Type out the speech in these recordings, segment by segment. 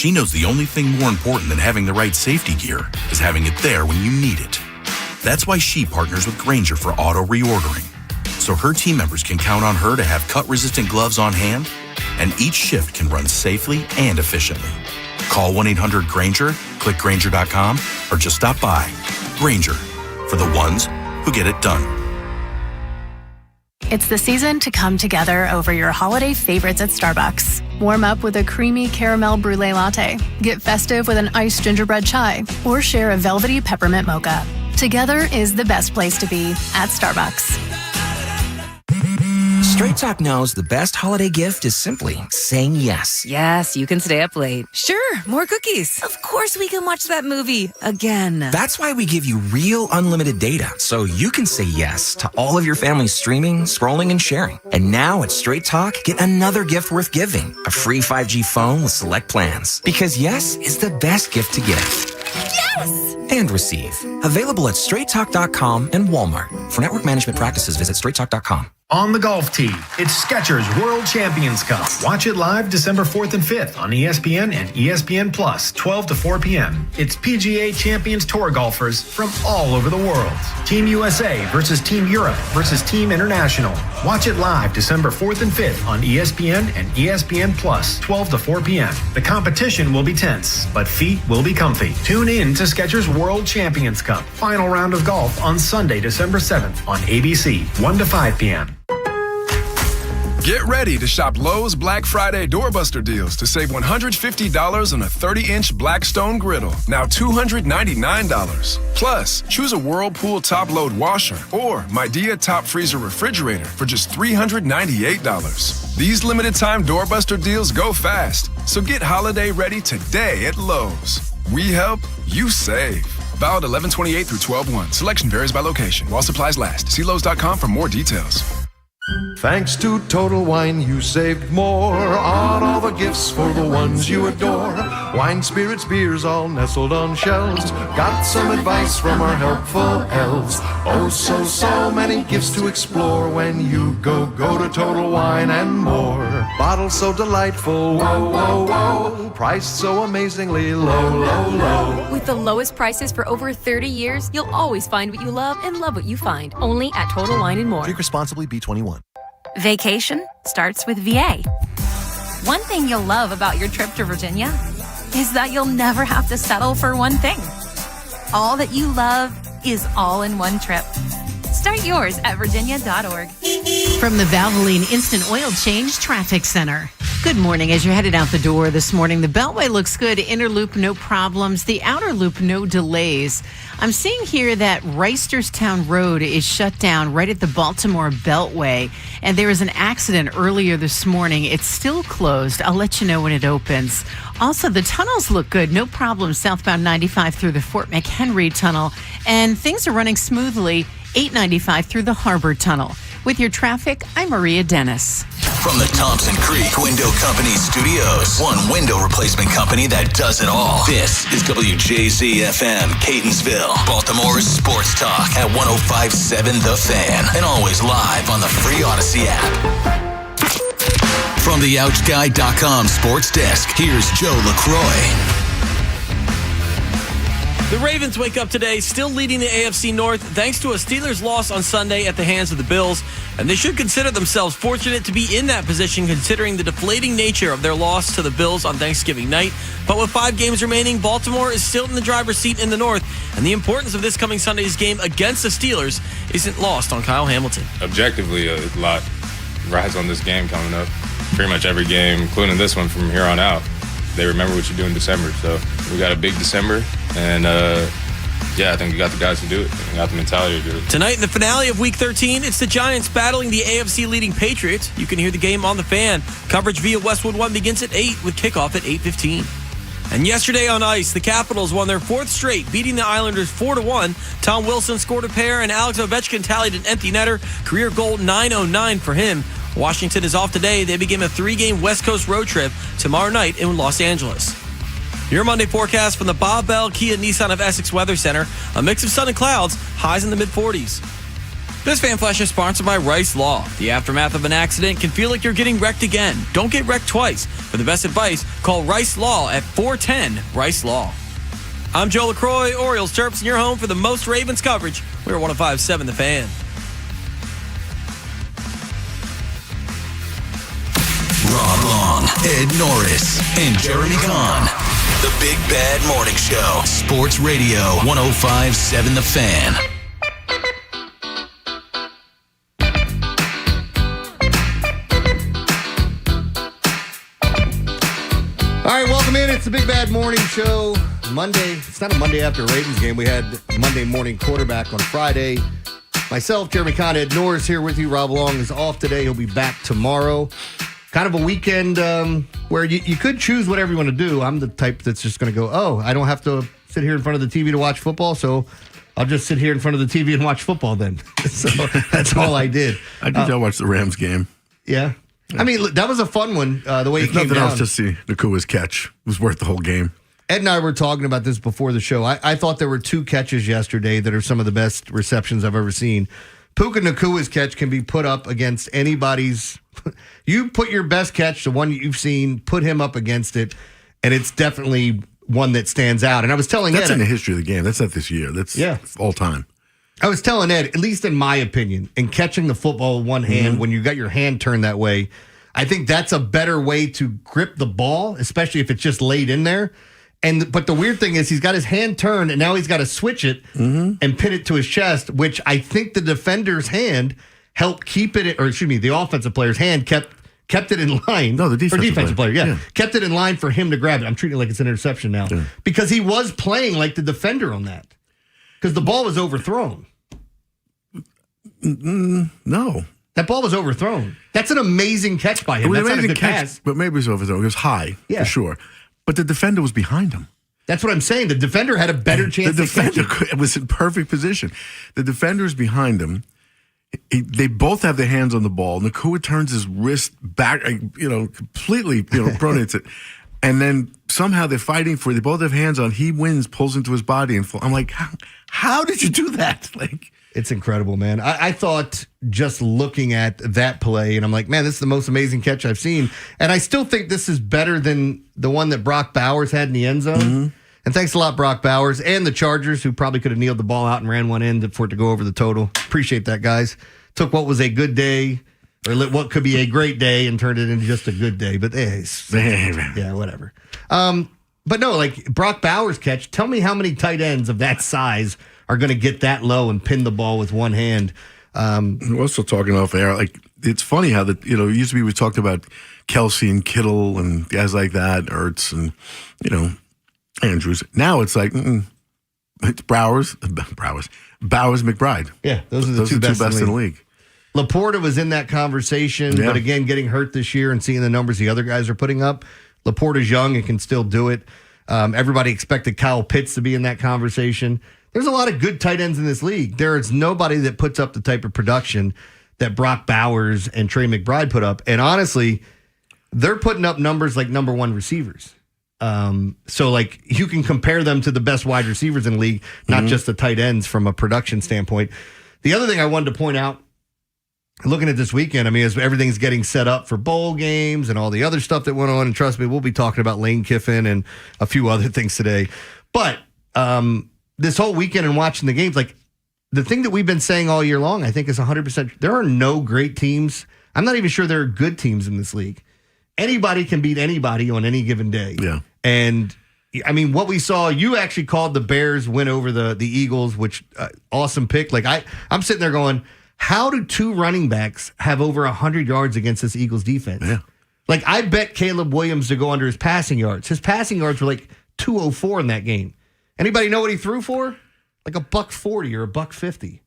She knows the only thing more important than having the right safety gear is having it there when you need it. That's why she partners with Grainger for auto reordering, so her team members can count on her to have cut-resistant gloves on hand, and each shift can run safely and efficiently. Call 1-800-GRAINGER, click Grainger.com, or just stop by. Grainger, for the ones who get it done. It's the season to come together over your holiday favorites at Starbucks. Warm up with a creamy caramel brulee latte. Get festive with an iced gingerbread chai, or share a velvety peppermint mocha. Together is the best place to be at Starbucks. Straight Talk knows the best holiday gift is simply saying yes. Yes, you can stay up late. Sure, more cookies. Of course we can watch that movie again. That's why we give you real unlimited data, so you can say yes to all of your family's streaming, scrolling, and sharing. And now at Straight Talk, get another gift worth giving, a free 5G phone with select plans. Because yes is the best gift to give. Yes! And receive. Available at straighttalk.com and Walmart. For network management practices, visit straighttalk.com. On the golf tee, it's Skechers World Champions Cup. Watch it live December 4th and 5th on ESPN and ESPN Plus, 12 to 4 p.m. It's PGA Champions Tour golfers from all over the world. Team USA versus Team Europe versus Team International. Watch it live December 4th and 5th on ESPN and ESPN Plus, 12 to 4 p.m. The competition will be tense, but feet will be comfy. Tune in to Skechers World Champions Cup. Final round of golf on Sunday, December 7th on ABC, 1 to 5 p.m. Get ready to shop Lowe's Black Friday doorbuster deals to save $150 on a 30-inch Blackstone griddle, now $299. Plus, choose a Whirlpool top-load washer or Midea top freezer refrigerator for just $398. These limited-time doorbuster deals go fast, so get holiday ready today at Lowe's. We help, you save. Valid 11/28 through 12/1. Selection varies by location. While supplies last. See Lowe's.com for more details. Thanks to Total Wine, you saved more on all the gifts for the ones you adore. Wine, spirits, beers, all nestled on shelves. Got some advice from our helpful elves. Oh, so many gifts to explore when you go to Total Wine and more. Bottles so delightful, whoa. Priced so amazingly low. With the lowest prices for over 30 years, you'll always find what you love and love what you find. Only at Total Wine and More. Drink responsibly, B21. Vacation starts with VA. One thing you'll love about your trip to Virginia is that you'll never have to settle for one thing. All that you love is all in one trip. Start yours at virginia.org. From the Valvoline Instant Oil Change Traffic Center. Good morning. As you're headed out the door this morning, the Beltway looks good. Inner loop, no problems. The outer loop, no delays. I'm seeing here that Reisterstown Road is shut down right at the Baltimore Beltway. And there was an accident earlier this morning. It's still closed. I'll let you know when it opens. Also, the tunnels look good. No problem. Southbound 95 through the Fort McHenry Tunnel. And things are running smoothly. 895 through the Harbor Tunnel. With your traffic, I'm Maria Dennis. From the Thompson Creek Window Company Studios, one window replacement company that does it all. This is WJZ-FM, Catonsville, Baltimore's sports talk at 105.7 The Fan, and always live on the free Odyssey app. From the OutGuy.com sports desk, here's Joe LaCroix. The Ravens wake up today still leading the AFC North thanks to a Steelers loss on Sunday at the hands of the Bills, and they should consider themselves fortunate to be in that position considering the deflating nature of their loss to the Bills on Thanksgiving night. But with 5 games remaining, Baltimore is still in the driver's seat in the North, and the importance of this coming Sunday's game against the Steelers isn't lost on Kyle Hamilton. Objectively, a lot rides on this game coming up. Pretty much every game, including this one from here on out. They remember what you do in December. So we got a big December, and I think we got the guys to do it. We got the mentality to do it. Tonight in the finale of Week 13, it's the Giants battling the AFC-leading Patriots. You can hear the game on The Fan. Coverage via Westwood One begins at 8 with kickoff at 8:15. And yesterday on ice, the Capitals won their 4th straight, beating the Islanders 4-1. Tom Wilson scored a pair, and Alex Ovechkin tallied an empty netter. Career goal 909 for him. Washington is off today. They begin a 3-game West Coast road trip tomorrow night in Los Angeles. Your Monday forecast from the Bob Bell Kia Nissan of Essex Weather Center. A mix of sun and clouds, highs in the mid-40s. This Fan Flash is sponsored by Rice Law. The aftermath of an accident can feel like you're getting wrecked again. Don't get wrecked twice. For the best advice, call Rice Law at 410-RICE-LAW. I'm Joe LaCroix, Orioles Terps, and you're home for the most Ravens coverage. We're 105.7 The Fan. Rob Long, Ed Norris, and Jeremy Kahn. The Big Bad Morning Show. Sports Radio 105.7 The Fan. All right, welcome in. It's the Big Bad Morning Show. Monday. It's not a Monday after a Ravens game. We had Monday morning quarterback on Friday. Myself, Jeremy Kahn, Ed Norris here with you. Rob Long is off today. He'll be back tomorrow. Kind of a weekend where you could choose whatever you want to do. I'm the type that's just going to go, oh, I don't have to sit here in front of the TV to watch football, so I'll just sit here in front of the TV and watch football then. So that's all I did. I did watch the Rams game. Yeah. I mean, that was a fun one, the way it came nothing down. else to see. Nakua's catch was worth the whole game. Ed and I were talking about this before the show. I thought there were two catches yesterday that are some of the best receptions I've ever seen. Puka Nakua's catch can be put up against anybody's. You put your best catch, the one you've seen, put him up against it, and it's definitely one that stands out. And I was telling That's Ed. in the history of the game. That's not this year. That's all time. I was telling Ed, at least in my opinion, in catching the football with one hand, when you got your hand turned that way, I think that's a better way to grip the ball, especially if it's just laid in there. But the weird thing is he's got his hand turned, and now he's got to switch it and pin it to his chest, which I think the defender's hand helped keep it, or excuse me, the offensive player's hand kept it in line. No, the defensive player, yeah. Kept it in line for him to grab it. I'm treating it like it's an interception now because he was playing like the defender on that because the ball was overthrown. No. That ball was overthrown. That's an amazing catch by him. That's not a good pass. But maybe it was overthrown. It was high, for sure. But the defender was behind him. That's what I'm saying. The defender had a better chance. The defender was in perfect position. The defender's behind him. They both have their hands on the ball. Nakua turns his wrist back, completely, pronates it. And then somehow they're fighting for it. They both have hands on. He wins, pulls into his body, and I'm like, how did you do that? It's incredible, man. I thought just looking at that play, and I'm like, man, this is the most amazing catch I've seen. And I still think this is better than the one that Brock Bowers had in the end zone. And thanks a lot, Brock Bowers, and the Chargers, who probably could have kneeled the ball out and ran one in for it to go over the total. Appreciate that, guys. Took what was a good day, or what could be a great day, and turned it into just a good day. But yeah, whatever. But no, like Brock Bowers' catch, tell me how many tight ends of that size are going to get that low and pin the ball with one hand. We're also talking off air. Like, it's funny how used to be we talked about Kelsey and Kittle and guys like that, Ertz and, Andrews. Now it's like, it's Bowers, McBride. Yeah, those are the two best in the league. Laporta was in that conversation, but again, getting hurt this year and seeing the numbers the other guys are putting up. Laporta's young and can still do it. Everybody expected Kyle Pitts to be in that conversation. There's a lot of good tight ends in this league. There is nobody that puts up the type of production that Brock Bowers and Trey McBride put up. And honestly, they're putting up numbers like number one receivers. So like you can compare them to the best wide receivers in the league, not just the tight ends from a production standpoint. The other thing I wanted to point out, looking at this weekend, I mean, as everything's getting set up for bowl games and all the other stuff that went on, and trust me, we'll be talking about Lane Kiffin and a few other things today. But this whole weekend and watching the games, like the thing that we've been saying all year long, I think is 100%. There are no great teams. I'm not even sure there are good teams in this league. Anybody can beat anybody on any given day. Yeah. And I mean, what we saw, you actually called the Bears win over the Eagles, which awesome pick. Like I'm sitting there going, how do two running backs have over 100 yards against this Eagles defense? Yeah. Like I bet Caleb Williams to go under his passing yards. His passing yards were like 204 in that game. Anybody know what he threw for? Like $140 or $150.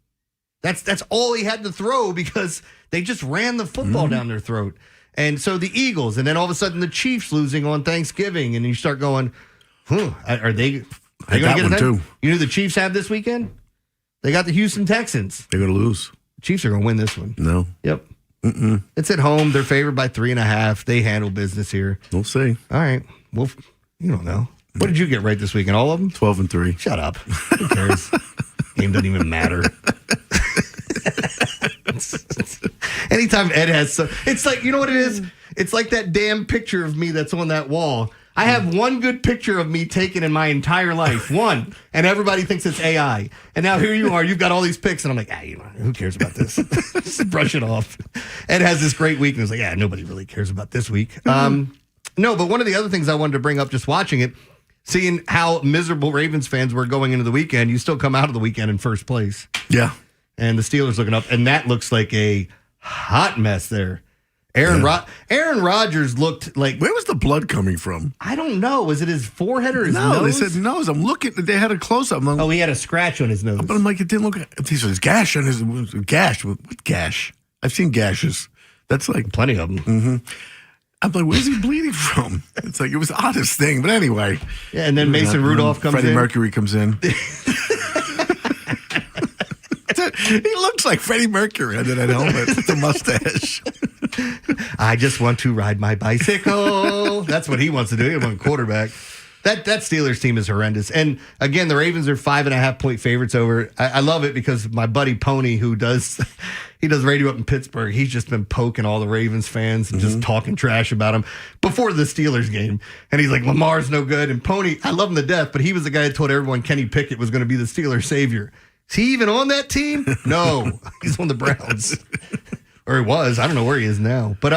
That's all he had to throw because they just ran the football down their throat. And so the Eagles, and then all of a sudden the Chiefs losing on Thanksgiving, and you start going, are they going to get one too? You know who the Chiefs have this weekend? They got the Houston Texans. They're going to lose. Chiefs are going to win this one. No. Yep. It's at home. They're favored by 3.5. They handle business here. We'll see. All right. Well, you don't know. What did you get right this weekend? All of them? 12-3. Shut up. Who cares? Game doesn't even matter. Anytime Ed has it's like, you know what it is? It's like that damn picture of me that's on that wall. I have one good picture of me taken in my entire life. One. And everybody thinks it's AI. And now here you are. You've got all these pics. And I'm like, who cares about this? Just brush it off. Ed has this great week. And it's like, nobody really cares about this week. No, but one of the other things I wanted to bring up just watching it, seeing how miserable Ravens fans were going into the weekend, you still come out of the weekend in first place. Yeah. And the Steelers looking up. And that looks like a hot mess there. Aaron Rodgers looked like... Where was the blood coming from? I don't know. Was it his forehead or his nose? No, they said nose. I'm looking. They had a close-up. Oh, he had a scratch on his nose. But I'm like, it didn't look... He said, gash on his... Gash? What gash? I've seen gashes. That's like... Plenty of them. Mm-hmm. I'm like, where's he bleeding from? It's like, it was the oddest thing. But anyway. Yeah, and then Mason Rudolph comes in. Freddie Mercury comes in. He looks like Freddie Mercury under that helmet with the mustache. I just want to ride my bicycle. That's what he wants to do. He wants quarterback. That Steelers team is horrendous. And again, the Ravens are 5.5-point favorites over. I love it because my buddy Pony, who does radio up in Pittsburgh, he's just been poking all the Ravens fans and just talking trash about them before the Steelers game. And he's like, Lamar's no good. And Pony, I love him to death, but he was the guy that told everyone Kenny Pickett was going to be the Steelers' savior. Is he even on that team? No, he's on the Browns. Or he was. I don't know where he is now. But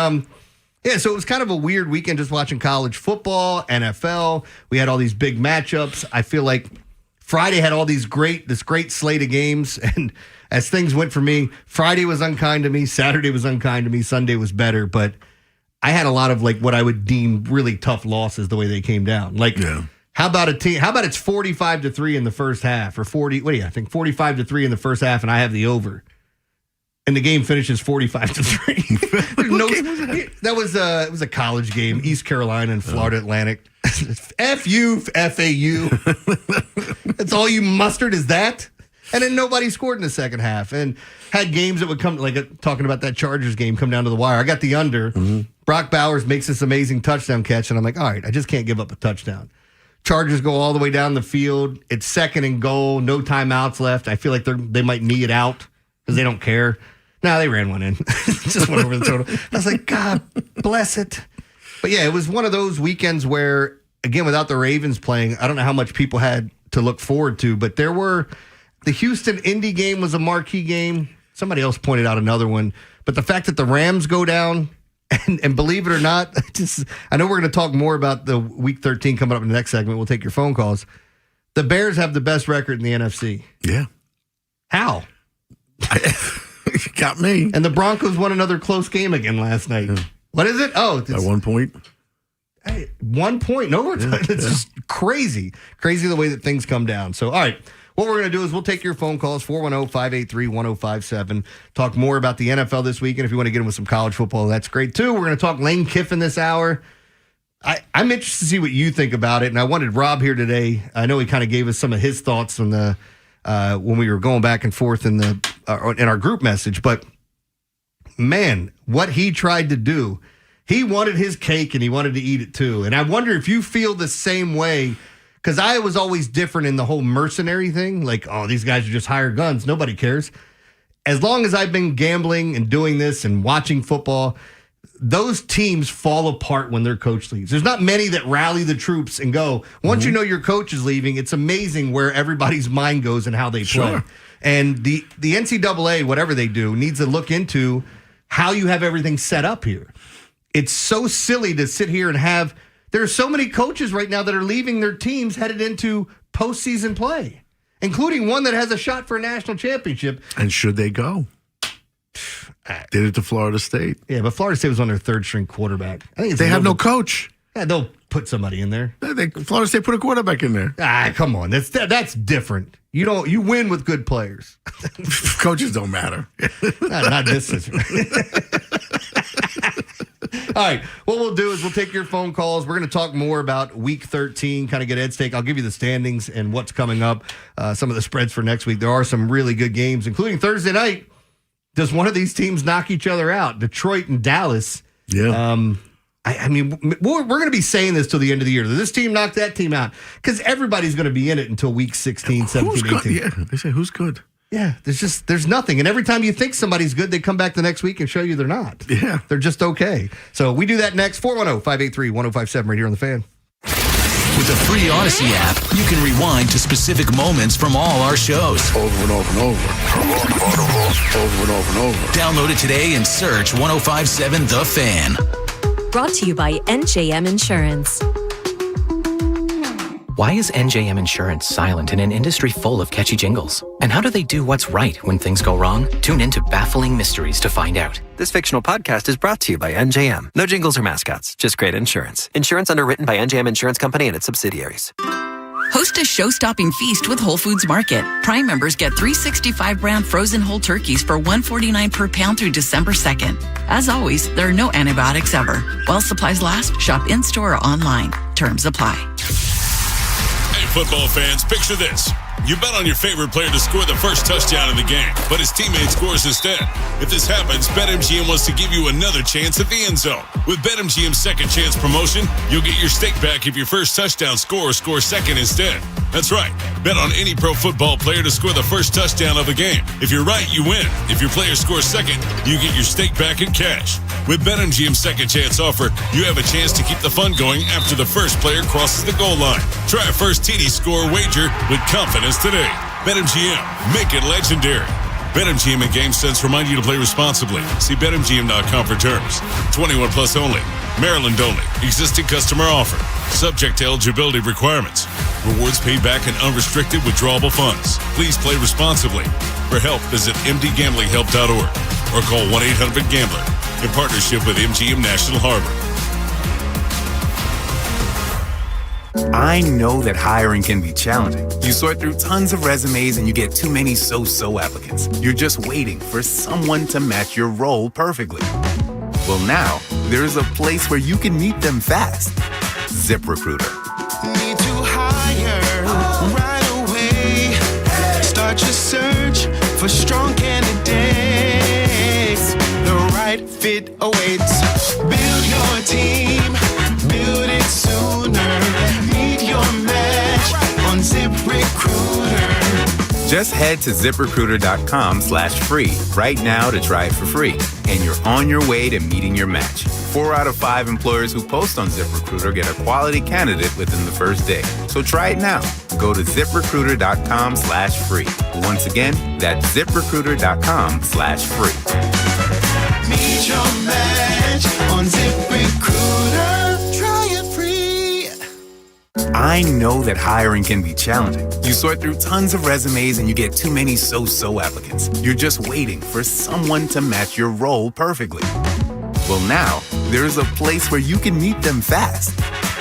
yeah, so it was kind of a weird weekend just watching college football, NFL. We had all these big matchups. I feel like Friday had all this great slate of games. And as things went for me, Friday was unkind to me, Saturday was unkind to me, Sunday was better. But I had a lot of like what I would deem really tough losses the way they came down. Like, how about a team? How about it's 45-3 in the first half, or 40? What do you think? 45-3 in the first half, and I have the over, and the game finishes 45-3. That was it was a college game, East Carolina and Florida Atlantic. FU, FAU. That's all you mustered is that, and then nobody scored in the second half, and had games that would come like talking about that Chargers game come down to the wire. I got the under. Brock Bowers makes this amazing touchdown catch, and I'm like, all right, I just can't give up a touchdown. Chargers go all the way down the field. It's second and goal. No timeouts left. I feel like they might knee it out because they don't care. No, they ran one in. Just went over the total. I was like, God bless it. But yeah, it was one of those weekends where, again, without the Ravens playing, I don't know how much people had to look forward to, but the Houston-Indy game was a marquee game. Somebody else pointed out another one. But the fact that the Rams go down, and believe it or not, I know we're going to talk more about the Week 13 coming up in the next segment. We'll take your phone calls. The Bears have the best record in the NFC. Yeah. How? Got me. And the Broncos won another close game again last night. Yeah. What is it? Oh, by 1 point. Hey, 1 point. No overtime. It's just crazy. Crazy the way that things come down. So, all right. What we're going to do is we'll take your phone calls, 410-583-1057. Talk more about the NFL this week. And if you want to get in with some college football, that's great too. We're going to talk Lane Kiffin this hour. I'm interested to see what you think about it. And I wanted Rob here today. I know he kind of gave us some of his thoughts on the when we were going back and forth in our group message. But, man, what he tried to do, he wanted his cake and he wanted to eat it too. And I wonder if you feel the same way. Because I was always different in the whole mercenary thing. Like, oh, these guys are just hired guns. Nobody cares. As long as I've been gambling and doing this and watching football, those teams fall apart when their coach leaves. There's not many that rally the troops and go, once you know your coach is leaving, it's amazing where everybody's mind goes and how they play. Sure. And the NCAA, whatever they do, needs to look into how you have everything set up here. It's so silly to sit here and have... There are so many coaches right now that are leaving their teams headed into postseason play, including one that has a shot for a national championship. And should they go? Did it to Florida State. Yeah, but Florida State was on their third-string quarterback. I think they have no coach. Yeah, they'll put somebody in there. Florida State put a quarterback in there. Come on. That's different. You win with good players. Coaches don't matter. Not this situation. All right, what we'll do is we'll take your phone calls. We're going to talk more about Week 13, kind of get Ed's take. I'll give you the standings and what's coming up, some of the spreads for next week. There are some really good games, including Thursday night. Does one of these teams knock each other out? Detroit and Dallas. Yeah. I mean, we're going to be saying this till the end of the year. Does this team knock that team out? Because everybody's going to be in it until Week 16, 17, 18. Yeah, they say, who's good? Yeah, there's nothing. And every time you think somebody's good, they come back the next week and show you they're not. Yeah. They're just okay. So we do that next. 410-583-1057 right here on The Fan. With the free Odyssey app, you can rewind to specific moments from all our shows. Over and over and over. Over and over and over. Download it today and search 1057 The Fan. Brought to you by NJM Insurance. Why is NJM Insurance silent in an industry full of catchy jingles? And how do they do what's right when things go wrong? Tune in to Baffling Mysteries to find out. This fictional podcast is brought to you by NJM. No jingles or mascots, just great insurance. Insurance underwritten by NJM Insurance Company and its subsidiaries. Host a show-stopping feast with Whole Foods Market. Prime members get 365 brand frozen whole turkeys for $1.49 per pound through December 2nd. As always, there are no antibiotics ever. While supplies last, shop in-store or online. Terms apply. Hey, football fans, picture this. You bet on your favorite player to score the first touchdown in the game, but his teammate scores instead. If this happens, BetMGM wants to give you another chance at the end zone. With BetMGM's second chance promotion, you'll get your stake back if your first touchdown scorer scores second instead. That's right. Bet on any pro football player to score the first touchdown of the game. If you're right, you win. If your player scores second, you get your stake back in cash. With BetMGM's second chance offer, you have a chance to keep the fun going after the first player crosses the goal line. Try a first TD score wager with confidence today. BetMGM. Make it legendary. BetMGM and GameSense remind you to play responsibly. See BetMGM.com for terms. 21 plus only. Maryland only. Existing customer offer. Subject to eligibility requirements. Rewards paid back in unrestricted withdrawable funds. Please play responsibly. For help, visit mdgamblinghelp.org or call 1-800-GAMBLER in partnership with MGM National Harbor. I know that hiring can be challenging. You sort through tons of resumes and you get too many so-so applicants. You're just waiting for someone to match your role perfectly. Well, now, there's a place where you can meet them fast. ZipRecruiter. Need to hire right away. Start your search for strong candidates. The right fit awaits. Build your team. Build it sooner. Meet your match on ZipRecruiter. Just head to ZipRecruiter.com/free right now to try it for free. And you're on your way to meeting your match. 4 out of 5 employers who post on ZipRecruiter get a quality candidate within the first day. So try it now. Go to ZipRecruiter.com/free. Once again, that's ZipRecruiter.com/free. Meet your match on ZipRecruiter. Try it free. I know that hiring can be challenging. You sort through tons of resumes and you get too many so-so applicants. You're just waiting for someone to match your role perfectly. Well, now, there's a place where you can meet them fast.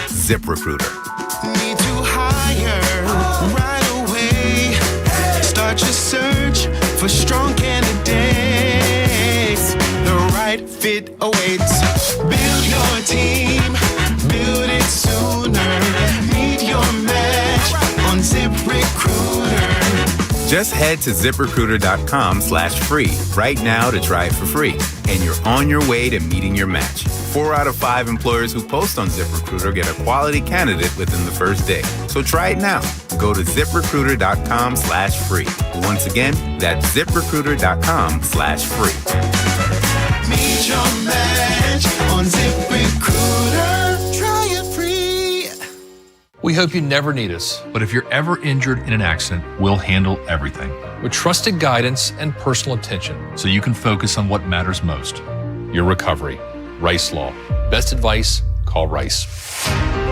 ZipRecruiter. Need to hire right away. Start your search for strong candidates. The right fit awaits. Build your team. Build it sooner. Meet your match on ZipRecruiter. Just head to ZipRecruiter.com/free right now to try it for free. And you're on your way to meeting your match. 4 out of 5 employers who post on ZipRecruiter get a quality candidate within the first day. So try it now. Go to ZipRecruiter.com/free. Once again, that's ZipRecruiter.com/free. Meet your match on ZipRecruiter. Try it free. We hope you never need us, but if you're ever injured in an accident, we'll handle everything with trusted guidance and personal attention so you can focus on what matters most, your recovery. Rice Law. Best advice, call Rice.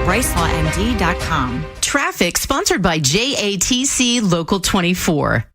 RiceLawMD.com. Traffic sponsored by JATC Local 24.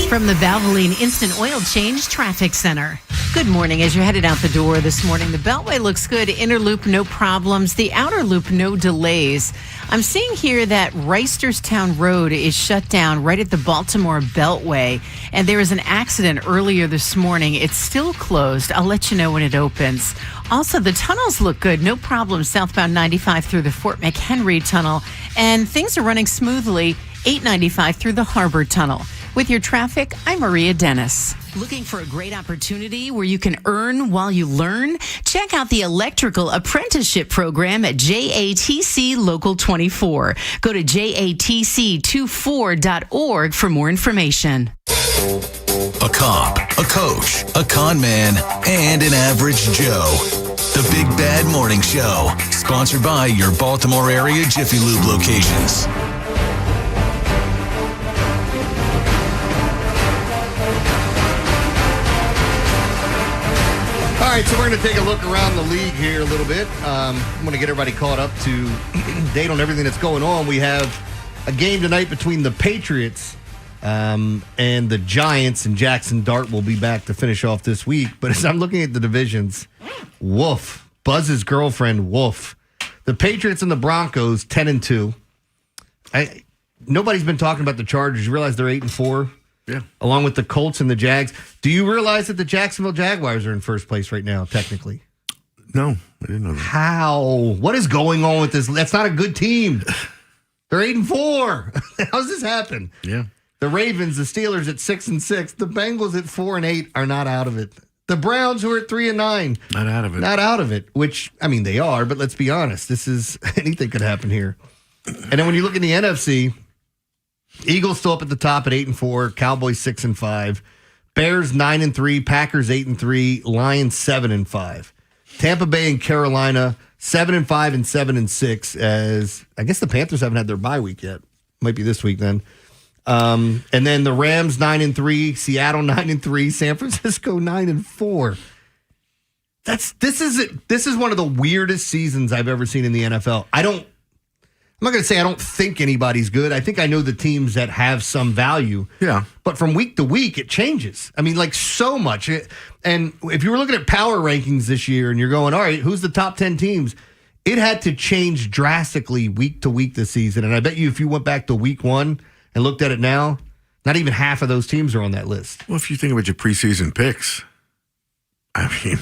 From the Valvoline Instant Oil Change Traffic Center. Good morning. As you're headed out the door this morning, the Beltway looks good. Inner loop, no problems. The outer loop, no delays. I'm seeing here that Reisterstown Road is shut down right at the Baltimore Beltway. And there was an accident earlier this morning. It's still closed. I'll let you know when it opens. Also, the tunnels look good. No problem. Southbound 95 through the Fort McHenry Tunnel. And things are running smoothly. 895 through the Harbor Tunnel. With your traffic, I'm Maria Dennis. Looking for a great opportunity where you can earn while you learn? Check out the Electrical Apprenticeship Program at JATC Local 24. Go to jatc24.org for more information. A cop, a coach, a con man, and an average Joe. The Big Bad Morning Show, sponsored by your Baltimore area Jiffy Lube locations. All right, so we're going to take a look around the league here a little bit. I'm going to get everybody caught up to date on everything that's going on. We have a game tonight between the Patriots and the Giants, and Jackson Dart will be back to finish off this week. But as I'm looking at the divisions, woof. Buzz's girlfriend, woof. The Patriots and the Broncos, 10-2. Nobody's been talking about the Chargers. You realize they're 8-4? Yeah. Along with the Colts and the Jags. Do you realize that the Jacksonville Jaguars are in first place right now, technically? No, I didn't know that. How? What is going on with this? That's not a good team. They're 8-4. How's this happen? Yeah. The Ravens, the Steelers at 6-6. The Bengals at 4-8 are not out of it. The Browns, who are at 3-9. Not out of it. Not out of it, which, I mean, they are, but let's be honest. This is, anything could happen here. And then when you look in the NFC, Eagles still up at the top at 8-4, Cowboys 6-5, Bears 9-3, Packers 8-3, Lions 7-5, Tampa Bay and Carolina 7-5 and 7-6. As I guess the Panthers haven't had their bye week yet. Might be this week then. And then the Rams 9-3, Seattle 9-3, San Francisco 9-4. This is one of the weirdest seasons I've ever seen in the NFL. I'm not going to say I don't think anybody's good. I think I know the teams that have some value. Yeah. But from week to week, it changes. I mean, like so much. And if you were looking at power rankings this year and you're going, all right, who's the top 10 teams? It had to change drastically week to week this season. And I bet you if you went back to week one and looked at it now, not even half of those teams are on that list. Well, if you think about your preseason picks, I mean,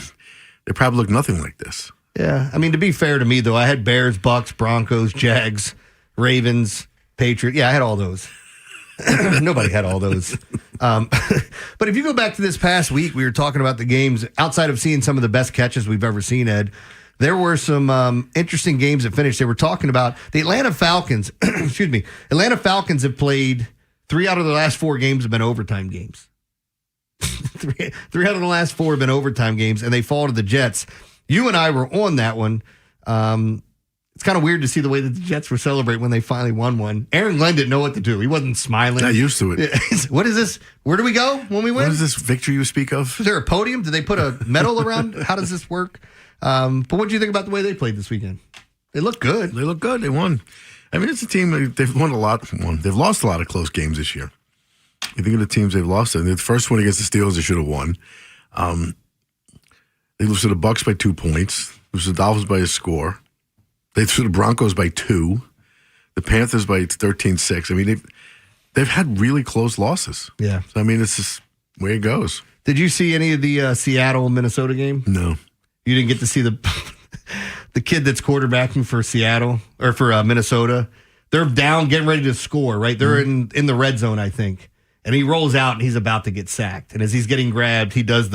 they probably look nothing like this. Yeah, I mean, to be fair to me, though, I had Bears, Bucks, Broncos, Jags, Ravens, Patriots. Yeah, I had all those. Nobody had all those. But if you go back to this past week, we were talking about the games. Outside of seeing some of the best catches we've ever seen, Ed, there were some interesting games that finished. They were talking about the Atlanta Falcons. Excuse me. Atlanta Falcons have played 3 out of the last 4 games have been overtime games. three out of the last 4 have been overtime games, and they fall to the Jets. You and I were on that one. It's kind of weird to see the way that the Jets were celebrating when they finally won one. Aaron Glenn didn't know what to do. He wasn't smiling. Not used to it. What is this? Where do we go when we win? What is this victory you speak of? Is there a podium? Did they put a medal around? How does this work? But what do you think about the way they played this weekend? They look good. They look good. They won. I mean, it's a team, they've won a lot. They've lost a lot of close games this year. You think of the teams they've lost. The first one against the Steelers, they should have won. They lose to the Bucks by 2 points. Lose to the Dolphins by a score. They lose to the Broncos by 2. The Panthers by 13-6. I mean, they've had really close losses. Yeah. So, I mean, it's just the way it goes. Did you see any of the Seattle-Minnesota game? No. You didn't get to see the kid that's quarterbacking for Seattle or for Minnesota. They're down, getting ready to score, right? They're in the red zone, I think. And he rolls out and he's about to get sacked. And as he's getting grabbed, he does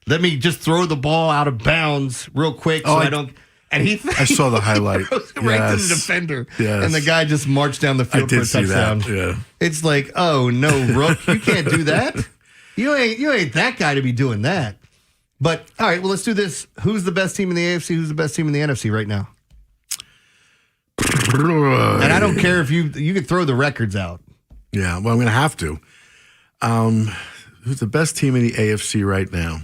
let me just throw the ball out of bounds real quick so I don't. And I saw the highlight. Right to the defender. Yes. And the guy just marched down the field for a touchdown. That. Yeah. It's like, oh no, Rook, you can't do that. You ain't that guy to be doing that. But all right, well, let's do this. Who's the best team in the AFC? Who's the best team in the NFC right now? And I don't care if you could throw the records out. Yeah, well, I'm going to have to. Who's the best team in the AFC right now?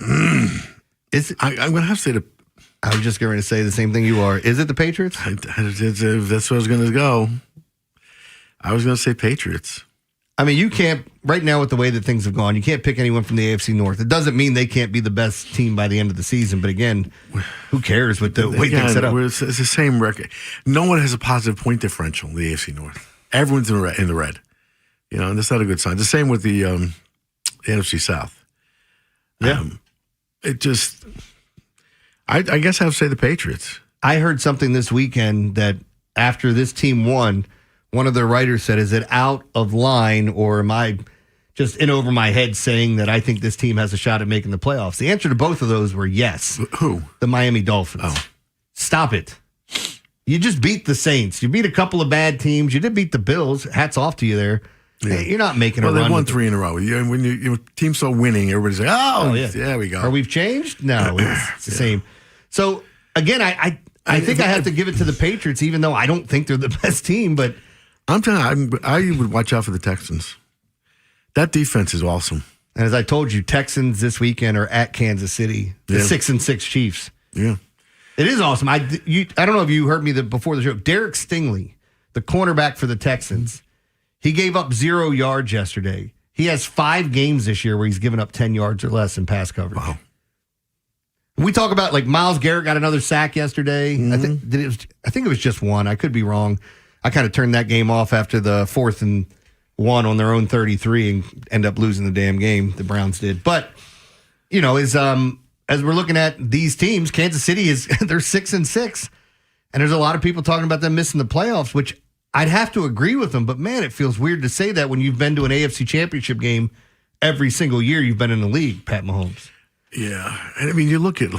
I'm going to have to say I was just going to say the same thing you are. Is it the Patriots? That's where I was going to go. I was going to say Patriots. I mean, you can't, right now with the way that things have gone, you can't pick anyone from the AFC North. It doesn't mean they can't be the best team by the end of the season. But again, who cares with the way things set up? It's the same record. No one has a positive point differential in the AFC North. Everyone's in the red. And that's not a good sign. The same with the NFC South. Yeah. It just, I guess I would say the Patriots. I heard something this weekend that after this team won, one of their writers said, is it out of line or am I just in over my head saying that I think this team has a shot at making the playoffs? The answer to both of those were yes. Who? The Miami Dolphins. Oh. Stop it. You just beat the Saints. You beat a couple of bad teams. You did beat the Bills. Hats off to you there. Yeah. Hey, you're not making a run. Well, they won 3 in a row. When your team start winning, everybody's like, oh, yeah, there we go. Are we changed? No, it's the same. So, again, I think I have to give it to the Patriots, even though I don't think they're the best team. But I would watch out for the Texans. That defense is awesome. And as I told you, Texans this weekend are at Kansas City, the 6-6 Chiefs. Yeah. It is awesome. I don't know if you heard me before the show. Derek Stingley, the cornerback for the Texans, he gave up 0 yards yesterday. He has 5 games this year where he's given up 10 yards or less in pass coverage. Wow. We talk about like Myles Garrett got another sack yesterday. Mm-hmm. I think it was just one. I could be wrong. I kind of turned that game off after the 4th and 1 on their own 33 and end up losing the damn game. The Browns did. But, as we're looking at these teams, Kansas City they're 6-6. And there's a lot of people talking about them missing the playoffs, which I'd have to agree with them. But man, it feels weird to say that when you've been to an AFC championship game every single year you've been in the league, Pat Mahomes. Yeah. And I mean, you look at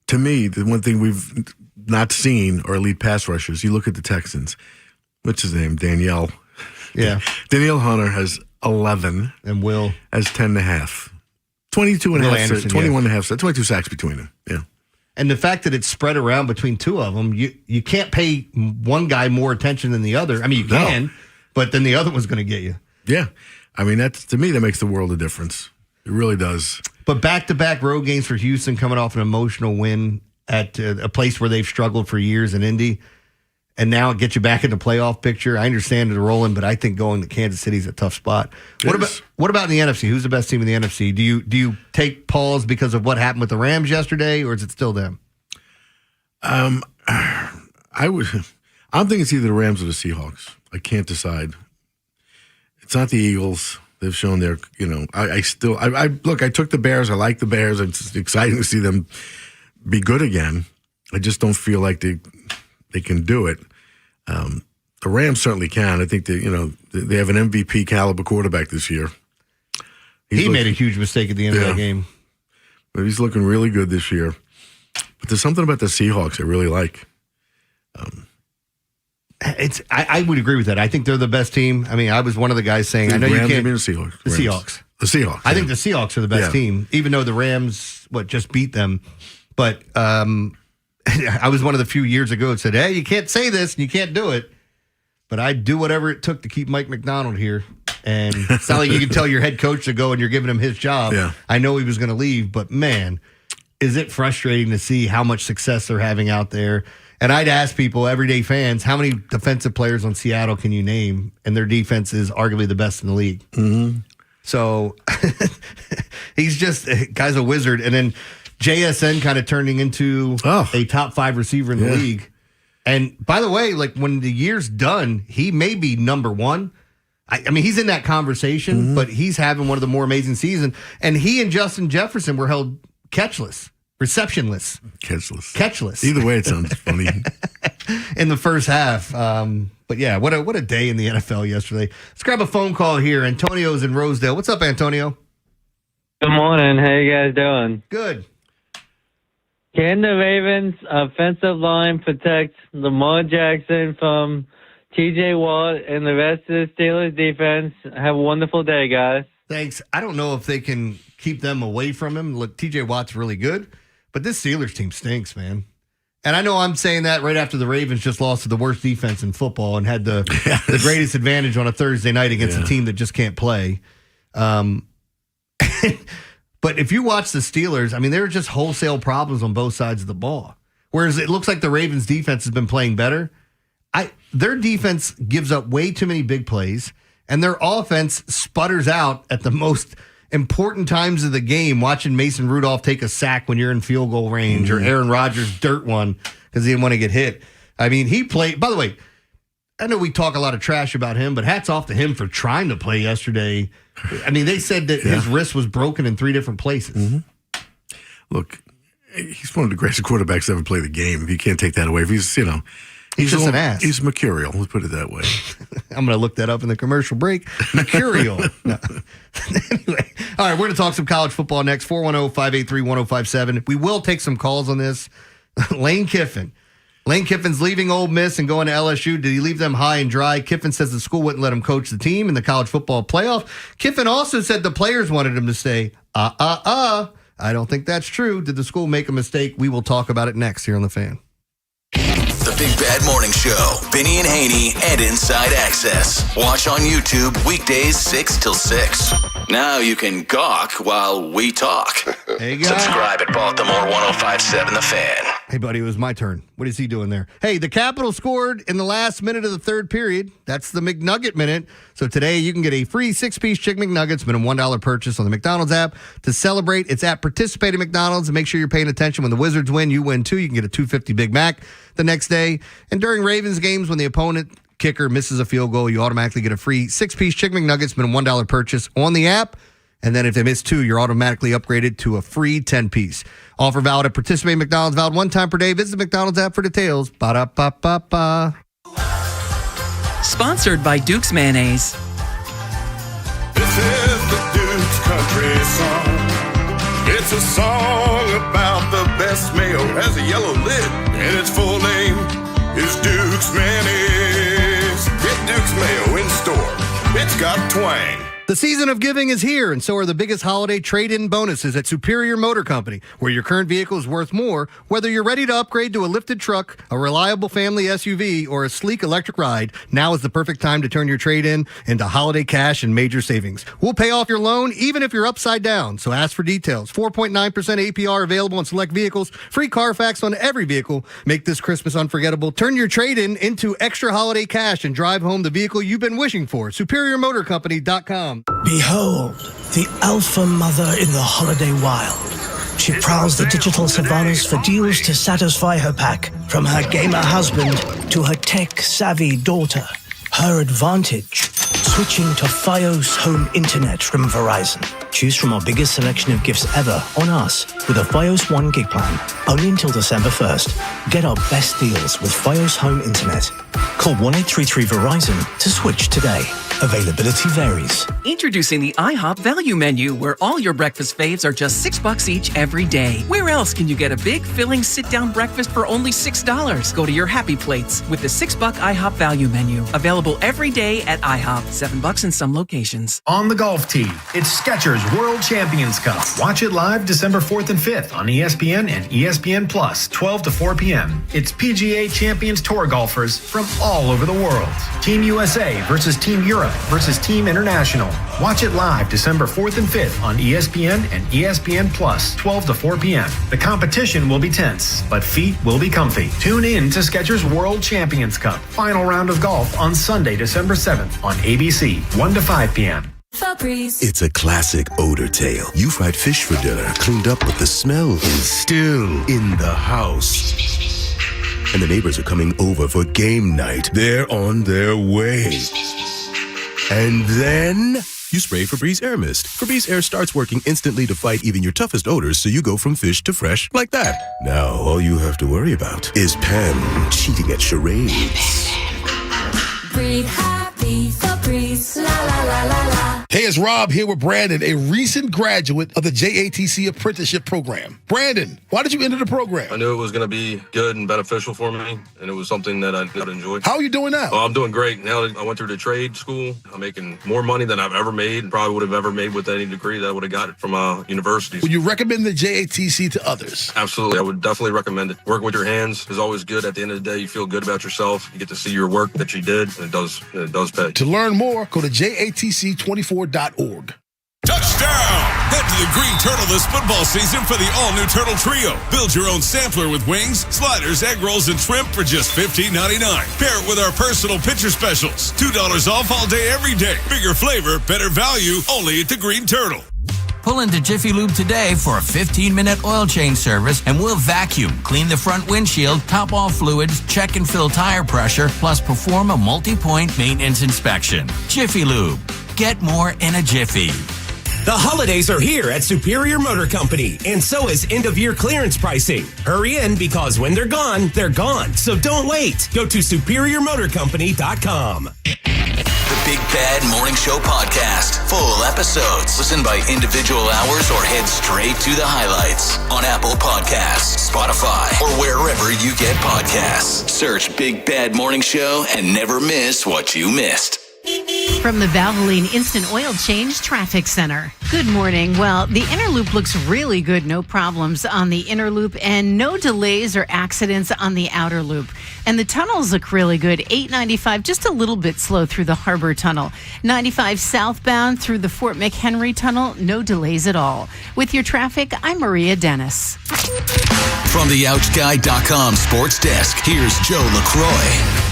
to me, the one thing we've not seen are elite pass rushers. You look at the Texans. What's his name? Danielle. Yeah. Danielle Hunter has 11. And Will has 10.5. 22 and a half, 21 and a half, 22 sacks between them. Yeah. And the fact that it's spread around between 2 of them, you can't pay one guy more attention than the other. I mean, you can, but then the other one's going to get you. Yeah. I mean, to me, that makes the world of difference. It really does. But back-to-back road games for Houston coming off an emotional win at a place where they've struggled for years in Indy. And now it gets you back in the playoff picture. I understand it rolling, but I think going to Kansas City is a tough spot. What about in the NFC? Who's the best team in the NFC? Do you take pause because of what happened with the Rams yesterday, or is it still them? I'm thinking it's either the Rams or the Seahawks. I can't decide. It's not the Eagles. They've shown their, I took the Bears. I like the Bears. It's exciting to see them be good again. I just don't feel like they can do it. The Rams certainly can. I think they have an MVP caliber quarterback this year. He made a huge mistake at the end of that game. But he's looking really good this year. But there's something about the Seahawks I really like. I would agree with that. I think they're the best team. I mean, I was one of the guys saying, I know you can't. The Seahawks. The Seahawks. The Seahawks. I think the Seahawks are the best team, even though the Rams, just beat them. But I was one of the few years ago that said, hey, you can't say this and you can't do it. But I'd do whatever it took to keep Mike McDonald here. And it's not like you can tell your head coach to go and you're giving him his job. Yeah. I know he was going to leave, but man, is it frustrating to see how much success they're having out there. And I'd ask people, everyday fans, how many defensive players on Seattle can you name? And their defense is arguably the best in the league. Mm-hmm. So guy's a wizard. And then JSN kind of turning into a top 5 receiver in the league. And by the way, when the year's done, he may be number 1. I mean, he's in that conversation, but he's having one of the more amazing seasons. And he and Justin Jefferson were held receptionless. Catchless. Either way, it sounds funny. In the first half. But yeah, what a day in the NFL yesterday. Let's grab a phone call here. Antonio's in Rosedale. What's up, Antonio? Good morning. How you guys doing? Good. Can the Ravens offensive line protect Lamar Jackson from TJ Watt and the rest of the Steelers defense? Have a wonderful day, guys. Thanks. I don't know if they can keep them away from him. Look, TJ Watt's really good, but this Steelers team stinks, man. And I know I'm saying that right after the Ravens just lost to the worst defense in football and had the greatest advantage on a Thursday night against a team that just can't play. But if you watch the Steelers, I mean, there are just wholesale problems on both sides of the ball. Whereas it looks like the Ravens' defense has been playing better. Their defense gives up way too many big plays, and their offense sputters out at the most important times of the game, watching Mason Rudolph take a sack when you're in field goal range or Aaron Rodgers dirt one because he didn't want to get hit. I mean, he played, by the way, I know we talk a lot of trash about him, but hats off to him for trying to play yesterday. I mean, they said that his wrist was broken in 3 different places. Look, he's one of the greatest quarterbacks to ever play the game. You can't take that away. If he's, He's just an ass. He's mercurial. Let's put it that way. I'm going to look that up in the commercial break. Mercurial. No. Anyway, all right, we're going to talk some college football next. 410-583-1057. We will take some calls on this. Lane Kiffin. Lane Kiffin's leaving Ole Miss and going to LSU. Did he leave them high and dry? Kiffin says the school wouldn't let him coach the team in the college football playoff. Kiffin also said the players wanted him to stay. I don't think that's true. Did the school make a mistake? We will talk about it next here on The Fan. The Big Bad Morning Show, Vinny and Haynie, and Inside Access. Watch on YouTube weekdays 6 till 6. Now you can gawk while we talk. Hey, guys. Subscribe at Baltimore 1057 The Fan. Hey, buddy, it was my turn. What is he doing there? Hey, the Capitals scored in the last minute of the third period. That's the McNugget minute. So today you can get a free 6-piece Chicken McNuggets, minimum $1 purchase on the McDonald's app. To celebrate, it's at participating McDonald's. And make sure you're paying attention. When the Wizards win, you win too. You can get a $2.50 Big Mac the next day. And during Ravens games, when the opponent kicker misses a field goal, you automatically get a free 6-piece Chicken McNuggets, minimum $1 purchase on the app. And then if they miss 2, you're automatically upgraded to a free 10-piece. Offer valid at participating McDonald's, valid one time per day. Visit the McDonald's app for details. Ba-da-ba-ba-ba. Sponsored by Duke's Mayonnaise. This is the Duke's Country Song. It's a song about the best mayo. Has a yellow lid, and its full name is Duke's Mayonnaise. Get Duke's Mayo in store. It's got twang. The season of giving is here, and so are the biggest holiday trade-in bonuses at Superior Motor Company, where your current vehicle is worth more. Whether you're ready to upgrade to a lifted truck, a reliable family SUV, or a sleek electric ride, now is the perfect time to turn your trade-in into holiday cash and major savings. We'll pay off your loan even if you're upside down, so ask for details. 4.9% APR available on select vehicles. Free Carfax on every vehicle. Make this Christmas unforgettable. Turn your trade-in into extra holiday cash and drive home the vehicle you've been wishing for. SuperiorMotorCompany.com. Behold, the alpha mother in the holiday wild. She prowls the digital savannas for deals to satisfy her pack. From her gamer husband to her tech-savvy daughter. Her advantage, switching to Fios Home Internet from Verizon. Choose from our biggest selection of gifts ever on us with a Fios 1 gig plan. Only until December 1st. Get our best deals with Fios Home Internet. Call 1-833-VERIZON to switch today. Availability varies. Introducing the IHOP Value Menu, where all your breakfast faves are just $6 each every day. Where else can you get a big, filling, sit-down breakfast for only $6? Go to your happy plates with the $6 IHOP Value Menu. Available every day at IHOP. $7 in some locations. On the golf tee, it's Skechers World Champions Cup. Watch it live December 4th and 5th on ESPN and ESPN Plus, 12 to 4 p.m. It's PGA Champions Tour golfers from all over the world. Team USA versus Team Europe versus Team International. Watch it live December 4th and 5th on ESPN and ESPN Plus, 12 to 4 p.m. The competition will be tense, but feet will be comfy. Tune in to Skechers World Champions Cup. Final round of golf on Sunday, December 7th on ABC, 1 to 5 p.m. It's a classic odor tale. You fried fish for dinner, cleaned up, but the smell is still in the house. And the neighbors are coming over for game night. They're on their way. And then you spray Febreze Air Mist. Febreze Air starts working instantly to fight even your toughest odors, so you go from fish to fresh like that. Now all you have to worry about is Pam cheating at charades. Breathe happy, Febreze, la la la la la. Hey, it's Rob here with Brandon, a recent graduate of the JATC apprenticeship program. Brandon, why did you enter the program? I knew it was going to be good and beneficial for me, and it was something that I'd enjoy. How are you doing now? I'm doing great. Now that I went through the trade school, I'm making more money than I've ever made, probably would have ever made with any degree that I would have got from universities. Would you recommend the JATC to others? Absolutely. I would definitely recommend it. Working with your hands is always good. At the end of the day, you feel good about yourself. You get to see your work that you did, and it does pay. To learn more, go to JATC24.org. Touchdown! Head to the Green Turtle this football season for the all-new Turtle Trio. Build your own sampler with wings, sliders, egg rolls, and shrimp for just $15.99. Pair it with our personal pitcher specials. $2 off all day, every day. Bigger flavor, better value, only at the Green Turtle. Pull into Jiffy Lube today for a 15-minute oil change service, and we'll vacuum, clean the front windshield, top all fluids, check and fill tire pressure, plus perform a multi-point maintenance inspection. Jiffy Lube. Get more in a jiffy. The holidays are here at Superior Motor Company, and so is end-of-year clearance pricing. Hurry in because when they're gone, they're gone. So don't wait. Go to SuperiorMotorCompany.com. The Big Bad Morning Show podcast. Full episodes. Listen by individual hours or head straight to the highlights on Apple Podcasts, Spotify, or wherever you get podcasts. Search Big Bad Morning Show and never miss what you missed. From the Valvoline Instant Oil Change Traffic Center. Good morning. Well, the inner loop looks really good. No problems on the inner loop and no delays or accidents on the outer loop. And the tunnels look really good. 895, just a little bit slow through the Harbor Tunnel. 95 southbound through the Fort McHenry Tunnel. No delays at all. With your traffic, I'm Maria Dennis. From the OutGuy.com sports desk, here's Joe LaCroix.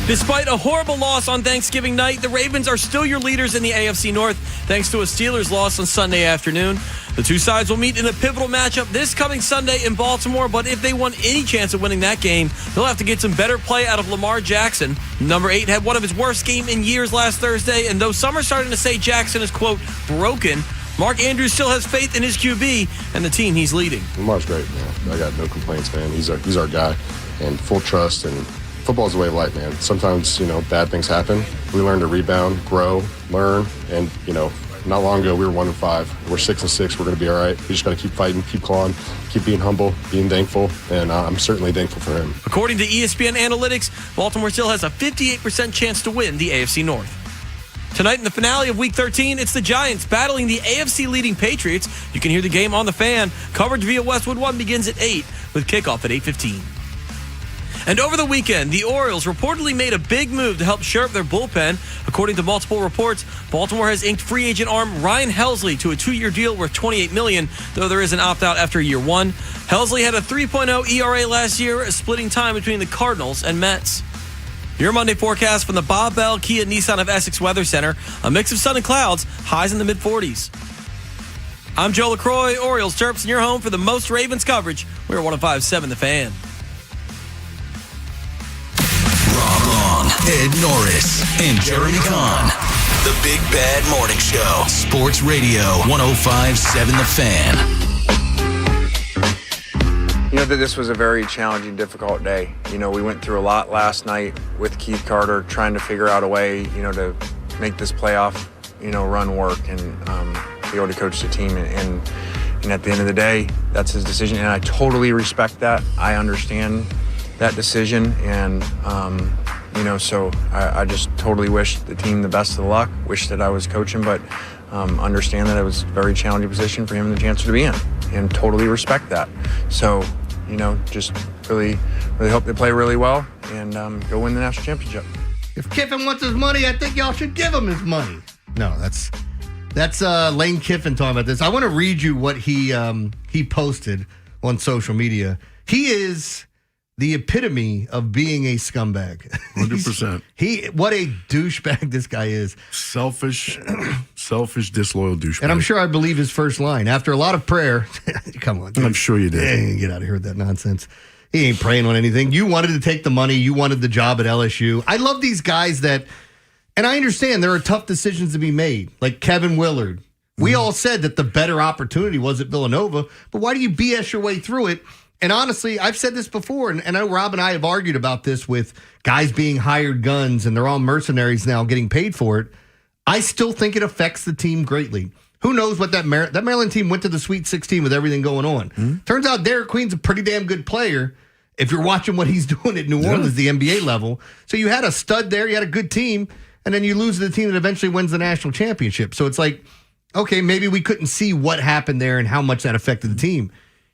Despite a horrible loss on Thanksgiving night, the Ravens are still your leaders in the AFC North, thanks to a Steelers loss on Sunday afternoon. The two sides will meet in a pivotal matchup this coming Sunday in Baltimore, but if they want any chance of winning that game, they'll have to get some better play out of Lamar Jackson. Number 8 had one of his worst games in years last Thursday, and though some are starting to say Jackson is, quote, broken, Mark Andrews still has faith in his QB and the team he's leading. Lamar's great, man. I got no complaints, man. He's our guy, and full trust, and football's the way of life, man. Sometimes, bad things happen. We learn to rebound, grow, learn, and, not long ago we were 1-5. We're 6-6. We're going to be all right. We just got to keep fighting, keep clawing, keep being humble, being thankful, and I'm certainly thankful for him. According to ESPN Analytics, Baltimore still has a 58% chance to win the AFC North. Tonight in the finale of Week 13, it's the Giants battling the AFC-leading Patriots. You can hear the game on The Fan. Coverage via Westwood One begins at 8 with kickoff at 8:15. And over the weekend, the Orioles reportedly made a big move to help shore up their bullpen. According to multiple reports, Baltimore has inked free agent arm Ryan Helsley to a 2-year deal worth $28 million, though there is an opt-out after year one. Helsley had a 3.0 ERA last year, splitting time between the Cardinals and Mets. Your Monday forecast from the Bob Bell Kia Nissan of Essex Weather Center. A mix of sun and clouds, highs in the mid-40s. I'm Joe LaCroix, Orioles Terps, in your home for the most Ravens coverage. We're 105.7 The Fan. Ed Norris and Jeremy Kahn. The Big Bad Morning Show. Sports Radio 105.7 The Fan. That this was a very challenging, difficult day. We went through a lot last night with Keith Carter trying to figure out a way, to make this playoff, run work and be able to coach the team. And at the end of the day, that's his decision. And I totally respect that. I understand that decision. And, so I just totally wish the team the best of luck, wish that I was coaching, but understand that it was a very challenging position for him and the chancellor to be in, and totally respect that. So, just really hope they play really well and go win the national championship. If Kiffin wants his money, I think y'all should give him his money. No, that's Lane Kiffin talking about this. I want to read you what he posted on social media. He is the epitome of being a scumbag. 100%. What a douchebag this guy is. Selfish, disloyal douchebag. And I'm sure I believe his first line. After a lot of prayer, come on. Dude. I'm sure you did. Get out of here with that nonsense. He ain't praying on anything. You wanted to take the money. You wanted the job at LSU. I love these guys that, and I understand there are tough decisions to be made, like Kevin Willard. We all said that the better opportunity was at Villanova, but why do you BS your way through it? And honestly, I've said this before, and I know Rob and I have argued about this with guys being hired guns and they're all mercenaries now getting paid for it. I still think it affects the team greatly. Who knows what that Maryland team went to the Sweet 16 with everything going on. Turns out Derek Queen's a pretty damn good player if you're watching what he's doing at New Orleans, the NBA level. So you had a stud there, you had a good team, and then you lose to the team that eventually wins the national championship. So it's like, okay, maybe we couldn't see what happened there and how much that affected the team.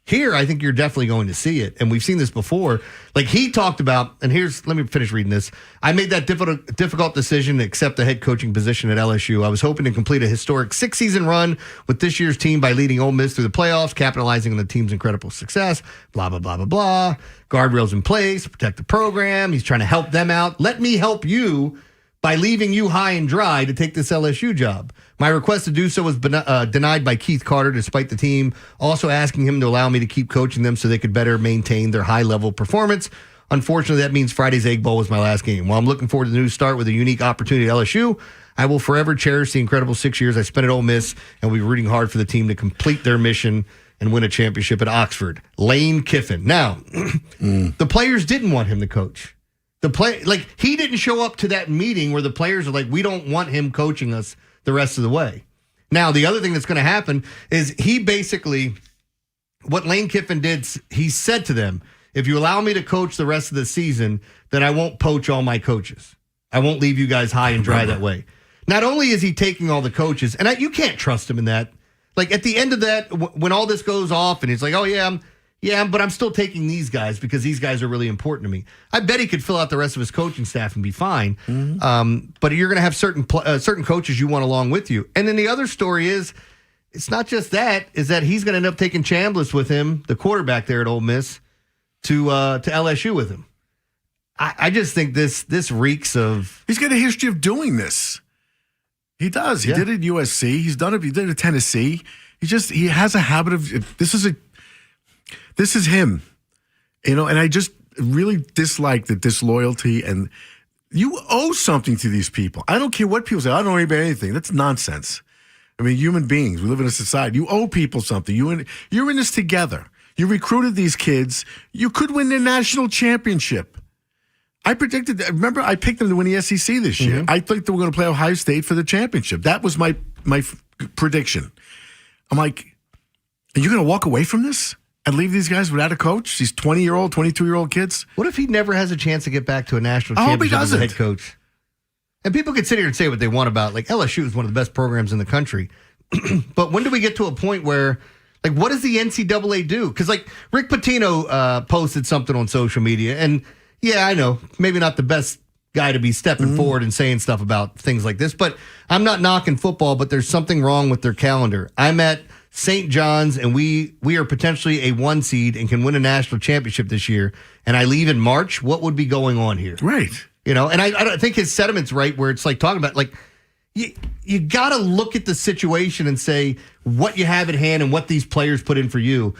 Here, I think you're definitely going to see it. And we've seen this before. Like he talked about, and let me finish reading this. I made that difficult decision to accept the head coaching position at LSU. I was hoping to complete a historic 6-season run with this year's team by leading Ole Miss through the playoffs, capitalizing on the team's incredible success, blah, blah, blah, blah, blah. Guardrails in place, protect the program. He's trying to help them out. Let me help you by leaving you high and dry to take this LSU job. My request to do so was denied by Keith Carter, despite the team also asking him to allow me to keep coaching them so they could better maintain their high-level performance. Unfortunately, that means Friday's Egg Bowl was my last game. While I'm looking forward to the new start with a unique opportunity at LSU, I will forever cherish the incredible 6 years I spent at Ole Miss and will be rooting hard for the team to complete their mission and win a championship at Oxford. Lane Kiffin. Now, the players didn't want him to coach. He didn't show up to that meeting where the players are like, we don't want him coaching us the rest of the way. Now, the other thing that's going to happen is what Lane Kiffin did, he said to them, if you allow me to coach the rest of the season, then I won't poach all my coaches. I won't leave you guys high and dry that way. Not only is he taking all the coaches, and you can't trust him in that. Like at the end of that, when all this goes off and he's like, oh yeah, but I'm still taking these guys because these guys are really important to me. I bet he could fill out the rest of his coaching staff and be fine. But you're going to have certain coaches you want along with you. And then the other story is, it's not just that, is that he's going to end up taking Chambliss with him, the quarterback there at Ole Miss, to LSU with him. I just think this reeks of... He's got a history of doing this. He does. He did it at USC. He's done it. He did it at Tennessee. He has a habit of... This is him. And I just really dislike the disloyalty, and you owe something to these people. I don't care what people say. I don't owe anybody anything. That's nonsense. I mean, human beings. We live in a society. You owe people something. You're in this together. You recruited these kids. You could win the national championship. I predicted that. Remember, I picked them to win the SEC this year. I thought they were going to play Ohio State for the championship. That was my prediction. I'm like, are you going to walk away from this and leave these guys without a coach? These 20-year-old, 22-year-old kids? What if he never has a chance to get back to a national championship as a head coach? And people can sit here and say what they want about, like, LSU is one of the best programs in the country. But when do we get to a point where, like, what does the NCAA do? Because, like, Rick Pitino posted something on social media, and yeah, I know, maybe not the best guy to be stepping forward and saying stuff about things like this, but I'm not knocking football, but there's something wrong with their calendar. I'm at St. John's, and we are potentially a 1 seed and can win a national championship this year, and I leave in March. What would be going on here? Right. And I don't think his sentiment's right, where it's like talking about, like, you got to look at the situation and say what you have at hand and what these players put in for you.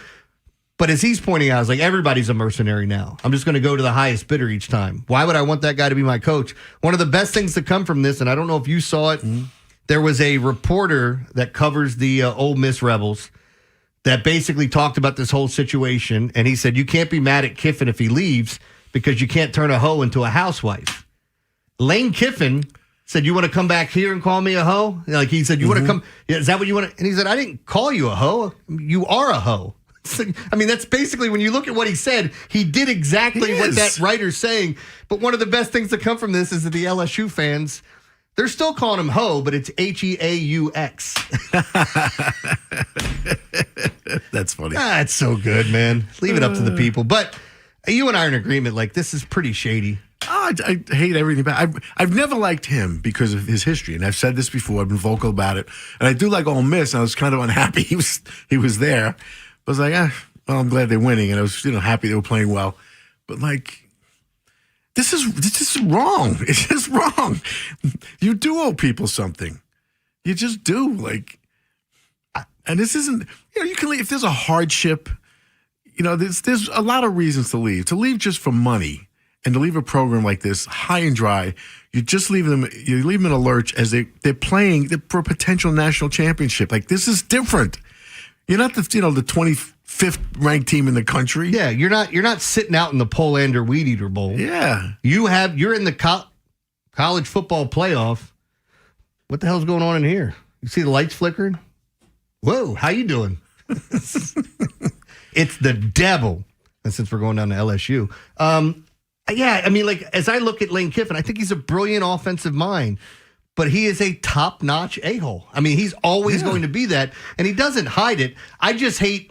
But as he's pointing out, it's like everybody's a mercenary now. I'm just going to go to the highest bidder each time. Why would I want that guy to be my coach? One of the best things to come from this, and I don't know if you saw it, there was a reporter that covers the Ole Miss Rebels that basically talked about this whole situation, and he said, you can't be mad at Kiffin if he leaves because you can't turn a hoe into a housewife. Lane Kiffin said, you want to come back here and call me a hoe? Like he said, you want to come? Yeah, is that what you want to? And he said, I didn't call you a hoe. You are a hoe. I mean, that's basically, when you look at what he said, he did exactly what that writer's saying. But one of the best things to come from this is that the LSU fans, they're still calling him Ho, but it's Heaux. That's funny. It's so good, man. Leave it up to the people. But you and I are in agreement, like, this is pretty shady. Oh, I hate everything about it. I've never liked him because of his history, and I've said this before. I've been vocal about it. And I do like Ole Miss, and I was kind of unhappy he was there. I was like, well, I'm glad they're winning, and I was happy they were playing well. But, like, this is wrong. It's just wrong. You do owe people something. You just do. Like, and this isn't, you can leave if there's a hardship. There's a lot of reasons to leave. To leave just for money and to leave a program like this high and dry, you just leave them in a lurch as they're playing for a potential national championship. Like, this is different. You're not the 25th ranked team in the country. Yeah, you're not sitting out in the Polander Weed Eater Bowl. Yeah. You're in the college football playoff. What the hell's going on in here? You see the lights flickering? Whoa, how you doing? It's the devil. And since we're going down to LSU. Yeah, I mean, like, as I look at Lane Kiffin, I think he's a brilliant offensive mind. But he is a top-notch a-hole. I mean, he's always going to be that, and he doesn't hide it. I just hate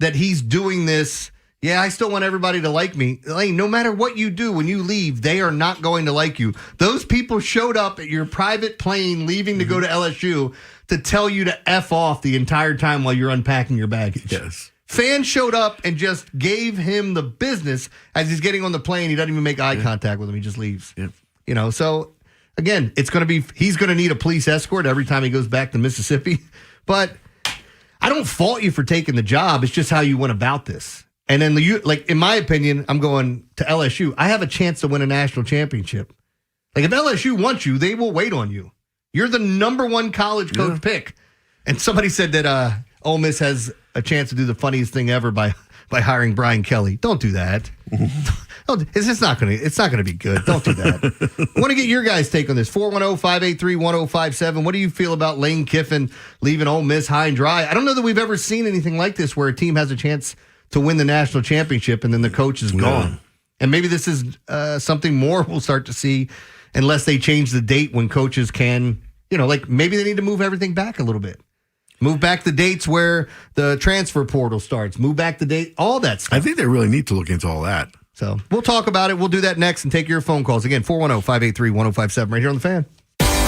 that he's doing this. Yeah, I still want everybody to like me. Lane, no matter what you do when you leave, they are not going to like you. Those people showed up at your private plane leaving to go to LSU to tell you to F off the entire time while you're unpacking your baggage. Yes. Fans showed up and just gave him the business as he's getting on the plane. He doesn't even make eye contact with him. He just leaves. Yep. So... Again, he's going to need a police escort every time he goes back to Mississippi. But I don't fault you for taking the job. It's just how you went about this. And then, in my opinion, I'm going to LSU. I have a chance to win a national championship. Like, if LSU wants you, they will wait on you. You're the number one college coach pick. And somebody said that Ole Miss has a chance to do the funniest thing ever by hiring Brian Kelly. Don't do that. It's not going to be good. Don't do that. I want to get your guys' take on this. 410-583-1057. What do you feel about Lane Kiffin leaving Ole Miss high and dry? I don't know that we've ever seen anything like this where a team has a chance to win the national championship and then the coach is gone. And maybe this is something more we'll start to see unless they change the date when coaches can, like maybe they need to move everything back a little bit. Move back the dates where the transfer portal starts. Move back the date, all that stuff. I think they really need to look into all that. So we'll talk about it. We'll do that next and take your phone calls. Again, 410-583-1057 right here on The Fan.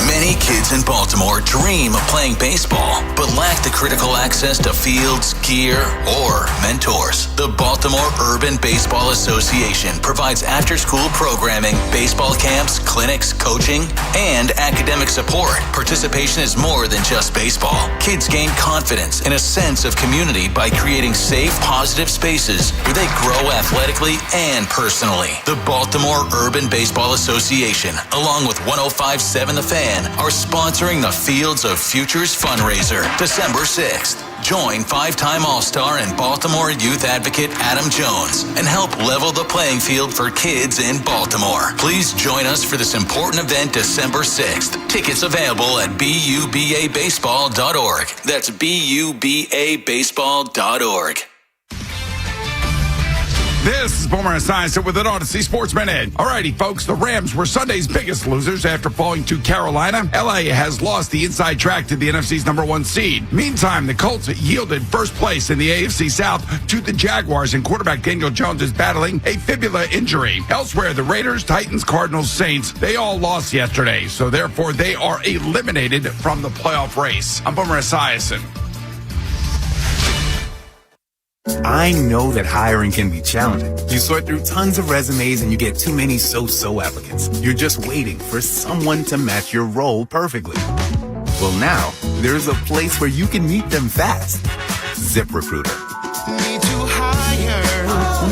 Many kids in Baltimore dream of playing baseball, but lack the critical access to fields, gear, or mentors. The Baltimore Urban Baseball Association provides after-school programming, baseball camps, clinics, coaching, and academic support. Participation is more than just baseball. Kids gain confidence and a sense of community by creating safe, positive spaces where they grow athletically and personally. The Baltimore Urban Baseball Association, along with 105.7 The Fan, are sponsoring the Fields of Futures fundraiser December 6th. Join five-time All-Star and Baltimore youth advocate Adam Jones and help level the playing field for kids in Baltimore. Please join us for this important event December 6th. Tickets available at bubabaseball.org. That's bubabaseball.org. This is Boomer Esiason with an Odyssey Sports Minute. Alrighty, folks, the Rams were Sunday's biggest losers after falling to Carolina. LA has lost the inside track to the NFC's number 1 seed. Meantime, the Colts yielded first place in the AFC South to the Jaguars, and quarterback Daniel Jones is battling a fibula injury. Elsewhere, the Raiders, Titans, Cardinals, Saints, they all lost yesterday, so therefore they are eliminated from the playoff race. I'm Boomer Esiason. I know that hiring can be challenging. You sort through tons of resumes and you get too many so-so applicants. You're just waiting for someone to match your role perfectly. Well, now, there's a place where you can meet them fast. ZipRecruiter. Need to hire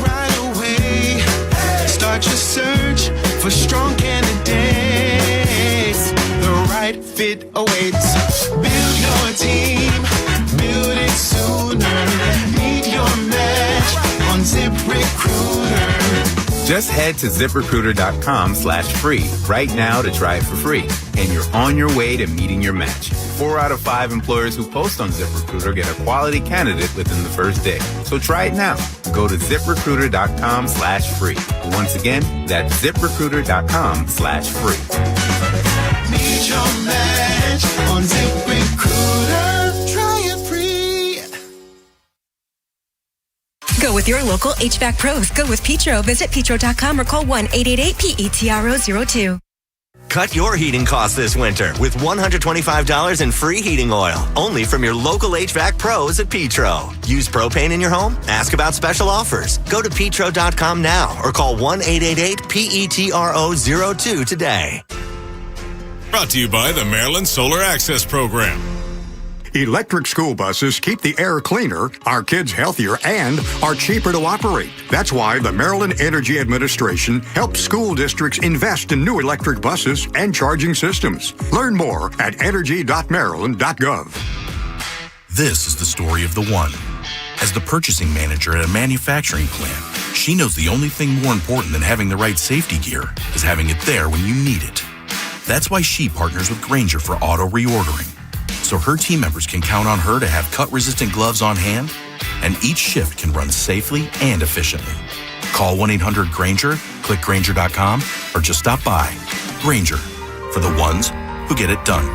right away. Start your search for strong candidates. The right fit awaits. Build your team. Build it sooner. Your match on ZipRecruiter. Just head to ZipRecruiter.com/free right now to try it for free. And you're on your way to meeting your match. 4 out of 5 employers who post on ZipRecruiter get a quality candidate within the first day. So try it now. Go to ZipRecruiter.com/free. Once again, that's ZipRecruiter.com/free. Meet your match on ZipRecruiter. Try it free. Go with your local HVAC pros. Go with Petro. Visit petro.com or call 1-888-PETRO02. Cut your heating costs this winter with $125 in free heating oil, only from your local HVAC pros at Petro. Use propane in your home? Ask about special offers. Go to petro.com now or call 1-888-PETRO02 today. Brought to you by the Maryland Solar Access Program. Electric school buses keep the air cleaner, our kids healthier, and are cheaper to operate. That's why the Maryland Energy Administration helps school districts invest in new electric buses and charging systems. Learn more at energy.maryland.gov. This is the story of the one. As the purchasing manager at a manufacturing plant, she knows the only thing more important than having the right safety gear is having it there when you need it. That's why she partners with Grainger for auto reordering, so her team members can count on her to have cut-resistant gloves on hand, and each shift can run safely and efficiently. Call 1-800-GRAINGER, click Grainger.com, or just stop by. Grainger, for the ones who get it done.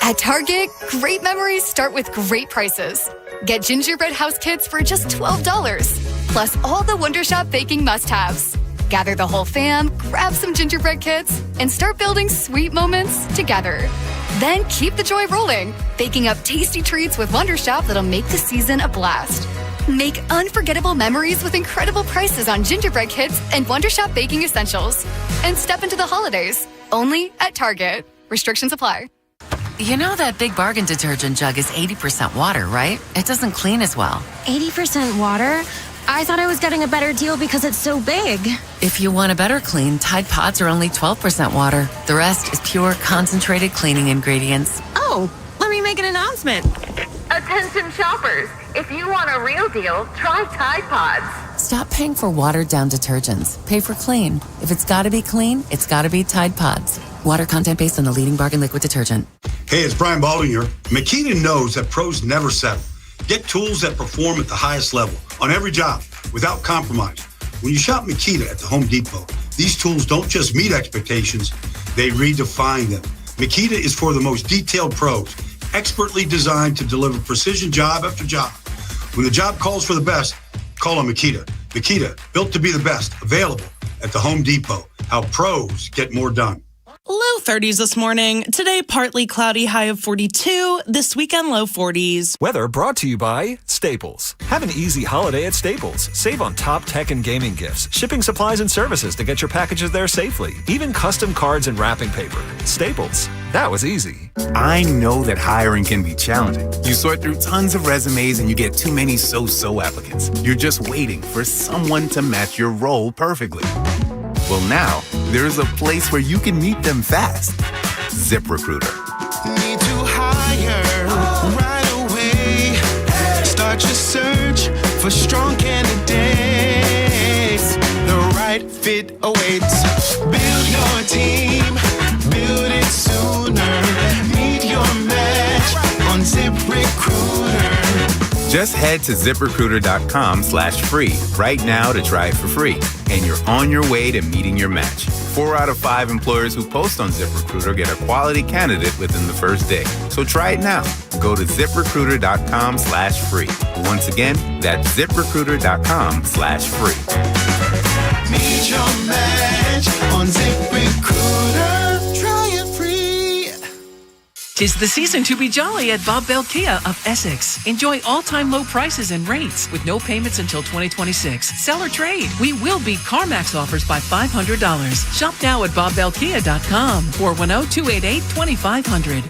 At Target, great memories start with great prices. Get gingerbread house kits for just $12, plus all the Wonder Shop baking must-haves. Gather the whole fam, grab some gingerbread kits, and start building sweet moments together. Then keep the joy rolling, baking up tasty treats with Wonder Shop that'll make the season a blast. Make unforgettable memories with incredible prices on gingerbread kits and Wonder Shop baking essentials. And step into the holidays, only at Target. Restrictions apply. You know that Big Bargain detergent jug is 80% water, right? It doesn't clean as well. 80% water? I thought I was getting a better deal because it's so big. If you want a better clean, Tide Pods are only 12% water. The rest is pure, concentrated cleaning ingredients. Oh, let me make an announcement. Attention shoppers, if you want a real deal, try Tide Pods. Stop paying for watered-down detergents. Pay for clean. If it's got to be clean, it's got to be Tide Pods. Water content based on the leading bargain liquid detergent. Hey, it's Brian Baldwin here. Makita knows that pros never settle. Get tools that perform at the highest level on every job without compromise. When you shop Makita at the Home Depot, these tools don't just meet expectations, they redefine them. Makita is for the most detailed pros, expertly designed to deliver precision job after job. When the job calls for the best, call on Makita. Makita, built to be the best, available at the Home Depot. How pros get more done. Low 30s this morning. Today, partly cloudy, high of 42. This weekend, low 40s. Weather brought to you by Staples. Have an easy holiday at Staples. Save on top tech and gaming gifts, shipping supplies and services to get your packages there safely, even custom cards and wrapping paper. Staples. That was easy. I know that hiring can be challenging. You sort through tons of resumes and you get too many so-so applicants. You're just waiting for someone to match your role perfectly. Well, now, there's a place where you can meet them fast. ZipRecruiter. Need to hire right away. Start your search for strong candidates. The right fit awaits. Build your team. Build it sooner. Meet your match on ZipRecruiter. Just head to ZipRecruiter.com/free right now to try it for free. And you're on your way to meeting your match. 4 out of 5 employers who post on ZipRecruiter get a quality candidate within the first day. So try it now. Go to ZipRecruiter.com/free. Once again, that's ZipRecruiter.com/free. Meet your match on ZipRecruiter. Try it free. 'Tis the season to be jolly at Bob Bell Kia of Essex. Enjoy all-time low prices and rates with no payments until 2026. Sell or trade. We will beat CarMax offers by $500. Shop now at BobBellKia.com. 410-288-2500.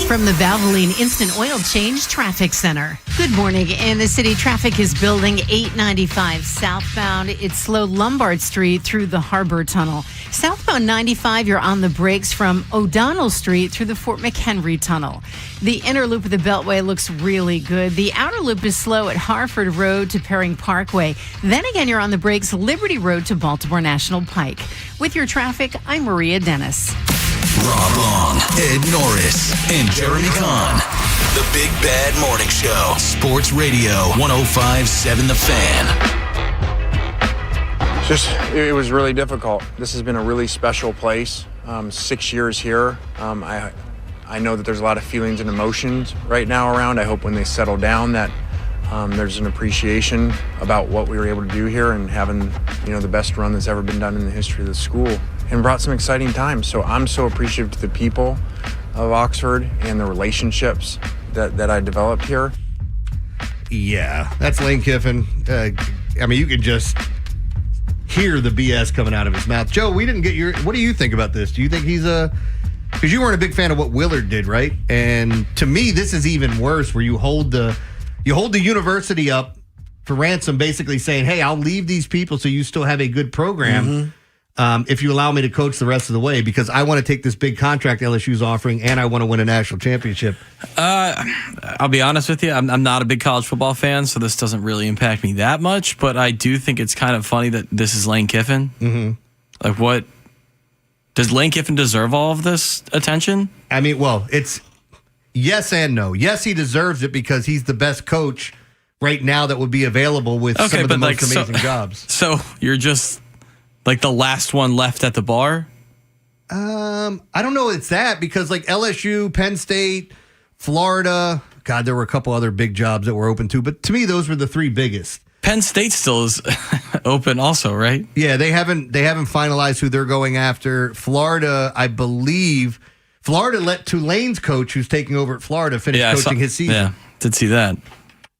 From the Valvoline Instant Oil Change Traffic Center. Good morning. In the city, traffic is building 895 southbound. It's slow Lombard Street through the Harbor Tunnel. Southbound 95, you're on the brakes from O'Donnell Street through the Fort McHenry Tunnel. The inner loop of the Beltway looks really good. The outer loop is slow at Harford Road to Perring Parkway. Then again, you're on the brakes Liberty Road to Baltimore National Pike. With your traffic, I'm Maria Dennis. Rob Long, Ed Norris, and Jeremy Kahn. The Big Bad Morning Show. Sports Radio 105.7 The Fan. It was really difficult. This has been a really special place. 6 years here. I know that there's a lot of feelings and emotions right now around. I hope when they settle down that there's an appreciation about what we were able to do here and having, the best run that's ever been done in the history of the school, and brought some exciting times. So I'm so appreciative to the people of Oxford and the relationships that I developed here. Yeah, that's Lane Kiffin. You can just hear the BS coming out of his mouth. Joe, we didn't get what do you think about this? Do you think he's because you weren't a big fan of what Willard did, right? And to me, this is even worse, where you hold the university up for ransom, basically saying, hey, I'll leave these people so you still have a good program if you allow me to coach the rest of the way, because I want to take this big contract LSU's offering and I want to win a national championship. I'll be honest with you. I'm not a big college football fan, so this doesn't really impact me that much, but I do think it's kind of funny that this is Lane Kiffin. Mm-hmm. Like, what? Does Lane Kiffin deserve all of this attention? It's yes and no. Yes, he deserves it because he's the best coach right now that would be available with some of the most amazing jobs. So you're just like the last one left at the bar? I don't know it's that, because like LSU, Penn State, Florida, God, there were a couple other big jobs that were open too, but to me, those were the three biggest. Penn State still is open also, right? Yeah, they haven't finalized who they're going after. Florida, I believe, let Tulane's coach, who's taking over at Florida, finish coaching his season. Yeah, did see that.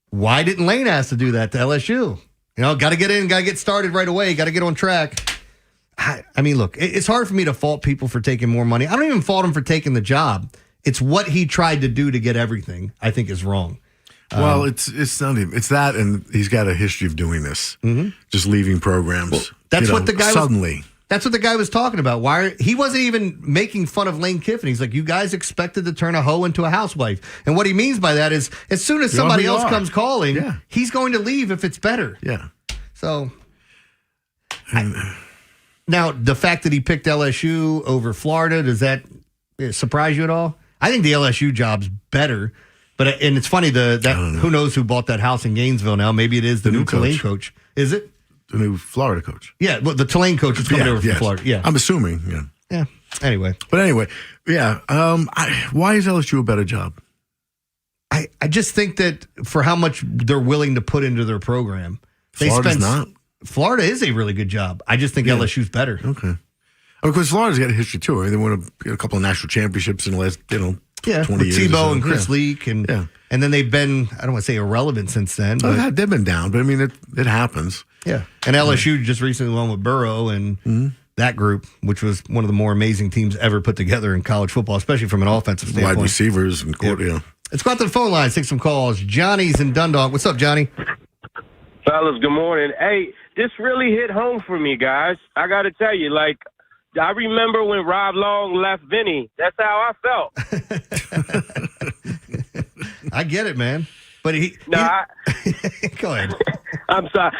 Why didn't Lane ask to do that to LSU? Got to get in, got to get started right away, got to get on track. Look, it's hard for me to fault people for taking more money. I don't even fault him for taking the job. It's what he tried to do to get everything, I think, is wrong. Well, it's not even. It's that, and he's got a history of doing this, just leaving programs. Well, that's what the guy suddenly. That's what the guy was talking about. Why he wasn't even making fun of Lane Kiffin. He's like, you guys expected to turn a hoe into a housewife. And what he means by that is as soon as somebody else comes calling, he's going to leave if it's better. Yeah. So now the fact that he picked LSU over Florida, does that surprise you at all? I think the LSU job's better. And it's funny, who knows who bought that house in Gainesville now? Maybe it is the new Tulane coach. Is it? The new Florida coach. Yeah, well, the Tulane coach is coming over from Florida. Yeah. I'm assuming, Yeah. Anyway. But anyway, why is LSU a better job? I just think that for how much they're willing to put into their program. Florida is a really good job. I just think LSU's better. Okay. Because Florida's got a history too. They won a couple of national championships in the last, 20 years. Tebow and Chris Leak. And then they've been, I don't want to say irrelevant since then. But they've been down, but I mean, it happens. Yeah. And LSU just recently won with Burrow and that group, which was one of the more amazing teams ever put together in college football, especially from an offensive standpoint. Wide receivers and court, Let's go out to the phone line, take some calls. Johnny's in Dundalk. What's up, Johnny? Fellas, good morning. Hey, this really hit home for me, guys. I got to tell you, I remember when Rob Long left Vinny. That's how I felt. I get it, man. But go ahead. I'm sorry.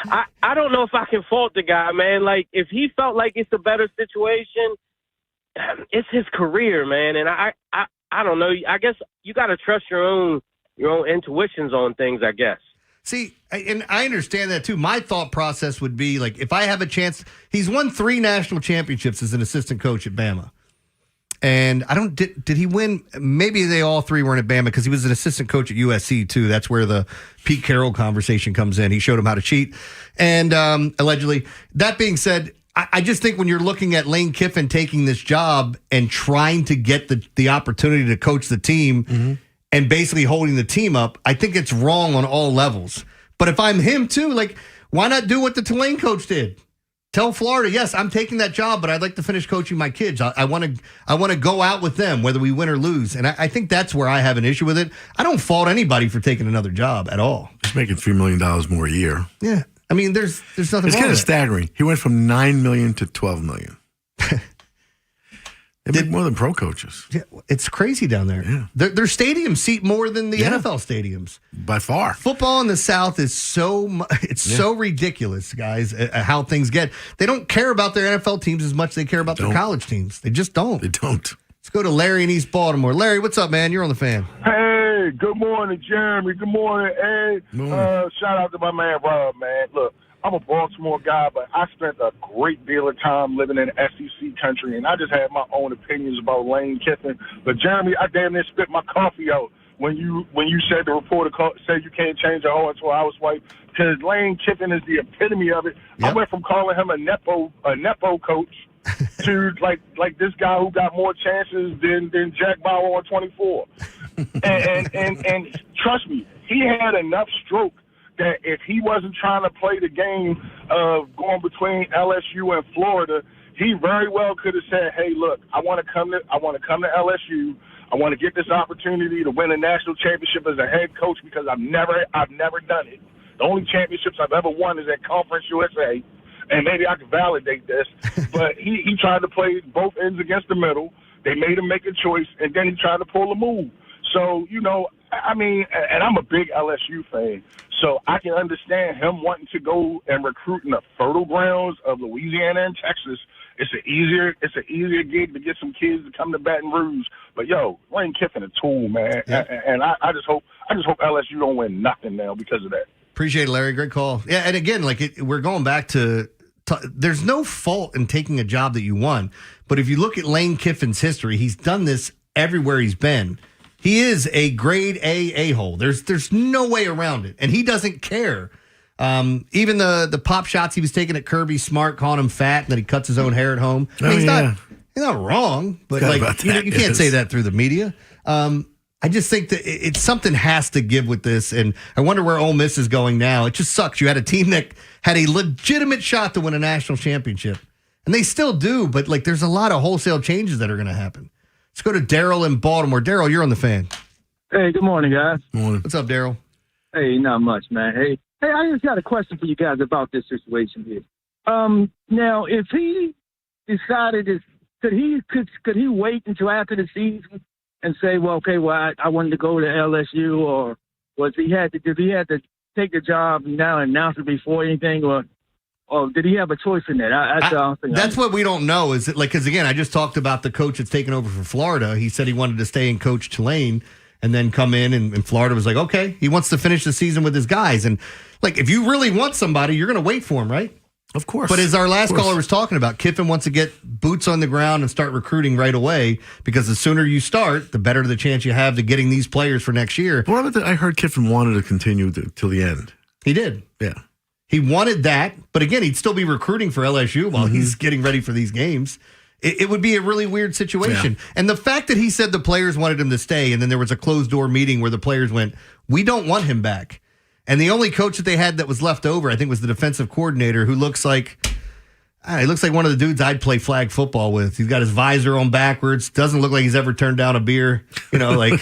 I don't know if I can fault the guy, man. If he felt like it's a better situation, it's his career, man. And I don't know. I guess you got to trust your own intuitions on things, I guess. See, and I understand that too. My thought process would be if I have a chance, he's won 3 national championships as an assistant coach at Bama. And did he win? Maybe they all 3 weren't at Bama because he was an assistant coach at USC too. That's where the Pete Carroll conversation comes in. He showed him how to cheat. And allegedly, that being said, I just think when you're looking at Lane Kiffin taking this job and trying to get the opportunity to coach the team and basically holding the team up, I think it's wrong on all levels. But if I'm him too, why not do what the Tulane coach did? Tell Florida, yes, I'm taking that job, but I'd like to finish coaching my kids. I want to go out with them, whether we win or lose. And I think that's where I have an issue with it. I don't fault anybody for taking another job at all. He's making $3 million more a year. Yeah. I mean, there's nothing wrong with it. It's kind of staggering. He went from $9 million to $12 million. They make more than pro coaches. Yeah, it's crazy down there. Yeah. Their stadiums seat more than the NFL stadiums. By far. Football in the South is so ridiculous, guys, how things get. They don't care about their NFL teams as much as they care about their college teams. They just don't. They don't. Let's go to Larry in East Baltimore. Larry, what's up, man? You're on the Fan. Hey, good morning, Jeremy. Good morning, Ed. Shout out to my man, Rob, man. Look, I'm a Baltimore guy, but I spent a great deal of time living in SEC country, and I just had my own opinions about Lane Kiffin. But, Jeremy, I damn near spit my coffee out when you said the reporter said you can't change a hoe into a housewife, because Lane Kiffin is the epitome of it. Yep. I went from calling him a nepo coach to like this guy who got more chances than Jack Bauer on 24. and trust me, he had enough stroke that if he wasn't trying to play the game of going between LSU and Florida, he very well could have said, "Hey, look, I want to come to LSU. I want to get this opportunity to win a national championship as a head coach because I've never done it. The only championships I've ever won is at Conference USA, and maybe I can validate this." But he tried to play both ends against the middle. They made him make a choice, and then he tried to pull a move. So, I mean, and I'm a big LSU fan, so I can understand him wanting to go and recruit in the fertile grounds of Louisiana and Texas. It's an easier gig to get some kids to come to Baton Rouge. But Lane Kiffin a tool, man, and I just hope LSU don't win nothing now because of that. Appreciate it, Larry. Great call. Yeah, and again, we're going back to there's no fault in taking a job that you won, but if you look at Lane Kiffin's history, he's done this everywhere he's been. He is a grade A-hole. There's no way around it. And he doesn't care. Even the pop shots he was taking at Kirby Smart, calling him fat, and that he cuts his own hair at home. He's not wrong, but you can't say that through the media. I just think that something has to give with this, and I wonder where Ole Miss is going now. It just sucks. You had a team that had a legitimate shot to win a national championship, and they still do, but there's a lot of wholesale changes that are going to happen. Let's go to Daryl in Baltimore. Daryl, you're on the Fan. Hey, good morning, guys. Morning. What's up, Daryl? Hey, not much, man. Hey, I just got a question for you guys about this situation here. Now, if he decided to, could he wait until after the season and say, well, okay, well, I wanted to go to LSU, or did he have to take the job now and announce it before anything, or did he have a choice in that? That's what we don't know. Is it like, because again, I just talked about the coach that's taken over for Florida. He said he wanted to stay and coach Tulane and then come in, and Florida was like, okay, he wants to finish the season with his guys. And like, if you really want somebody, you're going to wait for him, right? Of course. But as our last caller was talking about, Kiffin wants to get boots on the ground and start recruiting right away, because the sooner you start, the better the chance you have to getting these players for next year. I heard Kiffin wanted to continue till the end. He did. Yeah. He wanted that, but again, he'd still be recruiting for LSU while he's getting ready for these games. It would be a really weird situation. Yeah. And the fact that he said the players wanted him to stay, and then there was a closed-door meeting where the players went, we don't want him back. And the only coach that they had that was left over, I think, was the defensive coordinator, who looks like he looks like one of the dudes I'd play flag football with. He's got his visor on backwards. Doesn't look like he's ever turned down a beer. Like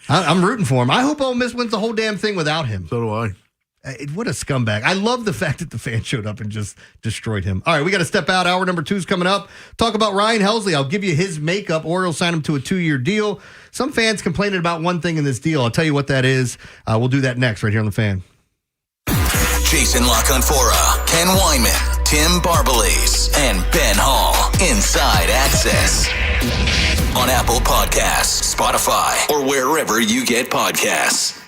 I'm rooting for him. I hope Ole Miss wins the whole damn thing without him. So do I. What a scumbag. I love the fact that the fan showed up and just destroyed him. All right, we got to step out. Hour number 2 is coming up. Talk about Ryan Helsley. I'll give you his makeup, or he'll sign him to a 2-year deal. Some fans complaining about one thing in this deal. I'll tell you what that is. We'll do that next right here on The Fan. Jason LaConfora, Ken Weinman, Tim Barbalace, and Ben Hall. Inside Access. On Apple Podcasts, Spotify, or wherever you get podcasts.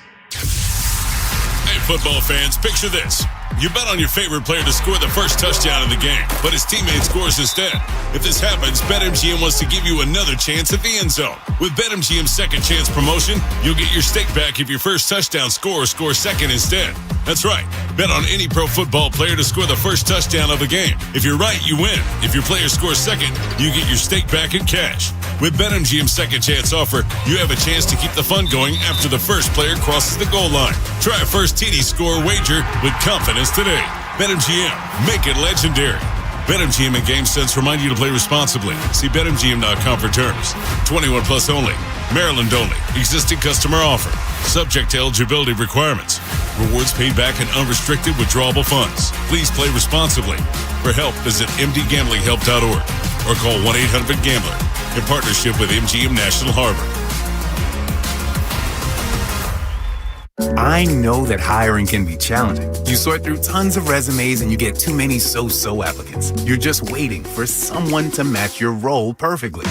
Hey, football fans, picture this. You bet on your favorite player to score the first touchdown in the game, but his teammate scores instead. If this happens, BetMGM wants to give you another chance at the end zone. With BetMGM's second chance promotion, you'll get your stake back if your first touchdown scores second instead. That's right. Bet on any pro football player to score the first touchdown of the game. If you're right, you win. If your player scores second, you get your stake back in cash. With BetMGM's second chance offer, you have a chance to keep the fun going after the first player crosses the goal line. Try a first TD score wager with confidence today. BetMGM, make it legendary. BetMGM and GameSense remind you to play responsibly. See BetMGM.com for terms. 21 plus only. Maryland only. Existing customer offer. Subject to eligibility requirements. Rewards paid back in unrestricted withdrawable funds. Please play responsibly. For help, visit mdgamblinghelp.org or call 1-800-GAMBLER in partnership with MGM National Harbor. I know that hiring can be challenging. You sort through tons of resumes and you get too many so-so applicants. You're just waiting for someone to match your role perfectly.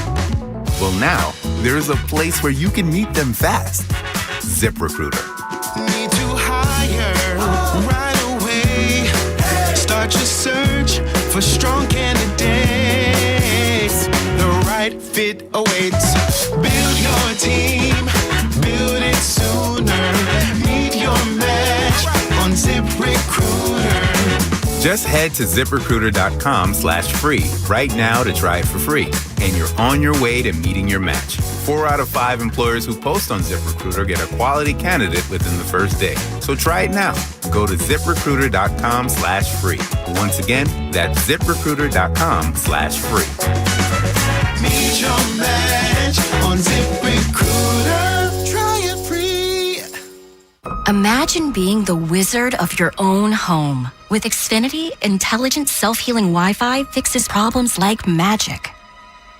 Well, now, there's a place where you can meet them fast. ZipRecruiter. Need to hire right away. Start your search for strong candidates. The right fit awaits. Build your team. Build it sooner. Meet your match on ZipRecruiter. Just head to ZipRecruiter.com/free right now to try it for free. And you're on your way to meeting your match. 4 out of 5 employers who post on ZipRecruiter get a quality candidate within the first day. So try it now. Go to ZipRecruiter.com/free. Once again, that's ZipRecruiter.com/free. Meet your match on ZipRecruiter. Try it free. Imagine being the wizard of your own home. With Xfinity, intelligent self-healing Wi-Fi fixes problems like magic.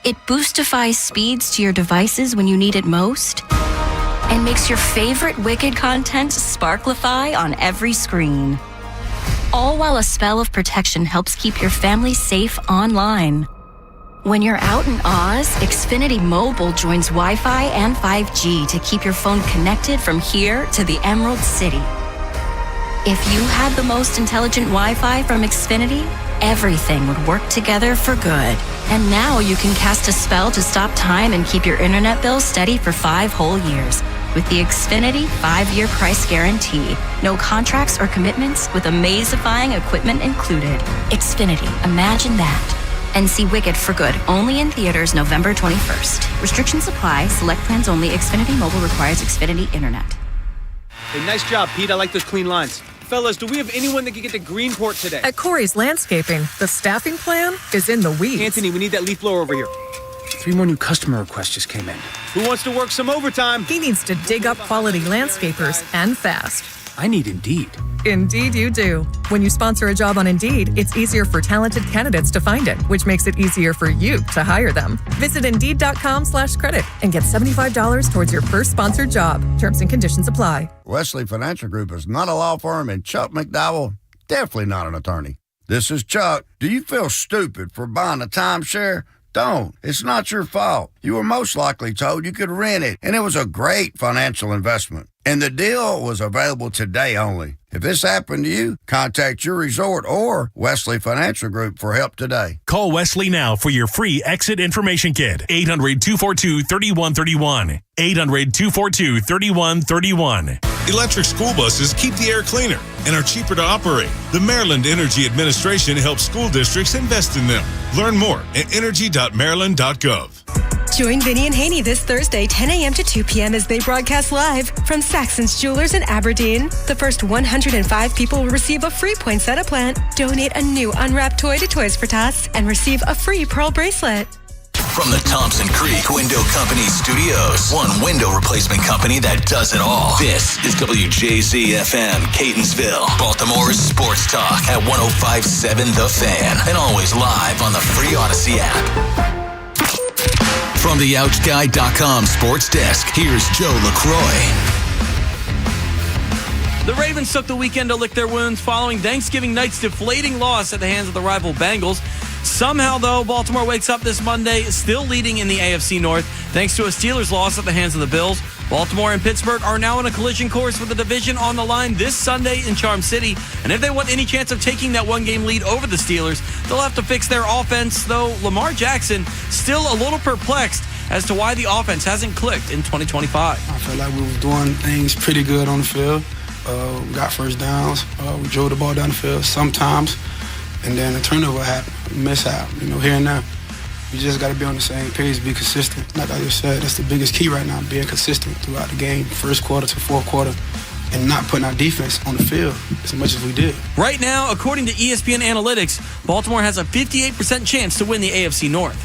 It boostifies speeds to your devices when you need it most and makes your favorite Wicked content sparklify on every screen. All while a spell of protection helps keep your family safe online. When you're out in Oz, Xfinity Mobile joins Wi-Fi and 5G to keep your phone connected from here to the Emerald City. If you had the most intelligent Wi-Fi from Xfinity, everything would work together for good. And now you can cast a spell to stop time and keep your internet bill steady for 5 whole years. With the Xfinity 5-year price guarantee. No contracts or commitments with amazifying equipment included. Xfinity, imagine that. And see Wicked for good, only in theaters November 21st. Restrictions apply, select plans only. Xfinity Mobile requires Xfinity Internet. Hey, nice job, Pete. I like those clean lines. Fellas, do we have anyone that can get to Greenport today? At Corey's Landscaping, the staffing plan is in the weeds. Anthony, we need that leaf blower over here. 3 more new customer requests just came in. Who wants to work some overtime? He needs to dig up quality landscapers and fast. I need Indeed. Indeed you do. When you sponsor a job on Indeed, it's easier for talented candidates to find it, which makes it easier for you to hire them. Visit Indeed.com/credit and get $75 towards your first sponsored job. Terms and conditions apply. Wesley Financial Group is not a law firm, and Chuck McDowell, definitely not an attorney. This is Chuck. Do you feel stupid for buying a timeshare? Don't. It's not your fault. You were most likely told you could rent it, and it was a great financial investment. And the deal was available today only. If this happened to you, contact your resort or Wesley Financial Group for help today. Call Wesley now for your free exit information kit. 800-242-3131. 800-242-3131. Electric school buses keep the air cleaner and are cheaper to operate. The Maryland Energy Administration helps school districts invest in them. Learn more at energy.maryland.gov. Join Vinny and Haynie this Thursday, 10 a.m. to 2 p.m. as they broadcast live from Saxon's Jewelers in Aberdeen. The first 105 people will receive a free poinsettia plant, donate a new unwrapped toy to Toys for Tots, and receive a free pearl bracelet. From the Thompson Creek Window Company Studios, one window replacement company that does it all. This is WJZ-FM, Catonsville, Baltimore's sports talk at 105.7 The Fan, and always live on the free Odyssey app. From the OutGuy.com sports desk, here's Joe LaCroix. The Ravens took the weekend to lick their wounds following Thanksgiving night's deflating loss at the hands of the rival Bengals. Somehow, though, Baltimore wakes up this Monday still leading in the AFC North thanks to a Steelers loss at the hands of the Bills. Baltimore and Pittsburgh are now on a collision course with the division on the line this Sunday in Charm City. And if they want any chance of taking that one-game lead over the Steelers, they'll have to fix their offense, though Lamar Jackson still a little perplexed as to why the offense hasn't clicked in 2025. I felt like we were doing things pretty good on the field. We got first downs. We drove the ball down the field sometimes. And then a turnover happened, mishap, here and there. We just got to be on the same page, be consistent. Like I just said, that's the biggest key right now, being consistent throughout the game, first quarter to fourth quarter, and not putting our defense on the field as much as we did. Right now, according to ESPN Analytics, Baltimore has a 58% chance to win the AFC North.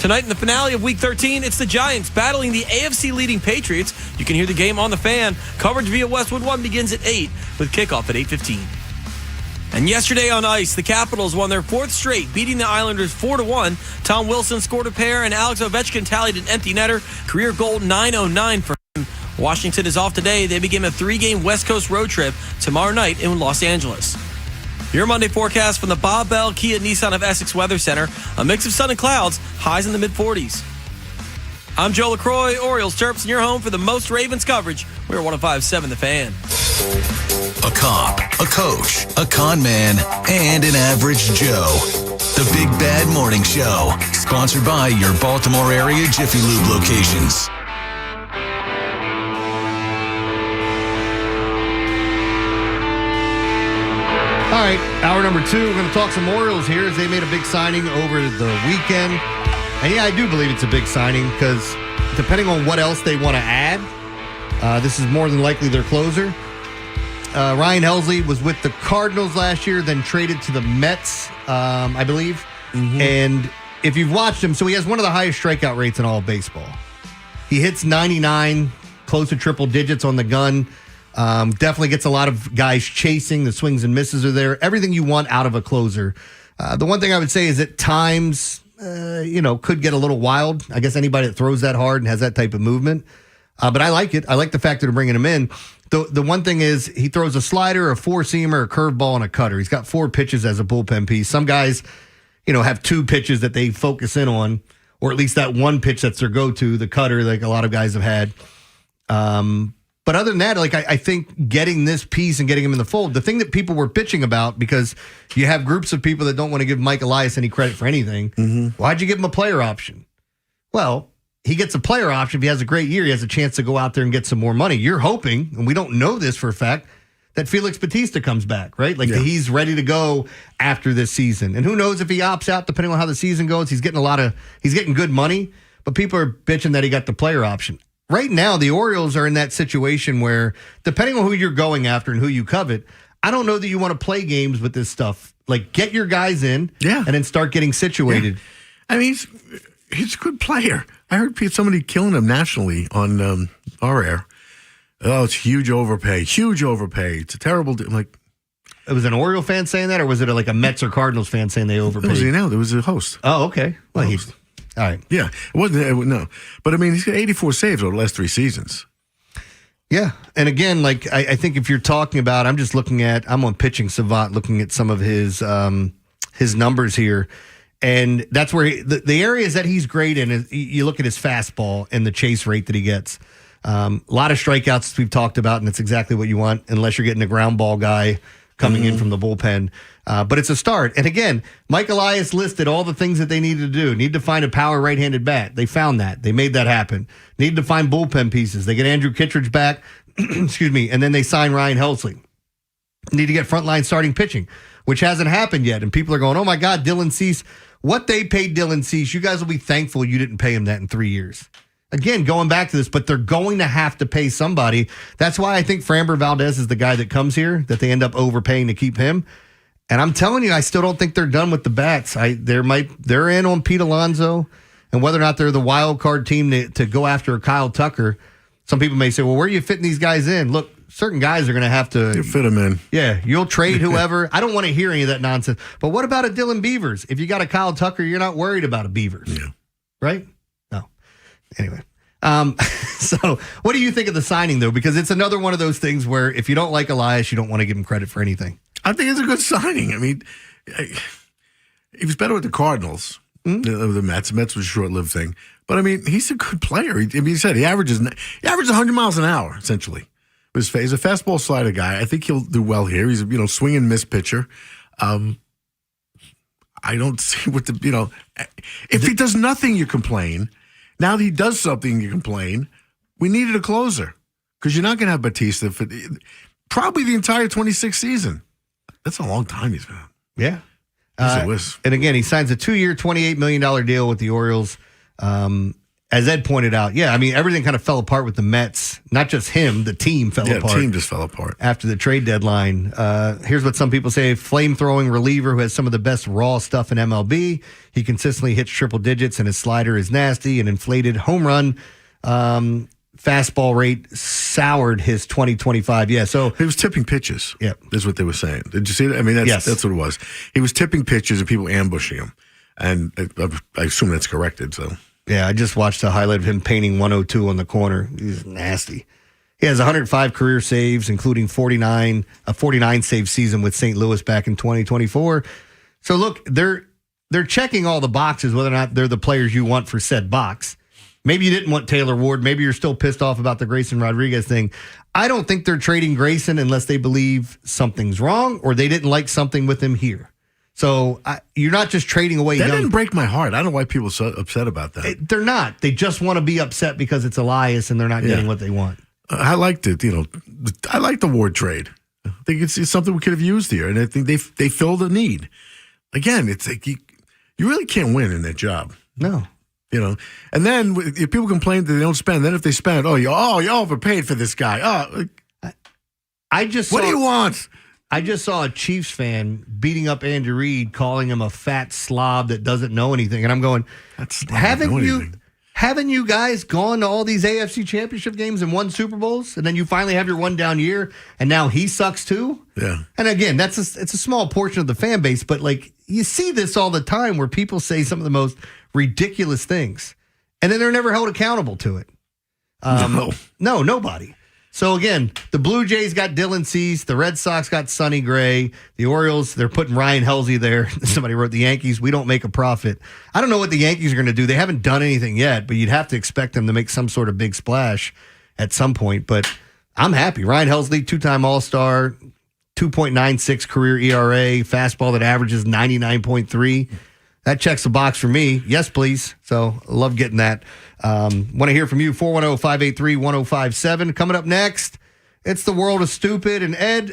Tonight in the finale of Week 13, it's the Giants battling the AFC-leading Patriots. You can hear the game on the Fan. Coverage via Westwood One begins at 8 with kickoff at 8:15. And yesterday on ice, the Capitals won their 4th straight, beating the Islanders 4-1. Tom Wilson scored a pair, and Alex Ovechkin tallied an empty netter. Career goal 909 for him. Washington is off today. They begin a 3-game West Coast road trip tomorrow night in Los Angeles. Your Monday forecast from the Bob Bell Kia Nissan of Essex Weather Center. A mix of sun and clouds, highs in the mid-40s. I'm Joe LaCroix, Orioles Terps, and your home for the most Ravens coverage. We're 105.7 The Fan. A cop, a coach, a con man, and an average Joe. The Big Bad Morning Show, sponsored by your Baltimore area Jiffy Lube locations. All right, hour number 2, we're going to talk some Orioles here as they made a big signing over the weekend. And yeah, I do believe it's a big signing because depending on what else they want to add, this is more than likely their closer. Ryan Helsley was with the Cardinals last year, then traded to the Mets, I believe. Mm-hmm. And if you've watched him, so he has one of the highest strikeout rates in all of baseball. He hits 99, close to triple digits on the gun. Definitely gets a lot of guys chasing. The swings and misses are there. Everything you want out of a closer. The one thing I would say is at times, could get a little wild. I guess anybody that throws that hard and has that type of movement. But I like it. I like the fact that they're bringing him in. The one thing is he throws a slider, a four-seamer, a curveball, and a cutter. He's got 4 pitches as a bullpen piece. Some guys, have 2 pitches that they focus in on, or at least that one pitch that's their go-to, the cutter, like a lot of guys have had. But other than that, I think getting this piece and getting him in the fold, the thing that people were bitching about, because you have groups of people that don't want to give Mike Elias any credit for anything, why'd you give him a player option? Well, he gets a player option. If he has a great year, he has a chance to go out there and get some more money. You're hoping, and we don't know this for a fact, that Felix Bautista comes back, right? He's ready to go after this season. And who knows if he opts out, depending on how the season goes. He's getting good money, but people are bitching that he got the player option. Right now, the Orioles are in that situation where, depending on who you're going after and who you covet, I don't know that you want to play games with this stuff. Get your guys in and then start getting situated. Yeah. I mean, he's a good player. I heard somebody killing him nationally on our air. Oh, it's huge overpay. It's a terrible deal. I'm like, it was an Oriole fan saying that, or was it like a Mets or Cardinals fan saying they overpaid? It was a host. Oh, okay. Well, all right. Yeah, it wasn't. No, but I mean, he's got 84 saves over the last 3 seasons. Yeah, and again, like I think if you're talking about, I'm on Pitching Savant looking at some of his numbers here, and that's where the areas that he's great in is you look at his fastball and the chase rate that he gets. A lot of strikeouts we've talked about, and it's exactly what you want, unless you're getting a ground ball guy coming in from the bullpen. But it's a start. And again, Mike Elias listed all the things that they needed to do. Need to find a power right-handed bat. They found that. They made that happen. Need to find bullpen pieces. They get Andrew Kittredge back, excuse me, and then they sign Ryan Helsley. Need to get frontline starting pitching, which hasn't happened yet. And people are going, oh my God, Dylan Cease. What they paid Dylan Cease, you guys will be thankful you didn't pay him that in 3 years. Again, going back to this, but they're going to have to pay somebody. That's why I think Framber Valdez is the guy that comes here, that they end up overpaying to keep him. And I'm telling you, I still don't think they're done with the bats. They're in on Pete Alonso, and whether or not they're the wild card team to go after Kyle Tucker. Some people may say, well, where are you fitting these guys in? Look, certain guys are going to have to... You fit them in. Yeah, you'll trade whoever. I don't want to hear any of that nonsense. But what about a Dylan Beavers? If you got a Kyle Tucker, you're not worried about a Beavers. Yeah. Right? No. Anyway. So what do you think of the signing, though? Because it's another one of those things where if you don't like Elias, you don't want to give him credit for anything. I think it's a good signing. I mean, he was better with the Cardinals than the Mets. The Mets was a short-lived thing. But, I mean, he's a good player. He said he averages 100 miles an hour, essentially. He's a fastball slider guy. I think he'll do well here. He's a swing and miss pitcher. I don't see what if he does nothing, you complain. Now that he does something, you complain. We needed a closer because you're not going to have Batista for probably the entire 26th season. That's a long time he's been out. Yeah. And again, he signs a 2-year, $28 million deal with the Orioles. As Ed pointed out, I mean, everything kind of fell apart with the Mets. Not just him, the team fell apart. Yeah, the team just fell apart. After the trade deadline. Here's what some people say. Flame-throwing reliever who has some of the best raw stuff in MLB. He consistently hits triple digits, and his slider is nasty. An inflated home run fastball rate soured his 2025. Yeah, so he was tipping pitches. Yeah, is what they were saying. Did you see that? I mean, that's what it was. He was tipping pitches and people ambushing him, and I assume that's corrected. So yeah, I just watched a highlight of him painting 102 on the corner. He's nasty. He has 105 career saves, including a 49 save season with St. Louis back in 2024. So look, they're checking all the boxes, whether or not they're the players you want for said box. Maybe you didn't want Taylor Ward. Maybe you're still pissed off about the Grayson Rodriguez thing. I don't think they're trading Grayson unless they believe something's wrong or they didn't like something with him here. So you're not just trading away. That didn't break my heart. I don't know why people are so upset about that. They're not. They just want to be upset because it's Elias and they're not getting what they want. I liked it. I like the Ward trade. I think it's something we could have used here, and I think they filled a need. Again, it's like you really can't win in that job. No. And then if people complain that they don't spend, then if they spend, you overpaid for this guy. What do you want? I just saw a Chiefs fan beating up Andy Reid, calling him a fat slob that doesn't know anything, and I'm going, haven't you guys gone to all these AFC Championship games and won Super Bowls, and then you finally have your one down year, and now he sucks too? Yeah. And again, it's a small portion of the fan base, but like you see this all the time where people say some of the most ridiculous things, and then they're never held accountable to it. No, nobody. So again, the Blue Jays got Dylan Cease, the Red Sox got Sonny Gray, the Orioles, they're putting Ryan Helsley there. Somebody wrote the Yankees, we don't make a profit. I don't know what the Yankees are going to do. They haven't done anything yet, but you'd have to expect them to make some sort of big splash at some point. But I'm happy. Ryan Helsley, 2-time All-Star, 2.96 career ERA, fastball that averages 99.3. That checks the box for me. Yes, please. So I love getting that. Want to hear from you, 410-583-1057. Coming up next, it's the world of stupid. And Ed,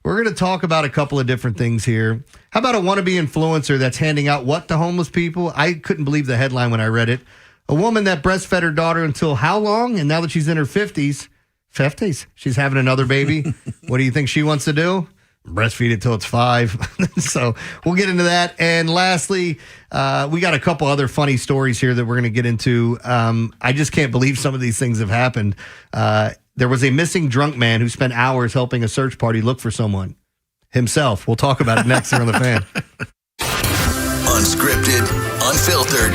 we're going to talk about a couple of different things here. How about a wannabe influencer that's handing out what to homeless people? I couldn't believe the headline when I read it. A woman that breastfed her daughter until how long? And now that she's in her 50s, she's having another baby. What do you think she wants to do? breastfeed it till it's 5. So we'll get into that. And lastly, we got a couple other funny stories here that we're going to get into. I just can't believe some of these things have happened. There was a missing drunk man who spent hours helping a search party look for someone himself. We'll talk about it next here on The Fan. Unscripted, unfiltered,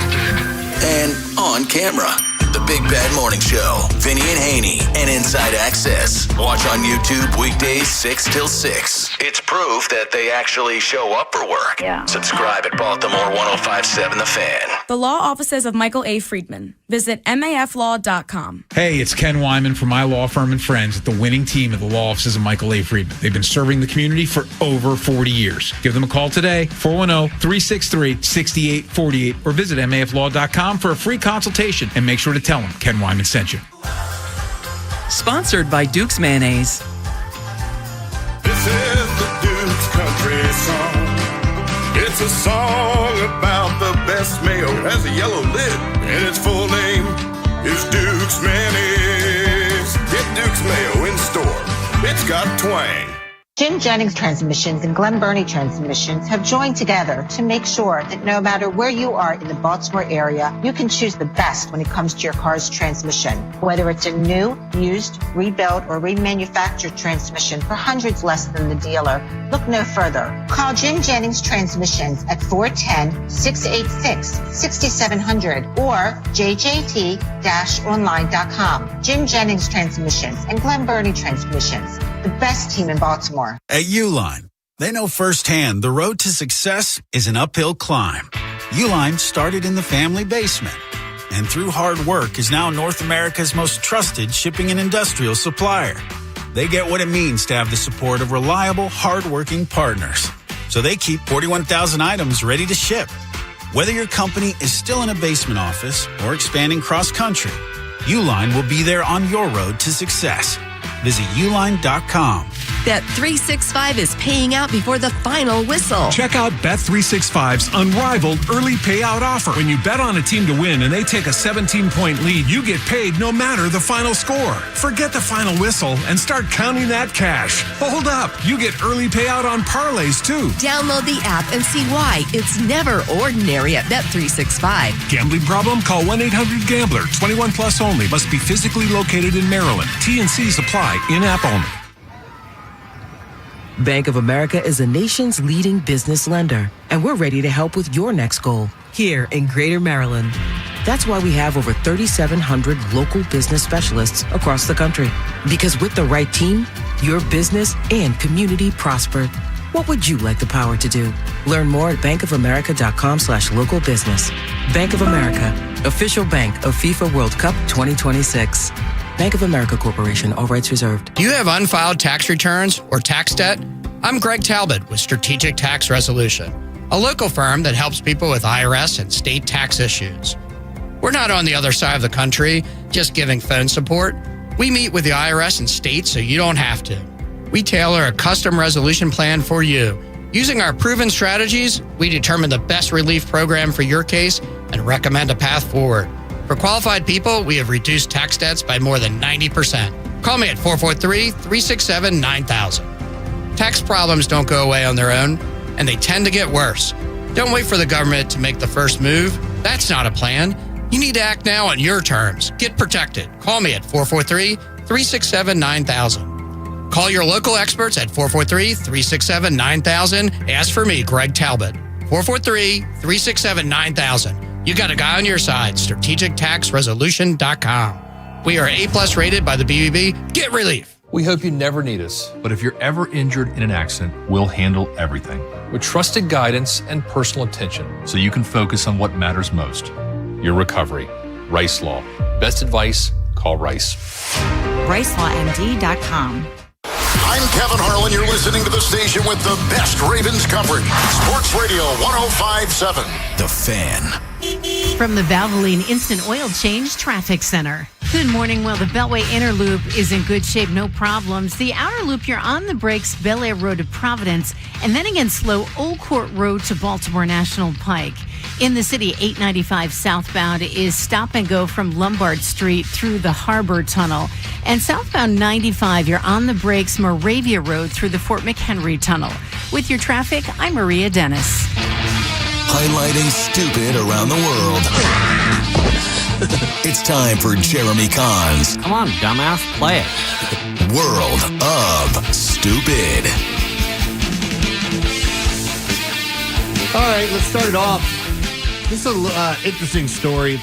and on camera. The Big Bad Morning Show. Vinny and Haynie and Inside Access. Watch on YouTube weekdays 6 till 6. It's proof that they actually show up for work. Yeah. Subscribe at Baltimore 1057 The Fan. The law offices of Michael A. Friedman. Visit maflaw.com. Hey, it's Ken Wyman from my law firm and friends at the winning team of the law offices of Michael A. Friedman. They've been serving the community for over 40 years. Give them a call today, 410-363-6848, or visit maflaw.com for a free consultation, and make sure to tell them Ken Wyman sent you. Sponsored by Duke's Mayonnaise. This is the Duke's Country Song. It's a song about the best mayo. It has a yellow lid, and its full name is Duke's Mayonnaise. Get Duke's Mayo in store. It's got twang. Jim Jennings Transmissions and Glen Burnie Transmissions have joined together to make sure that no matter where you are in the Baltimore area, you can choose the best when it comes to your car's transmission. Whether it's a new, used, rebuilt, or remanufactured transmission for hundreds less than the dealer, look no further. Call Jim Jennings Transmissions at 410-686-6700 or jjt-online.com. Jim Jennings Transmissions and Glen Burnie Transmissions, the best team in Baltimore. At Uline, they know firsthand the road to success is an uphill climb. Uline started in the family basement, and through hard work is now North America's most trusted shipping and industrial supplier. They get what it means to have the support of reliable, hard-working partners. So they keep 41,000 items ready to ship. Whether your company is still in a basement office or expanding cross-country, Uline will be there on your road to success. Visit uline.com. Bet365 is paying out before the final whistle. Check out Bet365's unrivaled early payout offer. When you bet on a team to win and they take a 17-point lead, you get paid no matter the final score. Forget the final whistle and start counting that cash. Hold up. You get early payout on parlays, too. Download the app and see why it's never ordinary at Bet365. Gambling problem? Call 1-800-GAMBLER. 21 plus only. Must be physically located in Maryland. T&Cs apply. In-app only. Bank of America is the nation's leading business lender, and we're ready to help with your next goal here in Greater Maryland. That's why we have over 3,700 local business specialists across the country. Because with the right team, your business and community prosper. What would you like the power to do? Learn more at bankofamerica.com/local business. Bank of America, official bank of FIFA World Cup 2026. Bank of America Corporation, all rights reserved. Do you have unfiled tax returns or tax debt? I'm Greg Talbot with Strategic Tax Resolution, a local firm that helps people with IRS and state tax issues. We're not on the other side of the country, just giving phone support. We meet with the IRS and state so you don't have to. We tailor a custom resolution plan for you. Using our proven strategies, we determine the best relief program for your case and recommend a path forward. For qualified people, we have reduced tax debts by more than 90%. Call me at 443-367-9000. Tax problems don't go away on their own, and they tend to get worse. Don't wait for the government to make the first move. That's not a plan. You need to act now on your terms. Get protected. Call me at 443-367-9000. Call your local experts at 443-367-9000. Ask for me, Greg Talbot. 443-367-9000. You got a guy on your side. StrategicTaxResolution.com. We are A+ rated by the BBB. Get relief. We hope you never need us, but if you're ever injured in an accident, we'll handle everything with trusted guidance and personal attention so you can focus on what matters most, your recovery. Rice Law. Best advice, call Rice. RiceLawMD.com. I'm Kevin Harlan. You're listening to the station with the best Ravens coverage. Sports Radio 105.7. The Fan. From the Valvoline Instant Oil Change Traffic Center. Good morning. Well, the Beltway Inner Loop is in good shape, no problems. The Outer Loop, you're on the brakes, Bel Air Road to Providence, and then again slow Old Court Road to Baltimore National Pike. In the city, 895 southbound is stop and go from Lombard Street through the Harbor Tunnel. And southbound 95, you're on the brakes Moravia Road through the Fort McHenry Tunnel. With your traffic, I'm Maria Dennis. Highlighting stupid around the world. It's time for Jeremy Kahn's Come on, dumbass, play it. World of Stupid. All right, let's start it off. This is an interesting story.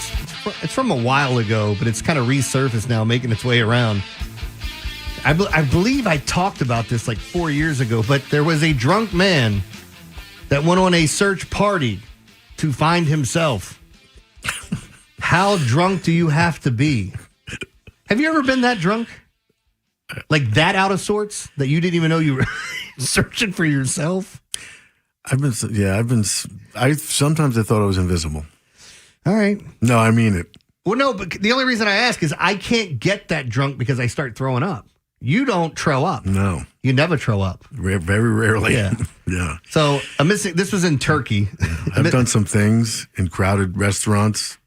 It's from a while ago, but it's kind of resurfaced now, making its way around. I believe I talked about this like 4 years ago, but there was a drunk man that went on a search party to find himself. How drunk do you have to be? Have you ever been that drunk? Like that out of sorts that you didn't even know you were searching for yourself? Sometimes I thought I was invisible. All right. No, I mean it. Well, no, but the only reason I ask is I can't get that drunk because I start throwing up. You don't throw up. No. You never throw up. Very rarely. Yeah. Yeah. So this was in Turkey. I've done some things in crowded restaurants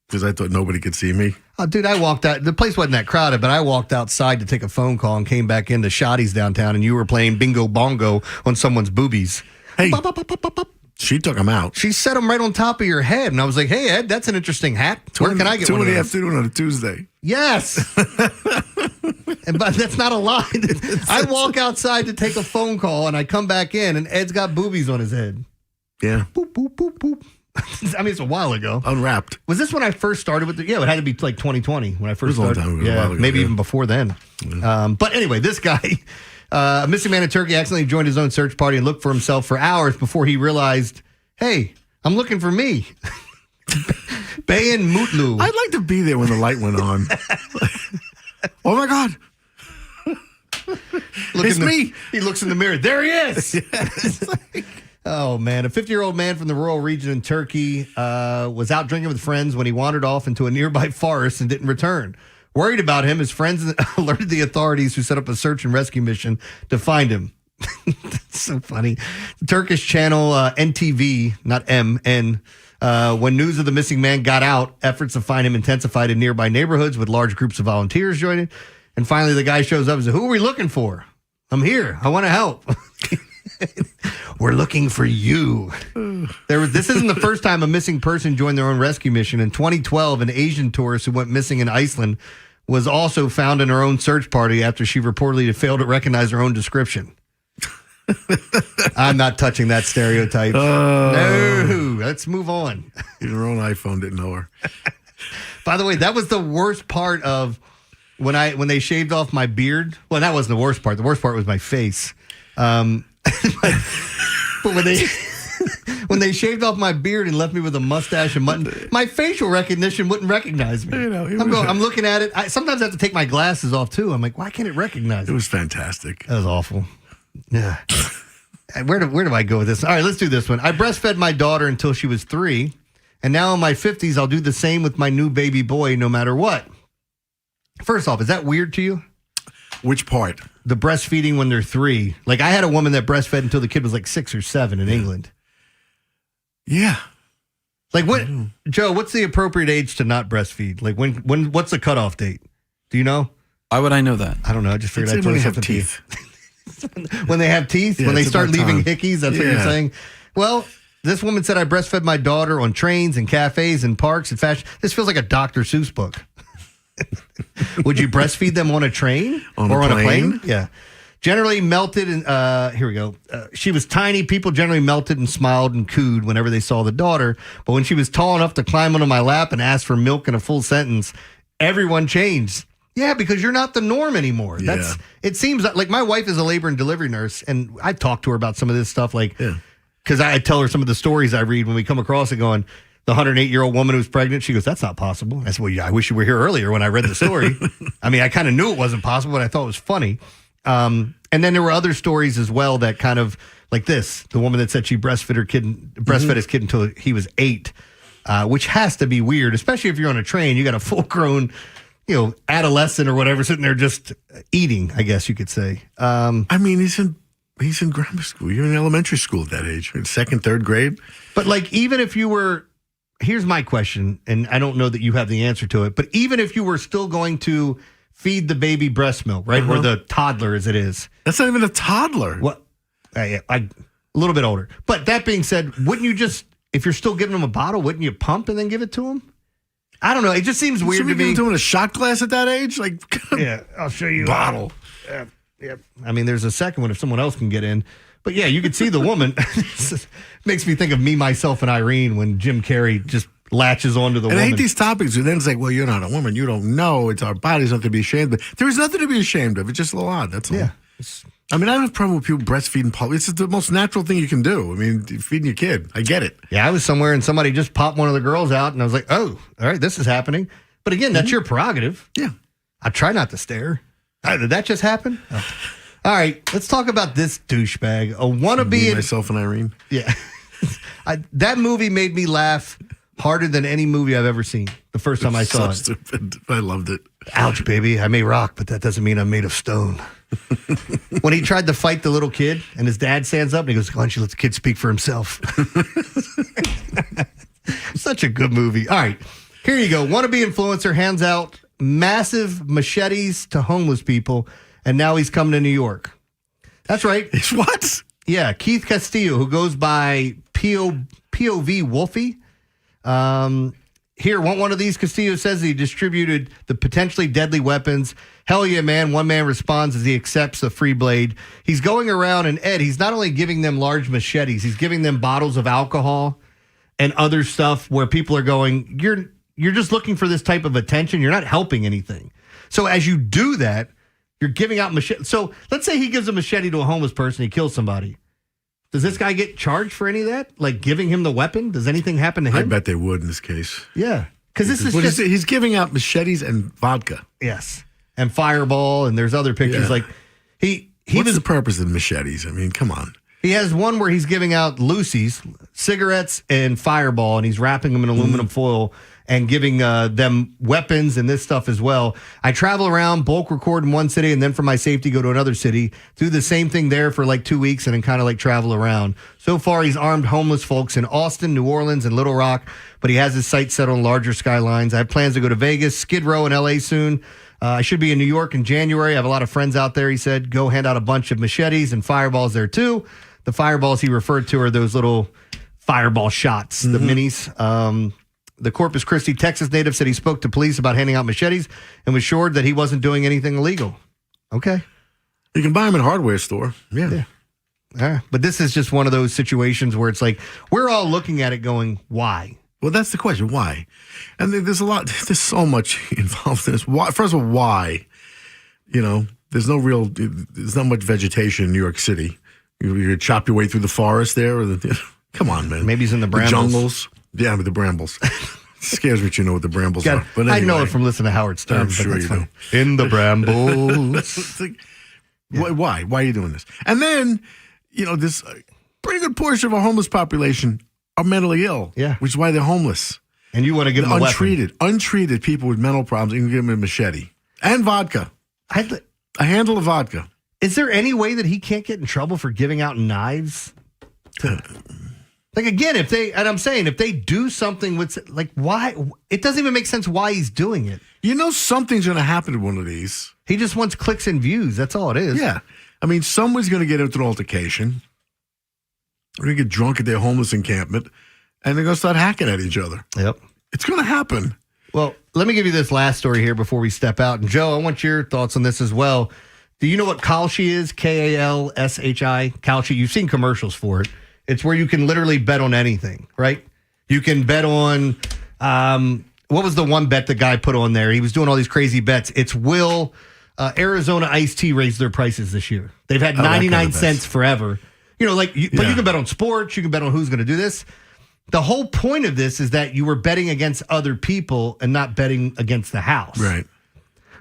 because I thought nobody could see me. Oh, dude, I walked out. The place wasn't that crowded, but I walked outside to take a phone call and came back into Shotty's downtown, and you were playing bingo bongo on someone's boobies. Hey, she took them out. She set them right on top of your head, and I was like, hey, Ed, that's an interesting hat. Where can I get one of those? 2 in the afternoon on a Tuesday. Yes. But that's not a lie. I walk outside to take a phone call, and I come back in, and Ed's got boobies on his head. Yeah. Boop, boop, boop, boop. I mean, it's a while ago. Unwrapped. Was this when I first started with it had to be like 2020 when I first started. It was a long time ago. Yeah, A while ago, maybe even before then. Yeah. But anyway, this guy, a missing man in Turkey, accidentally joined his own search party and looked for himself for hours before he realized, hey, I'm looking for me. Bayan Mutlu. I'd like to be there when the light went on. Oh, my God. It's me. He looks in the mirror. There he is. Oh, man. A 50-year-old man from the rural region in Turkey was out drinking with friends when he wandered off into a nearby forest and didn't return. Worried about him, his friends alerted the authorities, who set up a search and rescue mission to find him. That's so funny. The Turkish channel NTV, not MN, when news of the missing man got out, efforts to find him intensified in nearby neighborhoods with large groups of volunteers joining. And finally, the guy shows up and says, who are we looking for? I'm here. I want to help. We're looking for you. This isn't the first time a missing person joined their own rescue mission. In 2012, an Asian tourist who went missing in Iceland was also found in her own search party after she reportedly failed to recognize her own description. I'm not touching that stereotype. No, let's move on. Your own iPhone didn't know her. By the way, that was the worst part of when they shaved off my beard. Well, that wasn't the worst part. The worst part was my face. But when they shaved off my beard and left me with a mustache and mutton, my facial recognition wouldn't recognize me. I'm looking at it. Sometimes I have to take my glasses off too. I'm like, why can't it recognize me? It was fantastic. That was awful. Yeah. Where do I go with this? All right, let's do this one. I breastfed my daughter until she was 3, and now in my 50s, I'll do the same with my new baby boy no matter what. First off, is that weird to you? Which part? The breastfeeding when they're 3. Like, I had a woman that breastfed until the kid was like 6 or 7 in England. Yeah. Like, what, Joe, what's the appropriate age to not breastfeed? Like, what's the cutoff date? Do you know? Why would I know that? I don't know. I just figured I'd throw something to you. When they have teeth? Yeah, when they start leaving time. hickeys? That's what you're saying? Well, this woman said I breastfed my daughter on trains and cafes and parks and fashion. This feels like a Dr. Seuss book. Would you breastfeed them on a train? On a plane? Yeah. Generally melted and here we go. She was tiny. People generally melted and smiled and cooed whenever they saw the daughter. But when she was tall enough to climb onto my lap and ask for milk in a full sentence, everyone changed. Yeah, because you're not the norm anymore. Yeah. It seems like my wife is a labor and delivery nurse, and I've talked to her about some of this stuff, like, because I tell her some of the stories I read when we come across it going, the 108-year-old woman who's pregnant, she goes, that's not possible. I said, well, yeah, I wish you were here earlier when I read the story. I mean, I kind of knew it wasn't possible, but I thought it was funny. And then there were other stories as well that kind of, like this, the woman that said she breastfed his kid until he was 8, which has to be weird, especially if you're on a train, you got a full-grown, adolescent or whatever sitting there just eating, I guess you could say. I mean, he's in grammar school. You're in elementary school at that age, in 2nd, 3rd grade. But like, even if you were, here's my question, and I don't know that you have the answer to it, but even if you were still going to feed the baby breast milk, right, or the toddler as it is. That's not even a toddler. What? A little bit older. But that being said, wouldn't you just, if you're still giving them a bottle, wouldn't you pump and then give it to them? I don't know. It just seems weird to me. Doing a shot glass at that age? Like, yeah, I'll show you. Bottle. Yeah. I mean, there's a second one if someone else can get in. But yeah, you could see the woman. Makes me think of Me, Myself, and Irene when Jim Carrey just latches onto the woman. I hate these topics. And then it's like, well, you're not a woman. You don't know. It's our bodies, nothing to be ashamed of. There is nothing to be ashamed of. It's just a little odd. That's all. Yeah. I mean, I don't have a problem with people breastfeeding public. It's the most natural thing you can do. I mean, feeding your kid. I get it. Yeah, I was somewhere and somebody just popped one of the girls out, and I was like, oh, all right, this is happening. But again, that's your prerogative. Yeah. I try not to stare. Did that just happen? Oh. All right, let's talk about this douchebag. A wannabe. Me, Myself, and Irene. Yeah. That movie made me laugh harder than any movie I've ever seen the first time I saw it. So stupid. I loved it. Ouch, baby. I may rock, but that doesn't mean I'm made of stone. When he tried to fight the little kid and his dad stands up and he goes, why don't you let the kid speak for himself? Such a good movie. All right, here you go. Wannabe influencer hands out massive machetes to homeless people, and now he's coming to New York. That's right. It's what? Yeah, Keith Castillo, who goes by POV Wolfie. Here, want one of these? Castillo says he distributed the potentially deadly weapons. Hell yeah, man. One man responds as he accepts the free blade. He's going around, and Ed, he's not only giving them large machetes, he's giving them bottles of alcohol and other stuff where people are going, you're just looking for this type of attention. You're not helping anything. So as you do that, you're giving out machetes. So let's say he gives a machete to a homeless person. He kills somebody. Does this guy get charged for any of that? Like giving him the weapon? Does anything happen to him? I bet they would in this case. Yeah. Because this is just... He's giving out machetes and vodka. Yes. And Fireball, and there's other pictures. Yeah. Like, What's the purpose of machetes? I mean, come on. He has one where he's giving out Lucy's, cigarettes, and Fireball, and he's wrapping them in aluminum foil and giving them weapons and this stuff as well. I travel around, bulk record in one city, and then for my safety, go to another city, do the same thing there for like 2 weeks, and then kind of like travel around. So far, he's armed homeless folks in Austin, New Orleans, and Little Rock, but he has his sights set on larger skylines. I have plans to go to Vegas, Skid Row, and LA soon. I should be in New York in January. I have a lot of friends out there, he said. Go hand out a bunch of machetes and fireballs there, too. The fireballs he referred to are those little fireball shots, the minis. The Corpus Christi, Texas native said he spoke to police about handing out machetes and was assured that he wasn't doing anything illegal. Okay. You can buy them in a hardware store. Yeah. But this is just one of those situations where it's like, we're all looking at it going, why? Well, that's the question. Why? And there's so much involved in this. Why? First of all, why? You know, there's not much vegetation in New York City. You chop your way through the forest there. Come on, man. Maybe he's in the brambles. Jungles. Yeah, with the brambles. It scares me that you know what the brambles are. But anyway, I know it from listening to Howard Stern. I'm sure you do. In the brambles. Why? Why are you doing this? And then, you know, this pretty good portion of our homeless population are mentally ill. Yeah. Which is why they're homeless. And you want to give them untreated people with mental problems. You can give them a machete and vodka. A handle of vodka. Is there any way that he can't get in trouble for giving out knives? Like, again, if they do something with, like, why? It doesn't even make sense why he's doing it. You know something's going to happen to one of these. He just wants clicks and views. That's all it is. Yeah. I mean, someone's going to get into an altercation. They're going to get drunk at their homeless encampment, and they're going to start hacking at each other. Yep. It's going to happen. Well, let me give you this last story here before we step out. And, Joe, I want your thoughts on this as well. Do you know what Kalshi is? Kalshi. Kalshi. You've seen commercials for it. It's where you can literally bet on anything, right? You can bet on, what was the one bet the guy put on there? He was doing all these crazy bets. It's will Arizona Iced Tea raise their prices this year? They've had 99 cents forever. You know, but you can bet on sports. You can bet on who's going to do this. The whole point of this is that you were betting against other people and not betting against the house. Right.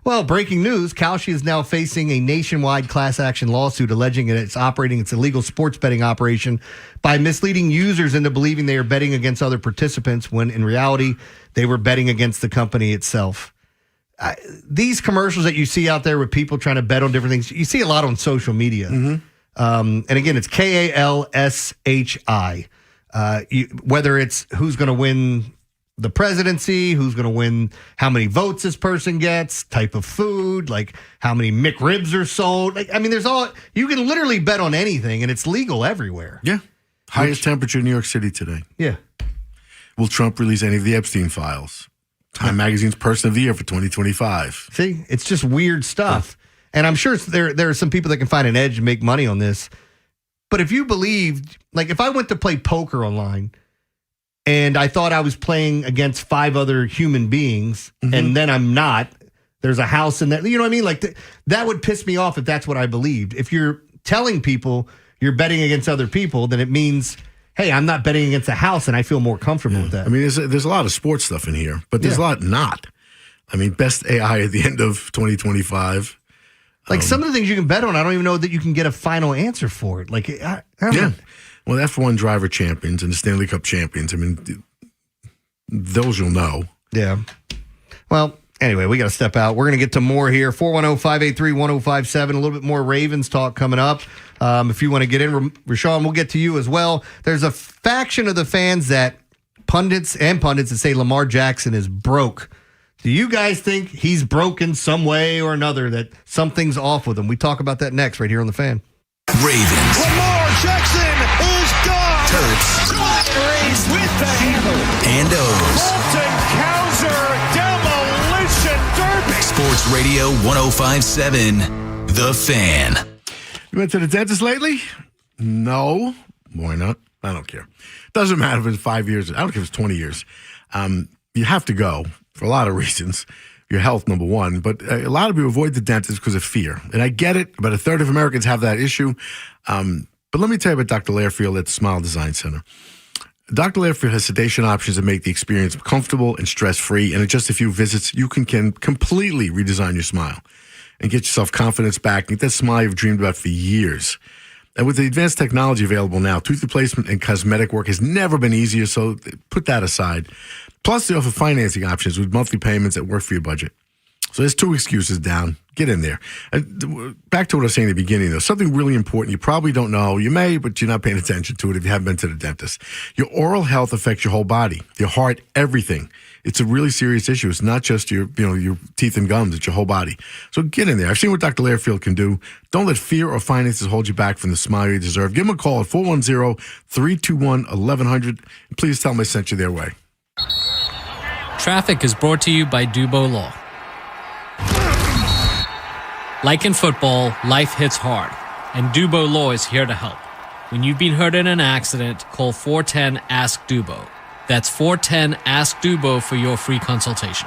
Well, breaking news, Kalshi is now facing a nationwide class action lawsuit alleging that it's operating its illegal sports betting operation by misleading users into believing they are betting against other participants when in reality they were betting against the company itself. These commercials that you see out there with people trying to bet on different things, you see a lot on social media. And again, it's Kalshi. Whether it's who's going to win the presidency, who's going to win, how many votes this person gets, type of food, like how many McRibs are sold. Like, I mean, you can literally bet on anything, and it's legal everywhere. Yeah. Highest temperature in New York City today. Yeah. Will Trump release any of the Epstein files? Time Magazine's Person of the Year for 2025. See, it's just weird stuff. And I'm sure there are some people that can find an edge and make money on this. But if you believed, like if I went to play poker online and I thought I was playing against 5 other human beings and then I'm not, there's a house in that, you know what I mean? Like that would piss me off if that's what I believed. If you're telling people you're betting against other people, then it means, hey, I'm not betting against a house and I feel more comfortable with that. I mean, there's a lot of sports stuff in here, but there's a lot not. I mean, best AI at the end of 2025. Like some of the things you can bet on, I don't even know that you can get a final answer for it. Like, I don't know. Well, F1 driver champions and the Stanley Cup champions, I mean, those you'll know. Yeah. Well, anyway, we got to step out. We're going to get to more here. 410-583-1057. A little bit more Ravens talk coming up. If you want to get in, Rashawn, we'll get to you as well. There's a faction of the fans that pundits that say Lamar Jackson is broke. Do you guys think he's broken some way or another, that something's off with him? We talk about that next right here on The Fan. Ravens. Lamar Jackson is gone. Terps. Raised with the hammer. And O's. Colton Cowser demolition derby. Sports Radio 105.7. The Fan. You went to the dentist lately? No. Why not? I don't care. Doesn't matter if it's 5 years. I don't care if it's 20 years. You have to go for a lot of reasons. Your health, number one. But a lot of people avoid the dentist because of fear. And I get it. About a third of Americans have that issue. But let me tell you about Dr. Lairfield at the Smile Design Center. Dr. Lairfield has sedation options that make the experience comfortable and stress-free. And in just a few visits, you can completely redesign your smile and get yourself confidence back and get that smile you've dreamed about for years. And with the advanced technology available now, tooth replacement and cosmetic work has never been easier, so put that aside. Plus, they offer financing options with monthly payments that work for your budget. So there's 2 excuses down. Get in there. Back to what I was saying at the beginning, though. Something really important you probably don't know. You may, but you're not paying attention to it if you haven't been to the dentist. Your oral health affects your whole body, your heart, everything. It's a really serious issue. It's not just your teeth and gums. It's your whole body. So get in there. I've seen what Dr. Lairfield can do. Don't let fear or finances hold you back from the smile you deserve. Give them a call at 410-321-1100. Please tell them I sent you their way. Traffic is brought to you by Dubo Law. Like in football, life hits hard, and Dubo Law is here to help. When you've been hurt in an accident, call 410-ASK-DUBO. That's 410-ASK-DUBO for your free consultation.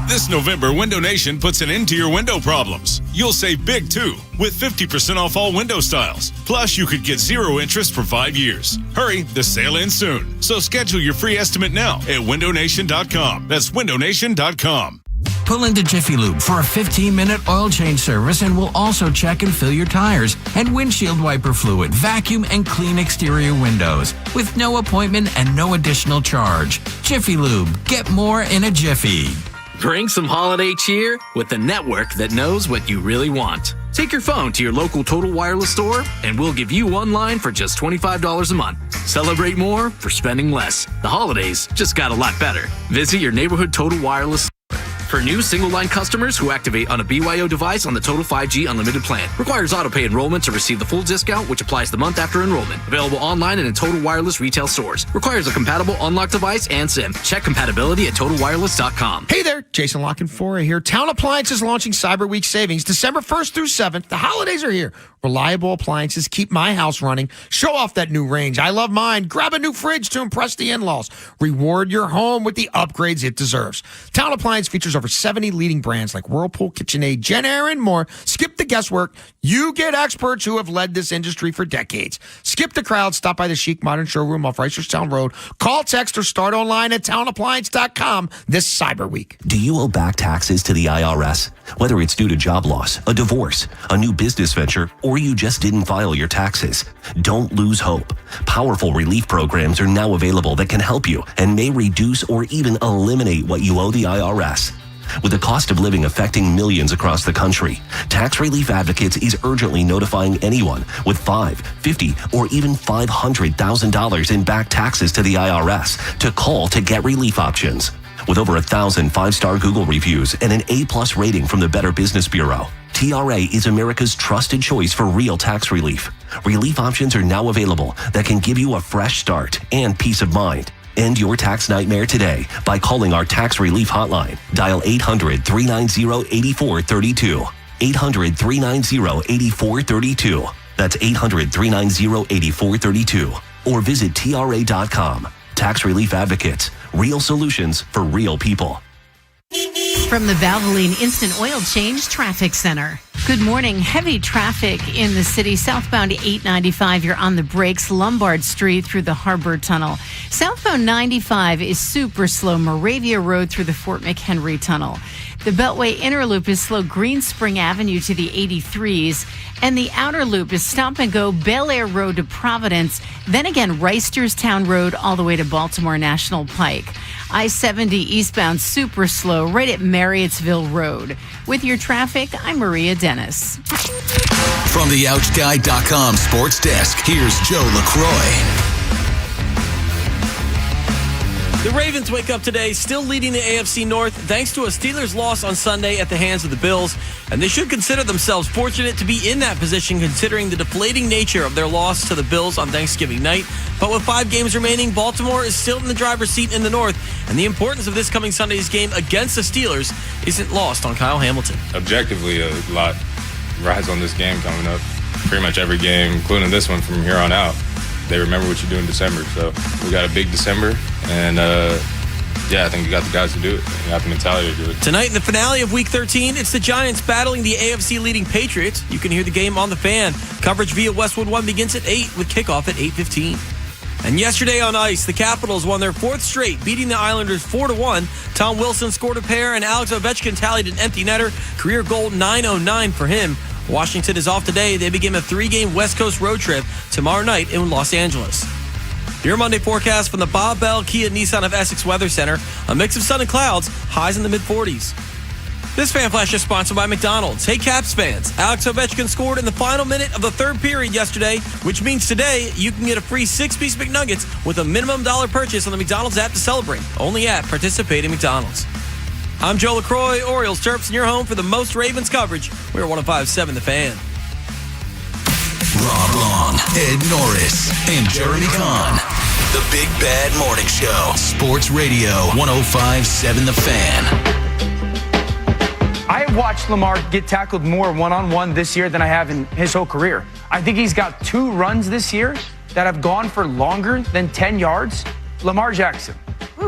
This November, Window Nation puts an end to your window problems. You'll save big, too, with 50% off all window styles. Plus, you could get 0 interest for 5 years. Hurry, the sale ends soon. So schedule your free estimate now at windownation.com. That's windownation.com. Pull into Jiffy Lube for a 15-minute oil change service, and we'll also check and fill your tires and windshield wiper fluid, vacuum, and clean exterior windows with no appointment and no additional charge. Jiffy Lube. Get more in a jiffy. Bring some holiday cheer with the network that knows what you really want. Take your phone to your local Total Wireless store, and we'll give you one line for just $25 a month. Celebrate more for spending less. The holidays just got a lot better. Visit your neighborhood Total Wireless store. For new single-line customers who activate on a BYO device on the Total 5G Unlimited plan. Requires auto-pay enrollment to receive the full discount, which applies the month after enrollment. Available online and in Total Wireless retail stores. Requires a compatible unlocked device and SIM. Check compatibility at TotalWireless.com. Hey there, Jason Lockenfora here. Town Appliances launching Cyber Week savings December 1st through 7th. The holidays are here. Reliable appliances keep my house running. Show off that new range. I love mine. Grab a new fridge to impress the in-laws. Reward your home with the upgrades it deserves. Town Appliance features over 70 leading brands like Whirlpool, KitchenAid, JennAir, and more. Skip the guesswork. You get experts who have led this industry for decades. Skip the crowd. Stop by the chic modern showroom off Reisterstown Road. Call, text, or start online at townappliance.com this Cyber Week. Do you owe back taxes to the IRS? Whether it's due to job loss, a divorce, a new business venture, or you just didn't file your taxes, don't lose hope. Powerful relief programs are now available that can help you and may reduce or even eliminate what you owe the IRS. With the cost of living affecting millions across the country, Tax Relief Advocates is urgently notifying anyone with $5, $50, or even $500,000 in back taxes to the IRS to call to get relief options. With over 1,000 5-star Google reviews and an A+ rating from the Better Business Bureau, TRA is America's trusted choice for real tax relief. Relief options are now available that can give you a fresh start and peace of mind. End your tax nightmare today by calling our tax relief hotline. Dial 800-390-8432. 800-390-8432. That's 800-390-8432. Or visit TRA.com. Tax Relief Advocates. Real solutions for real people. From the Valvoline Instant Oil Change Traffic Center. Good morning. Heavy traffic in the city. Southbound 895, you're on the brakes. Lombard Street through the Harbor Tunnel. Southbound 95 is super slow. Moravia Road through the Fort McHenry Tunnel. The Beltway Inner Loop is slow. Green Spring Avenue to the 83s. And the Outer Loop is stop and go. Bel Air Road to Providence. Then again, Reisterstown Road all the way to Baltimore National Pike. I-70 eastbound super slow right at Marriottsville Road. With your traffic, I'm Maria Dennis. From the OutGuy.com sports desk, here's Joe LaCroix. The Ravens wake up today still leading the AFC North thanks to a Steelers loss on Sunday at the hands of the Bills, and they should consider themselves fortunate to be in that position considering the deflating nature of their loss to the Bills on Thanksgiving night. But with 5 games remaining, Baltimore is still in the driver's seat in the North, and the importance of this coming Sunday's game against the Steelers isn't lost on Kyle Hamilton. Objectively, a lot rides on this game coming up. Pretty much every game, including this one from here on out. They remember what you do in December. So we got a big December, and I think we got the guys to do it. We got the mentality to do it. Tonight in the finale of Week 13, it's the Giants battling the AFC-leading Patriots. You can hear the game on The Fan. Coverage via Westwood One begins at 8 with kickoff at 8:15. And yesterday on ice, the Capitals won their 4th straight, beating the Islanders 4-1. Tom Wilson scored a pair, and Alex Ovechkin tallied an empty netter. Career goal 909 for him. Washington is off today. They begin a 3-game West Coast road trip tomorrow night in Los Angeles. Your Monday forecast from the Bob Bell Kia Nissan of Essex Weather Center. A mix of sun and clouds, highs in the mid-40s. This Fan Flash is sponsored by McDonald's. Hey, Caps fans. Alex Ovechkin scored in the final minute of the 3rd period yesterday, which means today you can get a free 6-piece McNuggets with a minimum $1 purchase on the McDonald's app to celebrate. Only at participating McDonald's. I'm Joe LaCroix, Orioles Terps, and your home for the most Ravens coverage. We're 105.7 The Fan. Rob Long, Ed Norris, and Jeremy Kahn. The Big Bad Morning Show. Sports Radio 105.7 The Fan. I have watched Lamar get tackled more one-on-one this year than I have in his whole career. I think he's got 2 runs this year that have gone for longer than 10 yards. Lamar Jackson.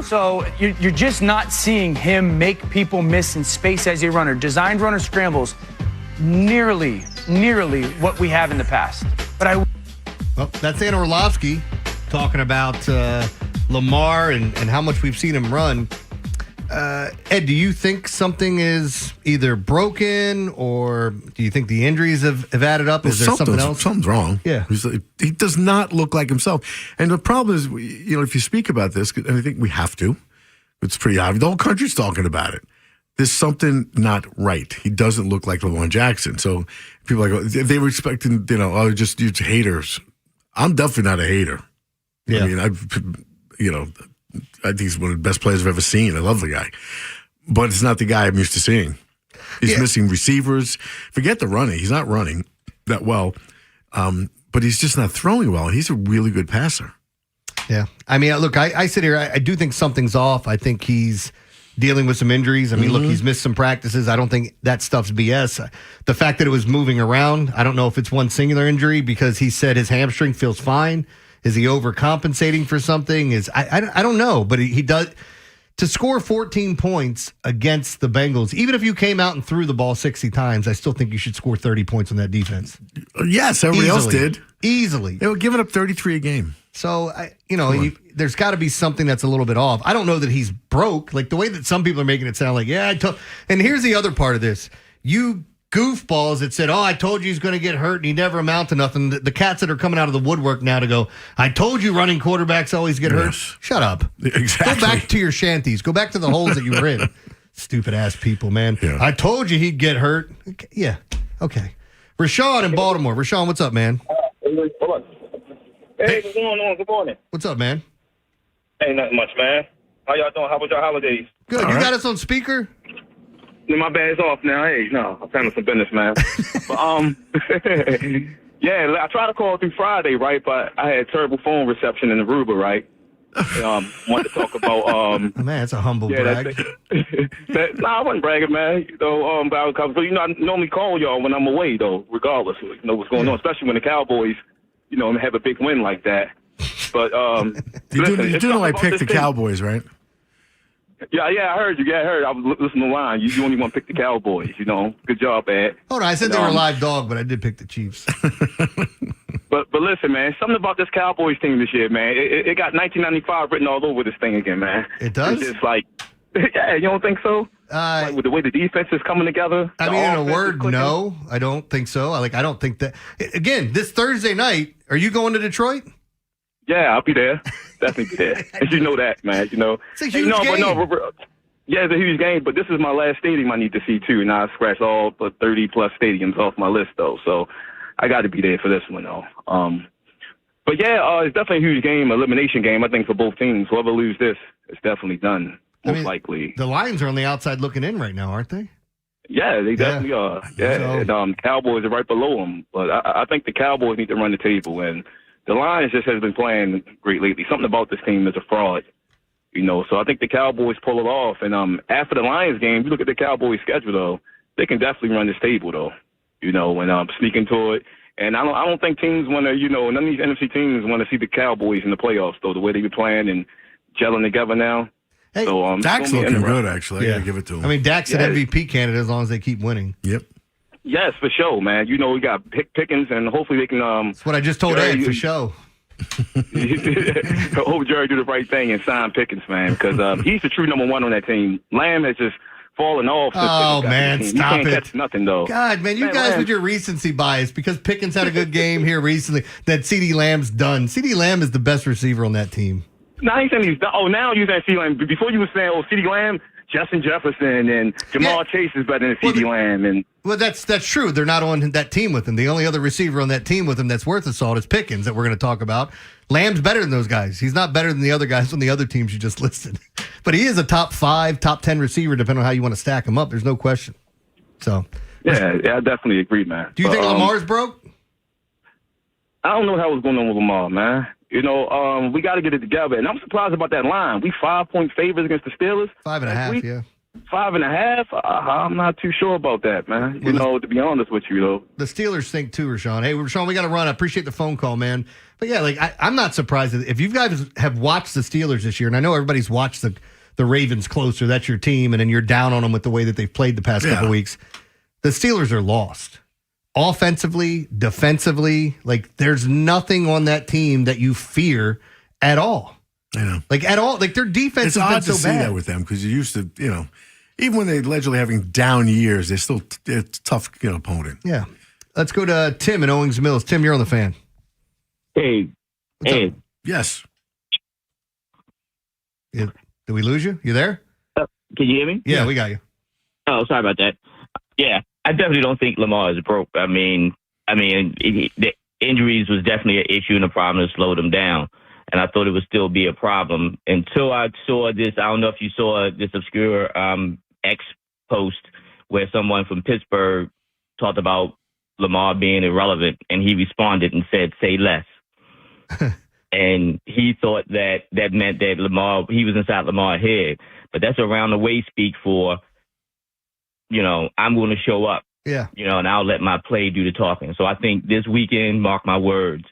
So you're just not seeing him make people miss in space as a runner. Designed runner scrambles nearly what we have in the past. Well, that's Anna Orlovsky talking about Lamar and how much we've seen him run. Ed, do you think something is either broken, or do you think the injuries have added up? Is there something else? Something's wrong. Yeah. He does not look like himself. And the problem is, if you speak about this, and I think we have to, it's pretty obvious. The whole country's talking about it. There's something not right. He doesn't look like Lamar Jackson. So people are like, they were expecting, just you haters. I'm definitely not a hater. Yeah. I mean, I think he's one of the best players I've ever seen. I love the guy. But it's not the guy I'm used to seeing. He's missing receivers. Forget the running. He's not running that well. But he's just not throwing well. He's a really good passer. Yeah. I mean, look, I sit here. I do think something's off. I think he's dealing with some injuries. I mean, look, he's missed some practices. I don't think that stuff's BS. The fact that it was moving around, I don't know if it's one singular injury, because he said his hamstring feels fine. Is he overcompensating for something? I don't know, but he does. To score 14 points against the Bengals, even if you came out and threw the ball 60 times, I still think you should score 30 points on that defense. Yes, everybody else did. Easily. They were giving up 33 a game. So, there's got to be something that's a little bit off. I don't know that he's broke, like the way that some people are making it sound like, and here's the other part of this. You goofballs that said, I told you he's going to get hurt and he never amount to nothing. The cats that are coming out of the woodwork now to go, I told you running quarterbacks always get hurt. Shut up. Exactly. Go back to your shanties. Go back to the holes that you were in. Stupid ass people, man. Yeah. I told you he'd get hurt. Okay, yeah. Okay. Rashawn in Baltimore. Rashawn, what's up, man? Hold on. Hey, what's going on? Good morning. What's up, man? Ain't nothing much, man. How y'all doing? How was your holidays? Good. All you right. got us on speaker? My bad's off now. Hey, no, I'm handling some business, man. But, yeah, I tried to call through Friday, right? But I had terrible phone reception in Aruba, right? Wanted to talk about Man, that's a humble brag. I wasn't bragging, man. You know, so I normally call y'all when I'm away, though, regardless. You know what's going on, especially when the Cowboys, have a big win like that. But you do know I picked the Cowboys, right? Yeah, I heard you. Yeah, I heard. I was listening to the line. You only want to pick the Cowboys. Good job, Ed. Hold on, I said they were a live dog, but I did pick the Chiefs. But listen, man, something about this Cowboys team this year, man. It got 1995 written all over this thing again, man. It does? It's just like, yeah, you don't think so? Like with the way the defense is coming together? I mean, in a word, no, I don't think so. I don't think that. Again, this Thursday night, are you going to Detroit? Yeah, I'll be there. Definitely be there. And you know that, man. It's a huge game. Yeah, it's a huge game, but this is my last stadium I need to see, too. And I scratched all but 30-plus stadiums off my list, though. So I got to be there for this one, though. But, yeah, it's definitely a huge game, elimination game, I think, for both teams. Whoever lose this, it's definitely done, most likely. The Lions are on the outside looking in right now, aren't they? Yeah, they definitely are. Yeah, and Cowboys are right below them. But I think the Cowboys need to run the table, and the Lions just has been playing great lately. Something about this team is a fraud, So I think the Cowboys pull it off. And after the Lions game, you look at the Cowboys' schedule, though, they can definitely run this table, though. And sneak into it. And I don't think teams want to, none of these NFC teams want to see the Cowboys in the playoffs, though, the way they've been playing and gelling together now. Hey, so, Dak's looking good, actually. I got to give it to him. I mean, Dak's an MVP candidate as long as they keep winning. Yep. Yes, for sure, man. We got Pickens, and hopefully they can. That's what I just told Ed, for sure. Hope Jerry do the right thing and sign Pickens, man, because he's the true number one on that team. Lamb has just fallen off. Oh, man, stop it. Can't catch nothing, though. God, man, you guys with your recency bias, because Pickens had a good game here recently, that CeeDee Lamb's done. CeeDee Lamb is the best receiver on that team. No, I ain't saying he's done. Oh, now you're saying CeeDee Lamb. Before you were saying, CeeDee Lamb, Justin Jefferson, and Jamal Chase is better than CeeDee Lamb. Well, that's true. They're not on that team with him. The only other receiver on that team with him that's worth a salt is Pickens, that we're going to talk about. Lamb's better than those guys. He's not better than the other guys on the other teams you just listed. But he is a top 5, top 10 receiver, depending on how you want to stack him up. There's no question. So, yeah, I definitely agree, man. Do you think Lamar's broke? I don't know how what's going on with Lamar, man. We got to get it together. And I'm surprised about that line. We 5-point favorites against the Steelers. 5.5, yeah. 5.5? I'm not too sure about that, man. To be honest with you, though. The Steelers think too, Rashawn. Hey, Rashawn, we got to run. I appreciate the phone call, man. But yeah, I'm not surprised if you guys have watched the Steelers this year, and I know everybody's watched the Ravens closer. That's your team, and then you're down on them with the way that they've played the past couple weeks. The Steelers are lost. Offensively, defensively, there's nothing on that team that you fear at all. I know. At all. Their defense has been so bad. It's odd to see that with them because you used to, even when they're allegedly having down years, they're still a tough opponent. Yeah. Let's go to Tim in Owings Mills. Tim, you're on the Fan. Hey. Hey. Yes. Did we lose you? You there? Can you hear me? Yeah, we got you. Oh, sorry about that. Yeah, I definitely don't think Lamar is broke. I mean, the injuries was definitely an issue and a problem that slowed him down. And I thought it would still be a problem until I saw this. I don't know if you saw this obscure X post where someone from Pittsburgh talked about Lamar being irrelevant, and he responded and said, "Say less." And he thought that meant that he was inside Lamar's head. But that's around the way speak for, I'm going to show up. Yeah. And I'll let my play do the talking. So I think this weekend, mark my words,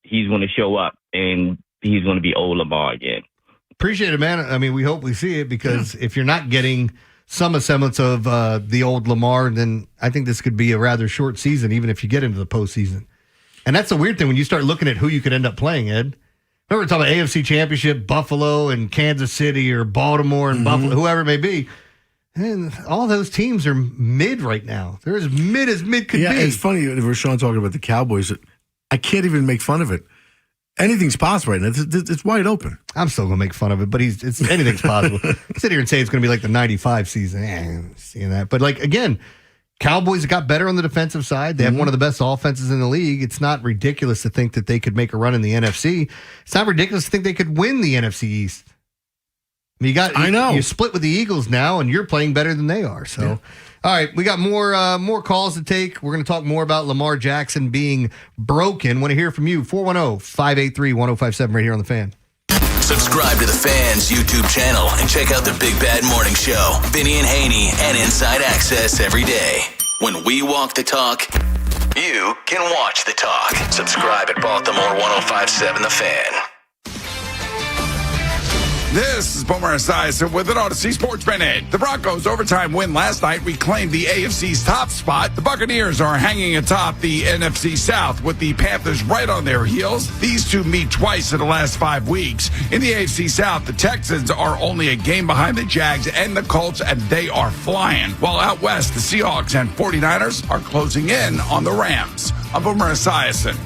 he's going to show up and he's going to be old Lamar again. Appreciate it, man. I mean, we hope we see it because if you're not getting some semblance of the old Lamar, then I think this could be a rather short season, even if you get into the postseason. And that's the weird thing when you start looking at who you could end up playing, Ed. Remember, we're talking about AFC Championship, Buffalo and Kansas City or Baltimore and Buffalo, whoever it may be. And all those teams are mid right now. They're as mid could be. Yeah, it's funny, Rashawn talking about the Cowboys. I can't even make fun of it. anything's possible right now. It's wide open. I'm still going to make fun of it, but anything's possible. Sit here and say it's going to be like the 95 season. Seeing that. But like, again, Cowboys got better on the defensive side. They have one of the best offenses in the league. It's not ridiculous to think that they could make a run in the NFC. It's not ridiculous to think they could win the NFC East. I mean, you split with the Eagles now, and you're playing better than they are. So, yeah. All right, we got more calls to take. We're going to talk more about Lamar Jackson being broken. Want to hear from you? 410-583-1057 right here on The Fan. Subscribe to The Fan's YouTube channel and check out the Big Bad Morning Show. Vinny and Haynie and Inside Access every day. When we walk the talk, you can watch the talk. Subscribe at Baltimore 1057 The Fan. This is Boomer Esiason with an Odyssey Sports Minute. The Broncos' overtime win last night reclaimed the AFC's top spot. The Buccaneers are hanging atop the NFC South with the Panthers right on their heels. These two meet twice in the last 5 weeks. In the AFC South, the Texans are only a game behind the Jags and the Colts, and they are flying. While out west, the Seahawks and 49ers are closing in on the Rams. I'm Boomer Esiason.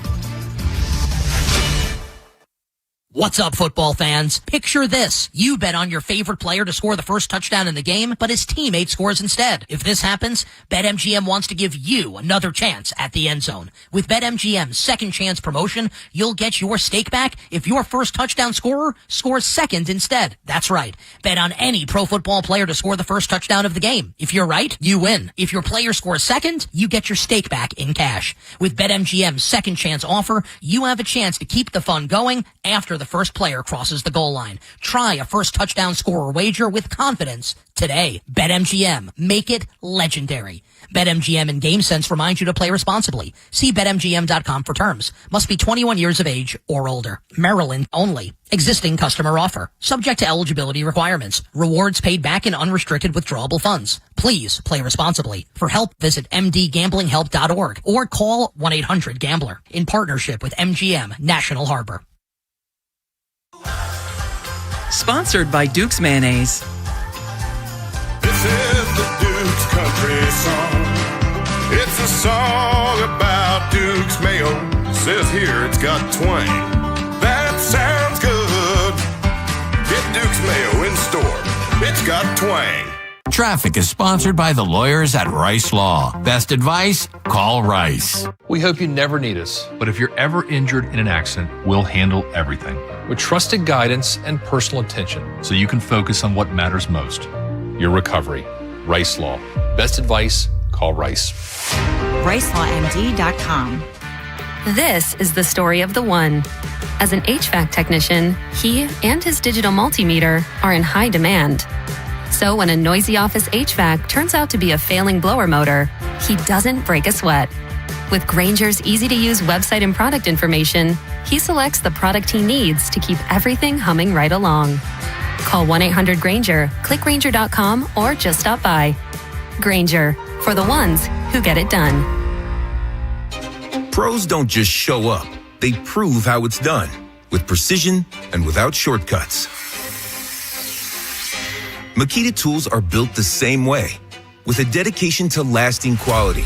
What's up, football fans? Picture this. You bet on your favorite player to score the first touchdown in the game, but his teammate scores instead. If this happens, BetMGM wants to give you another chance at the end zone. With BetMGM's second chance promotion, you'll get your stake back if your first touchdown scorer scores second instead. That's right. Bet on any pro football player to score the first touchdown of the game. If you're right, you win. If your player scores second, you get your stake back in cash. With BetMGM's second chance offer, you have a chance to keep the fun going after the first player crosses the goal line. Try a first touchdown scorer wager with confidence today. BetMGM. Make it legendary. BetMGM and GameSense remind you to play responsibly. See BetMGM.com for terms. Must be 21 years of age or older. Maryland only. Existing customer offer. Subject to eligibility requirements. Rewards paid back in unrestricted withdrawable funds. Please play responsibly. For help, visit mdgamblinghelp.org or call 1-800-GAMBLER in partnership with MGM National Harbor. Sponsored by Duke's Mayonnaise. This is the Duke's country song. It's a song about Duke's Mayo. It says here it's got twang. That sounds good. Get Duke's Mayo in store. It's got twang. Traffic is sponsored by the lawyers at Rice Law. Best advice? Call Rice. We hope you never need us, but if you're ever injured in an accident, we'll handle everything with trusted guidance and personal attention so you can focus on what matters most, your recovery. Rice Law. Best advice? Call Rice. RiceLawMD.com. This is the story of the one. As an HVAC technician, he and his digital multimeter are in high demand. So when a noisy office HVAC turns out to be a failing blower motor, he doesn't break a sweat. With Grainger's easy-to-use website and product information, he selects the product he needs to keep everything humming right along. Call 1-800-GRAINGER, click Grainger.com, or just stop by. Grainger, for the ones who get it done. Pros don't just show up. They prove how it's done, with precision and without shortcuts. Makita tools are built the same way, with a dedication to lasting quality,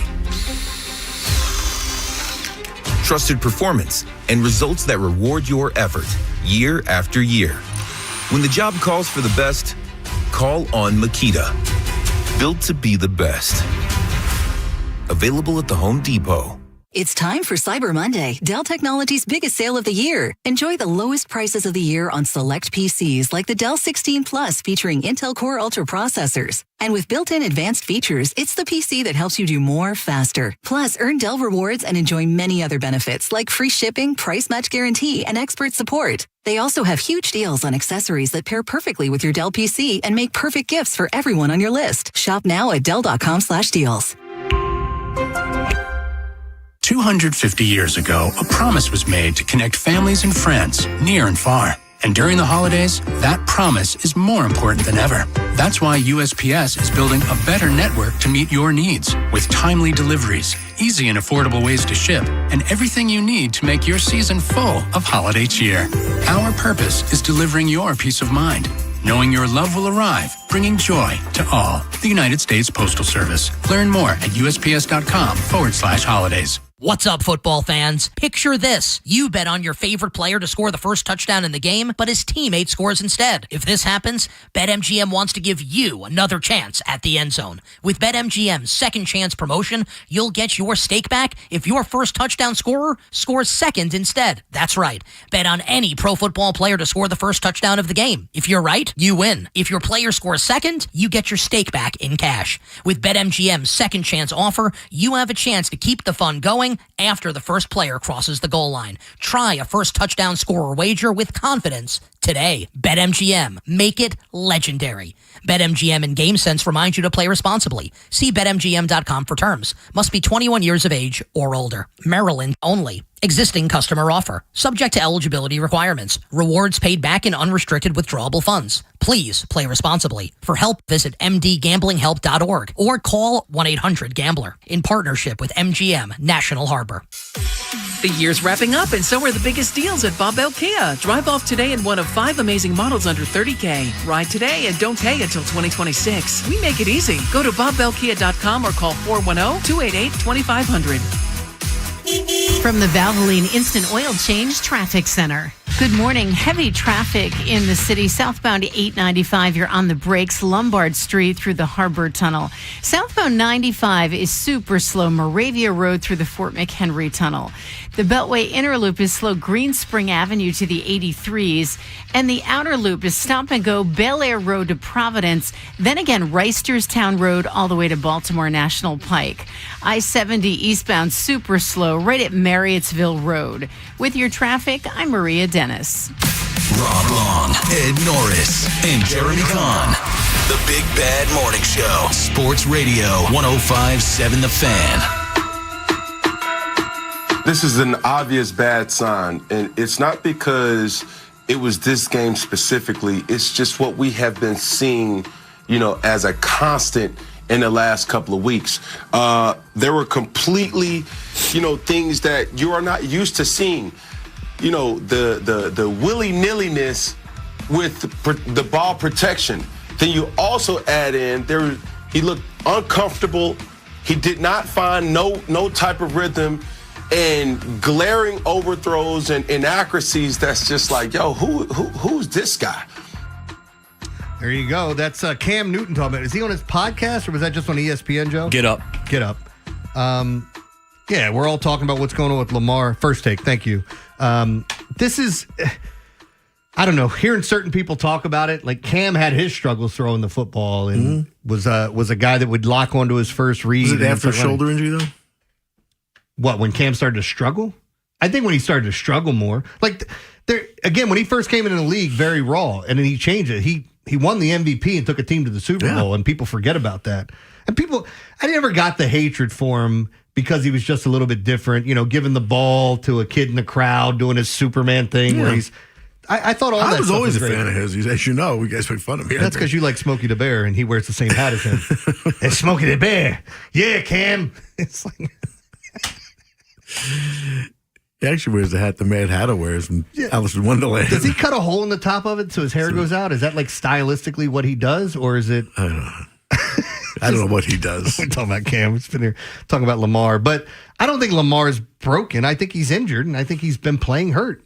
trusted performance, and results that reward your effort year after year. When the job calls for the best, call on Makita. Built to be the best. Available at the Home Depot. It's time for Cyber Monday, Dell Technologies' biggest sale of the year. Enjoy the lowest prices of the year on select PCs like the Dell 16 Plus featuring Intel Core Ultra processors. And with built-in advanced features, it's the PC that helps you do more faster. Plus, earn Dell rewards and enjoy many other benefits like free shipping, price match guarantee, and expert support. They also have huge deals on accessories that pair perfectly with your Dell PC and make perfect gifts for everyone on your list. Shop now at Dell.com/deals. 250 years ago, a promise was made to connect families and friends near and far. And during the holidays, that promise is more important than ever. That's why USPS is building a better network to meet your needs with timely deliveries, easy and affordable ways to ship, and everything you need to make your season full of holiday cheer. Our purpose is delivering your peace of mind, knowing your love will arrive, bringing joy to all. The United States Postal Service. Learn more at USPS.com/holidays. What's up, football fans? Picture this. You bet on your favorite player to score the first touchdown in the game, but his teammate scores instead. If this happens, BetMGM wants to give you another chance at the end zone. With BetMGM's second chance promotion, you'll get your stake back if your first touchdown scorer scores second instead. That's right. Bet on any pro football player to score the first touchdown of the game. If you're right, you win. If your player scores second, you get your stake back in cash. With BetMGM's second chance offer, you have a chance to keep the fun going after the first player crosses the goal line. Try a first touchdown scorer wager with confidence today. BetMGM. Make it legendary. BetMGM and GameSense remind you to play responsibly. See BetMGM.com for terms. Must be 21 years of age or older. Maryland only. Existing customer offer. Subject to eligibility requirements. Rewards paid back in unrestricted withdrawable funds. Please play responsibly. For help, visit mdgamblinghelp.org or call 1-800-GAMBLER in partnership with MGM National Harbor. The year's wrapping up, and so are the biggest deals at Bob Bell Kia. Drive off today in one of 5 amazing models under $30K. Ride today and don't pay until 2026. We make it easy. Go to bobbellkia.com or call 410-288-2500. From the Valvoline Instant Oil Change Traffic Center. Good morning. Heavy traffic in the city. Southbound 895, you're on the brakes. Lombard Street through the Harbor Tunnel. Southbound 95 is super slow. Moravia Road through the Fort McHenry Tunnel. The Beltway Inner Loop is slow. Green Spring Avenue to the 83s. And the Outer Loop is stop and go. Bel Air Road to Providence. Then again, Reisterstown Road all the way to Baltimore National Pike. I-70 eastbound super slow right at Marriottsville Road. With your traffic, I'm Maria Dennis. Rob Long, Ed Norris, and Jeremy Kahn. The Big Bad Morning Show. Sports Radio 105.7 The Fan. This is an obvious bad sign, and it's not because it was this game specifically. It's just what we have been seeing, as a constant in the last couple of weeks. There were completely, things that you are not used to seeing. The willy-nilliness with the ball protection. Then you also add in he looked uncomfortable. He did not find no type of rhythm, and glaring overthrows and inaccuracies. That's just like, yo, who's this guy? There you go. That's Cam Newton talking about. Is he on his podcast, or was that just on ESPN, Joe? Get up. Yeah, we're all talking about what's going on with Lamar. First take, thank you. This is, I don't know, hearing certain people talk about it, like Cam had his struggles throwing the football and was a guy that would lock onto his first read. Was it after a shoulder injury, though? What, when Cam started to struggle? I think when he started to struggle more. Like, again, when he first came into the league, very raw, and then he changed it. He won the MVP and took a team to the Super Bowl, and people forget about that. And I never got the hatred for him because he was just a little bit different, giving the ball to a kid in the crowd, doing his Superman thing where he's... I thought all that stuff was always a great. fan of his. As you know, you guys make fun of me. That's because you like Smokey the Bear, and he wears the same hat as him. Hey, Smokey the Bear. Yeah, Cam. It's like... He actually wears the hat the Mad Hatter wears from Alice in Wonderland. Does he cut a hole in the top of it so his hair goes out? Is that like stylistically what he does, or is it? I don't know. I don't know what he does. We're talking about Cam. We're sitting here talking about Lamar, but I don't think Lamar's broken. I think he's injured, and I think he's been playing hurt.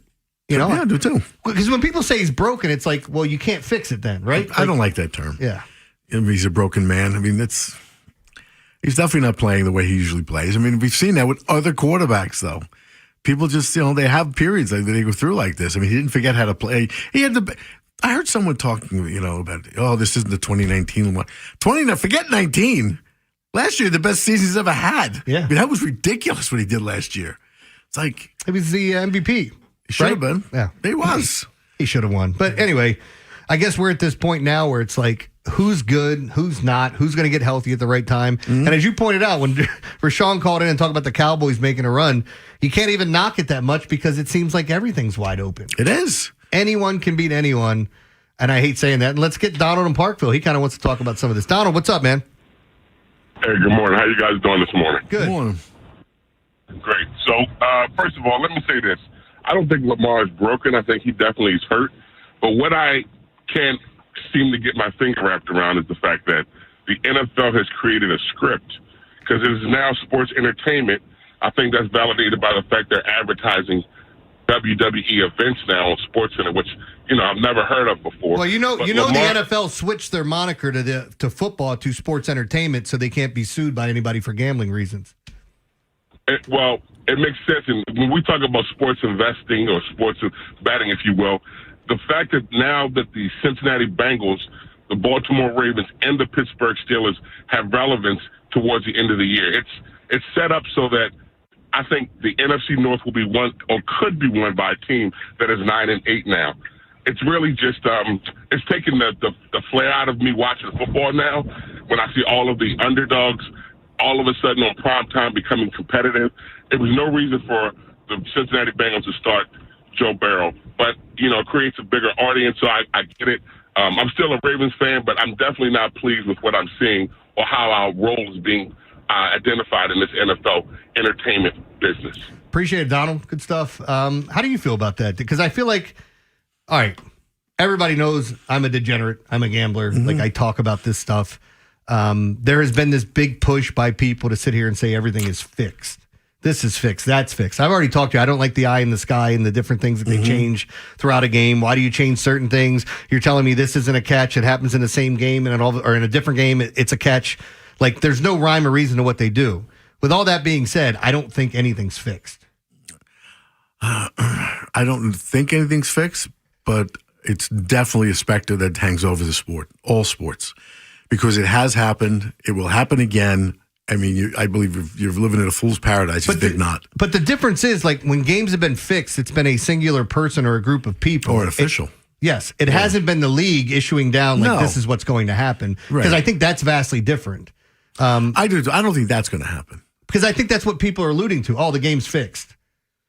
Yeah, I do too. Because when people say he's broken, it's like, well, you can't fix it then, right? I don't like that term. Yeah. He's a broken man. I mean, he's definitely not playing the way he usually plays. I mean, we've seen that with other quarterbacks, though. People just, they have periods that they go through like this. I mean, he didn't forget how to play. I heard someone talking, about, this isn't the 2019 one. Forget 19. Last year, the best season he's ever had. Yeah. I mean, that was ridiculous what he did last year. It's like. It was the MVP. He should have been. Yeah. He was. He should have won. But anyway, I guess we're at this point now where it's like, who's good, who's not, who's going to get healthy at the right time. Mm-hmm. And as you pointed out, when Rashawn called in and talked about the Cowboys making a run, you can't even knock it that much because it seems like everything's wide open. It is. Anyone can beat anyone. And I hate saying that. And let's get Donald in Parkville. He kind of wants to talk about some of this. Donald, what's up, man? Hey, good morning. How you guys doing this morning? Good. Good morning. Great. So, first of all, let me say this. I don't think Lamar is broken. I think he definitely is hurt. But what I can't seem to get my finger wrapped around is the fact that the NFL has created a script because it is now sports entertainment I think that's validated by the fact they're advertising WWE events now on SportsCenter, which, I've never heard of before. Well, But the NFL switched their moniker to football to sports entertainment so they can't be sued by anybody for gambling reasons. It makes sense. And when we talk about sports investing or sports betting, if you will, the fact that now that the Cincinnati Bengals, the Baltimore Ravens, and the Pittsburgh Steelers have relevance towards the end of the year, it's set up so that I think the NFC North will be won or could be won by a team that is 9-8 now. It's really just it's taking the flair out of me watching football now when I see all of the underdogs all of a sudden on prime time becoming competitive. There was no reason for the Cincinnati Bengals to start Joe Burrow, but it creates a bigger audience, so I get it. I'm still a Ravens fan, but I'm definitely not pleased with what I'm seeing or how our role is being identified in this NFL entertainment business. Appreciate it, Donald. Good stuff. How do you feel about that? Because I feel like, all right, everybody knows I'm a degenerate. I'm a gambler. Mm-hmm. Like, I talk about this stuff. There has been this big push by people to sit here and say everything is fixed. This is fixed. That's fixed. I've already talked to you. I don't like the eye in the sky and the different things that they change throughout a game. Why do you change certain things? You're telling me this isn't a catch. It happens in the same game or in a different game. It's a catch. Like, there's no rhyme or reason to what they do. With all that being said, I don't think anything's fixed. I don't think anything's fixed, but it's definitely a specter that hangs over the sport, all sports, because it has happened. It will happen again. I mean, I believe you're living in a fool's paradise. You did not. But the difference is, like, when games have been fixed, it's been a singular person or a group of people. Or an official. Yes. It hasn't been the league issuing down, like, this is what's going to happen. Because I think that's vastly different. I don't think that's going to happen. Because I think that's what people are alluding to. Oh, the game's fixed.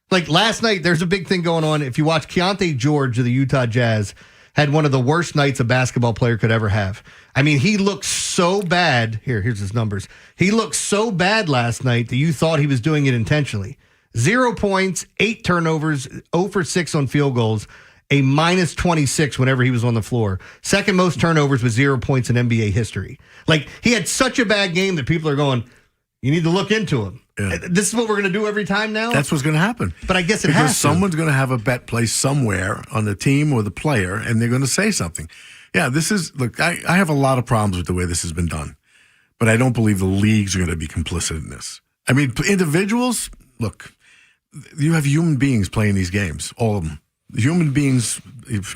Like, last night, there's a big thing going on. If you watch, Keontae George of the Utah Jazz had one of the worst nights a basketball player could ever have. I mean, he looked so bad. Here's his numbers. He looked so bad last night that you thought he was doing it intentionally. 0 points, 8 turnovers, 0 for 6 on field goals, a minus 26 whenever he was on the floor. Second most turnovers with 0 points in NBA history. Like, he had such a bad game that people are going, you need to look into him. Yeah. This is what we're going to do every time now? That's what's going to happen. But I guess it because has to. Someone's going to have a bet placed somewhere on the team or the player, and they're going to say something. Yeah, look, I have a lot of problems with the way this has been done, but I don't believe the leagues are going to be complicit in this. I mean, individuals, look, you have human beings playing these games, all of them. Human beings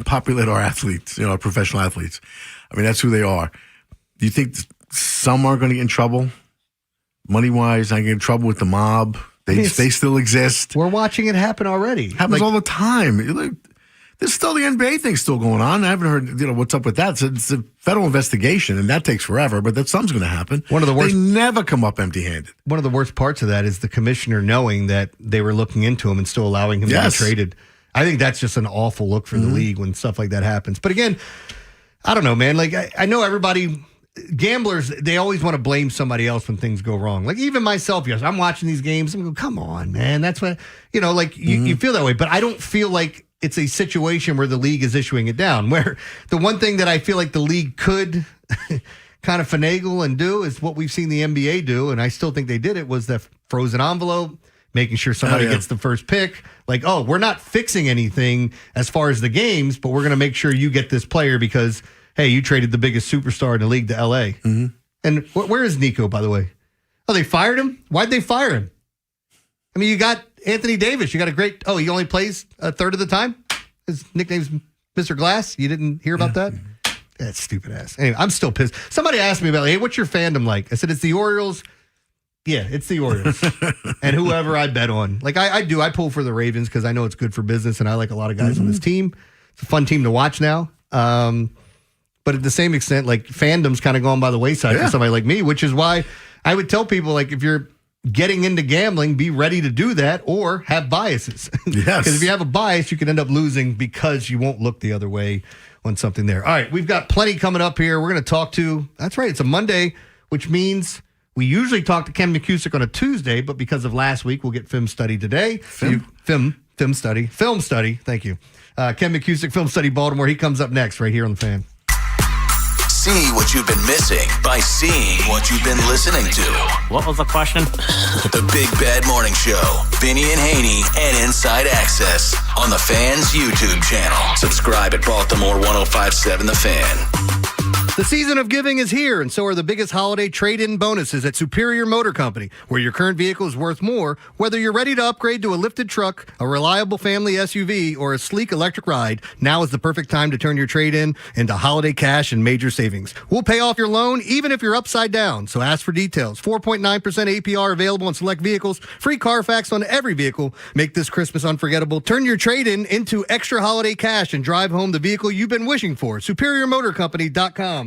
populate our athletes, our professional athletes. I mean, that's who they are. Do you think some are going to get in trouble? Money-wise, I get in trouble with the mob. They still exist. We're watching it happen already. Happens all the time. There's still the NBA thing still going on. I haven't heard, what's up with that. So it's a federal investigation, and that takes forever, but something's going to happen. One of the worst. They never come up empty-handed. One of the worst parts of that is the commissioner knowing that they were looking into him and still allowing him to be traded. I think that's just an awful look for the league when stuff like that happens. But again, I don't know, man. Like, I know everybody... Gamblers, they always want to blame somebody else when things go wrong. Like, even myself, yes, I'm watching these games. I'm going, come on, man. That's what, you feel that way. But I don't feel like it's a situation where the league is issuing it down. Where the one thing that I feel like the league could kind of finagle and do is what we've seen the NBA do, and I still think they did it, was the frozen envelope, making sure somebody gets the first pick. Like, oh, we're not fixing anything as far as the games, but we're going to make sure you get this player because... hey, you traded the biggest superstar in the league to L.A. Mm-hmm. And where is Nico, by the way? Oh, they fired him? Why'd they fire him? I mean, you got Anthony Davis. You got a great... oh, he only plays a third of the time? His nickname's Mr. Glass? You didn't hear about that? That's stupid ass. Anyway, I'm still pissed. Somebody asked me about, hey, what's your fandom like? I said, it's the Orioles. Yeah, it's the Orioles. And whoever I bet on. Like, I do. I pull for the Ravens because I know it's good for business, and I like a lot of guys on this team. It's a fun team to watch now. But at the same extent, like, fandom's kind of gone by the wayside for somebody like me, which is why I would tell people, like, if you're getting into gambling, be ready to do that or have biases. Yes. Because if you have a bias, you can end up losing because you won't look the other way on something there. All right, we've got plenty coming up here. We're going to talk to, that's right, it's a Monday, which means we usually talk to Ken McCusick on a Tuesday, but because of last week, we'll get film study today. Film study. Thank you. Ken McCusick, Film Study Baltimore. He comes up next right here on the Fan. See what you've been missing by seeing what you've been listening to. What was the question? The Big Bad Morning Show. Vinny and Haynie and Inside Access on the Fan's YouTube channel. Subscribe at Baltimore 1057 The Fan. The season of giving is here, and so are the biggest holiday trade-in bonuses at Superior Motor Company, where your current vehicle is worth more. Whether you're ready to upgrade to a lifted truck, a reliable family SUV, or a sleek electric ride, now is the perfect time to turn your trade-in into holiday cash and major savings. We'll pay off your loan even if you're upside down, so ask for details. 4.9% APR available on select vehicles, free Carfax on every vehicle. Make this Christmas unforgettable. Turn your trade-in into extra holiday cash and drive home the vehicle you've been wishing for. SuperiorMotorCompany.com.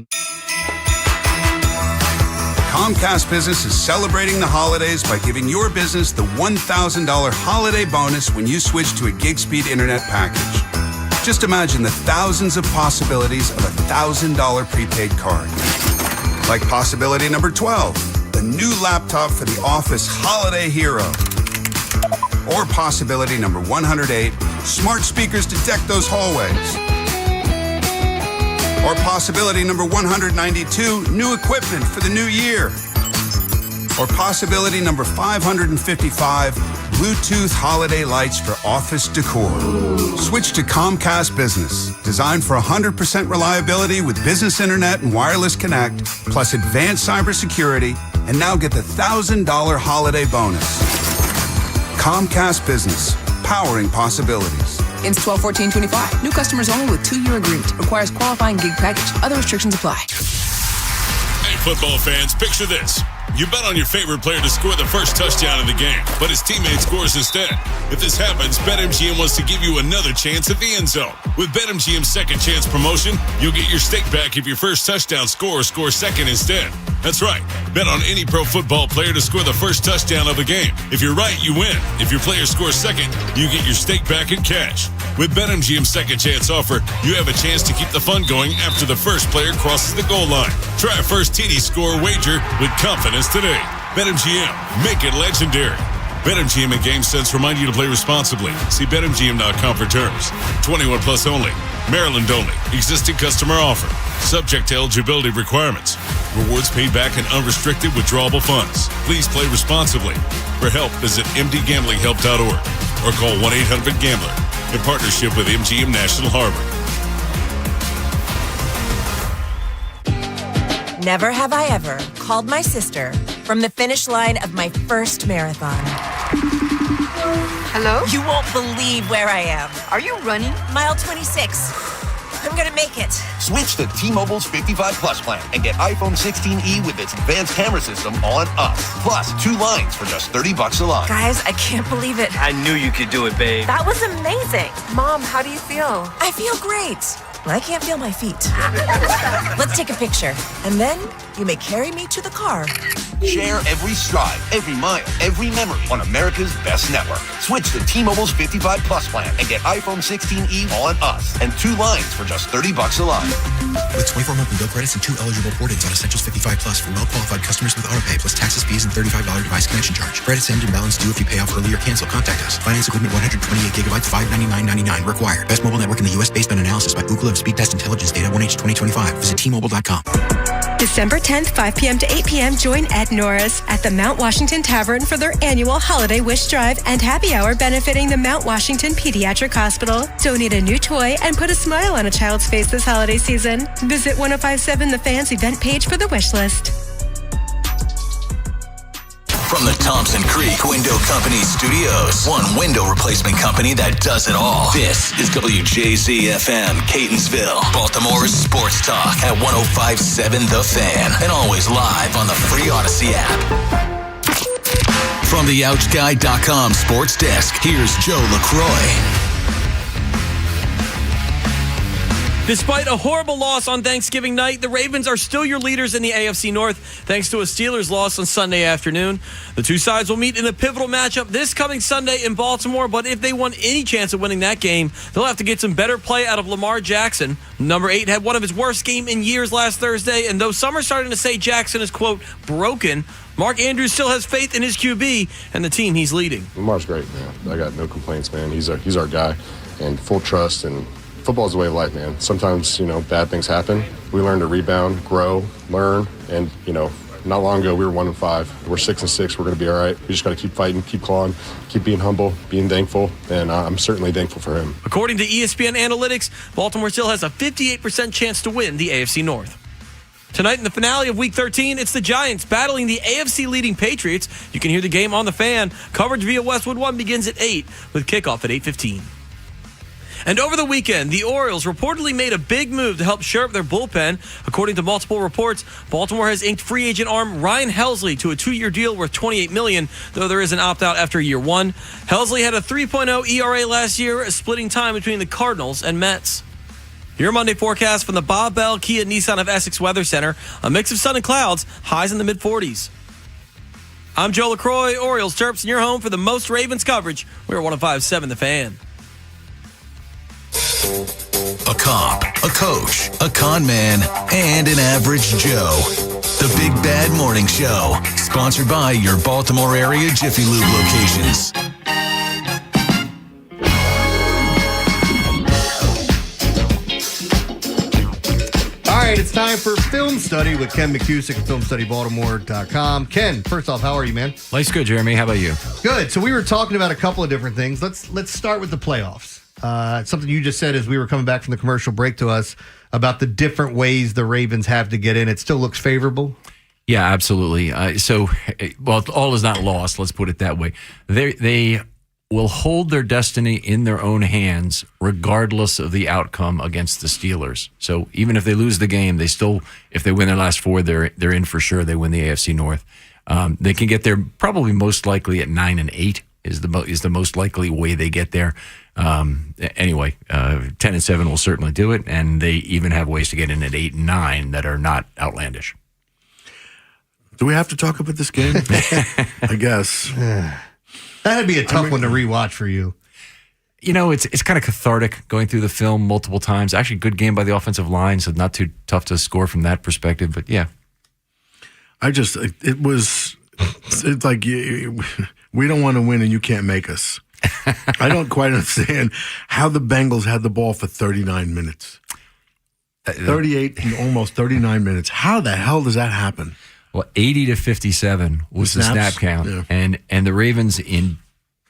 Comcast Business is celebrating the holidays by giving your business the $1,000 holiday bonus when you switch to a gig speed internet package. Just imagine the thousands of possibilities of a $1,000 prepaid card. Like possibility number 12, the new laptop for the office holiday hero. Or possibility number 108, smart speakers to deck those hallways. Or possibility number 192, new equipment for the new year. Or possibility number 555, Bluetooth holiday lights for office decor. Switch to Comcast Business, designed for 100% reliability with business internet and wireless connect, plus advanced cybersecurity, and now get the $1,000 holiday bonus. Comcast Business, powering possibilities. Ends 12/14/25. New customers only with 2-year agreement. Requires qualifying gig package. Other restrictions apply. Hey, football fans, picture this. You bet on your favorite player to score the first touchdown in the game, but his teammate scores instead. If this happens, BetMGM wants to give you another chance at the end zone. With BetMGM's second chance promotion, you'll get your stake back if your first touchdown scorer scores second instead. That's right. Bet on any pro football player to score the first touchdown of the game. If you're right, you win. If your player scores second, you get your stake back in cash. With BetMGM's second chance offer, you have a chance to keep the fun going after the first player crosses the goal line. Try a first TD score wager with confidence today. BetMGM. Make it legendary. BetMGM and GameSense remind you to play responsibly. See BetMGM.com for terms. 21 plus only. Maryland only. Existing customer offer. Subject to eligibility requirements. Rewards paid back in unrestricted withdrawable funds. Please play responsibly. For help, visit mdgamblinghelp.org or call 1-800-GAMBLER in partnership with MGM National Harbor. Never have I ever called my sister from the finish line of my first marathon. Hello? You won't believe where I am. Are you running? Mile 26. I'm gonna make it. Switch to T-Mobile's 55 Plus plan and get iPhone 16e with its advanced camera system on us. Plus, 2 lines for just $30 a line. Guys, I can't believe it. I knew you could do it, babe. That was amazing. Mom, how do you feel? I feel great. I can't feel my feet. Let's take a picture, and then you may carry me to the car. Share every stride, every mile, every memory on America's best network. Switch to T-Mobile's 55 Plus plan and get iPhone 16e on us and 2 lines for just $30 a line. With 24 monthly bill credits and 2 eligible port-ins on Essentials 55 Plus for well-qualified customers with autopay plus taxes, fees, and $35 device connection charge. Credits end and balance due if you pay off early or cancel. Contact us. Finance agreement 128 gigabytes, $599.99 required. Best mobile network in the U.S. based on analysis by Ookla of Speed Test Intelligence Data 1H 2025. Visit T-Mobile.com. December 10th, 5 p.m. to 8 p.m., join Ed Norris at the Mount Washington Tavern for their annual Holiday Wish Drive and Happy Hour benefiting the Mount Washington Pediatric Hospital. Donate a new toy and put a smile on a child's face this holiday season. Visit 1057 The Fan's event page for the wish list. From the Thompson Creek Window Company Studios, one window replacement company that does it all. This is WJZ-FM, Catonsville, Baltimore's sports talk at 1057 The Fan, and always live on the free Odyssey app. From the OutGuy.com sports desk, here's Joe LaCroix. Despite a horrible loss on Thanksgiving night, the Ravens are still your leaders in the AFC North, thanks to a Steelers loss on Sunday afternoon. The two sides will meet in a pivotal matchup this coming Sunday in Baltimore, but if they want any chance of winning that game, they'll have to get some better play out of Lamar Jackson. Number 8 had one of his worst games in years last Thursday, and though some are starting to say Jackson is, quote, broken, Mark Andrews still has faith in his QB and the team he's leading. Lamar's great, man. I got no complaints, man. He's our guy, and full trust and football's a way of life, man. Sometimes, bad things happen. We learn to rebound, grow, learn, and, not long ago we were 1-5. We're 6-6. We're going to be all right. We just got to keep fighting, keep clawing, keep being humble, being thankful, and I'm certainly thankful for him. According to ESPN Analytics, Baltimore still has a 58% chance to win the AFC North. Tonight in the finale of Week 13, it's the Giants battling the AFC-leading Patriots. You can hear the game on the Fan. Coverage via Westwood 1 begins at 8 with kickoff at 8:15. And over the weekend, the Orioles reportedly made a big move to help shore up their bullpen. According to multiple reports, Baltimore has inked free agent arm Ryan Helsley to a 2-year deal worth $28 million, though there is an opt-out after year 1. Helsley had a 3.0 ERA last year, splitting time between the Cardinals and Mets. Your Monday forecast from the Bob Bell Kia Nissan of Essex Weather Center. A mix of sun and clouds, highs in the mid-40s. I'm Joe LaCroix, Orioles Terps, and your home for the most Ravens coverage. We're 105.7 The Fan. A cop, a coach, a con man, and an average Joe. The Big Bad Morning Show, sponsored by your Baltimore area Jiffy Lube locations. All right, it's time for Film Study with Ken McCusick at FilmStudyBaltimore.com. Ken, first off, how are you, man? Life's good, Jeremy. How about you? Good. So we were talking about a couple of different things. Let's start with the playoffs. Something you just said as we were coming back from the commercial break to us about the different ways the Ravens have to get in. It still looks favorable? Yeah, absolutely. All is not lost. Let's put it that way. They will hold their destiny in their own hands regardless of the outcome against the Steelers. So even if they lose the game, they still, if they win their last 4, they're in for sure. They win the AFC North. They can get there probably most likely at 9-8 is the most likely way they get there. Anyway, 10-7 will certainly do it, and they even have ways to get in at 8-9 that are not outlandish. Do we have to talk about this game? I guess. That'd be a tough one to rewatch for you. It's kind of cathartic going through the film multiple times. Actually, good game by the offensive line, so not too tough to score from that perspective. But yeah, it's like we don't want to win and you can't make us. I don't quite understand how the Bengals had the ball for 39 minutes. 38 and almost 39 minutes. How the hell does that happen? Well, 80-57 was the snap count. Yeah. And the Ravens in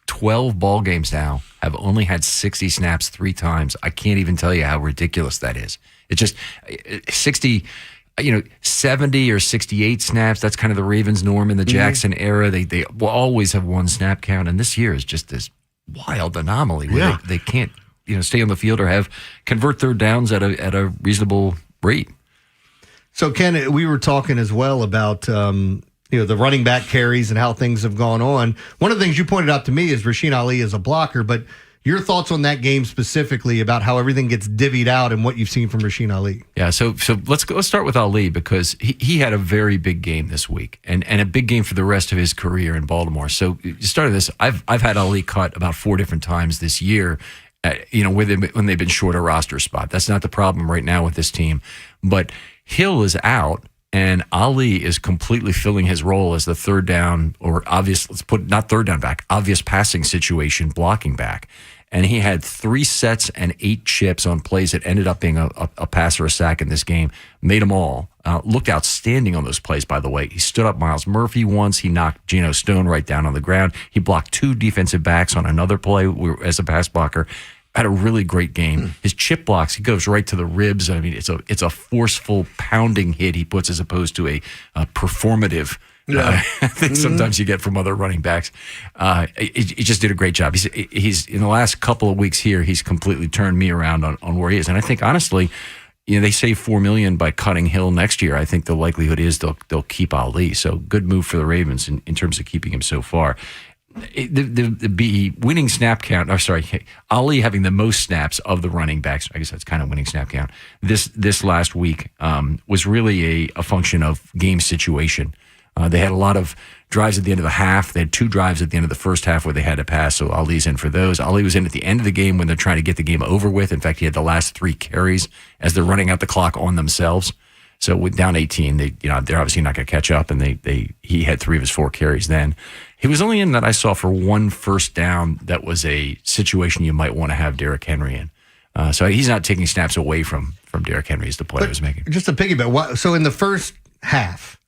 12 ball games now have only had 60 snaps 3 times. I can't even tell you how ridiculous that is. It's just 60, 70 or 68 snaps. That's kind of the Ravens' norm in the Jackson era. They will always have 1 snap count. And this year is just this wild anomaly where they can't stay on the field or convert third downs at a reasonable rate. So, Ken, we were talking as well about the running back carries and how things have gone on. One of the things you pointed out to me is Rasheen Ali is a blocker, but your thoughts on that game specifically about how everything gets divvied out and what you've seen from Rasheen Ali. Yeah, so let's start with Ali because he had a very big game this week and a big game for the rest of his career in Baltimore. So you started this. I've had Ali cut about 4 different times this year. When they've been short a roster spot. That's not the problem right now with this team, but Hill is out, and Ali is completely filling his role as the third down or obvious passing situation blocking back. And he had 3 sets and 8 chips on plays that ended up being a pass or a sack in this game. Made them all. Looked outstanding on those plays, by the way. He stood up Miles Murphy once. He knocked Geno Stone right down on the ground. He blocked 2 defensive backs on another play as a pass blocker. Had a really great game. His chip blocks, he goes right to the ribs. I mean, it's a forceful pounding hit he puts as opposed to a performative thing sometimes you get from other running backs. He just did a great job. He's in the last couple of weeks here, he's completely turned me around on where he is. And I think honestly, they save $4 million by cutting Hill next year. I think the likelihood is they'll keep Ali. So good move for the Ravens in terms of keeping him so far. The winning snap count, Ali having the most snaps of the running backs, I guess that's kind of winning snap count, this last week was really a function of game situation. They had a lot of drives at the end of the half. They had 2 drives at the end of the first half where they had to pass, so Ali's in for those. Ali was in at the end of the game when they're trying to get the game over with. In fact, he had the last 3 carries as they're running out the clock on themselves. So with down 18, they're obviously not going to catch up, and he had 3 of his 4 carries then. He was only in that I saw for 1 first down that was a situation you might want to have Derrick Henry in. So he's not taking snaps away from Derrick Henry is the play I was making. Just to piggyback, so in the first half,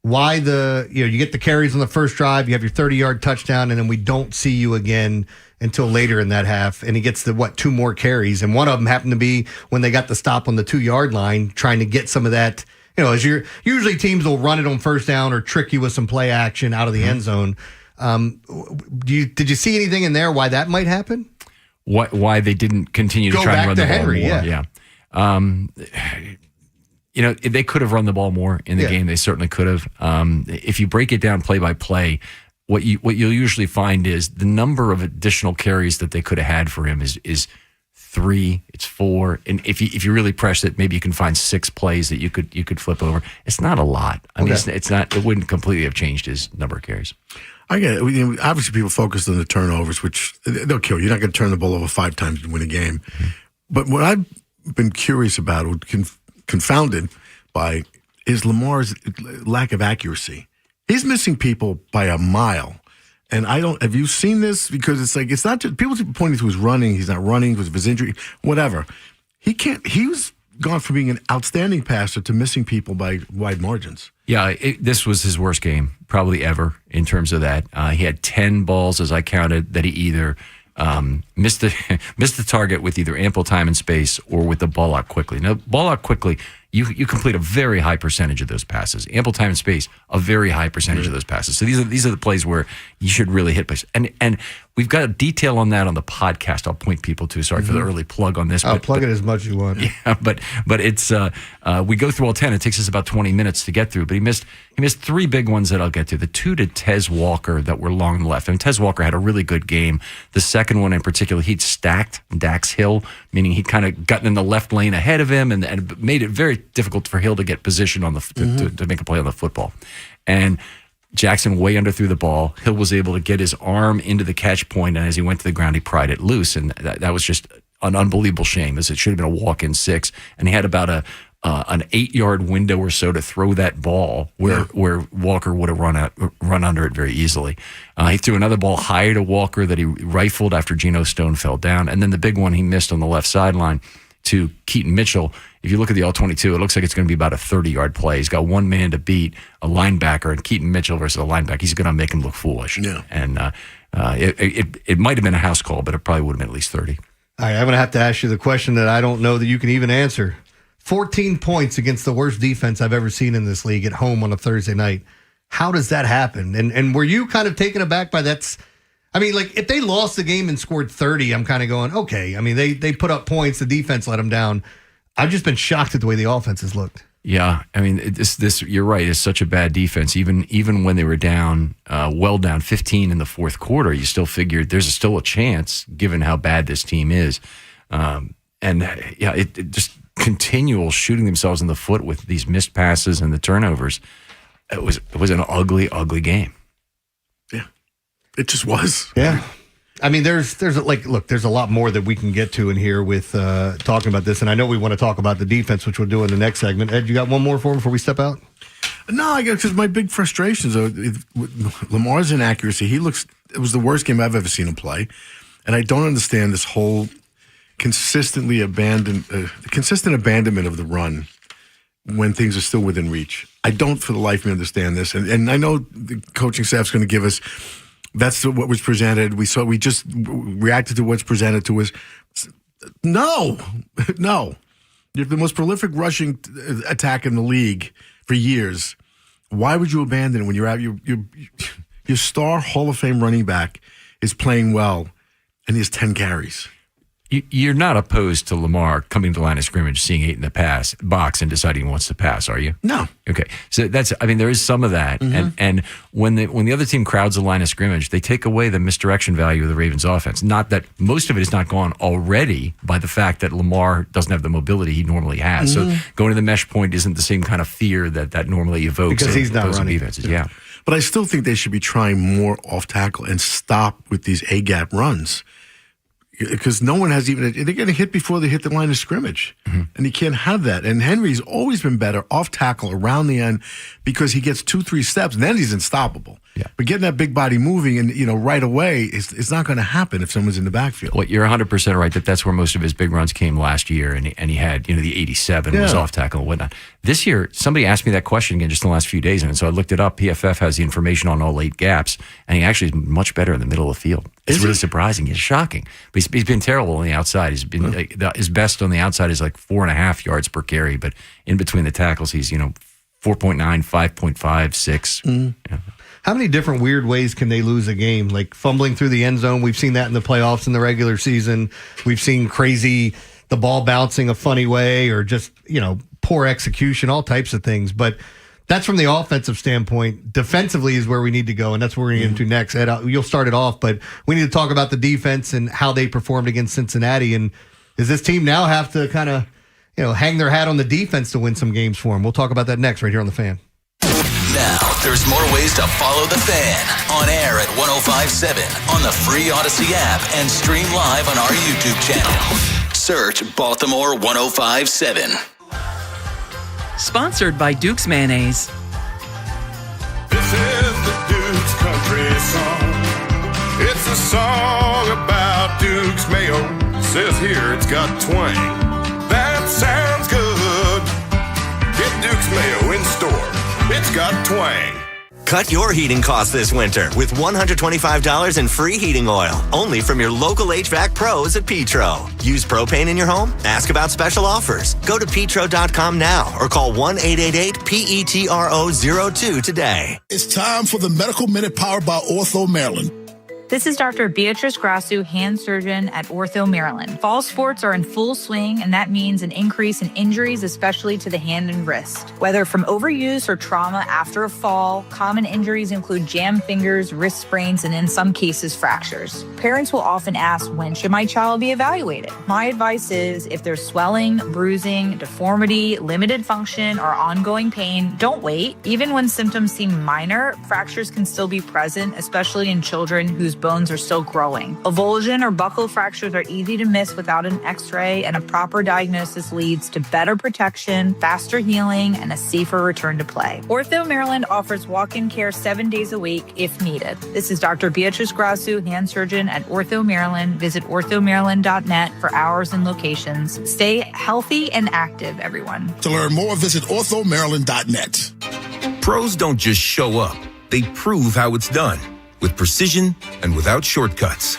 why you get the carries on the first drive, you have your 30-yard touchdown, and then we don't see you again until later in that half, and he gets the 2 more carries, and one of them happened to be when they got the stop on the 2-yard line, trying to get some of that. As usually teams will run it on first down or trick you with some play action out of the end zone. Did you see anything in there why that might happen? Why they didn't continue to try and run the ball Henry, more? They could have run the ball more in the game. They certainly could have. If you break it down play by play, what you'll usually find is the number of additional carries that they could have had for him is 3, it's 4, and if you really press it, maybe you can find 6 plays that you could flip over. It's not a lot. I mean, it's not. It wouldn't completely have changed his number of carries. I get it. Obviously, people focus on the turnovers, which they'll kill you. You're not going to turn the ball over 5 times to win a game. Mm-hmm. But what I've been curious about, or confounded by, is Lamar's lack of accuracy. He's missing people by a mile. And have you seen this? Because it's not just, people keep pointing to his running. He's not running because of his injury, whatever. He was gone from being an outstanding passer to missing people by wide margins. Yeah, this was his worst game probably ever in terms of that. He had 10 balls, as I counted, that he either missed the target with either ample time and space or with the ball out quickly. Now, ball out quickly, you complete a very high percentage of those passes. Ample time and space, a very high percentage of those passes. So these are the plays where you should really hit plays. And we've got a detail on that on the podcast I'll point people to. Sorry for the early plug on this. I'll plug it as much as you want. Yeah, but it's we go through all 10. It takes us about 20 minutes to get through. But he missed 3 big ones that I'll get to. The 2 to Tez Walker that were long left. And Tez Walker had a really good game. The second one in particular, he'd stacked Dax Hill, meaning he'd kind of gotten in the left lane ahead of him and made it very difficult for Hill to get position on to make a play on the football. And Jackson way underthrew the ball. Hill was able to get his arm into the catch point, and as he went to the ground, he pried it loose. And that was just an unbelievable shame, as it should have been a walk-in 6. And he had about an 8-yard window or so to throw that ball where Walker would have run under it very easily. He threw another ball higher to Walker that he rifled after Geno Stone fell down. And then the big one he missed on the left sideline to Keaton Mitchell. If you look at the all-22, it looks like it's going to be about a 30-yard play. He's got one man to beat, a linebacker, and Keaton Mitchell versus a linebacker. He's going to make him look foolish. Yeah. And it might have been a house call, but it probably would have been at least 30. All right, I'm going to have to ask you the question that I don't know that you can even answer. 14 points against the worst defense I've ever seen in this league at home on a Thursday night. How does that happen? And were you kind of taken aback by that? I mean, like, if they lost the game and scored 30, I'm kind of going, okay. I mean, they put up points. The defense let them down. I've just been shocked at the way the offense has looked. Yeah, I mean, this you're right. It's such a bad defense. Even when they were down, down 15 in the fourth quarter, you still figured there's still a chance, given how bad this team is. It just continual shooting themselves in the foot with these missed passes and the turnovers. It was an ugly, ugly game. Yeah, it just was. Yeah. I mean, there's a lot more that we can get to in here with talking about this, and I know we want to talk about the defense, which we'll do in the next segment. Ed, you got one more for him before we step out? No, I guess because my big frustrations are Lamar's inaccuracy. It was the worst game I've ever seen him play, and I don't understand this whole consistent abandonment of the run when things are still within reach. I don't, for the life of me, understand this, and I know the coaching staff's going to give us. That's what was presented. We just reacted to what's presented to us. No. You have the most prolific rushing attack in the league for years. Why would you abandon it when you're out? Your star Hall of Fame running back is playing well, and he has 10 carries. You're not opposed to Lamar coming to the line of scrimmage, seeing 8 in the box, and deciding he wants to pass, are you? No. Okay. So there is some of that. Mm-hmm. And when the other team crowds the line of scrimmage, they take away the misdirection value of the Ravens offense. Not that most of it is not gone already by the fact that Lamar doesn't have the mobility he normally has. Mm-hmm. So going to the mesh point isn't the same kind of fear that normally evokes. Because he's not running. Defenses. Yeah. But I still think they should be trying more off tackle and stop with these A-gap runs. Because no one has they're getting hit before they hit the line of scrimmage. Mm-hmm. And you can't have that. And Henry's always been better off tackle around the end because he gets 2-3 steps and then he's unstoppable. But getting that big body moving and, right away, it's not going to happen if someone's in the backfield. Well, you're 100% right that's where most of his big runs came last year, and he had, the 87 was off tackle and whatnot. This year, somebody asked me that question again just in the last few days, and so I looked it up. PFF has the information on all 8 gaps, and he actually is much better in the middle of the field. It's really surprising. It's shocking. But he's been terrible on the outside. He's been his best on the outside is like 4.5 yards per carry, but in between the tackles, he's 4.9, 5.5, 6. How many different weird ways can they lose a game? Like fumbling through the end zone. We've seen that in the playoffs in the regular season. We've seen the ball bouncing a funny way, or just, poor execution, all types of things. But that's from the offensive standpoint. Defensively is where we need to go, and that's what we're going to get into next. Ed, you'll start it off, but we need to talk about the defense and how they performed against Cincinnati. And does this team now have to kind of, hang their hat on the defense to win some games for them? We'll talk about that next right here on The Fan. Now, there's more ways to follow The Fan. On air at 105.7, on the free Odyssey app, and stream live on our YouTube channel. Search Baltimore 105.7. Sponsored by Duke's Mayonnaise. This is the Duke's country song. It's a song about Duke's Mayo. Says here it's got twang. That sounds good. Get Duke's Mayo in store. It's got twang. Cut your heating costs this winter with $125 in free heating oil, only from your local HVAC pros at Petro. Use propane in your home? Ask about special offers. Go to petro.com now or call 1-888-PETRO02 today. It's time for the Medical Minute powered by Ortho Maryland. This is Dr. Beatrice Grasu, hand surgeon at Ortho Maryland. Fall sports are in full swing, and that means an increase in injuries, especially to the hand and wrist. Whether from overuse or trauma after a fall, common injuries include jammed fingers, wrist sprains, and in some cases, fractures. Parents will often ask, when should my child be evaluated? My advice is, if there's swelling, bruising, deformity, limited function, or ongoing pain, don't wait. Even when symptoms seem minor, fractures can still be present, especially in children whose bones are still growing. Avulsion or buccal fractures are easy to miss without an x-ray, and a proper diagnosis leads to better protection, faster healing, and a safer return to play. Ortho Maryland offers walk-in care 7 days a week if needed. This is Dr. Beatrice Grasu, hand surgeon at Ortho Maryland. Visit orthomaryland.net for hours and locations. Stay healthy and active, everyone. To learn more, visit orthomaryland.net. Pros don't just show up. They prove how it's done. With precision and without shortcuts.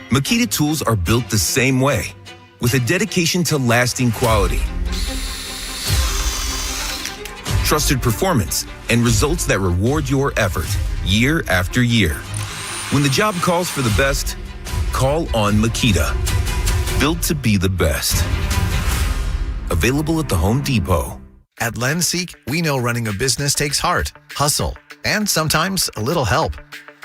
Makita tools are built the same way, with a dedication to lasting quality, trusted performance, and results that reward your effort year after year. When the job calls for the best, call on Makita. Built to be the best. Available at the Home Depot. At LendSeek, we know running a business takes heart, hustle, and sometimes a little help.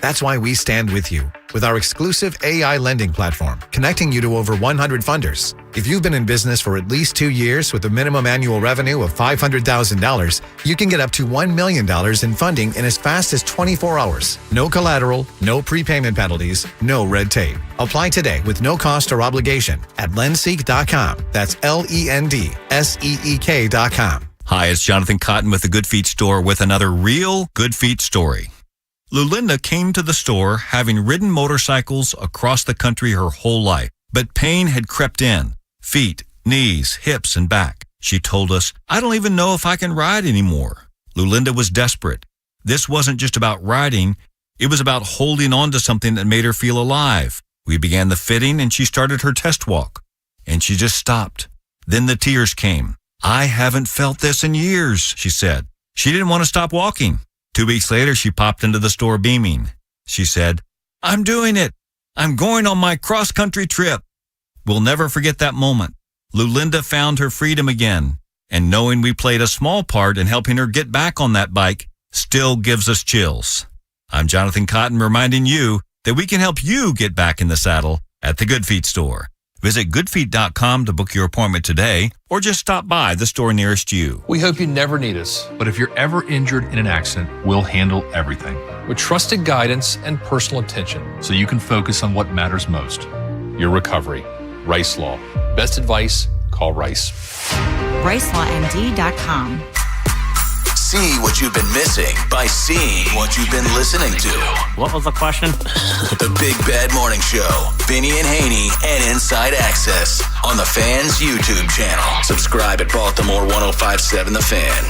That's why we stand with you with our exclusive AI lending platform, connecting you to over 100 funders. If you've been in business for at least 2 years with a minimum annual revenue of $500,000, you can get up to $1 million in funding in as fast as 24 hours. No collateral, no prepayment penalties, no red tape. Apply today with no cost or obligation at lendseek.com. That's LENDSEEK.com. Hi, it's Jonathan Cotton with the Good Feet Store with another real Good Feet story. Lulinda came to the store having ridden motorcycles across the country her whole life, but pain had crept in. Feet, knees, hips, and back. She told us, "I don't even know if I can ride anymore." Lulinda was desperate. This wasn't just about riding. It was about holding on to something that made her feel alive. We began the fitting and she started her test walk. And she just stopped. Then the tears came. "I haven't felt this in years," she said. She didn't want to stop walking. 2 weeks later, she popped into the store beaming. She said, "I'm doing it. I'm going on my cross-country trip." We'll never forget that moment. Lulinda found her freedom again, and knowing we played a small part in helping her get back on that bike still gives us chills. I'm Jonathan Cotton reminding you that we can help you get back in the saddle at the Good Feet Store. Visit goodfeet.com to book your appointment today, or just stop by the store nearest you. We hope you never need us, but if you're ever injured in an accident, we'll handle everything with trusted guidance and personal attention so you can focus on what matters most, your recovery. Rice Law. Best advice, call Rice. RiceLawMD.com. See what you've been missing by seeing what you've been listening to. What was the question? The Big Bad Morning Show. Vinny and Haynie and Inside Access on the Fan's YouTube channel. Subscribe at Baltimore 1057 The Fan.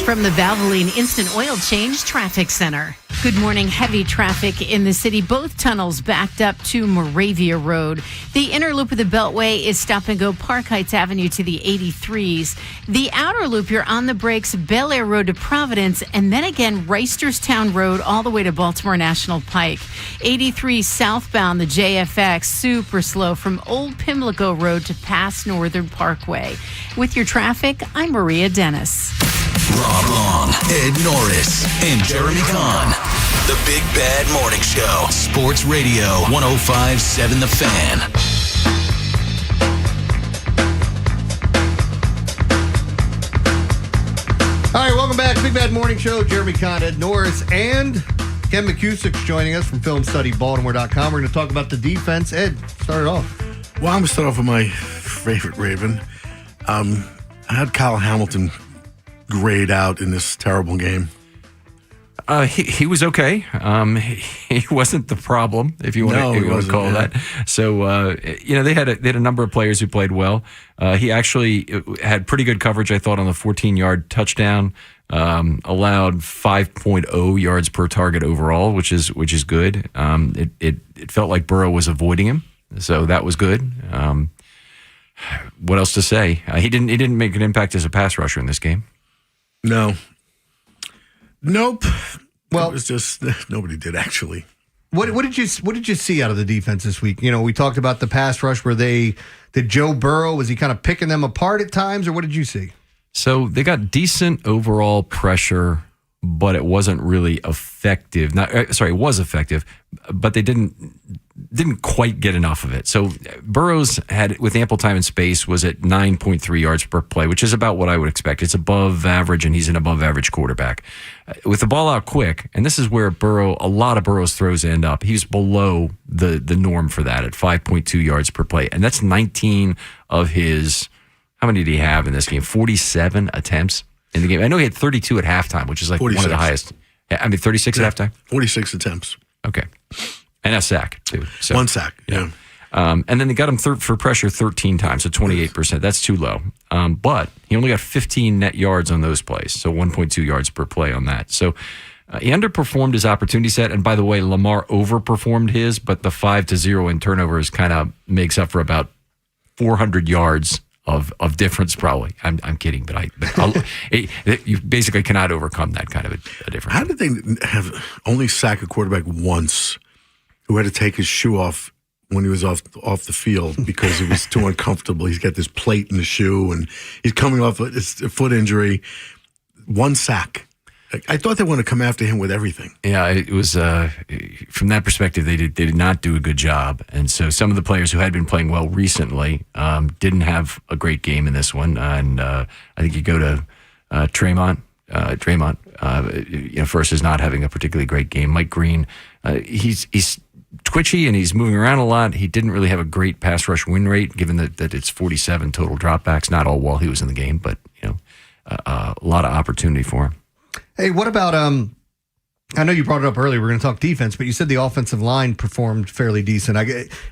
From the Valvoline Instant Oil Change Traffic Center. Good morning. Heavy traffic in the city. Both tunnels backed up to Moravia Road. The inner loop of the Beltway is stop and go Park Heights Avenue to the 83s. The outer loop, you're on the brakes, Bel Air Road to Providence, and then again, Reisterstown Road all the way to Baltimore National Pike. 83 southbound, the JFX, super slow from Old Pimlico Road to past Northern Parkway. With your traffic, I'm Maria Dennis. Rob Long, Ed Norris, and Jeremy Kahn. The Big Bad Morning Show. Sports Radio 1057 The Fan. All right, welcome back. Big Bad Morning Show. Jeremy Kahn, Ed Norris, and Ken McCusick's joining us from FilmStudyBaltimore.com. We're going to talk about the defense. Ed, start it off. Well, I'm going to start off with my favorite Raven. I had Kyle Hamilton grade out in this terrible game. He was okay. He wasn't the problem, if you want to call that. So they had a number of players who played well. He actually had pretty good coverage, I thought, on the 14-yard touchdown. Allowed 5.0 yards per target overall, which is good. It felt like Burrow was avoiding him, so that was good. What else to say? He didn't make an impact as a pass rusher in this game. No. Nope. Well, it was just nobody did actually. What did you see out of the defense this week? You know, we talked about the pass rush. Did Joe Burrow, was he kind of picking them apart at times, or what did you see? So they got decent overall pressure, but it wasn't really effective. It was effective, but they didn't quite get enough of it. So Burrows had, with ample time and space, was at 9.3 yards per play, which is about what I would expect. It's above average, and he's an above average quarterback. With the ball out quick, and this is where a lot of Burrow's throws end up, he's below the norm for that at 5.2 yards per play. And that's 19 of his, how many did he have in this game? 47 attempts in the game. I know he had 32 at halftime, which is like 46. One of the highest. 36 at halftime? 46 attempts. Okay. And a sack, too. So, one sack, yeah. And then they got him for pressure 13 times, so 28%. That's too low. But he only got 15 net yards on those plays, so 1.2 yards per play on that. So he underperformed his opportunity set. And by the way, Lamar overperformed his, but the 5-0 in turnovers kind of makes up for about 400 yards of difference, probably. I'm kidding, but you basically cannot overcome that kind of a difference. How did they have only sack a quarterback once who had to take his shoe off when he was off the field because it was too uncomfortable? He's got this plate in the shoe, and he's coming off a foot injury. One sack. I thought they wanted to come after him with everything. Yeah, it was from that perspective, they did not do a good job, and so some of the players who had been playing well recently didn't have a great game in this one. And I think you go to Draymond, first is not having a particularly great game. Mike Green, he's twitchy and he's moving around a lot. He didn't really have a great pass rush win rate, given that it's 47 total dropbacks. Not all while he was in the game, but a lot of opportunity for him. Hey, what about, I know you brought it up earlier, we're going to talk defense, but you said the offensive line performed fairly decent.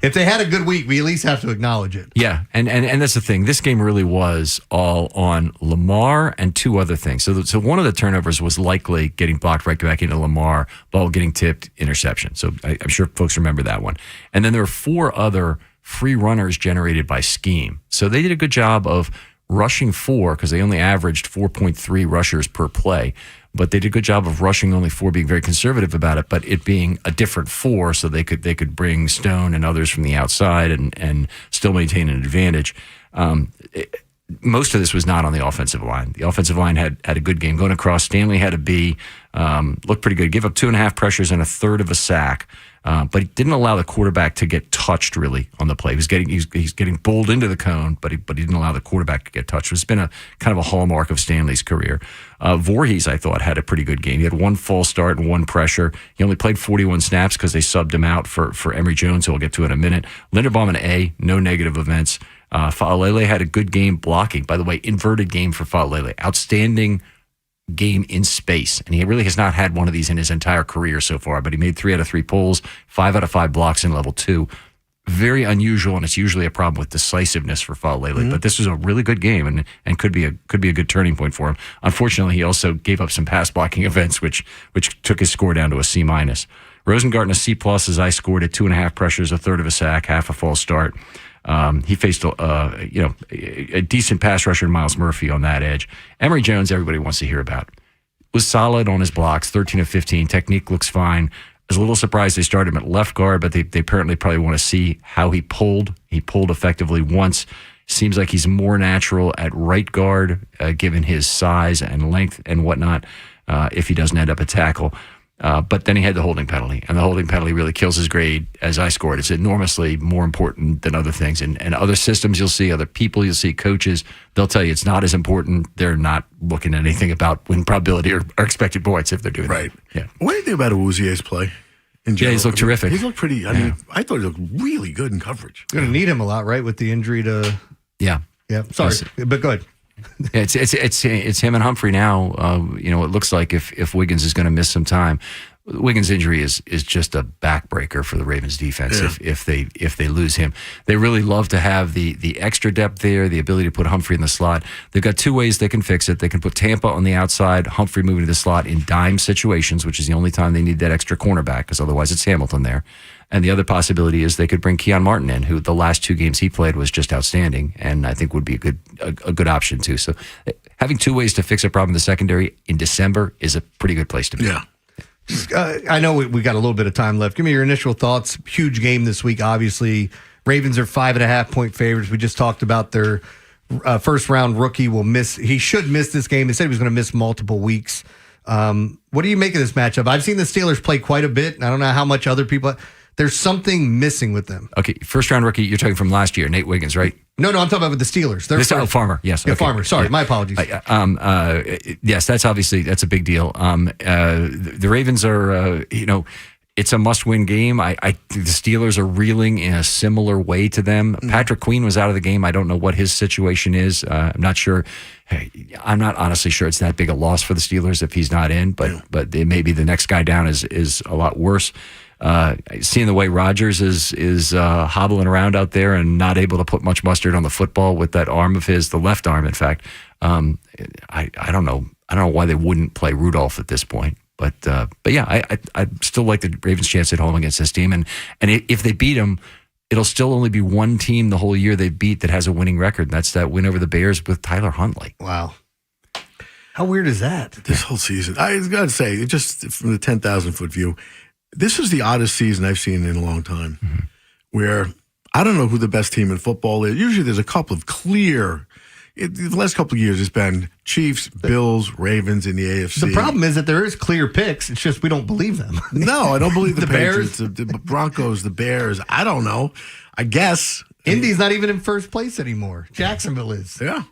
If they had a good week, we at least have to acknowledge it. Yeah, and that's the thing. This game really was all on Lamar and two other things. So one of the turnovers was likely getting blocked right back into Lamar, ball getting tipped, interception. So I'm sure folks remember that one. And then there were four other free runners generated by scheme. So they did a good job of rushing four, because they only averaged 4.3 rushers per play. But they did a good job of rushing only four, being very conservative about it, but it being a different four, so they could bring Stone and others from the outside and still maintain an advantage. Most of this was not on the offensive line. The offensive line had a good game going across. Stanley had a B, looked pretty good. Gave up 2.5 pressures and a third of a sack. But he didn't allow the quarterback to get touched really on the play. He's getting bowled into the cone, but he didn't allow the quarterback to get touched. It's been a kind of a hallmark of Stanley's career. Voorhees, I thought, had a pretty good game. He had one false start and one pressure. He only played 41 snaps because they subbed him out for Emory Jones, who I'll get to in a minute. Linderbaum an A, no negative events. Fa'alele had a good game blocking. By the way, inverted game for Fa'alele. Outstanding game in space. And he really has not had one of these in his entire career so far, but he made 3 out of 3 pulls, 5 out of 5 blocks in level 2. Very unusual, and it's usually a problem with decisiveness for Fa'alele. But this was a really good game, and could be a good turning point for him. Unfortunately, he also gave up some pass blocking events, which took his score down to a C-. Rosengarten a C+ as I scored at 2.5 pressures, a third of a sack, half a false start. He faced a decent pass rusher in Miles Murphy on that edge. Emory Jones, everybody wants to hear about, was solid on his blocks, 13 of 15. Technique looks fine. I was a little surprised they started him at left guard, but they apparently probably want to see how he pulled. He pulled effectively once. Seems like he's more natural at right guard, given his size and length and whatnot, if he doesn't end up a tackle. But then he had the holding penalty, and the holding penalty really kills his grade as I scored. It's enormously more important than other things. And other systems you'll see, other people you'll see, coaches, they'll tell you it's not as important. They're not looking at anything about win probability or expected points if they're doing that. Yeah. What do you think about Awuzie's play? Yeah, he's looked terrific. He's looked pretty, I thought he looked really good in coverage. You're going to need him a lot, right, with the injury to... Yeah. Yeah, sorry, but good. It's him and Humphrey now. It looks like if Wiggins is going to miss some time, Wiggins' injury is just a backbreaker for the Ravens defense. Yeah. If they lose him, they really love to have the extra depth there, the ability to put Humphrey in the slot. They've got 2 ways they can fix it. They can put Tampa on the outside, Humphrey moving to the slot in dime situations, which is the only time they need that extra cornerback, because otherwise it's Hamilton there. And the other possibility is they could bring Keon Martin in, who the last 2 games he played was just outstanding, and I think would be a good option too. So having 2 ways to fix a problem in the secondary in December is a pretty good place to be. Yeah. I know we got a little bit of time left. Give me your initial thoughts. Huge game this week, obviously. Ravens are 5.5-point favorites. We just talked about their first round rookie will miss. He should miss this game. They said he was going to miss multiple weeks. What do you make of this matchup? I've seen the Steelers play quite a bit, and I don't know how much other people. There's something missing with them. Okay, first round rookie, you're talking from last year, Nate Wiggins, right? No, I'm talking about with the Steelers. Farmer, yes. Yeah, okay. Farmer. Sorry, my apologies. Yes, that's a big deal. The Ravens are, it's a must-win game. The Steelers are reeling in a similar way to them. Patrick Queen was out of the game. I don't know what his situation is. I'm not sure. I'm not honestly sure it's that big a loss for the Steelers if he's not in, but maybe the next guy down is a lot worse. Seeing the way Rodgers is hobbling around out there and not able to put much mustard on the football with that arm of his, the left arm, in fact. I don't know. I don't know why they wouldn't play Rudolph at this point. But yeah, I still like the Ravens' chance at home against this team. And if they beat them, it'll still only be one team the whole year they beat that has a winning record. And that's that win over the Bears with Tyler Huntley. Wow. How weird is that? This whole season. I got to say, just from the 10,000-foot view, this is the oddest season I've seen in a long time, where I don't know who the best team in football is. Usually there's a couple of clear. The last couple of years, it's been Chiefs, Bills, Ravens in the AFC. The problem is that there is clear picks. It's just we don't believe them. No, I don't believe the Bears, the Broncos, the Bears. I don't know. I guess Indy's not even in first place anymore. Jacksonville is. Yeah,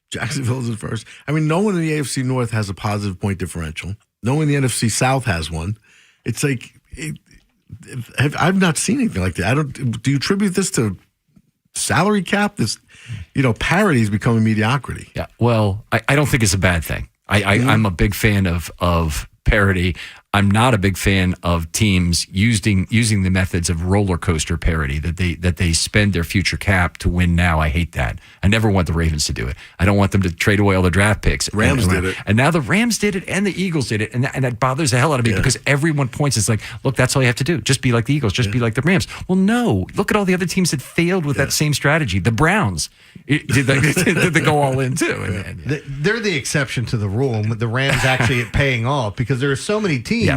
Jacksonville is in first. I mean, no one in the AFC North has a positive point differential. No one in the NFC South has one. It's like I've not seen anything like that. Do you attribute this to salary cap? This, parity is becoming mediocrity. Yeah. Well, I don't think it's a bad thing. I'm a big fan of parity. I'm not a big fan of teams using the methods of roller coaster parity that they spend their future cap to win now. I hate that. I never want the Ravens to do it. I don't want them to trade away all the draft picks. Rams did it. And now the Rams did it and the Eagles did it. And that bothers the hell out of me because everyone points. It's like, look, that's all you have to do. Just be like the Eagles. Just be like the Rams. Well, no. Look at all the other teams that failed with that same strategy. The Browns, did they go all in too? And they're the exception to the rule. And the Rams actually paying off because there are so many teams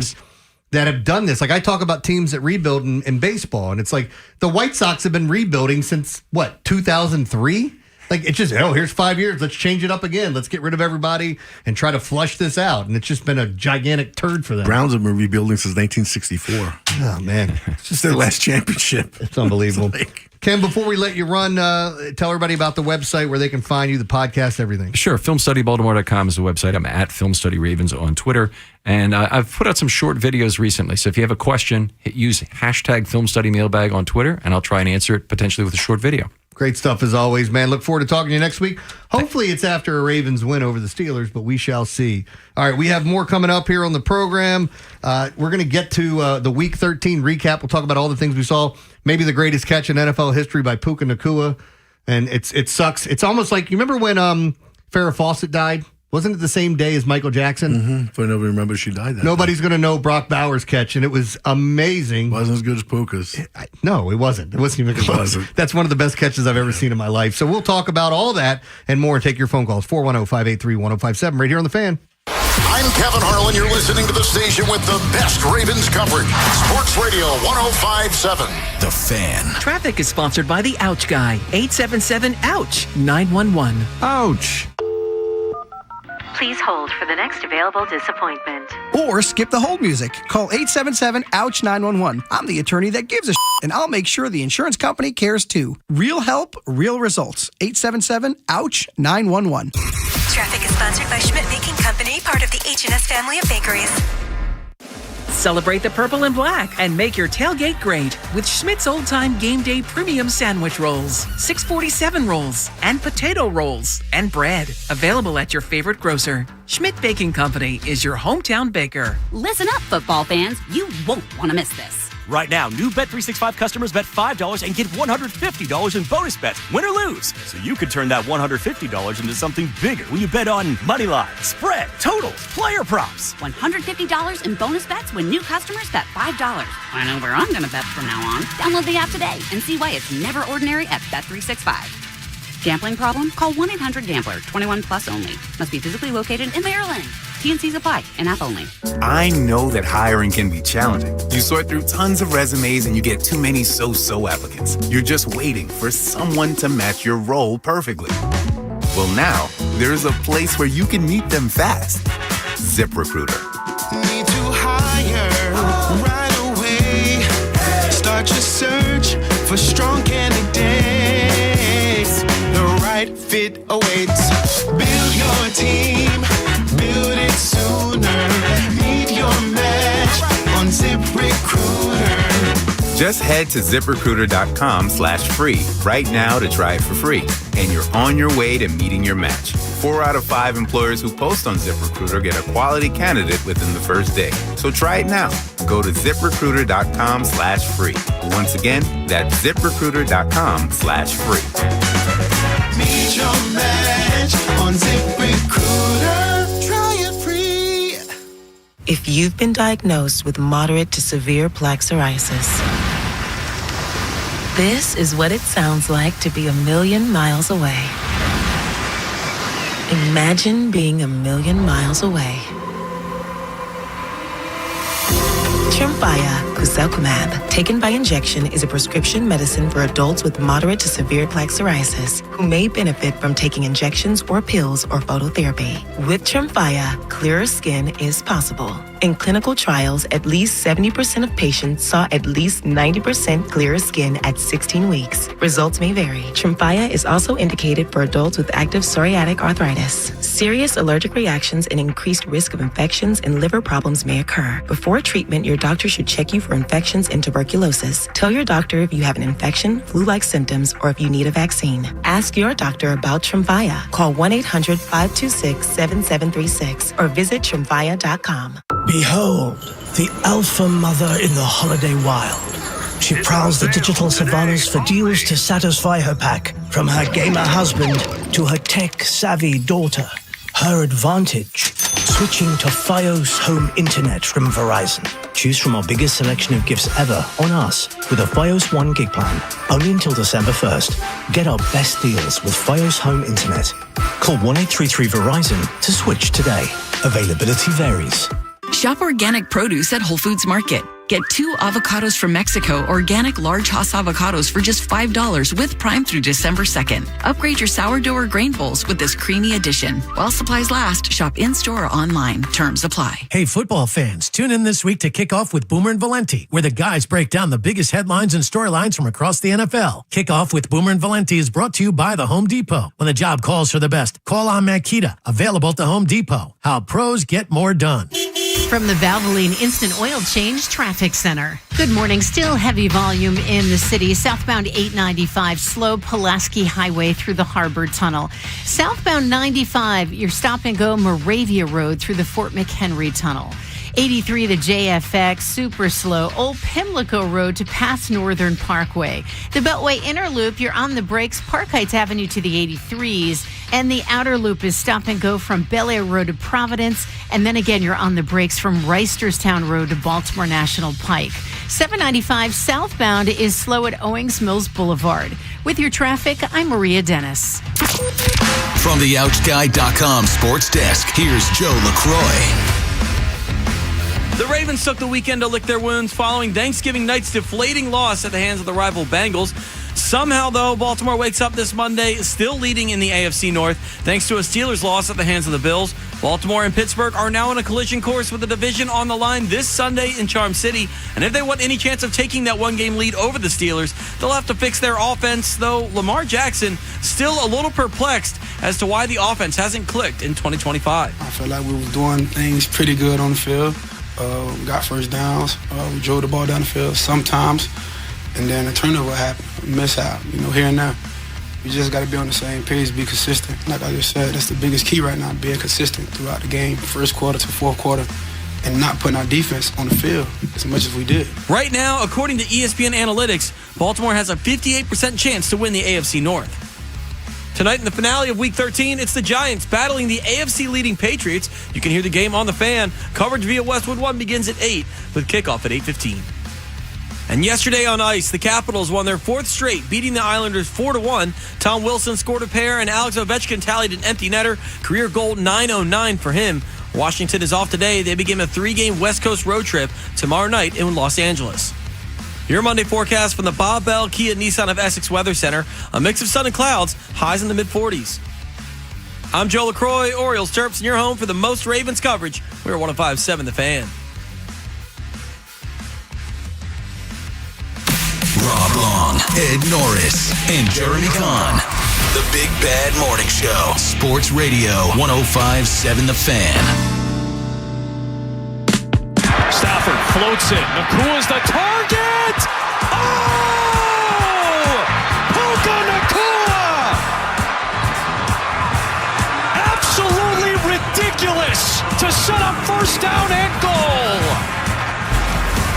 that have done this. Like I talk about teams that rebuild in baseball, and it's like the White Sox have been rebuilding since 2003? Like it's just, here's 5 years. Let's change it up again. Let's get rid of everybody and try to flush this out. And it's just been a gigantic turd for them. Browns have been rebuilding since 1964. Oh man, it's just their last championship. It's unbelievable. Ken, before we let you run, tell everybody about the website where they can find you, the podcast, everything. Sure. FilmStudyBaltimore.com is the website. I'm at FilmStudyRavens on Twitter. And I've put out some short videos recently. So if you have a question, use hashtag FilmStudyMailbag on Twitter, and I'll try and answer it potentially with a short video. Great stuff as always, man. Look forward to talking to you next week. Hopefully it's after a Ravens win over the Steelers, but we shall see. All right, we have more coming up here on the program. We're going to get to the Week 13 recap. We'll talk about all the things we saw. Maybe the greatest catch in NFL history by Puka Nacua. And it sucks. It's almost like, you remember when Farrah Fawcett died? Wasn't it the same day as Michael Jackson? Mm-hmm. If nobody remembers, she died that Nobody's going to know Brock Bowers' catch, and it was amazing. Wasn't as good as Puka's. No, it wasn't. It wasn't even close. That's one of the best catches I've ever seen in my life. So we'll talk about all that and more. Take your phone calls, 410-583-1057, right here on The Fan. I'm Kevin Harlan. You're listening to the station with the best Ravens coverage. Sports Radio 105.7. The Fan. Traffic is sponsored by the Ouch Guy. 877-OUCH-911. Ouch. Please hold for the next available disappointment. Or skip the hold music. Call 877-OUCH-911. I'm the attorney that gives a and I'll make sure the insurance company cares too. Real help, real results. 877-OUCH-911. Traffic is sponsored by Schmidt Baking Company, part of the H&S family of bakeries. Celebrate the purple and black and make your tailgate great with Schmidt's Old Time Game Day Premium Sandwich Rolls, 647 rolls, and potato rolls, and bread. Available at your favorite grocer. Schmidt Baking Company is your hometown baker. Listen up, football fans. You won't want to miss this. Right now, new Bet365 customers bet $5 and get $150 in bonus bets, win or lose. So you could turn that $150 into something bigger when you bet on money line, spread, totals, player props. $150 in bonus bets when new customers bet $5. I know where I'm going to bet from now on. Download the app today and see why it's never ordinary at Bet365. Gambling problem? Call 1-800-GAMBLER. 21 plus only. Must be physically located in Maryland. T&Cs apply. In app only. I know that hiring can be challenging. You sort through tons of resumes and you get too many so-so applicants. You're just waiting for someone to match your role perfectly. Well, now there's a place where you can meet them fast. ZipRecruiter. Need to hire right away. Start your search for strong candidates. The right fit awaits. Build your team. Build it sooner. Meet your match on ZipRecruiter. Just head to ZipRecruiter.com/free right now to try it for free. And you're on your way to meeting your match. 4 out of 5 employers who post on ZipRecruiter get a quality candidate within the first day. So try it now. Go to ZipRecruiter.com/free. Once again, that's ZipRecruiter.com/free. Meet your match on ZipRecruiter. Try it free. If you've been diagnosed with moderate to severe plaque psoriasis, this is what it sounds like to be 1,000,000 miles away. Imagine being 1,000,000 miles away. Tremfya guselkumab, taken by injection, is a prescription medicine for adults with moderate to severe plaque psoriasis who may benefit from taking injections or pills or phototherapy. With Tremfya, clearer skin is possible. In clinical trials, at least 70% of patients saw at least 90% clearer skin at 16 weeks. Results may vary. Tremfya is also indicated for adults with active psoriatic arthritis. Serious allergic reactions and increased risk of infections and liver problems may occur. Before treatment, your doctor should check you for infections and tuberculosis. Tell your doctor if you have an infection, flu-like symptoms, or if you need a vaccine. Ask your doctor about Tremfya. Call 1-800-526-7736 or visit Tremfya.com. Behold, the alpha mother in the holiday wild. She prowls the digital savannas for deals to satisfy her pack, from her gamer husband to her tech-savvy daughter. Her advantage, switching to Fios Home Internet from Verizon. Choose from our biggest selection of gifts ever on us with a Fios 1 gig plan. Only until December 1st. Get our best deals with Fios Home Internet. Call 1-833-VERIZON to switch today. Availability varies. Shop organic produce at Whole Foods Market. Get 2 avocados from Mexico, organic large Hass avocados for just $5 with Prime through December 2nd. Upgrade your sourdough or grain bowls with this creamy addition. While supplies last, shop in-store or online. Terms apply. Hey, football fans, tune in this week to kick off with Boomer and Valenti, where the guys break down the biggest headlines and storylines from across the NFL. Kickoff with Boomer and Valenti is brought to you by the Home Depot. When the job calls for the best, call on Makita. Available at the Home Depot. How pros get more done. From the Valvoline Instant Oil Change Traffic Center. Good morning. Still heavy volume in the city. Southbound 895, slow Pulaski Highway through the Harbor Tunnel. Southbound 95, your stop and go Moravia Road through the Fort McHenry Tunnel. 83 to JFX, super slow, Old Pimlico Road to past Northern Parkway. The Beltway Inner Loop, you're on the brakes, Park Heights Avenue to the 83s, and the Outer Loop is stop and go from Bel Air Road to Providence, and then again you're on the brakes from Reisterstown Road to Baltimore National Pike. 795 southbound is slow at Owings Mills Boulevard. With your traffic, I'm Maria Dennis. From the OutGuy.com sports desk, here's Joe LaCroix. The Ravens took the weekend to lick their wounds following Thanksgiving night's deflating loss at the hands of the rival Bengals. Somehow, though, Baltimore wakes up this Monday still leading in the AFC North thanks to a Steelers loss at the hands of the Bills. Baltimore and Pittsburgh are now on a collision course with the division on the line this Sunday in Charm City. And if they want any chance of taking that one-game lead over the Steelers, they'll have to fix their offense, though Lamar Jackson still a little perplexed as to why the offense hasn't clicked in 2025. I felt like we were doing things pretty good on the field. Got first downs. We drove the ball down the field sometimes. And then a turnover happened, a mishap, here and there. We just got to be on the same page, be consistent. Like I just said, that's the biggest key right now, being consistent throughout the game, first quarter to fourth quarter, and not putting our defense on the field as much as we did. Right now, according to ESPN Analytics, Baltimore has a 58% chance to win the AFC North. Tonight in the finale of Week 13, it's the Giants battling the AFC-leading Patriots. You can hear the game on The Fan. Coverage via Westwood One begins at 8 with kickoff at 8:15. And yesterday on ice, the Capitals won their fourth straight, beating the Islanders 4-1. Tom Wilson scored a pair, and Alex Ovechkin tallied an empty netter. Career goal 909 for him. Washington is off today. They begin a 3-game West Coast road trip tomorrow night in Los Angeles. Your Monday forecast from the Bob Bell Kia Nissan of Essex Weather Center. A mix of sun and clouds, highs in the mid-40s. I'm Joe LaCroix, Orioles Terps, and your home for the most Ravens coverage. We're 105.7 The Fan. Rob Long, Ed Norris, and Jeremy Kahn. The Big Bad Morning Show. Sports Radio 105.7 The Fan. Stafford floats it. Nakua's the target. Oh! Puka Nakua! Absolutely ridiculous to set up first down and goal.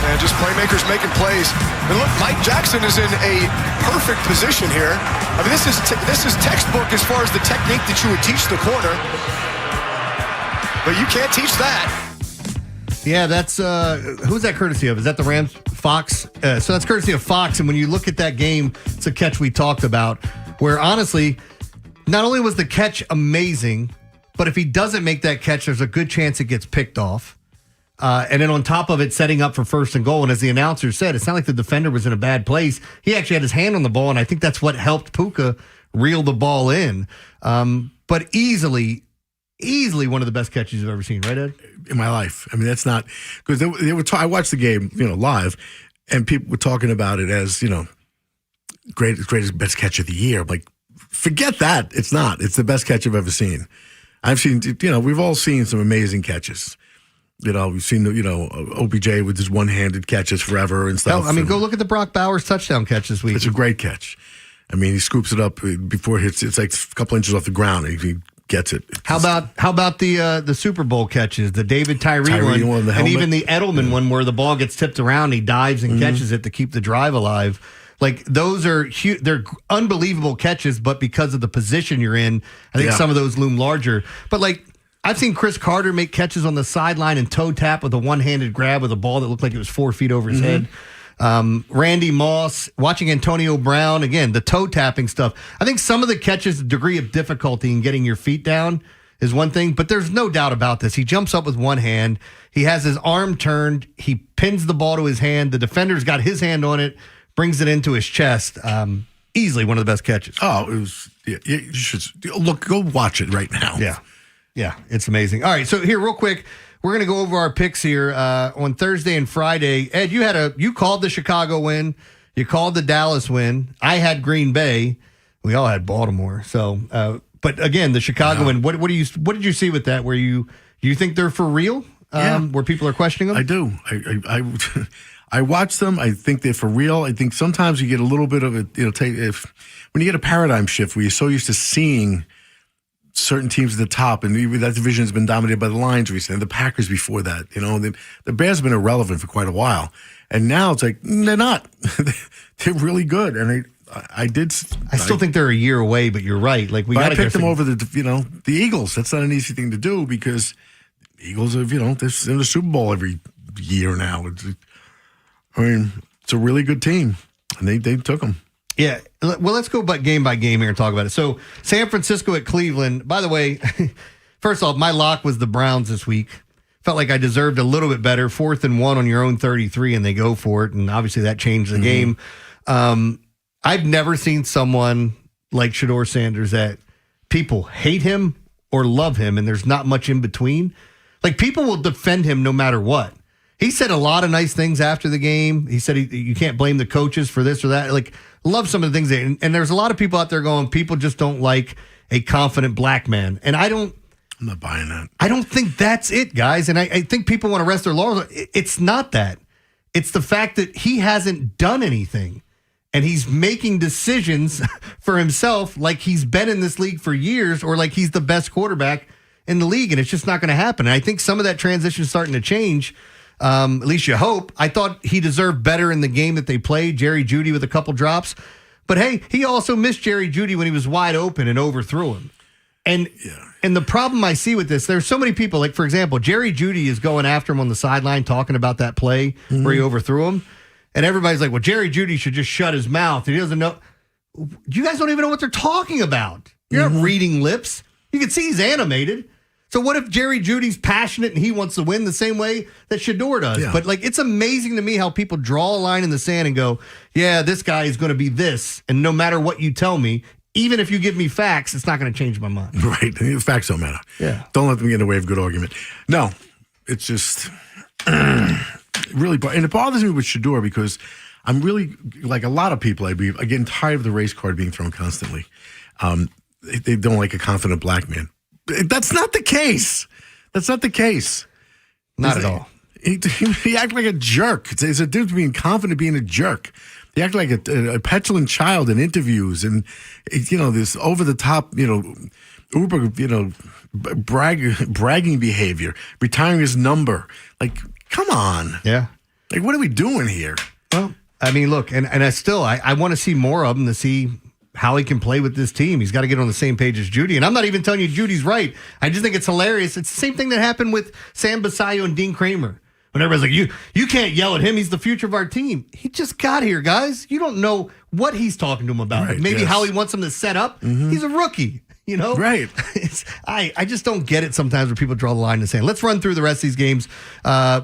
And just playmakers making plays. And look, Mike Jackson is in a perfect position here. I mean, this is textbook as far as the technique that you would teach the corner. But you can't teach that. Yeah, that's who's that courtesy of? Is that the Rams? Fox? So that's courtesy of Fox. And when you look at that game, it's a catch we talked about, where honestly, not only was the catch amazing, but if he doesn't make that catch, there's a good chance it gets picked off. And then on top of it, setting up for first and goal. And as the announcer said, it's not like the defender was in a bad place. He actually had his hand on the ball, and I think that's what helped Puka reel the ball in. But easily one of the best catches you've ever seen, right, Ed? In my life. I mean, that's not because they were. I watched the game, live, and people were talking about it as greatest best catch of the year. I'm like, forget that. It's not. It's the best catch I've ever seen. I've seen. We've all seen some amazing catches. We've seen OBJ with his one-handed catches forever and stuff. Hell, I mean, go look at the Brock Bowers touchdown catch this week. It's a great catch. I mean, he scoops it up before it hits. It's like a couple inches off the ground. He gets it. How about the Super Bowl catches, the David Tyree one, and even the Edelman one where the ball gets tipped around, he dives and catches it to keep the drive alive. Like, those are huge. They're unbelievable catches, but because of the position you're in, I think some of those loom larger. But like, I've seen Chris Carter make catches on the sideline and toe tap with a one-handed grab with a ball that looked like it was 4 feet over his head. Randy Moss, watching Antonio Brown, again, the toe tapping stuff. I think some of the catches, the degree of difficulty in getting your feet down is one thing, but there's no doubt about this. He jumps up with one hand. He has his arm turned. He pins the ball to his hand. The defender's got his hand on it, brings it into his chest. Easily one of the best catches. Oh, it was. Yeah, you should go watch it right now. Yeah, it's amazing. All right, so here, real quick, we're going to go over our picks here on Thursday and Friday. Ed, you called the Chicago win. You called the Dallas win. I had Green Bay. We all had Baltimore. So, but again, the Chicago win. What did you see with that? Where you think they're for real? where people are questioning them? I do. I watch them. I think they're for real. I think sometimes you get a little bit of it. When you get a paradigm shift where you're so used to seeing certain teams at the top, and that division has been dominated by the Lions recently, and the Packers before that. The Bears have been irrelevant for quite a while, and now it's like they're not. They're really good, and I still think they're a year away, but you're right. Like I picked them over the Eagles. That's not an easy thing to do because the Eagles are they're in the Super Bowl every year now. It's a really good team, and they took them. Yeah. Well, let's go game by game here and talk about it. So, San Francisco at Cleveland. By the way, first off, my lock was the Browns this week. Felt like I deserved a little bit better. 4th and 1 on your own 33, and they go for it. And obviously that changed the game. I've never seen someone like Shedeur Sanders that people hate him or love him, and there's not much in between. Like, people will defend him no matter what. He said a lot of nice things after the game. He said you can't blame the coaches for this or that. Like, love some of the things. And there's a lot of people out there going, people just don't like a confident black man. And I'm not buying that. I don't think that's it, guys. And I think people want to rest their laurels. It's not that. It's the fact that he hasn't done anything. And he's making decisions for himself like he's been in this league for years or like he's the best quarterback in the league. And it's just not going to happen. And I think some of that transition is starting to change. At least you hope. I thought he deserved better in the game that they played. Jerry Jeudy with a couple drops. But hey, he also missed Jerry Jeudy when he was wide open and overthrew him. And the problem I see with this, there's so many people, like, for example, Jerry Jeudy is going after him on the sideline talking about that play where he overthrew him. And everybody's like, well, Jerry Jeudy should just shut his mouth. He doesn't know. You guys don't even know what they're talking about. You're not reading lips. You can see he's animated. So what if Jerry Judy's passionate and he wants to win the same way that Shedeur does? Yeah. But it's amazing to me how people draw a line in the sand and go, yeah, this guy is going to be this. And no matter what you tell me, even if you give me facts, it's not going to change my mind. Right. The facts don't matter. Yeah. Don't let them get in the way of a good argument. No, it's just really, and it bothers me with Shedeur because I'm really, like a lot of people, I believe, are getting tired of the race card being thrown constantly. They don't like a confident black man. That's not the case. That's not the case. Not at all. He acted like a jerk. It's a difference between confident being a jerk. He acted like a petulant child in interviews and, this over-the-top, uber, bragging behavior, retiring his number. Like, come on. Yeah. Like, what are we doing here? Well, I mean, look, and I want to see more of him to see how he can play with this team. He's got to get on the same page as Jeudy. And I'm not even telling you Judy's right. I just think it's hilarious. It's the same thing that happened with Sam Basayo and Dean Kramer. When everybody's like, you can't yell at him. He's the future of our team. He just got here, guys. You don't know what he's talking to him about. Right, maybe how he wants him to set up. Mm-hmm. He's a rookie, Right. I just don't get it sometimes where people draw the line in the sand. Let's run through the rest of these games.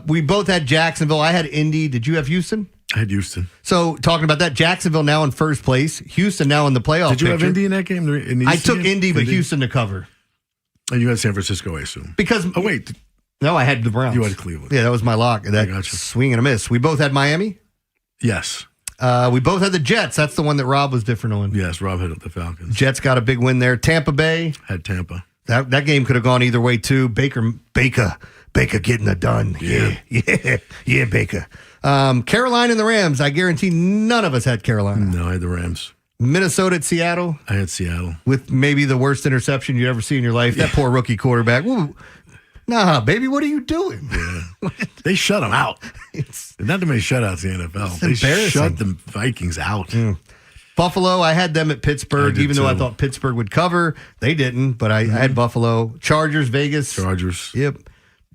We both had Jacksonville. I had Indy. Did you have Houston? I had Houston. So, talking about that, Jacksonville now in first place. Houston now in the playoff Did you picture. have Indy in that game? I took Indy, but Houston to cover. And you had San Francisco, I assume. Because... Oh, wait. No, I had the Browns. You had Cleveland. Yeah, that was my lock. That swing and a miss. We both had Miami? Yes. We both had the Jets. That's the one that Rob was different on. Yes, Rob had the Falcons. Jets got a big win there. Tampa Bay. Had Tampa. That game could have gone either way, too. Baker getting it done. Yeah, Baker. Carolina and the Rams. I guarantee none of us had Carolina. No, I had the Rams. Minnesota at Seattle. I had Seattle. With maybe the worst interception you'd ever see in your life. Yeah. That poor rookie quarterback. Woo. Nah, baby, what are you doing? Yeah. They shut them out. Not too many shutouts in the NFL. They shut the Vikings out. Buffalo, I had them at Pittsburgh, even though I thought Pittsburgh would cover. They didn't, but I had Buffalo. Chargers, Vegas. Chargers. Yep.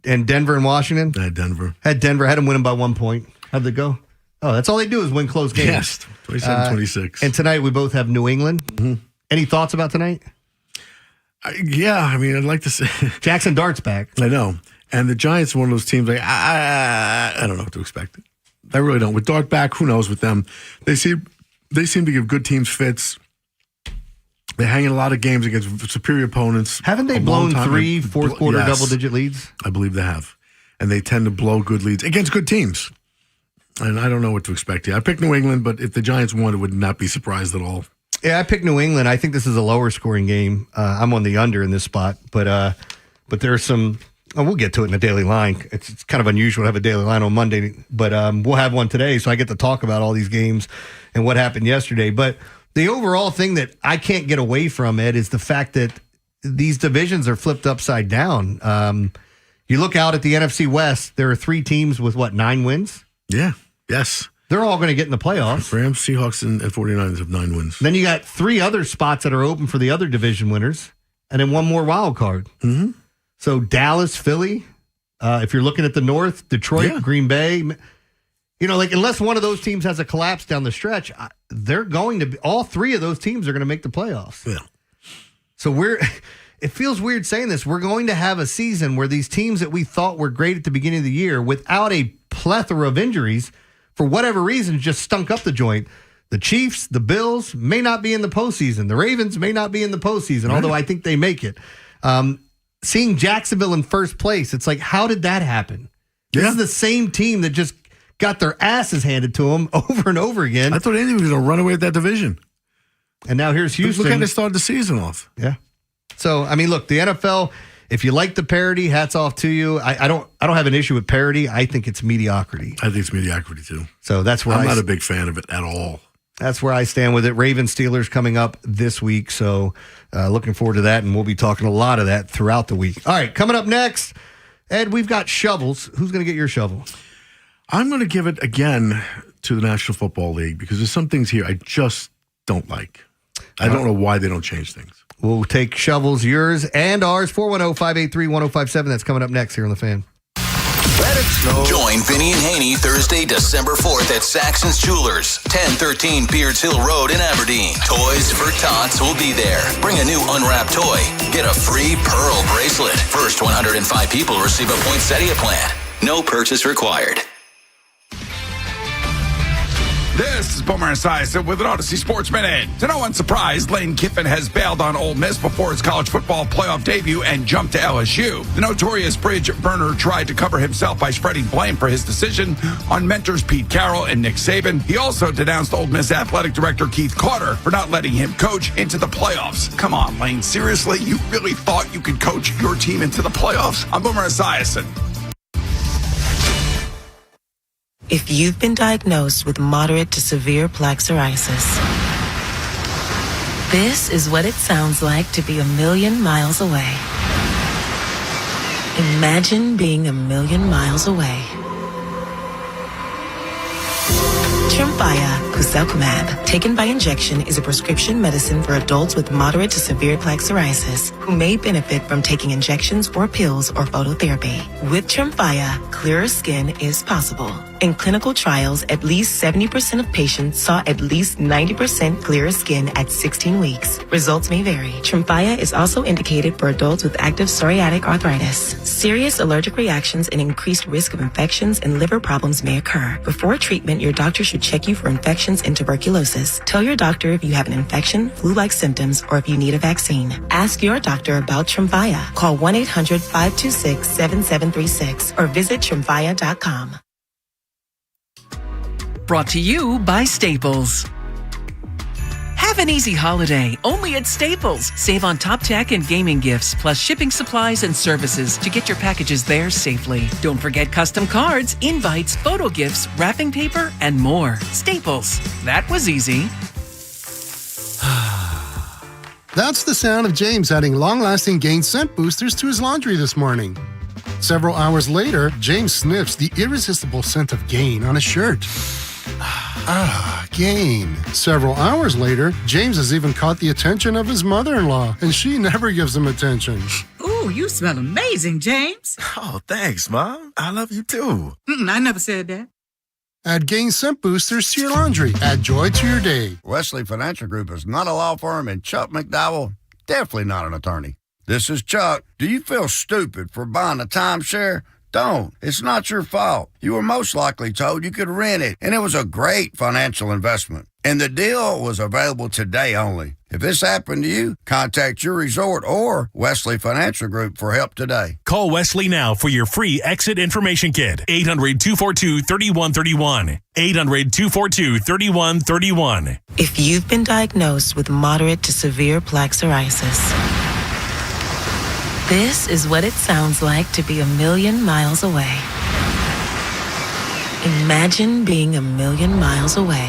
And Denver and Washington. I had Denver. Had them winning by 1 point. How'd they go? Oh, that's all they do is win close games. Yes, 27-26. And tonight we both have New England. Mm-hmm. Any thoughts about tonight? I'd like to say Jackson Dart's back. I know, and the Giants are one of those teams. Like I don't know what to expect. I really don't. With Dart back, who knows with them? They seem to give good teams fits. They hang in a lot of games against superior opponents. Haven't they blown 3 fourth quarter double-digit leads? I believe they have, and they tend to blow good leads against good teams. And I don't know what to expect here. I picked New England, but if the Giants won, I would not be surprised at all. Yeah, I picked New England. I think this is a lower scoring game. I'm on the under in this spot, but there's some we'll get to it in the Daily Line. It's kind of unusual to have a Daily Line on Monday, but we'll have one today, so I get to talk about all these games and what happened yesterday. But the overall thing that I can't get away from, Ed, is the fact that these divisions are flipped upside down. You look out at the NFC West, there are 3 teams with, 9 wins? Yeah, yes. They're all going to get in the playoffs. Rams, Seahawks, and 49ers have 9 wins. Then you got 3 other spots that are open for the other division winners, and then 1 more wild card. Mm-hmm. So Dallas, Philly, if you're looking at the North, Detroit, Green Bay, unless one of those teams has a collapse down the stretch, they're going to be, all 3 of those teams are going to make the playoffs. Yeah. So it feels weird saying this. We're going to have a season where these teams that we thought were great at the beginning of the year, without a plethora of injuries, for whatever reason, just stunk up the joint. The Chiefs, the Bills may not be in the postseason. The Ravens may not be in the postseason, although I think they make it. Seeing Jacksonville in first place, it's like, how did that happen? This is the same team that just got their asses handed to them over and over again. I thought Andy was going to run away with that division. And now here's Houston. Look how they started the season off. Yeah. So, look, the NFL, if you like the parody, hats off to you. I don't have an issue with parody. I think it's mediocrity. I think it's mediocrity, too. So that's where I'm not a big fan of it at all. That's where I stand with it. Ravens Steelers coming up this week. So looking forward to that, and we'll be talking a lot of that throughout the week. All right, coming up next, Ed, we've got shovels. Who's going to get your shovel? I'm going to give it again to the National Football League because there's some things here I just don't like. I don't know why they don't change things. We'll take shovels, yours and ours, 410-583-1057. That's coming up next here on The Fan. Let it snow. Join Vinny and Haynie Thursday, December 4th at Saxon's Jewelers, 1013 Beards Hill Road in Aberdeen. Toys for Tots will be there. Bring a new unwrapped toy. Get a free pearl bracelet. First 105 people receive a poinsettia plant. No purchase required. This is Boomer Esiason with an Odyssey Sports Minute. To no one's surprise, Lane Kiffin has bailed on Ole Miss before his college football playoff debut and jumped to LSU. The notorious bridge burner tried to cover himself by spreading blame for his decision on mentors Pete Carroll and Nick Saban. He also denounced Ole Miss athletic director Keith Carter for not letting him coach into the playoffs. Come on, Lane. Seriously? You really thought you could coach your team into the playoffs? I'm Boomer Esiason. If you've been diagnosed with moderate to severe plaque psoriasis, this is what it sounds like to be 1,000,000 miles away. Imagine being 1,000,000 miles away. Tremfya Guselkumab, taken by injection, is a prescription medicine for adults with moderate to severe plaque psoriasis who may benefit from taking injections or pills or phototherapy. With Tremfya, clearer skin is possible. In clinical trials, at least 70% of patients saw at least 90% clearer skin at 16 weeks. Results may vary. Tremfya is also indicated for adults with active psoriatic arthritis. Serious allergic reactions and increased risk of infections and liver problems may occur. Before treatment, your doctor should check you for infections and tuberculosis. Tell your doctor if you have an infection, flu-like symptoms, or if you need a vaccine. Ask your doctor about Tremfya. Call 1-800-526-7736 or visit Tremfya.com. Brought to you by Staples. Have an easy holiday only at Staples. Save on top tech and gaming gifts, plus shipping supplies and services to get your packages there safely. Don't forget custom cards, invites, photo gifts, wrapping paper, and more. Staples. That was easy. That's the sound of James adding long-lasting Gain scent boosters to his laundry this morning. Several hours later, James sniffs the irresistible scent of Gain on his shirt. Gain. Several hours later, James has even caught the attention of his mother-in-law, and she never gives him attention. Ooh, you smell amazing, James. Oh, thanks, Mom. I love you too. I never said that. Add Gain scent boosters to your laundry. Add joy to your day. Wesley Financial Group is not a law firm, and Chuck McDowell, definitely not an attorney. This is Chuck. Do you feel stupid for buying a timeshare? Don't. It's not your fault. You were most likely told you could rent it, and it was a great financial investment. And the deal was available today only. If this happened to you, contact your resort or Wesley Financial Group for help today. Call Wesley now for your free exit information kit. 800-242-3131. 800-242-3131. If you've been diagnosed with moderate to severe plaque psoriasis, This is what it sounds like to be a million miles away. Imagine being a million miles away.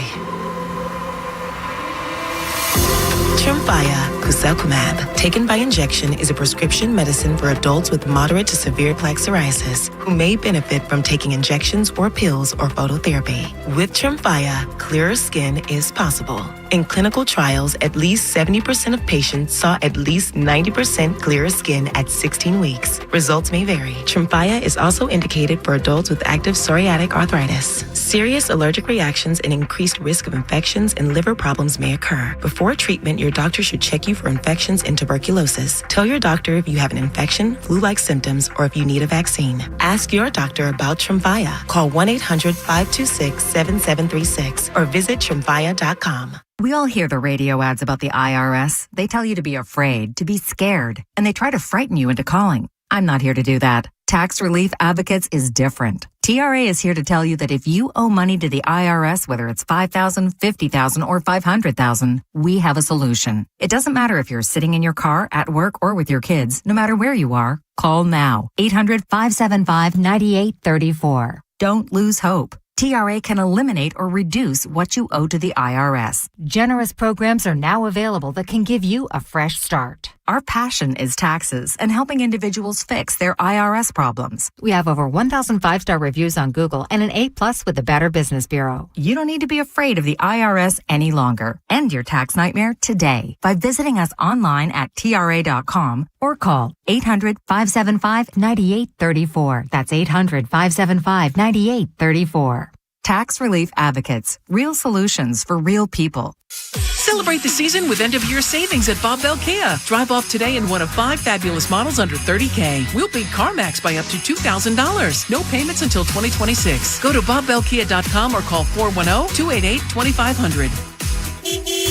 Tremfya guselkumab, taken by injection, is a prescription medicine for adults with moderate to severe plaque psoriasis who may benefit from taking injections or pills or phototherapy. With Tremfya, clearer skin is possible. In clinical trials, at least 70% of patients saw at least 90% clearer skin at 16 weeks. Results may vary. Tremfya is also indicated for adults with active psoriatic arthritis. Serious allergic reactions and increased risk of infections and liver problems may occur. Before treatment, your doctor should check you for infections and tuberculosis. Tell your doctor if you have an infection, flu-like symptoms, or if you need a vaccine. Ask your doctor about Tremfya. Call 1-800-526-7736 or visit Tremfya.com. We all hear the radio ads about the IRS. They tell you to be afraid, to be scared, and they try to frighten you into calling. I'm not here to do that. Tax Relief Advocates is different. TRA is here to tell you that if you owe money to the IRS, whether it's $5,000, $50,000, or $500,000, we have a solution. It doesn't matter if you're sitting in your car, at work, or with your kids. No matter where you are, call now. 800-575-9834. Don't lose hope. TRA can eliminate or reduce what you owe to the IRS. Generous programs are now available that can give you a fresh start. Our passion is taxes and helping individuals fix their IRS problems. We have over 1,000 5-star reviews on Google and an A+ with the Better Business Bureau. You don't need to be afraid of the IRS any longer. End your tax nightmare today by visiting us online at TRA.com or call 800-575-9834. That's 800-575-9834. Tax Relief Advocates. Real solutions for real people. Celebrate the season with end-of-year savings at Bob Bell Kia. Drive off today in one of 5 fabulous models under $30K. We'll beat CarMax by up to $2,000. No payments until 2026. Go to BobBellKia.com or call 410-288-2500.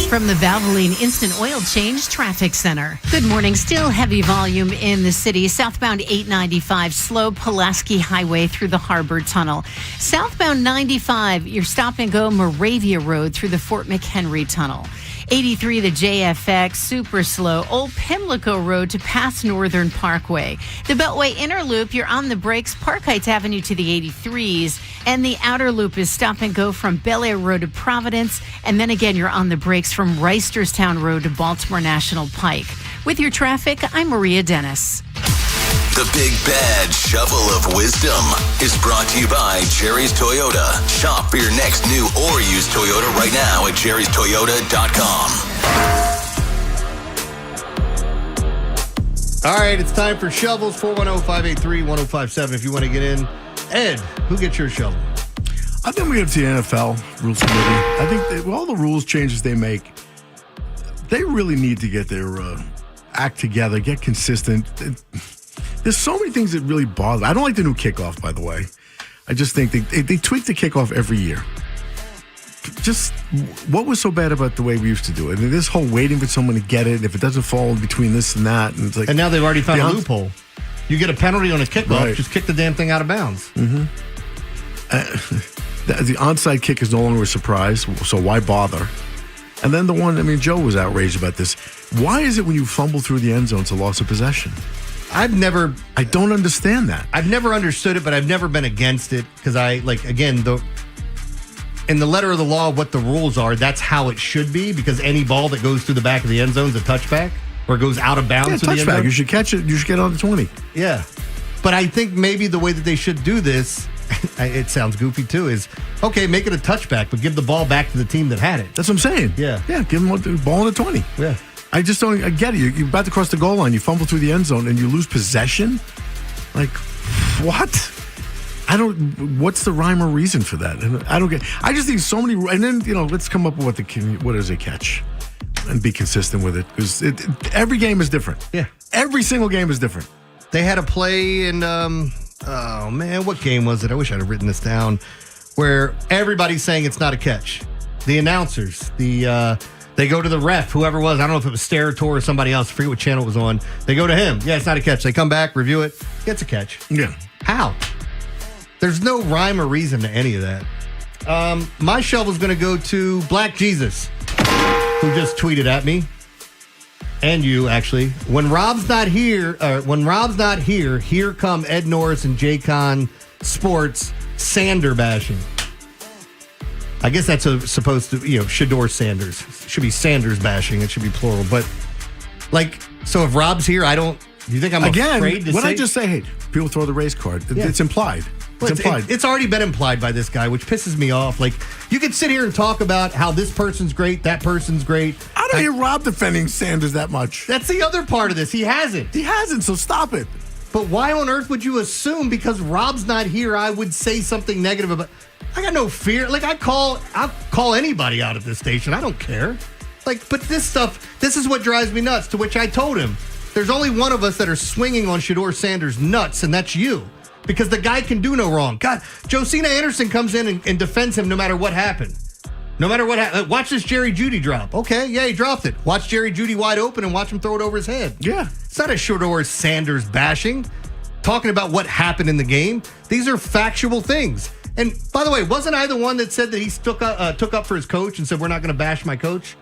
From the Valvoline Instant Oil Change Traffic Center. Good morning. Still heavy volume in the city. Southbound 895, slow Pulaski Highway through the Harbor Tunnel. Southbound 95, your stop and go Moravia Road through the Fort McHenry Tunnel. 83, the JFX, super slow. Old Pimlico Road to past Northern Parkway. The Beltway Inner Loop, you're on the brakes, Park Heights Avenue to the 83s. And the Outer Loop is stop and go from Bel Air Road to Providence. And then again, you're on the brakes from Reisterstown Road to Baltimore National Pike. With your traffic, I'm Maria Dennis. The Big Bad Shovel of Wisdom is brought to you by Jerry's Toyota. Shop for your next new or used Toyota right now at jerrystoyota.com. All right, it's time for shovels. 410-583-1057 if you want to get in. Ed, who gets your shovel? I think we have to the NFL Rules Committee. I think with all the rules changes they make, they really need to get their act together, get consistent. There's so many things that really bother me. I don't like the new kickoff, by the way. I just think they tweak the kickoff every year. Just what was so bad about the way we used to do it? And this whole waiting for someone to get it, if it doesn't fall between this and that. And, it's like, and now they've already found a loophole. You get a penalty on a kickoff, right. Just kick the damn thing out of bounds. Mm-hmm. The onside kick is no longer a surprise, so why bother? And then the one, Joe was outraged about this. Why is it when you fumble through the end zone, it's a loss of possession? I don't understand that. I've never understood it, but I've never been against it because in the letter of the law, what the rules are, that's how it should be because any ball that goes through the back of the end zone is a touchback or goes out of bounds to the end zone. You should catch it. You should get on the 20. Yeah. But I think maybe the way that they should do this, it sounds goofy too, is, okay, make it a touchback, but give the ball back to the team that had it. That's what I'm saying. Yeah. Yeah, give them the ball on the 20. Yeah. I just don't. I get it. You're about to cross the goal line. You fumble through the end zone and you lose possession. Like, what? What's the rhyme or reason for that? And I don't get. I just think so many. And then let's come up with what is a catch, and be consistent with it because every game is different. Yeah, every single game is different. They had a play in. Oh man, what game was it? I wish I'd have written this down. Where everybody's saying it's not a catch. The announcers, they go to the ref, whoever it was. I don't know if it was Sterator or somebody else. I forget what channel it was on. They go to him. Yeah, it's not a catch. They come back, review it. It's a catch. Yeah. How? There's no rhyme or reason to any of that. My shovel's going to go to Black Jesus, who just tweeted at me. And you, actually. When Rob's not here, here come Ed Norris and J-Con Sports Sander bashing. I guess that's supposed to, Shador Sanders. It should be Sanders bashing. It should be plural. But, so if Rob's here, do you think I'm afraid to say? I just say, hey, people throw the race card. Yeah. It's implied. It's implied. It's already been implied by this guy, which pisses me off. You could sit here and talk about how this person's great, that person's great. I don't hear Rob defending Sanders that much. That's the other part of this. He hasn't, so stop it. But why on earth would you assume because Rob's not here, I would say something negative about... I got no fear. I'll call anybody out at this station. I don't care. But this is what drives me nuts, to which I told him, there's only one of us that are swinging on Shador Sanders' nuts, and that's you. Because the guy can do no wrong. God, Josina Anderson comes in and defends him no matter what happened. No matter what happened. Watch this Jerry Jeudy drop. Okay, yeah, he dropped it. Watch Jerry Jeudy wide open and watch him throw it over his head. Yeah. It's not a Shador Sanders bashing. Talking about what happened in the game. These are factual things. And by the way, wasn't I the one that said that he took up for his coach and said, we're not going to bash my coach?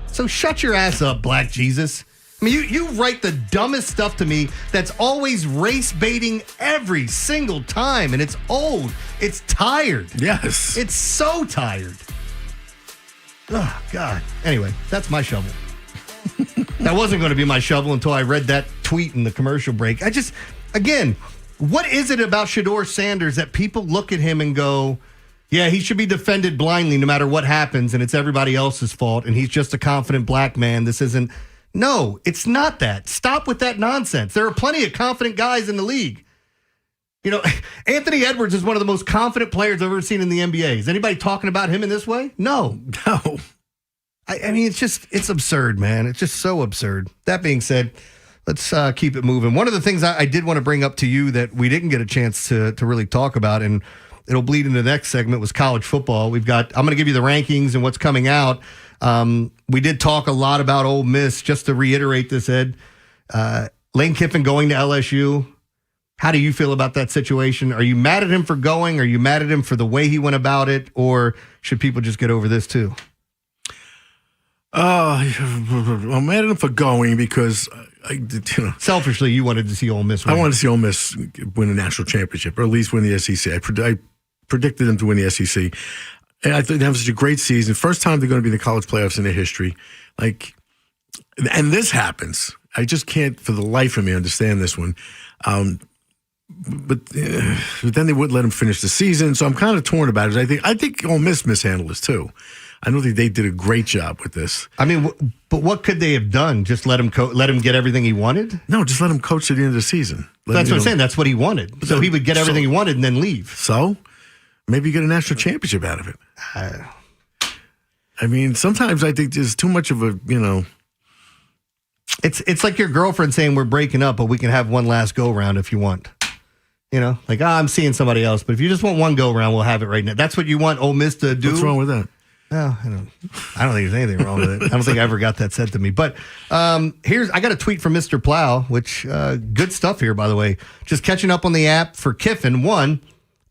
So shut your ass up, Black Jesus. I mean, you write the dumbest stuff to me that's always race baiting every single time, and it's old. It's tired. Yes. It's so tired. Oh, God. Anyway, that's my shovel. That wasn't going to be my shovel until I read that tweet in the commercial break. Again, what is it about Shador Sanders that people look at him and go, yeah, he should be defended blindly no matter what happens, and it's everybody else's fault, and he's just a confident black man. This isn't... No, it's not that. Stop with that nonsense. There are plenty of confident guys in the league. Anthony Edwards is one of the most confident players I've ever seen in the NBA. Is anybody talking about him in this way? No. I mean, it's absurd, man. It's just so absurd. That being said, let's keep it moving. One of the things I did want to bring up to you that we didn't get a chance to really talk about, and it'll bleed into the next segment, was college football. I'm going to give you the rankings and what's coming out. We did talk a lot about Ole Miss. Just to reiterate this, Ed, Lane Kiffin going to LSU. How do you feel about that situation? Are you mad at him for going? Are you mad at him for the way he went about it? Or should people just get over this too? I'm mad at him for going because, selfishly, you wanted to see Ole Miss win. I wanted to see Ole Miss win a national championship, or at least win the SEC. I predicted them to win the SEC. And I think they have such a great season. First time they're going to be in the college playoffs in their history. And this happens. I just can't, for the life of me, understand this one. But then they wouldn't let him finish the season, so I'm kind of torn about it. I think Ole Miss mishandled this too. I don't think they did a great job with this. I mean, but what could they have done? Just let him get everything he wanted? No, just let him coach at the end of the season. That's what I'm saying. That's what he wanted. So he would get everything he wanted and then leave. So maybe you get a national championship out of it. I mean, sometimes I think there's too much of a, It's like your girlfriend saying we're breaking up, but we can have one last go round if you want. I'm seeing somebody else, but if you just want one go round, we'll have it right now. That's what you want Ole Miss to do. What's wrong with that? Well, I don't think there's anything wrong with it. I don't think I ever got that said to me. But I got a tweet from Mr. Plow, which good stuff here, by the way. Just catching up on the app for Kiffin. 1,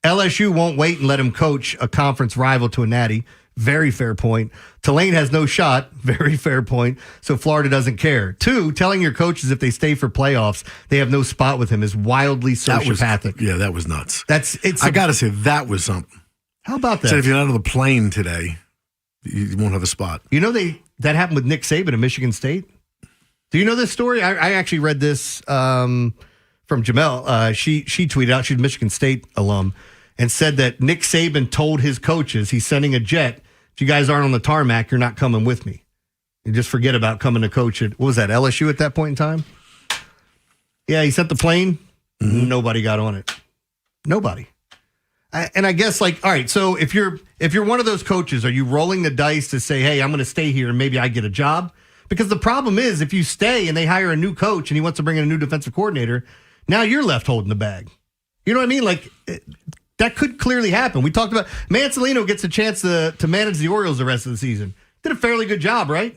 LSU won't wait and let him coach a conference rival to a natty. Very fair point. Tulane has no shot. Very fair point. So Florida doesn't care. 2, telling your coaches if they stay for playoffs, they have no spot with him is wildly sociopathic. That was nuts. I got to say, that was something. How about that? Said if you're not on the plane today, you won't have a spot. That happened with Nick Saban at Michigan State. Do you know this story? I actually read this from Jamel. She tweeted out, she's a Michigan State alum, and said that Nick Saban told his coaches he's sending a jet. If you guys aren't on the tarmac, you're not coming with me. You just forget about coming to coach at, what was that, LSU at that point in time? Yeah, he sent the plane. Mm-hmm. Nobody got on it. Nobody. And I guess, all right, so if you're one of those coaches, are you rolling the dice to say, hey, I'm going to stay here and maybe I get a job? Because the problem is, if you stay and they hire a new coach and he wants to bring in a new defensive coordinator, now you're left holding the bag. You know what I mean? That could clearly happen. We talked about Mancelino gets a chance to manage the Orioles the rest of the season. Did a fairly good job, right?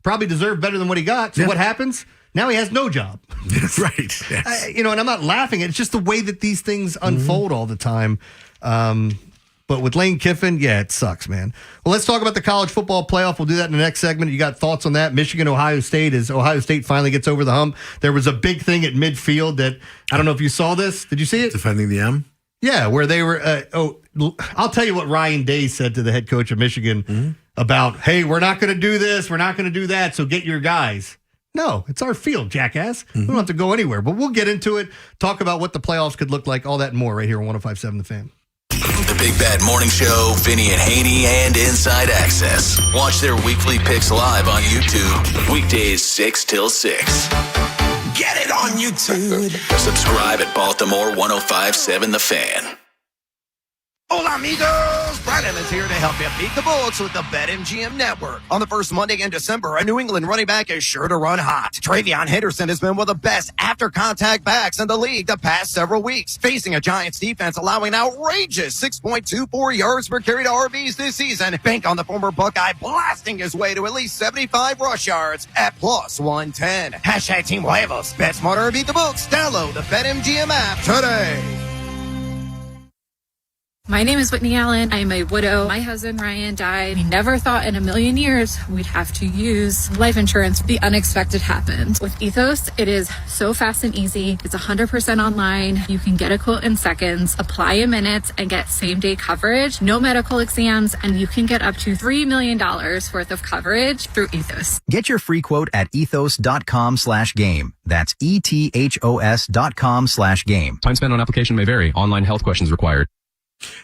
Probably deserved better than what he got. So what happens? Now he has no job. Right. Yes. And I'm not laughing. It's just the way that these things unfold all the time. But with Lane Kiffin, yeah, it sucks, man. Well, let's talk about the college football playoff. We'll do that in the next segment. You got thoughts on that? Michigan, Ohio State, as Ohio State finally gets over the hump. There was a big thing at midfield that, I don't know if you saw this. Did you see it? Defending the M? Yeah, where they were, I'll tell you what Ryan Day said to the head coach of Michigan about, hey, we're not going to do this, we're not going to do that, so get your guys. No, it's our field, jackass. We don't have to go anywhere, but we'll get into it, talk about what the playoffs could look like, all that and more right here on 105.7 The Fan. The Big Bad Morning Show, Vinny and Haynie, and Inside Access. Watch their weekly picks live on YouTube, weekdays 6 till 6. Get it on YouTube. Subscribe at Baltimore 105.7 The Fan. Hola, amigos. Brad Emmons here to help you beat the books with the BetMGM Network. On the first Monday in December, a New England running back is sure to run hot. Travion Henderson has been one of the best after-contact backs in the league the past several weeks, facing a Giants defense allowing outrageous 6.24 yards per carry to RBs this season. Bank on the former Buckeye blasting his way to at least 75 rush yards at plus 110. Hashtag Team Huevos. Bet smarter and beat the books. Download the BetMGM app today. My name is Whitney Allen. I'm a widow. My husband, Ryan, died. We never thought in a million years we'd have to use life insurance. The unexpected happened. With Ethos, it is so fast and easy. It's 100% online. You can get a quote in seconds, apply in minutes, and get same-day coverage. No medical exams, and you can get up to $3 million worth of coverage through Ethos. Get your free quote at ethos.com/game. That's ethos.com/game. Time spent on application may vary. Online health questions required.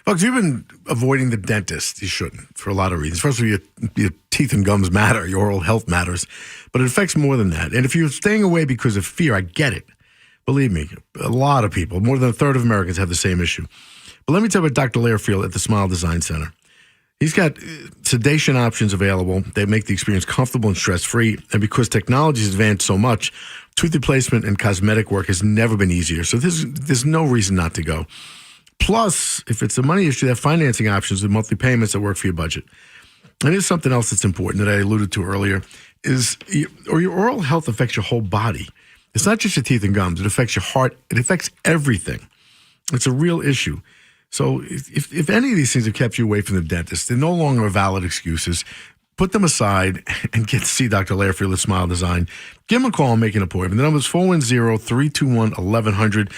Folks, you've been avoiding the dentist. You shouldn't, for a lot of reasons. First of all, your teeth and gums matter. Your oral health matters. But it affects more than that. And if you're staying away because of fear, I get it. Believe me, a lot of people, more than a third of Americans have the same issue. But let me tell you about Dr. Lairfield at the Smile Design Center. He's got sedation options available. They make the experience comfortable and stress-free. And because technology has advanced so much, tooth replacement and cosmetic work has never been easier. So there's no reason not to go. Plus, if it's a money issue, they have financing options with monthly payments that work for your budget. And here's something else that's important that I alluded to earlier, your oral health affects your whole body. It's not just your teeth and gums. It affects your heart. It affects everything. It's a real issue. So if any of these things have kept you away from the dentist, they're no longer valid excuses. Put them aside and get to see Dr. Lairfield at Smile Design. Give him a call and make an appointment. The number is 410-321-1100.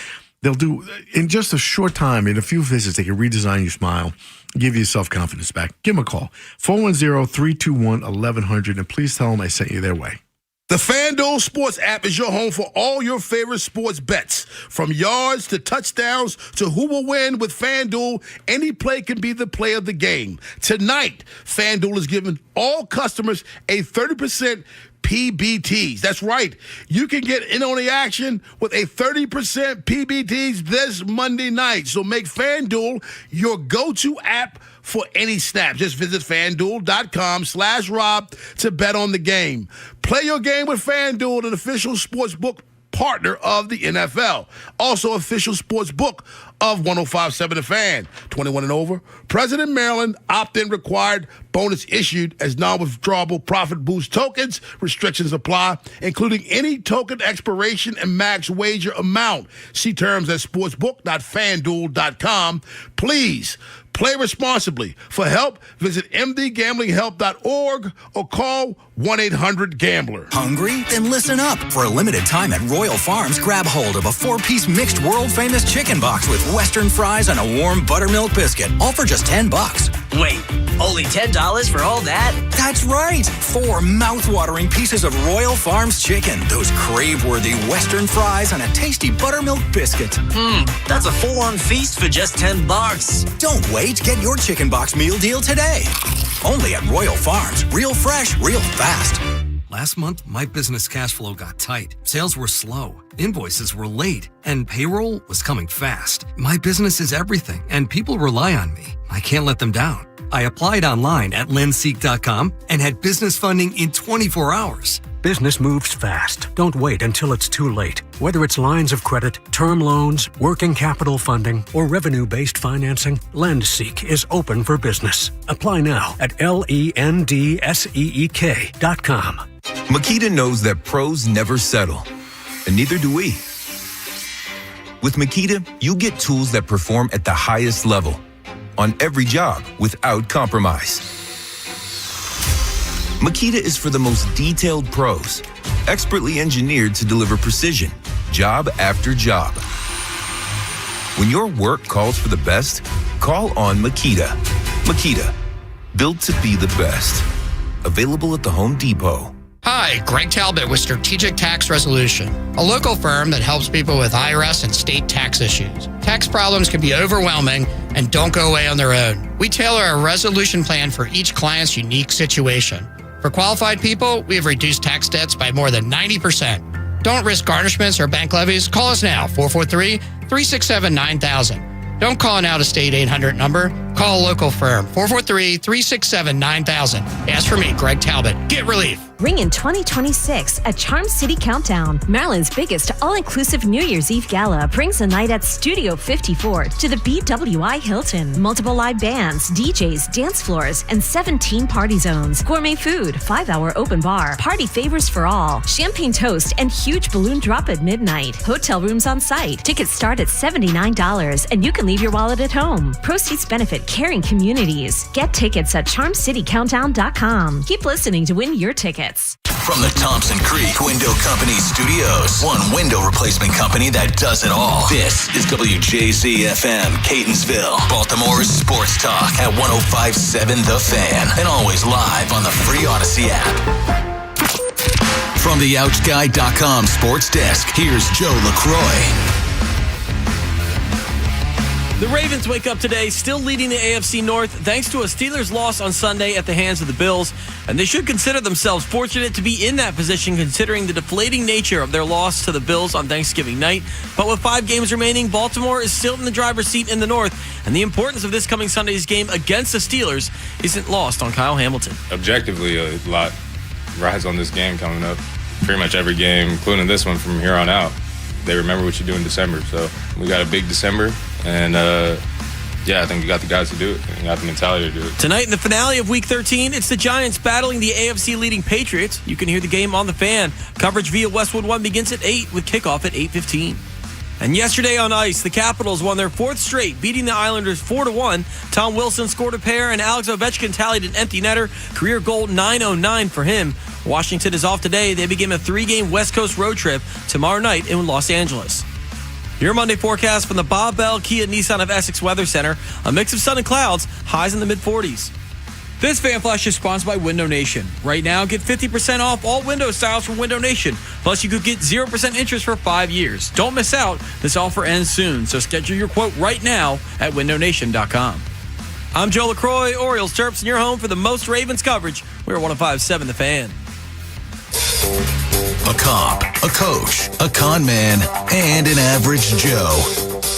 They'll do, in just a short time, in a few visits, they can redesign your smile, give you self-confidence back. Give them a call, 410-321-1100, and please tell them I sent you their way. The FanDuel Sports app is your home for all your favorite sports bets. From yards to touchdowns to who will win with FanDuel, any play can be the play of the game. Tonight, FanDuel is giving all customers a 30% PBTs. That's right. You can get in on the action with a 30% PBTs this Monday night. So make FanDuel your go-to app for any snap. Just visit FanDuel.com/Rob to bet on the game. Play your game with FanDuel, an official sportsbook partner of the NFL. Also official sports book of 105.7 The Fan. 21 and over. President Maryland, opt-in required. Bonus issued as non-withdrawable profit boost tokens. Restrictions apply, including any token expiration and max wager amount. See terms at sportsbook.fanduel.com. Please play responsibly. For help, visit mdgamblinghelp.org or call 1-800-GAMBLER. Hungry? Then listen up. For a limited time at Royal Farms, grab hold of a 4-piece mixed world-famous chicken box with Western fries and a warm buttermilk biscuit, all for just $10. Wait, only $10 for all that? That's right. 4 mouth-watering pieces of Royal Farms chicken, those crave-worthy Western fries, and a tasty buttermilk biscuit. That's a full-on feast for just $10. Don't wait. Get your chicken box meal deal today. Only at Royal Farms. Real fresh, real fast. Last month, my business cash flow got tight. Sales were slow. Invoices were late. And payroll was coming fast. My business is everything, and people rely on me. I can't let them down. I applied online at lenseek.com and had business funding in 24 hours. Business moves fast. Don't wait until it's too late. Whether it's lines of credit, term loans, working capital funding, or revenue-based financing, LendSeek is open for business. Apply now at LENDSEEK.com. Makita knows that pros never settle, and neither do we. With Makita, you get tools that perform at the highest level. on every job without compromise. Makita is for the most detailed pros, expertly engineered to deliver precision, job after job. When your work calls for the best, call on Makita. Makita, built to be the best. Available at the Home Depot. Hi, Greg Talbot with Strategic Tax Resolution, a local firm that helps people with IRS and state tax issues. Tax problems can be overwhelming and don't go away on their own. We tailor a resolution plan for each client's unique situation. For qualified people, we have reduced tax debts by more than 90%. Don't risk garnishments or bank levies. Call us now, 443-367-9000. Don't call an out-of-state 800 number. Call a local firm, 443-367-9000. Ask for me, Greg Talbot. Get relief. Ring in 2026 at Charm City Countdown. Maryland's biggest all-inclusive New Year's Eve gala brings a night at Studio 54 to the BWI Hilton. Multiple live bands, DJs, dance floors, and 17 party zones. Gourmet food, 5-hour open bar, party favors for all, champagne toast, and huge balloon drop at midnight. Hotel rooms on site. Tickets start at $79, and you can leave your wallet at home. Proceeds benefit caring communities. Get tickets at charmcitycountdown.com. Keep listening to win your tickets. From the Thompson Creek Window Company Studios, one window replacement company that does it all. This is WJZ-FM, Catonsville, Baltimore's sports talk at 105.7 The Fan, and always live on the free Odyssey app. From the OutGuy.com sports desk, here's Joe LaCroix. The Ravens wake up today still leading the AFC North thanks to a Steelers loss on Sunday at the hands of the Bills, and they should consider themselves fortunate to be in that position considering the deflating nature of their loss to the Bills on Thanksgiving night. But with 5 games remaining, Baltimore is still in the driver's seat in the North, and the importance of this coming Sunday's game against the Steelers isn't lost on Kyle Hamilton. Objectively, a lot rides on this game coming up. Pretty much every game, including this one from here on out. They remember what you do in December, so we got a big December. And, I think we got the guys to do it. We got the mentality to do it. Tonight in the finale of Week 13, it's the Giants battling the AFC-leading Patriots. You can hear the game on The Fan. Coverage via Westwood One begins at 8 with kickoff at 8:15. And yesterday on ice, the Capitals won their 4th straight, beating the Islanders 4-1. Tom Wilson scored a pair, and Alex Ovechkin tallied an empty netter. Career goal 909 for him. Washington is off today. They begin a 3-game West Coast road trip tomorrow night in Los Angeles. Your Monday forecast from the Bob Bell Kia Nissan of Essex Weather Center. A mix of sun and clouds, highs in the mid-40s. This Fan Flash is sponsored by Window Nation. Right now, get 50% off all window styles from Window Nation. Plus, you could get 0% interest for 5 years. Don't miss out. This offer ends soon, so schedule your quote right now at windownation.com. I'm Joe LaCroix, Orioles Terps, and your home for the most Ravens coverage. We're 105.7 The Fan. A cop, a coach, a con man, and an average Joe.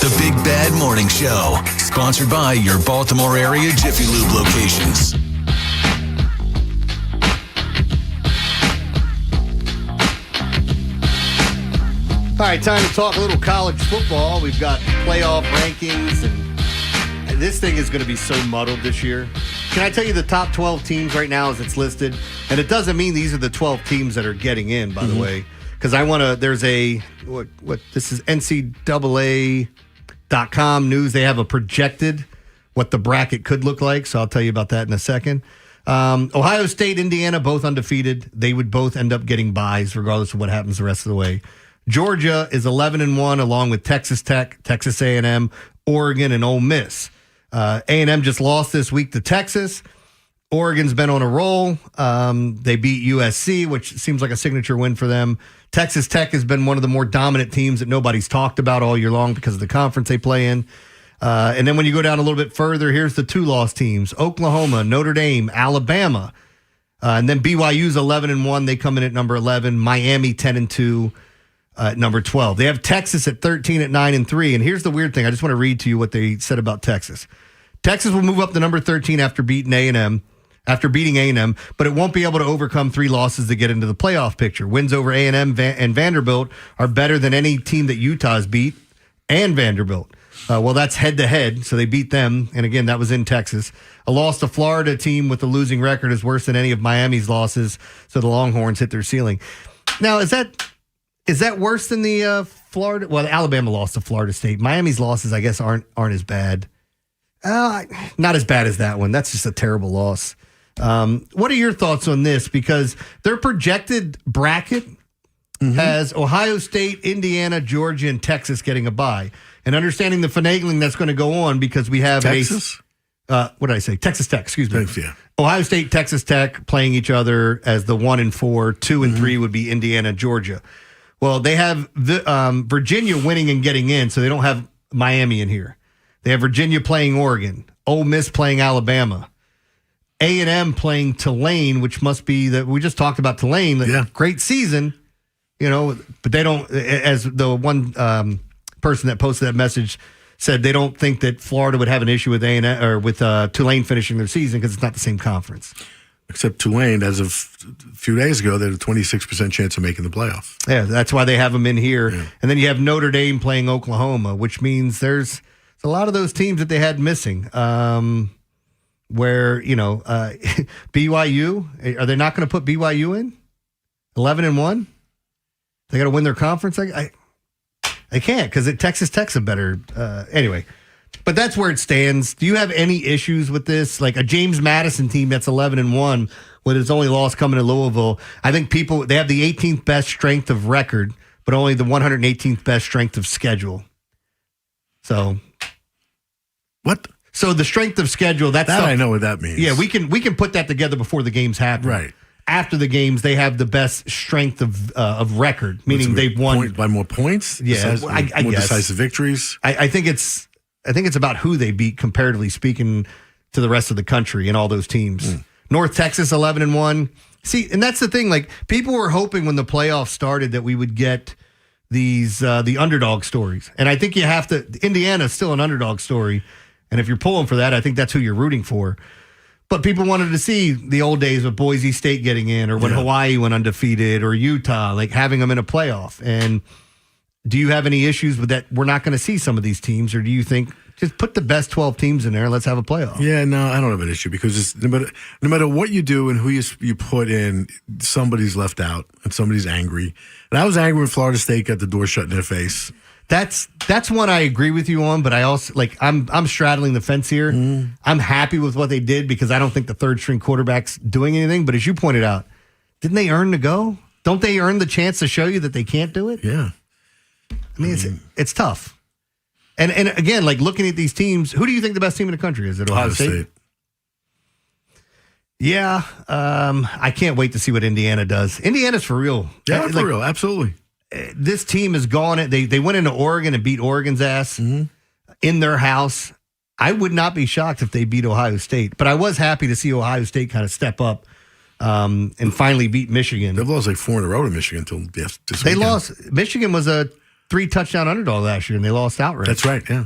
The Big Bad Morning Show, sponsored by your Baltimore area Jiffy Lube locations. All right, time to talk a little college football. We've got playoff rankings, and this thing is going to be so muddled this year. Can I tell you the top 12 teams right now as it's listed? And it doesn't mean these are the 12 teams that are getting in, by the way. Because I want to, there's a, this is NCAA.com news. They have a projected what the bracket could look like. So I'll tell you about that in a second. Ohio State, Indiana, both undefeated. They would both end up getting byes regardless of what happens the rest of the way. Georgia is 11-1 along with Texas Tech, Texas A&M, Oregon, and Ole Miss. A&M just lost this week to Texas. Oregon's been on a roll. They beat USC, which seems like a signature win for them. Texas Tech has been one of the more dominant teams that nobody's talked about all year long because of the conference they play in. And then when you go down a little bit further, here's the 2-loss teams. Oklahoma, Notre Dame, Alabama. And then BYU's 11-1. They come in at number 11. Miami 10-2. Number 12. They have Texas at 13 at 9-3. And here's the weird thing. I just want to read to you what they said about Texas. Texas will move up to number 13 after beating A&M, but it won't be able to overcome 3 losses to get into the playoff picture. Wins over A&M and Vanderbilt are better than any team that Utah's beat and Vanderbilt. Well, that's head-to-head, so they beat them. And again, that was in Texas. A loss to Florida team with a losing record is worse than any of Miami's losses, so the Longhorns hit their ceiling. Now, is that worse than the Florida? Well, Alabama lost to Florida State. Miami's losses, I guess, aren't as bad. Not as bad as that one. That's just a terrible loss. What are your thoughts on this? Because their projected bracket has Ohio State, Indiana, Georgia, and Texas getting a bye. And understanding the finagling that's going to go on because we have Texas? What did I say? Texas Tech, excuse me. Thanks, yeah. Ohio State, Texas Tech playing each other as the 1 and 4. 2 and 3 would be Indiana, Georgia. Well, they have Virginia winning and getting in, so they don't have Miami in here. They have Virginia playing Oregon, Ole Miss playing Alabama, A&M playing Tulane, which must be that we just talked about Tulane. Great season, but they don't. As the one person that posted that message said, they don't think that Florida would have an issue with A&M or with Tulane finishing their season because it's not the same conference. Except Tulane, as of a few days ago, they had a 26% chance of making the playoff. Yeah, that's why they have them in here. Yeah. And then you have Notre Dame playing Oklahoma, which means there's a lot of those teams that they had missing. Where, BYU, are they not going to put BYU in? 11-1? They got to win their conference? They can't because Texas Tech's a better. Anyway, but that's where it stands. Do you have any issues with this? Like a James Madison team that's 11-1 with its only loss coming to Louisville. I think they have the 18th best strength of record, but only the 118th best strength of schedule. So. What? So the strength of schedule, that I know what that means. Yeah, we can put that together before the games happen. Right. After the games, they have the best strength of record, meaning they've won by more points. Yeah, I more guess. Decisive victories. I think it's about who they beat, comparatively speaking, to the rest of the country and all those teams. North Texas 11-1. See, and that's the thing. Like people were hoping when the playoffs started that we would get these the underdog stories, and I think you have to. Indiana's still an underdog story. And if you're pulling for that, I think that's who you're rooting for. But people wanted to see the old days of Boise State getting in or when Hawaii went undefeated or Utah, like having them in a playoff. And do you have any issues with that? We're not going to see some of these teams, or do you think just put the best 12 teams in there and let's have a playoff? Yeah, no, I don't have an issue because no matter what you do and who you put in, somebody's left out and somebody's angry. And I was angry when Florida State got the door shut in their face. That's one I agree with you on, but I also I'm straddling the fence here. I'm happy with what they did because I don't think the third string quarterback's doing anything. But as you pointed out, didn't they earn the go? Don't they earn the chance to show you that they can't do it? Yeah. I mean, it's tough. And again, like looking at these teams, who do you think the best team in the country is? At Ohio State? Yeah, I can't wait to see what Indiana does. Indiana's for real. Yeah, for real, absolutely. This team has gone. They went into Oregon and beat Oregon's ass in their house. I would not be shocked if they beat Ohio State, but I was happy to see Ohio State kind of step up and finally beat Michigan. They've lost like 4 in a row to Michigan until this They weekend. lost. Michigan was a 3-touchdown underdog last year, and they lost outright. That's right. Yeah,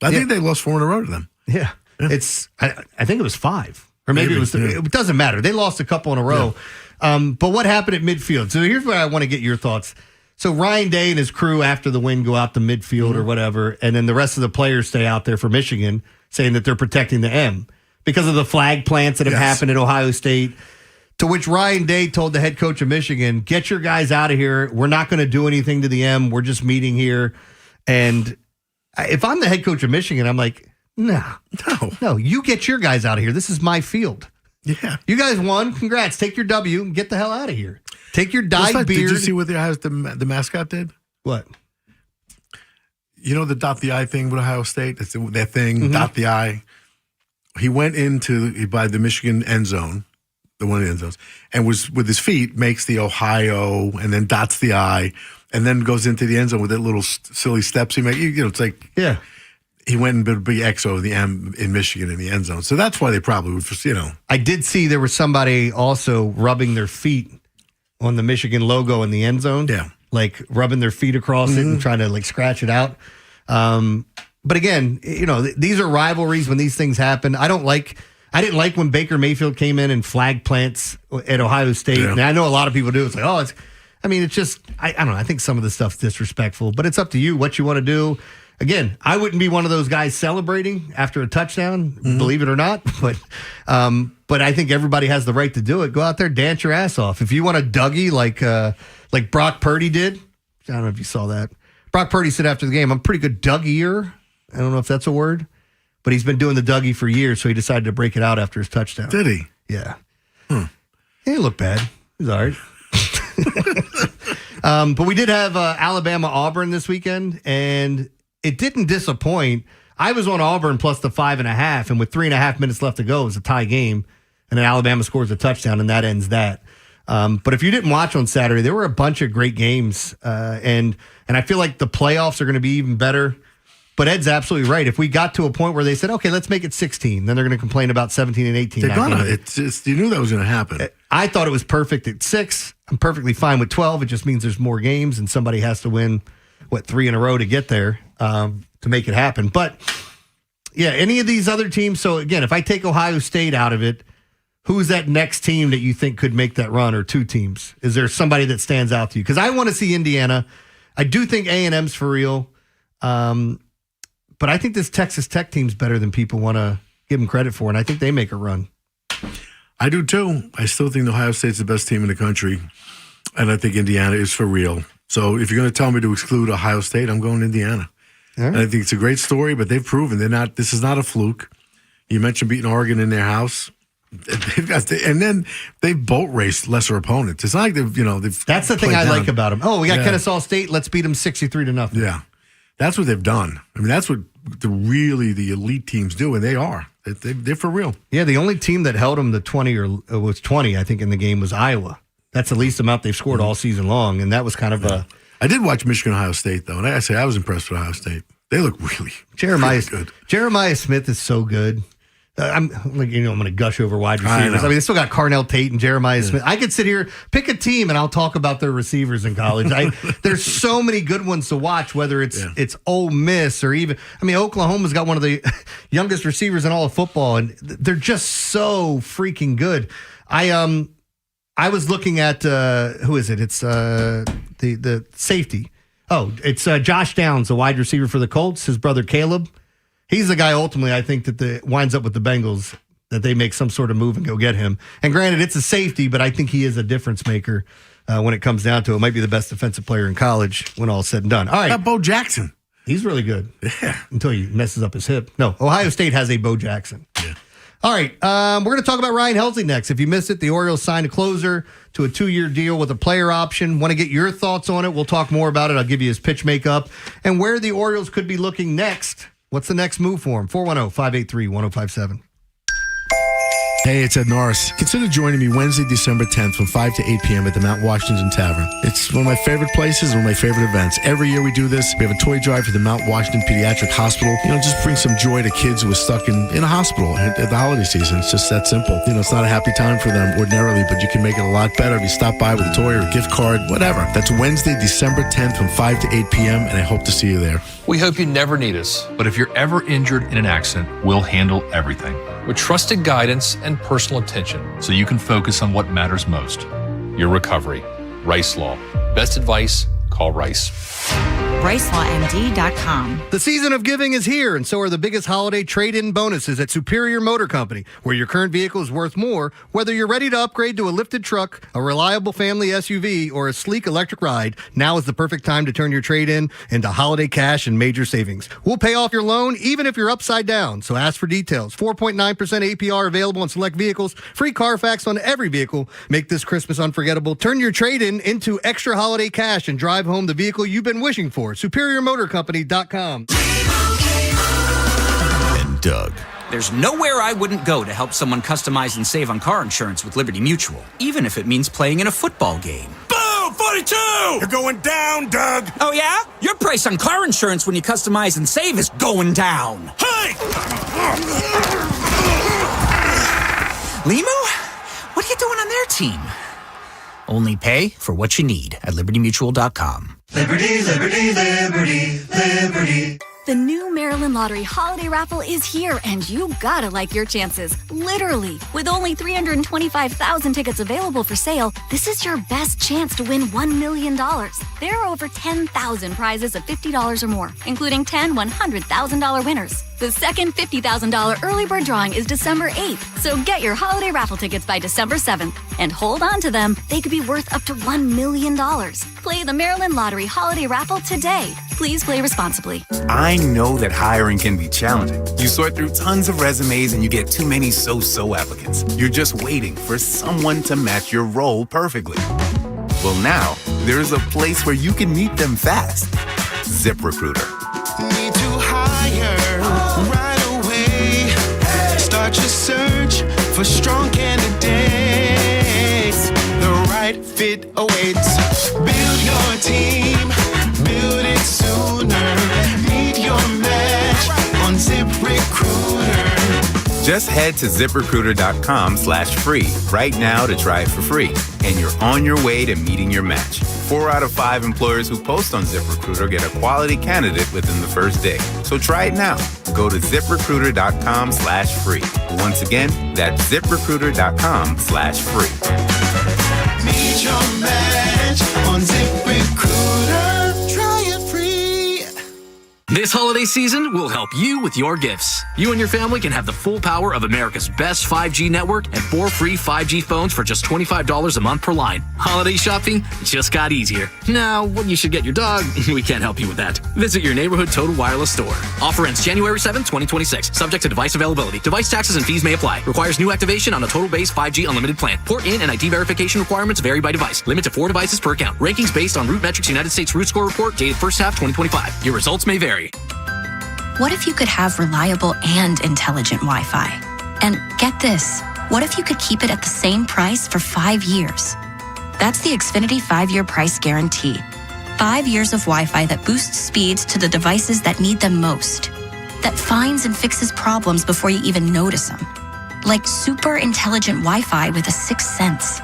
I think they lost 4 in a row to them. Yeah. It's. I think it was 5, or maybe it was. It doesn't matter. They lost a couple in a row. Yeah. But what happened at midfield? So here's where I want to get your thoughts. So Ryan Day and his crew after the win go out to midfield or whatever, and then the rest of the players stay out there for Michigan, saying that they're protecting the M because of the flag plants that have happened at Ohio State. To which Ryan Day told the head coach of Michigan, "Get your guys out of here. We're not going to do anything to the M. We're just meeting here." And if I'm the head coach of Michigan, I'm like, no, you get your guys out of here. This is my field. Yeah. You guys won. Congrats. Take your W and get the hell out of here. Take your dyed beard. Did you see what the mascot did? What? You know the dot the I thing with Ohio State? That's that thing, dot the I. He went by the Michigan end zone, the one of the end zones, and was with his feet makes the Ohio and then dots the I and then goes into the end zone with that little silly steps he makes. It's like, yeah. He went and did big X over the M in Michigan in the end zone. So that's why they probably would, I did see there was somebody also rubbing their feet on the Michigan logo in the end zone. Yeah. Like rubbing their feet across it and trying to like scratch it out. But again, these are rivalries when these things happen. I didn't like when Baker Mayfield came in and flag plants at Ohio State. Yeah. And I know a lot of people do. It's like, it's just, I don't know. I think some of the stuff's disrespectful, but it's up to you what you want to do. Again, I wouldn't be one of those guys celebrating after a touchdown, believe it or not. But I think everybody has the right to do it. Go out there, dance your ass off. If you want a Dougie like Brock Purdy did, I don't know if you saw that. Brock Purdy said after the game, "I'm pretty good Dougie-er." I don't know if that's a word, but he's been doing the Dougie for years, so he decided to break it out after his touchdown. Did he? Yeah. He didn't look bad. He was all right. But we did have Alabama-Auburn this weekend, and it didn't disappoint. I was on Auburn plus the 5.5, and with 3.5 minutes left to go, it was a tie game, and then Alabama scores a touchdown, and that ends that. But if you didn't watch on Saturday, there were a bunch of great games, and I feel like the playoffs are going to be even better. But Ed's absolutely right. If we got to a point where they said, okay, let's make it 16, then they're going to complain about 17 and 18. They're gonna. You knew that was going to happen. I thought it was perfect at 6. I'm perfectly fine with 12. It just means there's more games, and somebody has to win, 3 in a row to get there to make it happen. But, yeah, any of these other teams. So, again, if I take Ohio State out of it, who's that next team that you think could make that run, or two teams? Is there somebody that stands out to you? Because I want to see Indiana. I do think A&M's for real. But I think this Texas Tech team's better than people want to give them credit for, and I think they make a run. I do too. I still think Ohio State's the best team in the country, and I think Indiana is for real. So if you're going to tell me to exclude Ohio State, I'm going Indiana. Right. And I think it's a great story, but they've proven they're not. This is not a fluke. You mentioned beating Oregon in their house. And then they boat raced lesser opponents. It's not like they've. That's the thing I like about them. Oh, we got Kennesaw State. Let's beat them 63-0. Yeah, that's what they've done. I mean, that's what the elite teams do, and they are. They're for real. Yeah, the only team that held them to 20 or was 20, I think, in the game was Iowa. That's the least amount they've scored all season long, and that was kind of a. I did watch Michigan Ohio State though, and I say I was impressed with Ohio State. They look really good. Jeremiah Smith is so good. I'm going to gush over wide receivers. I mean, they still got Carnell Tate and Jeremiah Smith. I could sit here, pick a team, and I'll talk about their receivers in college. There's so many good ones to watch, whether it's Ole Miss or even, Oklahoma's got one of the youngest receivers in all of football, and they're just so freaking good. I was looking at, who is it? It's the safety. Oh, it's Josh Downs, the wide receiver for the Colts, his brother Caleb. He's the guy ultimately, I think, that winds up with the Bengals, that they make some sort of move and go get him. And granted, it's a safety, but I think he is a difference maker when it comes down to it. Might be the best defensive player in college when all's said and done. All right. How about Bo Jackson? He's really good. Yeah. Until he messes up his hip. No, Ohio State has a Bo Jackson. Yeah. All right. We're going to talk about Ryan Helsley next. If you missed it, the Orioles signed a closer to a 2-year deal with a player option. Want to get your thoughts on it? We'll talk more about it. I'll give you his pitch makeup and where the Orioles could be looking next. What's the next move for him? 410-583-1057. Hey, it's Ed Norris. Consider joining me Wednesday, December 10th from 5 to 8 p.m. at the Mount Washington Tavern. It's one of my favorite places, one of my favorite events. Every year we do this. We have a toy drive for the Mount Washington Pediatric Hospital. Just bring some joy to kids who are stuck in a hospital at the holiday season. It's just that simple. It's not a happy time for them ordinarily, but you can make it a lot better if you stop by with a toy or a gift card, whatever. That's Wednesday, December 10th from 5 to 8 p.m., and I hope to see you there. We hope you never need us, but if you're ever injured in an accident, we'll handle everything with trusted guidance and personal attention so you can focus on what matters most, your recovery. Rice Law. Best advice, call Rice. RiceLawMD.com. The season of giving is here, and so are the biggest holiday trade-in bonuses at Superior Motor Company, where your current vehicle is worth more, whether you're ready to upgrade to a lifted truck, a reliable family SUV, or a sleek electric ride. Now is the perfect time to turn your trade-in into holiday cash and major savings. We'll pay off your loan even if you're upside down, so ask for details. 4.9% APR available on select vehicles, free Carfax on every vehicle. Make this Christmas unforgettable. Turn your trade-in into extra holiday cash and drive home the vehicle you've been wishing for. SuperiorMotorCompany.com. And Doug. There's nowhere I wouldn't go to help someone customize and save on car insurance with Liberty Mutual, even if it means playing in a football game. Boom! 42! You're going down, Doug! Oh, yeah? Your price on car insurance when you customize and save is going down. Hey! Limu? What are you doing on their team? Only pay for what you need at LibertyMutual.com. Liberty, liberty, liberty, liberty. The new Maryland Lottery Holiday Raffle is here, and you gotta like your chances. Literally. With only 325,000 tickets available for sale, this is your best chance to win $1 million. There are over 10,000 prizes of $50 or more, including 10 $100,000 winners. The second $50,000 early bird drawing is December 8th, so get your holiday raffle tickets by December 7th. And hold on to them. They could be worth up to $1 million. Play the Maryland Lottery Holiday Raffle today. Please play responsibly. I know that hiring can be challenging. You sort through tons of resumes and you get too many so-so applicants. You're just waiting for someone to match your role perfectly. Well, now, there's a place where you can meet them fast. ZipRecruiter. Need to hire right away. Start your search for strong candidates. The right fit awaits. Build your team. Build it sooner. Meet your match on ZipRecruiter. Just head to ZipRecruiter.com/free right now to try it for free. And you're on your way to meeting your match. 4 out of 5 employers who post on ZipRecruiter get a quality candidate within the first day. So try it now. Go to ZipRecruiter.com/free. Once again, that's ZipRecruiter.com/free. Meet your match on ZipRecruiter. Try it free. This holiday season, we'll help you with your gifts. You and your family can have the full power of America's best 5G network and 4 free 5G phones for just $25 a month per line. Holiday shopping just got easier. Now, what you should get your dog, we can't help you with that. Visit your neighborhood Total Wireless store. Offer ends January 7th, 2026. Subject to device availability. Device taxes and fees may apply. Requires new activation on a Total Base 5G unlimited plan. Port in and ID verification requirements vary by device. Limit to 4 devices per account. Rankings based on RootMetrics United States Root Score Report dated first half 2025. Your results may vary. What if you could have reliable and intelligent Wi-Fi? And get this, what if you could keep it at the same price for 5 years? That's the Xfinity 5-year price guarantee. 5 years of Wi-Fi that boosts speeds to the devices that need them most. That finds and fixes problems before you even notice them. Like super intelligent Wi-Fi with a 6th sense.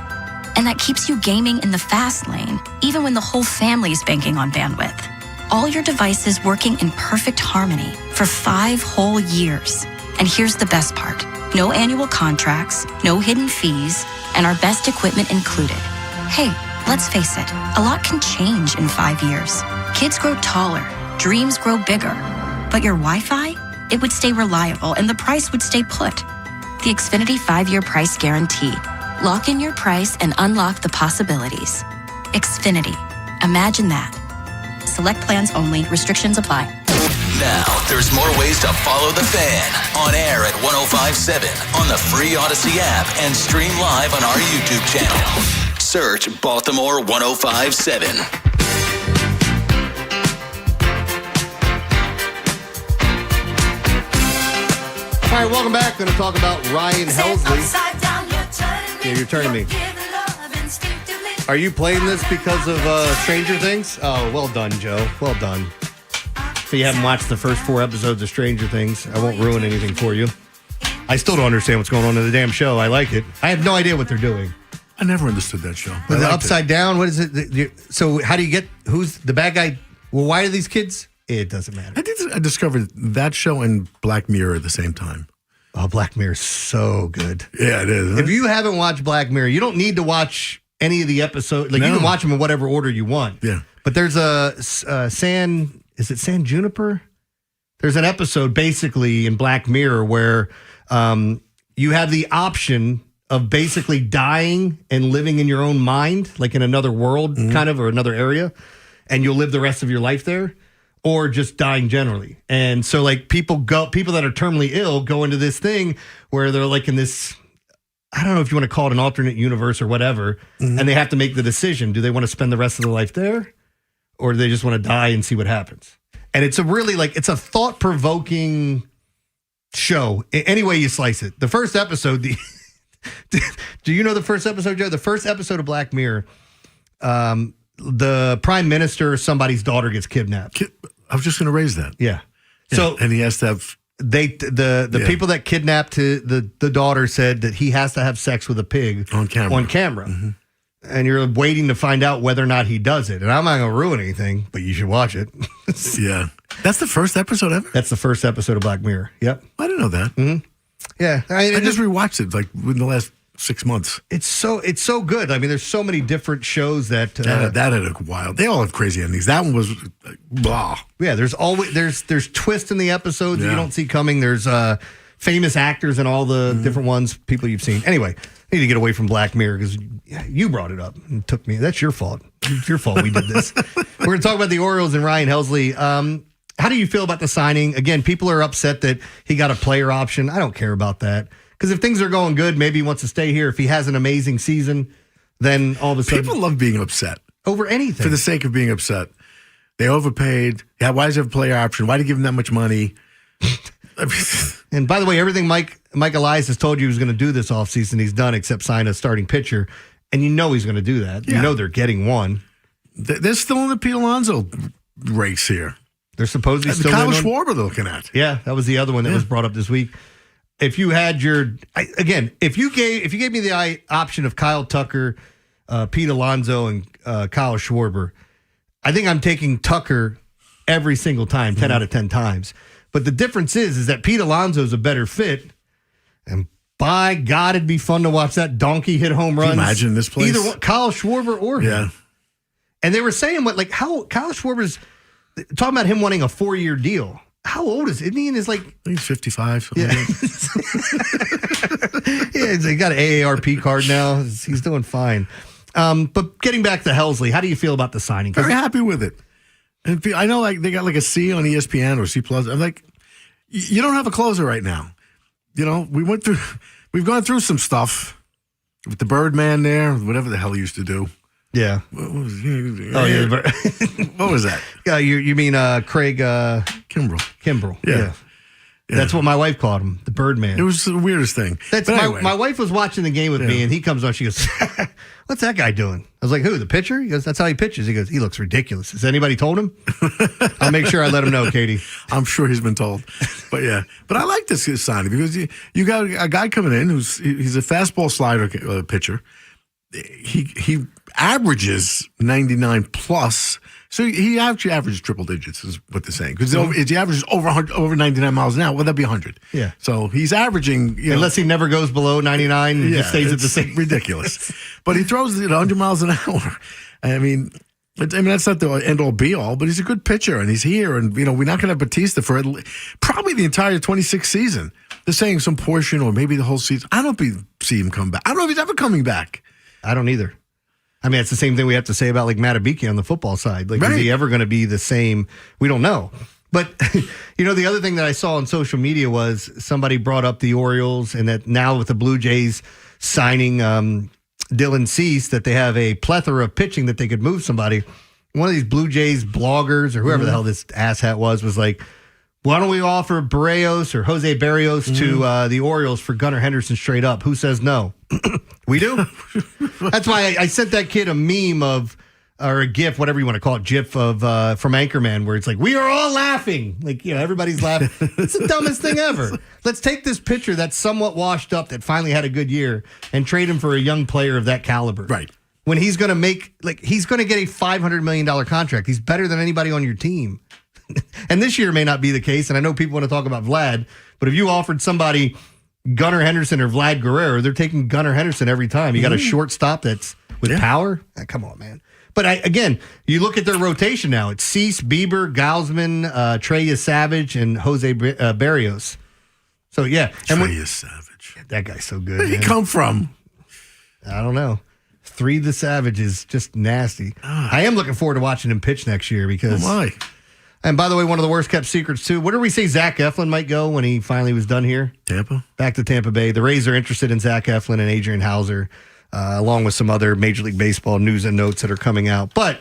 And that keeps you gaming in the fast lane, even when the whole family is banking on bandwidth. All your devices working in perfect harmony for 5 whole years. And here's the best part. No annual contracts, no hidden fees, and our best equipment included. Hey, let's face it, a lot can change in 5 years. Kids grow taller, dreams grow bigger. But your Wi-Fi? It would stay reliable and the price would stay put. The Xfinity 5-year price guarantee. Lock in your price and unlock the possibilities. Xfinity. Imagine that. Select plans only. Restrictions apply. Now, there's more ways to follow the Fan. On air at 105.7, on the free Odyssey app, and stream live on our YouTube channel. Search Baltimore 105.7. All right, welcome back. Going to talk about Ryan Helsley. Yeah, you're turning me. Are you playing this because of Stranger Things? Oh, well done, Joe. Well done. If you haven't watched the first 4 episodes of Stranger Things, I won't ruin anything for you. I still don't understand what's going on in the damn show. I like it. I have no idea what they're doing. I never understood that show. But the Upside Down, what is it? So how do you get, who's the bad guy? Well, why are these kids? It doesn't matter. I discovered that show and Black Mirror at the same time. Oh, Black Mirror is so good. Yeah, it is. If you haven't watched Black Mirror, you don't need to watch any of the episodes. Like, you can watch them in whatever order you want. Yeah. But there's a San Juniper? There's an episode basically in Black Mirror where you have the option of basically dying and living in your own mind, like in another world kind of, or another area, and you'll live the rest of your life there, or just dying generally. And so like people that are terminally ill go into this thing where they're like in this, I don't know if you want to call it an alternate universe or whatever, and they have to make the decision. Do they want to spend the rest of their life there, or do they just want to die and see what happens? And it's a really it's a thought-provoking show, any way you slice it. The first episode, do you know the first episode, Joe? The first episode of Black Mirror, the prime minister or somebody's daughter gets kidnapped. I was just going to raise that. Yeah. So and he has to have... The people that kidnapped the daughter said that he has to have sex with a pig on camera. Mm-hmm. And you're waiting to find out whether or not he does it. And I'm not going to ruin anything, but you should watch it. Yeah. That's the first episode ever? That's the first episode of Black Mirror. Yep. I didn't know that. Mm-hmm. Yeah. I just rewatched it like in the last 6 months. It's so good. I mean, there's so many different shows that had a wild. They all have crazy endings. That one was blah. Yeah, there's always there's twists in the episodes that you don't see coming. There's famous actors in all the different ones, people you've seen. Anyway, I need to get away from Black Mirror because you brought it up and took me. That's your fault. It's your fault we did this. We're going to talk about the Orioles and Ryan Helsley. How do you feel about the signing? Again, people are upset that he got a player option. I don't care about that. Because if things are going good, maybe he wants to stay here. If he has an amazing season, then all of a sudden... People love being upset. Over anything. For the sake of being upset. They overpaid. Yeah, why does he have a player option? Why did he give him that much money? And by the way, everything Mike Elias has told you he was going to do this offseason, he's done except sign a starting pitcher. And you know he's going to do that. Yeah. You know they're getting one. They're still in the Pete Alonso race here. They're supposedly still Kyle Schwarber they're looking at. Yeah, that was the other one that was brought up this week. If you had if you gave me the option of Kyle Tucker, Pete Alonso, and Kyle Schwarber, I think I'm taking Tucker every single time, 10 out of 10 times. But the difference is that Pete Alonso is a better fit, and by God, it'd be fun to watch that donkey hit home runs. Can you imagine this place? Either one, Kyle Schwarber or him. Yeah. And they were saying how Kyle Schwarber's talking about him wanting a 4-year deal. How old is it? Isn't he in his I think he's 55. Yeah. Yeah, he got an AARP card now. He's doing fine. But getting back to Helsley, how do you feel about the signing? Very happy with it. And I know they got a C on ESPN or C+. I'm like, you don't have a closer right now. You know, we've gone through some stuff with the Birdman there, whatever the hell he used to do. Yeah. What was that? Yeah, you mean Craig Kimbrell. Kimbrell. Yeah. That's what my wife called him, the Birdman. It was the weirdest thing. Anyway. My wife was watching the game with me, and he comes on. She goes, "What's that guy doing?" I was like, "Who? The pitcher?" He goes, "That's how he pitches." He goes, "He looks ridiculous." Has anybody told him? I'll make sure I let him know, Katie. I'm sure he's been told. But yeah, but I like this signing because you got a guy coming in he's a fastball slider pitcher. He averages 99 plus. So he actually averages triple digits, is what they're saying. Because if he averages over 99 miles an hour, well, that'd be 100. Yeah. So he's averaging, unless he never goes below 99 and just stays at the same. Ridiculous. But he throws it 100 miles an hour. I mean, that's not the end all be all, but he's a good pitcher and he's here. And, we're not going to have Batista for probably the entire 26th season. They're saying some portion or maybe the whole season. I don't see him come back. I don't know if he's ever coming back. I don't either. I mean, it's the same thing we have to say about Matabiki on the football side. Is he ever going to be the same? We don't know. But, the other thing that I saw on social media was somebody brought up the Orioles and that now with the Blue Jays signing Dylan Cease, that they have a plethora of pitching that they could move somebody. One of these Blue Jays bloggers or whoever the hell this asshat was like, why don't we offer Barrios or Jose Barrios to the Orioles for Gunnar Henderson straight up? Who says no? We do? That's why I sent that kid a meme or a GIF, whatever you want to call it, GIF from Anchorman, where it's like, we are all laughing. Everybody's laughing. It's the dumbest thing ever. Let's take this pitcher that's somewhat washed up, that finally had a good year, and trade him for a young player of that caliber. Right. When he's going to he's going to get a $500 million contract. He's better than anybody on your team. And this year may not be the case, and I know people want to talk about Vlad, but if you offered somebody Gunnar Henderson or Vlad Guerrero, they're taking Gunnar Henderson every time. You got a shortstop that's with power? Come on, man. But again, you look at their rotation now. It's Cease, Bieber, Gausman, Trey Savage, and Jose Barrios. So, yeah. Trey Savage. That guy's so good. Where did he come from? I don't know. 3 the Savage is just nasty. I am looking forward to watching him pitch next year because... Oh, my. And by the way, one of the worst kept secrets, too. Where do we say Zach Eflin might go when he finally was done here? Tampa. Back to Tampa Bay. The Rays are interested in Zach Eflin and Adrian Hauser, along with some other Major League Baseball news and notes that are coming out. But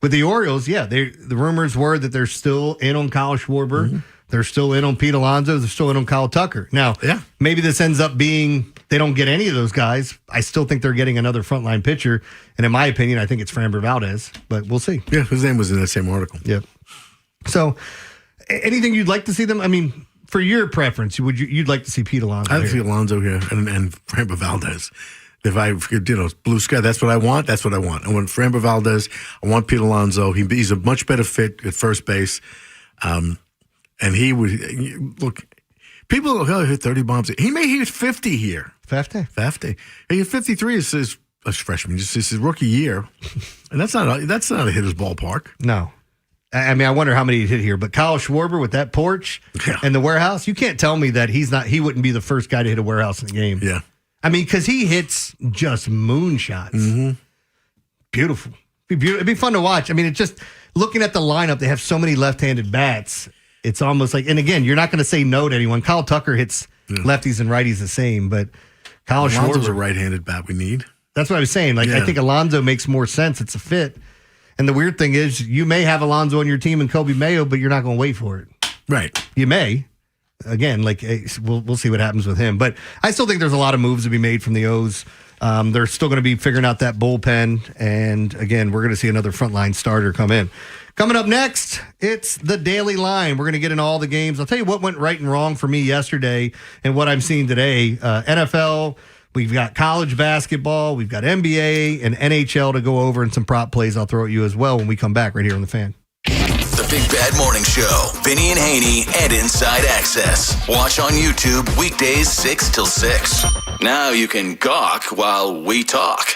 with the Orioles, the rumors were that they're still in on Kyle Schwarber. Mm-hmm. They're still in on Pete Alonso. They're still in on Kyle Tucker. Now, maybe this ends up being they don't get any of those guys. I still think they're getting another frontline pitcher. And in my opinion, I think it's Framber Valdez. But we'll see. Yeah, his name was in that same article. Yep. So, anything you'd like to see them? I mean, for your preference, you'd like to see Pete Alonso? I'd see Alonso here and Framber Valdez. If I, blue sky, that's what I want. That's what I want. I want Framber Valdez. I want Pete Alonso. He's a much better fit at first base. And he would look. People hit 30 bombs. He may hit 50 here. 50? He hit 53 as his freshman, just his rookie year. And that's not a hitter's ballpark. No. I mean, I wonder how many he hit here. But Kyle Schwarber with that porch and the warehouse, you can't tell me that he wouldn't be the first guy to hit a warehouse in the game. Yeah. I mean, because he hits just moonshots. Mm-hmm. Beautiful. It'd be fun to watch. I mean, it's just looking at the lineup, they have so many left-handed bats. It's almost like, and again, you're not going to say no to anyone. Kyle Tucker hits lefties and righties the same, but Kyle Alonso's Schwarber, a right-handed bat we need. That's what I was saying. I think Alonso makes more sense. It's a fit. And the weird thing is, you may have Alonso on your team and Kobe Mayo, but you're not going to wait for it. Right. You may. Again, we'll see what happens with him. But I still think there's a lot of moves to be made from the O's. They're still going to be figuring out that bullpen. And again, we're going to see another frontline starter come in. Coming up next, it's the Daily Line. We're going to get into all the games. I'll tell you what went right and wrong for me yesterday and what I'm seeing today. NFL, we've got college basketball, we've got NBA and NHL to go over, and some prop plays I'll throw at you as well when we come back right here on The Fan. The Big Bad Morning Show, Vinny and Haynie, and Inside Access. Watch on YouTube weekdays 6 till 6. Now you can gawk while we talk.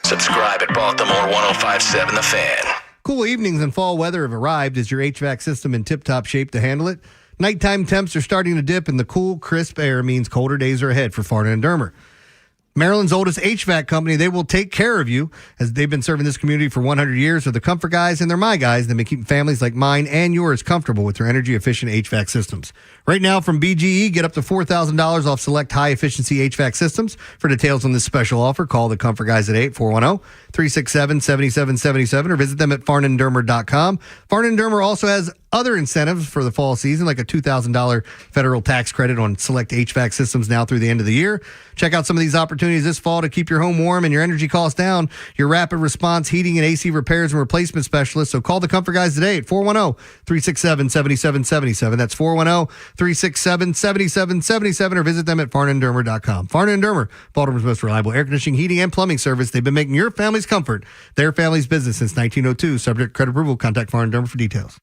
Subscribe at Baltimore 1057 The Fan. Cool evenings and fall weather have arrived. Is your HVAC system in tip-top shape to handle it? Nighttime temps are starting to dip, and the cool, crisp air means colder days are ahead for Farnan and Dermer. Maryland's oldest HVAC company, they will take care of you, as they've been serving this community for 100 years. They're the comfort guys, and they're my guys. They've been keeping families like mine and yours comfortable with their energy-efficient HVAC systems. Right now from BGE, get up to $4,000 off select high-efficiency HVAC systems. For details on this special offer, call the comfort guys at 8-410-367-7777 or visit them at farnanddermer.com. Farnan Dermer also has other incentives for the fall season, like a $2,000 federal tax credit on select HVAC systems now through the end of the year. Check out some of these opportunities this fall to keep your home warm and your energy costs down. Your rapid response heating and AC repairs and replacement specialist. So call the comfort guys today at 410-367-7777. That's 410-367-7777 or visit them at farnanddermer.com. Farnan Dermer, Baltimore's most reliable air conditioning, heating, and plumbing service. They've been making your family's comfort their family's business since 1902. Subject to credit approval. Contact Farnan Dermer for details.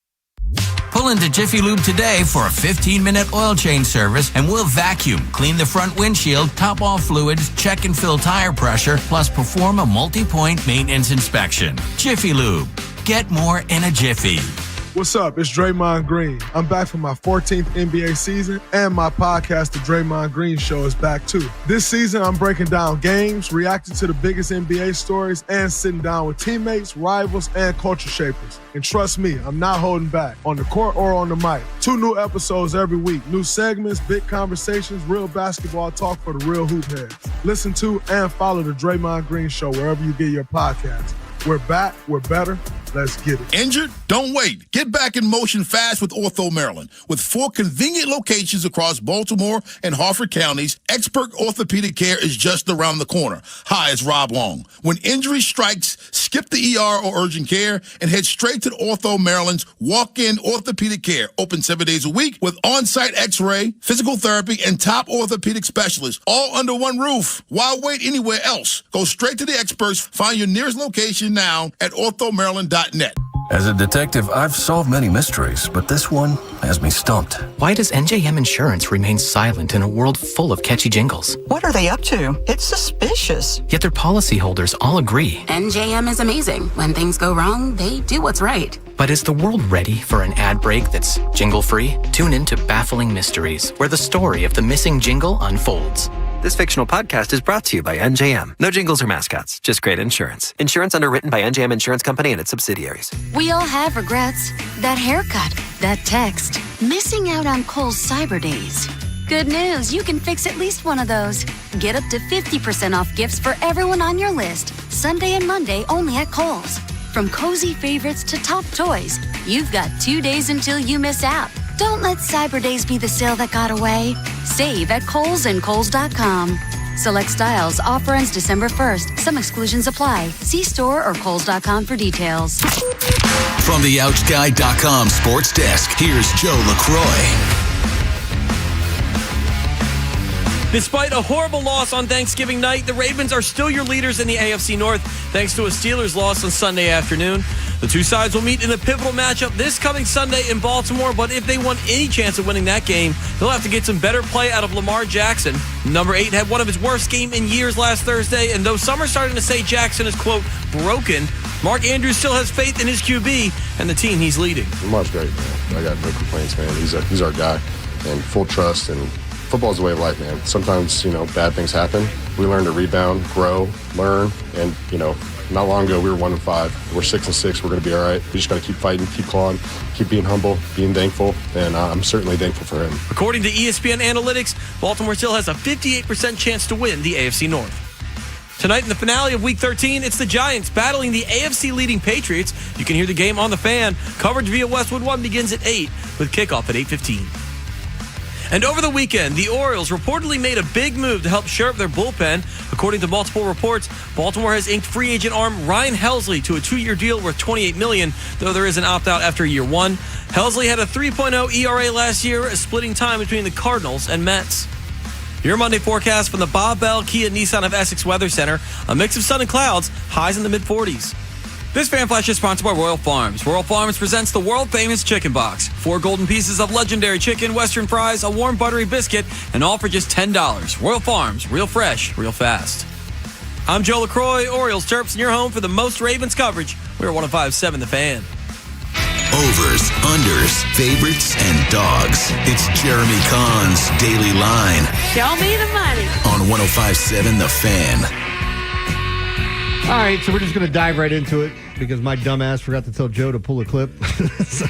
Pull into Jiffy Lube today for a 15-minute oil change service, and we'll vacuum, clean the front windshield, top off fluids, check and fill tire pressure, plus perform a multi-point maintenance inspection. Jiffy Lube. Get more in a jiffy. What's up? It's Draymond Green. I'm back for my 14th NBA season, and my podcast, The Draymond Green Show, is back too. This season, I'm breaking down games, reacting to the biggest NBA stories, and sitting down with teammates, rivals, and culture shapers. And trust me, I'm not holding back, on the court or on the mic. 2 new episodes every week. New segments, big conversations, real basketball talk for the real hoop heads. Listen to and follow The Draymond Green Show wherever you get your podcasts. We're back. We're better. Let's get it. Injured? Don't wait. Get back in motion fast with Ortho Maryland. With 4 convenient locations across Baltimore and Harford counties, expert orthopedic care is just around the corner. Hi, it's Rob Long. When injury strikes, skip the ER or urgent care and head straight to Ortho Maryland's walk-in orthopedic care. Open 7 days a week with on-site x-ray, physical therapy, and top orthopedic specialists, all under one roof. Why wait anywhere else? Go straight to the experts. Find your nearest location now at orthomaryland.net. As a detective, I've solved many mysteries, but this one has me stumped. Why does NJM Insurance remain silent in a world full of catchy jingles? What are they up to? It's suspicious. Yet their policyholders all agree. NJM is amazing. When things go wrong, they do what's right. But is the world ready for an ad break that's jingle-free? Tune in to Baffling Mysteries, where the story of the missing jingle unfolds. This fictional podcast is brought to you by NJM. No jingles or mascots, just great insurance. Insurance underwritten by NJM Insurance Company and its subsidiaries. We all have regrets. That haircut, that text, missing out on Kohl's Cyber Days. Good news, you can fix at least one of those. Get up to 50% off gifts for everyone on your list. Sunday and Monday only at Kohl's. From cozy favorites to top toys, you've got 2 days until you miss out. Don't let Cyber Days be the sale that got away. Save at Kohl's and Kohl's.com. Select styles. Offer ends December 1st. Some exclusions apply. See store or Kohl's.com for details. From the OutGuy.com sports desk, here's Joe LaCroix. Despite a horrible loss on Thanksgiving night, the Ravens are still your leaders in the AFC North thanks to a Steelers loss on Sunday afternoon. The two sides will meet in a pivotal matchup this coming Sunday in Baltimore, but if they want any chance of winning that game, they'll have to get some better play out of Lamar Jackson. Number 8 had one of his worst games in years last Thursday, and though some are starting to say Jackson is, quote, broken, Mark Andrews still has faith in his QB and the team he's leading. Lamar's great, man. I got no complaints, man. He's our guy, and full trust, and football's the way of life, man. Sometimes, bad things happen. We learn to rebound, grow, learn, and, not long ago, we were 1-5. We're 6-6. We're going to be all right. We just got to keep fighting, keep clawing, keep being humble, being thankful, and I'm certainly thankful for him. According to ESPN Analytics, Baltimore still has a 58% chance to win the AFC North. Tonight in the finale of Week 13, it's the Giants battling the AFC-leading Patriots. You can hear the game on the Fan. Coverage via Westwood One begins at 8 with kickoff at 8:15. And over the weekend, the Orioles reportedly made a big move to help shore up their bullpen. According to multiple reports, Baltimore has inked free agent arm Ryan Helsley to a 2-year deal worth $28 million, though there is an opt-out after year 1. Helsley had a 3.0 ERA last year, splitting time between the Cardinals and Mets. Your Monday forecast from the Bob Bell Kia Nissan of Essex Weather Center. A mix of sun and clouds, highs in the mid-40s. This Fan Flash is sponsored by Royal Farms. Royal Farms presents the world-famous Chicken Box. 4 golden pieces of legendary chicken, western fries, a warm buttery biscuit, and all for just $10. Royal Farms, real fresh, real fast. I'm Joe LaCroix, Orioles Terps, and you're home for the most Ravens coverage. We're 105.7 The Fan. Overs, unders, favorites, and dogs. It's Jeremy Kahn's Daily Line. Show me the money. On 105.7 The Fan. All right, so we're just going to dive right into it because my dumbass forgot to tell Joe to pull a clip. So,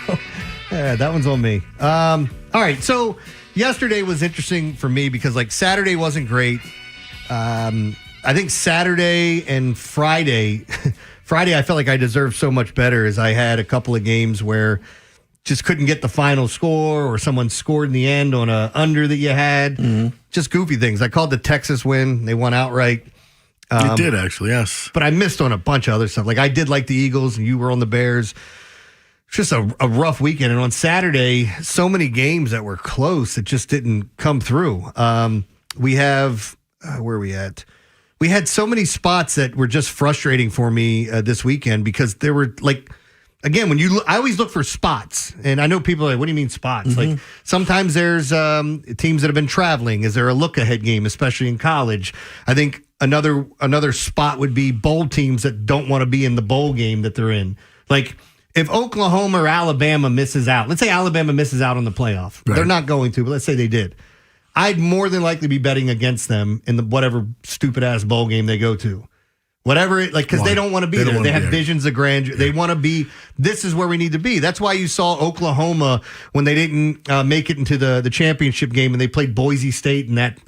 that one's on me. All right, so yesterday was interesting for me because, Saturday wasn't great. I think Saturday and Friday, I felt like I deserved so much better as I had a couple of games where just couldn't get the final score or someone scored in the end on a under that you had. Mm-hmm. Just goofy things. I called the Texas win. They won outright. You did, actually, yes. But I missed on a bunch of other stuff. I did like the Eagles, and you were on the Bears. It's just a rough weekend. And on Saturday, so many games that were close that just didn't come through. We have, where are we at? We had so many spots that were just frustrating for me this weekend because there were, again, I always look for spots. And I know people are like, what do you mean spots? Mm-hmm. Sometimes there's teams that have been traveling. Is there a look-ahead game, especially in college? I think another spot would be bowl teams that don't want to be in the bowl game that they're in. If Oklahoma or Alabama misses out, let's say Alabama misses out on the playoff. Right. They're not going to, but let's say they did. I'd more than likely be betting against them in the whatever stupid-ass bowl game they go to. Whatever, because they don't want to be there. They have visions of grandeur. Yeah. They want to be, this is where we need to be. That's why you saw Oklahoma when they didn't make it into the championship game and they played Boise State in that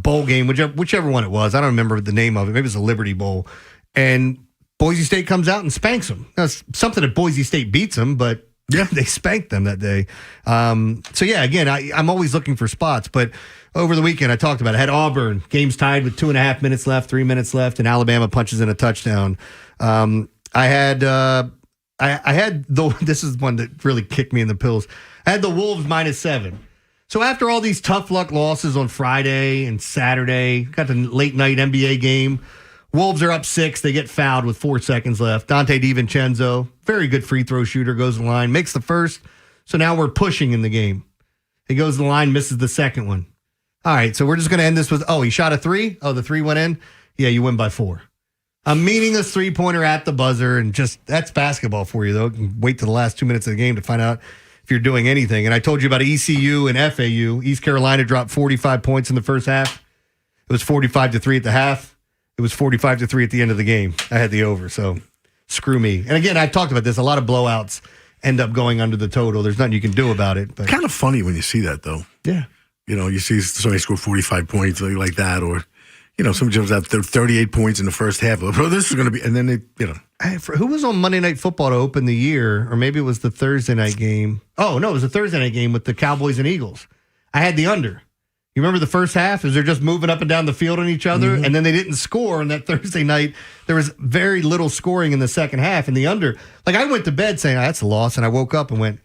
bowl game, whichever one it was. I don't remember the name of it. Maybe it was the Liberty Bowl. And Boise State comes out and spanks them. Now, it's something that Boise State beats them, but yeah, they spanked them that day. So, yeah, again, I'm always looking for spots. But over the weekend, I talked about it. I had Auburn. Game's tied with 2.5 minutes left, 3 minutes left, and Alabama punches in a touchdown. I had this is one that really kicked me in the pills. I had the Wolves -7. So after all these tough luck losses on Friday and Saturday, got the late night NBA game. Wolves are up 6. They get fouled with 4 seconds left. Dante DiVincenzo, very good free throw shooter, goes to the line, makes the first. So now we're pushing in the game. He goes to the line, misses the second one. All right, so we're just going to end this with, he shot a 3? Oh, the 3 went in? Yeah, you win by 4. A meaningless three-pointer at the buzzer, and just, that's basketball for you, though. You can wait to the last 2 minutes of the game to find out if you're doing anything. And I told you about ECU and FAU. East Carolina dropped 45 points in the first half. It was 45-3 at the half. It was 45-3 at the end of the game. I had the over, so screw me. And again, I've talked about this. A lot of blowouts end up going under the total. There's nothing you can do about it. But kind of funny when you see that, though. Yeah. You see somebody score 45 points like that, or, somebody jumps out 38 points in the first half. Oh, this is going to be, and then who was on Monday Night Football to open the year? Or maybe it was the Thursday night game. Oh, no, it was the Thursday night game with the Cowboys and Eagles. I had the under. You remember the first half? Is they're just moving up and down the field on each other, and then they didn't score on that Thursday night. There was very little scoring in the second half, and the under. I went to bed saying, that's a loss, and I woke up and went,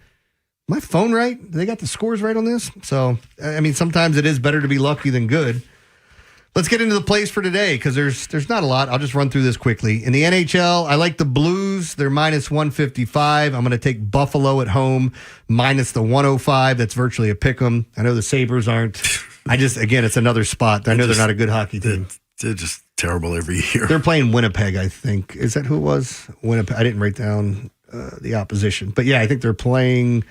my phone right? They got the scores right on this? So, sometimes it is better to be lucky than good. Let's get into the plays for today because there's not a lot. I'll just run through this quickly. In the NHL, I like the Blues. They're minus 155. I'm going to take Buffalo at home minus the 105. That's virtually a pick 'em. I know the Sabres aren't. Again, it's another spot. I know they're not a good hockey team. They're just terrible every year. They're playing Winnipeg, I think. Is that who it was? Winnipeg. I didn't write down the opposition. But yeah, I think they're playing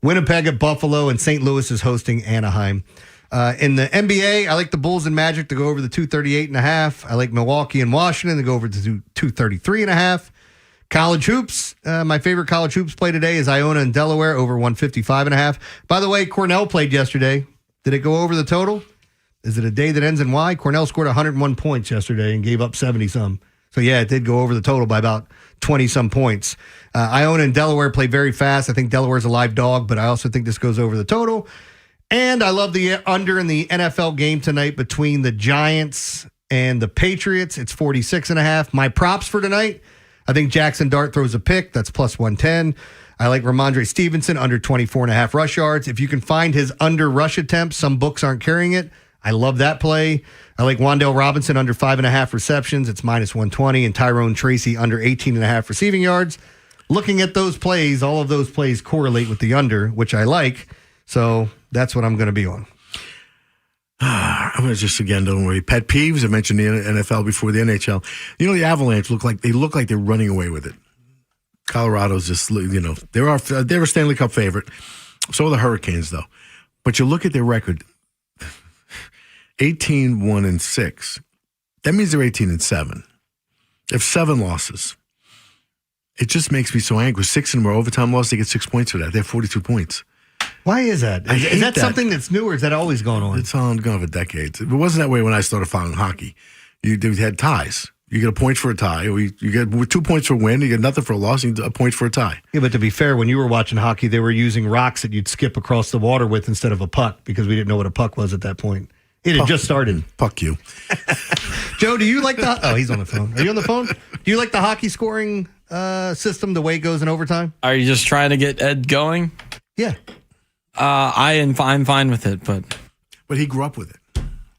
Winnipeg at Buffalo, and St. Louis is hosting Anaheim. In the NBA, I like the Bulls and Magic to go over the 238.5. I like Milwaukee and Washington to go over to 233.5. College hoops, my favorite college hoops play today is Iona and Delaware over 155.5. By the way, Cornell played yesterday. Did it go over the total? Is it a day that ends in Y? Cornell scored 101 points yesterday and gave up 70-some. So, yeah, it did go over the total by about 20-some points. Iona and Delaware play very fast. I think Delaware's a live dog, but I also think this goes over the total. And I love the under in the NFL game tonight between the Giants and the Patriots. It's 46.5. My props for tonight, I think Jackson Dart throws a pick. That's plus 110. I like Ramondre Stevenson under 24.5 rush yards. If you can find his under rush attempts, some books aren't carrying it. I love that play. I like Wan'Dale Robinson under 5.5 receptions. It's minus 120. And Tyrone Tracy under 18.5 receiving yards. Looking at those plays, all of those plays correlate with the under, which I like. So that's what I'm going to be on. I'm going to just, again, don't worry. Pet peeves. I mentioned the NFL before the NHL. You know, the Avalanche look like they're running away with it. Colorado's just, they're a Stanley Cup favorite. So are the Hurricanes, though. But you look at their record, 18-1-6. That means they're 18-7. They have 7 losses. It just makes me so angry. 6 in a row overtime loss, they get 6 points for that. They have 42 points. Why is that? Is that something that's new, or is that always going on? It's ongoing for decades. It wasn't that way when I started following hockey. You had ties. You get a point for a tie, or you get 2 points for a win, you get nothing for a loss, you get a point for a tie. Yeah, but to be fair, when you were watching hockey, they were using rocks that you'd skip across the water with instead of a puck because we didn't know what a puck was at that point. It had just started. Fuck you. Joe, do you like the... Oh, he's on the phone. Are you on the phone? Do you like the hockey scoring system, the way it goes in overtime? Are you just trying to get Ed going? Yeah. I'm fine with it, but he grew up with it.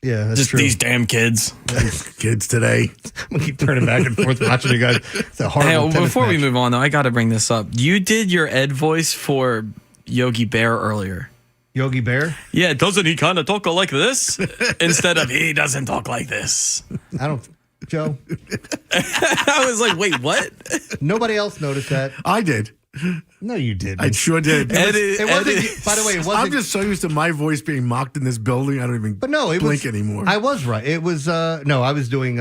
Yeah, that's just true. These damn kids. These kids today. I'm gonna keep turning back and forth watching you guys. It's a horrible tennis before match. we move on, though, I got to bring this up. You did your Ed voice for Yogi Bear earlier. Yogi Bear? Yeah, doesn't he kind of talk like this instead of he doesn't talk like this? I don't. Joe. I was like, wait, what? Nobody else noticed that. I did. No, you didn't. I sure did. It wasn't. By the way, it wasn't. I'm just so used to my voice being mocked in this building. I don't even blink anymore. I was right. It was no. I was doing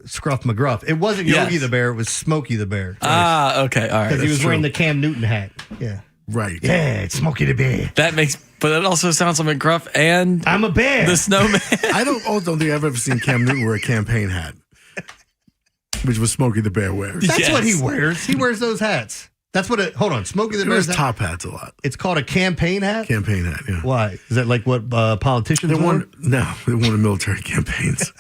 Scruff McGruff. It wasn't Yogi the Bear. It was Smokey the Bear. Okay, all right. Because he was wearing the Cam Newton hat. Yeah. Right. Yeah, it's Smokey the Bear. That makes, but it also sounds like McGruff and I'm a bear. The snowman. I don't think I've ever seen Cam Newton wear a campaign hat, which was Smokey the Bear wears. That's what he wears. He wears those hats. That's what it. Hold on, Smokey the Bear wears top hats a lot. It's called a campaign hat. Campaign hat. Yeah. Why? Is that like what politicians wear? No, they won in military campaigns.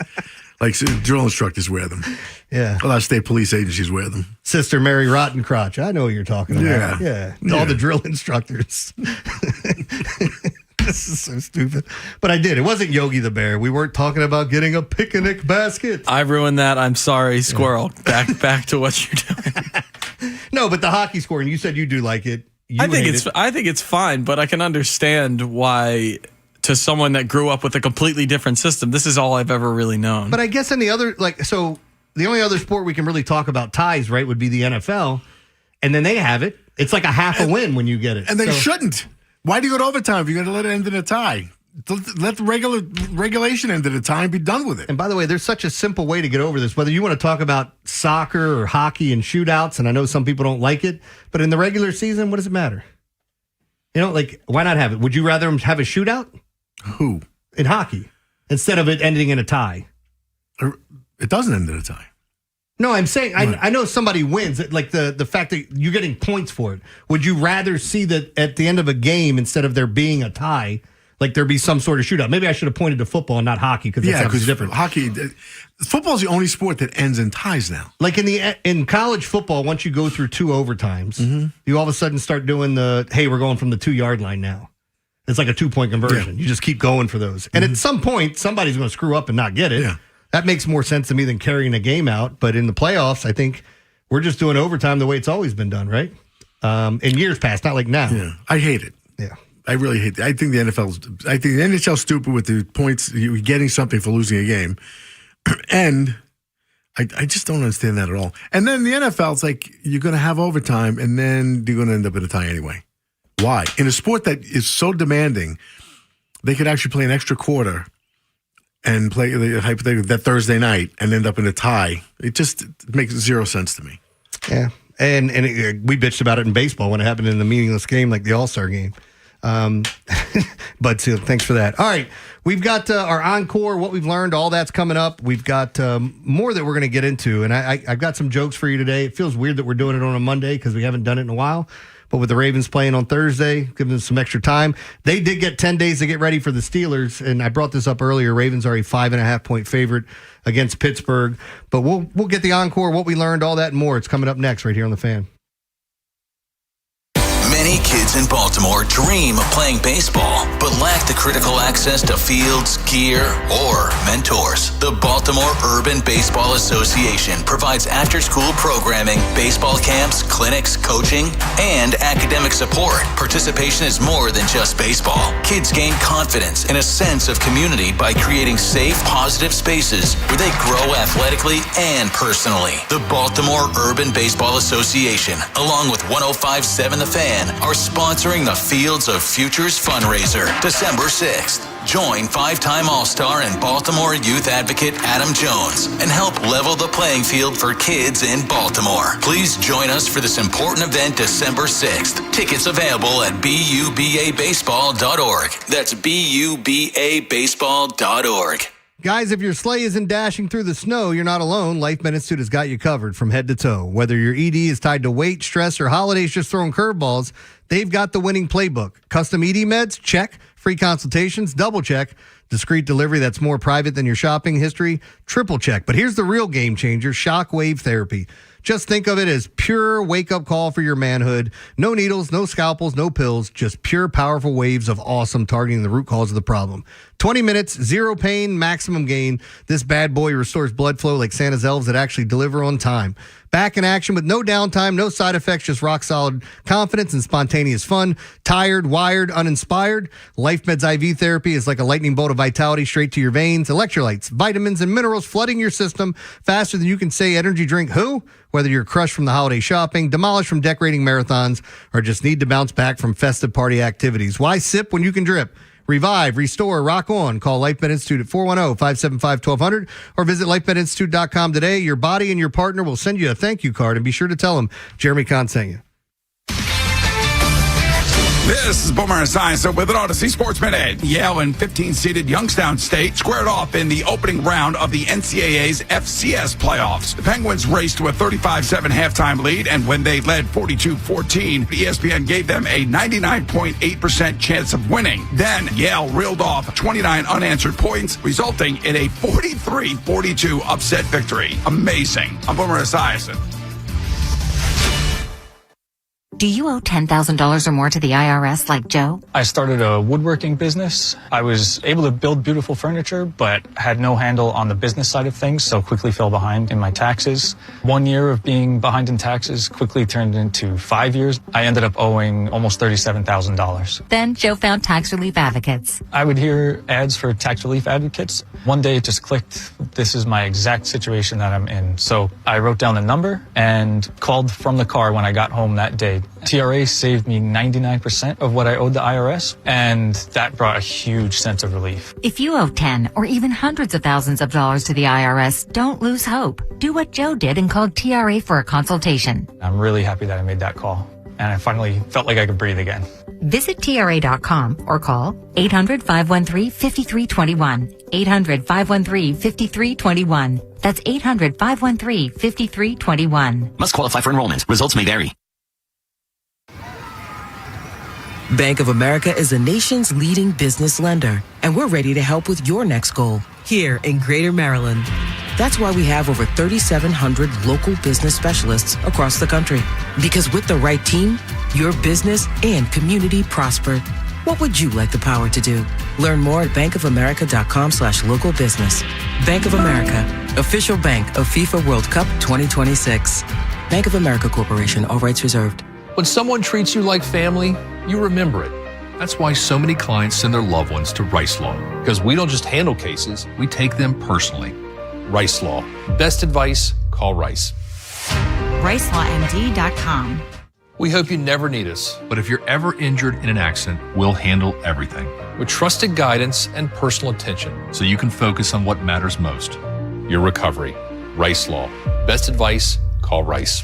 Like drill instructors wear them. Yeah. A lot of state police agencies wear them. Sister Mary Rottencrotch. I know what you're talking about. Yeah. All the drill instructors. This is so stupid. But I did. It wasn't Yogi the Bear. We weren't talking about getting a picnic basket. I ruined that. I'm sorry, Squirrel. Yeah. Back to what you're doing. No, but the hockey scoring, you said you do like it. I think it's fine, but I can understand why to someone that grew up with a completely different system, this is all I've ever really known. But I guess in the other, so the only other sport we can really talk about ties, right, would be the NFL. And then they have it. It's like a half a win when you get it. And they shouldn't. Why do you go to overtime if you're going to let it end in a tie? Let the regulation end at a time. Be done with it. And by the way, there's such a simple way to get over this. Whether you want to talk about soccer or hockey and shootouts, and I know some people don't like it, but in the regular season, what does it matter? You know, why not have it? Would you rather have a shootout? Who? In hockey, instead of it ending in a tie. It doesn't end in a tie. No, I'm saying I know somebody wins. Like the fact that you're getting points for it. Would you rather see that at the end of a game, instead of there being a tie, like there be some sort of shootout? Maybe I should have pointed to football and not hockey because that's different. Football's the only sport that ends in ties now. Like in college football, once you go through 2 overtimes, you all of a sudden start doing we're going from the 2-yard line now. It's like a 2-point conversion. You just keep going for those. And at some point, somebody's going to screw up and not get it. That makes more sense to me than carrying a game out. But in the playoffs, I think we're just doing overtime the way it's always been done, right? In years past, not like now. Yeah, I hate it. Yeah. I really hate it. I think the NHL's stupid with the points, you're getting something for losing a game. And I just don't understand that at all. And then the NFL, it's like you're going to have overtime and then you're going to end up in a tie anyway. Why? In a sport that is so demanding, they could actually play an extra quarter and play hypothetically that Thursday night and end up in a tie. It just makes zero sense to me. Yeah. And we bitched about it in baseball when it happened in the meaningless game like the All-Star game. But thanks for that. All right. We've got our encore, what we've learned, all that's coming up. We've got more that we're going to get into. And I've got some jokes for you today. It feels weird that we're doing it on a Monday because we haven't done it in a while. But with the Ravens playing on Thursday, giving them some extra time. They did get 10 days to get ready for the Steelers. And I brought this up earlier. Ravens are a 5.5-point favorite against Pittsburgh. But we'll get the encore, what we learned, all that and more. It's coming up next right here on The Fan. Many kids in Baltimore dream of playing baseball, but lack the critical access to fields, gear, or mentors. The Baltimore Urban Baseball Association provides after-school programming, baseball camps, clinics, coaching, and academic support. Participation is more than just baseball. Kids gain confidence and a sense of community by creating safe, positive spaces where they grow athletically and personally. The Baltimore Urban Baseball Association, along with 105.7 The Fan, are sponsoring the Fields of Futures fundraiser, December 6th. Join 5-time All-Star and Baltimore youth advocate Adam Jones and help level the playing field for kids in Baltimore. Please join us for this important event December 6th. Tickets available at bubabaseball.org. That's bubabaseball.org. Guys, if your sleigh isn't dashing through the snow, you're not alone. Life Med Institute has got you covered from head to toe. Whether your ED is tied to weight, stress, or holidays just throwing curveballs, they've got the winning playbook. Custom ED meds? Check. Free consultations? Double check. Discreet delivery that's more private than your shopping history? Triple check. But here's the real game changer, shockwave therapy. Just think of it as pure wake-up call for your manhood. No needles, no scalpels, no pills, just pure powerful waves of awesome targeting the root cause of the problem. 20 minutes, zero pain, maximum gain. This bad boy restores blood flow like Santa's elves that actually deliver on time. Back in action with no downtime, no side effects, just rock-solid confidence and spontaneous fun. Tired, wired, uninspired? LifeMed's IV therapy is like a lightning bolt of vitality straight to your veins. Electrolytes, vitamins, and minerals flooding your system faster than you can say energy drink who? Whether you're crushed from the holiday shopping, demolished from decorating marathons, or just need to bounce back from festive party activities. Why sip when you can drip? Revive, restore, rock on. Call Life Med Institute at 410-575-1200 or visit lifemedinstitute.com today. Your body and your partner will send you a thank you card, and be sure to tell them Jeremy Kahn sent you. This is Boomer Esiason with an Odyssey Sports Minute. Yale and 15-seeded Youngstown State squared off in the opening round of the NCAA's FCS playoffs. The Penguins raced to a 35-7 halftime lead, and when they led 42-14, ESPN gave them a 99.8% chance of winning. Then Yale reeled off 29 unanswered points, resulting in a 43-42 upset victory. Amazing. I'm Boomer Esiason. Do you owe $10,000 or more to the IRS like Joe? I started a woodworking business. I was able to build beautiful furniture, but had no handle on the business side of things, so quickly fell behind in my taxes. 1 year of being behind in taxes quickly turned into 5 years. I ended up owing almost $37,000. Then Joe found Tax Relief Advocates. I would hear ads for Tax Relief Advocates. One day it just clicked. This is my exact situation that I'm in. So I wrote down the number and called from the car when I got home that day. TRA saved me 99% of what I owed the IRS, and that brought a huge sense of relief. If you owe 10 or even hundreds of thousands of dollars to the IRS, don't lose hope. Do what Joe did and called TRA for a consultation. I'm really happy that I made that call, and I finally felt like I could breathe again. Visit TRA.com or call 800-513-5321. 800-513-5321. That's 800-513-5321. Must qualify for enrollment. Results may vary. Bank of America is the nation's leading business lender, and we're ready to help with your next goal here in Greater Maryland. That's why we have over 3,700 local business specialists across the country. Because with the right team, your business and community prosper. What would you like the power to do? Learn more at bankofamerica.com/local business. Bank of America, official bank of FIFA World Cup 2026. Bank of America Corporation, all rights reserved. When someone treats you like family, you remember it. That's why so many clients send their loved ones to Rice Law. Because we don't just handle cases, we take them personally. Rice Law. Best advice, call Rice. RiceLawMD.com. We hope you never need us, but if you're ever injured in an accident, we'll handle everything with trusted guidance and personal attention so you can focus on what matters most, your recovery. Rice Law. Best advice, call Rice.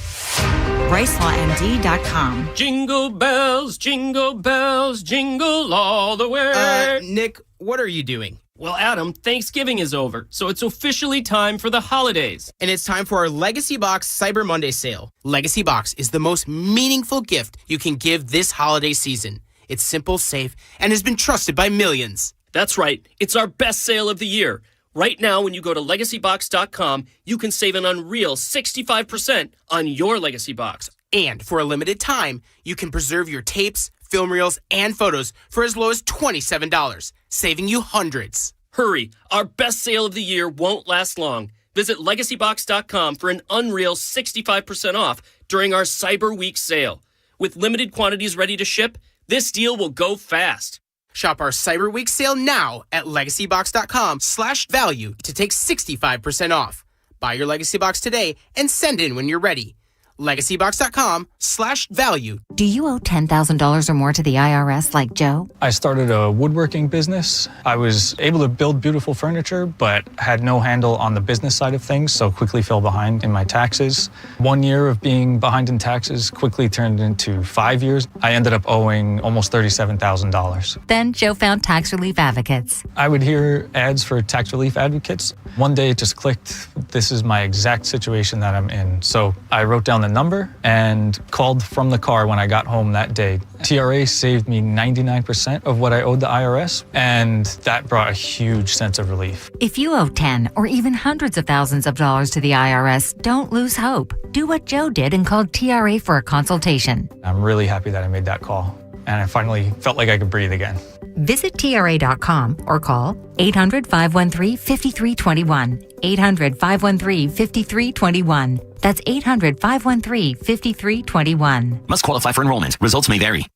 RiceLawMD.com. Jingle bells, jingle all the way. Nick, what are you doing? Well, Adam, Thanksgiving is over, so it's officially time for the holidays. And it's time for our Legacy Box Cyber Monday sale. Legacy Box is the most meaningful gift you can give this holiday season. It's simple, safe, and has been trusted by millions. That's right. It's our best sale of the year. Right now, when you go to LegacyBox.com, you can save an unreal 65% on your Legacy Box. And for a limited time, you can preserve your tapes, film reels, and photos for as low as $27, saving you hundreds. Hurry, our best sale of the year won't last long. Visit LegacyBox.com for an unreal 65% off during our Cyber Week sale. With limited quantities ready to ship, this deal will go fast. Shop our Cyber Week sale now at LegacyBox.com/value to take 65% off. Buy your Legacy Box today and send in when you're ready. LegacyBox.com/value. Do you owe $10,000 or more to the IRS like Joe? I started a woodworking business. I was able to build beautiful furniture, but had no handle on the business side of things, so quickly fell behind in my taxes. 1 year of being behind in taxes quickly turned into 5 years. I ended up owing almost $37,000. Then Joe found tax relief advocates. I would hear ads for tax relief advocates. One day it just clicked. This is my exact situation that I'm in. So I wrote down the number and called from the car when I got home that day. TRA saved me 99% of what I owed the IRS, and that brought a huge sense of relief. If you owe 10 or even hundreds of thousands of dollars to the IRS, don't lose hope. Do what Joe did and called TRA for a consultation. I'm really happy that I made that call, and I finally felt like I could breathe again. Visit TRA.com or call 800-513-5321. 800-513-5321. That's 800-513-5321. Must qualify for enrollment. Results may vary.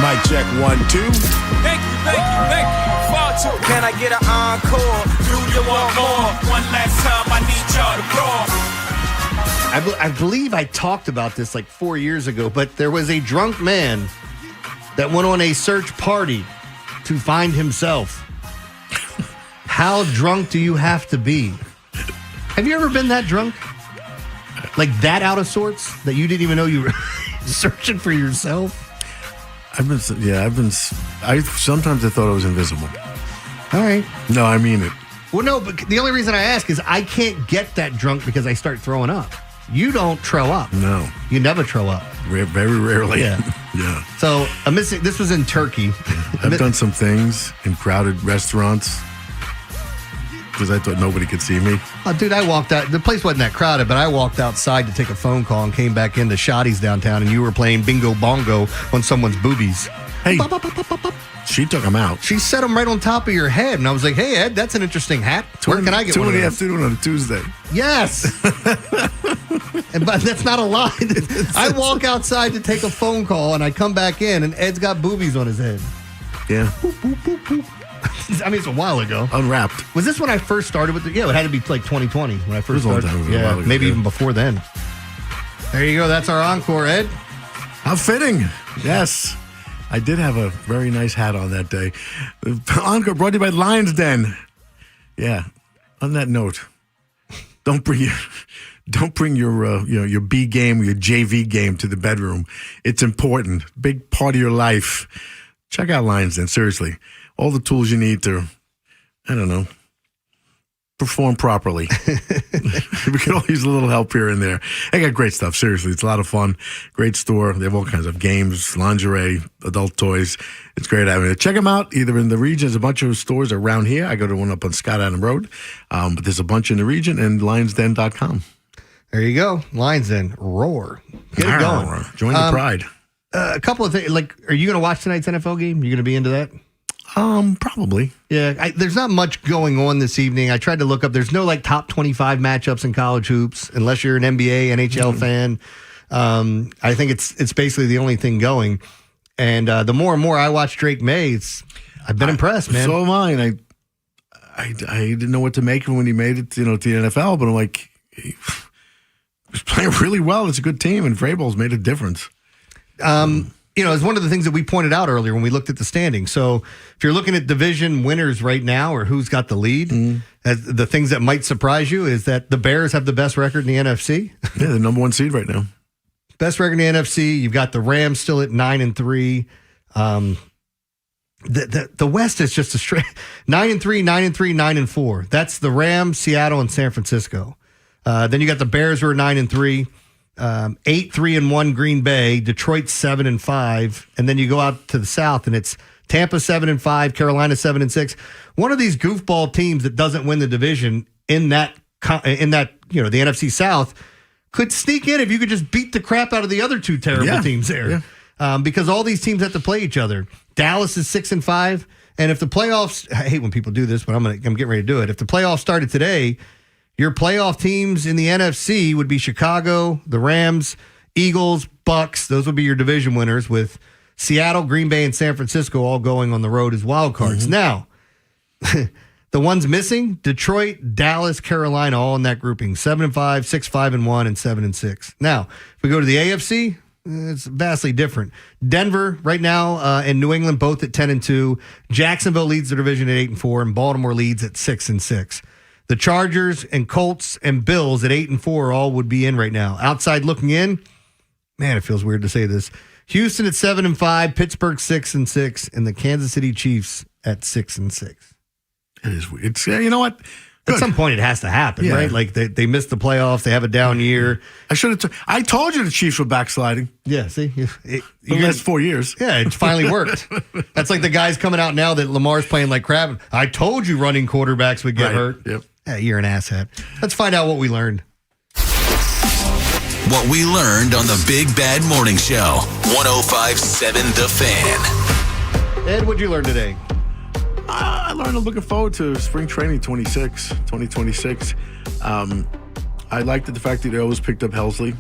Mic check 1, 2. Thank you. Far too. Can I get an encore? Do you want more? One last time, I need y'all to roar. I believe I talked about this like 4 years ago, but there was a drunk man that went on a search party to find himself. How drunk do you have to be? Have you ever been that drunk? Like that out of sorts that you didn't even know you were searching for yourself? Sometimes I thought I was invisible. All right. No, I mean it. Well, no, but the only reason I ask is I can't get that drunk because I start throwing up. You don't throw up. No. You never throw up. Very rarely. Yeah. Yeah. So, this was in Turkey. I've done some things in crowded restaurants because I thought nobody could see me. Oh, dude, I walked out. The place wasn't that crowded, but I walked outside to take a phone call and came back into Shotty's downtown, and you were playing bingo bongo on someone's boobies. Hey, she took them out. She set them right on top of your head, and I was like, hey, Ed, that's an interesting hat. Where can I get one of those? 2 in the afternoon on a Tuesday. Yes. But that's not a lie. I walk outside to take a phone call, and I come back in, and Ed's got boobies on his head. Yeah. Boop, boop, boop, boop. I mean, it's a while ago. Unwrapped. Was this when I first started with it? Yeah, it had to be like 2020 when I first started. It was a long time ago, yeah, a while ago, maybe even before then. There you go. That's our encore, Ed. How fitting. Yes. I did have a very nice hat on that day. Encore brought to you by Lion's Den. Yeah. On that note, don't bring your B game, your JV game to the bedroom. It's important. Big part of your life. Check out Lion's Den. Seriously. All the tools you need to, I don't know, perform properly. We could all use a little help here and there. They got great stuff. Seriously, it's a lot of fun. Great store. They have all kinds of games, lingerie, adult toys. It's great having it. Check them out either in the region. There's a bunch of stores around here. I go to one up on Scott Adam Road, but there's a bunch in the region, and lionsden.com. There you go. Lions Den. Roar. Get it going. Join the pride. A couple of things. Like, are you going to watch tonight's NFL game? You going to be into that? Probably. Yeah, there's not much going on this evening. I tried to look up. There's no like top 25 matchups in college hoops unless you're an NBA, NHL fan. I think it's basically the only thing going. And the more and more I watch Drake May, I've been impressed, man. So am I. And I didn't know what to make of him when he made it, to the NFL. But I'm like, he was playing really well. It's a good team, and Vrabel's made a difference. It's one of the things that we pointed out earlier when we looked at the standings. So if you're looking at division winners right now or who's got the lead, the things that might surprise you is that the Bears have the best record in the NFC. Yeah, the number one seed right now. Best record in the NFC. You've got the Rams still at 9-3. The West is just a straight 9-3, 9-3, 9-4. That's the Rams, Seattle, and San Francisco. Then you got the Bears who are 9-3. 8-3-1 Green Bay, Detroit 7-5, and then you go out to the South and it's Tampa 7-5, Carolina 7-6. One of these goofball teams that doesn't win the division in that the NFC South could sneak in if you could just beat the crap out of the other two terrible teams there. Yeah. Because all these teams have to play each other. Dallas is 6-5, and if the playoffs, I hate when people do this, but I'm getting ready to do it. If the playoffs started today, your playoff teams in the NFC would be Chicago, the Rams, Eagles, Bucks. Those would be your division winners, with Seattle, Green Bay, and San Francisco all going on the road as wild cards. Now, the ones missing, Detroit, Dallas, Carolina, all in that grouping. 7-5, 6-5-1, and 7-6. Now, if we go to the AFC, it's vastly different. Denver right now and New England both at 10-2. Jacksonville leads the division at 8-4, and Baltimore leads at 6-6. The Chargers and Colts and Bills at 8-4 all would be in right now. Outside looking in, man, it feels weird to say this. Houston at 7-5, Pittsburgh 6-6, and the Kansas City Chiefs at 6-6. It is weird. It's, you know what? Good. At some point, it has to happen, right? Like they missed the playoffs, they have a down year. I told you the Chiefs were backsliding. Yeah, see, the last 4 years. Yeah, it finally worked. That's like the guys coming out now that Lamar's playing like crap. I told you running quarterbacks would get hurt. Yep. Yeah, you're an asshat. Let's find out what we learned. What we learned on the Big Bad Morning Show. 105.7 The Fan. Ed, what'd you learn today? I learned I'm looking forward to spring training 2026. I liked the fact that they always picked up Helsley.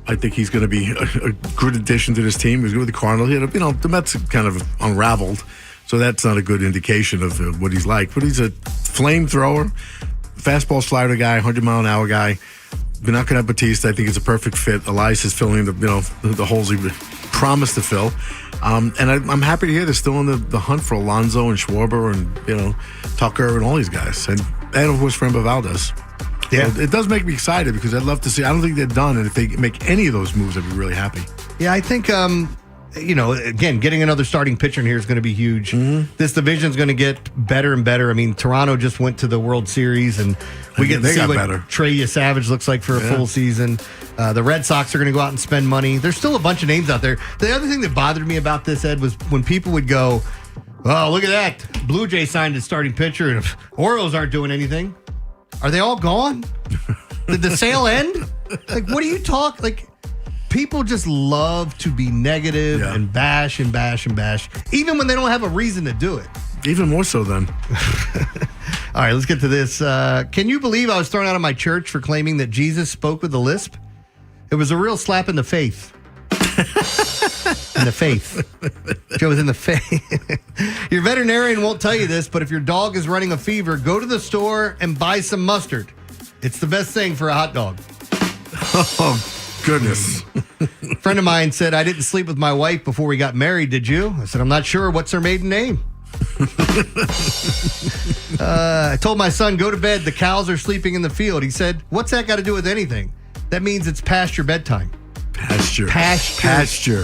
I think he's going to be a good addition to this team. He's good with the Cardinals. The Mets kind of unraveled, so that's not a good indication of what he's like. But he's a flamethrower, fastball slider guy, 100-mile-an-hour guy. Been not going to have Batista. I think it's a perfect fit. Elias is filling the holes he promised to fill. And I'm happy to hear they're still in the hunt for Alonso and Schwarber and Tucker and all these guys, and of course Framber Valdez. Yeah, so it does make me excited because I'd love to see. I don't think they're done, and if they make any of those moves, I'd be really happy. Yeah, I think again, getting another starting pitcher in here is going to be huge. This division is going to get better and better. I mean, Toronto just went to the World Series, and we get to see what Trey Savage looks like for a full season. The Red Sox are going to go out and spend money. There's still a bunch of names out there. The other thing that bothered me about this, Ed, was when people would go, "Oh, look at that! Blue Jay signed his starting pitcher, and Orioles aren't doing anything. Are they all gone? Did the sale end? Like, what do you talk like?" People just love to be negative and bash and bash and bash, even when they don't have a reason to do it. Even more so then. All right, let's get to this. Can you believe I was thrown out of my church for claiming that Jesus spoke with a lisp? It was a real slap in the faith. In the faith. Joe was in the faith. Your veterinarian won't tell you this, but if your dog is running a fever, go to the store and buy some mustard. It's the best thing for a hot dog. Oh, goodness. A friend of mine said, "I didn't sleep with my wife before we got married, did you?" I said, "I'm not sure. What's her maiden name?" I told my son, "Go to bed. The cows are sleeping in the field." He said, "What's that got to do with anything?" That means it's past your bedtime. Pasture.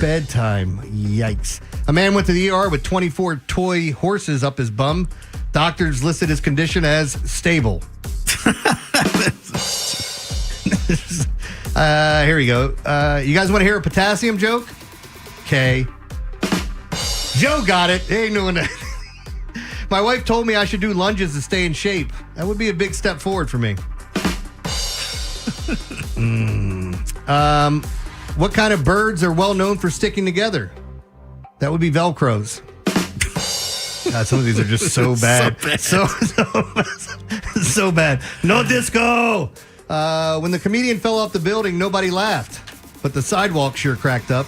Bedtime. Yikes. A man went to the ER with 24 toy horses up his bum. Doctors listed his condition as stable. Here we go. You guys want to hear a potassium joke? Okay. Joe got it. He ain't doing that. My wife told me I should do lunges to stay in shape. That would be a big step forward for me. What kind of birds are well known for sticking together? That would be Velcros. God, some of these are just so bad. So bad. No disco. When the comedian fell off the building, nobody laughed, but the sidewalk sure cracked up.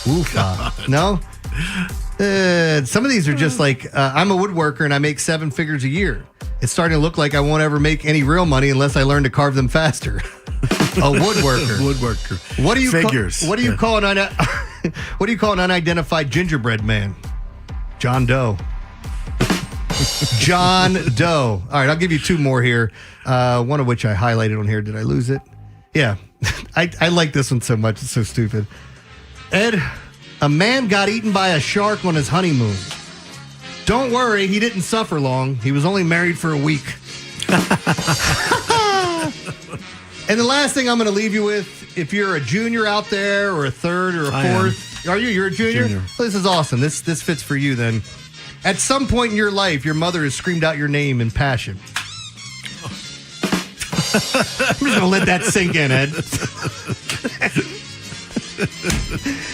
Oof. No? Some of these are just like, I'm a woodworker and I make 7 figures a year. It's starting to look like I won't ever make any real money unless I learn to carve them faster. A woodworker. What do you Figures. What do you call an unidentified gingerbread man? John Doe. John Doe. All right, I'll give you 2 more here. One of which I highlighted on here. Did I lose it? Yeah. I like this one so much. It's so stupid. Ed, a man got eaten by a shark on his honeymoon. Don't worry, he didn't suffer long. He was only married for a week. And the last thing I'm going to leave you with, if you're a junior out there or a third or a fourth. Are you? You're a junior? Well, this is awesome. This fits for you then. At some point in your life, your mother has screamed out your name in passion. I'm just going to let that sink in, Ed.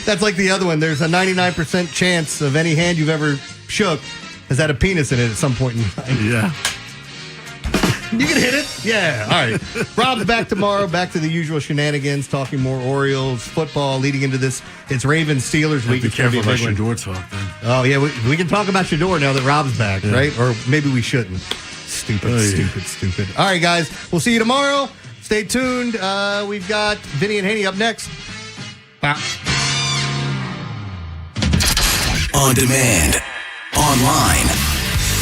That's like the other one. There's a 99% chance of any hand you've ever shook has had a penis in it at some point in time. Yeah. You can hit it. Yeah. All right. Rob's back tomorrow. Back to the usual shenanigans, talking more Orioles football leading into this. It's Ravens Steelers week. Be careful about Shador talk, then. Oh, yeah. We can talk about Shador now that Rob's back, right? Or maybe we shouldn't. Stupid. All right, guys. We'll see you tomorrow. Stay tuned. We've got Vinny and Haynie up next. Bye. On demand, online,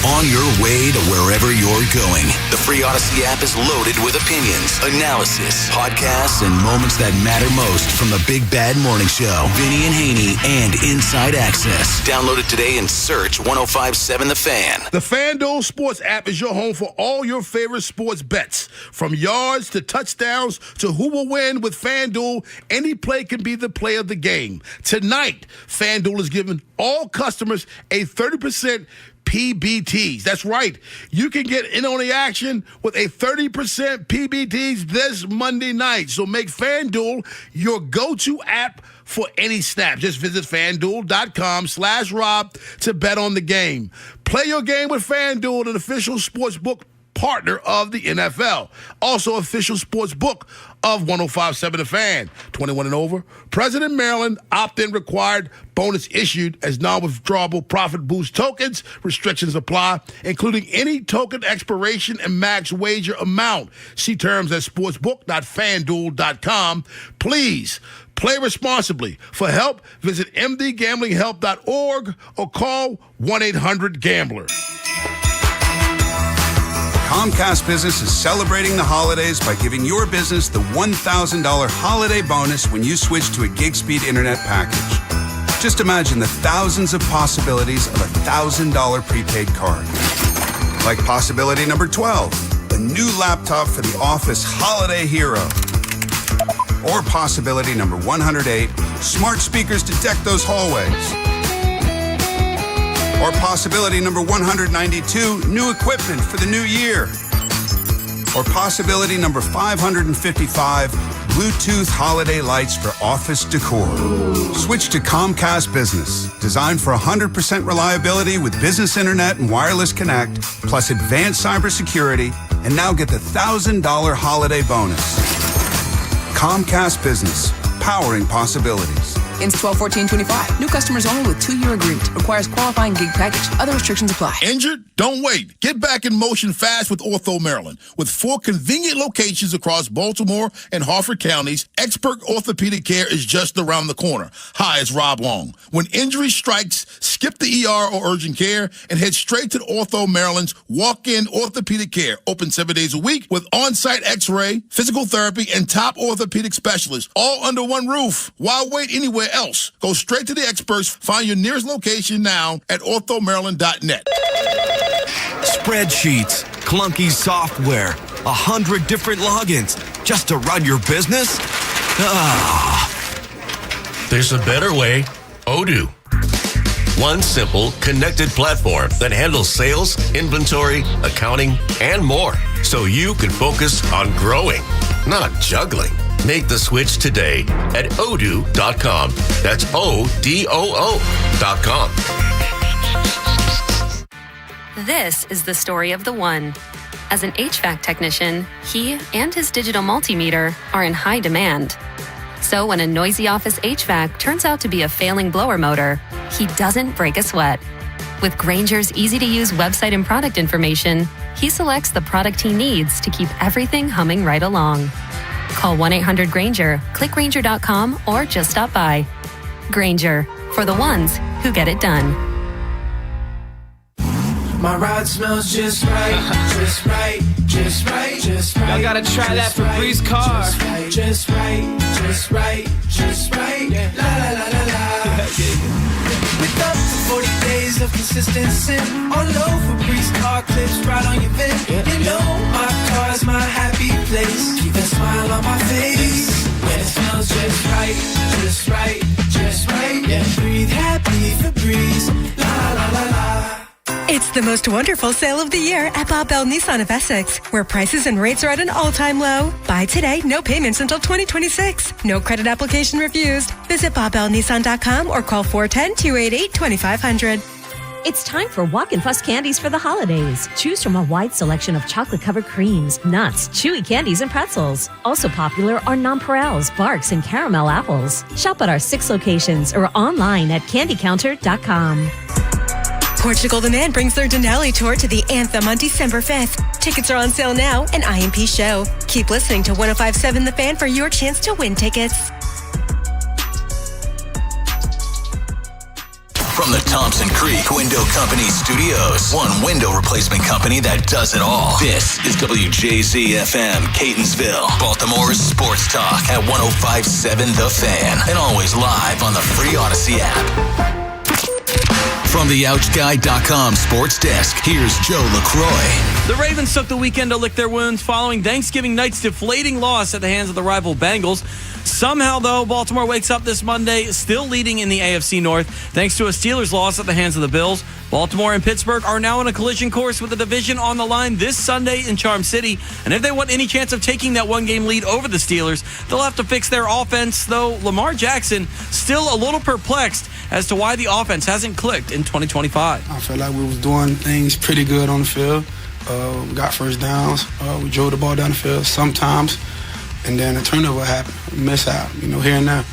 on your way to wherever you're going. The free Odyssey app is loaded with opinions, analysis, podcasts, and moments that matter most from the Big Bad Morning Show. Vinny and Haynie and Inside Access. Download it today and search 105.7 The Fan. The FanDuel Sports app is your home for all your favorite sports bets. From yards to touchdowns to who will win with FanDuel, any play can be the play of the game. Tonight, FanDuel is giving all customers a 30% PBTs. That's right. You can get in on the action with a 30% PBTs this Monday night. So make FanDuel your go-to app for any snap. Just visit FanDuel.com/Rob to bet on the game. Play your game with FanDuel, an official sportsbook partner of the NFL. Also official sports book of 105.7 The Fan. 21 and over. President Maryland, opt-in required. Bonus issued as non-withdrawable profit boost tokens. Restrictions apply, including any token expiration and max wager amount. See terms at sportsbook.fanduel.com. Please play responsibly. For help, visit mdgamblinghelp.org or call 1-800-GAMBLER. Comcast Business is celebrating the holidays by giving your business the $1,000 holiday bonus when you switch to a gig speed internet package. Just imagine the thousands of possibilities of a $1,000 prepaid card. Like possibility number 12, a new laptop for the office holiday hero. Or possibility number 108, smart speakers to deck those hallways. Or possibility number 192, new equipment for the new year. Or possibility number 555, Bluetooth holiday lights for office decor. Switch to Comcast Business, designed for 100% reliability with business internet and wireless connect, plus advanced cybersecurity, and now get the $1,000 holiday bonus. Comcast Business, powering possibilities. Ends 12/14/25. New customers only with 2-year agreement. Requires qualifying gig package. Other restrictions apply. Injured? Don't wait. Get back in motion fast with Ortho Maryland. With 4 convenient locations across Baltimore and Harford counties, expert orthopedic care is just around the corner. Hi, it's Rob Long. When injury strikes, skip the ER or urgent care and head straight to Ortho Maryland's walk-in orthopedic care. Open 7 days a week with on-site x-ray, physical therapy, and top orthopedic specialists, all under one roof. Why wait anywhere else? Go straight to the experts. Find your nearest location now at orthomaryland.net. Spreadsheets, clunky software, 100 different logins just to run your business? There's a better way. Odoo. One simple, connected platform that handles sales, inventory, accounting, and more. So you can focus on growing, not juggling. Make the switch today at odoo.com. That's ODOO.com. This is the story of the one. As an HVAC technician, he and his digital multimeter are in high demand. So when a noisy office HVAC turns out to be a failing blower motor, he doesn't break a sweat. With Grainger's easy-to-use website and product information, he selects the product he needs to keep everything humming right along. Call 1-800-GRAINGER, click Grainger.com, or just stop by. Grainger, for the ones who get it done. My ride smells just right, just right, just right, just right. Y'all gotta try that Febreze car. Just right, just right, just right. La la la la la. With up to 40 days of consistency, all over Febreze car clips right on your vent. You know my car's my happy place. Keep that smile on my face when it smells just right, just right, just right. Yeah, breathe happy Febreze. La la la la. It's the most wonderful sale of the year at Bob Bell Nissan of Essex, where prices and rates are at an all-time low. Buy today, no payments until 2026. No credit application refused. Visit BobBellNissan.com or call 410-288-2500. It's time for Walk and Fuss candies for the holidays. Choose from a wide selection of chocolate-covered creams, nuts, chewy candies, and pretzels. Also popular are nonpareils, barks, and caramel apples. Shop at our 6 locations or online at candycounter.com. Portugal The Man brings their Denali tour to the Anthem on December 5th. Tickets are on sale now and IMP Show. Keep listening to 105.7 The Fan for your chance to win tickets. From the Thompson Creek Window Company Studios, one window replacement company that does it all. This is WJZ-FM, Catonsville, Baltimore's sports talk at 105.7 The Fan, and always live on the free Odyssey app. From the OutGuy.com sports desk, here's Joe LaCroix. The Ravens took the weekend to lick their wounds following Thanksgiving night's deflating loss at the hands of the rival Bengals. Somehow, though, Baltimore wakes up this Monday still leading in the AFC North thanks to a Steelers loss at the hands of the Bills. Baltimore and Pittsburgh are now on a collision course with the division on the line this Sunday in Charm City. And if they want any chance of taking that one-game lead over the Steelers, they'll have to fix their offense, though Lamar Jackson still a little perplexed as to why the offense hasn't clicked in 2025. I felt like we was doing things pretty good on the field. We got first downs. We drove the ball down the field sometimes. And then a turnover happened, a mishap, here and there.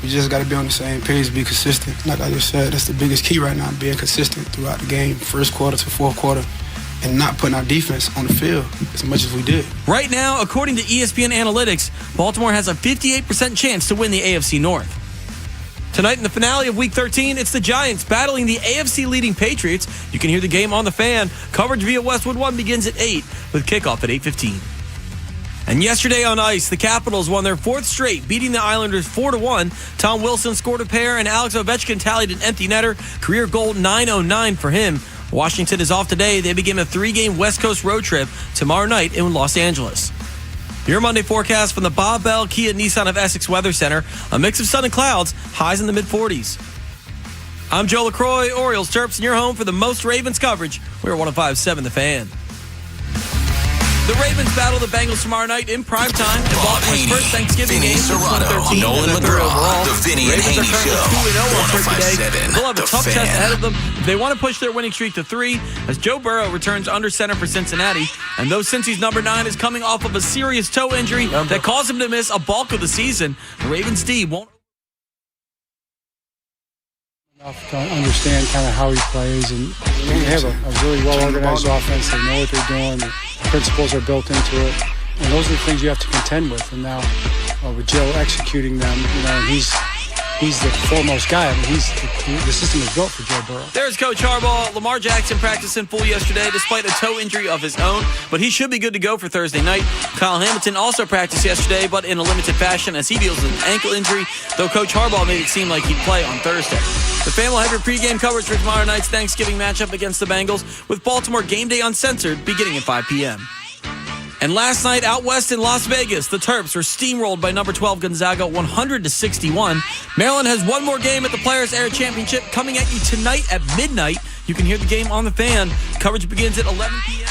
We just got to be on the same page, be consistent. Like I just said, that's the biggest key right now, being consistent throughout the game, first quarter to fourth quarter, and not putting our defense on the field as much as we did. Right now, according to ESPN Analytics, Baltimore has a 58% chance to win the AFC North. Tonight in the finale of Week 13, it's the Giants battling the AFC-leading Patriots. You can hear the game on The Fan. Coverage via Westwood One begins at 8 with kickoff at 8:15. And yesterday on ice, the Capitals won their 4th straight, beating the Islanders 4-1. Tom Wilson scored a pair, and Alex Ovechkin tallied an empty netter. Career goal 909 for him. Washington is off today. They begin a 3-game West Coast road trip tomorrow night in Los Angeles. Your Monday forecast from the Bob Bell Kia Nissan of Essex Weather Center. A mix of sun and clouds, highs in the mid-40s. I'm Joe LaCroix, Orioles Terps, and your home for the most Ravens coverage. We're 105.7 The Fan. The Ravens battle the Bengals tomorrow night in primetime. And Baltimore's first Thanksgiving game since 2013. Nolan McGraw, the Vinny Haynie Show. 2-0 They'll have a tough test ahead of them. They want to push their winning streak to 3 as Joe Burrow returns under center for Cincinnati. And though Cincy's number 9 is coming off of a serious toe injury that caused him to miss a bulk of the season, the Ravens D won't to understand kind of how he plays, and they have a really well-organized offense. They know what they're doing. The principles are built into it, and those are the things you have to contend with. And now with Joe executing them, and he's the foremost guy. I mean, the system is built for Joe Burrow. There's Coach Harbaugh. Lamar Jackson practiced in full yesterday despite a toe injury of his own, but he should be good to go for Thursday night. Kyle Hamilton also practiced yesterday, but in a limited fashion as he deals with an ankle injury, though Coach Harbaugh made it seem like he'd play on Thursday. The Fan will have your pregame coverage for tomorrow night's Thanksgiving matchup against the Bengals with Baltimore Game Day Uncensored beginning at 5 p.m. And last night out west in Las Vegas, the Terps were steamrolled by number 12 Gonzaga 100-61. Maryland has one more game at the Players Air Championship coming at you tonight at midnight. You can hear the game on The Fan. Coverage begins at 11 p.m.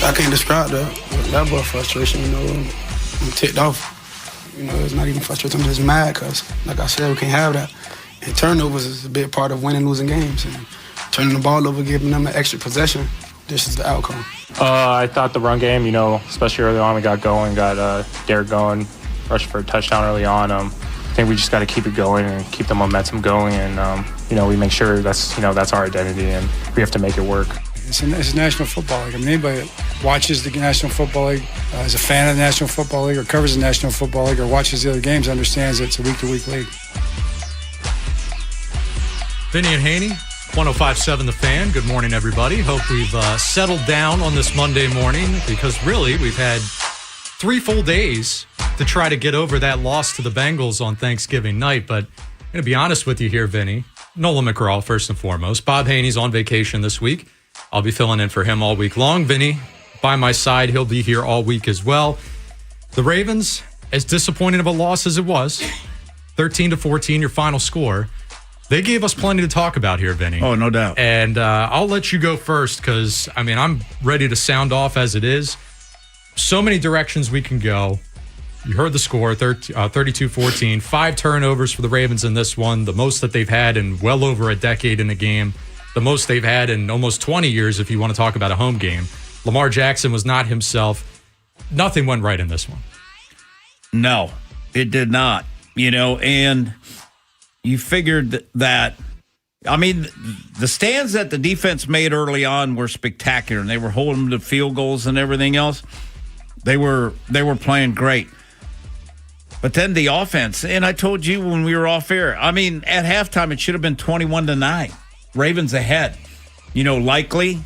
I can't describe that but frustration, I'm ticked off. It's not even frustration, I'm just mad because, like I said, we can't have that. And turnovers is a big part of winning, losing games. And turning the ball over, giving them an extra possession, this is the outcome. I thought the run game, especially early on, we got going, got Derek going, rushed for a touchdown early on. I think we just got to keep it going and keep the momentum going, and we make sure that's our identity, and we have to make it work. It's a National Football League. Anybody that watches the National Football League, is a fan of the National Football League, or covers the National Football League, or watches the other games, understands that it's a week-to-week league. Vinny and Haynie, 105.7 The Fan. Good morning, everybody. Hope we've settled down on this Monday morning, because really we've had 3 full days to try to get over that loss to the Bengals on Thanksgiving night. But I'm going to be honest with you here, Vinny. Nolan McGraw, first and foremost. Bob Haney's on vacation this week. I'll be filling in for him all week long. Vinny, by my side, he'll be here all week as well. The Ravens, as disappointing of a loss as it was, 13-14, your final score, they gave us plenty to talk about here, Vinny. Oh, no doubt. And I'll let you go first because, I'm ready to sound off as it is. So many directions we can go. You heard the score, 32-14. 5 turnovers for the Ravens in this one, the most that they've had in well over a decade in a game, the most they've had in almost 20 years if you want to talk about a home game. Lamar Jackson was not himself. Nothing went right in this one. No, it did not. And you figured that, the stands that the defense made early on were spectacular, and they were holding the field goals and everything else. They were playing great. But then the offense, and I told you when we were off air, at halftime it should have been 21-9. Ravens ahead. Likely.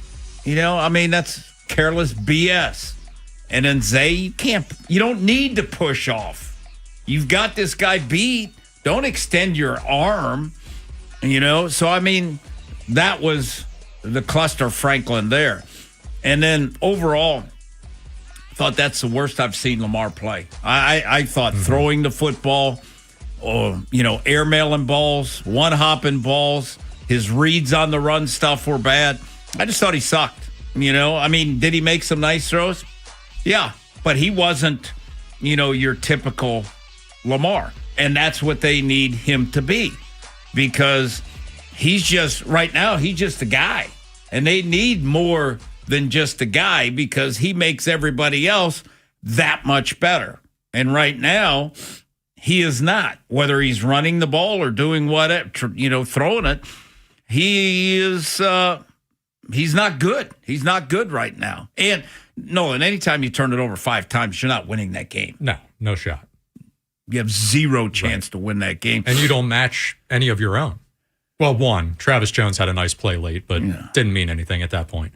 That's careless BS. And then Zay, you don't need to push off. You've got this guy beat. Don't extend your arm. So that was the cluster Franklin there. And then overall, thought that's the worst I've seen Lamar play. I thought throwing the football, airmailing balls, one-hopping balls, his reads on the run stuff were bad. I just thought he sucked. Did he make some nice throws? Yeah, but he wasn't, your typical Lamar. And that's what they need him to be, because right now, he's just a guy. And they need more than just a guy, because he makes everybody else that much better. And right now, he is not. Whether he's running the ball or doing whatever, throwing it, he's not good. He's not good right now. And Nolan, anytime you turn it over 5 times, you're not winning that game. No shot. You have zero chance to win that game. And you don't match any of your own. Well, one, Travis Jones had a nice play late, but didn't mean anything at that point.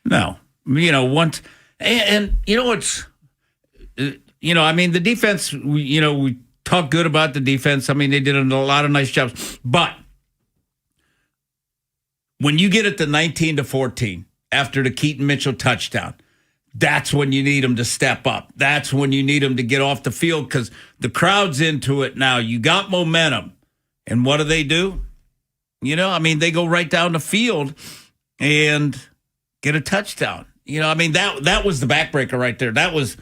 No. Once, and what's, the defense, we talk good about the defense. They did a lot of nice jobs. But when you get it to 19-14 after the Keaton Mitchell touchdown, that's when you need them to step up. That's when you need them to get off the field, because the crowd's into it now. You got momentum. And what do? They go right down the field and get a touchdown. That was the backbreaker right there. That was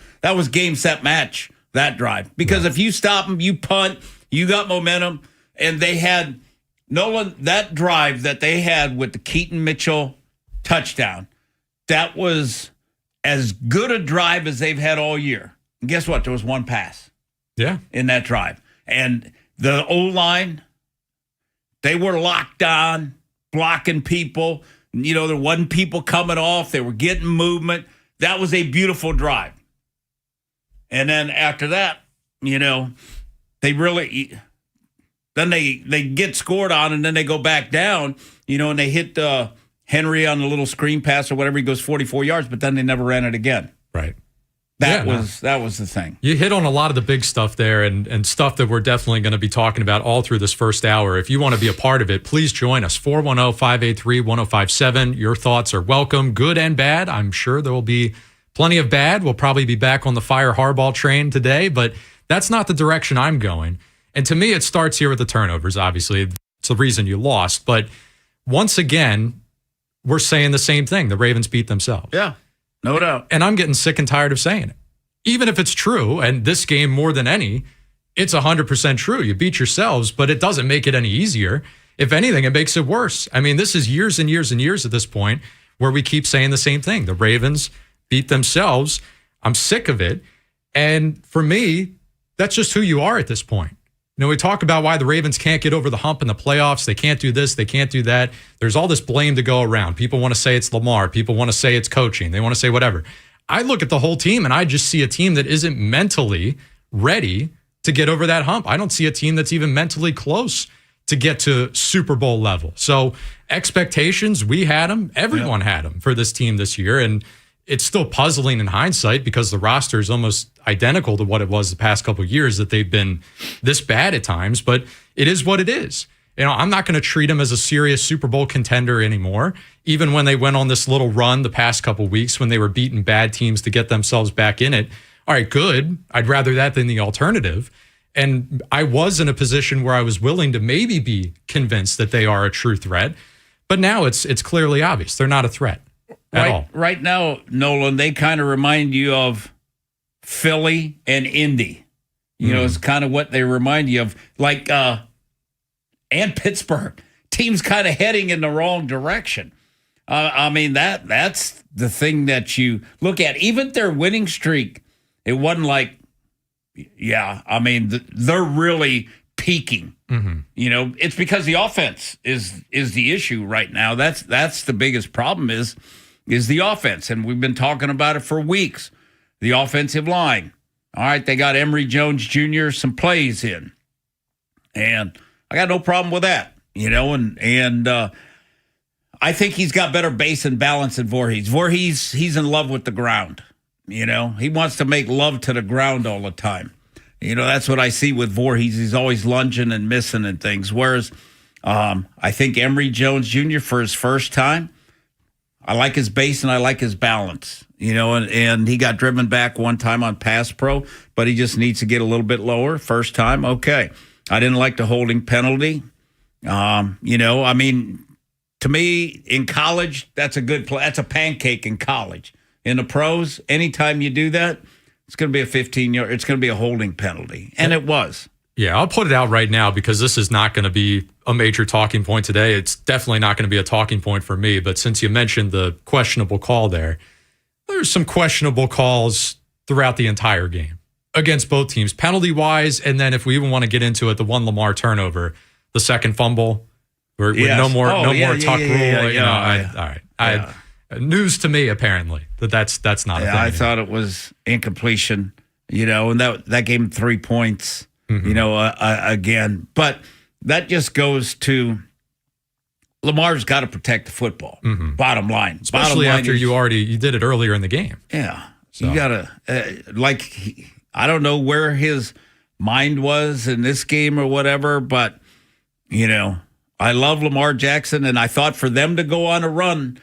game, set, match, that drive. Because if you stop them, you punt, you got momentum. And they had, Nolan, that drive that they had with the Keaton Mitchell touchdown, that was as good a drive as they've had all year. And guess what? There was one pass. Yeah. In that drive. And the O-line, they were locked on, blocking people. There wasn't people coming off. They were getting movement. That was a beautiful drive. And then after that, they really, then they get scored on, and then they go back down, and they hit Henry on the little screen pass or whatever. He goes 44 yards, but then they never ran it again. Right. That was the thing. You hit on a lot of the big stuff there, and stuff that we're definitely going to be talking about all through this first hour. If you want to be a part of it, please join us. 410-583-1057. Your thoughts are welcome, good and bad. I'm sure there will be plenty of bad. We'll probably be back on the Fire Harbaugh train today, but that's not the direction I'm going. And to me, it starts here with the turnovers, obviously. It's the reason you lost. But once again, we're saying the same thing. The Ravens beat themselves. Yeah. No doubt. And I'm getting sick and tired of saying it. Even if it's true, and this game more than any, it's 100% true. You beat yourselves, but it doesn't make it any easier. If anything, it makes it worse. I mean, this is years and years and years at this point where we keep saying the same thing. The Ravens beat themselves. I'm sick of it. And for me, that's just who you are at this point. You know, we talk about why the Ravens can't get over the hump in the playoffs. They can't do this. They can't do that. There's all this blame to go around. People want to say it's Lamar. People want to say it's coaching. They want to say whatever. I look at the whole team and I just see a team that isn't mentally ready to get over that hump. I don't see a team that's even mentally close to get to Super Bowl level. So expectations, we had them. Everyone had them for this team this year. And it's still puzzling in hindsight because the roster is almost identical to what it was the past couple of years that they've been this bad at times, but it is what it is. You know, I'm not going to treat them as a serious Super Bowl contender anymore. Even when they went on this little run the past couple of weeks when they were beating bad teams to get themselves back in it. All right, good. I'd rather that than the alternative. And I was in a position where I was willing to maybe be convinced that they are a true threat. But now it's clearly obvious. They're not a threat at all. Right now, Nolan, they kind of remind you of Philly and Indy. You know, it's kind of what they remind you of. Like, and Pittsburgh. Teams kind of heading in the wrong direction. I mean, that's the thing that you look at. Even their winning streak, it wasn't like, I mean, they're really peaking. Mm-hmm. You know, it's because the offense is the issue right now. That's the biggest problem is the offense. And we've been talking about it for weeks. The offensive line. All right, they got Emory Jones Jr. some plays in. And I got no problem with that. You know, and I think he's got better base and balance than Voorhees. Voorhees, he's in love with the ground. You know, he wants to make love to the ground all the time. You know, that's what I see with Voorhees. He's always lunging and missing and things. Whereas I think Emory Jones Jr. for his first time, I like his base and I like his balance. You know, and he got driven back one time on pass pro, but he just needs to get a little bit lower. First time, okay. I didn't like the holding penalty. You know, I mean, to me, in college, that's a good play. That's a pancake in college. In the pros, anytime you do that, it's going to be a 15-yard. It's going to be a holding penalty, and it was. Yeah, I'll put it out right now because this is not going to be a major talking point today. It's definitely not going to be a talking point for me. But since you mentioned the questionable call there's some questionable calls throughout the entire game against both teams, penalty-wise, and then if we even want to get into it, the one Lamar turnover, the second fumble, with no more tuck rule. All right. News to me, apparently, that's not a thing. I thought it was incompletion, you know, and that gave him 3 points, you know, again. But that just goes to Lamar's got to protect the football, bottom line. Especially after you did it earlier in the game. Yeah. So. You got to, I don't know where his mind was in this game or whatever, but, you know, I love Lamar Jackson, and I thought for them to go on a run,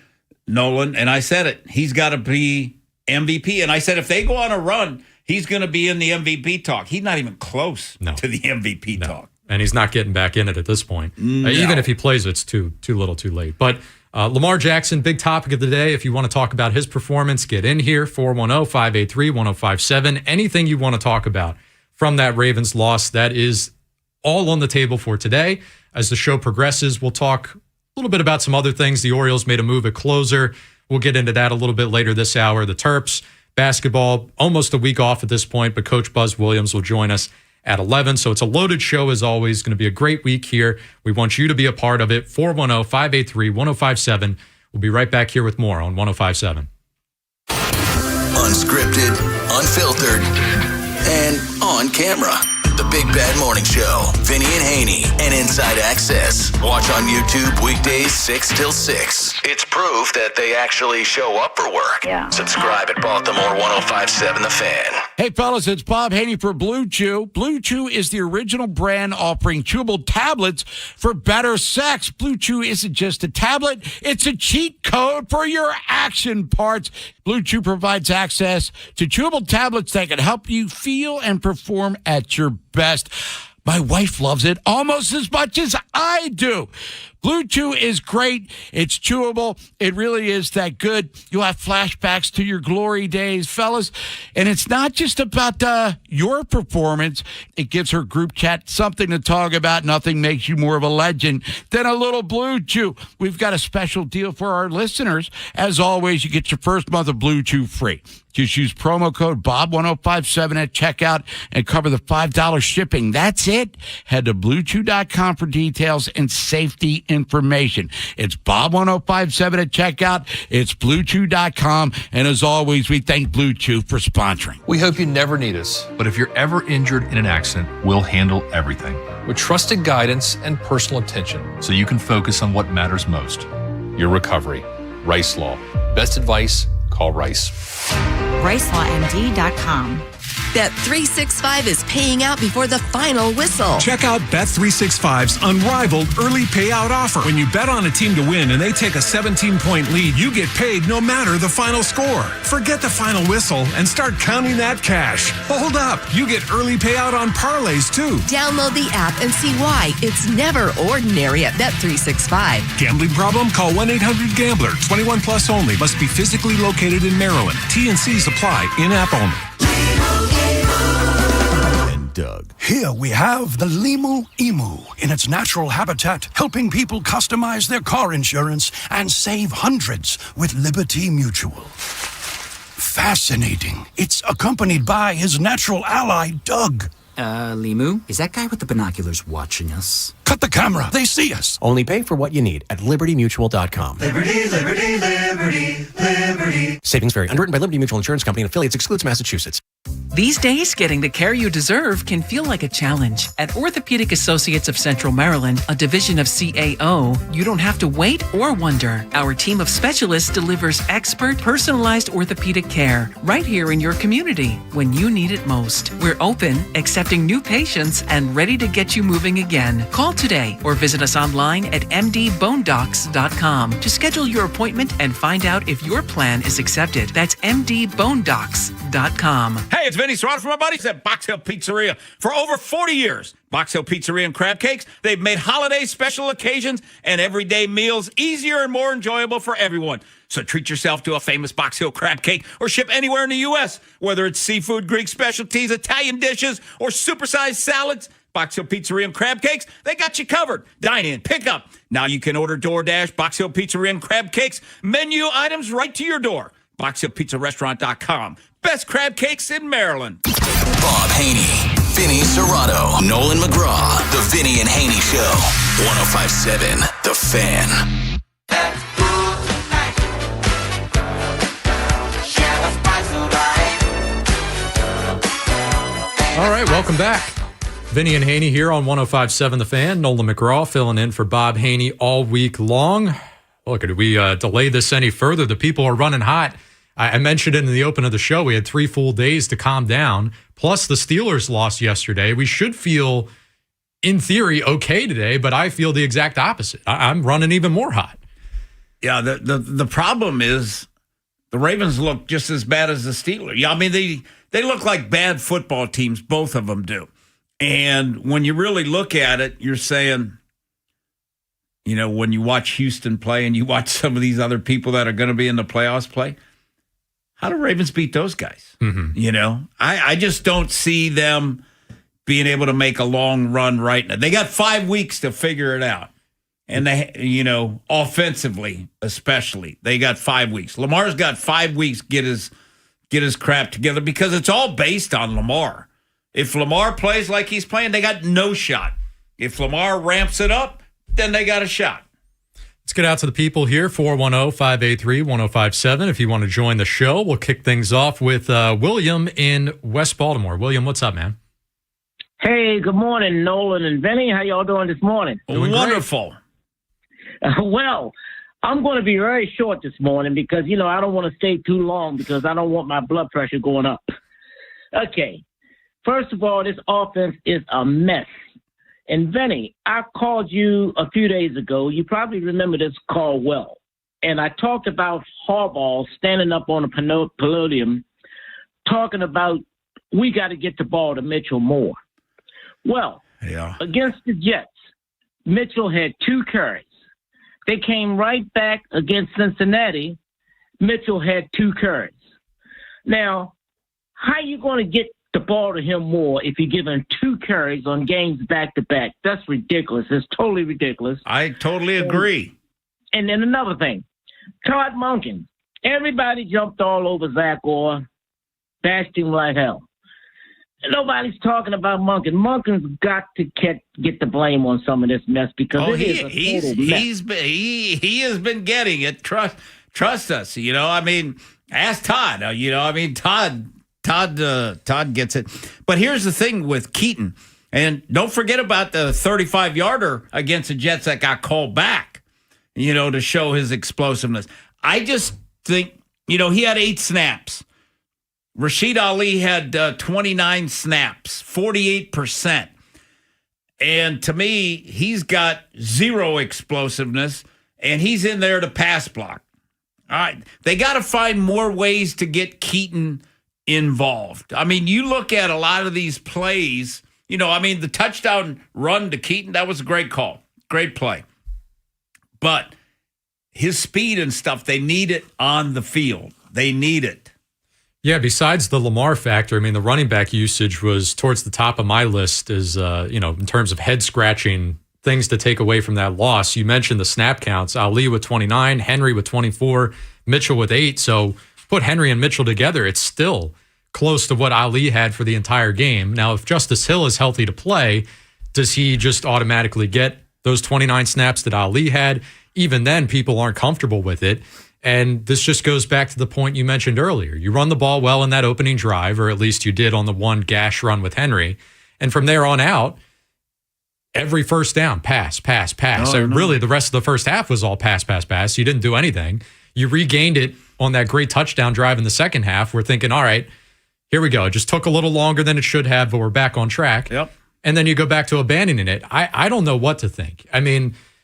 Nolan, and I said it, he's got to be MVP. And I said if they go on a run, he's going to be in the MVP talk. He's not even close to the MVP talk. And he's not getting back in it at this point. No. Even if he plays, it's too little too late. But Lamar Jackson, big topic of the day. If you want to talk about his performance, get in here, 410-583-1057. Anything you want to talk about from that Ravens loss, that is all on the table for today. As the show progresses, we'll talk a little bit about some other things. The Orioles made a move at closer. We'll get into that a little bit later this hour. The Terps, basketball, almost a week off at this point, but Coach Buzz Williams will join us at 11. So it's a loaded show as always. Going to be a great week here. We want you to be a part of it. 410-583-1057. We'll be right back here with more on 1057. Unscripted, unfiltered, and on camera. The Big Bad Morning Show. Vinny and Haynie and Inside Access. Watch on YouTube weekdays 6 till 6. It's proof that they actually show up for work. Yeah. Subscribe at Baltimore 1057 The Fan. Hey, fellas, it's Bob Haynie for Blue Chew. Blue Chew is the original brand offering chewable tablets for better sex. Blue Chew isn't just a tablet. It's a cheat code for your action parts. Blue Chew provides access to chewable tablets that can help you feel and perform at your best. My wife loves it almost as much as I do. Blue Chew is great. It's chewable. It really is that good. You'll have flashbacks to your glory days, fellas. And it's not just about your performance. It gives her group chat something to talk about. Nothing makes you more of a legend than a little Blue Chew. We've got a special deal for our listeners. As always, you get your first month of Blue Chew free. Just use promo code BOB1057 at checkout and cover the $5 shipping. That's it. Head to BlueChew.com for details and safety information. It's Bob1057 at checkout. It's BlueChew.com. And as always, we thank Blue Chew for sponsoring. We hope you never need us, but if you're ever injured in an accident, we'll handle everything with trusted guidance and personal attention so you can focus on what matters most, your recovery. Rice Law. Best advice, call Rice. RiceLawMD.com. Bet365 is paying out before the final whistle. Check out Bet365's unrivaled early payout offer. When you bet on a team to win and they take a 17-point lead, you get paid no matter the final score. Forget the final whistle and start counting that cash. Hold up. You get early payout on parlays, too. Download the app and see why it's never ordinary at Bet365. Gambling problem? Call 1-800-GAMBLER. 21 plus only. Must be physically located in Maryland. T&Cs apply. In-app only. Doug. Here we have the Limu Emu in its natural habitat, helping people customize their car insurance and save hundreds with Liberty Mutual. Fascinating. It's accompanied by his natural ally, Doug. Limu, is that guy with the binoculars watching us? Cut the camera. They see us. Only pay for what you need at libertymutual.com. Liberty, liberty, liberty, liberty. Savings vary. Underwritten by Liberty Mutual Insurance Company and affiliates. Excludes Massachusetts. These days, getting the care you deserve can feel like a challenge. At Orthopedic Associates of Central Maryland, a division of CAO, you don't have to wait or wonder. Our team of specialists delivers expert, personalized orthopedic care right here in your community when you need it most. We're open, accepting new patients, and ready to get you moving again. Call today or visit us online at mdbonedocs.com to schedule your appointment and find out if your plan is accepted. That's mdbonedocs.com. Hey, it's Vinny Serrato from my buddies at Box Hill Pizzeria. For over 40 years, Box Hill Pizzeria and Crab Cakes, they've made holiday special occasions and everyday meals easier and more enjoyable for everyone. So treat yourself to a famous Box Hill crab cake or ship anywhere in the U.S. Whether it's seafood, Greek specialties, Italian dishes, or supersized salads, Box Hill Pizzeria and Crab Cakes, they got you covered. Dine in, pick up. Now you can order DoorDash, Box Hill Pizzeria and Crab Cakes, menu items right to your door. BoxHillPizzaRestaurant.com. Best crab cakes in Maryland. Bob Haynie, Vinny Serrato, Nolan McGraw. The Vinny and Haynie Show. 105.7 The Fan. All right, welcome back. Vinny and Haynie here on 105.7 The Fan. Nolan McGraw filling in for Bob Haynie all week long. Look, did we delay this any further? The people are running hot. I mentioned it in the open of the show. We had 3 full days to calm down. Plus, the Steelers lost yesterday. We should feel, in theory, okay today, but I feel the exact opposite. I'm running even more hot. Yeah, the problem is the Ravens look just as bad as the Steelers. Yeah, I mean, they look like bad football teams, both of them do. And when you really look at it, you're saying, you know, when you watch Houston play and you watch some of these other people that are going to be in the playoffs play, how do Ravens beat those guys? Mm-hmm. You know, I just don't see them being able to make a long run right now. They got 5 weeks to figure it out. And they, you know, offensively, especially, they got 5 weeks. Lamar's got 5 weeks to get his crap together because it's all based on Lamar. If Lamar plays like he's playing, they got no shot. If Lamar ramps it up, then they got a shot. Let's get out to the people here, 410-583-1057. If you want to join the show, we'll kick things off with William in West Baltimore. William, what's up, man? Hey, good morning, Nolan and Vinny. How y'all doing this morning? Doing wonderful. Well, I'm going to be very short this morning because, you know, I don't want to stay too long because I don't want my blood pressure going up. Okay. First of all, this offense is a mess. And Vinny, I called you a few days ago. You probably remember this call well. And I talked about Harbaugh standing up on a podium talking about we got to get the ball to Mitchell more. Well, against the Jets, Mitchell had 2 carries, They came right back against Cincinnati. Mitchell had 2 carries. Now, how you going to get the ball to him more if you give him 2 carries on games back-to-back? That's ridiculous. It's totally ridiculous. I totally agree. And then another thing, Todd Monken. Everybody jumped all over Zach Orr, bashed him like hell. Nobody's talking about Monken. Monken's got to get the blame on some of this mess because he has been getting it. Trust us. I mean, ask Todd. Todd gets it. But here's the thing with Keaton, and don't forget about the 35-yarder against the Jets that got called back. To show his explosiveness. I just think he had 8 snaps. Rashid Ali had 29 snaps, 48%. And to me, he's got 0 explosiveness, and he's in there to pass block. All right. They got to find more ways to get Keaton involved. I mean, you look at a lot of these plays, the touchdown run to Keaton, that was a great call. Great play. But his speed and stuff, they need it on the field. They need it. Yeah, besides the Lamar factor, the running back usage was towards the top of my list as, in terms of head-scratching things to take away from that loss. You mentioned the snap counts. Ali with 29, Henry with 24, Mitchell with 8. So put Henry and Mitchell together, it's still close to what Ali had for the entire game. Now, if Justice Hill is healthy to play, does he just automatically get those 29 snaps that Ali had? Even then, people aren't comfortable with it. And this just goes back to the point you mentioned earlier. You run the ball well in that opening drive, or at least you did on the one gash run with Henry. And from there on out, every first down, pass. Really, the rest of the first half was all pass. You didn't do anything. You regained it on that great touchdown drive in the second half. We're thinking, all right, here we go. It just took a little longer than it should have, but we're back on track. Yep. And then you go back to abandoning it. I don't know what to think.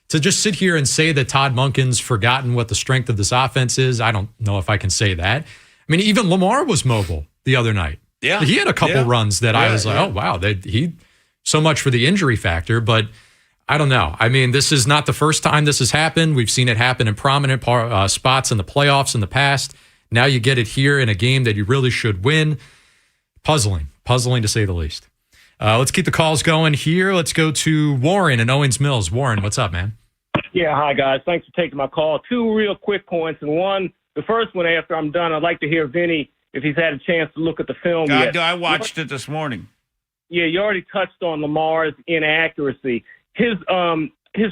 To just sit here and say that Todd Monken's forgotten what the strength of this offense is, I don't know if I can say that. Even Lamar was mobile the other night. Yeah. He had a couple runs that I was like, oh, wow, so much for the injury factor. But I don't know. This is not the first time this has happened. We've seen it happen in prominent spots in the playoffs in the past. Now you get it here in a game that you really should win. Puzzling to say the least. Let's keep the calls going here. Let's go to Warren in Owings Mills. Warren, what's up, man? Yeah, hi, guys. Thanks for taking my call. 2 real quick points. And one, the first one, after I'm done, I'd like to hear Vinny, if he's had a chance to look at the film yet. I watched it this morning. Yeah, you already touched on Lamar's inaccuracy. His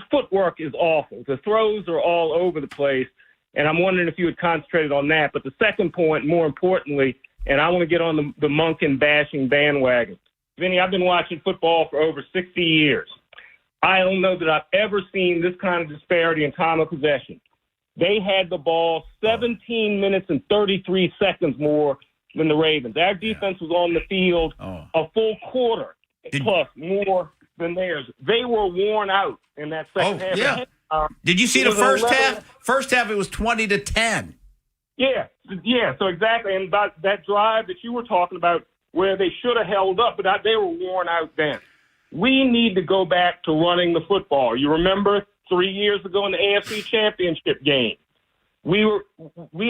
footwork is awful. The throws are all over the place, and I'm wondering if you had concentrated on that. But the second point, more importantly, and I want to get on the Monken bashing bandwagon. Vinny, I've been watching football for over 60 years. I don't know that I've ever seen this kind of disparity in time of possession. They had the ball 17 minutes and 33 seconds more than the Ravens. Our defense was on the field a full quarter plus more than theirs. They were worn out in that second half. Yeah. Did you see the first half? First half, it was 20-10. Yeah. So exactly. And about that drive that you were talking about where they should have held up, but they were worn out then. We need to go back to running the football. You remember 3 years ago in the AFC Championship game, we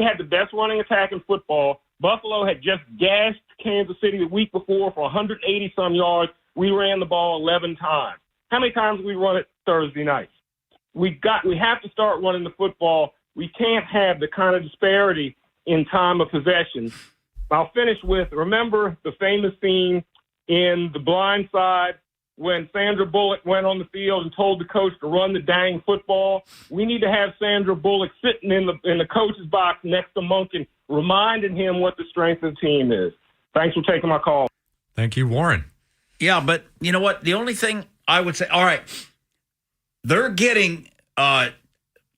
had the best running attack in football. Buffalo had just gashed Kansas City the week before for 180-some yards. We ran the ball 11 times. How many times did we run it Thursday night? We have to start running the football. We can't have the kind of disparity in time of possession. I'll finish with, remember the famous scene in The Blind Side when Sandra Bullock went on the field and told the coach to run the dang football? We need to have Sandra Bullock sitting in the coach's box next to Monken, reminding him what the strength of the team is. Thanks for taking my call. Thank you, Warren. Yeah, but you know what? The only thing I would say, all right, they're getting time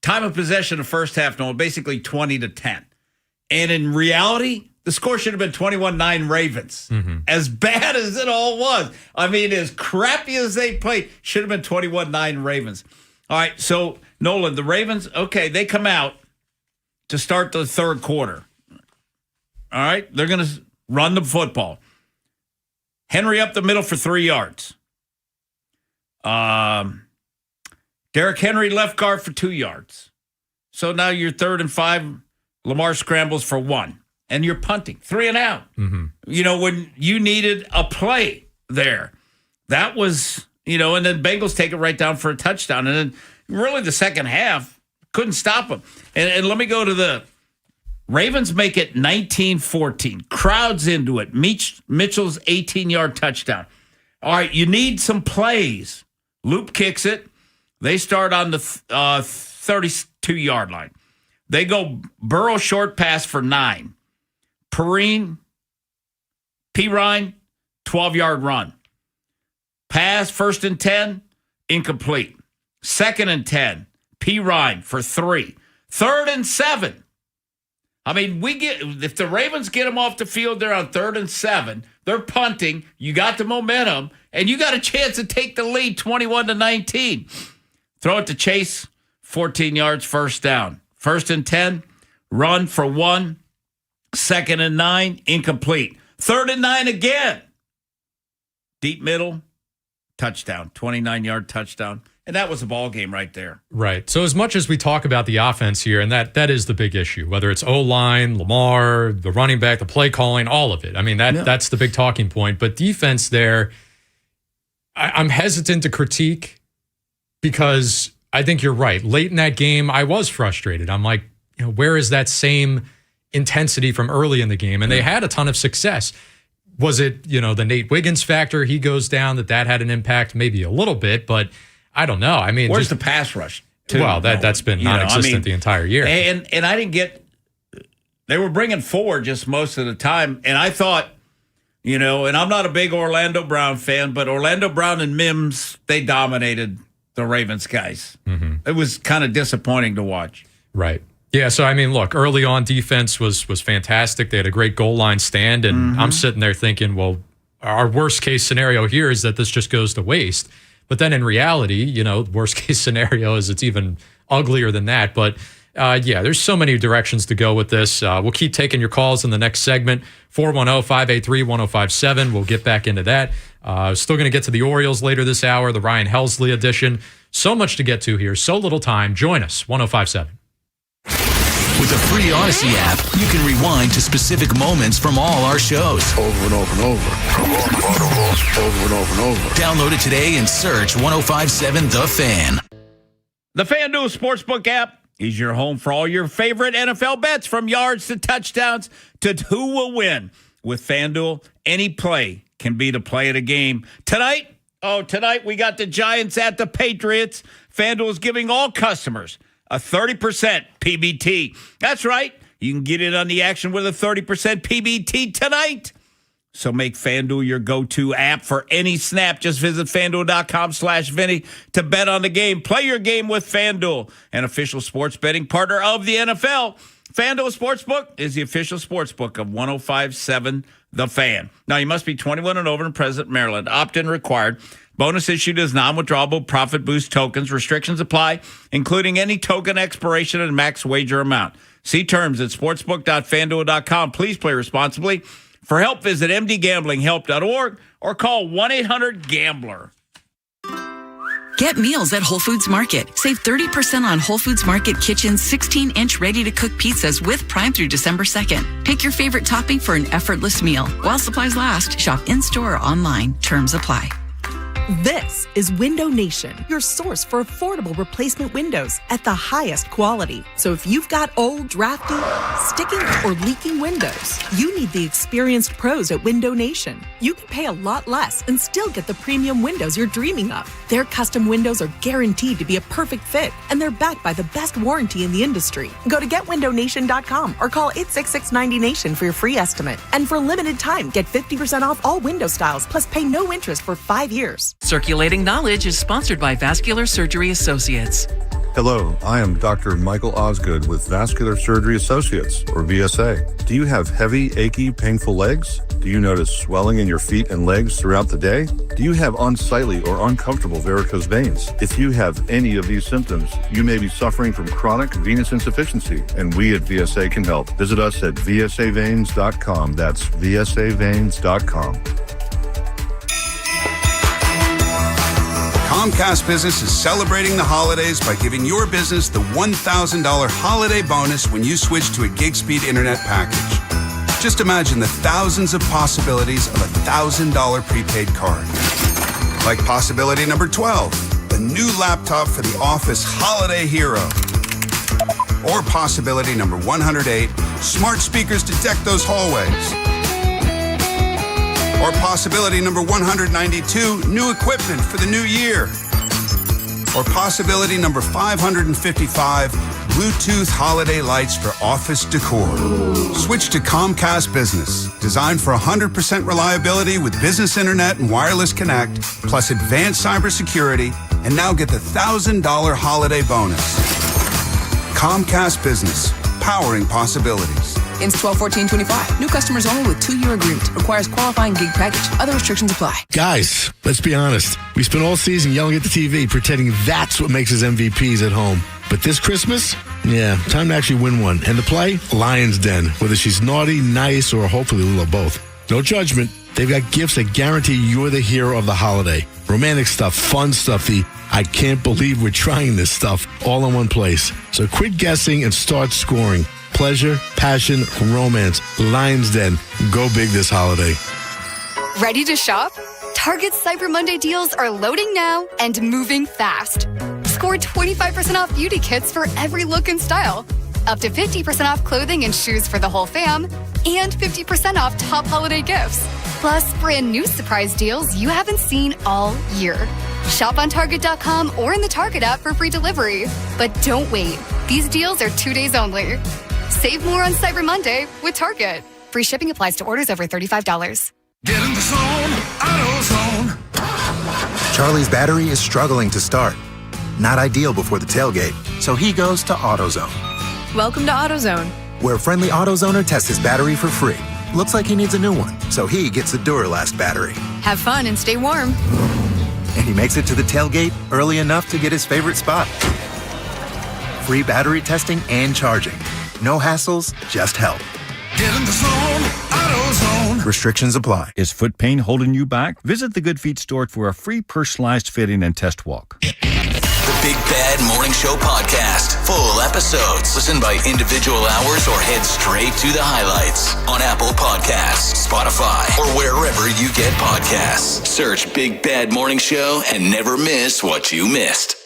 of possession in the first half, basically 20-10. And in reality, the score should have been 21-9 Ravens. Mm-hmm. As bad as it all was. As crappy as they played, should have been 21-9 Ravens. All right, so, Nolan, the Ravens, okay, they come out to start the third quarter. All right, they're going to run the football. Henry up the middle for 3 yards. Derrick Henry left guard for 2 yards. So now you're 3rd and 5. Lamar scrambles for 1. And you're punting 3 and out. Mm-hmm. When you needed a play there, that was, and then Bengals take it right down for a touchdown. And then really the second half couldn't stop them. And let me go to the Ravens make it 19-14. Crowds into it. Mitchell's 18-yard touchdown. All right, you need some plays. Loop kicks it. They start on the 32-yard line. They go Burrow short pass for 9. Pirine, 12-yard run. Pass, 1st and 10, incomplete. 2nd and 10, Pirine for 3. 3rd and 7. I mean, if the Ravens get them off the field, they're on 3rd and 7. They're punting. You got the momentum, and you got a chance to take the lead 21-19. Throw it to Chase, 14 yards, 1st down. 1st and 10, run for 1. 2nd and 9, incomplete. 3rd and 9 again. Deep middle, touchdown, 29-yard touchdown. And that was a ball game right there. Right. So as much as we talk about the offense here, and that is the big issue, whether it's O-line, Lamar, the running back, the play calling, all of it. I mean, that's the big talking point. But defense there, I'm hesitant to critique because I think you're right. Late in that game, I was frustrated. I'm like, where is that same intensity from early in the game? And they had a ton of success. Was it, the Nate Wiggins factor? He goes down, that had an impact, maybe a little bit, but I don't know. I mean, where's the pass rush? Well, that's been non-existent the entire year. And I didn't get. They were bringing 4 just most of the time, and I thought, and I'm not a big Orlando Brown fan, but Orlando Brown and Mims, they dominated the Ravens guys. Mm-hmm. It was kind of disappointing to watch. Right. Yeah, so, I mean, look, early on, defense was fantastic. They had a great goal line stand, and I'm sitting there thinking, well, our worst-case scenario here is that this just goes to waste. But then in reality, worst-case scenario is it's even uglier than that. But, there's so many directions to go with this. We'll keep taking your calls in the next segment, 410-583-1057. We'll get back into that. Still going to get to the Orioles later this hour, the Ryan Helsley edition. So much to get to here, so little time. Join us, 1057. With the free Odyssey app, you can rewind to specific moments from all our shows. Over and over and over. Over and over and over. Download it today and search 1057 The Fan. The FanDuel Sportsbook app is your home for all your favorite NFL bets, from yards to touchdowns to who will win. With FanDuel, any play can be the play of the game. Tonight we got the Giants at the Patriots. FanDuel is giving all customers a 30% PBT. That's right. You can get in on the action with a 30% PBT tonight. So make FanDuel your go-to app for any snap. Just visit FanDuel.com/Vinny to bet on the game. Play your game with FanDuel, an official sports betting partner of the NFL. FanDuel Sportsbook is the official sportsbook of 1057 The Fan. Now, you must be 21 and over and present in Maryland. Opt-in required. Bonus issued as non-withdrawable profit boost tokens. Restrictions apply, including any token expiration and max wager amount. See terms at sportsbook.fanduel.com. Please play responsibly. For help, visit mdgamblinghelp.org or call 1-800-GAMBLER. Get meals at Whole Foods Market. Save 30% on Whole Foods Market Kitchen's 16-inch ready-to-cook pizzas with Prime through December 2nd. Pick your favorite topping for an effortless meal. While supplies last, shop in-store or online. Terms apply. This is Window Nation, your source for affordable replacement windows at the highest quality. So if you've got old, drafty, sticking, or leaking windows, you need the experienced pros at Window Nation. You can pay a lot less and still get the premium windows you're dreaming of. Their custom windows are guaranteed to be a perfect fit, and they're backed by the best warranty in the industry. Go to GetWindowNation.com or call 866-90Nation for your free estimate. And for a limited time, get 50% off all window styles, plus pay no interest for 5 years. Circulating Knowledge is sponsored by Vascular Surgery Associates. Hello, I am Dr. Michael Osgood with Vascular Surgery Associates, or VSA. Do you have heavy, achy, painful legs? Do you notice swelling in your feet and legs throughout the day? Do you have unsightly or uncomfortable varicose veins? If you have any of these symptoms, you may be suffering from chronic venous insufficiency, and we at VSA can help. Visit us at vsaveins.com. That's vsaveins.com. Comcast Business is celebrating the holidays by giving your business the $1,000 holiday bonus when you switch to a gig speed internet package. Just imagine the thousands of possibilities of a $1,000 prepaid card. Like possibility number 12, the new laptop for the office holiday hero. Or possibility number 108, smart speakers to deck those hallways. Or possibility number 192, new equipment for the new year. Or possibility number 555, Bluetooth holiday lights for office decor. Switch to Comcast Business, designed for 100% reliability with business internet and wireless connect, plus advanced cybersecurity, and now get the $1,000 holiday bonus. Comcast Business, powering possibilities. Ends 12/14/25. New customers only with 2-year agreement. Requires qualifying gig package. Other restrictions apply. Guys, let's be honest. We spent all season yelling at the TV, pretending that's what makes us MVPs at home. But this Christmas, time to actually win one. And to play, Lion's Den. Whether she's naughty, nice, or hopefully a little of both. No judgment. They've got gifts that guarantee you're the hero of the holiday. Romantic stuff, fun stuff, the I can't believe we're trying this stuff all in one place. So quit guessing and start scoring. Pleasure, passion, romance. Lion's Den. Go big this holiday. Ready to shop? Target's Cyber Monday deals are loading now and moving fast. Score 25% off beauty kits for every look and style. Up to 50% off clothing and shoes for the whole fam. And 50% off top holiday gifts. Plus, brand new surprise deals you haven't seen all year. Shop on Target.com or in the Target app for free delivery. But don't wait. These deals are 2 days only. Save more on Cyber Monday with Target. Free shipping applies to orders over $35. Get in the zone, AutoZone. Charlie's battery is struggling to start. Not ideal before the tailgate, so he goes to AutoZone. Welcome to AutoZone, where a friendly AutoZoner tests his battery for free. Looks like he needs a new one, so he gets a Duralast battery. have fun and stay warm. And he makes it to the tailgate early enough to get his favorite spot. Free battery testing and charging. No hassles, just help. Get in the zone, AutoZone. Restrictions apply. Is foot pain holding you back? Visit the Good Feet store for a free personalized fitting and test walk. The Big Bad Morning Show podcast. Full episodes. Listen by individual hours or head straight to the highlights on Apple Podcasts, Spotify, or wherever you get podcasts. Search Big Bad Morning Show and never miss what you missed.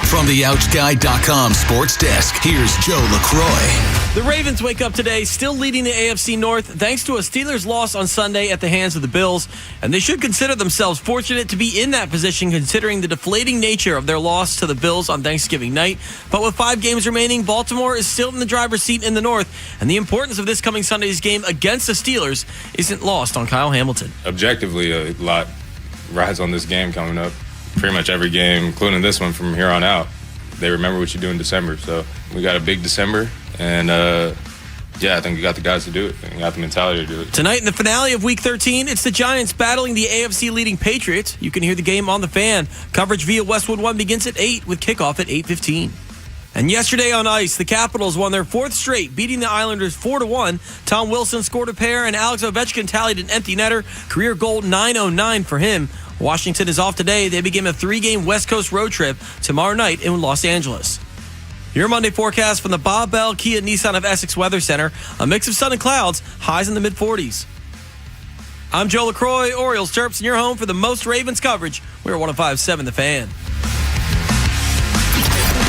From the OutGuy.com sports desk, here's Joe LaCroix. The Ravens wake up today still leading the AFC North thanks to a Steelers loss on Sunday at the hands of the Bills, and they should consider themselves fortunate to be in that position considering the deflating nature of their loss to the Bills on Thanksgiving night. But with 5 games remaining, Baltimore is still in the driver's seat in the North, and the importance of this coming Sunday's game against the Steelers isn't lost on Kyle Hamilton. Objectively, a lot rides on this game coming up. Pretty much every game, including this one from here on out, they remember what you do in December. So we got a big December, and I think we got the guys to do it and got the mentality to do it. Tonight in the finale of Week 13, it's the Giants battling the AFC-leading Patriots. You can hear the game on the Fan. Coverage via Westwood One begins at 8 with kickoff at 8:15. And yesterday on ice, the Capitals won their 4th straight, beating the Islanders 4-1. Tom Wilson scored a pair, and Alex Ovechkin tallied an empty netter. Career goal 909 for him. Washington is off today. They begin a 3-game West Coast road trip tomorrow night in Los Angeles. Your Monday forecast from the Bob Bell Kia Nissan of Essex Weather Center. A mix of sun and clouds, highs in the mid-40s. I'm Joe LaCroix, Orioles Terps, and you're home for the most Ravens coverage. We're 105.7 The Fan.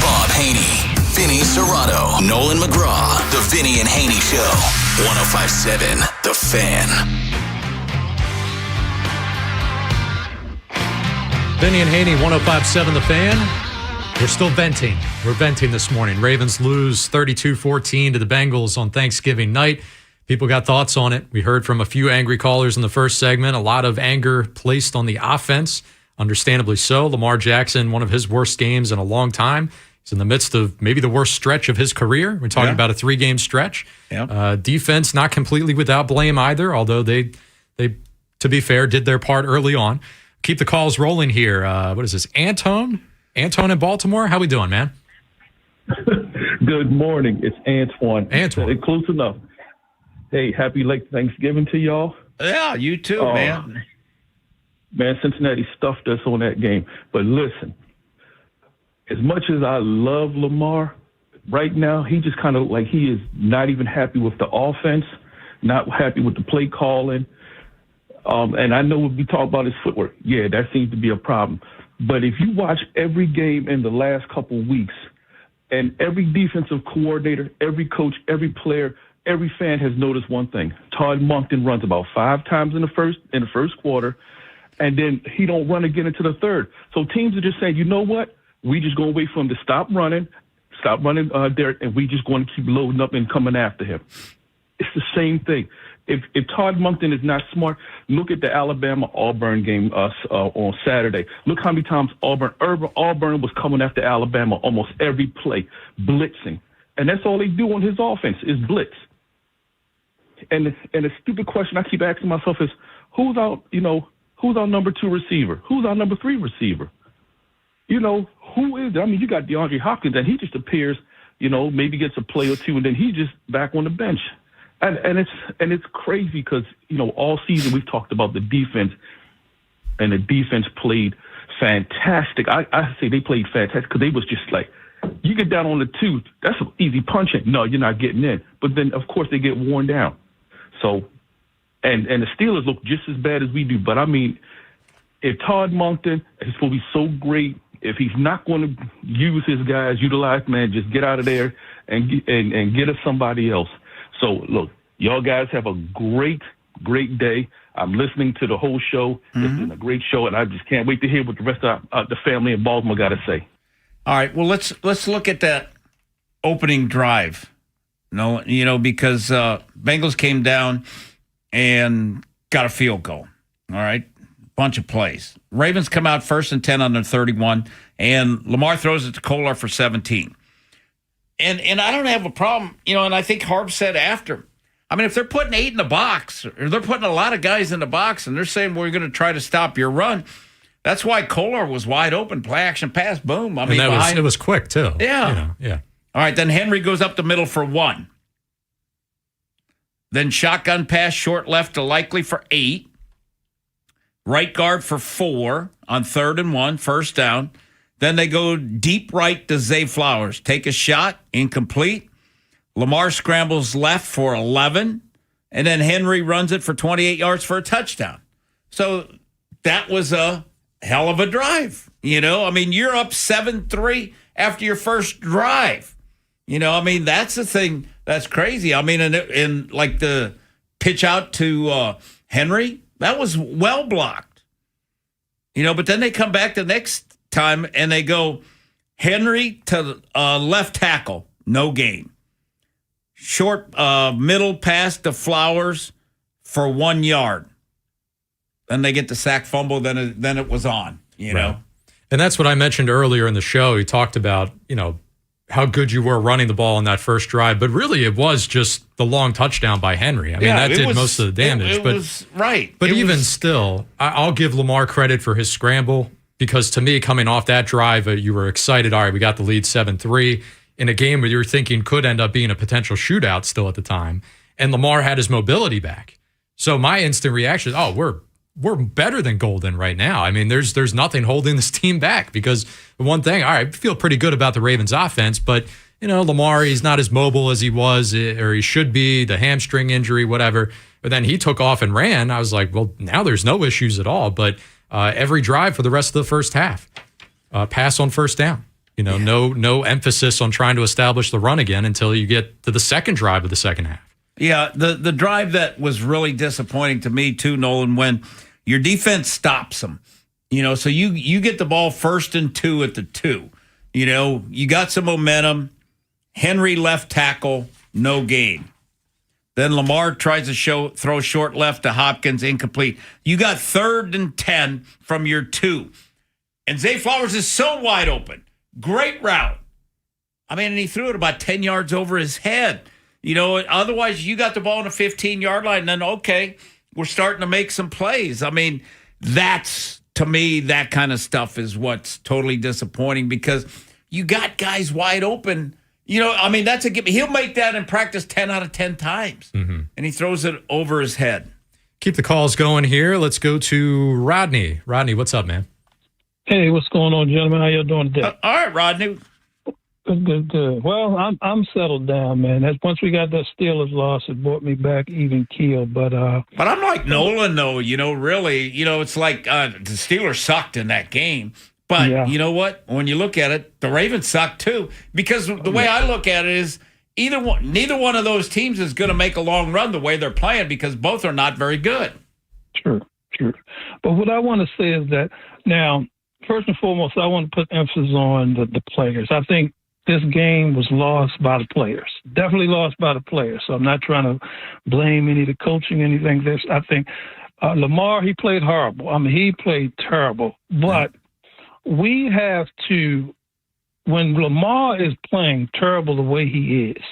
Bob Haynie, Vinny Serrato, Nolan McGraw. The Vinny and Haynie Show. 105.7 The Fan. Vinny and Haynie, 105.7 The Fan. We're still venting. We're venting this morning. Ravens lose 32-14 to the Bengals on Thanksgiving night. People got thoughts on it. We heard from a few angry callers in the first segment. A lot of anger placed on the offense, understandably so. Lamar Jackson, one of his worst games in a long time. He's in the midst of maybe the worst stretch of his career. We're talking about a 3-game stretch. Defense not completely without blame either, although they, to be fair, did their part early on. Keep the calls rolling here. What is this, Anton in Baltimore? How we doing, man? Good morning. It's Antoine. Close enough. Hey, happy late Thanksgiving to y'all. Yeah, you too, man. Man, Cincinnati stuffed us on that game. But listen, as much as I love Lamar, right now he just kind of like he is not even happy with the offense, not happy with the play calling. And I know we talk about his footwork. Yeah, that seems to be a problem. But if you watch every game in the last couple of weeks, and every defensive coordinator, every coach, every player, every fan has noticed one thing. Todd Monkton runs about 5 times in the first quarter, and then he don't run again into the third. So teams are just saying, you know what? We just going to wait for him to stop running, Derek, and we just going to keep loading up and coming after him. It's the same thing. If Todd Monkton is not smart, look at the Alabama-Auburn game on Saturday. Look how many times Auburn was coming after Alabama almost every play, blitzing. And that's all they do on his offense is blitz. And the stupid question I keep asking myself is, who's our number 2 receiver? Who's our number 3 receiver? Who is it? I mean, you got DeAndre Hopkins, and he just appears, maybe gets a play or two, and then he's just back on the bench. And it's crazy because, all season we've talked about the defense, and the defense played fantastic. I say they played fantastic because they was just like, you get down on the tooth, that's an easy punching. No, you're not getting in. But then, of course, they get worn down. So, and the Steelers look just as bad as we do. But, I mean, if Todd Monkton is supposed to be so great, if he's not going to use his guys, utilize, man, just get out of there and get us somebody else. So, look, y'all guys have a great, great day. I'm listening to the whole show. Mm-hmm. It's been a great show, and I just can't wait to hear what the rest of the family in Baltimore got to say. All right, well, let's look at that opening drive. Because Bengals came down and got a field goal. All right, bunch of plays. Ravens come out 1st and 10 on their 31, and Lamar throws it to Kolar for 17. And I don't have a problem, and I think Harb said after, I mean, if they're putting 8 in the box, or they're putting a lot of guys in the box, and they're saying we're going to try to stop your run, that's why Kolar was wide open, play action pass, boom. I mean, it was quick too. Yeah. Yeah. All right, then Henry goes up the middle for 1. Then shotgun pass short left to Likely for 8. Right guard for 4 on 3rd and 1, first down. Then they go deep right to Zay Flowers. Take a shot, incomplete. Lamar scrambles left for 11. And then Henry runs it for 28 yards for a touchdown. So that was a hell of a drive. I mean, you're up 7-3 after your first drive. I mean, that's the thing that's crazy. I mean, in like the pitch out to Henry, that was well blocked. But then they come back the next time and they go Henry to left tackle, no gain. Short middle pass to Flowers for 1 yard. Then they get the sack fumble, then it was on, know. And that's what I mentioned earlier in the show. He talked about, how good you were running the ball in that first drive, but really it was just the long touchdown by Henry. I mean, that did most of the damage. It was right. But even still, I'll give Lamar credit for his scramble because to me, coming off that drive, you were excited. All right, we got the lead 7-3 in a game where you were thinking could end up being a potential shootout still at the time. And Lamar had his mobility back. So my instant reaction is, we're better than Golden right now. I mean, there's nothing holding this team back because the one thing, all right, I feel pretty good about the Ravens offense, but, Lamar, he's not as mobile as he was or he should be, the hamstring injury, whatever. But then he took off and ran. I was like, well, now there's no issues at all. But every drive for the rest of the first half, pass on first down. No emphasis on trying to establish the run again until you get to the second drive of the second half. Yeah, the drive that was really disappointing to me too, Nolan, when your defense stops them. So you get the ball 1st and 2 at the 2. You got some momentum. Henry left tackle, no gain. Then Lamar tries to throw short left to Hopkins, incomplete. You got 3rd and 10 from your 2. And Zay Flowers is so wide open. Great route. I mean, and he threw it about 10 yards over his head. Otherwise you got the ball on the 15-yard line, and then, okay, we're starting to make some plays. I mean, to me, that kind of stuff is what's totally disappointing because you got guys wide open. That's a given. He'll make that in practice 10 out of 10 times, and he throws it over his head. Keep the calls going here. Let's go to Rodney. Rodney, what's up, man? Hey, what's going on, gentlemen? How y'all doing today? All right, Rodney. Good. Well, I'm settled down, man. Once we got that Steelers loss, it brought me back even keel. But I'm like Nolan, though. Really, it's like the Steelers sucked in that game. But you know what? When you look at it, the Ravens suck too. Because the way I look at it is neither one of those teams is going to make a long run the way they're playing because both are not very good. True. But what I want to say is that now, first and foremost, I want to put emphasis on the players. I think this game was lost by the players. Definitely lost by the players. So I'm not trying to blame any of the coaching, anything. I think Lamar, he played horrible. I mean, he played terrible. But we have to, when Lamar is playing terrible the way he is,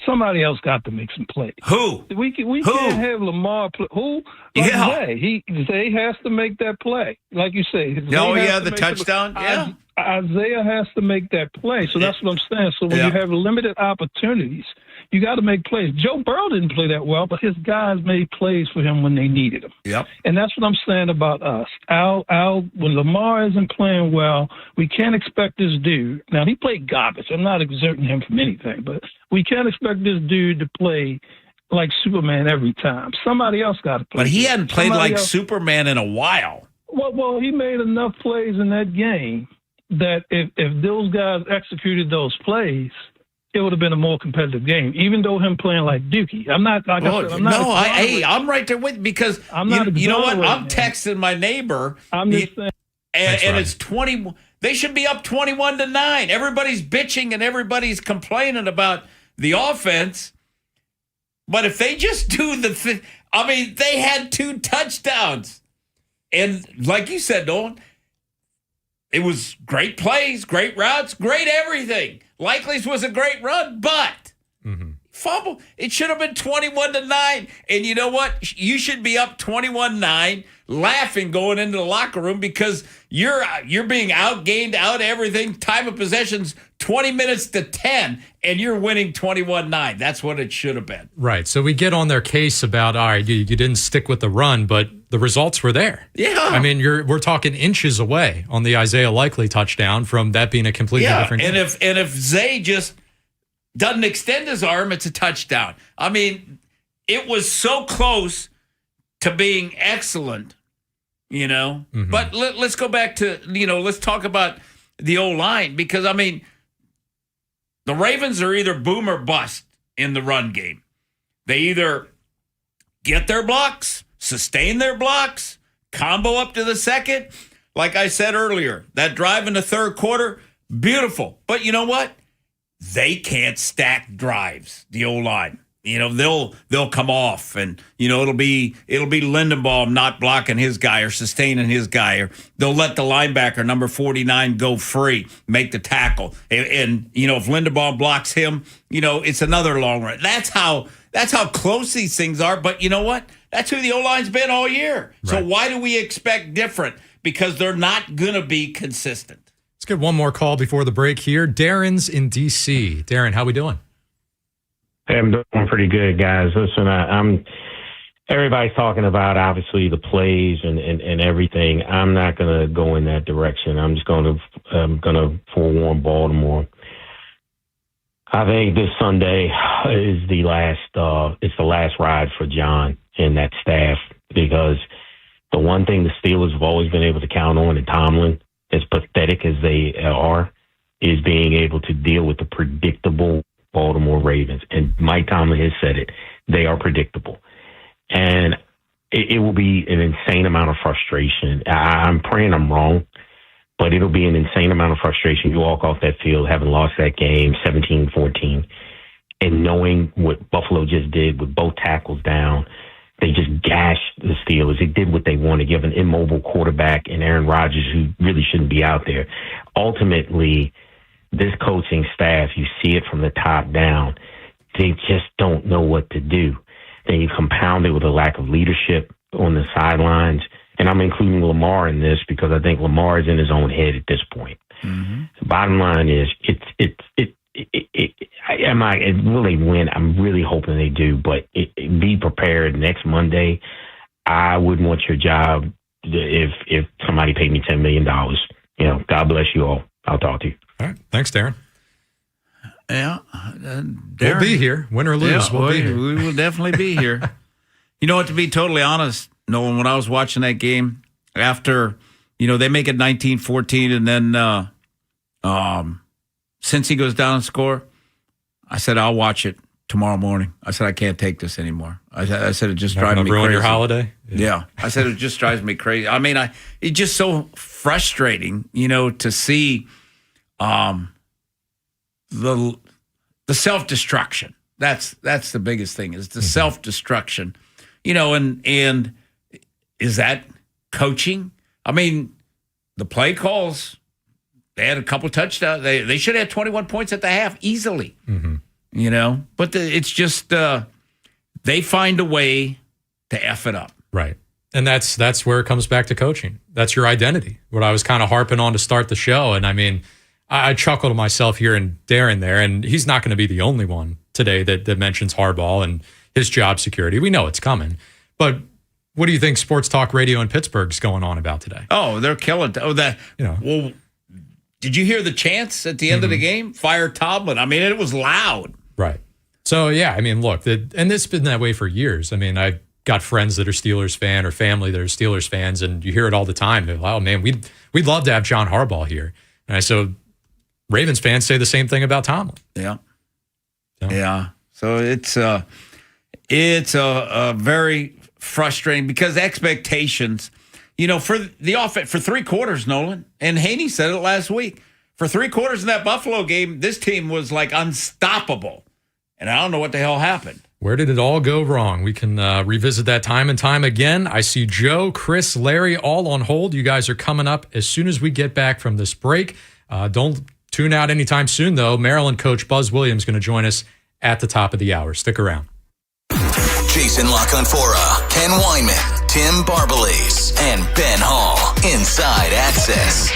somebody else got to make some plays. Who? We can't have Lamar play. Who? Zay has to make that play. Like you say. The touchdown? Isaiah has to make that play. So that's what I'm saying. So when you have limited opportunities, you got to make plays. Joe Burrow didn't play that well, but his guys made plays for him when they needed him. Yep. And that's what I'm saying about us. When Lamar isn't playing well, we can't expect this dude. Now, he played garbage. I'm not exerting him from anything, but we can't expect this dude to play like Superman every time. Somebody else got to play. But he hadn't played like Superman in a while. Well, he made enough plays in that game that if those guys executed those plays, it would have been a more competitive game, even though him playing like Dookie. I'm not. Like I said, I'm not. I'm right there with because I'm not. You know what? I'm texting my neighbor. I'm just saying, and it's 20. They should be up 21-9. Everybody's bitching and everybody's complaining about the offense, but if they just do they had 2 touchdowns, and like you said, Nolan, it was great plays, great routes, great everything. Likely's was a great run, but fumble. It should have been 21-9. And you know what? You should be up 21-9, laughing going into the locker room because you're being outgained, out everything. Time of possessions 20 minutes to 10, and you're winning 21-9. That's what it should have been. Right. So we get on their case about, all right, you didn't stick with the run, but the results were there. Yeah. I mean, we're talking inches away on the Isaiah Likely touchdown from that being a completely different game. And if Zay just doesn't extend his arm, it's a touchdown. I mean, it was so close to being excellent, But let's go back to, let's talk about the O-line because, I mean, the Ravens are either boom or bust in the run game. They either get their blocks, sustain their blocks, combo up to the second. Like I said earlier, that drive in the third quarter, beautiful. But you know what? They can't stack drives, the O-line. They'll come off and, it'll be Lindenbaum not blocking his guy or sustaining his guy, or they'll let the linebacker, number 49, go free, make the tackle. And if Lindenbaum blocks him, it's another long run. That's how close these things are. But you know what? That's who the O-line's been all year. Right. So why do we expect different? Because they're not going to be consistent. Let's get one more call before the break here. Darren's in D.C. Darren, how we doing? Hey, I'm doing pretty good, guys. Listen, everybody's talking about, obviously, the plays and everything. I'm not going to go in that direction. I'm just going to forewarn Baltimore. I think this Sunday is the last ride for John and that staff, because the one thing the Steelers have always been able to count on, and Tomlin, as pathetic as they are, is being able to deal with the predictable Baltimore Ravens. And Mike Tomlin has said it. They are predictable. And it will be an insane amount of frustration. I'm praying I'm wrong, but it'll be an insane amount of frustration. You walk off that field having lost that game 17-14 and knowing what Buffalo just did with both tackles down. They just gashed the Steelers. They did what they wanted, give an immobile quarterback and Aaron Rodgers, who really shouldn't be out there. Ultimately, this coaching staff, you see it from the top down, they just don't know what to do. Then you compound it with a lack of leadership on the sidelines. And I'm including Lamar in this because I think Lamar is in his own head at this point. Mm-hmm. The bottom line is, will they win? I'm really hoping they do, but be prepared next Monday. I wouldn't want your job if somebody paid me $10 million. God bless you all. I'll talk to you. All right. Thanks, Darren. Yeah. Darren, we'll be here. Win or lose, we'll be here. We will definitely be here. You know what, to be totally honest, Nolan, when I was watching that game, after, they make it 19-14, and then since he goes down and score, I said, I'll watch it tomorrow morning. I said, I can't take this anymore. I said, it just drives me crazy. Ruin your holiday? Yeah. I said, it just drives me crazy. I mean, it's just so frustrating, to see the self-destruction. That's the biggest thing, is the self-destruction. And is that coaching? I mean, the play calls, they had a couple touchdowns. They should have had 21 points at the half easily. But it's just they find a way to F it up. Right. And that's where it comes back to coaching. That's your identity. What I was kind of harping on to start the show. And I mean, I chuckle to myself here and Darren there, and he's not going to be the only one today that mentions Harbaugh and his job security. We know it's coming. But what do you think Sports Talk Radio in Pittsburgh's going on about today? Oh, they're killing. Well, did you hear the chants at the end of the game? Fire Tomlin. I mean, it was loud. Right. So, yeah, I mean, look, and it's been that way for years. I mean, I've got friends that are Steelers fan or family that are Steelers fans, and you hear it all the time. They're like, oh, man, we'd love to have John Harbaugh here. And so Ravens fans say the same thing about Tomlin. Yeah. Yeah. So it's a very frustrating, because expectations, for the offense, for 3 quarters, Nolan, and Haynie said it last week, for 3 quarters in that Buffalo game, this team was like unstoppable. And I don't know what the hell happened. Where did it all go wrong? We can revisit that time and time again. I see Joe, Chris, Larry all on hold. You guys are coming up as soon as we get back from this break. Don't tune out anytime soon, though. Maryland coach Buzz Williams is going to join us at the top of the hour. Stick around. Jason LaConfora, Ken Weinman, Tim Barbalese, and Ben Hall. Inside Access.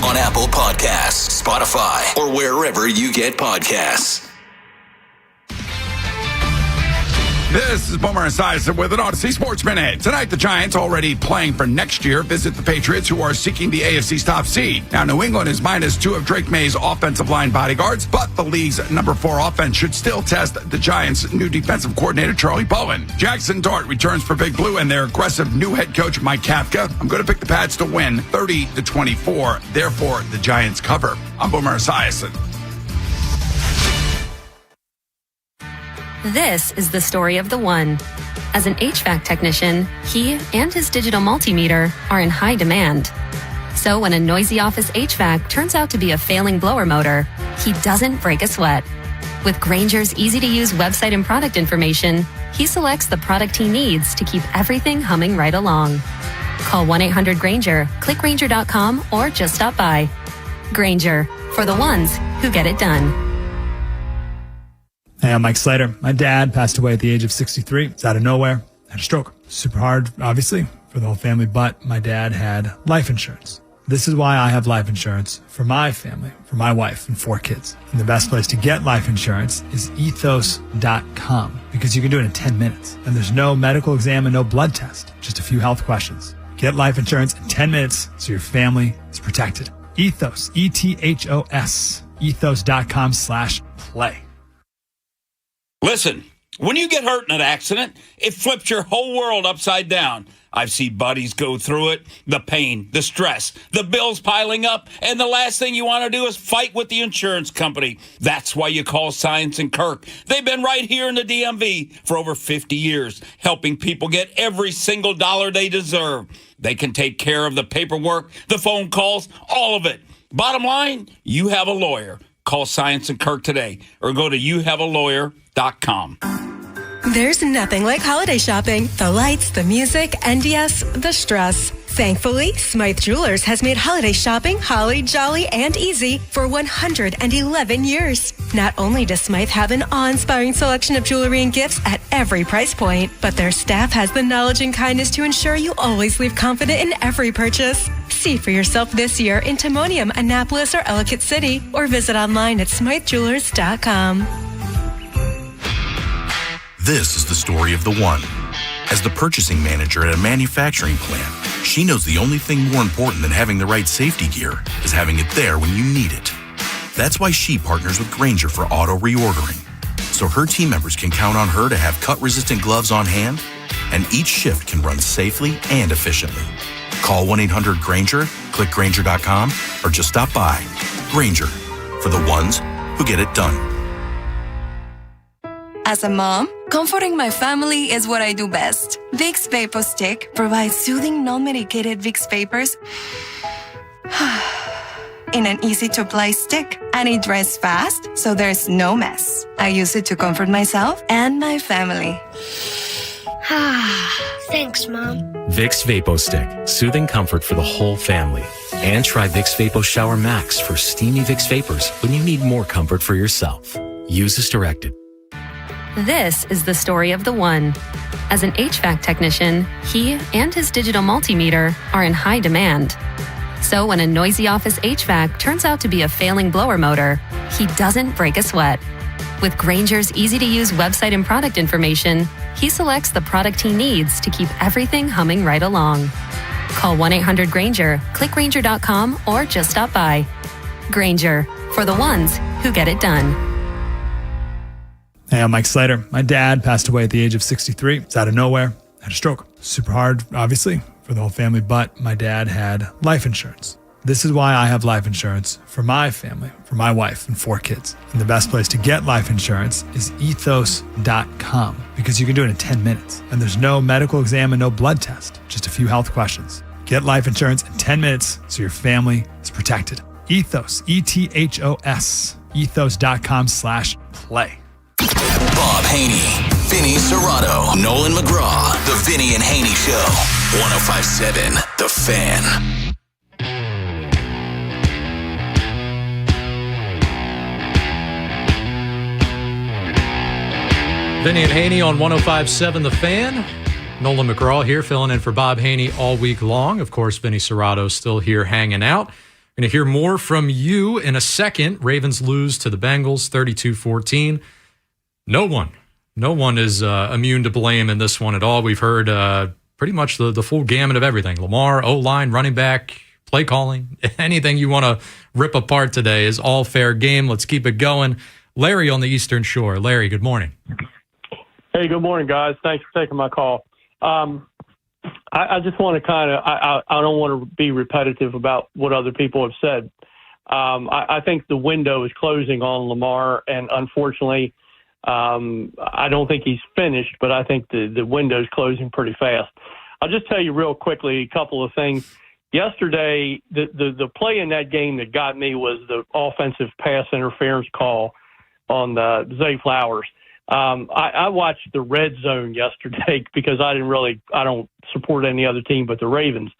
On Apple Podcasts, Spotify, or wherever you get podcasts. This is Boomer Esiason with an Odyssey Sports Minute. Tonight, the Giants already playing for next year visit the Patriots, who are seeking the AFC's top seed. Now, New England is -2 of Drake May's offensive line bodyguards, but the league's number 4 offense should still test the Giants' new defensive coordinator, Charlie Bowen. Jackson Dart returns for Big Blue and their aggressive new head coach, Mike Kafka. I'm going to pick the Pats to win 30-24. Therefore, the Giants cover. I'm Boomer Esiason. This is the story of the one. As an HVAC technician, he and his digital multimeter are in high demand. So when a noisy office HVAC turns out to be a failing blower motor, he doesn't break a sweat. With Grainger's easy-to-use website and product information, he selects the product he needs to keep everything humming right along. Call 1-800-GRAINGER, click Grainger.com, or just stop by. Grainger, for the ones who get it done. Hey, I'm Mike Slater. My dad passed away at the age of 63. It's out of nowhere. Had a stroke. Super hard, obviously, for the whole family, but my dad had life insurance. This is why I have life insurance for my family, for my wife and 4 kids. And the best place to get life insurance is ethos.com, because you can do it in 10 minutes. And there's no medical exam and no blood test, just a few health questions. Get life insurance in 10 minutes so your family is protected. Ethos, ETHOS, ethos.com/play. Listen, when you get hurt in an accident, it flips your whole world upside down. I've seen buddies go through it, the pain, the stress, the bills piling up, and the last thing you want to do is fight with the insurance company. That's why you call Science and Kirk. They've been right here in the DMV for over 50 years, helping people get every single dollar they deserve. They can take care of the paperwork, the phone calls, all of it. Bottom line, you have a lawyer. Call Science and Kirk today or go to youhavealawyer.com. There's nothing like holiday shopping. The lights, the music, and yes, the stress. Thankfully, Smythe Jewelers has made holiday shopping holly, jolly, and easy for 111 years. Not only does Smythe have an awe-inspiring selection of jewelry and gifts at every price point, but their staff has the knowledge and kindness to ensure you always leave confident in every purchase. See for yourself this year in Timonium, Annapolis, or Ellicott City, or visit online at smythejewelers.com. This is the story of the one. As the purchasing manager at a manufacturing plant, she knows the only thing more important than having the right safety gear is having it there when you need it. That's why she partners with Grainger for auto reordering, so her team members can count on her to have cut-resistant gloves on hand, and each shift can run safely and efficiently. Call 1-800-GRAINGER, click Grainger.com, or just stop by. Grainger, for the ones who get it done. As a mom, comforting my family is what I do best. Vicks Vapor Stick provides soothing, non-medicated Vicks Vapors in an easy-to-apply stick, and it dries fast, so there's no mess. I use it to comfort myself and my family. Thanks, Mom. Vicks Vapo Stick, soothing comfort for the whole family. And try Vicks Vapo Shower Max for steamy Vicks Vapors when you need more comfort for yourself. Use as directed. This is the story of the one. As an HVAC technician, he and his digital multimeter are in high demand. So when a noisy office HVAC turns out to be a failing blower motor, he doesn't break a sweat. With Grainger's easy-to-use website and product information, he selects the product he needs to keep everything humming right along. Call 1-800-GRAINGER, click Grainger.com, or just stop by. Grainger, for the ones who get it done. Hey, I'm Mike Slater. My dad passed away at the age of 63. It's out of nowhere. Had a stroke. Super hard, obviously, for the whole family, but my dad had life insurance. This is why I have life insurance for my family, for my wife and 4 kids. And the best place to get life insurance is ethos.com, because you can do it in 10 minutes. And there's no medical exam and no blood test, just a few health questions. Get life insurance in 10 minutes so your family is protected. Ethos, E-T-H-O-S, ethos.com/play. Bob Haynie, Vinny Serrato, Nolan McGraw, The Vinny and Haynie Show. 105.7 The Fan. Vinny and Haynie on 105.7 The Fan. Nolan McGraw here filling in for Bob Haynie all week long. Of course, Vinny Serrato still here hanging out. Going to hear more from you in a second. Ravens lose to the Bengals 32-14. No one is immune to blame in this one at all. We've heard pretty much the full gamut of everything. Lamar, O-line, running back, play calling, anything you want to rip apart today is all fair game. Let's keep it going. Larry on the Eastern Shore. Larry, good morning. Hey, good morning, guys. Thanks for taking my call. I just want to I don't want to be repetitive about what other people have said. I think the window is closing on Lamar, and unfortunately, I don't think he's finished, but I think the window's closing pretty fast. I'll just tell you real quickly a couple of things. Yesterday, the play in that game that got me was the offensive pass interference call on Zay Flowers. I watched the red zone yesterday because I don't support any other team but the Ravens.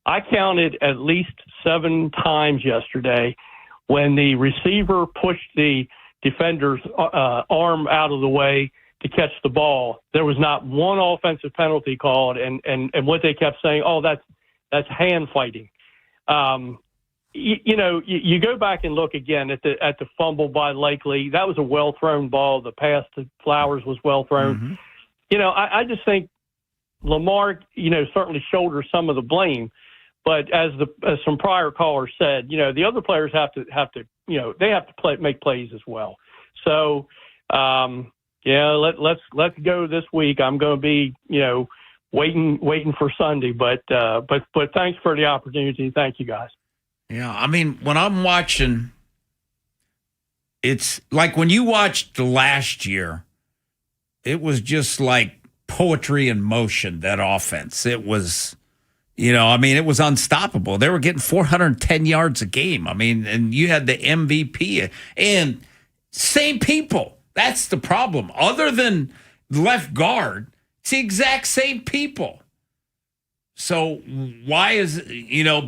I counted at least 7 times yesterday when the receiver pushed the defender's arm out of the way to catch the ball. There was not one offensive penalty called, and what they kept saying, that's hand fighting. You go back and look again at the fumble by Lakely. That was a well thrown ball. The pass to Flowers was well thrown. Mm-hmm. I just think Lamar, certainly shoulders some of the blame, but as some prior callers said, the other players have to make plays as well. So, let's go this week. I'm going to be, waiting for Sunday, but thanks for the opportunity. Thank you, guys. Yeah, I mean, when I'm watching, it's like when you watched last year, it was just like poetry in motion, that offense. It was, it was unstoppable. They were getting 410 yards a game. I mean, and you had the MVP and same people. That's the problem. Other than left guard, it's the exact same people. So why is,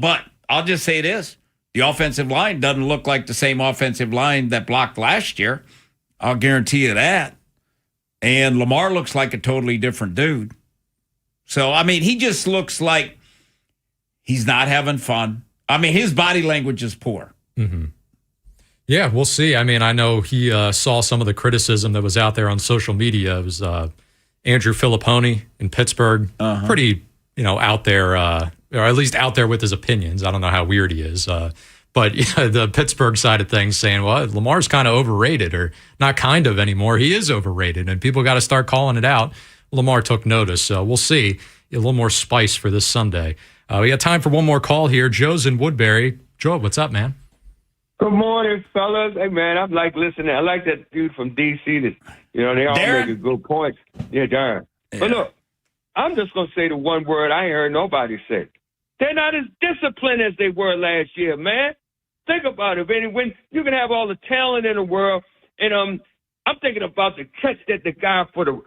but I'll just say this. The offensive line doesn't look like the same offensive line that blocked last year. I'll guarantee you that. And Lamar looks like a totally different dude. So, he just looks like he's not having fun. His body language is poor. Mm-hmm. Yeah, we'll see. I know he saw some of the criticism that was out there on social media. It was Andrew Filipponi in Pittsburgh. Pretty, out there, or at least out there with his opinions. I don't know how weird he is. But the Pittsburgh side of things saying, well, Lamar's kind of overrated, or not kind of anymore. He is overrated, and people got to start calling it out. Lamar took notice, so we'll see. A little more spice for this Sunday. We got time for one more call here. Joe's in Woodbury. Joe, what's up, man? Good morning, fellas. Hey, man, I like listening. I like that dude from D.C. that, they all Darren? make good points. Yeah, Darren. Yeah. But look, I'm just going to say the one word I ain't heard nobody say. They're not as disciplined as they were last year, man. Think about it, Vinny. When you can have all the talent in the world, and I'm thinking about the catch that the guy for the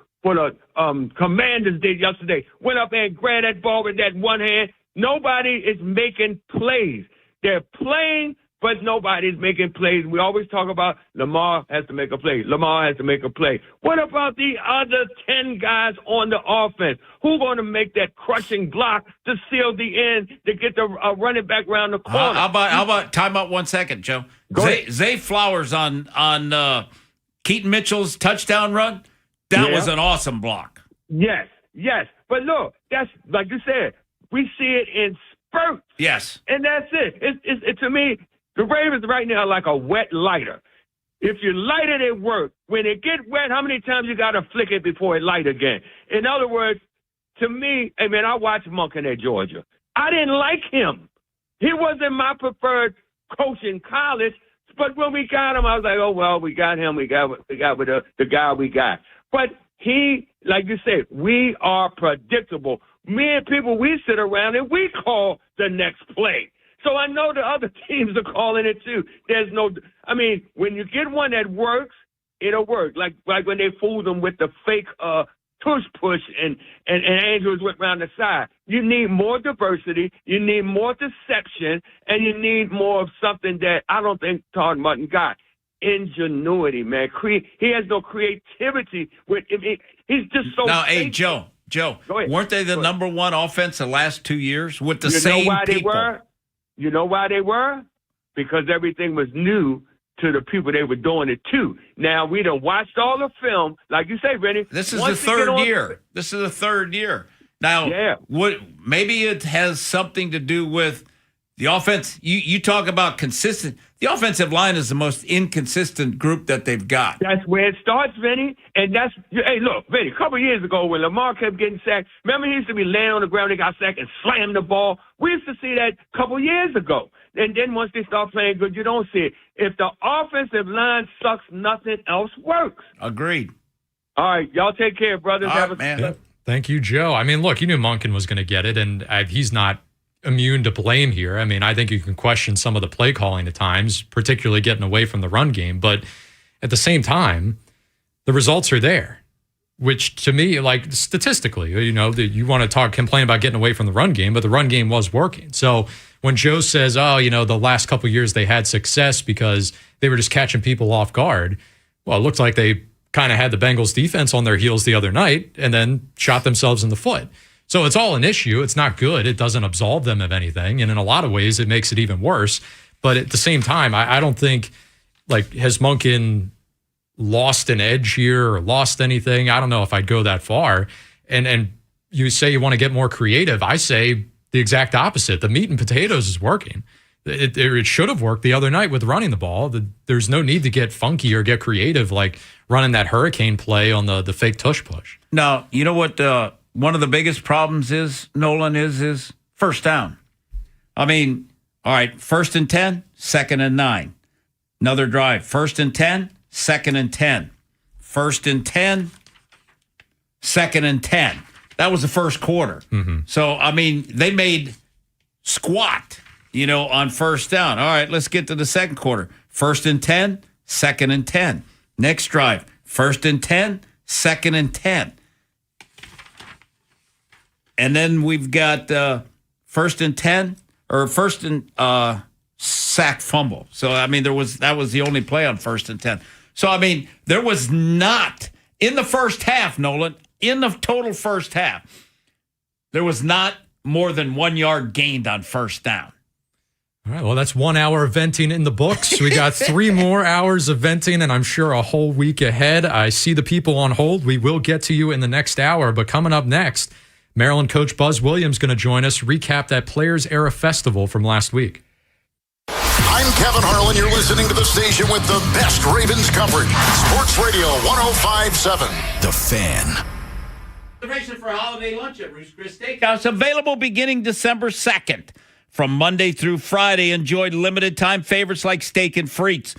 Commanders did yesterday. Went up there and grabbed that ball with that one hand. Nobody is making plays. They're playing, but nobody's making plays. We always talk about Lamar has to make a play. Lamar has to make a play. What about the other 10 guys on the offense? Who's going to make that crushing block to seal the end to get the running back around the corner? How about time out 1 second, Joe? Zay Flowers on Keaton Mitchell's touchdown run. That was an awesome block. Yes. But look, that's like you said, we see it in spurts. Yes. And that's it. It's to me, the Ravens right now are like a wet lighter. If you light it, it works. When it get wet, how many times you got to flick it before it light again? In other words, to me, I watched Monken at Georgia. I didn't like him. He wasn't my preferred coach in college, but when we got him, I was like, oh, well, we got him. We got with the guy we got. But he, like you said, we are predictable. Me and people, we sit around and we call the next play. So I know the other teams are calling it too. When you get one that works, it'll work. Like when they fooled them with the fake push and Andrews went around the side. You need more diversity, you need more deception, and you need more of something that I don't think Todd Martin got. Ingenuity, man. He has no creativity. He's just so. Now, hey, Joe, weren't they the number one offense the last 2 years with the same people? You know why they were? Because everything was new to the people they were doing it to. Now, we done watched all the film. Like you say, Vinny. This is the third year. This is the third year. Now, maybe it has something to do with the offense. You talk about consistent. The offensive line is the most inconsistent group that they've got. That's where it starts, Vinny. And hey, look, Vinny, a couple of years ago when Lamar kept getting sacked, remember he used to be laying on the ground, he got sacked and slammed the ball. We used to see that a couple of years ago. And then once they start playing good, you don't see it. If the offensive line sucks, nothing else works. Agreed. All right, y'all take care, brothers. All right, man. Thank you, Joe. Look, you knew Monken was going to get it, and he's not immune to blame here. I think you can question some of the play calling at times, particularly getting away from the run game. But at the same time, the results are there, which to me, like statistically, you want to complain about getting away from the run game, but the run game was working. So when Joe says, the last couple of years they had success because they were just catching people off guard, well, it looked like they kind of had the Bengals defense on their heels the other night and then shot themselves in the foot. So it's all an issue. It's not good. It doesn't absolve them of anything. And in a lot of ways, it makes it even worse. But at the same time, I don't think, has Monken lost an edge here or lost anything? I don't know if I'd go that far. And you say you want to get more creative. I say the exact opposite. The meat and potatoes is working. It should have worked the other night with running the ball. There's no need to get funky or get creative like running that hurricane play on the fake tush push. Now, you know what one of the biggest problems is, Nolan, is first down. All right, 1st and 10, 2nd and 9. Another drive, 1st and 10, 2nd and 10. 1st and 10, 2nd and 10. That was the first quarter. Mm-hmm. So, they made squat, on first down. All right, let's get to the second quarter. 1st and 10, 2nd and 10. Next drive, 1st and 10, 2nd and 10. And then we've got 1st and 10 or 1st and sack fumble. So, that was the only play on 1st and 10. So, there was not in the first half, Nolan, in the total first half, there was not more than 1 yard gained on first down. All right, well, that's 1 hour of venting in the books. We got 3 more hours of venting, and I'm sure a whole week ahead. I see the people on hold. We will get to you in the next hour, but coming up next, Maryland coach Buzz Williams going to join us, recap that Players Era Festival from last week. I'm Kevin Harlan. You're listening to the station with the best Ravens coverage. Sports Radio 105.7. The Fan. Reservation for holiday lunch at Ruth's Chris Steakhouse available beginning December 2nd. From Monday through Friday, enjoy limited time favorites like steak and frites,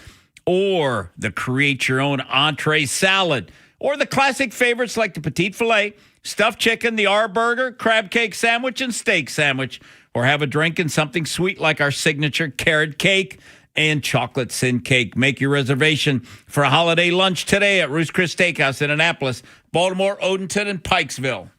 or the create your own entree salad, or the classic favorites like the petite filet, stuffed chicken, the R burger, crab cake sandwich, and steak sandwich, or have a drink and something sweet like our signature carrot cake and chocolate sin cake. Make your reservation for a holiday lunch today at Ruth's Chris Steakhouse in Annapolis, Baltimore, Odenton, and Pikesville.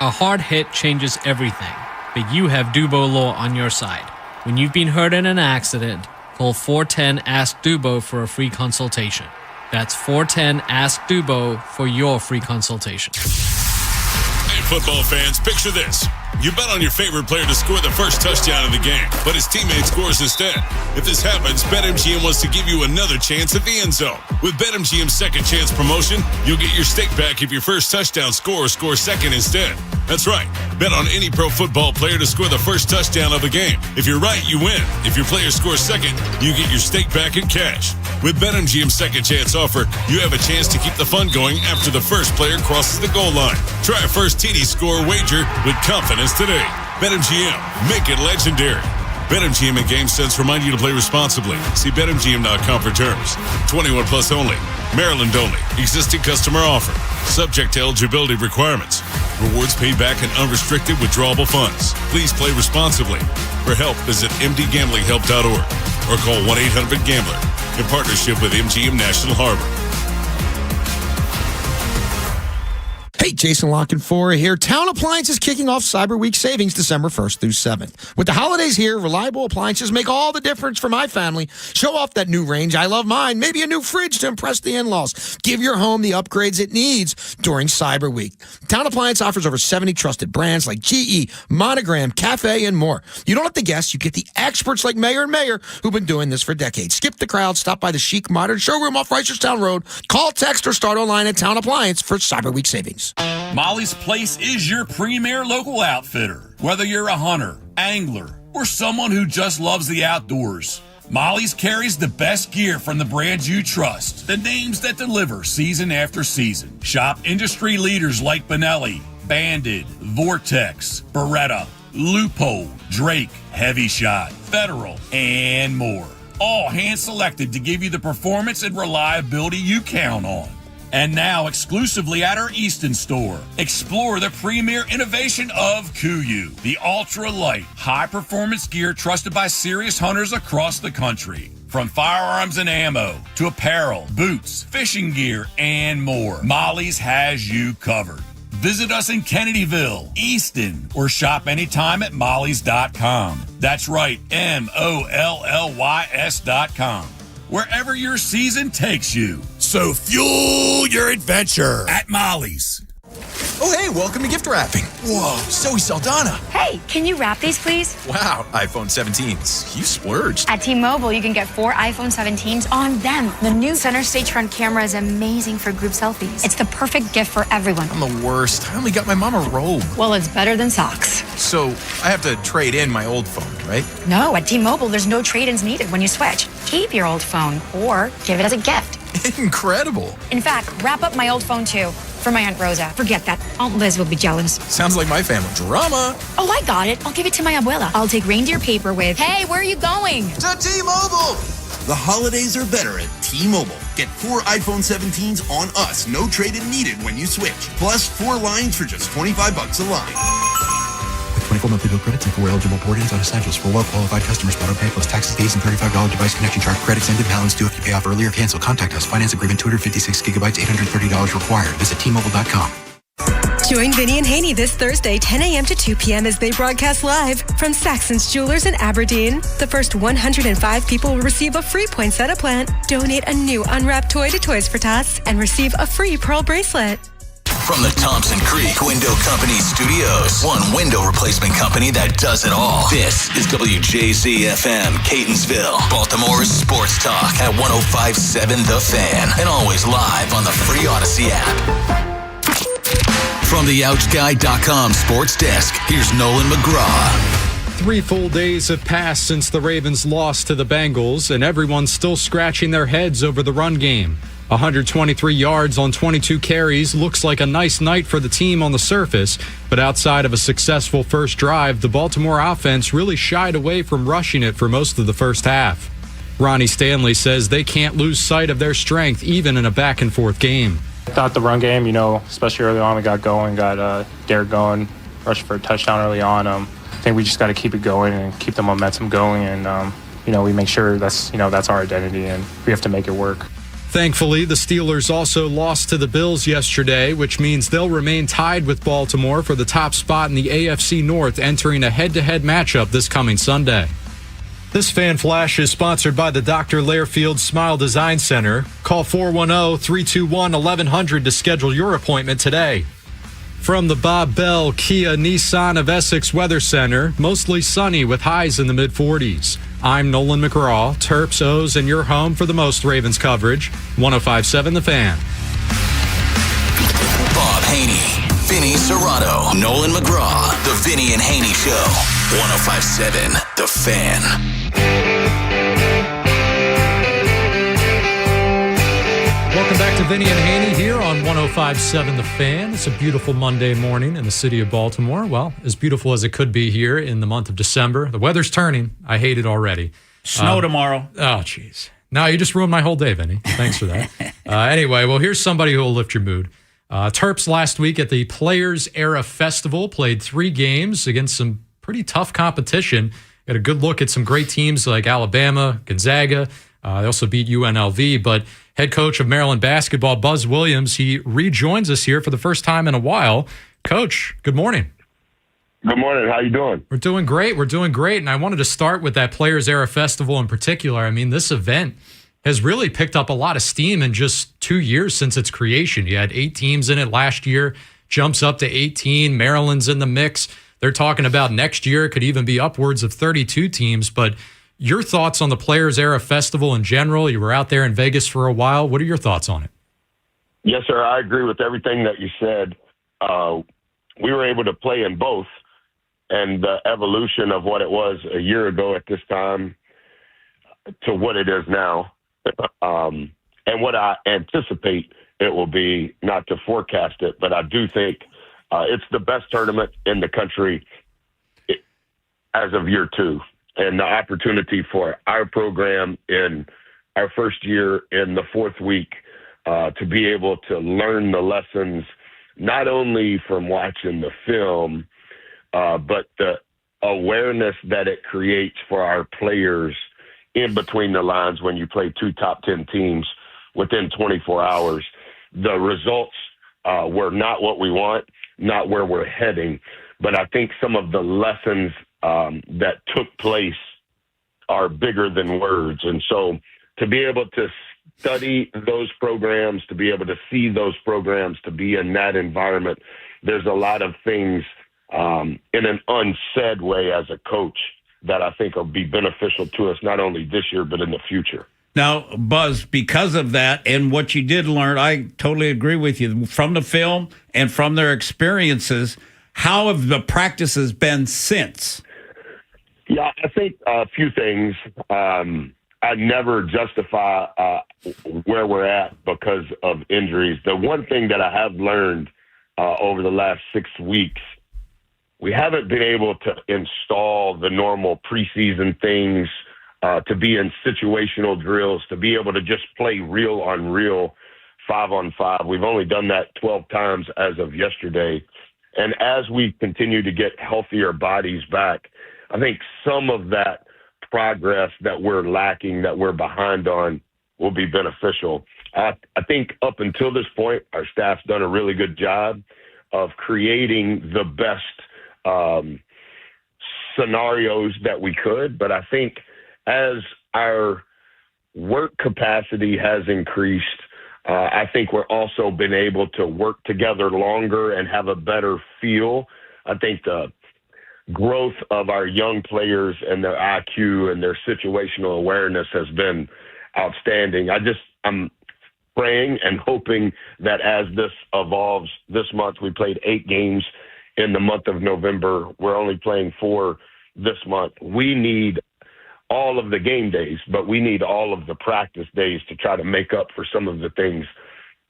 A hard hit changes everything, but you have Dubo Law on your side. When you've been hurt in an accident, call 410-ASK-DUBO for a free consultation. That's 410-ASK-DUBO for your free consultation. Hey, football fans, picture this. You bet on your favorite player to score the first touchdown in the game, but his teammate scores instead. If this happens, BetMGM wants to give you another chance at the end zone. With BetMGM's second chance promotion, you'll get your stake back if your first touchdown scores second instead. That's right. Bet on any pro football player to score the first touchdown of the game. If you're right, you win. If your player scores second, you get your stake back in cash. With BetMGM's second chance offer, you have a chance to keep the fun going after the first player crosses the goal line. Try a first TD score wager with confidence today. BetMGM. Make it legendary. BetMGM and GameSense remind you to play responsibly. See BetMGM.com for terms. 21 plus only. Maryland only. Existing customer offer. Subject to eligibility requirements. Rewards paid back in unrestricted withdrawable funds. Please play responsibly. For help, visit mdgamblinghelp.org or call 1-800-GAMBLER in partnership with MGM National Harbor. Hey, Jason Lockenfora here. Town Appliance is kicking off Cyber Week savings December 1st through 7th. With the holidays here, reliable appliances make all the difference for my family. Show off that new range. I love mine. Maybe a new fridge to impress the in-laws. Give your home the upgrades it needs during Cyber Week. Town Appliance offers over 70 trusted brands like GE, Monogram, Cafe, and more. You don't have to guess. You get the experts like Mayor and Mayor who've been doing this for decades. Skip the crowd. Stop by the chic, modern showroom off Reisterstown Road. Call, text, or start online at Town Appliance for Cyber Week savings. Molly's Place is your premier local outfitter. Whether you're a hunter, angler, or someone who just loves the outdoors, Molly's carries the best gear from the brands you trust, the names that deliver season after season. Shop industry leaders like Benelli, Bandit, Vortex, Beretta, Loophole, Drake, Heavy Shot, Federal, and more. All hand-selected to give you the performance and reliability you count on. And now, exclusively at our Easton store, explore the premier innovation of Kuiu, the ultra-light, high-performance gear trusted by serious hunters across the country. From firearms and ammo to apparel, boots, fishing gear, and more, Molly's has you covered. Visit us in Kennedyville, Easton, or shop anytime at mollys.com. That's right, MOLLYS.com. Wherever your season takes you. So fuel your adventure at Molly's. Oh, hey, welcome to gift wrapping. Whoa, Zoe Saldana. Hey, can you wrap these, please? Wow, iPhone 17s. You splurged. At T-Mobile, you can get 4 iPhone 17s on them. The new center stage front camera is amazing for group selfies. It's the perfect gift for everyone. I'm the worst. I only got my mom a robe. Well, it's better than socks. So I have to trade in my old phone, right? No, at T-Mobile, there's no trade-ins needed when you switch. Keep your old phone or give it as a gift. Incredible. In fact, wrap up my old phone, too. For my Aunt Rosa. Forget that. Aunt Liz will be jealous. Sounds like my family. Drama. Oh, I got it. I'll give it to my abuela. I'll take reindeer paper with... Hey, where are you going? To T-Mobile. The holidays are better at T-Mobile. Get 4 iPhone 17s on us. No trade-in needed when you switch. Plus 4 lines for just $25 a line. With 24 monthly bill credits and 4 eligible port-ins on essentials for well-qualified customers. Auto pay plus taxes, fees, and $35 device connection charge. Credits ended. Balance due if you pay off early or cancel. Contact us. Finance agreement 256 gigabytes, $830 required. Visit T-Mobile.com. Join Vinny and Haynie this Thursday, 10 a.m. to 2 p.m. as they broadcast live from Saxon's Jewelers in Aberdeen. The first 105 people will receive a free poinsettia plant, donate a new unwrapped toy to Toys for Tots, and receive a free pearl bracelet. From the Thompson Creek Window Company Studios, one window replacement company that does it all. This is WJZ-FM, Catonsville, Baltimore's sports talk at 105.7 The Fan, and always live on the free Odyssey app. From the OutGuy.com sports desk, here's Nolan McGraw. 3 full days have passed since the Ravens lost to the Bengals, and everyone's still scratching their heads over the run game. 123 yards on 22 carries looks like a nice night for the team on the surface, but outside of a successful first drive, the Baltimore offense really shied away from rushing it for most of the first half. Ronnie Stanley says they can't lose sight of their strength even in a back-and-forth game. I thought the run game, especially early on, we got going, got Derek going, rushed for a touchdown early on. I think we just got to keep it going and keep the momentum going, and we make sure that's our identity, and we have to make it work. Thankfully, the Steelers also lost to the Bills yesterday, which means they'll remain tied with Baltimore for the top spot in the AFC North, entering a head-to-head matchup this coming Sunday. This Fan Flash is sponsored by the Dr. Lairfield Smile Design Center. Call 410-321-1100 to schedule your appointment today. From the Bob Bell Kia Nissan of Essex Weather Center, mostly sunny with highs in the mid-40s. I'm Nolan McGraw, Terps, O's, and your home for the most Ravens coverage. 105.7 The Fan. Bob Haynie, Vinny Serrato, Nolan McGraw, The Vinny and Haynie Show. 105.7 The Fan. Welcome back to Vinny and Haynie here on 105.7 The Fan. It's a beautiful Monday morning in the city of Baltimore. Well, as beautiful as it could be here in the month of December. The weather's turning. I hate it already. Snow tomorrow. Oh, jeez. No, you just ruined my whole day, Vinny. Thanks for that. Anyway, well, here's somebody who will lift your mood. Terps last week at the Players Era Festival played 3 games against some pretty tough competition. Got a good look at some great teams like Alabama, Gonzaga. They also beat UNLV, but head coach of Maryland basketball, Buzz Williams, he rejoins us here for the first time in a while. Coach, good morning. Good morning. How you doing? We're doing great. And I wanted to start with that Players Era Festival in particular. I mean, this event has really picked up a lot of steam in just 2 years since its creation. You had 8 teams in it last year, jumps up to 18. Maryland's in the mix. They're talking about next year it could even be upwards of 32 teams, but your thoughts on the Players Era Festival in general? You were out there in Vegas for a while. What are your thoughts on it? Yes, sir. I agree with everything that you said. We were able to play in both, and the evolution of what it was a year ago at this time to what it is now, and what I anticipate it will be, not to forecast it, but I do think it's the best tournament in the country as of year 2. And the opportunity for our program in our first year in the 4th week to be able to learn the lessons, not only from watching the film, but the awareness that it creates for our players in between the lines when you play 2 top 10 teams within 24 hours. The results were not what we want, not where we're heading, but I think some of the lessons that took place are bigger than words. And so to be able to study those programs, to be able to see those programs, to be in that environment, there's a lot of things in an unsaid way as a coach that I think will be beneficial to us not only this year, but in the future. Now, Buzz, because of that and what you did learn, I totally agree with you. From the film and from their experiences, how have the practices been since? Yeah, I think a few things. I never justify where we're at because of injuries. The one thing that I have learned over the last 6 weeks, we haven't been able to install the normal preseason things, to be in situational drills, to be able to just play real on real 5-on-5. We've only done that 12 times as of yesterday. And as we continue to get healthier bodies back, I think some of that progress that we're lacking, that we're behind on, will be beneficial. I think up until this point, our staff's done a really good job of creating the best scenarios that we could. But I think as our work capacity has increased, I think we're also been able to work together longer and have a better feel. I think the growth of our young players and their IQ and their situational awareness has been outstanding. I'm praying and hoping that as this evolves this month, we played 8 games in the month of November. We're only playing 4 this month. We need all of the game days, but we need all of the practice days to try to make up for some of the things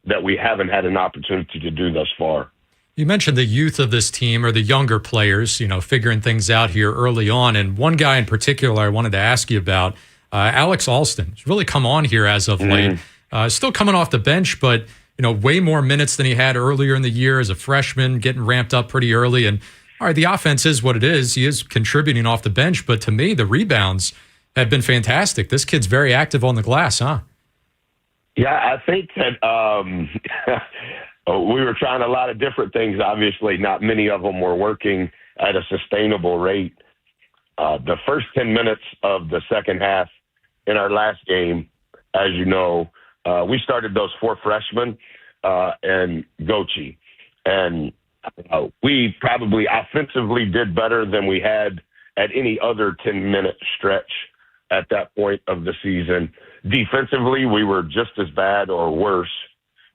that we haven't had an opportunity to do thus far. You mentioned the youth of this team, or the younger players, figuring things out here early on. And one guy in particular I wanted to ask you about, Alex Alston. He's really come on here as of late. Still coming off the bench, but way more minutes than he had earlier in the year as a freshman, getting ramped up pretty early. And all right, the offense is what it is. He is contributing off the bench, but to me, the rebounds have been fantastic. This kid's very active on the glass, huh? Yeah, I think that we were trying a lot of different things. Obviously, not many of them were working at a sustainable rate. The first 10 minutes of the second half in our last game, as you know, we started those 4 freshmen and Gochi. And we probably offensively did better than we had at any other 10-minute stretch at that point of the season. Defensively, we were just as bad or worse.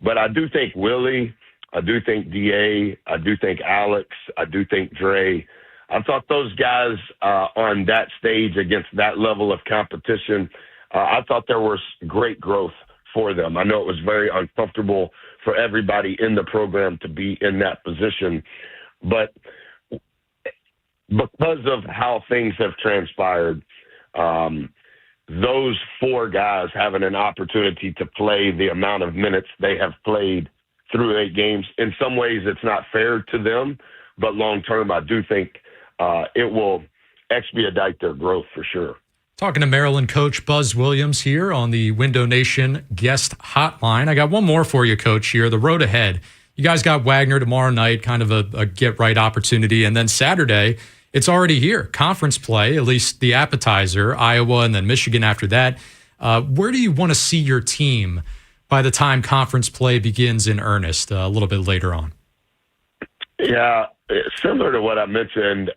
But I do think Willie, I do think DA, I do think Alex, I do think Dre. I thought those guys on that stage against that level of competition, I thought there was great growth for them. I know it was very uncomfortable for everybody in the program to be in that position. But because of how things have transpired, those 4 guys having an opportunity to play the amount of minutes they have played through 8 games, in some ways it's not fair to them, but long term I do think it will expedite their growth for sure. Talking to Maryland coach Buzz Williams here on the Window Nation guest hotline. I got one more for you, Coach, here. The road ahead. You guys got Wagner tomorrow night, kind of a get-right opportunity. And then Saturday, it's already here. Conference play, at least the appetizer, Iowa and then Michigan after that. Where do you want to see your team by the time conference play begins in earnest a little bit later on? Yeah, similar to what I mentioned,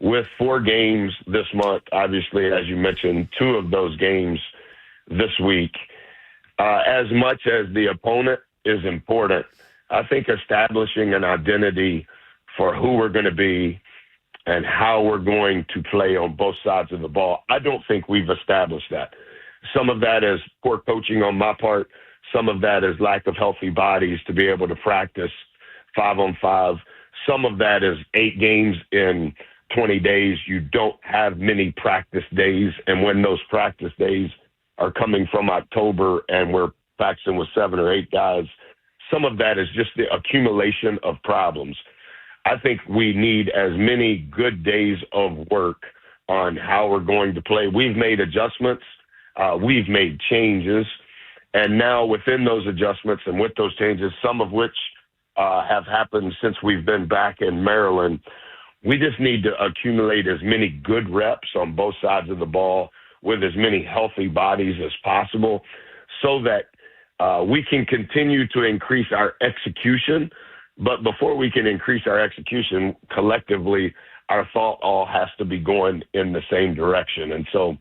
with 4 games this month, obviously, as you mentioned, 2 of those games this week. As much as the opponent is important, I think establishing an identity for who we're going to be and how we're going to play on both sides of the ball, I don't think we've established that. Some of that is poor coaching on my part. Some of that is lack of healthy bodies to be able to practice 5-on-5. Some of that is 8 games in 20 days. You don't have many practice days. And when those practice days are coming from October and we're practicing with 7 or 8 guys, some of that is just the accumulation of problems. I think we need as many good days of work on how we're going to play. We've made adjustments. We've made changes. And now within those adjustments and with those changes, some of which have happened since we've been back in Maryland, we just need to accumulate as many good reps on both sides of the ball with as many healthy bodies as possible so that we can continue to increase our execution. But before we can increase our execution collectively, our thought all has to be going in the same direction. And so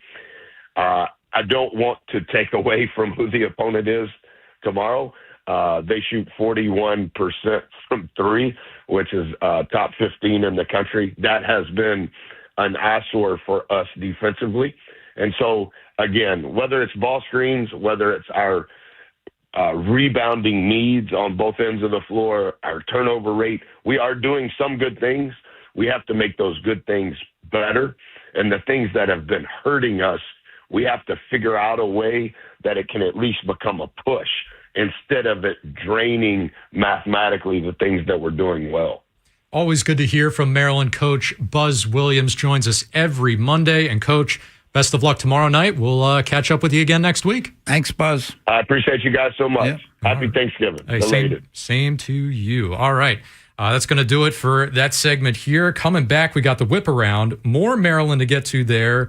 I don't want to take away from who the opponent is tomorrow. They shoot 41% from 3, which is top 15 in the country. That has been an eyesore for us defensively. And so, again, whether it's ball screens, whether it's our rebounding needs on both ends of the floor, our turnover rate, we are doing some good things. We have to make those good things better. And the things that have been hurting us, we have to figure out a way that it can at least become a push instead of it draining mathematically the things that we're doing well. Always good to hear from Maryland coach Buzz Williams. Joins us every Monday. And, Coach, best of luck tomorrow night. We'll catch up with you again next week. Thanks, Buzz. I appreciate you guys so much. Yep. Happy Thanksgiving. Hey, same to you. All right. That's going to do it for that segment here. Coming back, we got the whip around. More Maryland to get to there.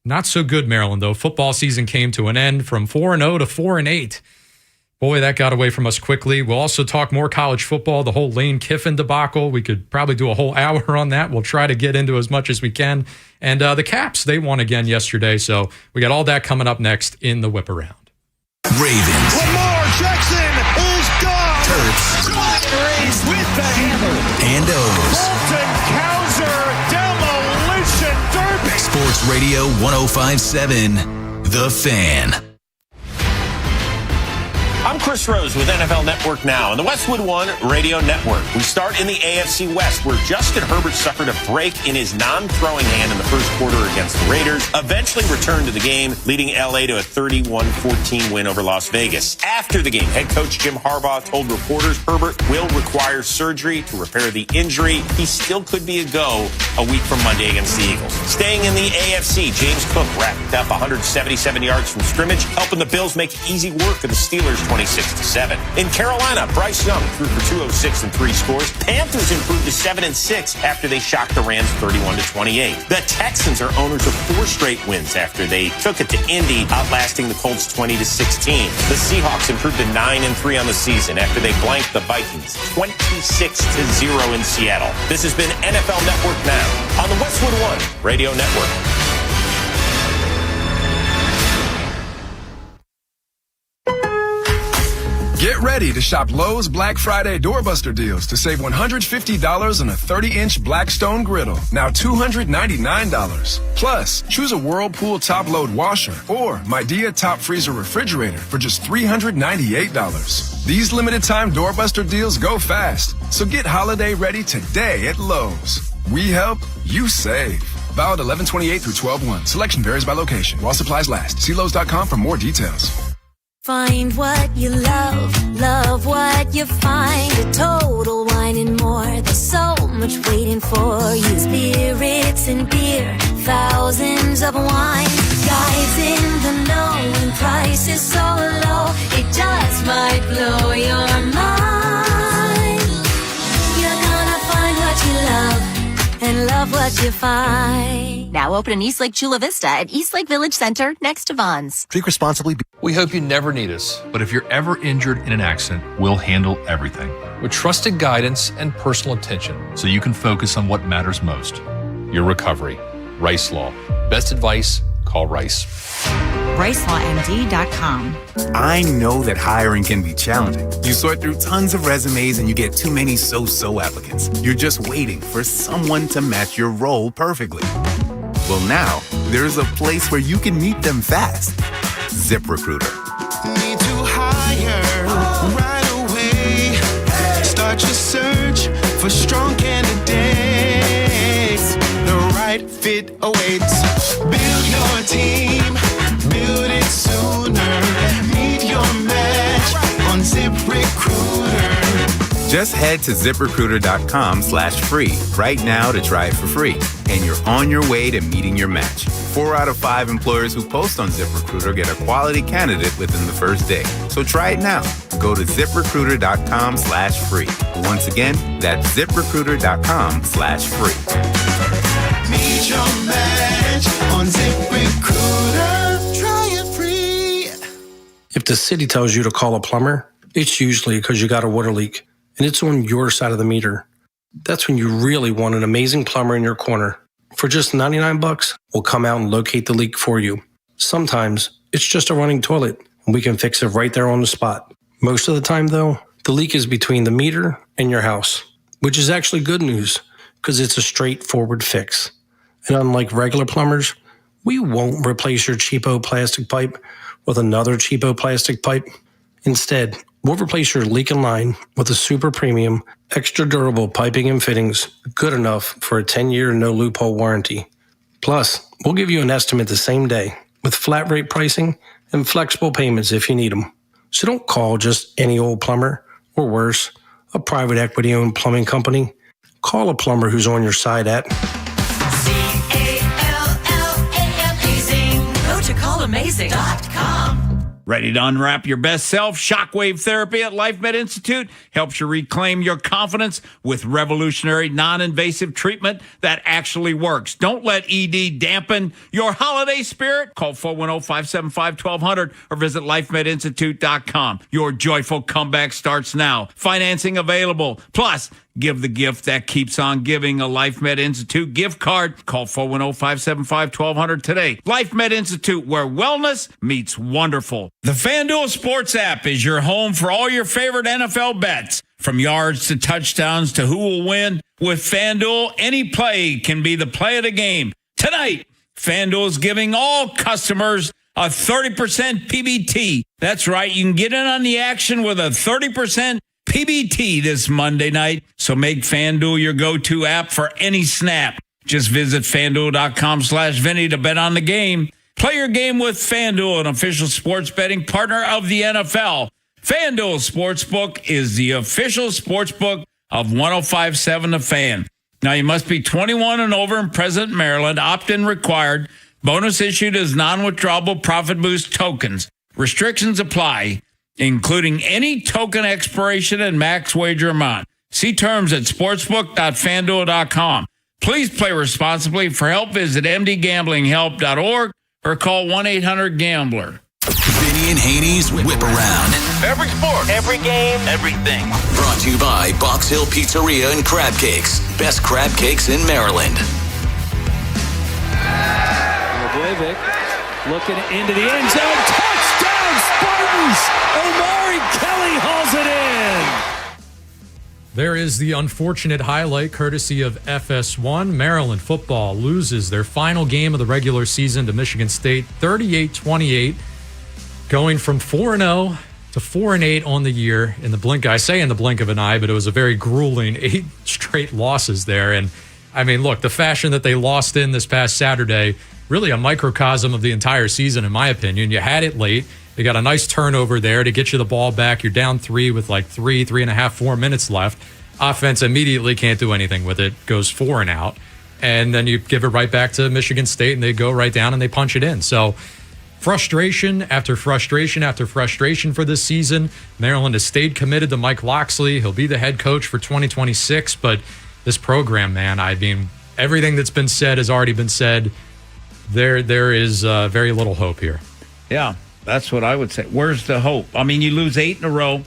Not so good Maryland, though. Football season came to an end from 4-0 to 4-8. Boy, that got away from us quickly. We'll also talk more college football, the whole Lane Kiffin debacle. We could probably do a whole hour on that. We'll try to get into as much as we can. And the Caps, they won again yesterday. So we got all that coming up next in the Whip Around. Ravens. Lamar Jackson is gone. Terps. Rays with the hammer. And O's. Bolton Cowser demolition derby. Sports Radio 105.7, The Fan. I'm Chris Rose with NFL Network Now and the Westwood One Radio Network. We start in the AFC West, where Justin Herbert suffered a break in his non-throwing hand in the first quarter against the Raiders, eventually returned to the game, leading LA to a 31-14 win over Las Vegas. After the game, head coach Jim Harbaugh told reporters Herbert will require surgery to repair the injury. He still could be a go a week from Monday against the Eagles. Staying in the AFC, James Cook racked up 177 yards from scrimmage, helping the Bills make easy work of the Steelers 26-7. In Carolina, Bryce Young threw for 206 and 3 scores. Panthers improved to 7-6 after they shocked the Rams 31-28. The Texans are owners of 4 straight wins after they took it to Indy, outlasting the Colts 20-16. The Seahawks improved to 9-3 on the season after they blanked the Vikings 26-0 in Seattle. This has been NFL Network Now on the Westwood One Radio Network. Get ready to shop Lowe's Black Friday Doorbuster deals to save $150 on a 30-inch Blackstone griddle, now $299. Plus, choose a Whirlpool top-load washer or Midea top freezer refrigerator for just $398. These limited-time Doorbuster deals go fast, so get holiday ready today at Lowe's. We help, you save. Valid 11/28 through 12/1. Selection varies by location. While supplies last. See Lowe's.com for more details. Find what you love, love what you find. A Total Wine and More. There's so much waiting for you. Spirits and beer, thousands of wines. Guys in the know and prices so low, it just might blow your mind. You're gonna find what you love and love what you find. Now open in Eastlake Chula Vista at Eastlake Village Center next to Vaughn's. Drink responsibly. We hope you never need us, but if you're ever injured in an accident, we'll handle everything with trusted guidance and personal attention so you can focus on what matters most, your recovery. Rice Law. Best advice, call Rice. RiceLawMD.com. I know that hiring can be challenging. You sort through tons of resumes and you get too many so-so applicants. You're just waiting for someone to match your role perfectly. Well, now there's a place where you can meet them fast. ZipRecruiter. Need to hire right away. Start your search for strong candidates. The right fit awaits. Build your team. Build it sooner. Meet your match on ZipRecruiter. Just head to ZipRecruiter.com/free right now to try it for free. And you're on your way to meeting your match. 4 out of 5 employers who post on ZipRecruiter get a quality candidate within the first day. So try it now. Go to ZipRecruiter.com/free. Once again, that's ZipRecruiter.com/free. Meet your match on ZipRecruiter. Try it free. If the city tells you to call a plumber, it's usually because you got a water leak and it's on your side of the meter. That's when you really want an amazing plumber in your corner. For just $99, we'll come out and locate the leak for you. Sometimes it's just a running toilet and we can fix it right there on the spot. Most of the time, though, the leak is between the meter and your house, which is actually good news because it's a straightforward fix. And unlike regular plumbers, we won't replace your cheapo plastic pipe with another cheapo plastic pipe. Instead, we'll replace your leaking line with a super premium, extra durable piping and fittings good enough for a 10-year no loophole warranty. Plus, we'll give you an estimate the same day with flat rate pricing and flexible payments if you need them. So don't call just any old plumber, or worse, a private equity-owned plumbing company. Call a plumber who's on your side at CALLAMazing. Go to callamazing.com. Ready to unwrap your best self? Shockwave therapy at LifeMed Institute helps you reclaim your confidence with revolutionary non-invasive treatment that actually works. Don't let ED dampen your holiday spirit. Call 410-575-1200 or visit lifemedinstitute.com. Your joyful comeback starts now. Financing available. Plus, give the gift that keeps on giving, a LifeMed Institute gift card. Call 410-575-1200 today. LifeMed Institute, where wellness meets wonderful. The FanDuel Sports app is your home for all your favorite NFL bets. From yards to touchdowns to who will win. With FanDuel, any play can be the play of the game. Tonight, FanDuel is giving all customers a 30% PBT. That's right, you can get in on the action with a 30% PBT this Monday night. So make FanDuel your go-to app for any snap. Just visit FanDuel.com/Vinny to bet on the game. Play your game with FanDuel, an official sports betting partner of the NFL. FanDuel Sportsbook is the official sportsbook of 105.7 The Fan. Now, you must be 21 and over and present in Maryland. Opt-in required. Bonus issued as non-withdrawable profit boost tokens. Restrictions apply, including any token expiration and max wager amount. See terms at sportsbook.fanduel.com. Please play responsibly. For help, visit mdgamblinghelp.org or call 1-800-GAMBLER. Vinny and Haynie's Whip Around. Every sport, every game, everything. Brought to you by Box Hill Pizzeria and Crab Cakes. Best crab cakes in Maryland. Blivik looking into the end zone. Touchdown, Spartans! Omari Kelly hauls it in. There is the unfortunate highlight courtesy of FS1. Maryland football loses their final game of the regular season to Michigan State, 38-28, going from 4-0 to 4-8 on the year in the blink. I say in the blink of an eye, but it was a very grueling 8 straight losses there. And I mean, look, the fashion that they lost in this past Saturday, really a microcosm of the entire season, in my opinion. You had it late. They got a nice turnover there to get you the ball back. You're down 3 with like 3.5, 4 minutes left. Offense immediately can't do anything with it. Goes 4 and out. And then you give it right back to Michigan State, and they go right down and they punch it in. So frustration after frustration after frustration for this season. Maryland has stayed committed to Mike Loxley. He'll be the head coach for 2026. But this program, man, I mean, everything that's been said has already been said. There is very little hope here. Yeah. That's what I would say. Where's the hope? I mean, you lose 8 in a row.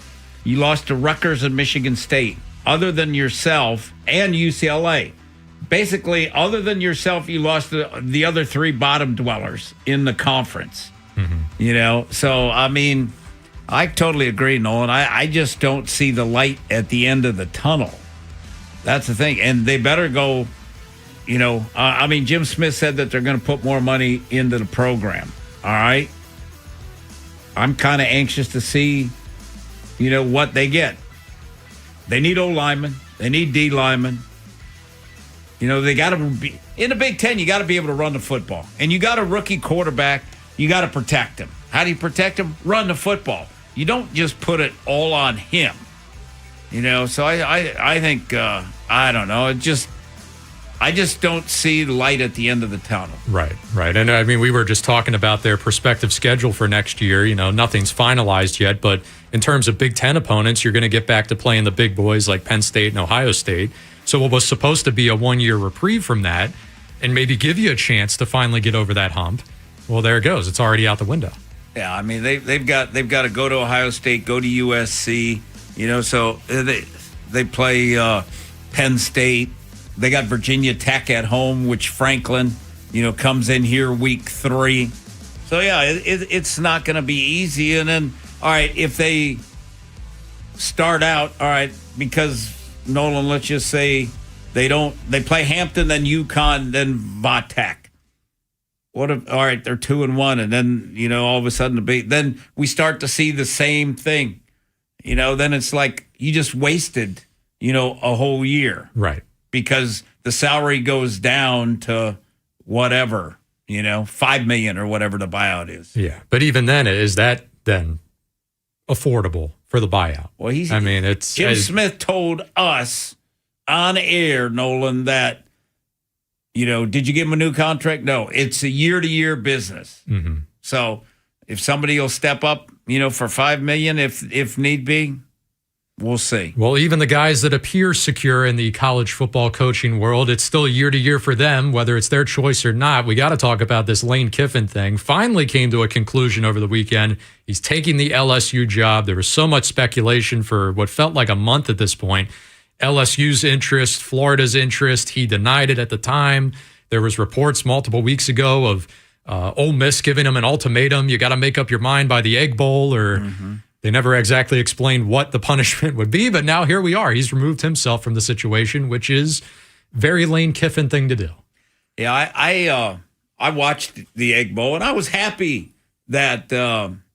You lost to Rutgers and Michigan State. Other than yourself and UCLA. Basically, other than yourself, you lost to the other 3 bottom dwellers in the conference. Mm-hmm. You know? So, I mean, I totally agree, Nolan. I just don't see the light at the end of the tunnel. That's the thing. And they better go, you know, I mean, Jim Smith said that they're going to put more money into the program. All right? I'm kind of anxious to see, you know, what they get. They need O linemen. They need D linemen. You know, they got to be in the Big Ten. You got to be able to run the football, and you got a rookie quarterback. You got to protect him. How do you protect him? Run the football. You don't just put it all on him. You know, so I think I don't know. I just don't see the light at the end of the tunnel. Right. And I mean, we were just talking about their prospective schedule for next year. You know, nothing's finalized yet, but in terms of Big Ten opponents, you're going to get back to playing the big boys like Penn State and Ohio State. So what was supposed to be a 1-year reprieve from that and maybe give you a chance to finally get over that hump, well, there it goes. It's already out the window. Yeah, I mean, they've got to go to Ohio State, go to USC, you know, so they play Penn State. They got Virginia Tech at home, which Franklin, you know, comes in here week 3. So, yeah, it's not going to be easy. And then, all right, if they start out, all right, because, Nolan, let's just say they play Hampton, then UConn, then Vatech. What if, all right, they're 2-1, and then, you know, all of a sudden, then we start to see the same thing. You know, then it's like you just wasted, you know, a whole year. Right. Because the salary goes down to whatever, you know, $5 million or whatever the buyout is. Yeah, but even then, is that then affordable for the buyout? Well, it's Jim Smith told us on air, Nolan, that, you know, did you give him a new contract? No, it's a year-to-year business. Mm-hmm. So if somebody will step up, for $5 million if need be, we'll see. Well, even the guys that appear secure in the college football coaching world, it's still year to year for them, whether it's their choice or not. We got to talk about this Lane Kiffin thing. Finally came to a conclusion over the weekend. He's taking the LSU job. There was so much speculation for what felt like a month at this point. LSU's interest, Florida's interest. He denied it at the time. There was reports multiple weeks ago of Ole Miss giving him an ultimatum. You got to make up your mind by the Egg Bowl, or they never exactly explained what the punishment would be. But now here we are. He's removed himself from the situation, which is very Lane Kiffin thing to do. Yeah, I watched the Egg Bowl, and I was happy that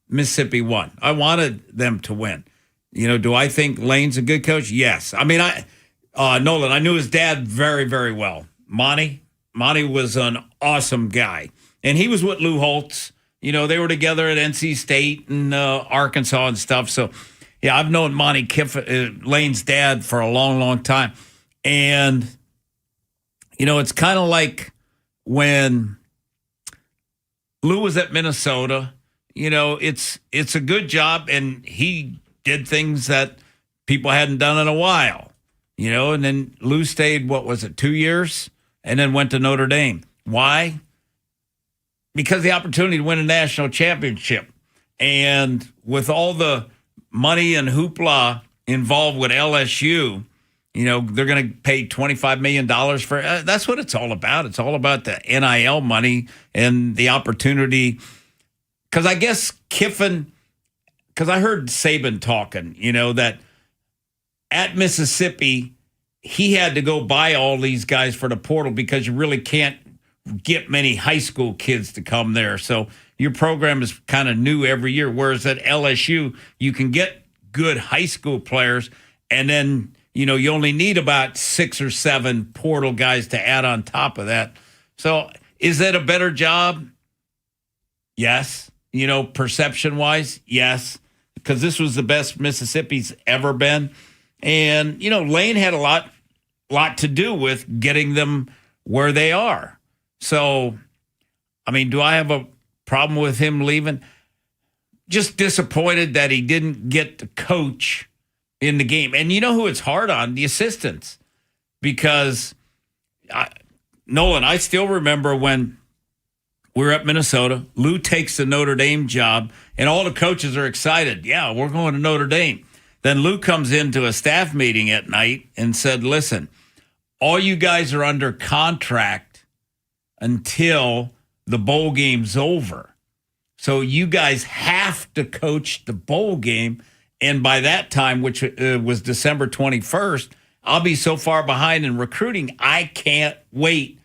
Mississippi won. I wanted them to win. Do I think Lane's a good coach? Yes. I mean, Nolan, I knew his dad very, very well. Monty was an awesome guy. And he was with Lou Holtz. They were together at NC State and Arkansas and stuff. So, yeah, I've known Monty Kiffin, Lane's dad, for a long, long time. And, it's kind of like when Lou was at Minnesota, it's a good job, and he did things that people hadn't done in a while, and then Lou stayed, 2 years, and then went to Notre Dame. Why? Because the opportunity to win a national championship. And with all the money and hoopla involved with LSU, they're going to pay $25 million for that's what it's all about. It's all about the NIL money and the opportunity. Because I guess Kiffin, because I heard Saban talking, that at Mississippi, he had to go buy all these guys for the portal because you really can't get many high school kids to come there. So your program is kind of new every year, whereas at LSU, you can get good high school players, and then, you only need about 6 or 7 portal guys to add on top of that. So is that a better job? Yes. Perception-wise, yes, because this was the best Mississippi's ever been. And, Lane had a lot to do with getting them where they are. So, I mean, do I have a problem with him leaving? Just disappointed that he didn't get to coach in the game. And you know who it's hard on? The assistants. Because, Nolan, I still remember when we were at Minnesota, Lou takes the Notre Dame job, and all the coaches are excited. Yeah, we're going to Notre Dame. Then Lou comes into a staff meeting at night and said, listen, all you guys are under contract until the bowl game's over. So you guys have to coach the bowl game. And by that time, which was December 21st, I'll be so far behind in recruiting, I can't wait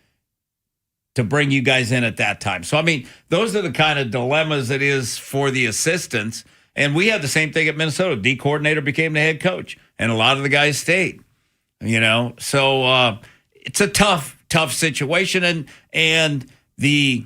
to bring you guys in at that time. So, I mean, those are the kind of dilemmas it is for the assistants. And we had the same thing at Minnesota. D coordinator became the head coach, and a lot of the guys stayed. So it's a tough situation, and the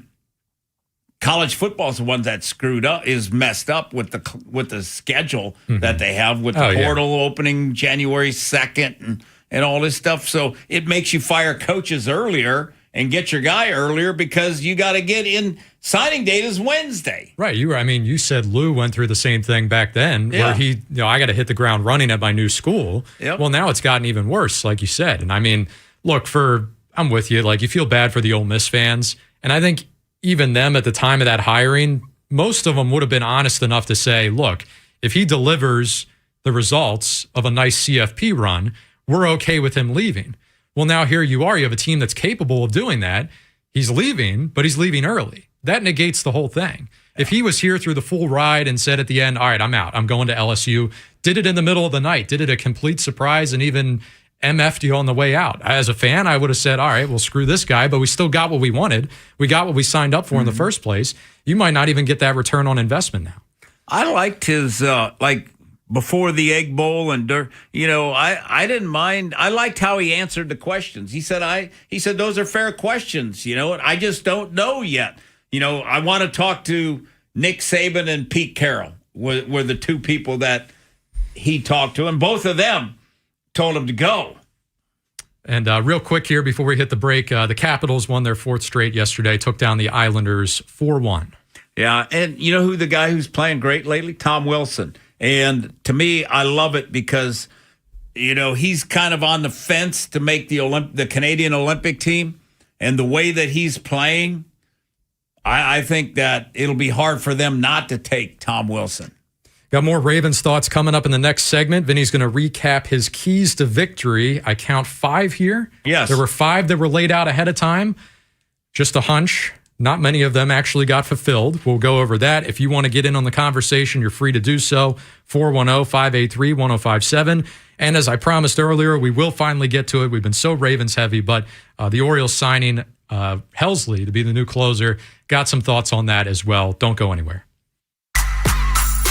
college football is the one that screwed up, is messed up with the schedule that they have with the portal opening January 2nd and all this stuff. So it makes you fire coaches earlier and get your guy earlier because you got to get in. Signing date is Wednesday. Right. You said Lou went through the same thing back then where he, I got to hit the ground running at my new school. Yep. Well, now it's gotten even worse, like you said. And I mean, look, I'm with you. Like, you feel bad for the Ole Miss fans. And I think even them at the time of that hiring, most of them would have been honest enough to say, look, if he delivers the results of a nice CFP run, we're okay with him leaving. Well, now here you are. You have a team that's capable of doing that. He's leaving, but he's leaving early. That negates the whole thing. If he was here through the full ride and said at the end, all right, I'm out, I'm going to LSU, did it in the middle of the night, did it a complete surprise, and even MF'd you on the way out. As a fan, I would have said, all right, well, screw this guy, but we still got what we wanted. We got what we signed up for in the first place. You might not even get that return on investment now. I liked his, before the Egg Bowl and, I didn't mind. I liked how he answered the questions. He said, those are fair questions, and I just don't know yet. I want to talk to Nick Saban and Pete Carroll were the two people that he talked to, and both of them told him to go. And real quick here before we hit the break, the Capitals won their 4th straight yesterday, took down the Islanders 4-1. Yeah, and you know who the guy who's playing great lately? Tom Wilson. And to me, I love it because, you know, he's kind of on the fence to make the Canadian Olympic team. And the way that he's playing, I think that it'll be hard for them not to take Tom Wilson. Got more Ravens thoughts coming up in the next segment. Vinny's going to recap his keys to victory. I count 5 here. Yes. There were 5 that were laid out ahead of time. Just a hunch. Not many of them actually got fulfilled. We'll go over that. If you want to get in on the conversation, you're free to do so. 410-583-1057. And as I promised earlier, we will finally get to it. We've been so Ravens heavy, but the Orioles signing Helsley to be the new closer. Got some thoughts on that as well. Don't go anywhere.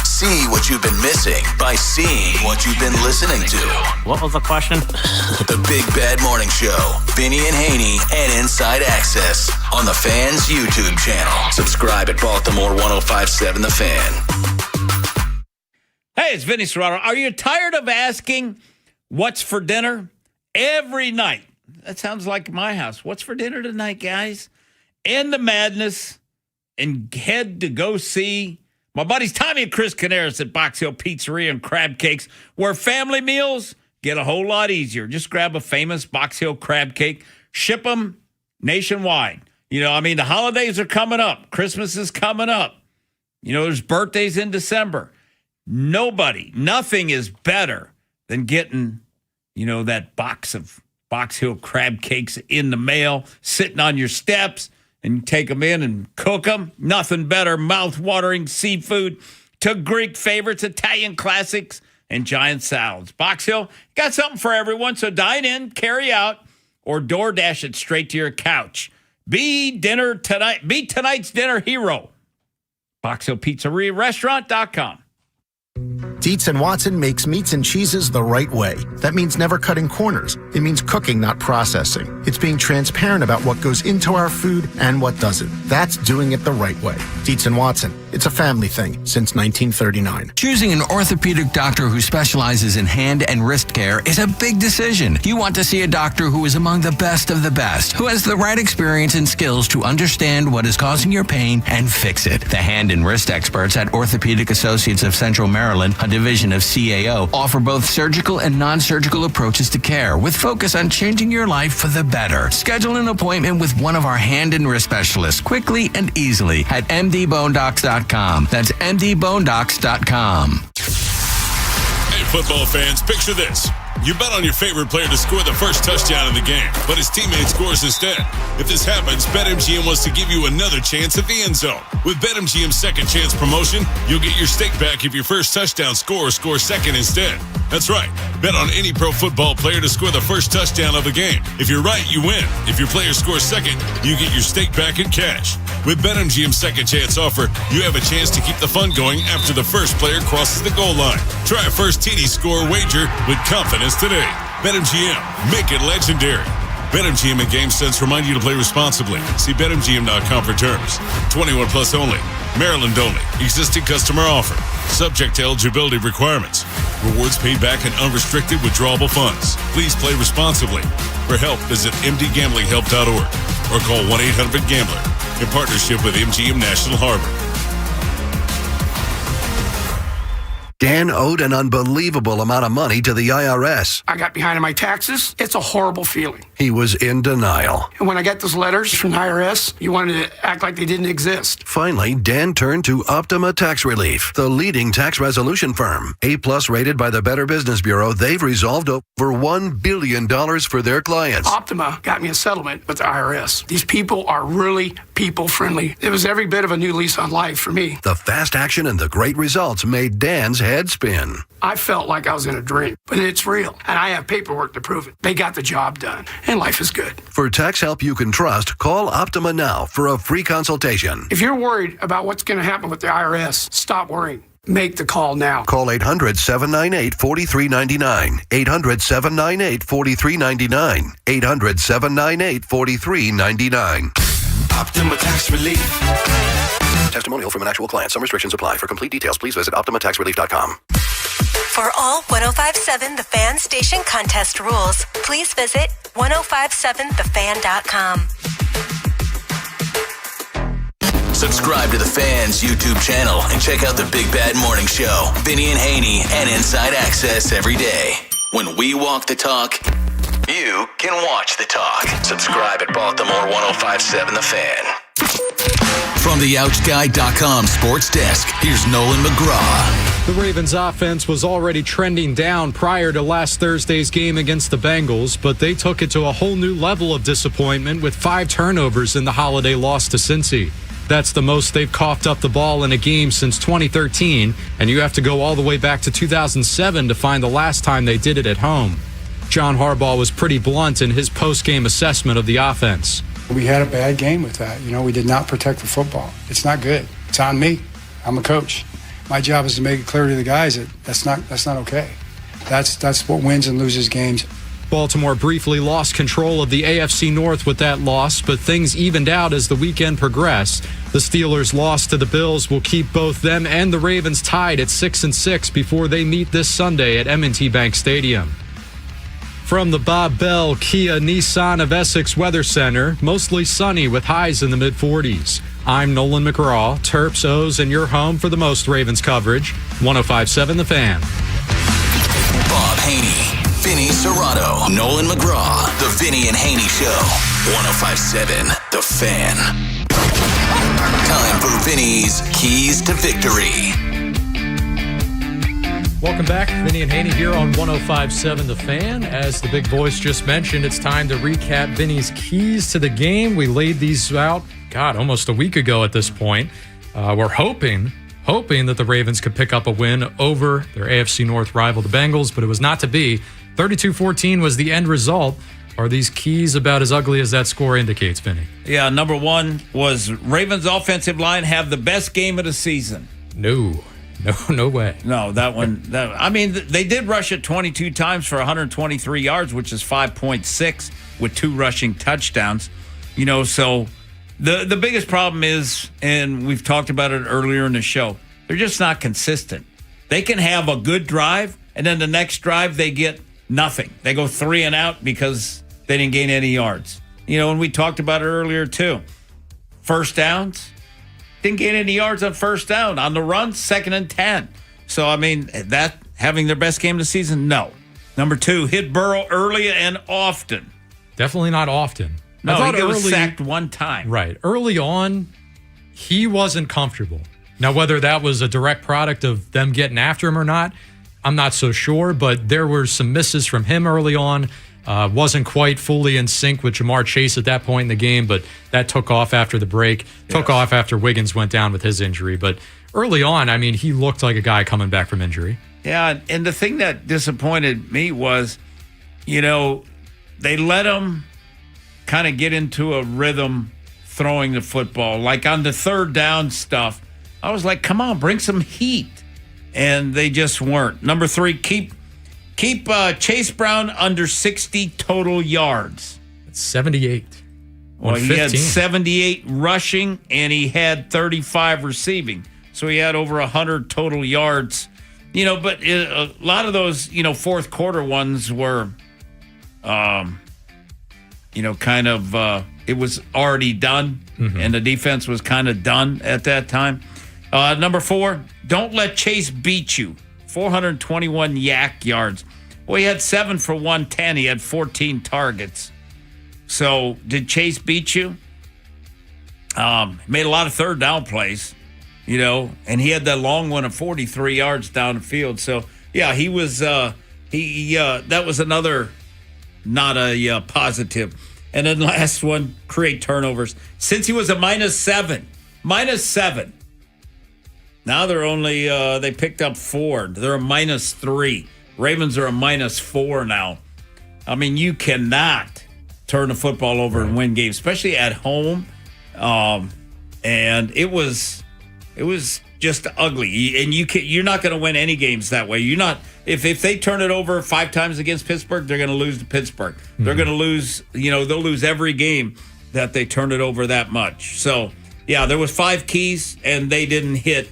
See what you've been missing by seeing what you've been listening to. What was the question? The Big Bad Morning Show. Vinny and Haynie and Inside Access on the Fan's YouTube channel. Subscribe at Baltimore 1057 The Fan. Hey, it's Vinny Serrato. Are you tired of asking what's for dinner every night? That sounds like my house. What's for dinner tonight, guys? End the madness and head to go see my buddies Tommy and Chris Canaris at Box Hill Pizzeria and Crab Cakes, where family meals get a whole lot easier. Just grab a famous Box Hill crab cake, ship them nationwide. You know, I mean, the holidays are coming up. Christmas is coming up. You know, there's birthdays in December. Nothing is better than getting, you know, that box of Box Hill crab cakes in the mail, sitting on your steps, and you take them in and cook them. Nothing better. Mouth-watering seafood to Greek favorites, Italian classics, and giant salads. Box Hill got something for everyone, so dine in, carry out, or DoorDash it straight to your couch. Be tonight's dinner hero. Box Hill Pizzeria Restaurant.com. Dietz & Watson makes meats and cheeses the right way. That means never cutting corners. It means cooking, not processing. It's being transparent about what goes into our food and what doesn't. That's doing it the right way. Dietz & Watson. It's a family thing since 1939. Choosing an orthopedic doctor who specializes in hand and wrist care is a big decision. You want to see a doctor who is among the best of the best, who has the right experience and skills to understand what is causing your pain and fix it. The hand and wrist experts at Orthopedic Associates of Central Maryland, a division of CAO, offer both surgical and non-surgical approaches to care with focus on changing your life for the better. Schedule an appointment with one of our hand and wrist specialists quickly and easily at mdbonedocs.com. That's mdbonedocs.com. Hey, football fans, picture this. You bet on your favorite player to score the first touchdown in the game, but his teammate scores instead. If this happens, BetMGM wants to give you another chance at the end zone. With BetMGM's second chance promotion, you'll get your stake back if your first touchdown scorer scores second instead. That's right. Bet on any pro football player to score the first touchdown of the game. If you're right, you win. If your player scores second, you get your stake back in cash. With BetMGM's second chance offer, you have a chance to keep the fun going after the first player crosses the goal line. Try a first TD score wager with confidence today. BetMGM. Make it legendary. BetMGM and GameSense remind you to play responsibly. See BetMGM.com for terms. 21 plus only. Maryland only. Existing customer offer. Subject to eligibility requirements. Rewards paid back in unrestricted withdrawable funds. Please play responsibly. For help, visit mdgamblinghelp.org or call 1-800-GAMBLER in partnership with MGM National Harbor. Dan owed an unbelievable amount of money to the IRS. I got behind on my taxes. It's a horrible feeling. He was in denial. And when I got those letters from the IRS, you wanted to act like they didn't exist. Finally, Dan turned to Optima Tax Relief, the leading tax resolution firm. A-plus rated by the Better Business Bureau, they've resolved over $1 billion for their clients. Optima got me a settlement with the IRS. These people are really people-friendly. It was every bit of a new lease on life for me. The fast action and the great results made Dan's head spin. I felt like I was in a dream, but it's real, and I have paperwork to prove it. They got the job done, and life is good. For tax help you can trust, call Optima now for a free consultation. If you're worried about what's going to happen with the IRS, stop worrying. Make the call now. Call 800-798-4399. 800-798-4399. 800-798-4399. Optima Tax Relief. Testimonial from an actual client. Some restrictions apply. For complete details, please visit OptimaTaxRelief.com. For all 105.7 The Fan station contest rules, please visit 105.7thefan.com. Subscribe to the Fans YouTube channel and check out the Big Bad Morning Show. Vinny and Haynie and Inside Access every day. When we walk the talk, you can watch the talk. Subscribe at Baltimore 1057 The Fan. From the OutGuy.com sports desk, here's Nolan McGraw. The Ravens offense was already trending down prior to last Thursday's game against the Bengals, but they took it to a whole new level of disappointment with 5 turnovers in the holiday loss to Cincy. That's the most they've coughed up the ball in a game since 2013, and you have to go all the way back to 2007 to find the last time they did it at home. John Harbaugh was pretty blunt in his post-game assessment of the offense. We had a bad game with that. We did not protect the football. It's not good. It's on me. I'm a coach. My job is to make it clear to the guys that that's not okay. That's what wins and loses games. Baltimore briefly lost control of the AFC North with that loss, but things evened out as the weekend progressed. The Steelers' loss to the Bills will keep both them and the Ravens tied at 6-6 before they meet this Sunday at M&T Bank Stadium. From the Bob Bell Kia Nissan of Essex Weather Center, mostly sunny with highs in the mid-40s. I'm Nolan McGraw, Terps, O's, and your home for the most Ravens coverage. 105.7 The Fan. Bob Haynie, Vinny Serrato, Nolan McGraw, The Vinny and Haynie Show. 105.7 The Fan. Time for Vinny's Keys to Victory. Welcome back. Vinny and Haynie here on 105.7 The Fan. As the big voice just mentioned, it's time to recap Vinny's keys to the game. We laid these out, almost a week ago at this point. We're hoping that the Ravens could pick up a win over their AFC North rival, the Bengals, but it was not to be. 32-14 was the end result. Are these keys about as ugly as that score indicates, Vinny? Yeah, number one was Ravens' offensive line have the best game of the season. No way. No, they did rush it 22 times for 123 yards, which is 5.6 with 2 rushing touchdowns. So the biggest problem is, and we've talked about it earlier in the show, they're just not consistent. They can have a good drive, and then the next drive they get nothing. They go 3 and out because they didn't gain any yards. And we talked about it earlier too. First downs. Didn't gain any yards on first down. On the run, 2nd and 10. So, that having their best game of the season, no. Number 2, hit Burrow early and often. Definitely not often. No, he was sacked one time. Right. Early on, he wasn't comfortable. Now, whether that was a direct product of them getting after him or not, I'm not so sure, but there were some misses from him early on. Wasn't quite fully in sync with Jamar Chase at that point in the game, but that took off after the break. Took off after Wiggins went down with his injury. But early on, he looked like a guy coming back from injury. Yeah, and the thing that disappointed me was, they let him kind of get into a rhythm throwing the football. Like on the third down stuff, I was like, come on, bring some heat. And they just weren't. Number 3, keep Chase Brown under 60 total yards. That's 78. Well, he had 78 rushing, and he had 35 receiving. So he had over 100 total yards. But a lot of those, fourth quarter ones were, it was already done, and the defense was kind of done at that time. Number 4, don't let Chase beat you. 421 yak yards. Well, he had 7 for 110. He had 14 targets. So, did Chase beat you? Made a lot of third down plays, and he had that long one of 43 yards down the field. So, yeah, he was, that was another, not a positive. And then last one, create turnovers. Since he was a -7. Now they're only, they picked up 4. They're a -3. Ravens are a -4 now. You cannot turn the football over and win games, especially at home. And it was just ugly. And you're not going to win any games that way. You're not. If they turn it over 5 times against Pittsburgh, they're going to lose to Pittsburgh. They're going to lose. They'll lose every game that they turn it over that much. So yeah, there was 5 keys, and they didn't hit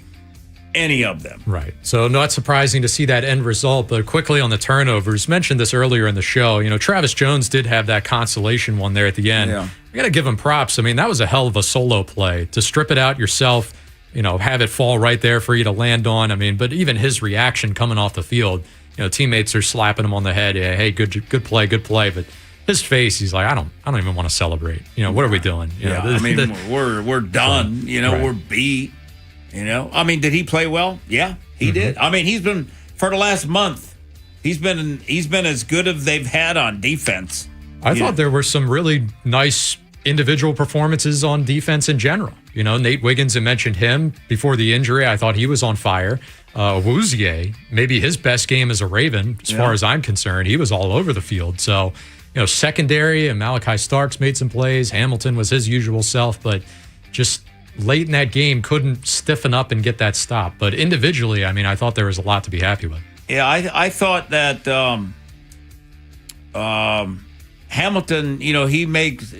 any of them. Right. So not surprising to see that end result, but quickly on the turnovers, mentioned this earlier in the show, Travis Jones did have that consolation one there at the end. Yeah. I got to give him props. I mean, that was a hell of a solo play to strip it out yourself, have it fall right there for you to land on. I mean, but even his reaction coming off the field, teammates are slapping him on the head. Yeah, hey, good play. But his face, he's like, I don't even want to celebrate. What are we doing? We're done. Right. We're beat. I mean, did he play well? Yeah, he did. I mean, he's been for the last month. He's been as good as they've had on defense. I thought there were some really nice individual performances on defense in general. Nate Wiggins, I mentioned him before the injury. I thought he was on fire. Awuzie, maybe his best game as a Raven, as far as I'm concerned. He was all over the field. So, secondary and Malachi Starks made some plays. Hamilton was his usual self, but just late in that game couldn't stiffen up and get that stop. But individually, I mean, I thought there was a lot to be happy with. Yeah, I thought that Hamilton, he makes,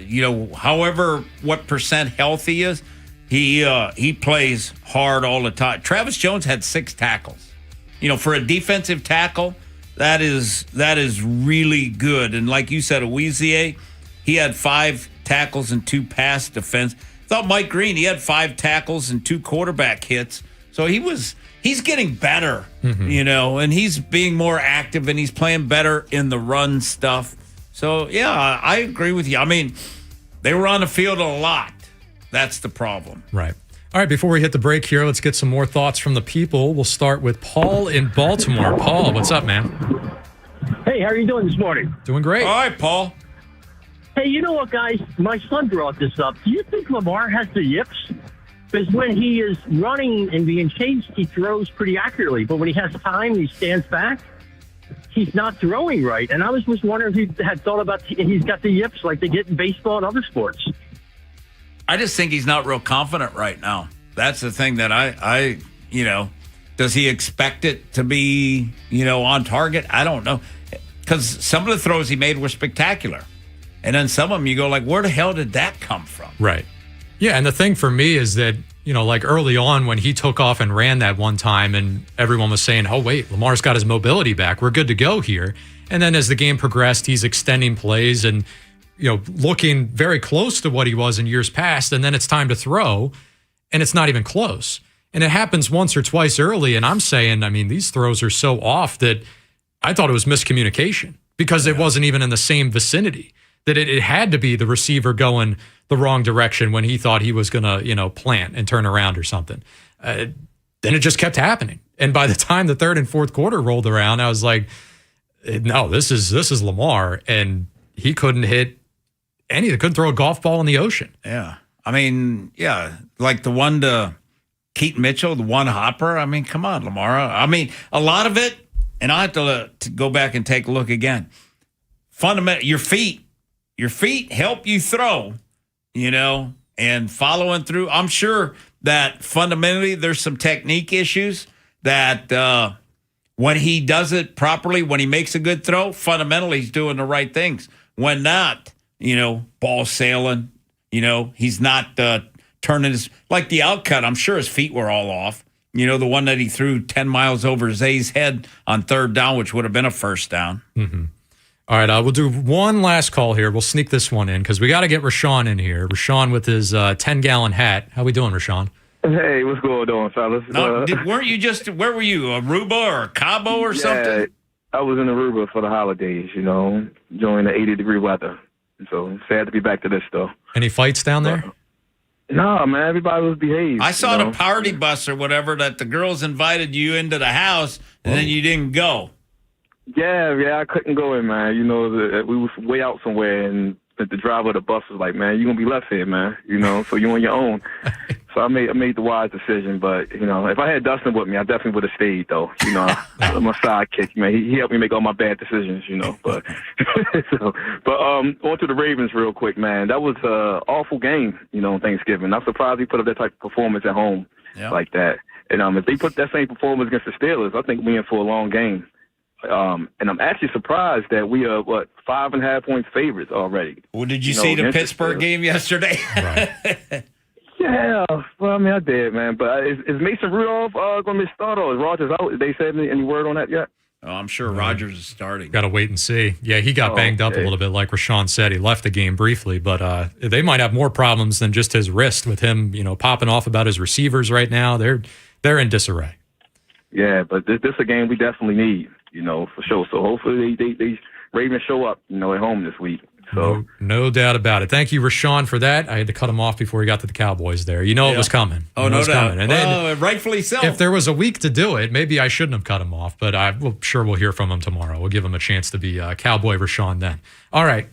however what percent health he is, he plays hard all the time. Travis Jones had 6 tackles. For a defensive tackle, that is really good. And like you said, Awuzie, he had 5 tackles and 2 pass defense. Thought Mike Green, he had 5 tackles and 2 quarterback hits. So he's getting better, and he's being more active and he's playing better in the run stuff. So, yeah, I agree with you. I mean, they were on the field a lot. That's the problem. Right. All right, before we hit the break here, let's get some more thoughts from the people. We'll start with Paul in Baltimore. Paul, what's up, man? Hey, how are you doing this morning? Doing great. All right, Paul. Hey, you know what, guys? My son brought this up. Do you think Lamar has the yips? Because when he is running and being chased, he throws pretty accurately. But when he has time and he stands back, he's not throwing right. And I was just wondering if he had thought about he's got the yips like they get in baseball and other sports. I just think he's not real confident right now. That's the thing that I does he expect it to be, on target? I don't know. Because some of the throws he made were spectacular. And then some of them you go like, where the hell did that come from? Right. Yeah, and the thing for me is that, like early on when he took off and ran that one time and everyone was saying, oh, wait, Lamar's got his mobility back. We're good to go here. And then as the game progressed, he's extending plays and, looking very close to what he was in years past. And then it's time to throw, and it's not even close. And it happens once or twice early. And I'm saying, I mean, these throws are so off that I thought it was miscommunication because it wasn't even in the same vicinity. That it had to be the receiver going the wrong direction when he thought he was going to, plant and turn around or something. Then it just kept happening. And by the time the third and fourth quarter rolled around, I was like, no, this is Lamar. And he couldn't hit anything. Couldn't throw a golf ball in the ocean. Yeah. I mean, yeah, like the one to Keaton Mitchell, the one hopper. I mean, come on, Lamar. I mean, a lot of it, and I have to go back and take a look again. Fundamental, your feet help you throw, and following through. I'm sure that fundamentally there's some technique issues that when he does it properly, when he makes a good throw, fundamentally he's doing the right things. When not, ball sailing, he's not turning his, like the outcut, I'm sure his feet were all off. The one that he threw 10 miles over Zay's head on third down, which would have been a first down. Mm-hmm. All right, we'll do one last call here. We'll sneak this one in because we got to get Rashawn in here. Rashawn with his 10-gallon hat. How we doing, Rashawn? Hey, what's going on, fellas? No, weren't you just, where were you, Aruba or Cabo or something? I was in Aruba for the holidays, enjoying the 80-degree weather. So sad to be back to this, though. Any fights down there? No, man, everybody was behaved. I saw the party bus or whatever that the girls invited you into the house and then you didn't go. Yeah, I couldn't go in, man. We was way out somewhere, and the driver of the bus was like, "Man, you're gonna be left here, man. So you're on your own." So I made the wise decision. But if I had Dustin with me, I definitely would have stayed, though. My sidekick, man. He helped me make all my bad decisions. But on to the Ravens real quick, man. That was an awful game. On Thanksgiving. I'm surprised he put up that type of performance at home like that. And if they put that same performance against the Steelers, I think we're in for a long game. And I'm actually surprised that we are 5.5 points favorites already. Well, did you see the Pittsburgh game yesterday? Right. Yeah, well, I mean, I did, man. But is Mason Rudolph going to miss start, or is Rogers out? Did they say any word on that yet? Oh, I'm sure Rogers is starting. Got to wait and see. Yeah, he got banged up a little bit, like Rashawn said. He left the game briefly, but they might have more problems than just his wrist with him, popping off about his receivers right now. They're in disarray. Yeah, but this is a game we definitely need, for sure. So hopefully they Ravens show up, at home this week. So No doubt about it. Thank you, Rashawn, for that. I had to cut him off before he got to the Cowboys there. It was coming. Oh, no doubt. Coming. And then, rightfully so. If there was a week to do it, maybe I shouldn't have cut him off, but I'm sure we'll hear from him tomorrow. We'll give him a chance to be Cowboy Rashawn then. All right.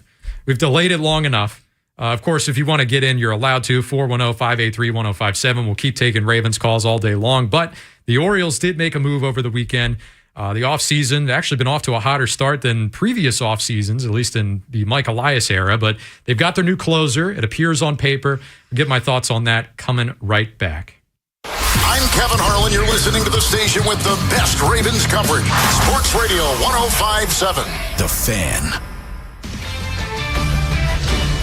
We've delayed it long enough. Of course, if you want to get in, you're allowed to. 410-583-1057. We'll keep taking Ravens calls all day long. But the Orioles did make a move over the weekend. The offseason actually been off to a hotter start than previous off seasons, at least in the Mike Elias era. But they've got their new closer. It appears on paper. I'll get my thoughts on that coming right back. I'm Kevin Harlan. You're listening to the station with the best Ravens coverage. Sports Radio 105.7. The Fan.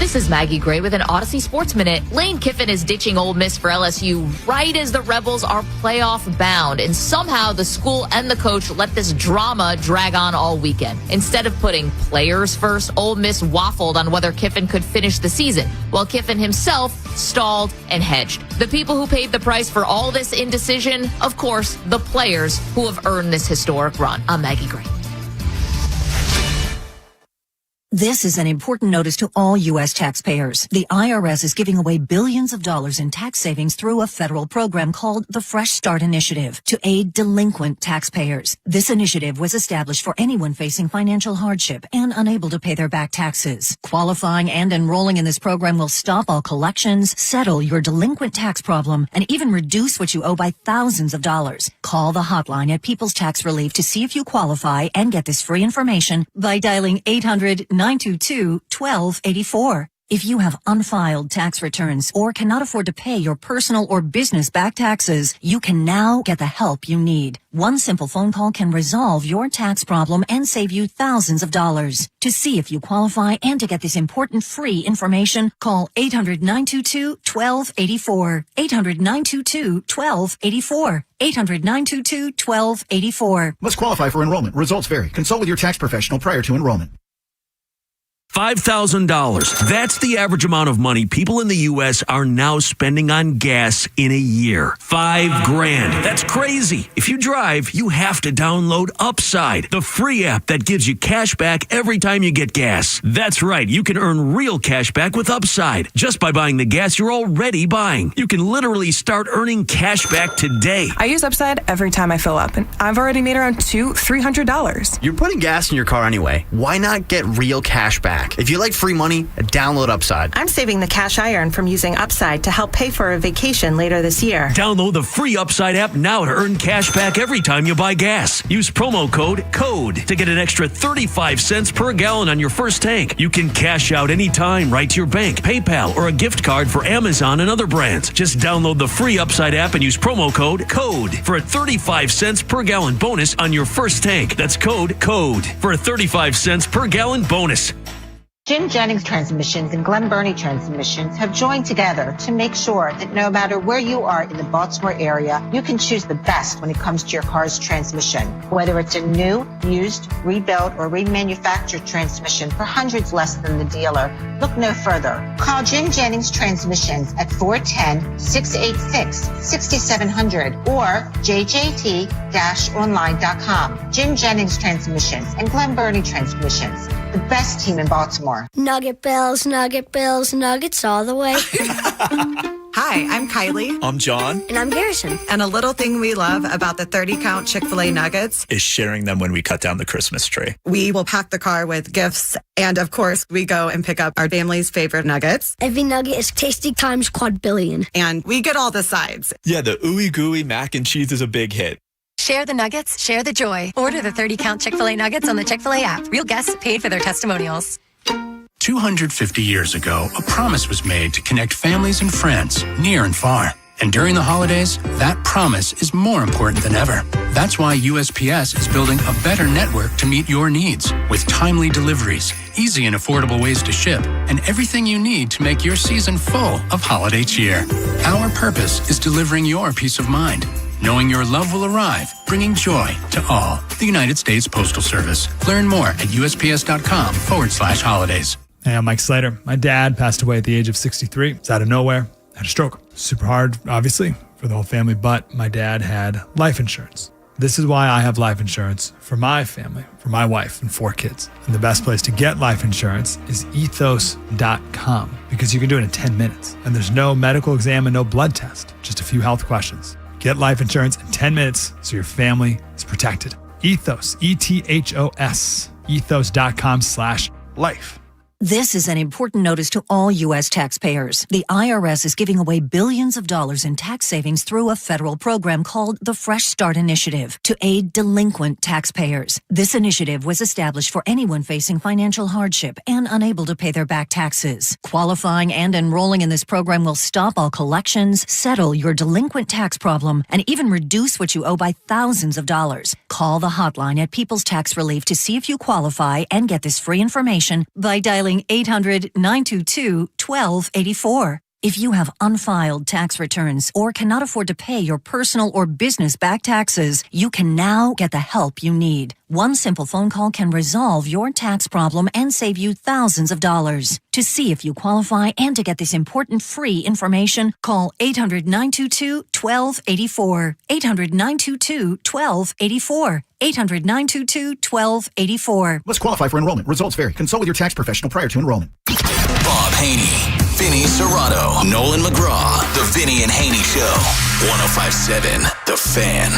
This is Maggie Gray with an Odyssey Sports Minute. Lane Kiffin is ditching Ole Miss for LSU right as the Rebels are playoff bound. And somehow the school and the coach let this drama drag on all weekend. Instead of putting players first, Ole Miss waffled on whether Kiffin could finish the season, while Kiffin himself stalled and hedged. The people who paid the price for all this indecision, of course, the players who have earned this historic run. I'm Maggie Gray. This is an important notice to all U.S. taxpayers. The IRS is giving away billions of dollars in tax savings through a federal program called the Fresh Start Initiative to aid delinquent taxpayers. This initiative was established for anyone facing financial hardship and unable to pay their back taxes. Qualifying and enrolling in this program will stop all collections, settle your delinquent tax problem, and even reduce what you owe by thousands of dollars. Call the hotline at People's Tax Relief to see if you qualify and get this free information by dialing 800-922-1284. If you have unfiled tax returns or cannot afford to pay your personal or business back taxes, you can now get the help you need. One simple phone call can resolve your tax problem and save you thousands of dollars. To see if you qualify and to get this important free information, call 800-922-1284. 800-922-1284. 800-922-1284. Must qualify for enrollment. Results vary. Consult with your tax professional prior to enrollment. $5,000. That's the average amount of money people in the U.S. are now spending on gas in a year. $5,000. That's crazy. If you drive, you have to download Upside, the free app that gives you cash back every time you get gas. That's right. You can earn real cash back with Upside just by buying the gas you're already buying. You can literally start earning cash back today. I use Upside every time I fill up, and I've already made around $300. You're putting gas in your car anyway. Why not get real cash back? If you like free money, download Upside. I'm saving the cash I earn from using Upside to help pay for a vacation later this year. Download the free Upside app now to earn cash back every time you buy gas. Use promo code CODE to get an extra 35 cents per gallon on your first tank. You can cash out anytime right to your bank, PayPal, or a gift card for Amazon and other brands. Just download the free Upside app and use promo code CODE for a 35 cents per gallon bonus on your first tank. That's code CODE for a 35 cents per gallon bonus. Jim Jennings Transmissions and Glen Burnie Transmissions have joined together to make sure that no matter where you are in the Baltimore area, you can choose the best when it comes to your car's transmission. Whether it's a new, used, rebuilt, or remanufactured transmission for hundreds less than the dealer, look no further. Call Jim Jennings Transmissions at 410-686-6700 or jjt-online.com. Jim Jennings Transmissions and Glen Burnie Transmissions, the best team in Baltimore. Nugget Bills, Nuggets all the way. Hi, I'm Kylie. I'm John. And I'm Garrison. And a little thing we love about the 30-count Chick-fil-A nuggets is sharing them when we cut down the Christmas tree. We will pack the car with gifts. And of course, we go and pick up our family's favorite nuggets. Every nugget is tasty times quadrillion. And we get all the sides. Yeah, the ooey gooey mac and cheese is a big hit. Share the nuggets, share the joy. Order the 30-count Chick-fil-A nuggets on the Chick-fil-A app. Real guests paid for their testimonials. 250 years ago, a promise was made to connect families and friends near and far. And during the holidays, that promise is more important than ever. That's why USPS is building a better network to meet your needs with timely deliveries, easy and affordable ways to ship, and everything you need to make your season full of holiday cheer. Our purpose is delivering your peace of mind, knowing your love will arrive, bringing joy to all. The United States Postal Service. Learn more at USPS.com/holidays. Hey, I'm Mike Slater. My dad passed away at the age of 63. It's out of nowhere. Had a stroke. Super hard, obviously, for the whole family, but my dad had life insurance. This is why I have life insurance for my family, for my wife and 4 kids. And the best place to get life insurance is ethos.com because you can do it in 10 minutes. And there's no medical exam and no blood test, just a few health questions. Get life insurance in 10 minutes so your family is protected. Ethos, ETHOS, ethos.com/life. This is an important notice to all U.S. taxpayers. The IRS is giving away billions of dollars in tax savings through a federal program called the Fresh Start Initiative to aid delinquent taxpayers. This initiative was established for anyone facing financial hardship and unable to pay their back taxes. Qualifying and enrolling in this program will stop all collections, settle your delinquent tax problem, and even reduce what you owe by thousands of dollars. Call the hotline at People's Tax Relief to see if you qualify and get this free information by dialing 800-922-1284. If you have unfiled tax returns or cannot afford to pay your personal or business back taxes, you can now get the help you need. One simple phone call can resolve your tax problem and save you thousands of dollars. To see if you qualify and to get this important free information, call 800-922-1284. 800-922-1284. 800-922-1284. Must qualify for enrollment. Results vary. Consult with your tax professional prior to enrollment. Bob Haynie, Vinny Serrato, Nolan McGraw. The Vinny and Haynie Show. 105.7 The Fan.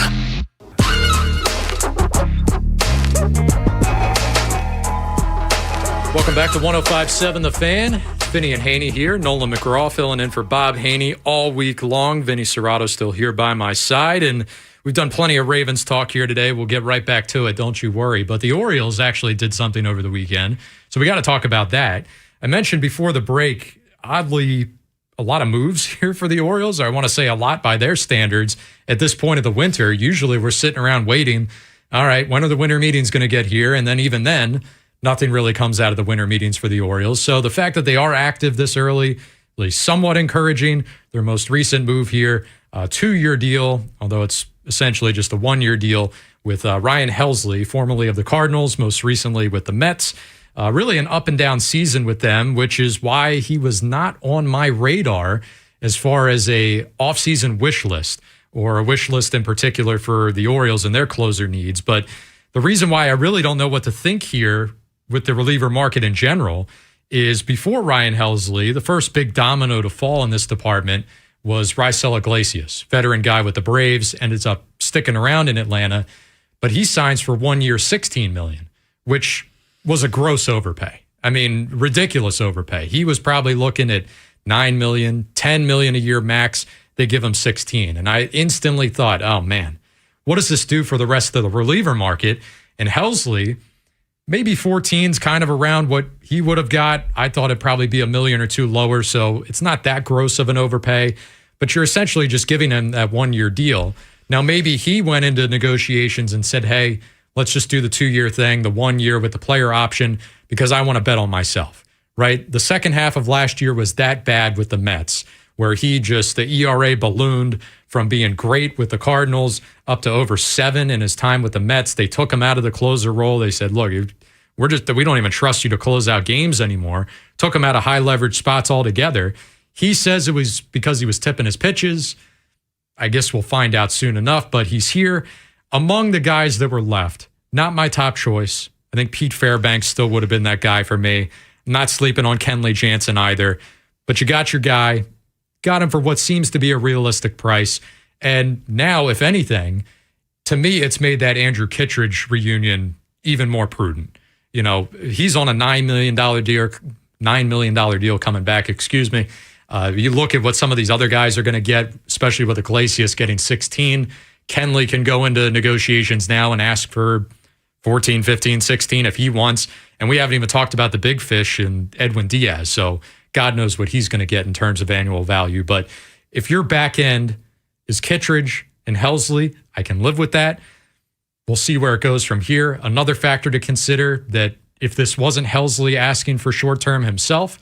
Welcome back to 105.7 The Fan. Vinny and Haynie here. Nolan McGraw filling in for Bob Haynie all week long. Vinny Serrato still here by my side. And we've done plenty of Ravens talk here today. We'll get right back to it. Don't you worry. But the Orioles actually did something over the weekend. So we got to talk about that. I mentioned before the break, oddly, a lot of moves here for the Orioles. I want to say a lot by their standards at this point of the winter. Usually we're sitting around waiting. All right, when are the winter meetings going to get here? And then even then, nothing really comes out of the winter meetings for the Orioles. So the fact that they are active this early is somewhat encouraging. Their most recent move here, a 2-year deal, although it's essentially just a 1-year deal with Ryan Helsley, formerly of the Cardinals, most recently with the Mets. Really an up and down season with them, which is why he was not on my radar as far as a offseason wish list or a wish list in particular for the Orioles and their closer needs. But the reason why I really don't know what to think here with the reliever market in general is before Ryan Helsley, the first big domino to fall in this department was Raisel Iglesias, veteran guy with the Braves, ends up sticking around in Atlanta, but he signs for 1 year, $16 million, which was a gross overpay. I mean, ridiculous overpay. He was probably looking at $9 million, $10 million a year max. They give him 16. And I instantly thought, oh man, what does this do for the rest of the reliever market? And Helsley, maybe 14's kind of around what he would have got. I thought it'd probably be $1 million or $2 million lower. So it's not that gross of an overpay, but you're essentially just giving him that 1 year deal. Now, maybe he went into negotiations and said, hey, let's just do the 2-year thing, the 1 year with the player option, because I want to bet on myself, right? The second half of last year was that bad with the Mets, where the ERA ballooned from being great with the Cardinals up to over 7 in his time with the Mets. They took him out of the closer role. They said, look, we don't even trust you to close out games anymore. Took him out of high leverage spots altogether. He says it was because he was tipping his pitches. I guess we'll find out soon enough, but he's here. Among the guys that were left, not my top choice. I think Pete Fairbanks still would have been that guy for me. I'm not sleeping on Kenley Jansen either. But you got your guy, got him for what seems to be a realistic price. And now, if anything, to me, it's made that Andrew Kittredge reunion even more prudent. You know, he's on a $9 million deal coming back, You look at what some of these other guys are going to get, especially with Iglesias getting 16. Kenley can go into negotiations now and ask for 14, 15, 16 if he wants. And we haven't even talked about the big fish in Edwin Diaz. So God knows what he's going to get in terms of annual value. But If your back end is Kittredge and Helsley, I can live with that. We'll see where it goes from here. Another factor to consider, that if this wasn't Helsley asking for short-term himself,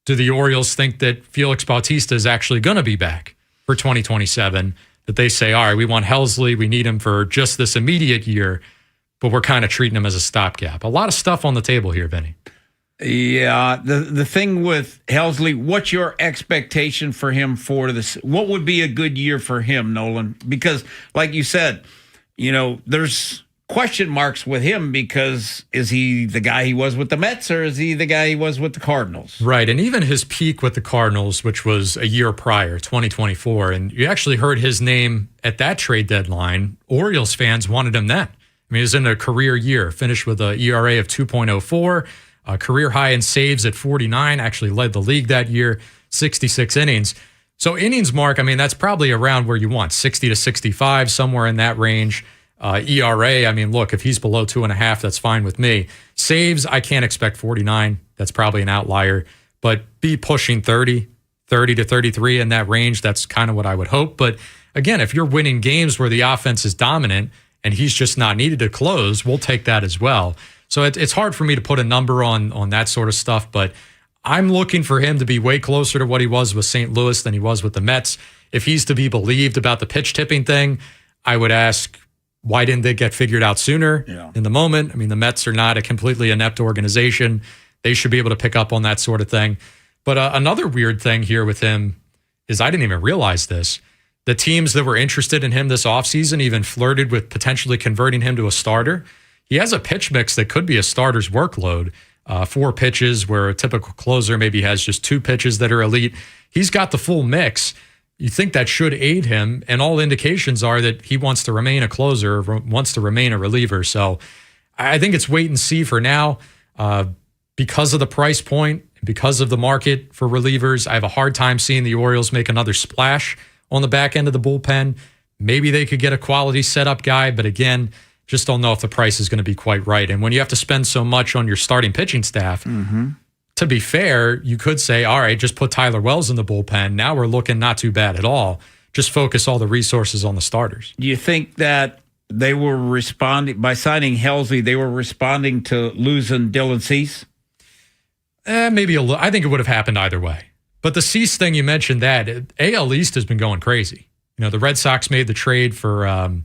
do the Orioles think that Felix Bautista is actually going to be back for 2027? That they say, all right, we want Helsley, we need him for just this immediate year, but we're kind of treating him as a stopgap. A lot of stuff on the table here, Vinny. Yeah, the thing with Helsley, what's your expectation for him for this? What would be a good year for him, Nolan? Because, like you said, there's question marks with him, because is he the guy he was with the Mets, or is he the guy he was with the Cardinals? Right, and even his peak with the Cardinals, which was a year prior, 2024, and you actually heard his name at that trade deadline. Orioles fans wanted him then. I mean, he was in a career year, finished with an ERA of 2.04, a career high in saves at 49, actually led the league that year, 66 innings. So innings mark, I mean, that's probably around where you want, 60 to 65, somewhere in that range. ERA, I mean, look, if he's below 2.5, that's fine with me. Saves, I can't expect 49. That's probably an outlier. But be pushing 30 to 33 in that range. That's kind of what I would hope. But again, if you're winning games where the offense is dominant and he's just not needed to close, we'll take that as well. So it's hard for me to put a number on that sort of stuff. But I'm looking for him to be way closer to what he was with St. Louis than he was with the Mets. If he's to be believed about the pitch tipping thing, I would ask, why didn't they get figured out sooner in the moment? I mean, the Mets are not a completely inept organization. They should be able to pick up on that sort of thing. But another weird thing here with him is, I didn't even realize this. The teams that were interested in him this offseason even flirted with potentially converting him to a starter. He has a pitch mix that could be a starter's workload. 4 pitches, where a typical closer maybe has just 2 pitches that are elite. He's got the full mix. You think that should aid him, and all indications are that he wants to remain a closer, wants to remain a reliever. So I think it's wait and see for now. Because of the price point, because of the market for relievers, I have a hard time seeing the Orioles make another splash on the back end of the bullpen. Maybe they could get a quality setup guy, but again, just don't know if the price is going to be quite right. And when you have to spend so much on your starting pitching staff, to be fair, you could say, all right, just put Tyler Wells in the bullpen. Now we're looking not too bad at all. Just focus all the resources on the starters. Do you think that they were responding, by signing Helsley, they were responding to losing Dylan Cease? Maybe a little. I think it would have happened either way. But the Cease thing, you mentioned that. AL East has been going crazy. The Red Sox made the trade for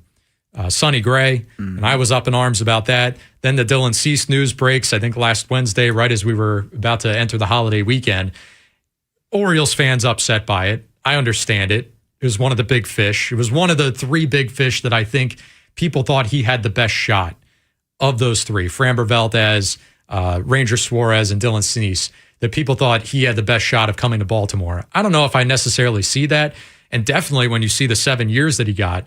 Sonny Gray, and I was up in arms about that. Then the Dylan Cease news breaks, I think last Wednesday, right as we were about to enter the holiday weekend. Orioles fans upset by it. I understand it. It was one of the big fish. It was one of the 3 big fish that I think people thought he had the best shot of those 3, Framber Valdez, Ranger Suarez, and Dylan Cease, that people thought he had the best shot of coming to Baltimore. I don't know if I necessarily see that. And definitely when you see the 7 years that he got,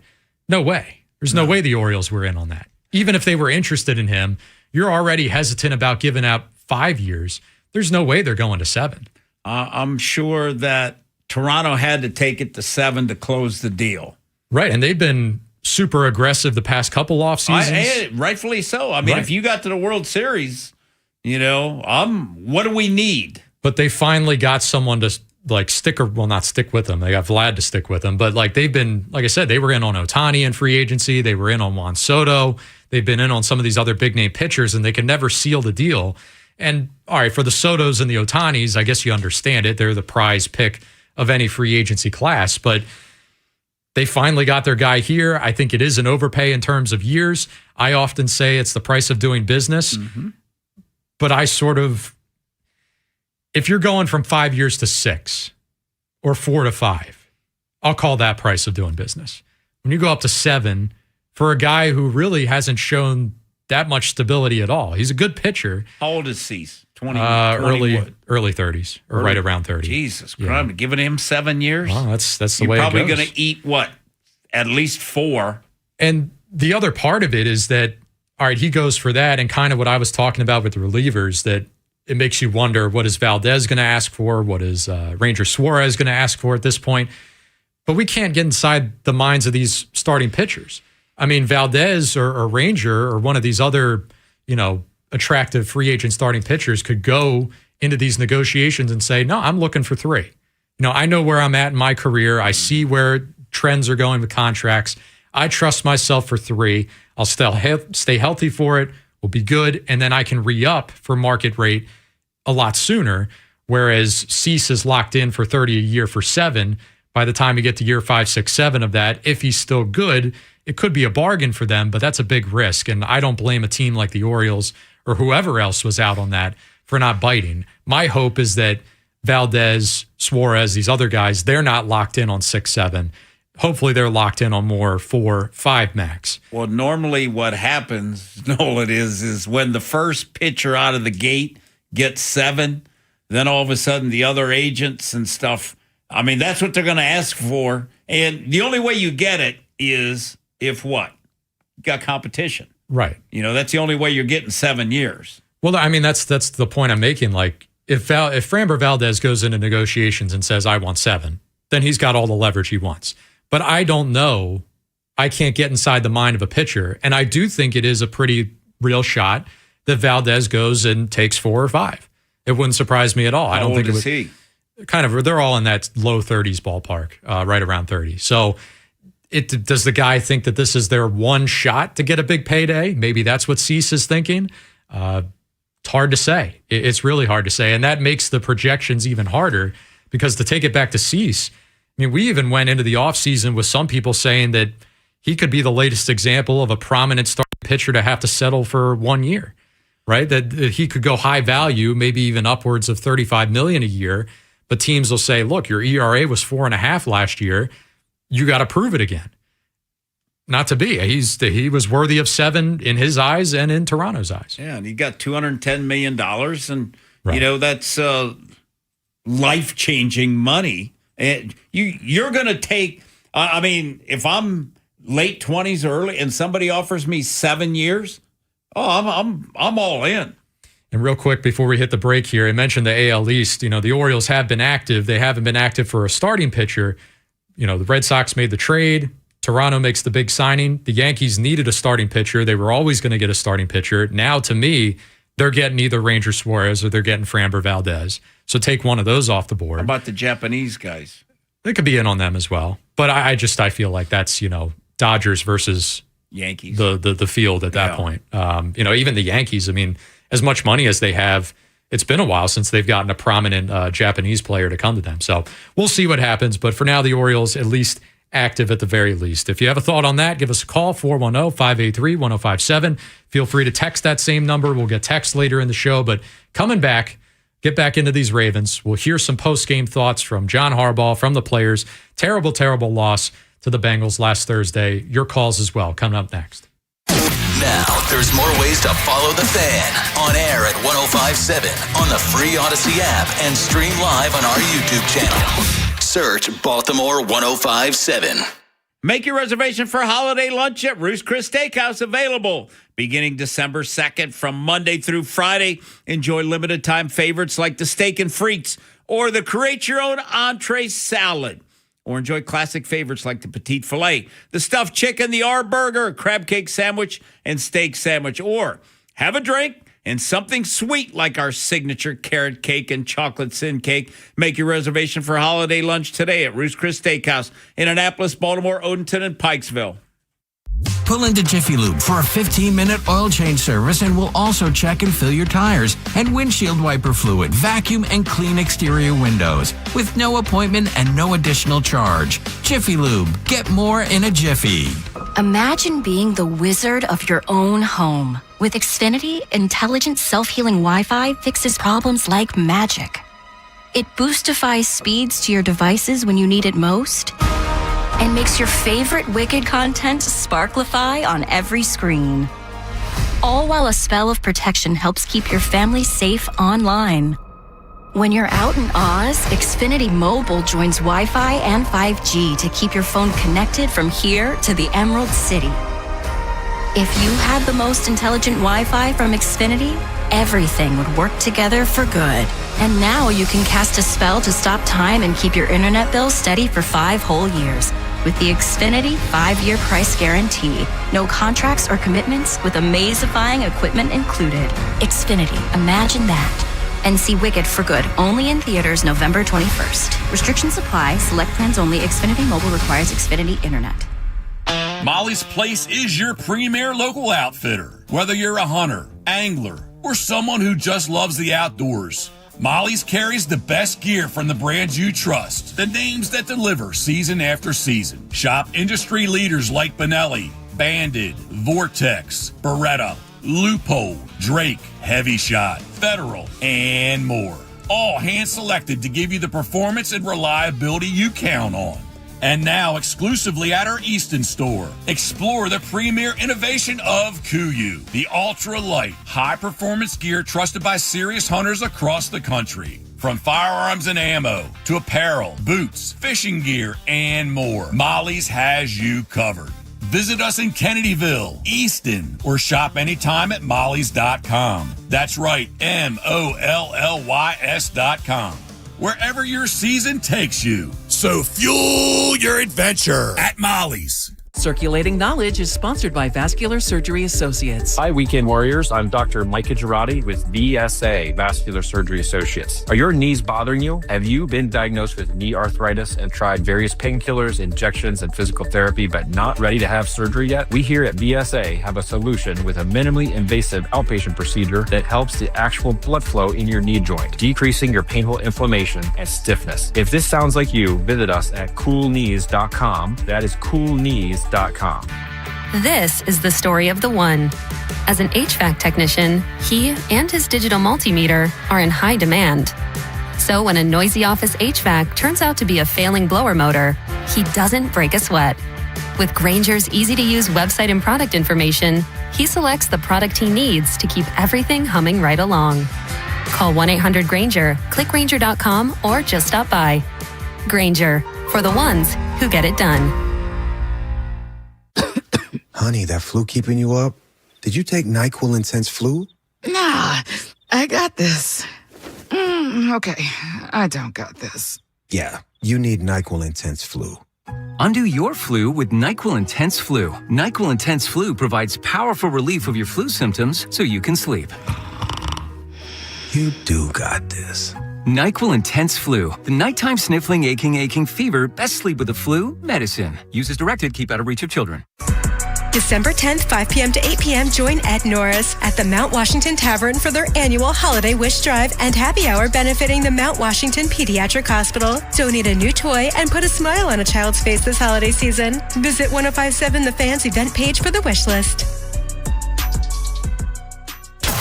no way. There's no way the Orioles were in on that. Even if they were interested in him, you're already hesitant about giving out 5 years. There's no way they're going to 7. I'm sure that Toronto had to take it to 7 to close the deal. Right, and they've been super aggressive the past couple off seasons. Rightfully so. I mean, if you got to the World Series, what do we need? But they finally got someone to not stick with them. They got Vlad to stick with them. But they've been, like I said, they were in on Ohtani in free agency. They were in on Juan Soto. They've been in on some of these other big name pitchers, and they can never seal the deal. And all right, for the Sotos and the Ohtanis, I guess you understand it. They're the prize pick of any free agency class. But they finally got their guy here. I think it is an overpay in terms of years. I often say it's the price of doing business. But if you're going from 5 years to 6 or 4 to 5, I'll call that price of doing business. When you go up to 7 for a guy who really hasn't shown that much stability at all, he's a good pitcher. How old is Cease? 20, early 30s or right around 30. Jesus Christ, giving him 7 years? Well, that's the way it goes. You're probably going to eat, at least 4. And the other part of it is that, all right, he goes for that, and kind of what I was talking about with the relievers, that it makes you wonder, what is Valdez going to ask for? What is Ranger Suarez going to ask for at this point? But we can't get inside the minds of these starting pitchers. I mean, Valdez or Ranger or one of these other, attractive free agent starting pitchers could go into these negotiations and say, no, I'm looking for 3. I know where I'm at in my career. I see where trends are going with contracts. I trust myself for 3. I'll stay healthy for it. We'll be good. And then I can re-up for market rate a lot sooner. Whereas Cease is locked in for 30 a year for 7. By the time you get to year 5, 6, 7 of that, if he's still good, it could be a bargain for them, but that's a big risk. And I don't blame a team like the Orioles or whoever else was out on that for not biting. My hope is that Valdez, Suarez, these other guys, they're not locked in on 6, 7. Hopefully they're locked in on more 4, 5 max. Well, normally what happens, Nolan, is when the first pitcher out of the gate gets 7, then all of a sudden the other agents and stuff, I mean, that's what they're going to ask for. And the only way you get it is if what? You got competition. Right. That's the only way you're getting 7 years. Well, I mean, that's the point I'm making. Like, if Framber Valdez goes into negotiations and says, I want 7, then he's got all the leverage he wants. But I don't know. I can't get inside the mind of a pitcher. And I do think it is a pretty real shot that Valdez goes and takes 4 or 5. It wouldn't surprise me at all. I don't think it would. He? Kind of, they're all in that low 30s ballpark, right around 30. So does the guy think that this is their one shot to get a big payday? Maybe that's what Cease is thinking. It's hard to say. It's really hard to say. And that makes the projections even harder because to take it back to Cease, I mean, we even went into the offseason with some people saying that he could be the latest example of a prominent starting pitcher to have to settle for 1 year, right? That he could go high value, maybe even upwards of $35 million a year. But teams will say, look, your ERA was 4.5 last year. You got to prove it again. Not to be. He was worthy of 7 in his eyes and in Toronto's eyes. Yeah, and he got $210 million. And, right. That's life-changing money. And you're going to take, if I'm late 20s or early and somebody offers me 7 years, I'm all in. And real quick, before we hit the break here, I mentioned the AL East. The Orioles have been active. They haven't been active for a starting pitcher. The Red Sox made the trade. Toronto makes the big signing. The Yankees needed a starting pitcher. They were always going to get a starting pitcher. Now, to me, they're getting either Ranger Suarez or they're getting Framber Valdez. So take one of those off the board. How about the Japanese guys? They could be in on them as well. But I feel like that's, Dodgers versus Yankees. The field at that point. Even the Yankees, I mean, as much money as they have, it's been a while since they've gotten a prominent Japanese player to come to them. So we'll see what happens. But for now, the Orioles at least active at the very least. If you have a thought on that, give us a call, 410-583-1057. Feel free to text that same number. We'll get text later in the show. But coming back, get back into these Ravens. We'll hear some post-game thoughts from John Harbaugh, from the players. Terrible, terrible loss to the Bengals last Thursday. Your calls as well coming up next. Now, there's more ways to follow the Fan. On air at 105.7, on the free Odyssey app, and stream live on our YouTube channel. Search Baltimore 105.7. Make your reservation for holiday lunch at Ruth's Chris Steakhouse, available beginning December 2nd from Monday through Friday. Enjoy limited time favorites like the Steak and Frites or the Create Your Own Entree Salad. Or enjoy classic favorites like the Petite Filet, the Stuffed Chicken, the R-Burger, Crab Cake Sandwich, and Steak Sandwich. Or have a drink and something sweet like our signature carrot cake and chocolate sin cake. Make your reservation for holiday lunch today at Ruth's Chris Steakhouse in Annapolis, Baltimore, Odenton, and Pikesville. Pull into Jiffy Lube for a 15-minute oil change service, and we'll also check and fill your tires and windshield wiper fluid, vacuum, and clean exterior windows with no appointment and no additional charge. Jiffy Lube. Get more in a jiffy. Imagine being the wizard of your own home. With Xfinity, intelligent self-healing Wi-Fi fixes problems like magic. It boostifies speeds to your devices when you need it most, and makes your favorite Wicked content sparklify on every screen. All while a spell of protection helps keep your family safe online. When you're out in Oz, Xfinity Mobile joins Wi-Fi and 5G to keep your phone connected from here to the Emerald City. If you had the most intelligent Wi-Fi from Xfinity, everything would work together for good. And now you can cast a spell to stop time and keep your internet bill steady for 5 whole years. With the Xfinity 5-year price guarantee. No contracts or commitments with amazifying equipment included. Xfinity, imagine that. And see Wicked for Good, only in theaters November 21st. Restrictions apply. Select plans only. Xfinity Mobile requires Xfinity Internet. Molly's Place is your premier local outfitter. Whether you're a hunter, angler, or someone who just loves the outdoors, Molly's carries the best gear from the brands you trust, the names that deliver season after season. Shop industry leaders like Benelli, Bandit, Vortex, Beretta, Loophole, Drake, Heavy Shot, Federal, and more. All hand-selected to give you the performance and reliability you count on. And now, exclusively at our Easton store, explore the premier innovation of KUIU, the ultra-light, high-performance gear trusted by serious hunters across the country. From firearms and ammo to apparel, boots, fishing gear, and more, Molly's has you covered. Visit us in Kennedyville, Easton, or shop anytime at mollys.com. That's right, MOLLYS.com. Wherever your season takes you. So fuel your adventure at Molly's. Circulating Knowledge is sponsored by Vascular Surgery Associates. Hi, Weekend Warriors. I'm Dr. Micah Girardi with VSA, Vascular Surgery Associates. Are your knees bothering you? Have you been diagnosed with knee arthritis and tried various painkillers, injections, and physical therapy, but not ready to have surgery yet? We here at VSA have a solution with a minimally invasive outpatient procedure that helps the actual blood flow in your knee joint, decreasing your painful inflammation and stiffness. If this sounds like you, visit us at coolknees.com. That is coolknees.com. This is the story of the one. As an HVAC technician, he and his digital multimeter are in high demand. So when a noisy office HVAC turns out to be a failing blower motor, he doesn't break a sweat. With Grainger's easy-to-use website and product information, he selects the product he needs to keep everything humming right along. Call 1-800-GRAINGER, click Grainger.com, or just stop by. Grainger, for the ones who get it done. Honey, that flu keeping you up? Did you take NyQuil Intense Flu? Nah, I got this. Okay, I don't got this. Yeah, you need NyQuil Intense Flu. Undo your flu with NyQuil Intense Flu. NyQuil Intense Flu provides powerful relief of your flu symptoms so you can sleep. You do got this. NyQuil Intense Flu. The nighttime sniffling, aching fever. Best sleep with the flu medicine. Use as directed. Keep out of reach of children. December 10th, 5 p.m. to 8 p.m., join Ed Norris at the Mount Washington Tavern for their annual Holiday Wish Drive and Happy Hour benefiting the Mount Washington Pediatric Hospital. Donate a new toy and put a smile on a child's face this holiday season. Visit 1057 The Fan's event page for the wish list.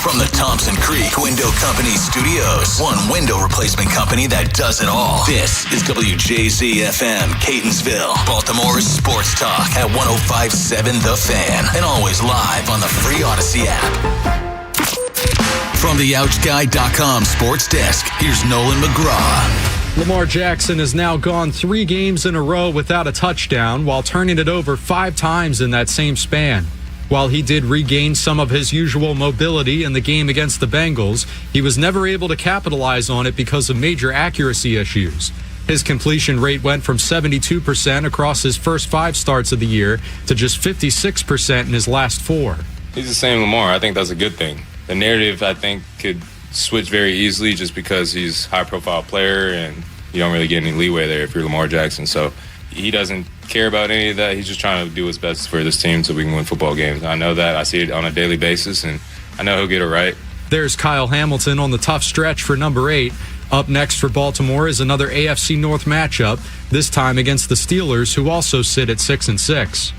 From the Thompson Creek Window Company Studios, one window replacement company that does it all. This is WJZ-FM, Catonsville, Baltimore's sports talk at 105.7 The Fan, and always live on the free Odyssey app. From the OutGuy.com sports desk, here's Nolan McGraw. Lamar Jackson has now gone 3 games in a row without a touchdown, while turning it over 5 times in that same span. While he did regain some of his usual mobility in the game against the Bengals, he was never able to capitalize on it because of major accuracy issues. His completion rate went from 72% across his first 5 starts of the year to just 56% in his last 4. He's the same Lamar. I think that's a good thing. The narrative, I think, could switch very easily just because he's a high-profile player and you don't really get any leeway there if you're Lamar Jackson. So he doesn't care about any of that. He's just trying to do what's best for this team so we can win football games. I know that. I see it on a daily basis, and I know he'll get it right. There's Kyle Hamilton on the tough stretch for number 8. Up next for Baltimore is another AFC North matchup, this time against the Steelers, who also sit at 6-6.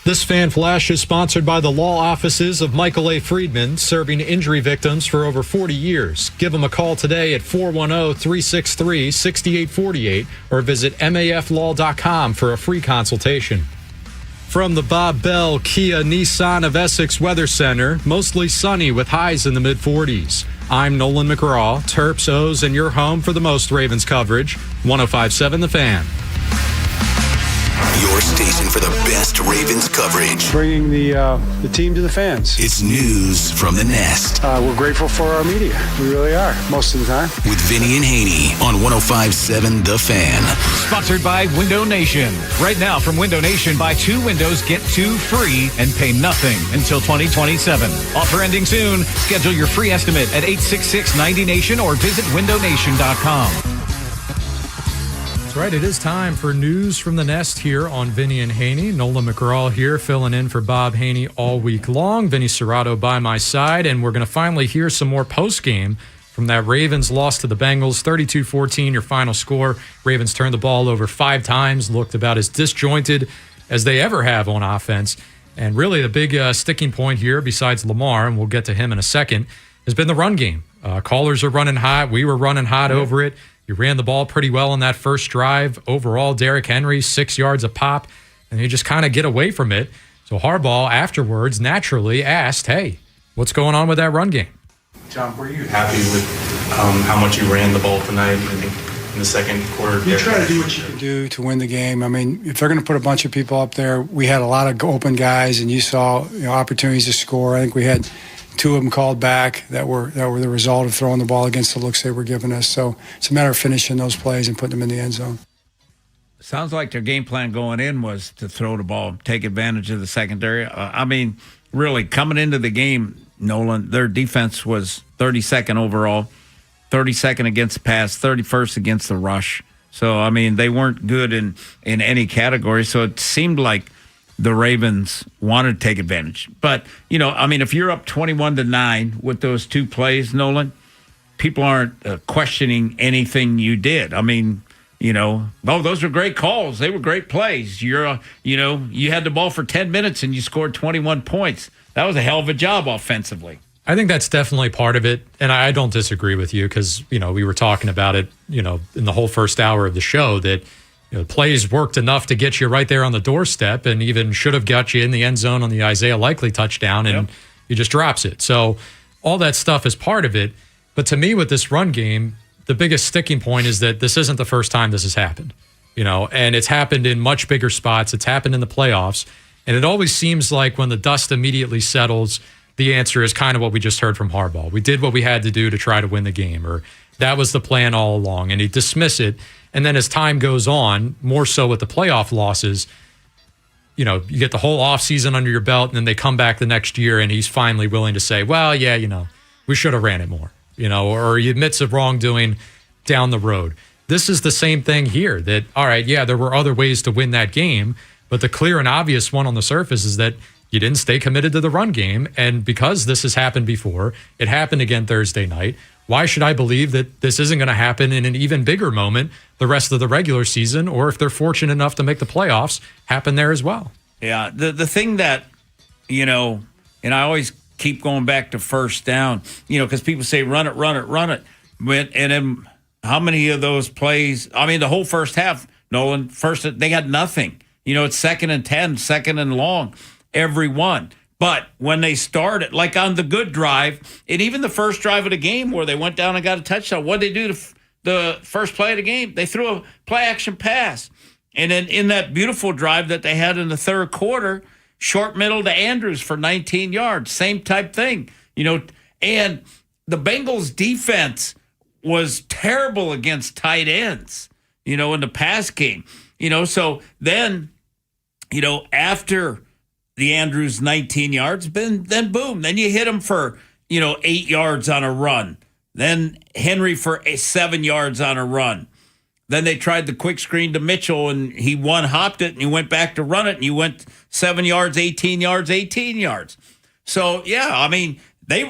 This Fan Flash is sponsored by the law offices of Michael A. Friedman, serving injury victims for over 40 years. Give them a call today at 410-363-6848 or visit maflaw.com for a free consultation. From the Bob Bell Kia Nissan of Essex Weather Center, mostly sunny with highs in the mid-40s. I'm Nolan McGraw, Terps, O's, and your home for the most Ravens coverage. 105.7 The Fan. Your station for the best Ravens coverage. Bringing the team to the fans. It's news from the Nest. We're grateful for our media. We really are, most of the time. With Vinny and Haynie on 105.7 The Fan. Sponsored by Window Nation. Right now from Window Nation, buy 2 windows, get 2 free, and pay nothing until 2027. Offer ending soon. Schedule your free estimate at 866-90Nation or visit windownation.com. That's right. It is time for news from the Nest here on Vinny and Haynie. Nolan McGraw here filling in for Bob Haynie all week long. Vinny Serrato by my side, and we're going to finally hear some more post-game from that Ravens loss to the Bengals. 32-14, your final score. Ravens turned the ball over 5 times, looked about as disjointed as they ever have on offense. And really the big sticking point here, besides Lamar, and we'll get to him in a second, has been the run game. Callers are running hot. We were running hot over it. You ran the ball pretty well on that first drive. Overall, Derrick Henry, 6 yards a pop, and you just kind of get away from it. So Harbaugh afterwards naturally asked, hey, what's going on with that run game? John, were you happy with how much you ran the ball tonight? I think in the second quarter. You try to do what you can do to win the game. I mean, if they're going to put a bunch of people up there, we had a lot of open guys, and you saw opportunities to score. I think we had 2 of them called back that were the result of throwing the ball against the looks they were giving us. So it's a matter of finishing those plays and putting them in the end zone. Sounds like their game plan going in was to throw the ball, take advantage of the secondary. I mean, really, coming into the game, Nolan, their defense was 32nd overall, 32nd against the pass, 31st against the rush. So, I mean, they weren't good in any category. So it seemed like the Ravens wanted to take advantage. But, I mean, if you're up 21-9 with those 2 plays, Nolan, people aren't questioning anything you did. I mean, those were great calls. They were great plays. You had the ball for 10 minutes and you scored 21 points. That was a hell of a job offensively. I think that's definitely part of it. And I don't disagree with you because, we were talking about it, in the whole first hour of the show that, plays worked enough to get you right there on the doorstep and even should have got you in the end zone on the Isaiah Likely touchdown, and he just drops it. So all that stuff is part of it. But to me, with this run game, the biggest sticking point is that this isn't the first time this has happened, and it's happened in much bigger spots. It's happened in the playoffs. And it always seems like when the dust immediately settles, the answer is kind of what we just heard from Harbaugh. We did what we had to do to try to win the game, or that was the plan all along, and he'd dismiss it. And then as time goes on, more so with the playoff losses, you get the whole offseason under your belt, and then they come back the next year, and he's finally willing to say, well, yeah, we should have ran it more, or he admits of wrongdoing down the road. This is the same thing here that, all right, yeah, there were other ways to win that game, but the clear and obvious one on the surface is that you didn't stay committed to the run game. And because this has happened before, it happened again Thursday night. Why should I believe that this isn't going to happen in an even bigger moment the rest of the regular season, or if they're fortunate enough to make the playoffs, happen there as well? Yeah, the thing that, and I always keep going back to first down, because people say run it. And then how many of those plays, I mean, the whole first half, Nolan, they got nothing. It's 2nd and 10, 2nd and long, every one. But when they started, like on the good drive, and even the first drive of the game where they went down and got a touchdown, what did they do the first play of the game? They threw a play-action pass. And then in that beautiful drive that they had in the third quarter, short middle to Andrews for 19 yards, same type thing. And the Bengals defense was terrible against tight ends, in the pass game. So then, after the Andrews 19 yards, then boom, then you hit him for, 8 yards on a run. Then Henry for 7 yards on a run. Then they tried the quick screen to Mitchell, and he one-hopped it, and he went back to run it, and you went 7 yards, 18 yards, 18 yards. So, yeah, I mean, they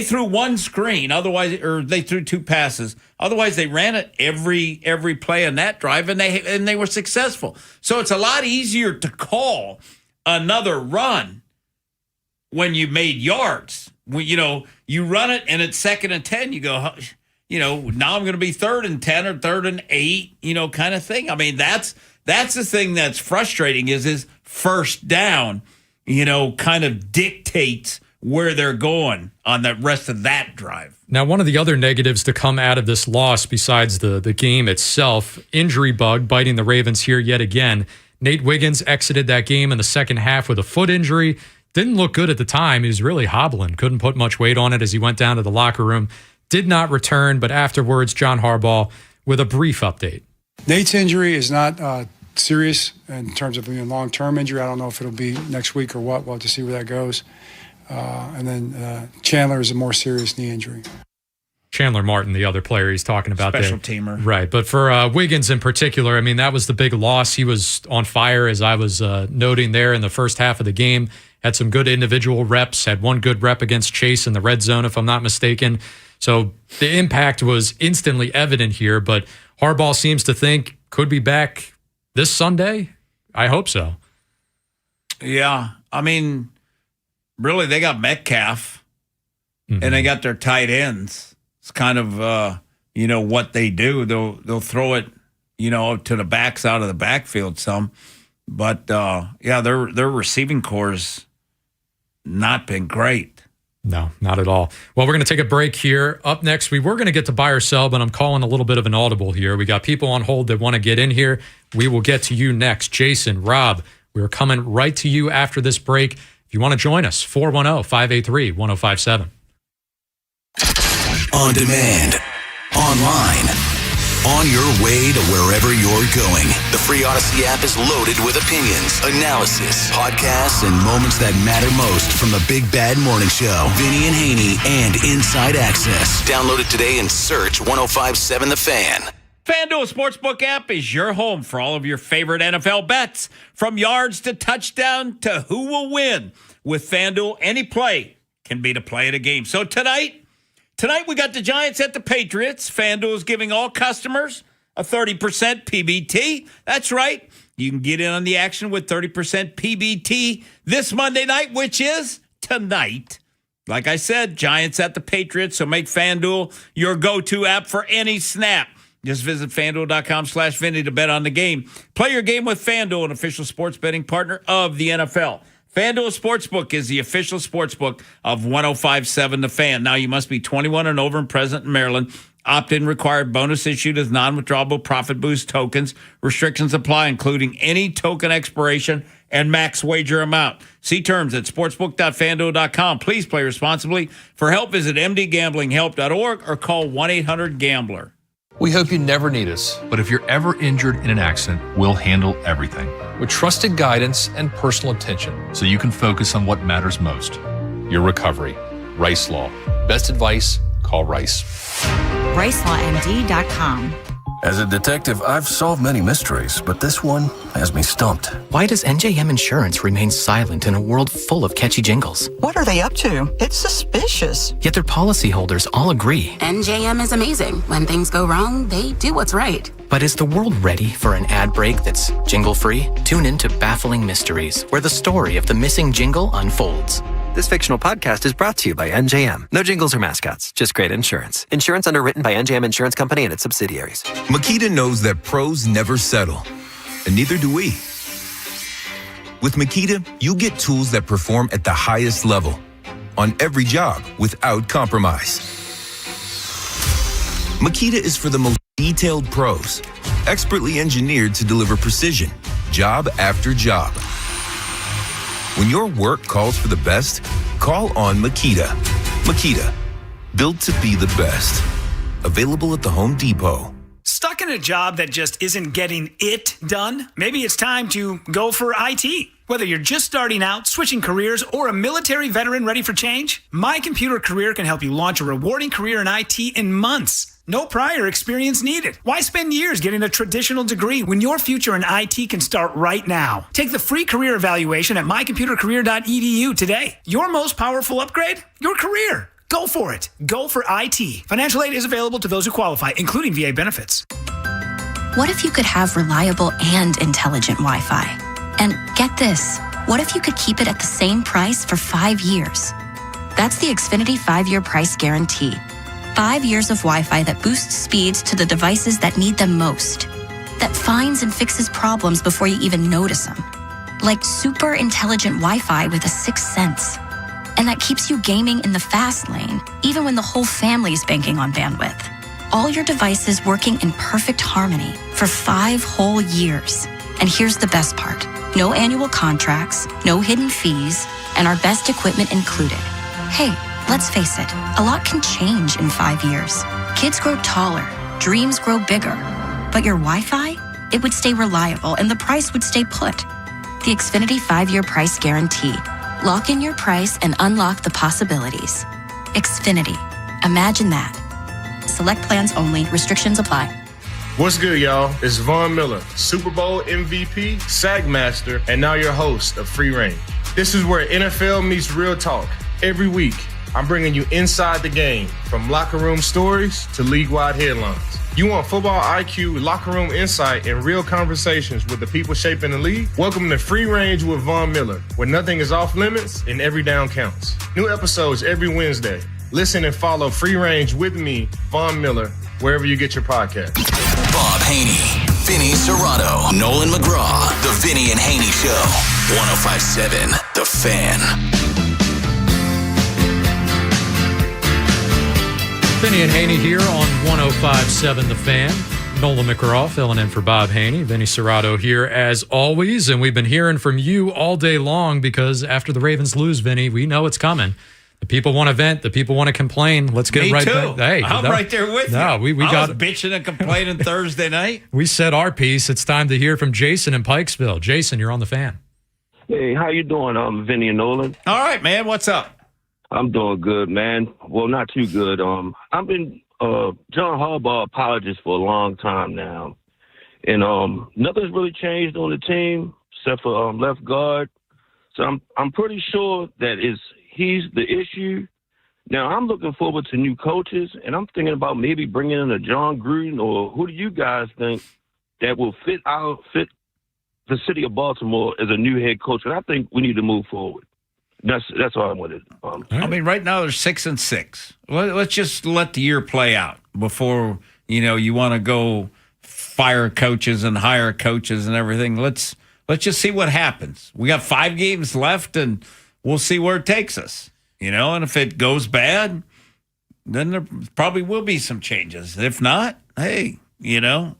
threw one screen, or they threw 2 passes. Otherwise, they ran it every play on that drive, and they were successful. So it's a lot easier to call another run when you made yards. You run it, and it's 2nd and 10. You go, now I'm going to be 3rd and 10 or 3rd and 8, kind of thing. I mean, that's the thing that's frustrating is first down, kind of dictates where they're going on the rest of that drive. Now, one of the other negatives to come out of this loss, besides the game itself, injury bug biting the Ravens here yet again. Nate Wiggins exited that game in the second half with a foot injury. Didn't look good at the time. He was really hobbling. Couldn't put much weight on it as he went down to the locker room. Did not return, but afterwards, John Harbaugh with a brief update. Nate's injury is not serious in terms of being a long-term injury. I don't know if it'll be next week or what. We'll have to see where that goes. And then Chandler is a more serious knee injury. Chandler Martin, the other player he's talking about there. Special teamer. Right. But for Wiggins in particular, I mean, that was the big loss. He was on fire, as I was noting there in the first half of the game. Had some good individual reps, had one good rep against Chase in the red zone, if I'm not mistaken. So the impact was instantly evident here, but Harbaugh seems to think could be back this Sunday. I hope so. Yeah. I mean, really, they got Metcalf and they got their tight ends. It's kind of, what they do. They'll throw it, to the backs out of the backfield some. But, their receiving core's not been great. No, not at all. Well, we're going to take a break here. Up next, we were going to get to buy or sell, but I'm calling a little bit of an audible here. We got people on hold that want to get in here. We will get to you next. Jason, Rob, we're coming right to you after this break. If you want to join us, 410-583-1057. On demand, online, on your way to wherever you're going. The free Odyssey app is loaded with opinions, analysis, podcasts, and moments that matter most from the Big Bad Morning Show. Vinny and Haynie and Inside Access. Download it today and search 1057 The Fan. FanDuel Sportsbook app is your home for all of your favorite NFL bets, from yards to touchdown to who will win. With FanDuel, any play can be the play of the game. So tonight we got the Giants at the Patriots. FanDuel is giving all customers a 30% PBT. That's right. You can get in on the action with 30% PBT this Monday night, which is tonight. Like I said, Giants at the Patriots, so make FanDuel your go-to app for any snap. Just visit FanDuel.com/Vinny to bet on the game. Play your game with FanDuel, an official sports betting partner of the NFL. FanDuel Sportsbook is the official sportsbook of 1057 The Fan. Now, you must be 21 and over and present in Maryland. Opt-in required. Bonus issued as non-withdrawable profit boost tokens. Restrictions apply, including any token expiration and max wager amount. See terms at sportsbook.fanduel.com. Please play responsibly. For help, visit mdgamblinghelp.org or call 1-800-GAMBLER. We hope you never need us, but if you're ever injured in an accident, we'll handle everything with trusted guidance and personal attention so you can focus on what matters most, your recovery. Rice Law. Best advice, call Rice. RiceLawMD.com. As a detective, I've solved many mysteries, but this one has me stumped. Why does NJM Insurance remain silent in a world full of catchy jingles? What are they up to? It's suspicious. Yet their policyholders all agree. NJM is amazing. When things go wrong, they do what's right. But is the world ready for an ad break that's jingle-free? Tune in to Baffling Mysteries, where the story of the missing jingle unfolds. This fictional podcast is brought to you by NJM. No jingles or mascots, just great insurance. Insurance underwritten by NJM Insurance Company and its subsidiaries. Makita knows that pros never settle, and neither do we. With Makita, you get tools that perform at the highest level on every job without compromise. Makita is for the most detailed pros, expertly engineered to deliver precision, job after job. When your work calls for the best, call on Makita. Makita, built to be the best. Available at the Home Depot. Stuck in a job that just isn't getting it done? Maybe it's time to go for IT. Whether you're just starting out, switching careers, or a military veteran ready for change, My Computer Career can help you launch a rewarding career in IT in months. No prior experience needed. Why spend years getting a traditional degree when your future in IT can start right now? Take the free career evaluation at mycomputercareer.edu today. Your most powerful upgrade? Your career. Go for it. Go for IT. Financial aid is available to those who qualify, including VA benefits. What if you could have reliable and intelligent Wi-Fi? And get this, what if you could keep it at the same price for 5 years? That's the Xfinity 5-year price guarantee. 5 years of Wi-Fi that boosts speeds to the devices that need them most. That finds and fixes problems before you even notice them. Like super intelligent Wi-Fi with a 6th sense. And that keeps you gaming in the fast lane, even when the whole family is banking on bandwidth. All your devices working in perfect harmony for 5 whole years. And here's the best part. No annual contracts, no hidden fees, and our best equipment included. Hey, let's face it, a lot can change in 5 years. Kids grow taller, dreams grow bigger. But your Wi-Fi? It would stay reliable and the price would stay put. The Xfinity 5-year price guarantee. Lock in your price and unlock the possibilities. Xfinity. Imagine that. Select plans only. Restrictions apply. What's good, y'all? It's Von Miller, Super Bowl MVP, Sack Master, and now your host of Free Range. This is where NFL meets real talk. Every week, I'm bringing you inside the game, from locker room stories to league-wide headlines. You want football IQ, locker room insight, and real conversations with the people shaping the league? Welcome to Free Range with Von Miller, where nothing is off limits and every down counts. New episodes every Wednesday. Listen and follow Free Range with me, Von Miller, wherever you get your podcast. Bob Haynie, Vinny Serrato, Nolan McGraw, The Vinny and Haynie Show. 105.7 The Fan. Vinny and Haynie here on 105.7 The Fan. Nolan McGraw filling in for Bob Haynie. Vinny Serrato here as always. And we've been hearing from you all day long because after the Ravens lose, Vinny, we know it's coming. The people want to vent. The people want to complain. Let's get right back. Hey, I'm right there with you. No, we got was bitching and complaining Thursday night. We said our piece. It's time to hear from Jason in Pikesville. Jason, you're on The Fan. Hey, how you doing, Vinny and Nolan? All right, man. What's up? I'm doing good, man. Well, not too good. I've been John Harbaugh apologist for a long time now, and nothing's really changed on the team except for left guard. So I'm pretty sure that he's the issue. Now I'm looking forward to new coaches, and I'm thinking about maybe bringing in a John Gruden, or who do you guys think that will fit the city of Baltimore as a new head coach? And I think we need to move forward. That's all I wanted. I mean, right now they're 6-6. Let's just let the year play out before you want to go fire coaches and hire coaches and everything. Let's just see what happens. We got 5 games left, and we'll see where it takes us. And if it goes bad, then there probably will be some changes. If not, hey, we'll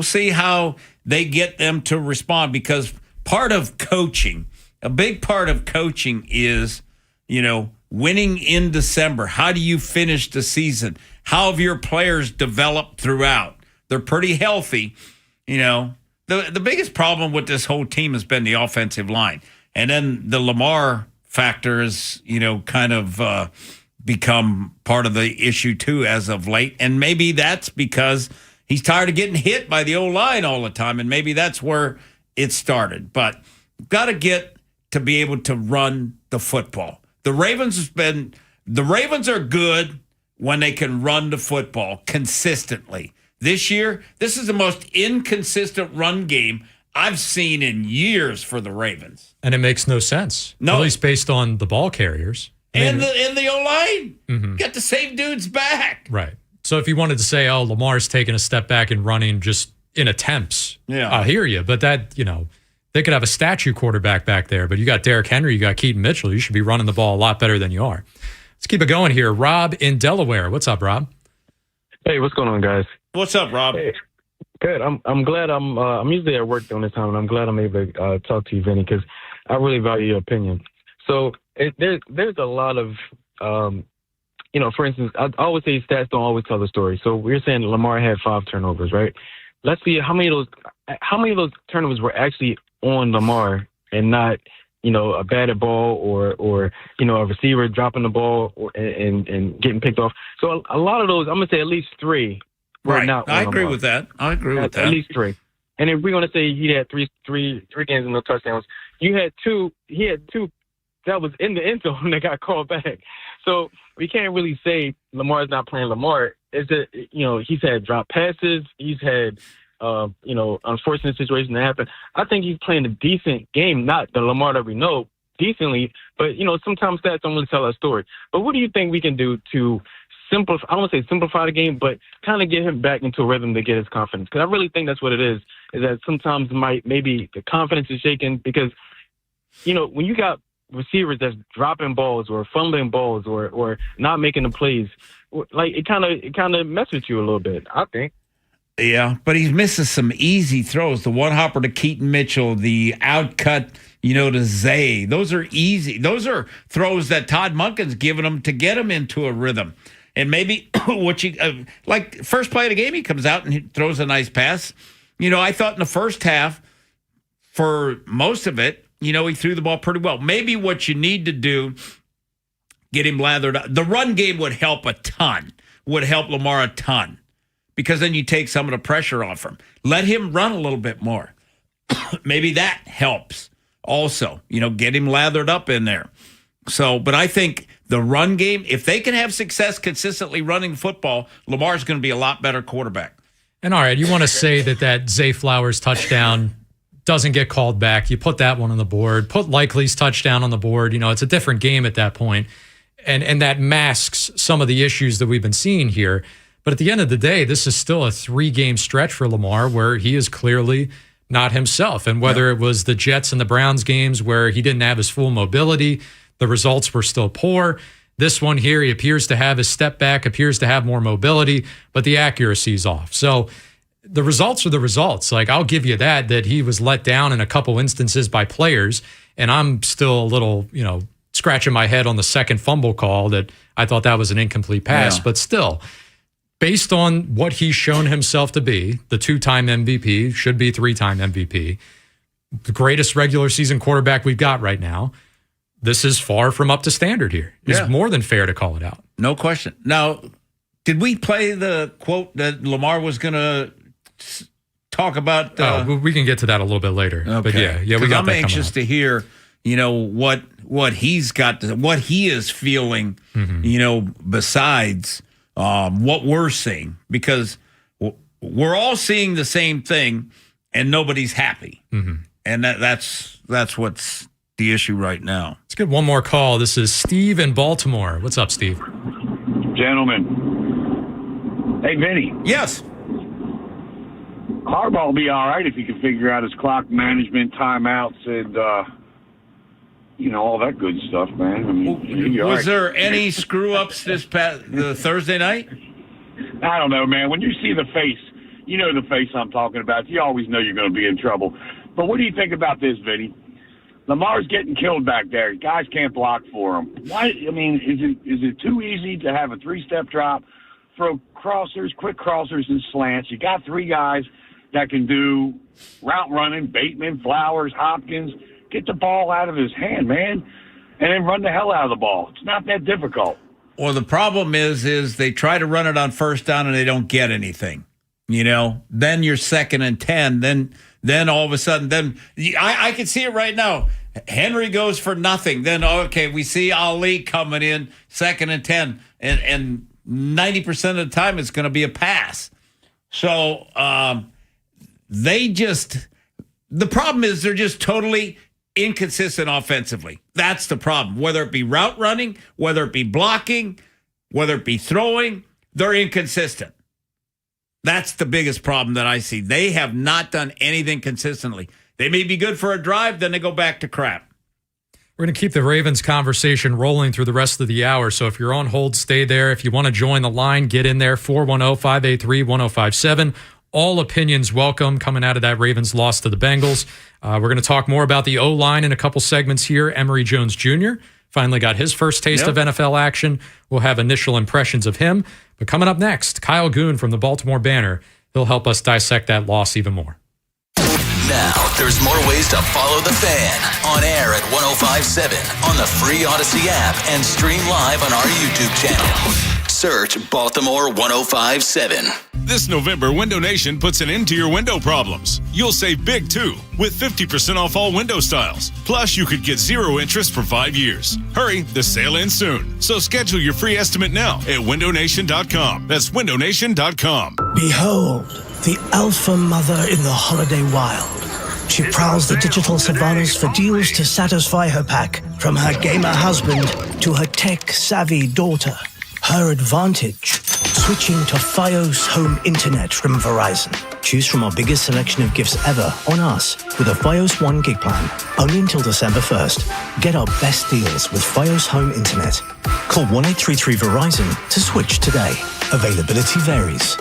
see how they get them to respond, because part of coaching. A big part of coaching is, winning in December. How do you finish the season? How have your players developed throughout? They're pretty healthy. The biggest problem with this whole team has been the offensive line. And then the Lamar factor is, kind of become part of the issue too as of late. And maybe that's because he's tired of getting hit by the O-line all the time. And maybe that's where it started. But got to get to be able to run the football. The Ravens are good when they can run the football consistently. This year, this is the most inconsistent run game I've seen in years for the Ravens. And it makes no sense. No. At least based on the ball carriers. And the O-line. Got the same dudes back. Right. So if you wanted to say, Lamar's taking a step back and running just in attempts, yeah, I hear you. But that, they could have a statue quarterback back there, but you got Derrick Henry, you got Keaton Mitchell. You should be running the ball a lot better than you are. Let's keep it going here. Rob in Delaware. What's up, Rob? Hey, what's going on, guys? What's up, Rob? Hey, good. I'm glad I'm usually at work during this time, and I'm glad I'm able to talk to you, Vinny, because I really value your opinion. So there's a lot of, for instance, I always say stats don't always tell the story. So we're saying Lamar had 5 turnovers, right? Let's see how many of those turnovers were actually on Lamar and not, a batted ball or a receiver dropping the ball and getting picked off. So a lot of those, I'm going to say at least 3 were not on I agree Lamar. with that. I agree with that. At least 3. And if we're going to say he had three games and no touchdowns, he had 2 that was in the end zone that got called back. So we can't really say Lamar's not playing Lamar. It's that, he's had drop passes. He's had, unfortunate situations that happen. I think he's playing a decent game, not the Lamar that we know, decently. But, sometimes stats don't really tell our story. But what do you think we can do to simplify, I don't want to say simplify the game, but kind of get him back into a rhythm to get his confidence? Because I really think that's what it is that sometimes maybe the confidence is shaken because, when you got receivers that's dropping balls or fumbling balls or not making the plays, like it kind of messes with you a little bit, I think. Yeah, but he's missing some easy throws. The one hopper to Keaton Mitchell, the outcut, to Zay. Those are easy. Those are throws that Todd Monken's giving him to get him into a rhythm. And maybe like first play of the game, he comes out and he throws a nice pass. I thought in the first half, for most of it, he threw the ball pretty well. Maybe what you need to do, get him lathered up. The run game would help a ton, would help Lamar a ton, because then you take some of the pressure off him. Let him run a little bit more. Maybe that helps also, get him lathered up in there. So, but I think the run game, if they can have success consistently running football, Lamar's going to be a lot better quarterback. And all right, you want to say that Zay Flowers touchdown doesn't get called back. You put that one on the board, put Likely's touchdown on the board. It's a different game at that point. And that masks some of the issues that we've been seeing here. But at the end of the day, this is still a 3-game stretch for Lamar where he is clearly not himself. And whether it was the Jets and the Browns games where he didn't have his full mobility, the results were still poor. This one here, he appears to have his step back, appears to have more mobility, but the accuracy's off. So the results are the results. Like, I'll give you that he was let down in a couple instances by players. And I'm still a little, scratching my head on the second fumble call that I thought that was an incomplete pass. But still, based on what he's shown himself to be, the 2-time MVP, should be 3-time MVP, the greatest regular season quarterback we've got right now, this is far from up to standard here. It's more than fair to call it out. No question. Now, did we play the quote that Lamar was going to talk about? We can get to that a little bit later. Okay. But yeah, we got I'm that anxious to hear, what he's got, what he is feeling, besides what we're seeing, because we're all seeing the same thing, and nobody's happy, and that's what's the issue right now. Let's get one more call. This is Steve in Baltimore. What's up, Steve? Gentlemen. Hey, Vinny. Yes. Harbaugh will be all right if he can figure out his clock management, timeouts, and, all that good stuff, man. I mean, was there any screw-ups the Thursday night? I don't know, man. When you see the face, the face I'm talking about, you always know you're going to be in trouble. But what do you think about this, Vinny? Lamar's getting killed back there. Guys can't block for him. Why? I mean, is it too easy to have a 3-step drop, throw crossers, quick crossers, and slants? You got 3 guys that can do route running, Bateman, Flowers, Hopkins. Get the ball out of his hand, man, and then run the hell out of the ball. It's not that difficult. Well, the problem is they try to run it on first down and they don't get anything. Then you're 2nd and 10. Then all of a sudden, I can see it right now. Henry goes for nothing. Then, okay, we see Ali coming in 2nd and 10, and 90% of the time it's going to be a pass. So the problem is they're just totally inconsistent offensively. That's the problem. Whether it be route running, whether it be blocking, whether it be throwing, they're inconsistent. That's the biggest problem that I see. They have not done anything consistently. They may be good for a drive, then they go back to crap. We're going to keep the Ravens conversation rolling through the rest of the hour. So if you're on hold, stay there. If you want to join the line, get in there. 410-583-1057. All opinions welcome coming out of that Ravens loss to the Bengals. We're going to talk more about the O-line in a couple segments here. Emory Jones Jr. finally got his first taste of NFL action. We'll have initial impressions of him. But coming up next, Kyle Goon from the Baltimore Banner. He'll help us dissect that loss even more. Now, there's more ways to follow the Fan. On air at 105.7, on the free Odyssey app, and stream live on our YouTube channel. Search Baltimore 105.7. This November, Window Nation puts an end to your window problems. You'll save big, too, with 50% off all window styles. Plus, you could get 0 interest for 5 years. Hurry, the sale ends soon. So schedule your free estimate now at windownation.com. That's windownation.com. Behold, the alpha mother in the holiday wild. She prowls the digital savannas for deals to satisfy her pack. From her gamer husband to her tech-savvy daughter. Her advantage, switching to Fios Home Internet from Verizon. Choose from our biggest selection of gifts ever on us with a Fios 1 gig plan. Only until December 1st. Get our best deals with Fios Home Internet. Call 1-833-VERIZON to switch today. Availability varies.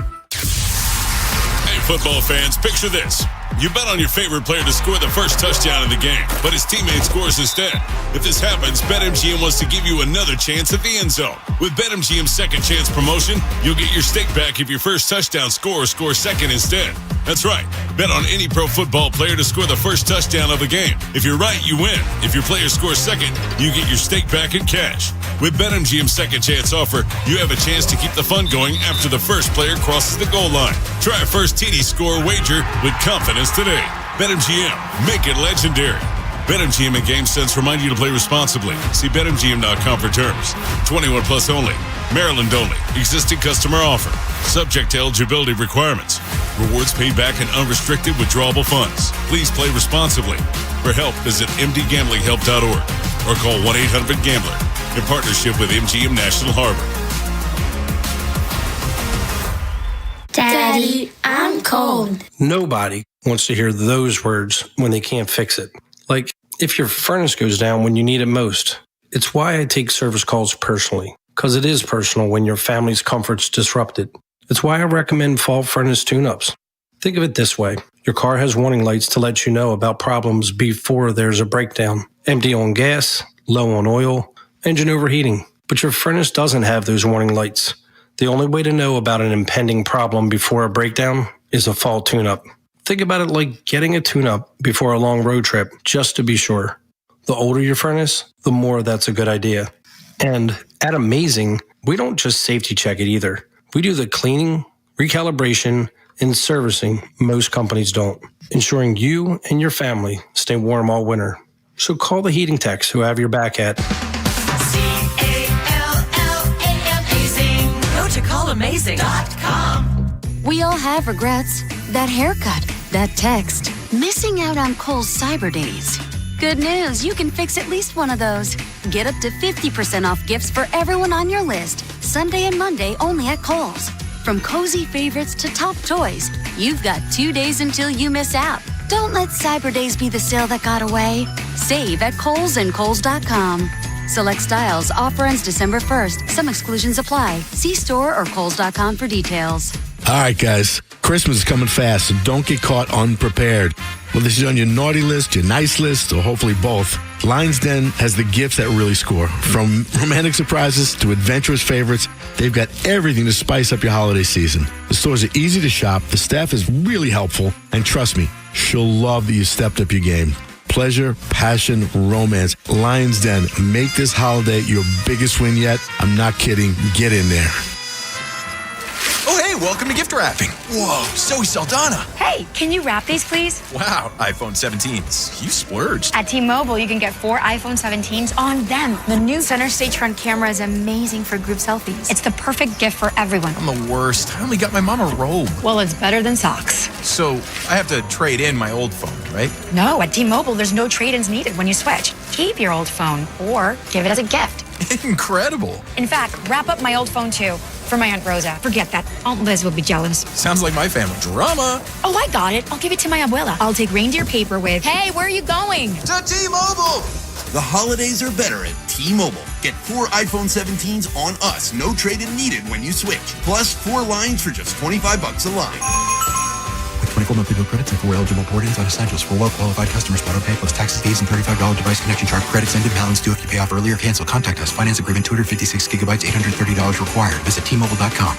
football fans, picture this. You bet on your favorite player to score the first touchdown in the game, but his teammate scores instead. If this happens, BetMGM wants to give you another chance at the end zone. With BetMGM's second chance promotion, you'll get your stake back if your first touchdown scorer scores second instead. That's right. Bet on any pro football player to score the first touchdown of the game. If you're right, you win. If your player scores second, you get your stake back in cash. With BetMGM's second chance offer, you have a chance to keep the fun going after the first player crosses the goal line. Try a first TD score wager with confidence today. BetMGM. Make it legendary. BetMGM and GameSense remind you to play responsibly. See BetMGM.com for terms. 21 plus only. Maryland only. Existing customer offer. Subject to eligibility requirements. Rewards paid back in unrestricted withdrawable funds. Please play responsibly. For help, visit mdgamblinghelp.org or call 1-800-GAMBLER in partnership with MGM National Harbor. Daddy, I'm cold. Nobody wants to hear those words when they can't fix it. Like if your furnace goes down when you need it most. It's why I take service calls personally, because it is personal when your family's comfort's disrupted. It's why I recommend fault furnace tune-ups. Think of it this way. Your car has warning lights to let you know about problems before there's a breakdown. Empty on gas, low on oil, engine overheating. But your furnace doesn't have those warning lights. The only way to know about an impending problem before a breakdown is a fault tune-up. Think about it like getting a tune-up before a long road trip, just to be sure. The older your furnace, the more that's a good idea. And at Amazing, we don't just safety check it either. We do the cleaning, recalibration, and servicing most companies don't, ensuring you and your family stay warm all winter. So call the heating techs who have your back at Amazing. Go to callamazing.com. We all have regrets. That haircut, that text, missing out on Kohl's Cyber Days. Good news, you can fix at least one of those. Get up to 50% off gifts for everyone on your list. Sunday and Monday only at Kohl's. From cozy favorites to top toys, you've got 2 days until you miss out. Don't let Cyber Days be the sale that got away. Save at Kohl's and Kohl's.com. Select styles. Offer ends December 1st. Some exclusions apply. See store or Kohl's.com for details. All right, guys. Christmas is coming fast, so don't get caught unprepared. Whether this is on your naughty list, your nice list, or hopefully both, Lion's Den has the gifts that really score. From romantic surprises to adventurous favorites, they've got everything to spice up your holiday season. The stores are easy to shop, the staff is really helpful, and trust me, she'll love that you stepped up your game. Pleasure, passion, romance. Lion's Den. Make this holiday your biggest win yet. I'm not kidding. Get in there. Oh, hey, welcome to gift wrapping. Whoa, Zoe Saldana. Hey, can you wrap these, please? Wow, iPhone 17s. You splurged. At T-Mobile, you can get 4 iPhone 17s on them. The new center stage front camera is amazing for group selfies. It's the perfect gift for everyone. I'm the worst. I only got my mom a robe. Well, it's better than socks. So I have to trade in my old phone, right? No, at T-Mobile, there's no trade-ins needed when you switch. Keep your old phone or give it as a gift. Incredible. In fact, wrap up my old phone, too. For my Aunt Rosa. Forget that. Aunt Liz will be jealous. Sounds like my family. Drama. Oh, I got it. I'll give it to my abuela. I'll take reindeer paper with, hey, where are you going? To T-Mobile. The holidays are better at T-Mobile. Get 4 iPhone 17s on us. No trade-in needed when you switch. Plus 4 lines for just $25 a line. With 24 monthly bill credits and 4 eligible port-ins on essentials for well-qualified customers. Auto pay plus taxes, fees, and $35 device connection charge. Credits end in balance due if you pay off early or cancel. Contact us. Finance agreement 256 gigabytes, $830 required. Visit T-Mobile.com.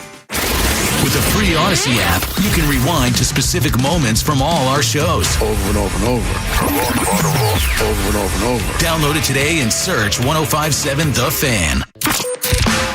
With the free Odyssey app, you can rewind to specific moments from all our shows. Over and over and over. Over and over and over. Download it today and search 1057 The Fan.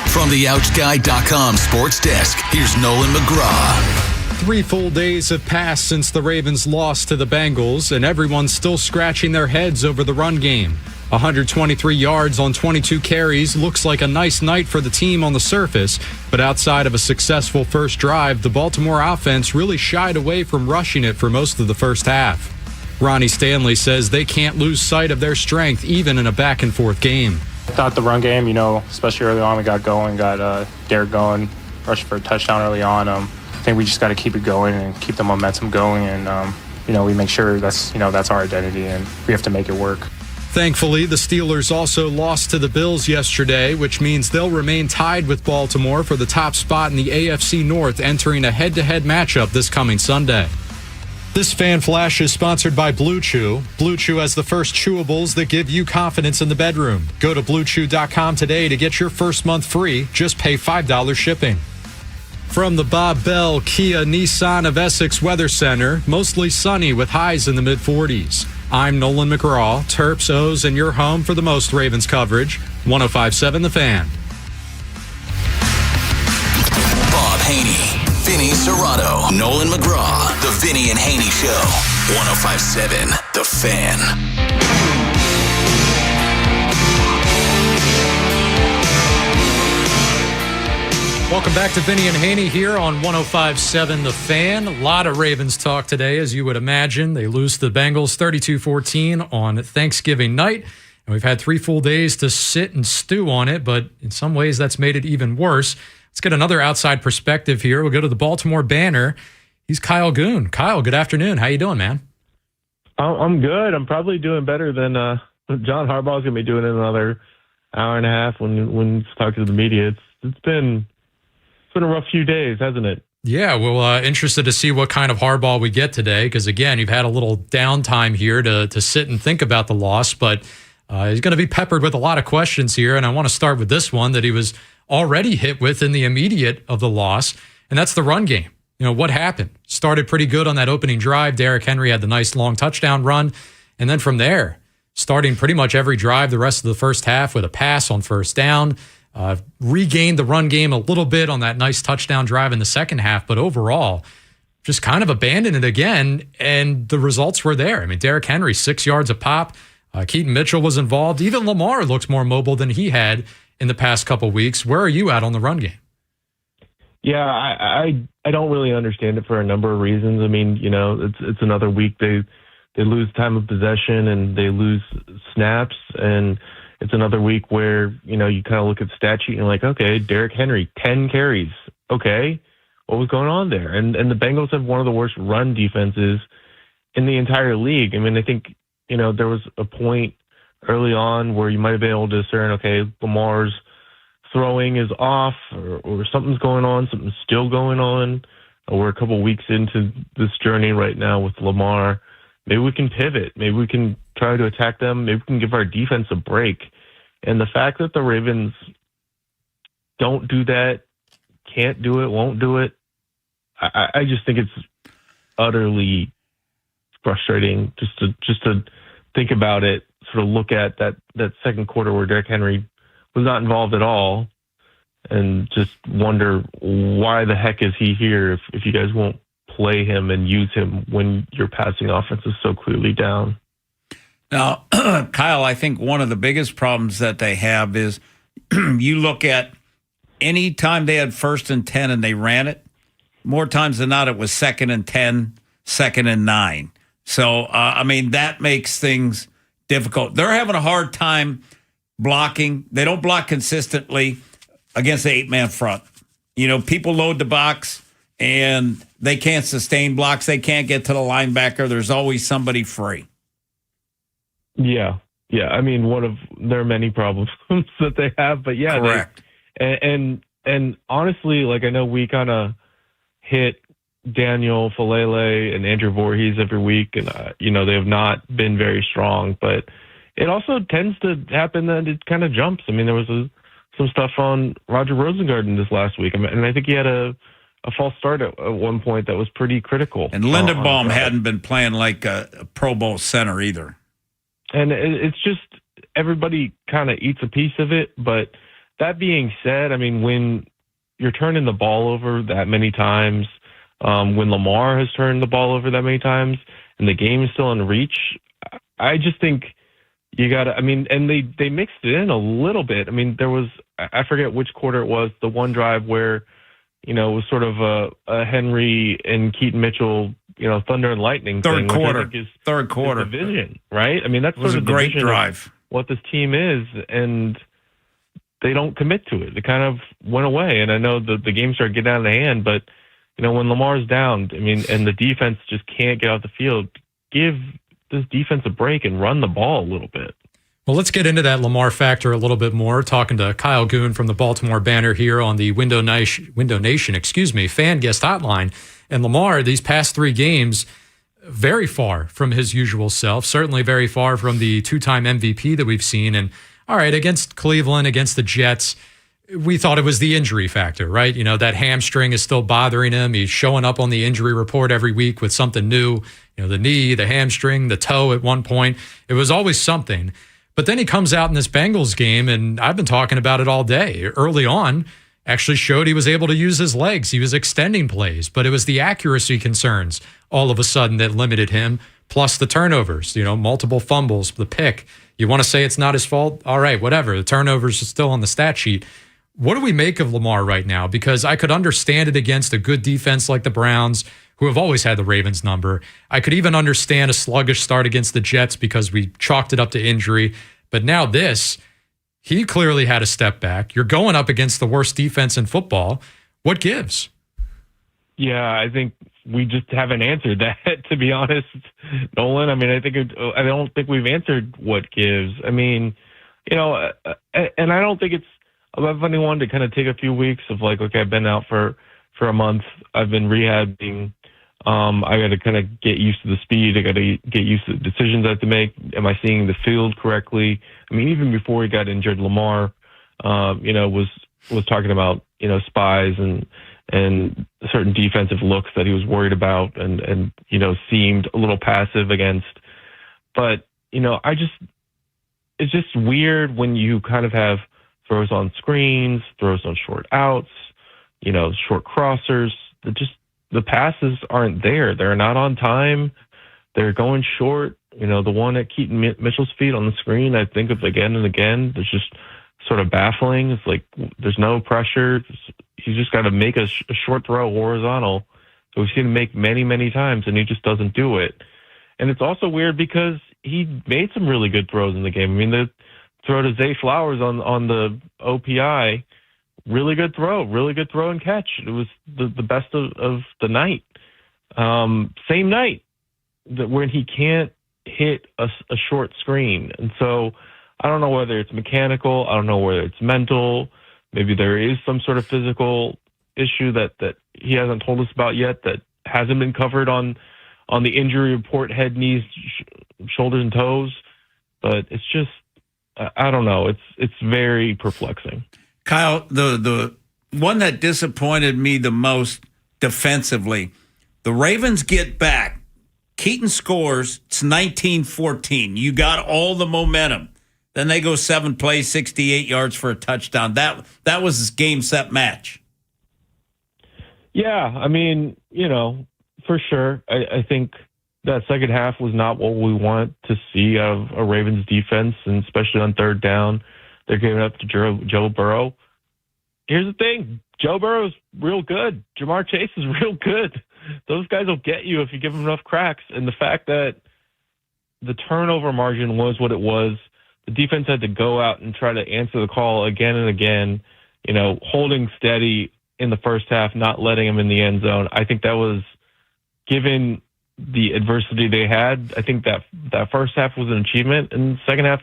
From the OutGuy.com sports desk, here's Nolan McGraw. 3 full days have passed since the Ravens lost to the Bengals, and everyone's still scratching their heads over the run game. 123 yards on 22 carries looks like a nice night for the team on the surface, but outside of a successful first drive, the Baltimore offense really shied away from rushing it for most of the first half. Ronnie Stanley says they can't lose sight of their strength even in a back-and-forth game. I thought the run game, especially early on, we got going, got Derek going, rushed for a touchdown early on. I think we just got to keep it going and keep the momentum going, and we make sure that's our identity, and we have to make it work. Thankfully, the Steelers also lost to the Bills yesterday, which means they'll remain tied with Baltimore for the top spot in the AFC North, entering a head-to-head matchup this coming Sunday. This Fan Flash is sponsored by Blue Chew. Blue Chew has the first chewables that give you confidence in the bedroom. Go to BlueChew.com today to get your first month free. Just pay $5 shipping. From the Bob Bell Kia Nissan of Essex Weather Center, mostly sunny with highs in the mid-40s. I'm Nolan McGraw, Terps, O's, and your home for the most Ravens coverage. 105.7 The Fan. Bob Haynie, Vinny Serrato, Nolan McGraw, The Vinny and Haynie Show. 105.7 The Fan. Welcome back to Vinny and Haynie here on 105.7 The Fan. A lot of Ravens talk today, as you would imagine. They lose to the Bengals 32-14 on Thanksgiving night. And we've had 3 full days to sit and stew on it, but in some ways that's made it even worse. Let's get another outside perspective here. We'll go to the Baltimore Banner. He's Kyle Goon. Kyle, good afternoon. How you doing, man? I'm good. I'm probably doing better than John Harbaugh's going to be doing in another hour and a half when he's talking to the media. It's been a rough few days, hasn't it? Yeah, well, interested to see what kind of Harbaugh we get today, because, again, you've had a little downtime here to sit and think about the loss, but he's going to be peppered with a lot of questions here, and I want to start with this one that he was already hit with in the immediate of the loss, and that's the run game. You know, what happened? Started pretty good on that opening drive. Derrick Henry had the nice long touchdown run, and then from there, starting pretty much every drive the rest of the first half with a pass on first down, regained the run game a little bit on that nice touchdown drive in the second half, but overall, just kind of abandoned it again, and the results were there. I mean, Derrick Henry, 6 yards a pop. Keaton Mitchell was involved. Even Lamar looks more mobile than he had in the past couple weeks. Where are you at on the run game? Yeah, I don't really understand it for a number of reasons. I mean, you know, it's another week they lose time of possession and they lose snaps, and it's another week where, you know, you kind of look at the stat sheet and you're like, okay, Derrick Henry, 10 carries. Okay, what was going on there? And the Bengals have one of the worst run defenses in the entire league. I mean, I think, you know, there was a point early on where you might have been able to discern, okay, Lamar's throwing is off or something's going on, something's still going on. We're a couple weeks into this journey right now with Lamar. Maybe we can pivot. Maybe we can try to attack them. Maybe we can give our defense a break. And the fact that the Ravens don't do that, can't do it, won't do it, I just think it's utterly frustrating just to think about it, sort of look at that second quarter where Derrick Henry was not involved at all and just wonder why the heck is he here if you guys won't play him and use him when your passing offense is so clearly down. Now, Kyle, I think one of the biggest problems that they have is you look at any time they had 1st and 10 and they ran it, more times than not it was 2nd and 10, 2nd and 9. So, I mean, that makes things difficult. They're having a hard time blocking. They don't block consistently against the 8-man front. You know, people load the box and they can't sustain blocks. They can't get to the linebacker. There's always somebody free. Yeah. I mean, there are many problems that they have, but yeah. Correct. And honestly, like, I know we kind of hit Daniel Falele and Andrew Voorhees every week, and you know, they have not been very strong, but it also tends to happen that it kind of jumps. I mean, there was some stuff on Roger Rosengarten this last week, and I think he had a false start at one point that was pretty critical. And Lindenbaum hadn't been playing like a Pro Bowl center either. And it's just everybody kind of eats a piece of it. But that being said, I mean, when you're turning the ball over that many times, when Lamar has turned the ball over that many times, and the game is still in reach, I just think you got to, I mean, and they mixed it in a little bit. I mean, there was, I forget which quarter it was, the one drive where, you know, it was sort of a Henry and Keaton Mitchell, you know, thunder and lightning third thing. Quarter. Third quarter. Division, right? I mean, that's was sort a of great drive. What this team is, and they don't commit to it. It kind of went away. And I know the game started getting out of hand, but, you know, when Lamar's down, I mean, and the defense just can't get out the field, give this defense a break and run the ball a little bit. Well, let's get into that Lamar factor a little bit more. Talking to Kyle Goon from the Baltimore Banner here on the Window Nation, fan guest hotline. And Lamar, these past 3 games, very far from his usual self, certainly very far from the 2-time MVP that we've seen. And all right, against Cleveland, against the Jets, we thought it was the injury factor, right? You know, that hamstring is still bothering him. He's showing up on the injury report every week with something new. You know, the knee, the hamstring, the toe at one point. It was always something. But then he comes out in this Bengals game, and I've been talking about it all day. Early on, actually showed he was able to use his legs. He was extending plays, but it was the accuracy concerns all of a sudden that limited him, plus the turnovers, you know, multiple fumbles, the pick. You want to say it's not his fault? All right, whatever. The turnovers are still on the stat sheet. What do we make of Lamar right now? Because I could understand it against a good defense like the Browns, who have always had the Ravens number. I could even understand a sluggish start against the Jets because we chalked it up to injury. But now this, he clearly had a step back. You're going up against the worst defense in football. What gives? Yeah, I think we just haven't answered that, to be honest, Nolan. I mean, I don't think we've answered what gives. I mean, you know, and I don't think it's of anyone to kind of take a few weeks of like, okay, I've been out for a month. I've been rehabbing. I got to kind of get used to the speed. I got to get used to the decisions I have to make. Am I seeing the field correctly? I mean, even before he got injured, Lamar, you know, was talking about, you know, spies and certain defensive looks that he was worried about and you know, seemed a little passive against. But, you know, it's just weird when you kind of have throws on screens, throws on short outs, you know, short crossers. The passes aren't there. They're not on time. They're going short. You know, the one at Keaton Mitchell's feet on the screen, I think of again and again. It's just sort of baffling. It's like there's no pressure. He's just got to make a short throw horizontal. So we've seen him make many, many times, and he just doesn't do it. And it's also weird because he made some really good throws in the game. I mean, the throw to Zay Flowers on the OPI, really good throw and catch. It was the best of the night. Same night when he can't hit a short screen. And so I don't know whether it's mechanical. I don't know whether it's mental. Maybe there is some sort of physical issue that he hasn't told us about yet that hasn't been covered on the injury report, head, knees, shoulders, and toes. But it's just, I don't know. It's very perplexing. Kyle, the one that disappointed me the most defensively, the Ravens get back. Keaton scores. It's 19-14. You got all the momentum. Then they go 7 plays, 68 yards for a touchdown. That was his game, set, match. Yeah, I mean, you know, for sure. I think that second half was not what we want to see out of a Ravens defense, and especially on third down. They're giving up to Joe Burrow. Here's the thing. Joe Burrow's real good. Jamar Chase is real good. Those guys will get you if you give them enough cracks. And the fact that the turnover margin was what it was, the defense had to go out and try to answer the call again and again, you know, holding steady in the first half, not letting them in the end zone. I think that was, given the adversity they had, I think that first half was an achievement. And the second half,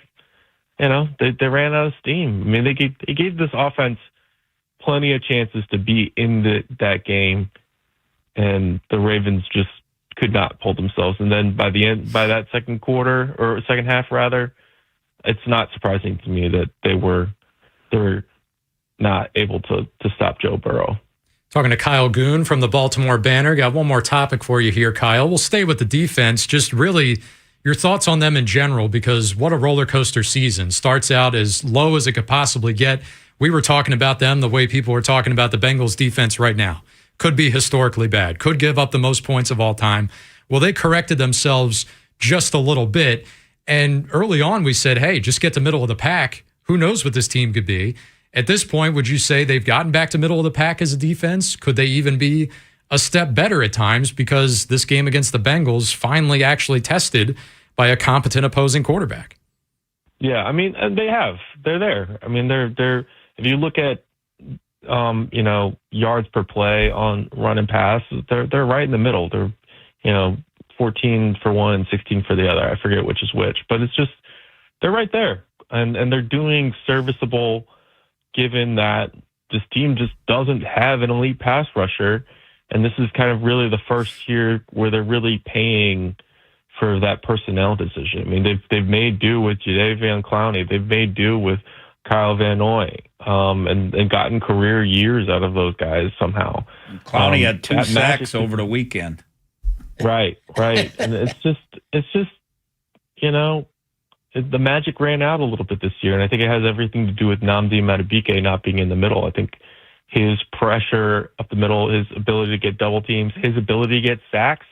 you know, they ran out of steam. I mean, they gave this offense plenty of chances to be in that game, and the Ravens just could not pull themselves. And then by that second quarter, or second half rather, it's not surprising to me that they were not able to stop Joe Burrow. Talking to Kyle Goon from the Baltimore Banner. Got one more topic for you here, Kyle. We'll stay with the defense. Just really your thoughts on them in general, because what a roller coaster season. Starts out as low as it could possibly get. We were talking about them the way people are talking about the Bengals defense right now. Could be historically bad. Could give up the most points of all time. Well, they corrected themselves just a little bit. And early on, we said, hey, just get to middle of the pack. Who knows what this team could be? At this point, would you say they've gotten back to middle of the pack as a defense? Could they even be a step better at times, because this game against the Bengals finally actually tested by a competent opposing quarterback? Yeah, I mean, they have. They're there. I mean, they're. If you look at, you know, yards per play on run and pass, they're right in the middle. They're, you know, 14 for one and 16 for the other. I forget which is which, but it's just, they're right there. and they're doing serviceable given that this team just doesn't have an elite pass rusher. And this is kind of really the first year where they're really paying for that personnel decision. I mean, they've made do with Jadeveon Clowney. They've made do with Kyle Van Noy, and gotten career years out of those guys somehow. Clowney had 2 sacks over the weekend. Right. And it's just, the magic ran out a little bit this year, and I think it has everything to do with Nnamdi Madubuike not being in the middle. I think his pressure up the middle, his ability to get double teams, his ability to get sacks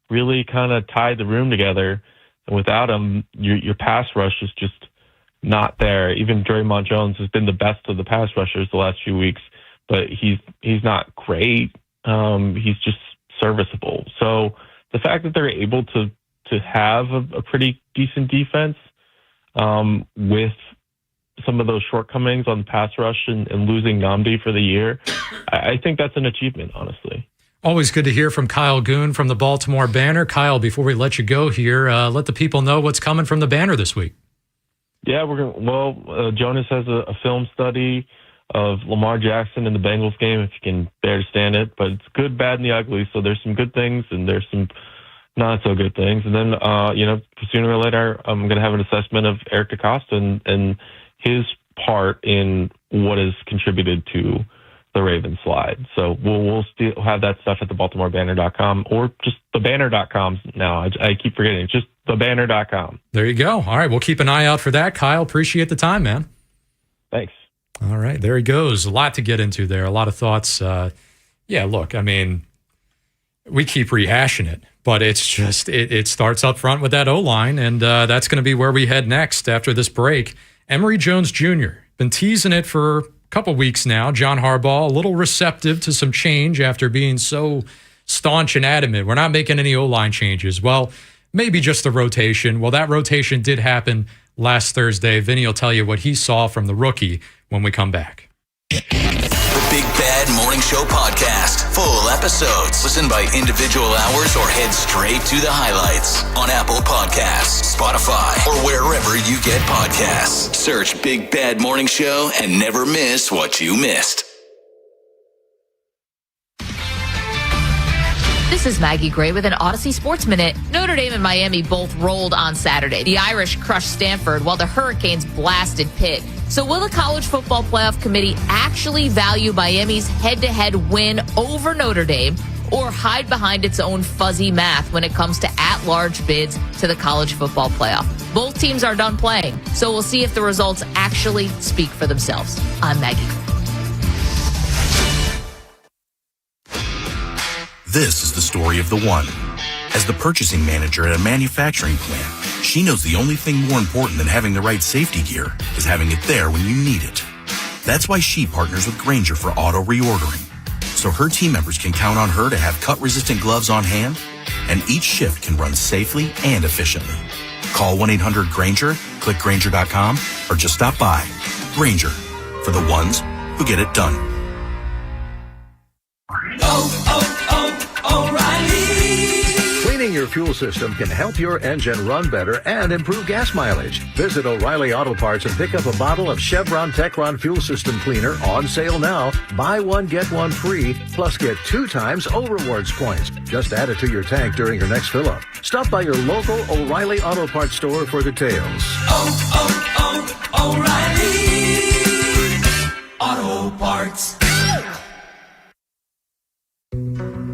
really kind of tied the room together. And without him, your pass rush is just not there. Even Draymond Jones has been the best of the pass rushers the last few weeks, but he's not great. He's just serviceable. So the fact that they're able to have a pretty decent defense with some of those shortcomings on the pass rush and losing Nnamdi for the year, I think that's an achievement, honestly. Always good to hear from Kyle Goon from the Baltimore Banner. Kyle, before we let you go here, let the people know what's coming from the Banner this week. Yeah, Jonas has a film study of Lamar Jackson in the Bengals game, if you can bear to stand it. But it's good, bad, and the ugly. So there's some good things and there's some not so good things. And then, sooner or later, I'm going to have an assessment of Eric DeCosta and his part in what has contributed to the Ravens slide. So we'll still have that stuff at the BaltimoreBanner.com or just thebanner.com now. I keep forgetting. It's just thebanner.com. There you go. All right. We'll keep an eye out for that. Kyle, appreciate the time, man. Thanks. All right. There he goes. A lot to get into there. A lot of thoughts. Look, I mean, we keep rehashing it, but it's just, it starts up front with that O-line, and that's going to be where we head next after this break. Emory Jones Jr. been teasing it for a couple weeks now. John Harbaugh, a little receptive to some change after being so staunch and adamant. We're not making any O-line changes. Well, maybe just the rotation. Well, that rotation did happen last Thursday. Vinny will tell you what he saw from the rookie when we come back. The Big Bad Morning Show podcast. Full episodes. Listen by individual hours or head straight to the highlights on Apple Podcasts, Spotify, or wherever you get podcasts. Search Big Bad Morning Show and never miss what you missed. This is Maggie Gray with an Odyssey Sports Minute. Notre Dame and Miami both rolled on Saturday. The Irish crushed Stanford while the Hurricanes blasted Pitt. So will the College Football Playoff Committee actually value Miami's head-to-head win over Notre Dame or hide behind its own fuzzy math when it comes to at-large bids to the College Football Playoff? Both teams are done playing, so we'll see if the results actually speak for themselves. I'm Maggie Gray. This is the story of the one. As the purchasing manager at a manufacturing plant, she knows the only thing more important than having the right safety gear is having it there when you need it. That's why she partners with Grainger for auto reordering, so her team members can count on her to have cut-resistant gloves on hand, and each shift can run safely and efficiently. Call 1-800-GRAINGER, click Grainger.com, or just stop by. Grainger, for the ones who get it done. O'Reilly. Cleaning your fuel system can help your engine run better and improve gas mileage. Visit O'Reilly Auto Parts and pick up a bottle of Chevron Techron Fuel System Cleaner on sale now. Buy one, get one free, plus get 2 times O-Rewards points. Just add it to your tank during your next fill-up. Stop by your local O'Reilly Auto Parts store for details. O'Reilly Auto Parts.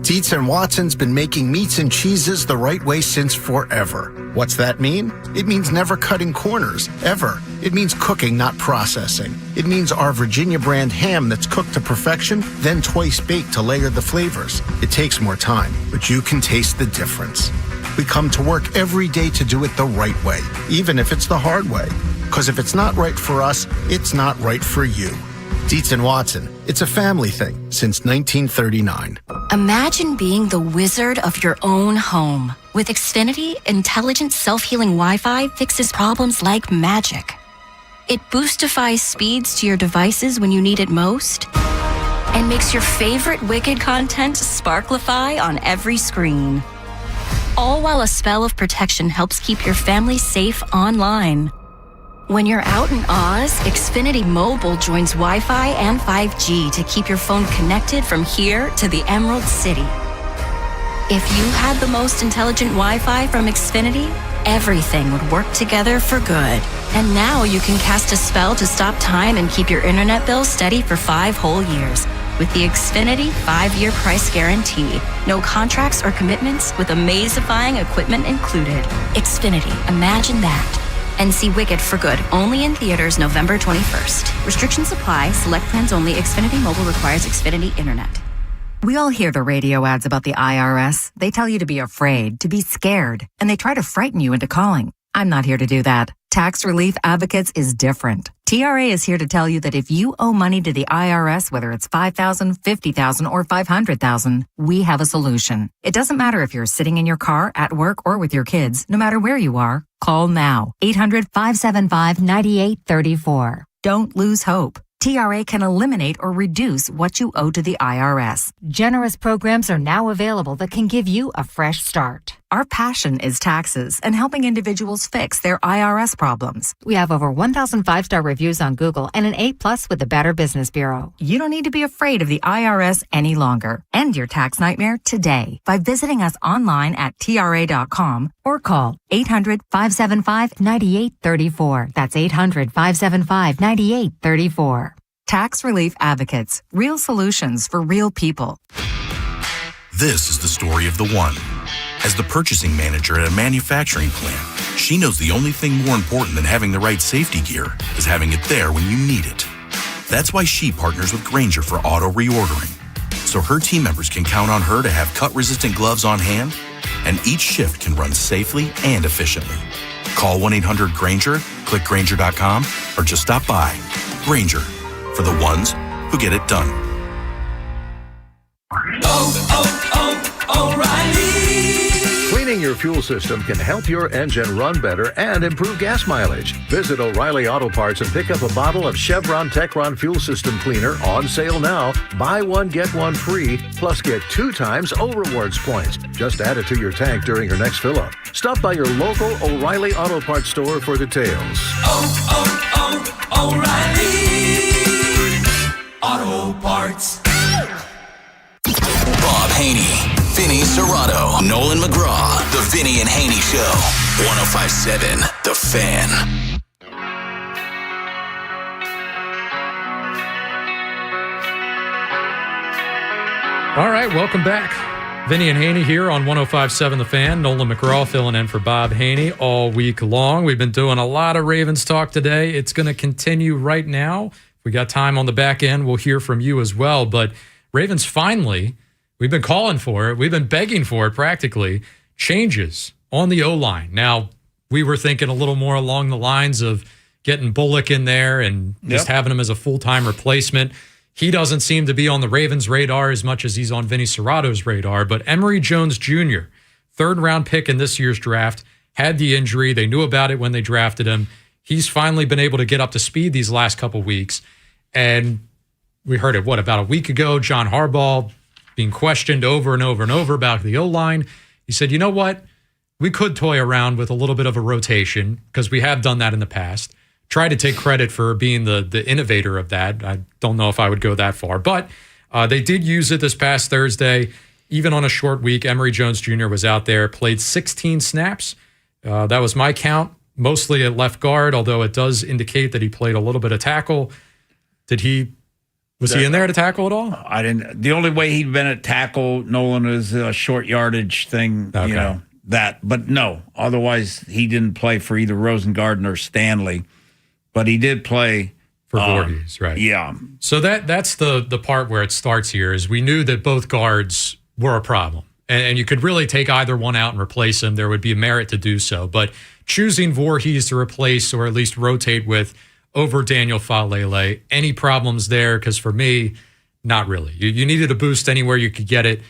Dietz & Watson's been making meats and cheeses the right way since forever. What's that mean? It means never cutting corners, ever. It means cooking, not processing. It means our Virginia brand ham that's cooked to perfection, then twice baked to layer the flavors. It takes more time, but you can taste the difference. We come to work every day to do it the right way, even if it's the hard way. Because if it's not right for us, it's not right for you. Dietz & Watson, it's a family thing since 1939. Imagine being the wizard of your own home. With Xfinity, intelligent self-healing Wi-Fi fixes problems like magic. It boostifies speeds to your devices when you need it most and makes your favorite Wicked content sparklify on every screen. All while a spell of protection helps keep your family safe online. When you're out in Oz, Xfinity Mobile joins Wi-Fi and 5G to keep your phone connected from here to the Emerald City. If you had the most intelligent Wi-Fi from Xfinity, everything would work together for good. And now you can cast a spell to stop time and keep your internet bill steady for 5 whole years. With the Xfinity 5-year price guarantee. No contracts or commitments with amazifying equipment included. Xfinity, imagine that. And see Wicked for Good, only in theaters November 21st. Restrictions apply. Select plans only. Xfinity Mobile requires Xfinity Internet. We all hear the radio ads about the IRS. They tell you to be afraid, to be scared, and they try to frighten you into calling. I'm not here to do that. Tax Relief Advocates is different. TRA is here to tell you that if you owe money to the IRS, whether it's $5,000, $50,000, or $500,000, we have a solution. It doesn't matter if you're sitting in your car, at work, or with your kids. No matter where you are, call now. 800-575-9834. Don't lose hope. TRA can eliminate or reduce what you owe to the IRS. Generous programs are now available that can give you a fresh start. Our passion is taxes and helping individuals fix their IRS problems. We have over 1,000 5-star reviews on Google and an A+ with the Better Business Bureau. You don't need to be afraid of the IRS any longer. End your tax nightmare today by visiting us online at TRA.com or call 800-575-9834. That's 800-575-9834. Tax Relief Advocates. Real solutions for real people. This is the story of the one. As the purchasing manager at a manufacturing plant, she knows the only thing more important than having the right safety gear is having it there when you need it. That's why she partners with Grainger for auto reordering, so her team members can count on her to have cut-resistant gloves on hand, and each shift can run safely and efficiently. Call 1-800-GRAINGER, click Grainger.com, or just stop by. Grainger, for the ones who get it done. O'Reilly. Cleaning your fuel system can help your engine run better and improve gas mileage. Visit O'Reilly Auto Parts and pick up a bottle of Chevron Techron Fuel System Cleaner on sale now. Buy one, get one free, plus get 2 times O-Rewards points. Just add it to your tank during your next fill-up. Stop by your local O'Reilly Auto Parts store for details. O'Reilly Auto Parts. Bob Haynie, Vinny Serrato, Nolan McGraw, The Vinny and Haynie Show. 105.7 The Fan. All right, welcome back. Vinny and Haynie here on 105.7 The Fan. Nolan McGraw filling in for Bob Haynie all week long. We've been doing a lot of Ravens talk today. It's going to continue right now. If we got time on the back end, we'll hear from you as well. But Ravens finally, we've been calling for it. We've been begging for it practically. Changes on the O-line. Now, we were thinking a little more along the lines of getting Bullock in there and just having him as a full-time replacement. He doesn't seem to be on the Ravens' radar as much as he's on Vinny Serrato's radar. But Emory Jones Jr., third-round pick in this year's draft, had the injury. They knew about it when they drafted him. He's finally been able to get up to speed these last couple weeks. And we heard it, about a week ago, John Harbaugh being questioned over and over and over about the O-line. He said, you know what? We could toy around with a little bit of a rotation because we have done that in the past. Try to take credit for being the innovator of that. I don't know if I would go that far. But they did use it this past Thursday. Even on a short week, Emory Jones Jr. was out there, played 16 snaps. That was my count, mostly at left guard, although it does indicate that he played a little bit of tackle. Was he in there to tackle at all? I didn't. The only way he'd been at tackle, Nolan, is a short yardage thing, that. But no, otherwise he didn't play for either Rosengard or Stanley. But he did play for Voorhees, right? Yeah. So that's the part where it starts here is we knew that both guards were a problem. And you could really take either one out and replace him. There would be a merit to do so. But choosing Voorhees to replace or at least rotate with over Daniel Falele, any problems there? Because for me, not really. You needed a boost anywhere you could get it.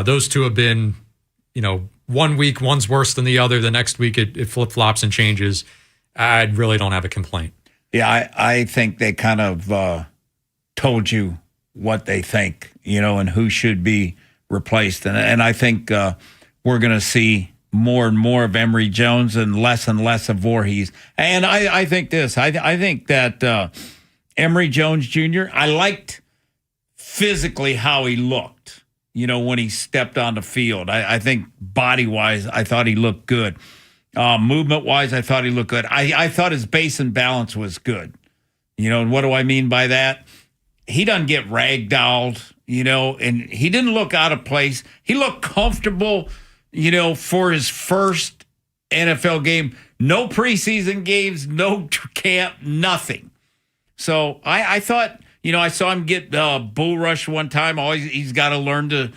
Those two have been, 1 week, one's worse than the other. The next week, it flip-flops and changes. I really don't have a complaint. Yeah, I think they kind of told you what they think, and who should be replaced. And I think we're going to see more and more of Emory Jones and less of Voorhees. And I think this. I think that Emory Jones Jr., I liked physically how he looked, when he stepped on the field. I think body-wise, I thought he looked good. Movement-wise, I thought he looked good. I thought his base and balance was good. And what do I mean by that? He doesn't get ragdolled, and he didn't look out of place. He looked comfortable, for his first NFL game. No preseason games, no camp, nothing. So I thought, I saw him get bull rush one time. Always, he's got to learn to,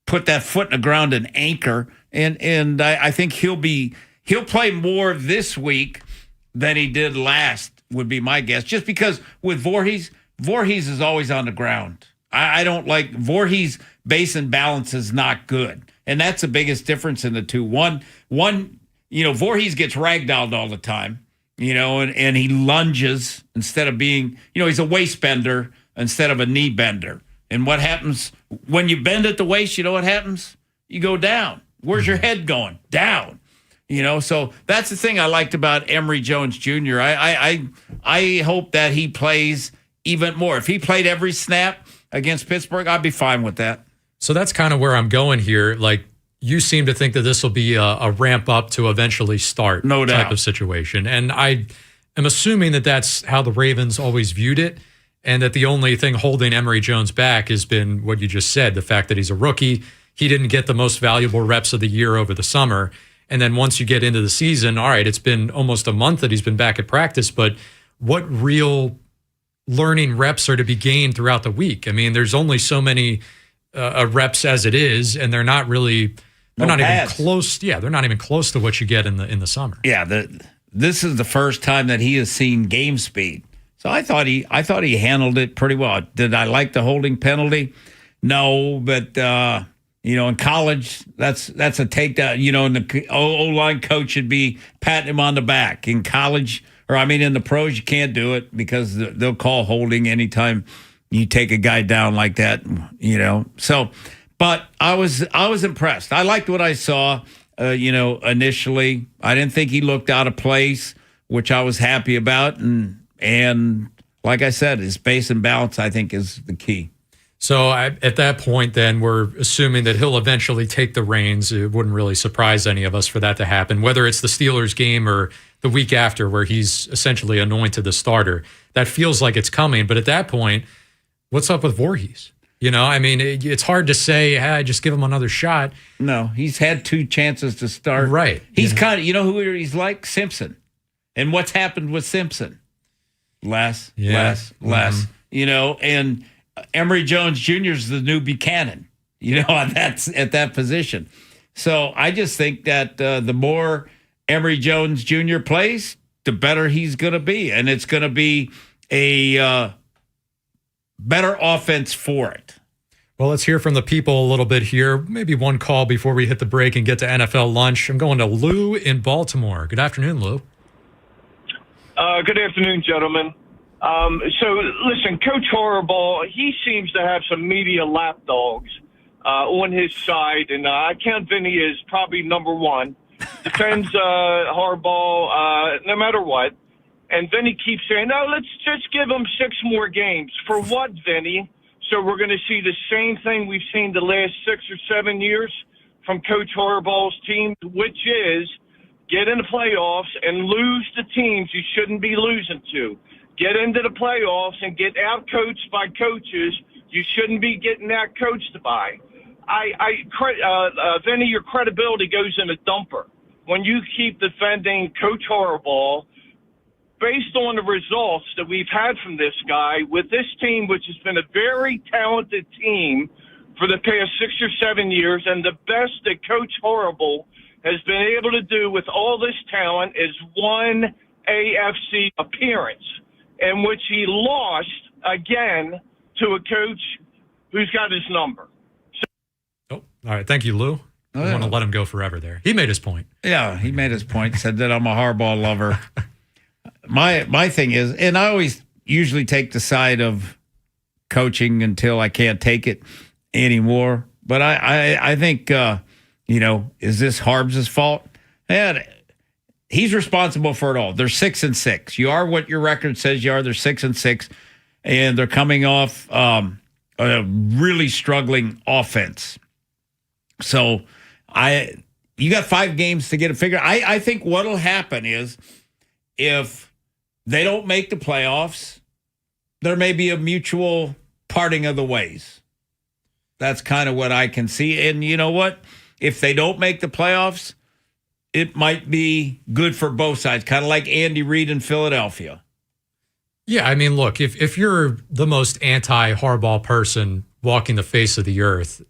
put that foot in the ground and anchor. And I think he'll play more this week than he did last, would be my guess. Just because with Voorhees is always on the ground. I don't like Voorhees' base and balance is not good. And that's the biggest difference in the two. One, Voorhees gets ragdolled all the time, and he lunges instead of being, he's a waist bender instead of a knee bender. And what happens when you bend at the waist, you know what happens? You go down. Where's your head going? Down. So that's the thing I liked about Emory Jones Jr. I hope that he plays even more. If he played every snap against Pittsburgh, I'd be fine with that. So that's kind of where I'm going here. Like, you seem to think that this will be a ramp up to eventually start no doubt. Type of situation. And I am assuming that that's how the Ravens always viewed it, and that the only thing holding Emory Jones back has been what you just said, the fact that he's a rookie. He didn't get the most valuable reps of the year over the summer. And then once you get into the season, all right, it's been almost a month that he's been back at practice, but what real learning reps are to be gained throughout the week? I mean, there's only so many reps as it is, and they're not really, even close. Yeah, they're not even close to what you get in the summer. Yeah, this is the first time that he has seen game speed. So I thought he handled it pretty well. Did I like the holding penalty? No, but in college, that's a takedown. And the O-line coach should be patting him on the back. In college, in the pros, you can't do it because they'll call holding anytime you take a guy down like that. So, but I was impressed. I liked what I saw. Initially, I didn't think he looked out of place, which I was happy about, and like I said, his base and balance, I think, is the key. So at that point, then, we're assuming that he'll eventually take the reins. It wouldn't really surprise any of us for that to happen, whether it's the Steelers game or the week after where he's essentially anointed the starter. That feels like it's coming. But at that point, what's up with Voorhees? It's hard to say, just give him another shot. No, he's had 2 chances to start. Right. He's kind of, who he's like? Simpson. And what's happened with Simpson? Less. And Emory Jones Jr. is the new Buchanan, at that position. So I just think that the more Emory Jones Jr. plays, the better he's going to be. And it's going to be a better offense for it. Well, let's hear from the people a little bit here. Maybe one call before we hit the break and get to NFL lunch. I'm going to Lou in Baltimore. Good afternoon, Lou. Good afternoon, gentlemen. So, listen, Coach Horrible, he seems to have some media lapdogs on his side, and I count Vinny as probably number one. Defends Horrible no matter what. And Vinny keeps saying, no, let's just give him 6 more games. For what, Vinny? So we're going to see the same thing we've seen the last 6 or 7 years from Coach Horrible's team, which is get in the playoffs and lose the teams you shouldn't be losing to. Get into the playoffs and get out-coached by coaches you shouldn't be getting out-coached by. Vinny, your credibility goes in a dumper when you keep defending Coach Horrible based on the results that we've had from this guy with this team, which has been a very talented team for the past 6 or 7 years. And the best that Coach Horrible has been able to do with all this talent is one AFC appearance, in which he lost again to a coach who's got his number. All right. Thank you, Lou. I want to let him go forever there. He made his point. Yeah, he made his point, said that I'm a Harbaugh lover. My thing is, and I always usually take the side of coaching until I can't take it anymore. But I think Is this Harbs' fault? And he's responsible for it all. They're 6-6. You are what your record says you are. They're 6-6, and they're coming off a really struggling offense. So you got 5 games to get it figured. I think what'll happen is if they don't make the playoffs, there may be a mutual parting of the ways. That's kind of what I can see. And you know what? If they don't make the playoffs, it might be good for both sides, kind of like Andy Reid in Philadelphia. Yeah, I mean, look, if you're the most anti-Harbaugh person walking the face of the earth,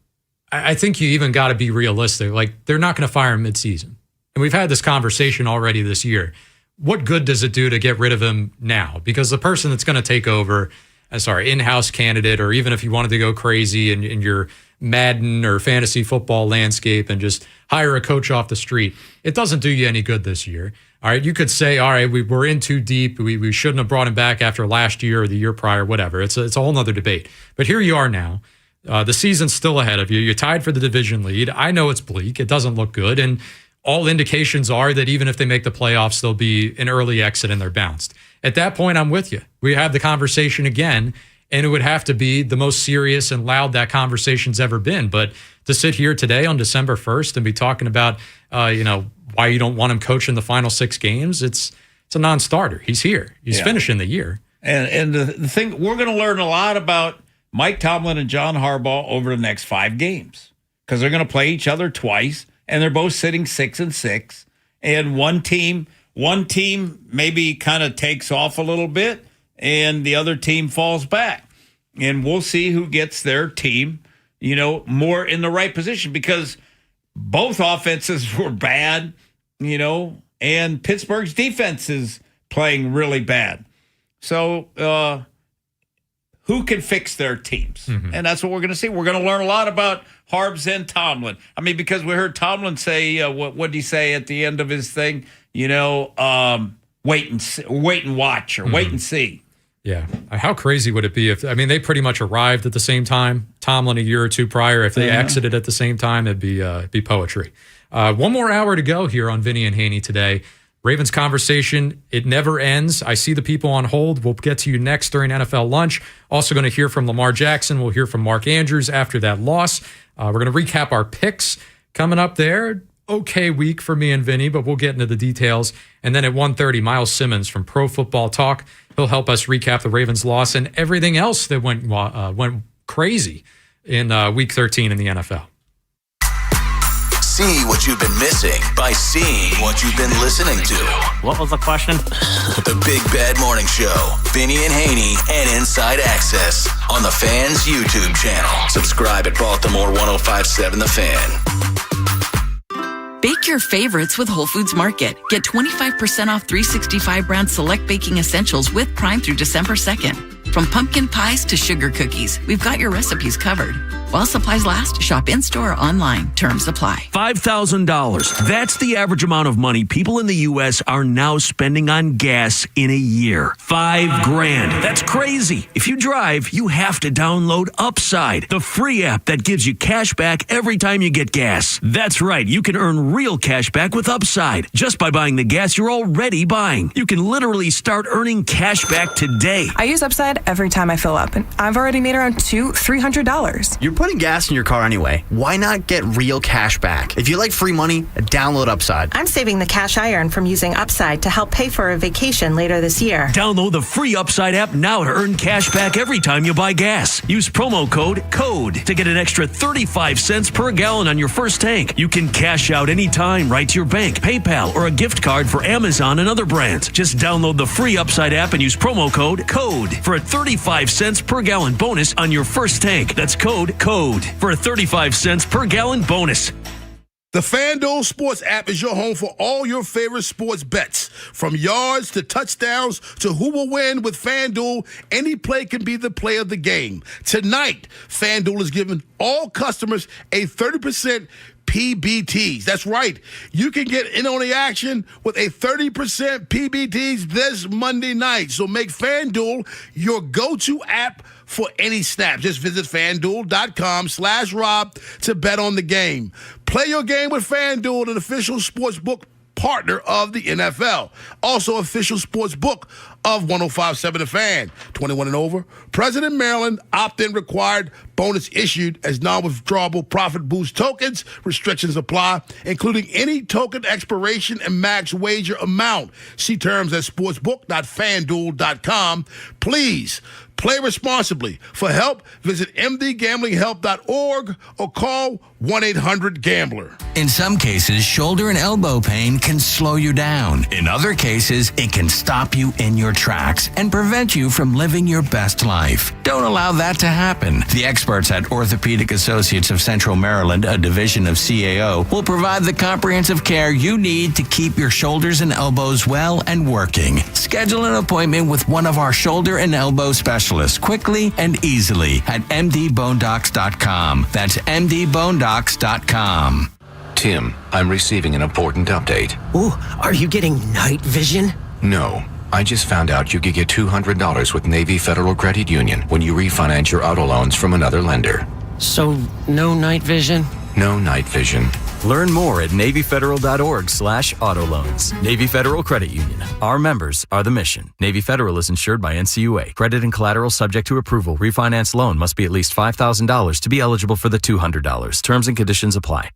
I think you even got to be realistic. Like, they're not going to fire him midseason. And we've had this conversation already this year. What good does it do to get rid of him now? Because the person that's going to take over, in-house candidate, or even if you wanted to go crazy in your Madden or fantasy football landscape and just hire a coach off the street, it doesn't do you any good this year. All right, you could say, all right, we're in too deep. We shouldn't have brought him back after last year or the year prior, whatever. It's a whole nother debate. But here you are now. The season's still ahead of you. You're tied for the division lead. I know it's bleak. It doesn't look good. And all indications are that even if they make the playoffs, there'll be an early exit and they're bounced. At that point, I'm with you. We have the conversation again, and it would have to be the most serious and loud that conversation's ever been. But to sit here today on December 1st and be talking about, why you don't want him coaching the final 6 games, it's a non-starter. He's here. He's finishing the year. And the thing, we're going to learn a lot about Mike Tomlin and John Harbaugh over the next 5 games because they're going to play each other twice, and they're both sitting 6-6. And one team maybe kind of takes off a little bit, and the other team falls back. And we'll see who gets their team, more in the right position because both offenses were bad, and Pittsburgh's defense is playing really bad. So who can fix their teams? Mm-hmm. And that's what we're going to see. We're going to learn a lot about Harbs and Tomlin. I mean, because we heard Tomlin say, what did he say at the end of his thing? Wait and watch or wait and see. Yeah. How crazy would it be they pretty much arrived at the same time. Tomlin a year or two prior. If they exited at the same time, it'd be poetry. One more hour to go here on Vinny and Haynie today. Ravens conversation, it never ends. I see the people on hold. We'll get to you next during NFL lunch. Also going to hear from Lamar Jackson. We'll hear from Mark Andrews after that loss. We're going to recap our picks coming up there. Okay week for me and Vinny, but we'll get into the details. And then at 1:30, Miles Simmons from Pro Football Talk. He'll help us recap the Ravens' loss and everything else that went crazy in Week 13 in the NFL. See what you've been missing by seeing what you've been listening to. What was the question? The Big Bad Morning Show. Vinny and Haynie and Inside Access on the Fan's YouTube channel. Subscribe at Baltimore 1057 The Fan. Bake your favorites with Whole Foods Market. Get 25% off 365 brand select baking essentials with Prime through December 2nd. From pumpkin pies to sugar cookies, we've got your recipes covered. While supplies last, shop in-store or online. Terms apply. $5,000. That's the average amount of money people in the U.S. are now spending on gas in a year. $5,000. That's crazy. If you drive, you have to download Upside, the free app that gives you cash back every time you get gas. That's right. You can earn real cash back with Upside just by buying the gas you're already buying. You can literally start earning cash back today. I use Upside every time I fill up, and I've already made around $200-$300. You're putting gas in your car anyway. Why not get real cash back? If you like free money, download Upside. I'm saving the cash I earn from using Upside to help pay for a vacation later this year. Download the free Upside app now to earn cash back every time you buy gas. Use promo code CODE to get an extra 35 cents per gallon on your first tank. You can cash out anytime right to your bank, PayPal, or a gift card for Amazon and other brands. Just download the free Upside app and use promo code CODE for a 35 cents per gallon bonus on your first tank. That's code CODE for a 35 cents per gallon bonus. The FanDuel Sports app is your home for all your favorite sports bets. From yards to touchdowns to who will win with FanDuel, any play can be the play of the game. Tonight, FanDuel is giving all customers a 30% PBTs. That's right. You can get in on the action with a 30% PBTs this Monday night. So make FanDuel your go-to app for any snap. Just visit FanDuel.com/Rob to bet on the game. Play your game with FanDuel, an official sportsbook partner of the NFL. Also official sports book of 105.7 The Fan. 21 and over. President Maryland, opt-in required. Bonus issued as non-withdrawable profit boost tokens. Restrictions apply, including any token expiration and max wager amount. See terms at sportsbook.fanduel.com. Please play responsibly. For help, visit mdgamblinghelp.org or call 1-800-GAMBLER. In some cases, shoulder and elbow pain can slow you down. In other cases, it can stop you in your tracks and prevent you from living your best life. Don't allow that to happen. The experts at Orthopedic Associates of Central Maryland, a division of CAO, will provide the comprehensive care you need to keep your shoulders and elbows well and working. Schedule an appointment with one of our shoulder and elbow specialists quickly and easily at mdbonedocs.com. That's mdbonedocs.com. Tim, I'm receiving an important update. Ooh, are you getting night vision? No. I just found out you could get $200 with Navy Federal Credit Union when you refinance your auto loans from another lender. So, no night vision? No night vision. Learn more at NavyFederal.org/auto loans. Navy Federal Credit Union. Our members are the mission. Navy Federal is insured by NCUA. Credit and collateral subject to approval. Refinance loan must be at least $5,000 to be eligible for the $200. Terms and conditions apply.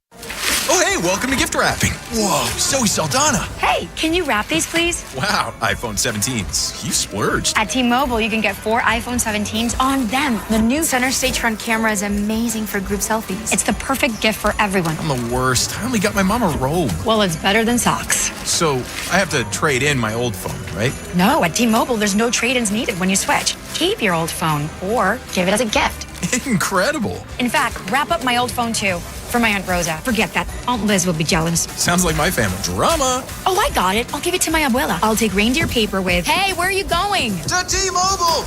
Oh, hey, welcome to gift wrapping. Whoa, Zoe Saldana. Hey, can you wrap these, please? Wow, iPhone 17s. You splurged. At T-Mobile, you can get 4 iPhone 17s on them. The new center stage front camera is amazing for group selfies. It's the perfect gift for everyone. I'm the worst. I only got my mom a robe. Well, it's better than socks. So I have to trade in my old phone, right? No, at T-Mobile, there's no trade-ins needed when you switch. Keep your old phone or give it as a gift. Incredible. In fact, wrap up my old phone, too. For my Aunt Rosa. Forget that. Aunt Liz will be jealous. Sounds like my family. Drama. Oh, I got it. I'll give it to my abuela. I'll take reindeer paper with, hey, where are you going? To T-Mobile.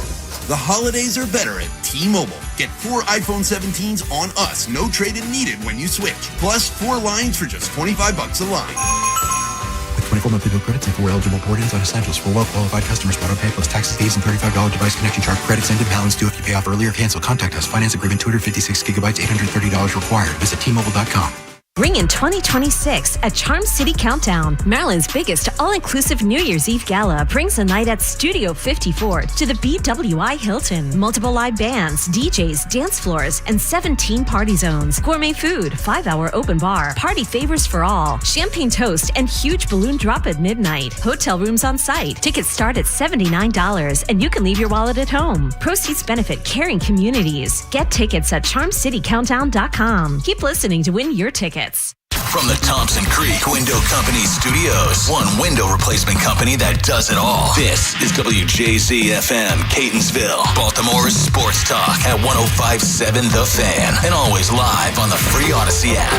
The holidays are better at T-Mobile. Get 4 iPhone 17s on us. No trade-in needed when you switch. Plus 4 lines for just $25 a line. With 24 monthly bill credits and 4 eligible port-ins on essentials for well-qualified customers. Auto-pay plus taxes, fees, and $35 device connection charge. Credits ended. Balance due if you pay off early or cancel. Contact us. Finance agreement 256 gigabytes, $830 required. Visit T-Mobile.com. Bring in 2026 at Charm City Countdown. Maryland's biggest all-inclusive New Year's Eve gala brings a night at Studio 54 to the BWI Hilton. Multiple live bands, DJs, dance floors, and 17 party zones. Gourmet food, 5-hour open bar, party favors for all, champagne toast, and huge balloon drop at midnight. Hotel rooms on site. Tickets start at $79, and you can leave your wallet at home. Proceeds benefit caring communities. Get tickets at CharmCityCountdown.com. Keep listening to win your tickets. From the Thompson Creek Window Company studios, one window replacement company that does it all. This is WJZ-FM, Catonsville, Baltimore's sports talk at 105.7 The Fan, and always live on the free Odyssey app.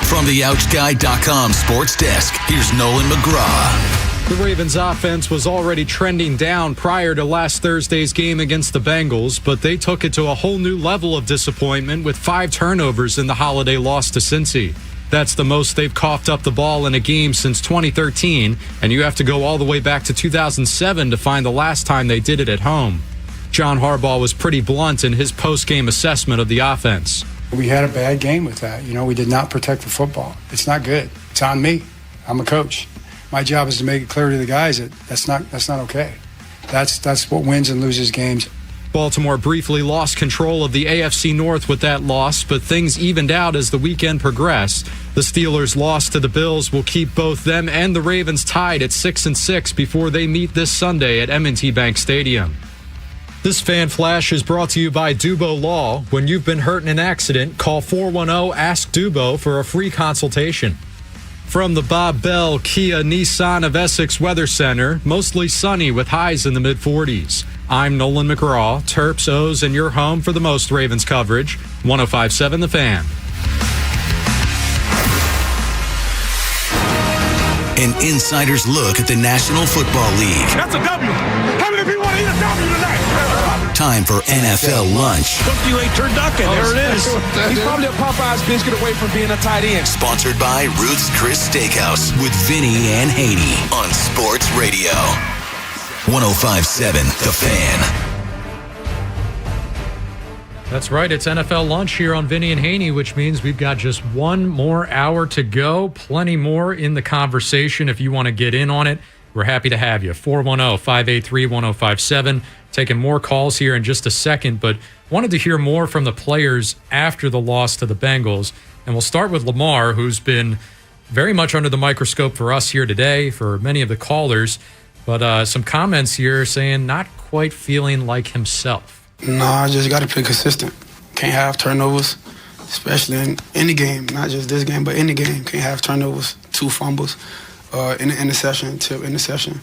From the OutGuy.com sports desk, here's Nolan McGraw. The Ravens' offense was already trending down prior to last Thursday's game against the Bengals, but they took it to a whole new level of disappointment with 5 turnovers in the holiday loss to Cincy. That's the most they've coughed up the ball in a game since 2013, and you have to go all the way back to 2007 to find the last time they did it at home. John Harbaugh was pretty blunt in his post-game assessment of the offense. We had a bad game with that. We did not protect the football. It's not good. It's on me. I'm a coach. My job is to make it clear to the guys that that's not okay. That's what wins and loses games. Baltimore briefly lost control of the AFC North with that loss, but things evened out as the weekend progressed. The Steelers' loss to the Bills will keep both them and the Ravens tied at 6-6 before they meet this Sunday at M&T Bank Stadium. This Fan Flash is brought to you by Dubo Law. When you've been hurt in an accident, call 410-ASK-DUBO for a free consultation. From the Bob Bell Kia Nissan of Essex Weather Center, mostly sunny with highs in the mid-40s. I'm Nolan McGraw, Terps, O's, and your home for the most Ravens coverage. 105.7 The Fan. An insider's look at the National Football League. That's a W. How many people want to eat a W tonight? Time for NFL lunch. Look, you ate turducken. There it is. He's probably a Popeye's biscuit away from being a tight end. Sponsored by Ruth's Chris Steakhouse with Vinny and Haynie on Sports Radio. 105.7 The Fan. That's right. It's NFL lunch here on Vinny and Haynie, which means we've got just one more hour to go. Plenty more in the conversation. If you want to get in on it, we're happy to have you. 410-583-1057. Taking more calls here in just a second, but wanted to hear more from the players after the loss to the Bengals. And we'll start with Lamar, who's been very much under the microscope for us here today, for many of the callers. But some comments here saying not quite feeling like himself. No, I just got to play consistent. Can't have turnovers, especially in any game, not just this game, but any game. Can't have turnovers, 2 fumbles, in the interception, tip interception.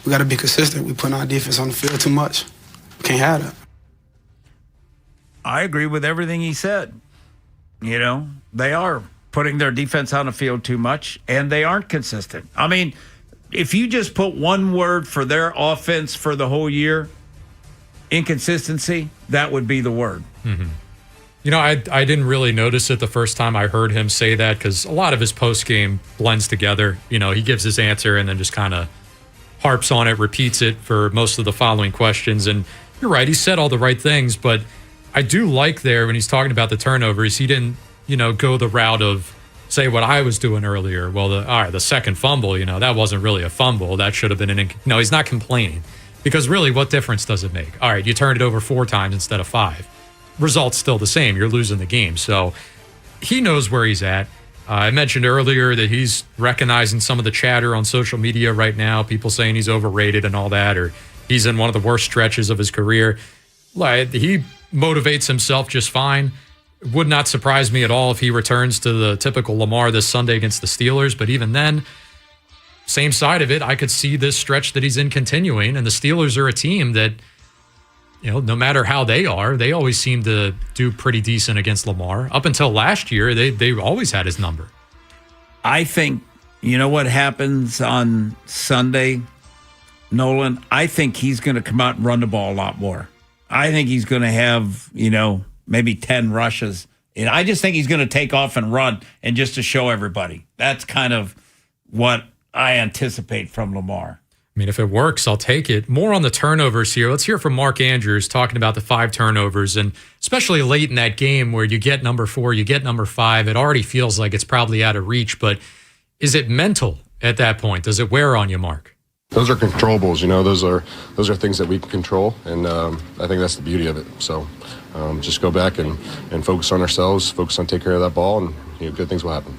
We got to be consistent. We put our defense on the field too much. Can't have that. I agree with everything he said. You know, they are putting their defense on the field too much, and they aren't consistent. I mean, if you just put one word for their offense for the whole year, inconsistency, that would be the word. Mm-hmm. You know, I didn't really notice it the first time I heard him say that because a lot of his post-game blends together. You know, he gives his answer and then just kind of harps on it, repeats it for most of the following questions. And you're right, he said all the right things, but I do like there when he's talking about the turnovers, he didn't, go the route of, say, what I was doing earlier. Well, the second fumble, that wasn't really a fumble. That should have been no, he's not complaining. Because really, what difference does it make? All right, you turned it over 4 times instead of 5. Result's still the same. You're losing the game. So he knows where he's at. I mentioned earlier that he's recognizing some of the chatter on social media right now, people saying he's overrated and all that, or he's in one of the worst stretches of his career. He motivates himself just fine. Would not surprise me at all if he returns to the typical Lamar this Sunday against the Steelers. But even then, same side of it, I could see this stretch that he's in continuing. And the Steelers are a team that, no matter how they are, they always seem to do pretty decent against Lamar. Up until last year, they always had his number. I think, what happens on Sunday, Nolan? I think he's going to come out and run the ball a lot more. I think he's going to have, maybe 10 rushes. And I just think he's going to take off and run and just to show everybody. That's kind of what I anticipate from Lamar. I mean, if it works, I'll take it. More on the turnovers here. Let's hear from Mark Andrews talking about the 5 turnovers, and especially late in that game where you get number 4, you get number 5. It already feels like it's probably out of reach, but is it mental at that point? Does it wear on you, Mark? Those are controllables, those are things that we can control, and I think that's the beauty of it. So just go back and focus on ourselves, focus on taking care of that ball, and good things will happen.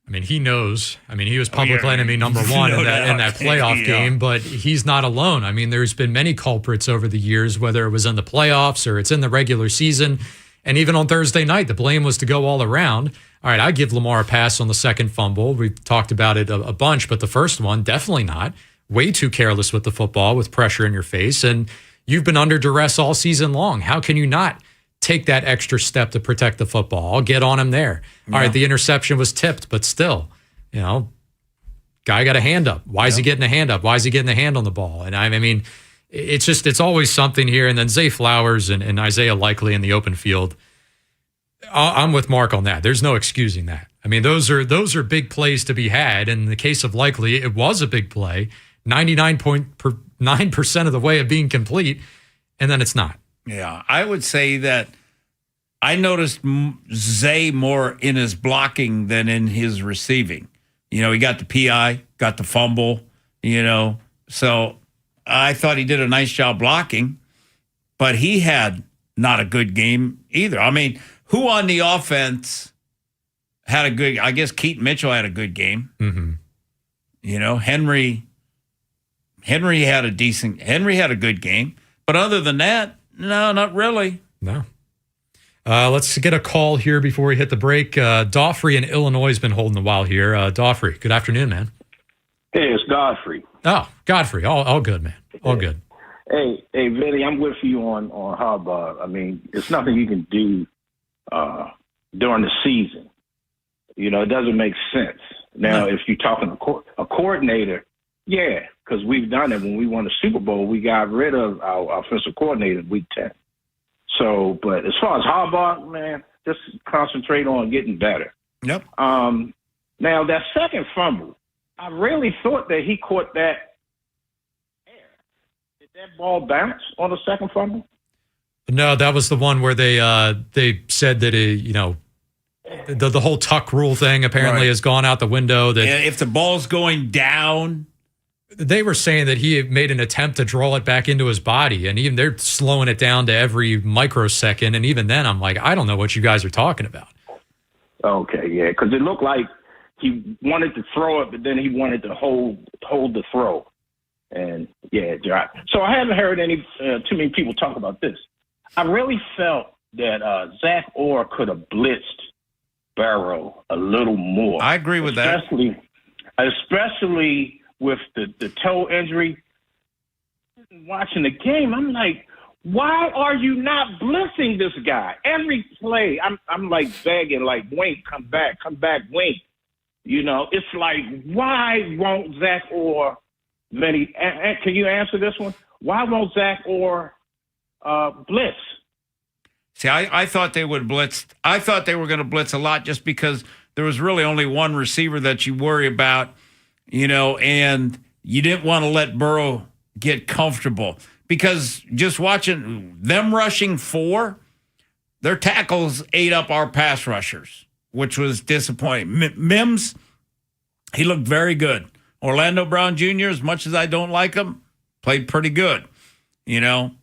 I mean, he knows. I mean, he was public enemy number 1 in that playoff game, but he's not alone. I mean, there's been many culprits over the years, whether it was in the playoffs or it's in the regular season. And even on Thursday night, the blame was to go all around. All right, I give Lamar a pass on the second fumble. We've talked about it a bunch, but the first one, definitely not. Way too careless with the football with pressure in your face. And you've been under duress all season long. How can you not take that extra step to protect the football? I'll get on him there. Yeah. All right, the interception was tipped, but still, guy got a hand up. Why is he getting a hand up? Why is he getting a hand on the ball? And I mean, it's always something here. And then Zay Flowers and Isaiah Likely in the open field. I'm with Mark on that. There's no excusing that. I mean, those are big plays to be had. In the case of Likely, it was a big play, 99.9% of the way of being complete, and then it's not. Yeah, I would say that I noticed Zay more in his blocking than in his receiving. He got the PI, got the fumble, So I thought he did a nice job blocking, but he had not a good game either. I mean, who on the offense had a good, I guess Keaton Mitchell had a good game. Mm-hmm. Henry had a good game. But other than that, no, not really. No. Let's get a call here before we hit the break. Daufrey in Illinois has been holding the while here. Daufrey, good afternoon, man. Hey, it's Godfrey. Oh, Godfrey. All good, man. All good. Hey, Vinny, I'm with you on Harbaugh. I mean, it's nothing you can do during the season. It doesn't make sense. Now, if you're talking a coordinator, yeah, because we've done it. When we won the Super Bowl, we got rid of our offensive coordinator in Week 10. So, but as far as Harbaugh, man, just concentrate on getting better. Yep. Now, that second fumble, I really thought that he caught that air. Did that ball bounce on the second fumble? No, that was the one where they said that the whole tuck rule thing apparently has gone out the window. That if the ball's going down, they were saying that he made an attempt to draw it back into his body, and even they're slowing it down to every microsecond. And even then, I'm like, I don't know what you guys are talking about. Okay, yeah, because it looked like he wanted to throw it, but then he wanted to hold the throw. And yeah, so I haven't heard too many people talk about this. I really felt that Zach Orr could have blitzed Burrow a little more. I agree with that. Especially with the toe injury. Watching the game, I'm like, why are you not blitzing this guy? Every play, I'm like begging, like, Wink, come back, Wink. It's like, why won't Zach Orr, Vinny, can you answer this one? Why won't Zach Orr blitz? See, I thought they would blitz. I thought they were going to blitz a lot just because there was really only one receiver that you worry about, and you didn't want to let Burrow get comfortable. Because just watching them rushing 4, their tackles ate up our pass rushers, which was disappointing. Mims, he looked very good. Orlando Brown Jr., as much as I don't like him, played pretty good,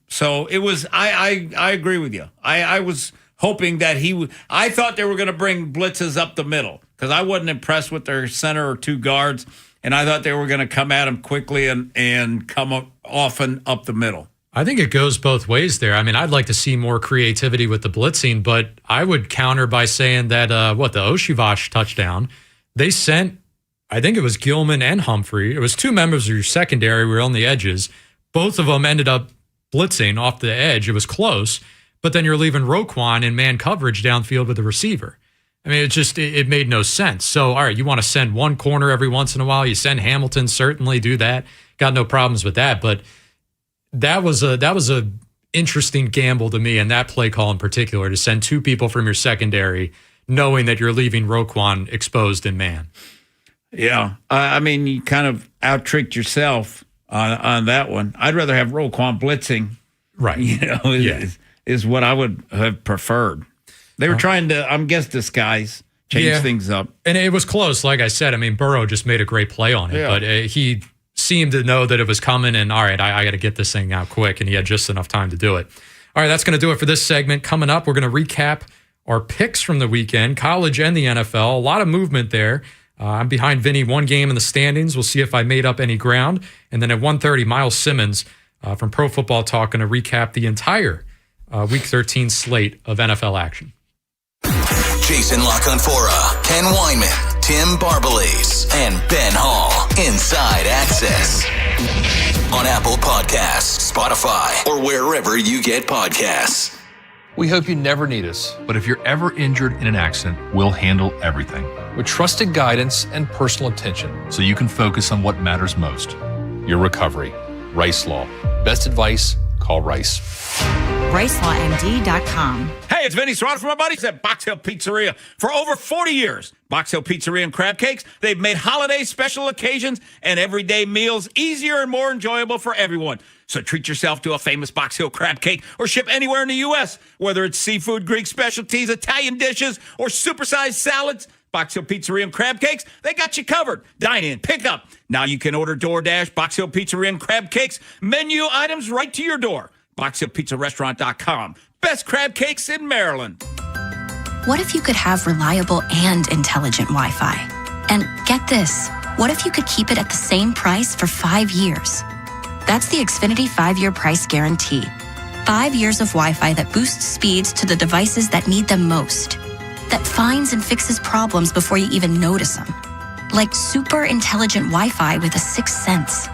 So it was, I agree with you. I was hoping that he would, I thought they were going to bring blitzes up the middle because I wasn't impressed with their center or 2 guards. And I thought they were going to come at him quickly and come up often up the middle. I think it goes both ways there. I mean, I'd like to see more creativity with the blitzing, but I would counter by saying that, the Oshivash touchdown, they sent, I think it was Gilman and Humphrey. It was 2 members of your secondary who were on the edges. Both of them ended up blitzing off the edge. It was close, but then you're leaving Roquan in man coverage downfield with the receiver. I mean, it made no sense. So, all right, you want to send one corner every once in a while. You send Hamilton, certainly do that. Got no problems with that. But that was a interesting gamble to me, and that play call in particular, to send 2 people from your secondary, knowing that you're leaving Roquan exposed in man. Yeah, I mean, you kind of out-tricked yourself on that one. I'd rather have Roquan blitzing, right? Is what I would have preferred. They were trying to, I'm guessing, disguise, change things up. And it was close, like I said. I mean, Burrow just made a great play on it, but he seemed to know that it was coming, and all right, I got to get this thing out quick, and he had just enough time to do it. All right, that's going to do it for this segment. Coming up, we're going to recap our picks from the weekend, college and the NFL. A lot of movement there. I'm behind Vinny 1 game in the standings. We'll see if I made up any ground. And then at 1:30, Miles Simmons from Pro Football Talk going to recap the entire Week 13 slate of NFL action. Jason LaConfora, Ken Weinman, Tim Barbalace, and Ben Hall. Inside Access. On Apple Podcasts, Spotify, or wherever you get podcasts. We hope you never need us, but if you're ever injured in an accident, we'll handle everything with trusted guidance and personal attention so you can focus on what matters most, your recovery. Rice Law. Best advice, call Rice. RiceLawMD.com. Hey, it's Vinny Serrano from my buddies at Box Hill Pizzeria. For over 40 years, Box Hill Pizzeria and Crab Cakes, they've made holiday special occasions and everyday meals easier and more enjoyable for everyone. So treat yourself to a famous Box Hill crab cake or ship anywhere in the U.S. Whether it's seafood, Greek specialties, Italian dishes, or supersized salads, Box Hill Pizzeria and Crab Cakes, they got you covered. Dine in, pick up. Now you can order DoorDash, Box Hill Pizzeria and Crab Cakes, menu items right to your door. BoxHillPizzaRestaurant.com. Best crab cakes in Maryland. What if you could have reliable and intelligent Wi-Fi? And get this, what if you could keep it at the same price for 5 years? That's the Xfinity 5-year price guarantee. 5 years of Wi-Fi that boosts speeds to the devices that need them most. That finds and fixes problems before you even notice them. Like super intelligent Wi-Fi with a 6th sense.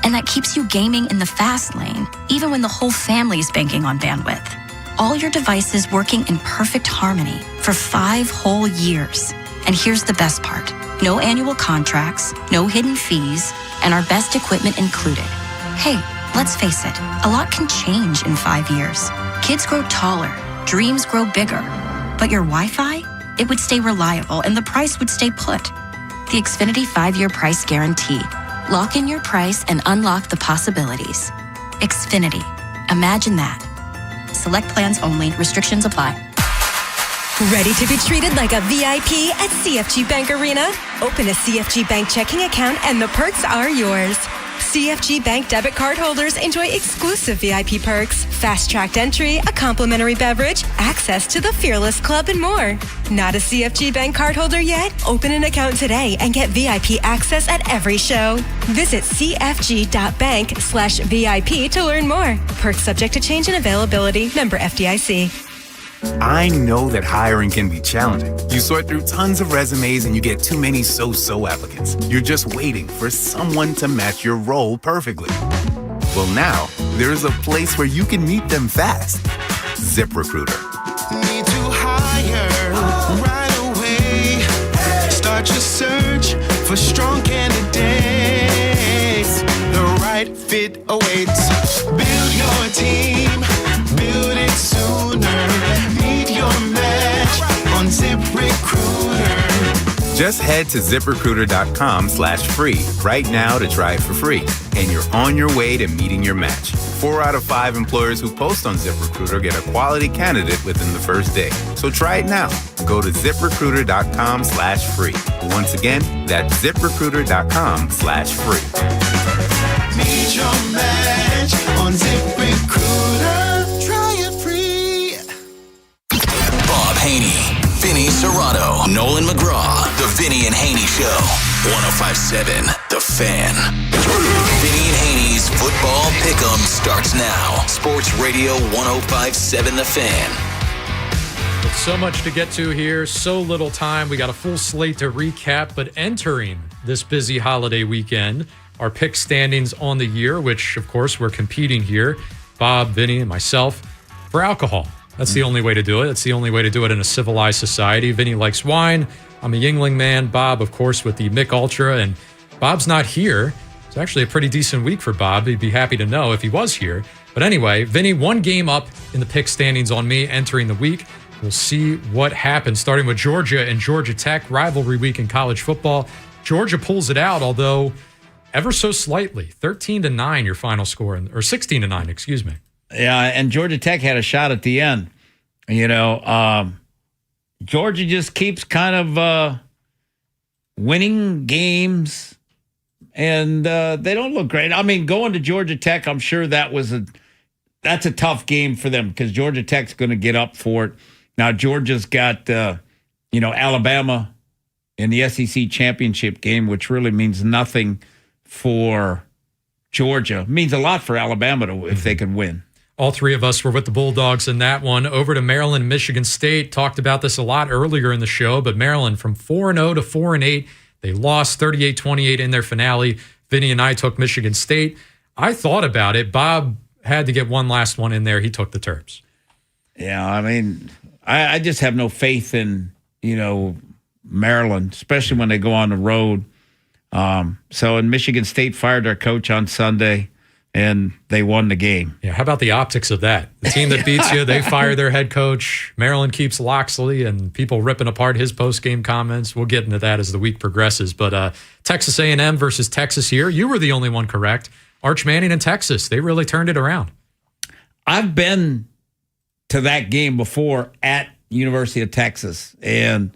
And that keeps you gaming in the fast lane, even when the whole family is banking on bandwidth. All your devices working in perfect harmony for 5 whole years. And here's the best part. No annual contracts, no hidden fees, and our best equipment included. Hey, let's face it, a lot can change in 5 years. Kids grow taller, dreams grow bigger. But your Wi-Fi, it would stay reliable and the price would stay put. The Xfinity 5-year price guarantee. Lock in your price and unlock the possibilities. Xfinity. Imagine that. select plans only. Restrictions apply. Ready to be treated like a VIP at CFG Bank Arena? Open a CFG Bank checking account and the perks are yours. CFG Bank debit card holders enjoy exclusive VIP perks, fast-tracked entry, a complimentary beverage, access to the Fearless Club, and more. Not a CFG Bank card holder yet? Open an account today and get VIP access at every show. Visit cfg.bank/VIP to learn more. Perks subject to change in availability. Member FDIC. I know that hiring can be challenging. You sort through tons of resumes and you get too many so-so applicants. You're just waiting for someone to match your role perfectly. Well, now, there's a place where you can meet them fast. ZipRecruiter. Need to hire right away. Start your search for strong candidates. The right fit awaits. Build your team. Build it sooner. Meet your match on ZipRecruiter. Just head to ZipRecruiter.com/free right now to try it for free. And you're on your way to meeting your match. 4 out of 5 employers who post on ZipRecruiter get a quality candidate within the first day. So try it now. Go to ZipRecruiter.com/free. Once again, that's ZipRecruiter.com/free. Meet your match on ZipRecruiter. Try it free. Bob Haynie, Vinny Serrato, Nolan McGraw, The Vinny and Haynie Show. 105.7 The Fan. Vinny and Haynie's Football Pick'em starts now. Sports Radio 105.7 The Fan. With so much to get to here, so little time. We got a full slate to recap, but entering this busy holiday weekend, our pick standings on the year, which, of course, we're competing here, Bob, Vinny, and myself, for alcohol. That's the only way to do it. It's the only way to do it in a civilized society. Vinny likes wine. I'm a Yingling man. Bob, of course, with the Mick Ultra, and Bob's not here. It's actually a pretty decent week for Bob. He'd be happy to know if he was here. But anyway, Vinny, one game up in the pick standings on me entering the week. We'll see what happens, starting with Georgia and Georgia Tech, rivalry week in college football. Georgia pulls it out, although ever so slightly. 13-9 your final score, or 16-9, excuse me. Yeah, and Georgia Tech had a shot at the end. You know, Georgia just keeps kind of winning games, and they don't look great. I mean, going to Georgia Tech, I'm sure that's a tough game for them because Georgia Tech's going to get up for it. Now, Georgia's got, Alabama in the SEC championship game, which really means nothing for Georgia. It means a lot for Alabama if they can win. All three of us were with the Bulldogs in that one. Over to Maryland, Michigan State. Talked about this a lot earlier in the show, but Maryland from 4-0 to 4-8. They lost 38-28 in their finale. Vinny and I took Michigan State. I thought about it. Bob had to get one last one in there. He took the Terps. Yeah, I mean, I just have no faith in, Maryland, especially when they go on the road. So Michigan State fired their coach on Sunday, and they won the game. Yeah, how about the optics of that? The team that beats you, they fire their head coach. Maryland keeps Loxley, and people ripping apart his post-game comments. We'll get into that as the week progresses. But Texas A&M versus Texas here. You were the only one correct. Arch Manning and Texas, they really turned it around. I've been to that game before at University of Texas, and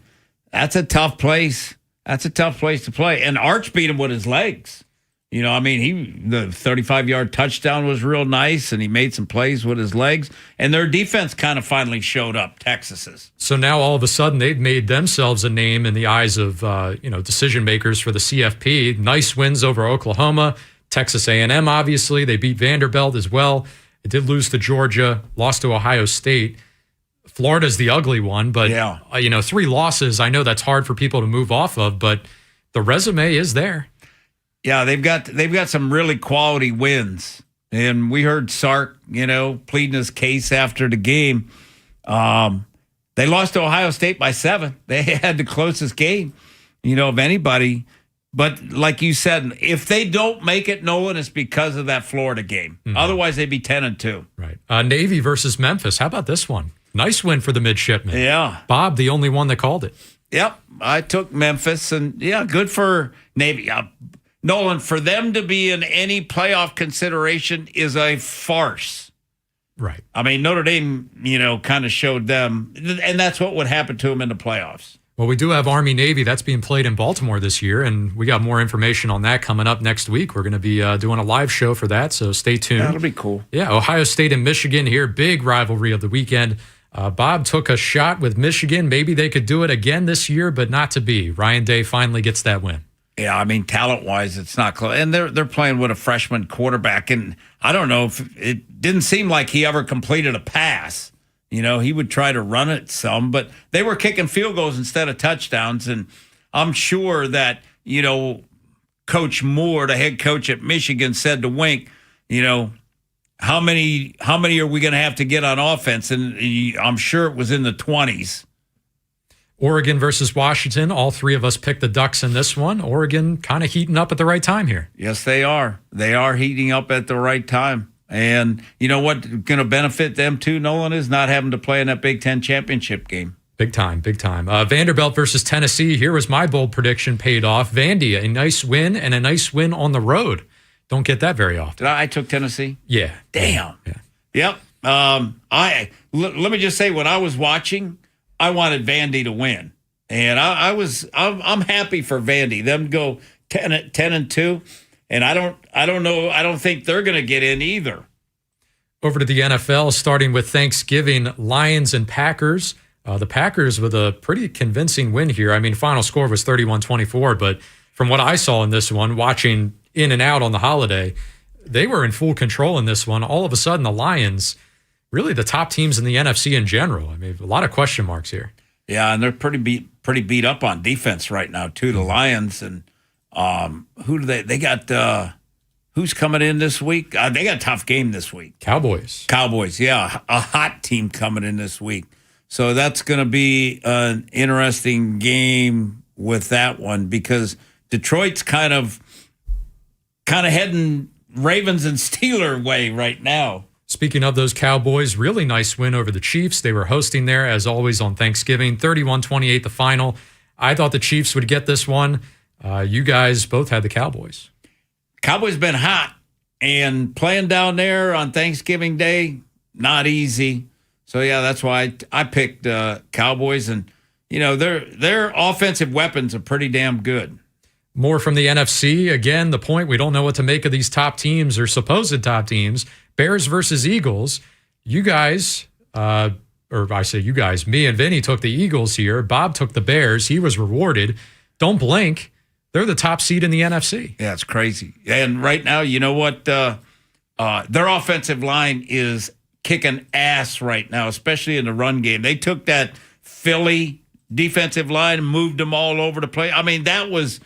that's a tough place. That's a tough place to play. And Arch beat him with his legs. The 35-yard touchdown was real nice, and he made some plays with his legs. And their defense kind of finally showed up, Texas's. So now all of a sudden they've made themselves a name in the eyes of decision makers for the CFP. Nice wins over Oklahoma, Texas A&M. Obviously, they beat Vanderbilt as well. It did lose to Georgia, lost to Ohio State. Florida's the ugly one, but 3 losses. I know that's hard for people to move off of, but the resume is there. Yeah, they've got some really quality wins. And we heard Sark, pleading his case after the game. They lost to Ohio State by 7. They had the closest game, of anybody. But like you said, if they don't make it, Nolan, it's because of that Florida game. Mm-hmm. Otherwise, they'd be 10-2. Right. Navy versus Memphis. How about this one? Nice win for the midshipmen. Yeah. Bob, the only one that called it. Yep. I took Memphis, and good for Navy. Nolan, for them to be in any playoff consideration is a farce. Right. I mean, Notre Dame, kind of showed them, and that's what would happen to them in the playoffs. Well, we do have Army-Navy. That's being played in Baltimore this year, and we got more information on that coming up next week. We're going to be doing a live show for that, so stay tuned. That'll be cool. Yeah, Ohio State and Michigan here, big rivalry of the weekend. Bob took a shot with Michigan. Maybe they could do it again this year, but not to be. Ryan Day finally gets that win. Yeah, I mean, talent-wise, it's not close. And they're playing with a freshman quarterback, and I don't know if it didn't seem like he ever completed a pass. He would try to run it some, but they were kicking field goals instead of touchdowns, and I'm sure that, Coach Moore, the head coach at Michigan, said to Wink, how many are we going to have to get on offense? And I'm sure it was in the 20s. Oregon versus Washington. All three of us picked the Ducks in this one. Oregon kind of heating up at the right time here. Yes, they are. They are heating up at the right time. And you know what going to benefit them too, Nolan, is not having to play in that Big Ten championship game. Big time, big time. Vanderbilt versus Tennessee. Here was my bold prediction paid off. Vandy, a nice win and a nice win on the road. Don't get that very often. I took Tennessee? Yeah. Damn. Yeah. Yep. Let me just say, when I was watching, I wanted Vandy to win, and I'm happy for Vandy. Them go 10-2, and I don't know. I don't think they're going to get in either. Over to the NFL, starting with Thanksgiving, Lions and Packers. The Packers with a pretty convincing win here. I mean, final score was 31-24, but from what I saw in this one, watching in and out on the holiday, they were in full control in this one. All of a sudden, the Lions, really the top teams in the NFC in general. I mean, a lot of question marks here. Yeah, and they're pretty beat up on defense right now too. The Lions, and who do they got? Who's coming in this week? They got a tough game this week. Cowboys, yeah, a hot team coming in this week. So that's going to be an interesting game with that one, because Detroit's kind of heading Ravens and Steeler way right now. Speaking of those Cowboys, really nice win over the Chiefs. They were hosting there, as always, on Thanksgiving. 31-28 the final. I thought the Chiefs would get this one. You guys both had the Cowboys. Cowboys been hot, and playing down there on Thanksgiving Day, not easy. So, yeah, that's why I picked Cowboys. And, their offensive weapons are pretty damn good. More from the NFC. Again, the point, we don't know what to make of these top teams or supposed top teams. Bears versus Eagles. You guys, or I say you guys, me and Vinny took the Eagles here. Bob took the Bears. He was rewarded. Don't blink. They're the top seed in the NFC. Yeah, it's crazy. And right now, you know what? Their offensive line is kicking ass right now, especially in the run game. They took that Philly defensive line and moved them all over the place. I mean, that was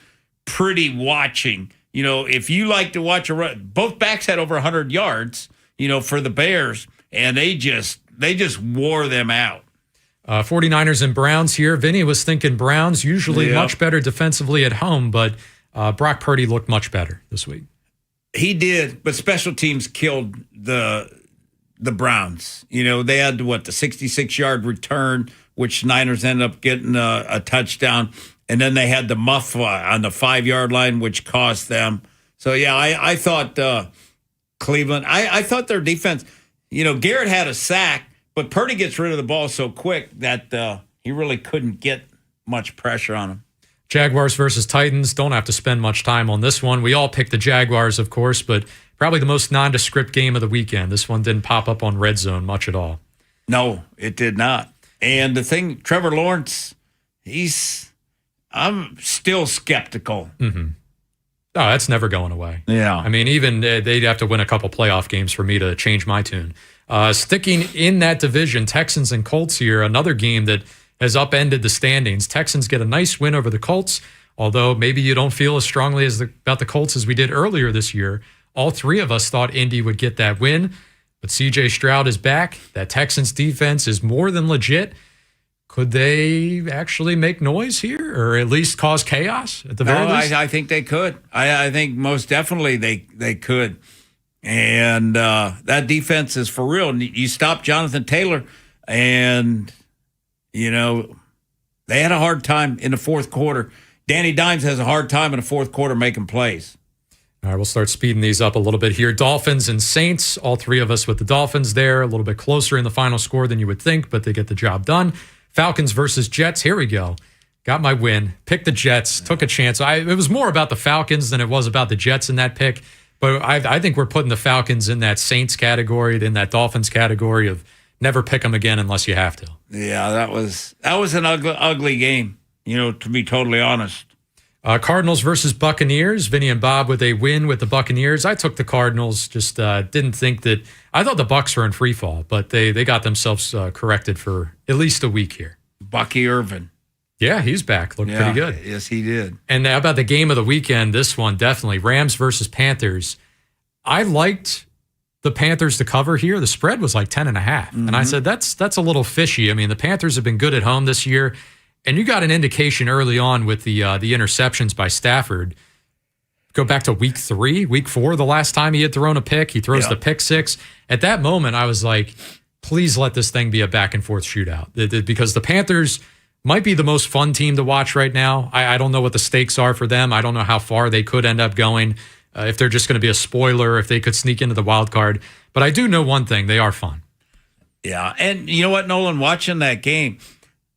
pretty watching. If you like to watch a run, both backs had over 100 yards, for the Bears, and they just wore them out. 49ers and Browns here. Vinny was thinking Browns, usually much better defensively at home, but Brock Purdy looked much better this week. He did, but special teams killed the Browns. They had the 66-yard return, which Niners ended up getting a touchdown. And then they had the muff on the 5-yard line, which cost them. So, yeah, I thought Cleveland, I thought their defense, Garrett had a sack, but Purdy gets rid of the ball so quick that he really couldn't get much pressure on him. Jaguars versus Titans. Don't have to spend much time on this one. We all picked the Jaguars, of course, but probably the most nondescript game of the weekend. This one didn't pop up on Red Zone much at all. No, it did not. And the thing, Trevor Lawrence, I'm still skeptical. Mm-hmm. Oh, that's never going away. Yeah. I mean, even they'd have to win a couple playoff games for me to change my tune. Sticking in that division, Texans and Colts here, another game that has upended the standings. Texans get a nice win over the Colts, although maybe you don't feel as strongly about the Colts as we did earlier this year. All three of us thought Indy would get that win, but C.J. Stroud is back. That Texans defense is more than legit. Could they actually make noise here, or at least cause chaos at the very least? I think they could. I think most definitely they could. And that defense is for real. You stop Jonathan Taylor, and, they had a hard time in the fourth quarter. Danny Dimes has a hard time in the fourth quarter making plays. All right, we'll start speeding these up a little bit here. Dolphins and Saints, all three of us with the Dolphins there. A little bit closer in the final score than you would think, but they get the job done. Falcons versus Jets. Here we go. Got my win. Picked the Jets. Took a chance. It was more about the Falcons than it was about the Jets in that pick. But I think we're putting the Falcons in that Saints category, in that Dolphins category of never pick them again unless you have to. Yeah, that was an ugly game, to be totally honest. Cardinals versus Buccaneers. Vinny and Bob with a win with the Buccaneers. I took the Cardinals. Just didn't think that. I thought the Bucs were in free fall, but they got themselves corrected for at least a week here. Bucky Irvin. Yeah, he's back. Looked pretty good. Yes, he did. And how about the game of the weekend? This one definitely Rams versus Panthers. I liked the Panthers to cover here. The spread was like 10.5, and I said that's a little fishy. I mean, the Panthers have been good at home this year. And you got an indication early on with the interceptions by Stafford. Go back to week 4, the last time he had thrown a pick. He throws the pick 6. At that moment, I was like, please let this thing be a back-and-forth shootout. Because the Panthers might be the most fun team to watch right now. I don't know what the stakes are for them. I don't know how far they could end up going, if they're just going to be a spoiler, if they could sneak into the wild card. But I do know one thing. They are fun. Yeah, and you know what, Nolan, watching that game,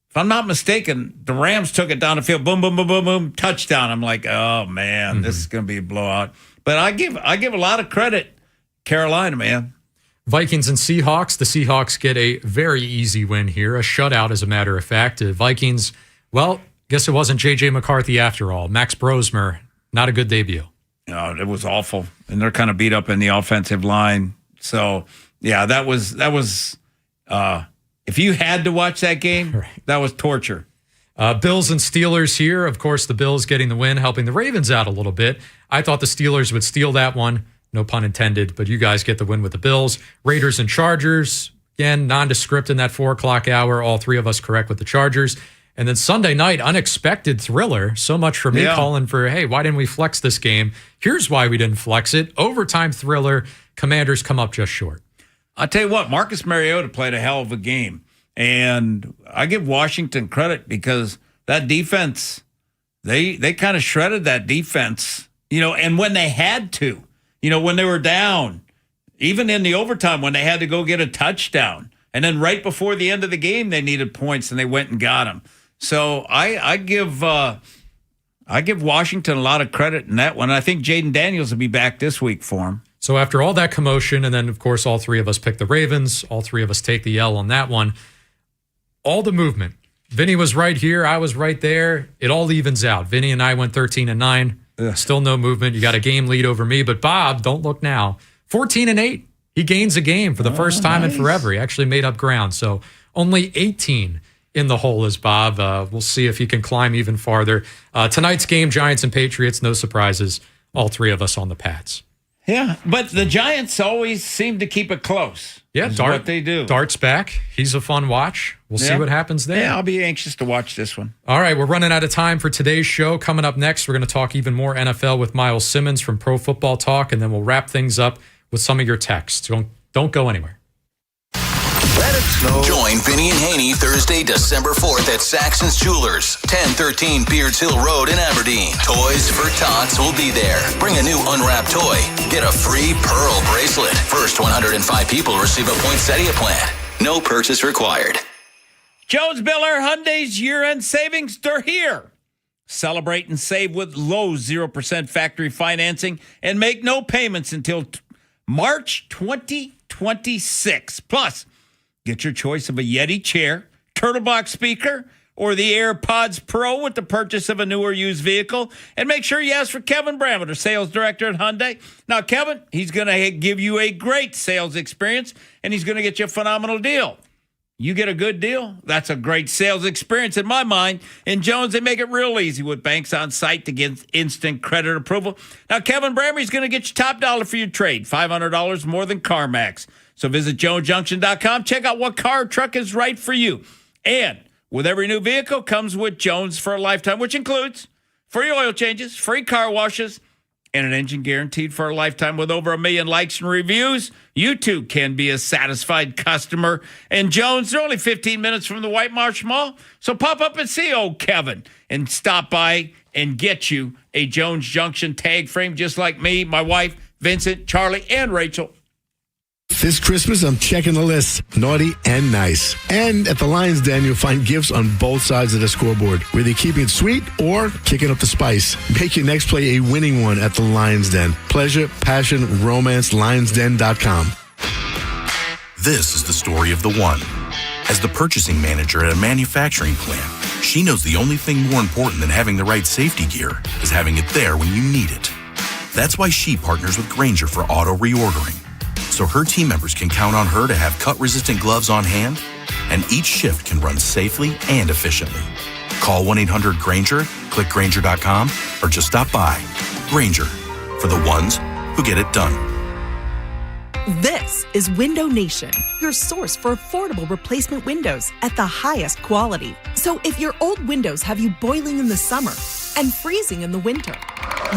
if I'm not mistaken, the Rams took it down the field, boom, boom, boom, boom, boom, touchdown. I'm like, oh man, this is going to be a blowout. But I give a lot of credit, Carolina, man. Vikings and Seahawks. The Seahawks get a very easy win here, a shutout, as a matter of fact. Vikings, well, guess it wasn't J.J. McCarthy after all. Max Brosmer, not a good debut. No, it was awful, and they're kind of beat up in the offensive line. So yeah, that was. If you had to watch that game, that was torture. Bills and Steelers here. Of course, the Bills getting the win, helping the Ravens out a little bit. I thought the Steelers would steal that one. No pun intended, but you guys get the win with the Bills. Raiders and Chargers. Again, nondescript in that 4 o'clock hour. All three of us correct with the Chargers. And then Sunday night, unexpected thriller. So much for me calling for, hey, why didn't we flex this game? Here's why we didn't flex it. Overtime thriller. Commanders come up just short. I'll tell you what, Marcus Mariota played a hell of a game. And I give Washington credit because that defense, they kind of shredded that defense, and when they had to, when they were down, even in the overtime when they had to go get a touchdown. And then right before the end of the game, they needed points and they went and got them. So I give Washington a lot of credit in that one. I think Jaden Daniels will be back this week for him. So after all that commotion, and then, of course, all three of us pick the Ravens. All three of us take the L on that one. All the movement. Vinny was right here. I was right there. It all evens out. Vinny and I went 13-9. Still no movement. You got a game lead over me. But Bob, don't look now. 14-8. He gains a game for the first time in forever. He actually made up ground. So only 18 in the hole is Bob. We'll see if he can climb even farther. Tonight's game, Giants and Patriots, no surprises. All three of us on the Pats. Yeah, but the Giants always seem to keep it close. Yeah, what they do. Dart's back. He's a fun watch. We'll see what happens there. Yeah, I'll be anxious to watch this one. All right, we're running out of time for today's show. Coming up next, we're going to talk even more NFL with Miles Simmons from Pro Football Talk, and then we'll wrap things up with some of your texts. Don't go anywhere. Let us know. Join Vinny and Haynie Thursday, December 4th at Saxon's Jewelers, 1013 Beards Hill Road in Aberdeen. Toys for Tots will be there. Bring a new unwrapped toy. Get a free pearl bracelet. First 105 people receive a poinsettia plant. No purchase required. Jones Biller Hyundai's year-end savings, they're here. Celebrate and save with low 0% factory financing and make no payments until March 2026. Plus, get your choice of a Yeti chair, Turtle Box speaker, or the AirPods Pro with the purchase of a new or used vehicle. And make sure you ask for Kevin Bramlett, sales director at Hyundai. Now, Kevin, he's going to give you a great sales experience, and he's going to get you a phenomenal deal. You get a good deal, that's a great sales experience in my mind. In Jones, they make it real easy with banks on site to get instant credit approval. Now, Kevin Bramley's going to get you top dollar for your trade, $500 more than CarMax. So visit jonesjunction.com. Check out what car or truck is right for you. And with every new vehicle comes with Jones for a lifetime, which includes free oil changes, free car washes, and an engine guaranteed for a lifetime with over 1 million likes and reviews, you too can be a satisfied customer. And Jones, they're only 15 minutes from the White Marsh Mall, so pop up and see old Kevin and stop by and get you a Jones Junction tag frame just like me, my wife, Vincent, Charlie, and Rachel. This Christmas, I'm checking the list, naughty and nice. And at the Lions Den, you'll find gifts on both sides of the scoreboard, whether you're keeping it sweet or kicking up the spice. Make your next play a winning one at the Lions Den. Pleasure, passion, romance, lionsden.com. This is the story of the one. As the purchasing manager at a manufacturing plant, she knows the only thing more important than having the right safety gear is having it there when you need it. That's why she partners with Grainger for auto reordering, so her team members can count on her to have cut-resistant gloves on hand, and each shift can run safely and efficiently. Call 1-800-GRAINGER, click Grainger.com, or just stop by. Grainger, for the ones who get it done. This is Window Nation, your source for affordable replacement windows at the highest quality. So if your old windows have you boiling in the summer and freezing in the winter,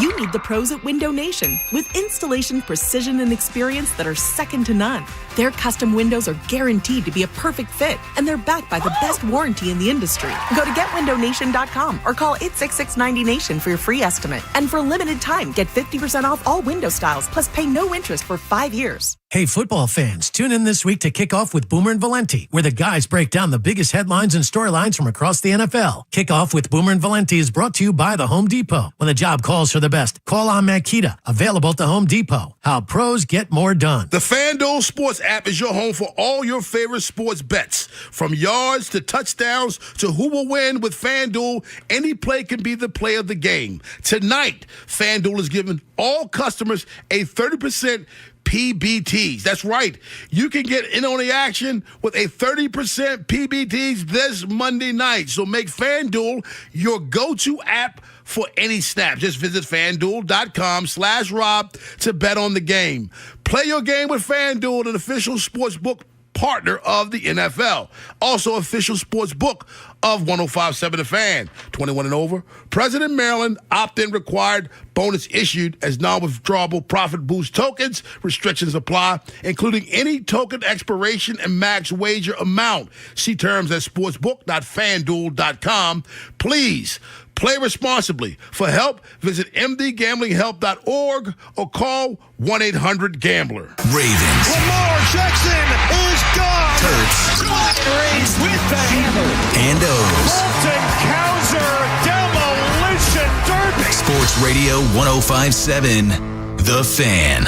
you need the pros at Window Nation with installation precision and experience that are second to none. Their custom windows are guaranteed to be a perfect fit, and they're backed by the best warranty in the industry. Go to getwindownation.com or call 866-90NATION for your free estimate. And for a limited time, get 50% off all window styles, plus pay no interest for 5 years. Hey, football fans, tune in this week to kick off with Boomer and Valenti, where the guys break down the biggest headlines and storylines from across the NFL. Kickoff with Boomer and Valenti is brought to you by the Home Depot. When the job calls for the best, call on Makita, available at the Home Depot. How pros get more done. The FanDuel Sports app is your home for all your favorite sports bets. From yards to touchdowns to who will win with FanDuel, any play can be the play of the game. Tonight, FanDuel is giving all customers a 30% PBTs. That's right. You can get in on the action with a 30% PBTs this Monday night. So make FanDuel your go-to app for any snap. Just visit FanDuel.com/Rob to bet on the game. Play your game with FanDuel, an official sportsbook partner of the NFL. Also official sports book of 105.7 The Fan. 21 and over. President Maryland, opt-in required. Bonus issued as non-withdrawable profit boost tokens. Restrictions apply, including any token expiration and max wager amount. See terms at sportsbook.fanduel.com. Please play responsibly. For help, visit mdgamblinghelp.org or call 1-800-GAMBLER. Ravens. Lamar Jackson is gone. Terps. Raised with the hammer. And O's. Bolton Cowser demolition derby. Sports Radio 105.7 The Fan.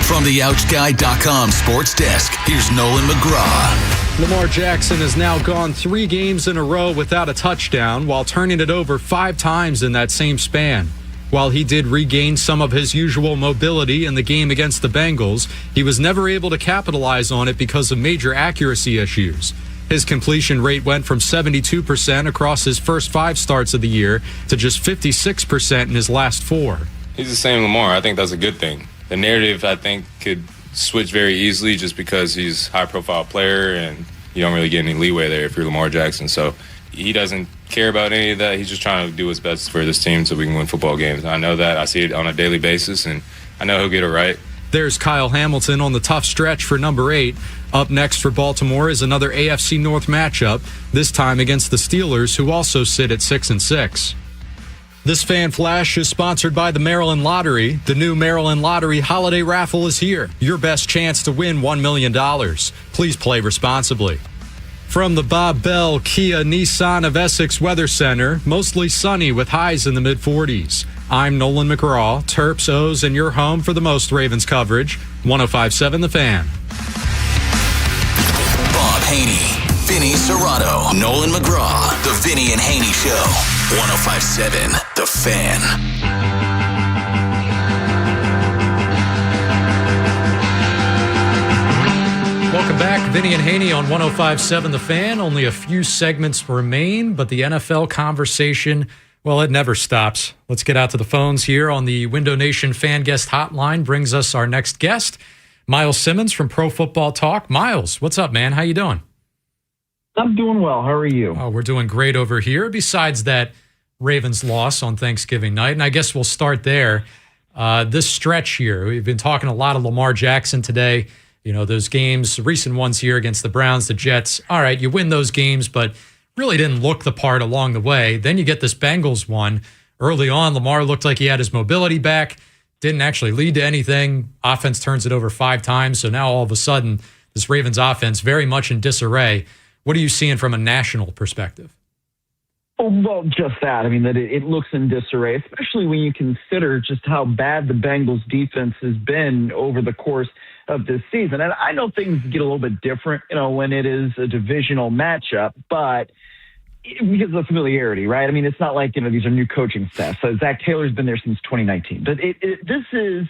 From the OutchGuy.com sports desk, here's Nolan McGraw. Lamar Jackson has now gone 3 games in a row without a touchdown, while turning it over 5 times in that same span. While he did regain some of his usual mobility in the game against the Bengals, he was never able to capitalize on it because of major accuracy issues. His completion rate went from 72% across his first 5 starts of the year to just 56% in his last 4. He's the same Lamar. I think that's a good thing. The narrative, I think, could switch very easily just because he's a high-profile player and you don't really get any leeway there if you're Lamar Jackson. So he doesn't care about any of that. He's just trying to do his best for this team so we can win football games. I know that. I see it on a daily basis, and I know he'll get it right. There's Kyle Hamilton on the tough stretch for number 8. Up next for Baltimore is another AFC North matchup, this time against the Steelers, who also sit at 6-6. This Fan Flash is sponsored by the Maryland Lottery. The new Maryland Lottery Holiday Raffle is here. Your best chance to win $1 million. Please play responsibly. From the Bob Bell Kia Nissan of Essex Weather Center, mostly sunny with highs in the mid-40s. I'm Nolan McGraw, Terps, O's, and your home for the most Ravens coverage. 105.7 The Fan. Bob Haynie, Vinny Serrato, Nolan McGraw, The Vinny and Haynie Show. 105.7 The Fan. Welcome back. Vinny and Haynie on 105.7 The Fan. Only a few segments remain, but the NFL conversation, well, it never stops. Let's get out to the phones here on the Window Nation Fan Guest Hotline. Brings us our next guest, Miles Simmons from Pro Football Talk. Miles, what's up, man? How you doing? I'm doing well. How are you? Oh, we're doing great over here. Besides that Ravens loss on Thanksgiving night, and I guess we'll start there. This stretch here, we've been talking a lot of Lamar Jackson today. You know, those games, recent ones here against the Browns, the Jets. All right, you win those games, but really didn't look the part along the way. Then you get this Bengals one. Early on, Lamar looked like he had his mobility back. Didn't actually lead to anything. Offense turns it over 5 times. So now all of a sudden, this Ravens offense very much in disarray. What are you seeing from a national perspective? Well, just that. I mean, that it looks in disarray, especially when you consider just how bad the Bengals defense has been over the course of this season. And I know things get a little bit different, you know, when it is a divisional matchup, but because of the familiarity, right? I mean, it's not like, you know, these are new coaching staff. So Zach Taylor's been there since 2019. But this is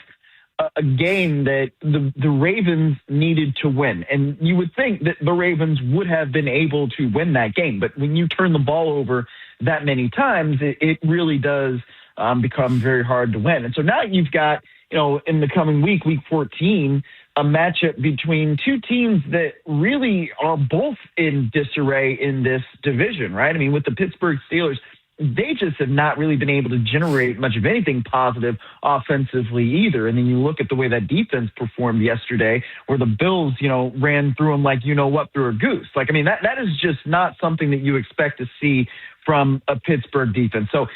a game that the Ravens needed to win. And you would think that the Ravens would have been able to win that game. But when you turn the ball over that many times, it really does become very hard to win. And so now you've got, you know, in the coming week 14, a matchup between two teams that really are both in disarray in this division, right? I mean, with the Pittsburgh Steelers, they just have not really been able to generate much of anything positive offensively either. And then you look at the way that defense performed yesterday, where the Bills, you know, ran through them like you know what through a goose. Like, I mean, that is just not something that you expect to see from a Pittsburgh defense. So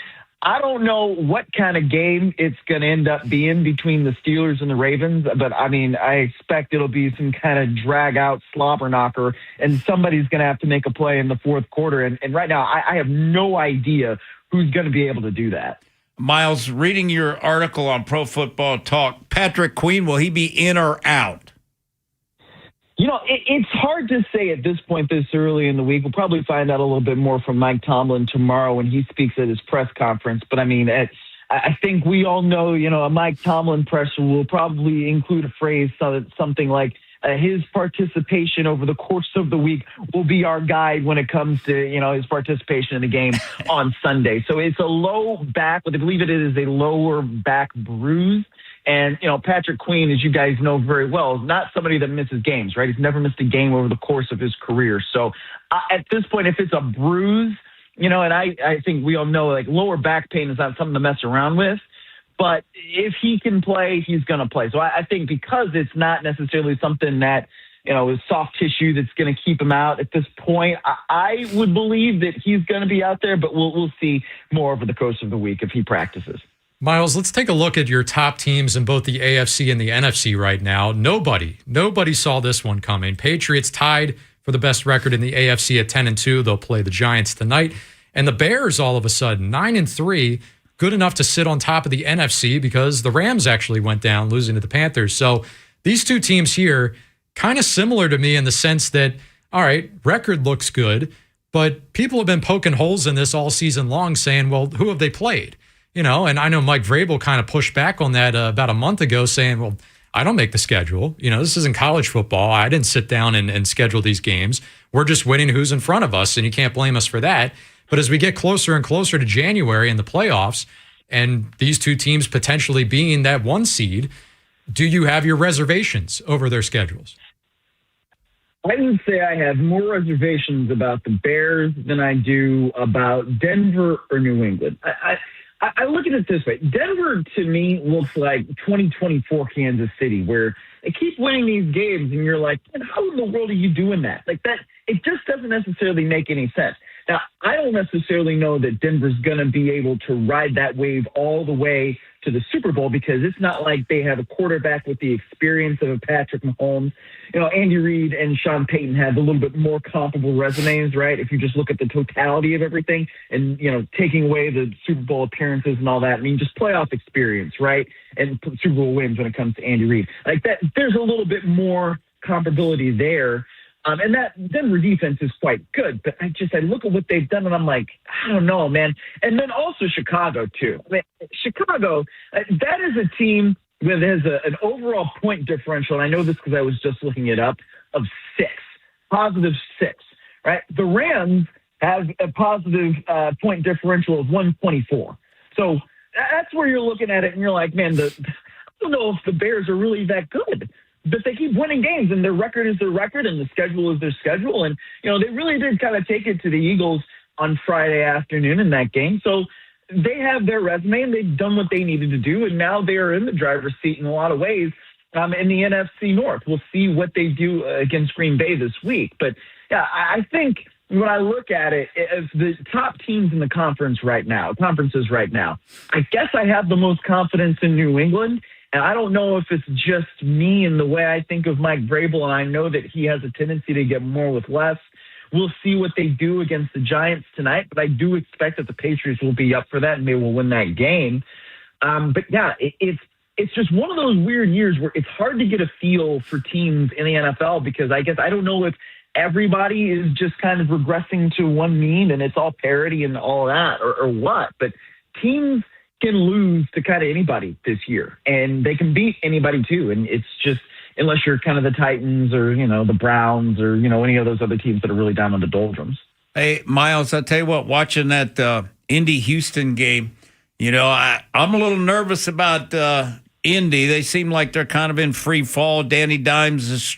I don't know what kind of game it's going to end up being between the Steelers and the Ravens, but I mean, I expect it'll be some kind of drag-out slobber knocker, and somebody's going to have to make a play in the fourth quarter. And right now, I have no idea who's going to be able to do that. Miles, reading your article on Pro Football Talk, Patrick Queen, will he be in or out? You know, it's hard to say at this point this early in the week. We'll probably find out a little bit more from Mike Tomlin tomorrow when he speaks at his press conference. But, I mean, I think we all know, you know, a Mike Tomlin presser will probably include a phrase, something like his participation over the course of the week will be our guide when it comes to, you know, his participation in the game on Sunday. So it's a low back, but I believe it is a lower back bruise. And, you know, Patrick Queen, as you guys know very well, is not somebody that misses games, right? He's never missed a game over the course of his career. So at this point, if it's a bruise, you know, and I think we all know, like, lower back pain is not something to mess around with. But if he can play, he's going to play. So I think because it's not necessarily something that, you know, is soft tissue that's going to keep him out at this point, I would believe that he's going to be out there, but we'll see more over the course of the week if he practices. Miles, let's take a look at your top teams in both the AFC and the NFC right now. Nobody saw this one coming. Patriots tied for the best record in the AFC at 10-2. They'll play the Giants tonight. And the Bears, all of a sudden, 9-3, good enough to sit on top of the NFC because the Rams actually went down, losing to the Panthers. So these two teams here, kind of similar to me in the sense that, all right, record looks good, but people have been poking holes in this all season long saying, well, who have they played? You know, and I know Mike Vrabel kind of pushed back on that about a month ago saying, well, I don't make the schedule. You know, this isn't college football. I didn't sit down and schedule these games. We're just winning who's in front of us, and you can't blame us for that. But as we get closer and closer to January in the playoffs, and these two teams potentially being that 1 seed, do you have your reservations over their schedules? I would say I have more reservations about the Bears than I do about Denver or New England. I look at it this way. Denver, to me, looks like 2024 Kansas City, where they keep winning these games, and you're like, how in the world are you doing that? Like that, it just doesn't necessarily make any sense. Now, I don't necessarily know that Denver's going to be able to ride that wave all the way to the Super Bowl because it's not like they have a quarterback with the experience of a Patrick Mahomes. You know, Andy Reid and Sean Payton have a little bit more comparable resumes, right? If you just look at the totality of everything and, you know, taking away the Super Bowl appearances and all that, I mean, just playoff experience, right? And Super Bowl wins when it comes to Andy Reid. Like that, there's a little bit more comparability there. And that Denver defense is quite good, but I look at what they've done and I'm like, I don't know, man. And then also Chicago too. I mean, Chicago, that is a team that has an overall point differential. And I know this because I was just looking it up of 6, positive 6, right? The Rams have a positive point differential of 124. So that's where you're looking at it and you're like, man, I don't know if the Bears are really that good. But they keep winning games, and their record is their record, and the schedule is their schedule. And, you know, they really did kind of take it to the Eagles on Friday afternoon in that game. So they have their resume and they've done what they needed to do, and now they are in the driver's seat in a lot of ways in the NFC North. We'll see what they do against Green Bay this week. But, yeah, I think when I look at it, as the top teams in the conferences right now, I guess I have the most confidence in New England. And I don't know if it's just me and the way I think of Mike Vrabel, and I know that he has a tendency to get more with less. We'll see what they do against the Giants tonight, but I do expect that the Patriots will be up for that and they will win that game. But, yeah, it's just one of those weird years where it's hard to get a feel for teams in the NFL because I guess I don't know if everybody is just kind of regressing to one mean and it's all parity and all that or what. But teams can lose to kind of anybody this year, and they can beat anybody too. And it's just, unless you're kind of the Titans or, the Browns or, any of those other teams that are really down on the doldrums. Hey, Miles, I'll tell you what, watching that Indy-Houston game, I'm a little nervous about Indy. They seem like they're kind of in free fall. Danny Dimes is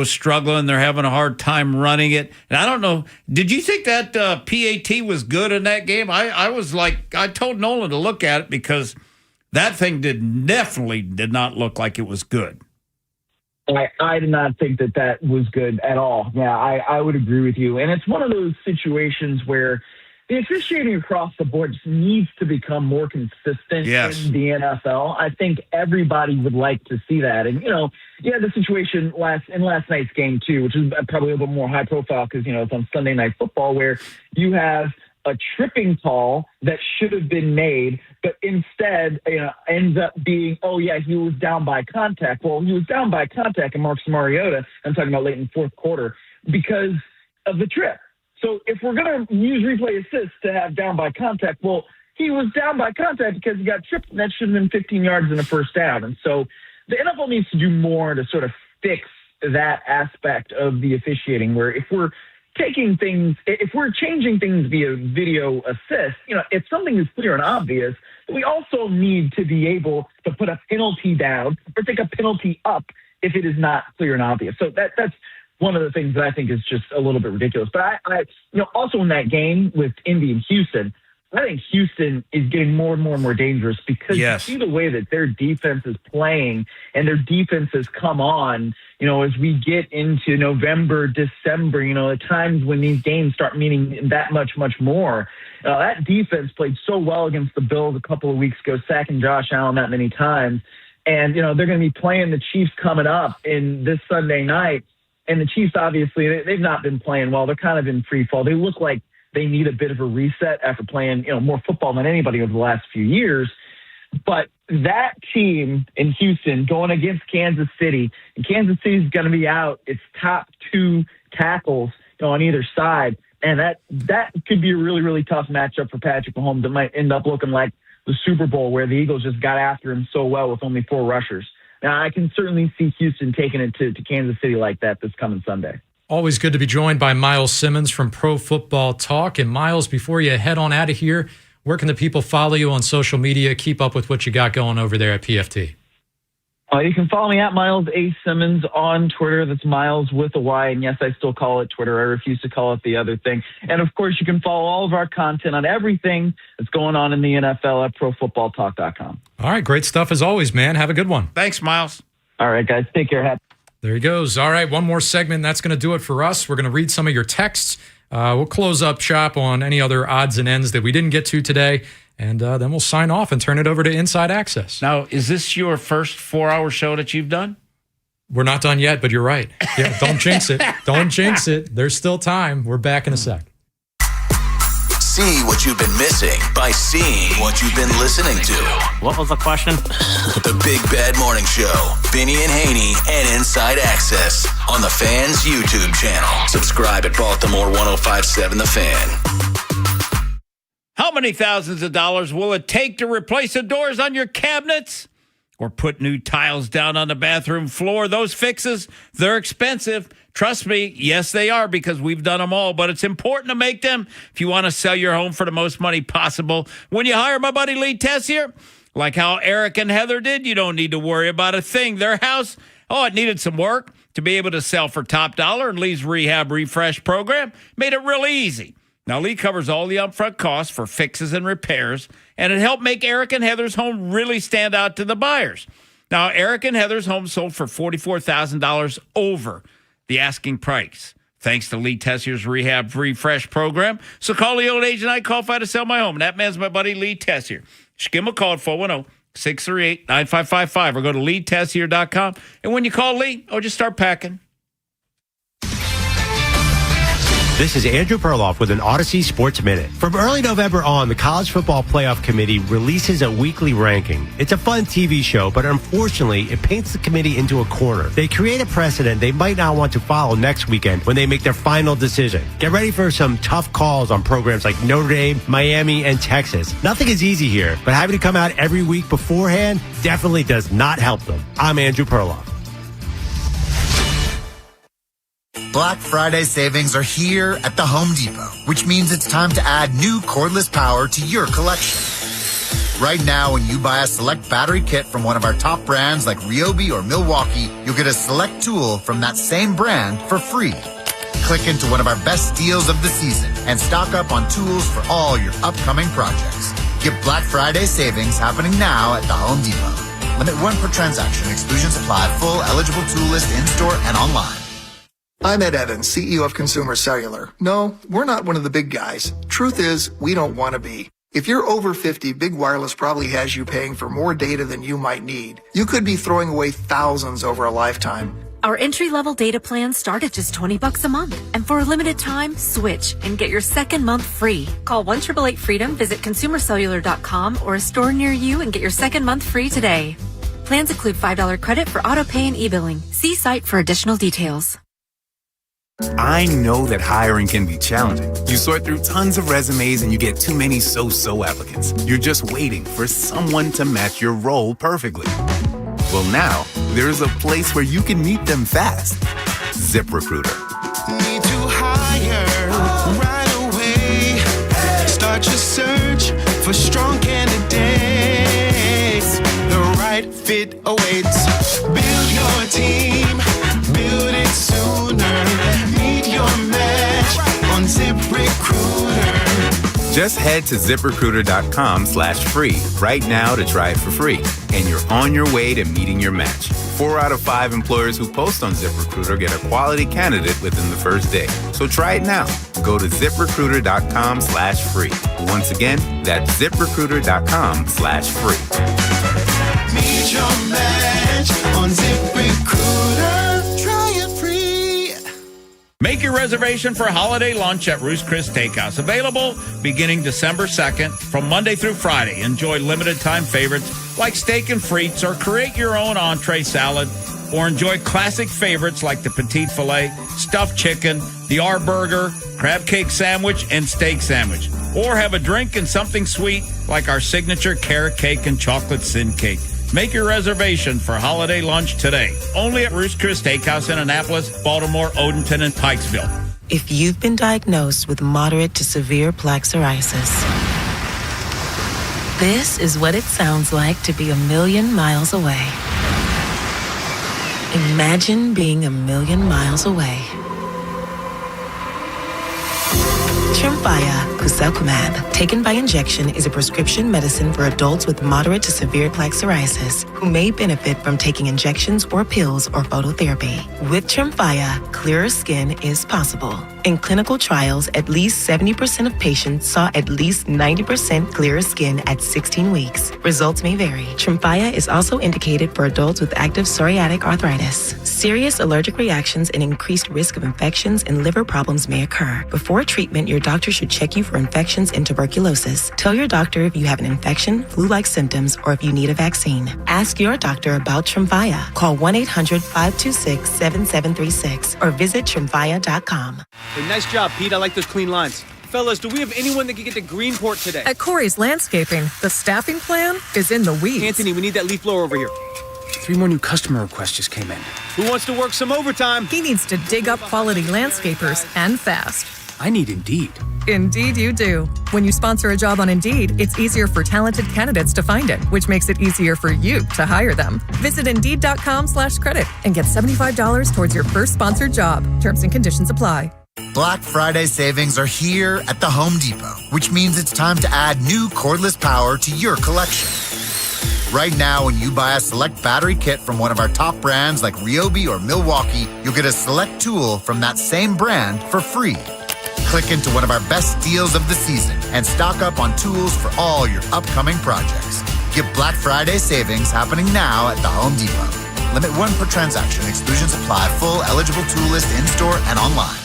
struggling. They're having a hard time running it. And I don't know, did you think that PAT was good in that game? I was like, I told Nolan to look at it because that thing definitely did not look like it was good. I did not think that was good at all. Yeah, I would agree with you. And it's one of those situations where the officiating across the board just needs to become more consistent in the NFL. I think everybody would like to see that. And, you had the situation in last night's game, too, which is probably a little bit more high profile because, it's on Sunday Night Football where you have a tripping call that should have been made, but instead, ends up being, he was down by contact. Well, he was down by contact in Marcus Mariota. I'm talking about late in the fourth quarter because of the trip. So if we're going to use replay assist to have down by contact, well, he was down by contact because he got tripped, and that should have been 15 yards and a first down. And so the NFL needs to do more to sort of fix that aspect of the officiating, where if we're changing things via video assist, if something is clear and obvious, we also need to be able to put a penalty down or take a penalty up if it is not clear and obvious. So that's one of the things that I think is just a little bit ridiculous. But I also in that game with Indy and Houston, I think Houston is getting more and more dangerous because you see the way that their defense is playing and their defense has come on, as we get into November, December, the times when these games start meaning that much more. That defense played so well against the Bills a couple of weeks ago, sacking Josh Allen that many times. And, they're going to be playing the Chiefs coming up in this Sunday night. And the Chiefs, obviously, they've not been playing well. They're kind of in free fall. They look like they need a bit of a reset after playing, more football than anybody over the last few years. But that team in Houston going against Kansas City, and Kansas City is going to be out its top two tackles on either side. And that could be a really, really tough matchup for Patrick Mahomes. It might end up looking like the Super Bowl where the Eagles just got after him so well with only 4 rushers. Now, I can certainly see Houston taking it to Kansas City like that this coming Sunday. Always good to be joined by Miles Simmons from Pro Football Talk. And Miles, before you head on out of here, where can the people follow you on social media, keep up with what you got going over there at PFT? You can follow me at Miles A. Simmons on Twitter. That's Miles with a Y. And yes, I still call it Twitter. I refuse to call it the other thing. And, of course, you can follow all of our content on everything that's going on in the NFL at ProFootballTalk.com. All right, great stuff as always, man. Have a good one. Thanks, Miles. All right, guys. Take care. There he goes. All right, one more segment. That's going to do it for us. We're going to read some of your texts. We'll close up shop on any other odds and ends that we didn't get to today. And then we'll sign off and turn it over to Inside Access. Now, is this your first 4-hour show that you've done? We're not done yet, but you're right. Yeah, don't jinx it. Don't jinx it. There's still time. We're back in a sec. See what you've been missing by seeing what you've been listening to. What was the question? The Big Bad Morning Show. Vinny and Haynie and Inside Access on the Fan's YouTube channel. Subscribe at Baltimore 1057 The Fan. How many thousands of dollars will it take to replace the doors on your cabinets? Or put new tiles down on the bathroom floor? Those fixes, they're expensive. Trust me, yes, they are, because we've done them all. But it's important to make them if you want to sell your home for the most money possible. When you hire my buddy Lee Tessier, like how Eric and Heather did, you don't need to worry about a thing. Their house, it needed some work to be able to sell for top dollar. And Lee's Rehab Refresh program made it really easy. Now, Lee covers all the upfront costs for fixes and repairs, and it helped make Eric and Heather's home really stand out to the buyers. Now, Eric and Heather's home sold for $44,000 over the asking price, thanks to Lee Tessier's Rehab Refresh program. So call the old agent I qualify to sell my home. And that man's my buddy Lee Tessier. Just give him a call at 410-638-9555 or go to leetessier.com. And when you call Lee, just start packing. This is Andrew Perloff with an Odyssey Sports Minute. From early November on, the College Football Playoff Committee releases a weekly ranking. It's a fun TV show, but unfortunately, it paints the committee into a corner. They create a precedent they might not want to follow next weekend when they make their final decision. Get ready for some tough calls on programs like Notre Dame, Miami, and Texas. Nothing is easy here, but having to come out every week beforehand definitely does not help them. I'm Andrew Perloff. Black Friday savings are here at the Home Depot, which means it's time to add new cordless power to your collection. Right now, when you buy a select battery kit from one of our top brands like Ryobi or Milwaukee, you'll get a select tool from that same brand for free. Click into one of our best deals of the season and stock up on tools for all your upcoming projects. Get Black Friday savings happening now at the Home Depot. Limit 1 per transaction. Exclusions apply. Full eligible tool list in-store and online. I'm Ed Evans, CEO of Consumer Cellular. No, we're not one of the big guys. Truth is, we don't want to be. If you're over 50, Big Wireless probably has you paying for more data than you might need. You could be throwing away thousands over a lifetime. Our entry-level data plans start at just $20 a month. And for a limited time, switch and get your second month free. Call 1-888-FREEDOM, visit consumercellular.com or a store near you and get your second month free today. Plans include $5 credit for auto pay and e-billing. See site for additional details. I know that hiring can be challenging. You sort through tons of resumes and you get too many so-so applicants. You're just waiting for someone to match your role perfectly. Well, now, there's a place where you can meet them fast. ZipRecruiter. Need to hire right away. Start your search for strong candidates. The right fit awaits. Build your team. Build it sooner. Meet your match on ZipRecruiter. Just head to ZipRecruiter.com/free right now to try it for free. And you're on your way to meeting your match. 4 out of 5 employers who post on ZipRecruiter get a quality candidate within the first day. So try it now. Go to ZipRecruiter.com/free. Once again, that's ZipRecruiter.com/free. Meet your match on ZipRecruiter. Try it free. Make your reservation for holiday lunch at Ruth's Chris Steakhouse. Available beginning December 2nd from Monday through Friday. Enjoy limited time favorites like steak and frites or create your own entree salad or enjoy classic favorites like the petite filet, stuffed chicken, the R burger, crab cake sandwich, and steak sandwich. Or have a drink and something sweet like our signature carrot cake and chocolate sin cake. Make your reservation for holiday lunch today. Only at Ruth's Chris Steakhouse in Annapolis, Baltimore, Odenton, and Pikesville. If you've been diagnosed with moderate to severe plaque psoriasis, this is what it sounds like to be 1,000,000 miles away. Imagine being 1,000,000 miles away. Tremfya guselkumab, taken by injection, is a prescription medicine for adults with moderate to severe plaque psoriasis who may benefit from taking injections or pills or phototherapy. With Tremfya, clearer skin is possible. In clinical trials, at least 70% of patients saw at least 90% clearer skin at 16 weeks. Results may vary. Tremfya is also indicated for adults with active psoriatic arthritis. Serious allergic reactions and increased risk of infections and liver problems may occur. Before treatment, your doctor should check you for infections and tuberculosis. Tell your doctor if you have an infection, flu-like symptoms, or if you need a vaccine. Ask your doctor about Tremfya. Call 1-800-526-7736 or visit Tremfya.com. Hey, nice job, Pete. I like those clean lines. Fellas, do we have anyone that can get to Greenport today? At Corey's Landscaping, the staffing plan is in the weeds. Anthony, we need that leaf blower over here. 3 more new customer requests just came in. Who wants to work some overtime? He needs to dig up quality landscapers and fast. I need Indeed. Indeed you do. When you sponsor a job on Indeed, it's easier for talented candidates to find it, which makes it easier for you to hire them. Visit Indeed.com/credit and get $75 towards your first sponsored job. Terms and conditions apply. Black Friday savings are here at the Home Depot, which means it's time to add new cordless power to your collection. Right now, when you buy a select battery kit from one of our top brands like Ryobi or Milwaukee, you'll get a select tool from that same brand for free. Click into one of our best deals of the season and stock up on tools for all your upcoming projects. Get Black Friday savings happening now at the Home Depot. Limit 1 per transaction. Exclusions apply. Full eligible tool list in-store and online.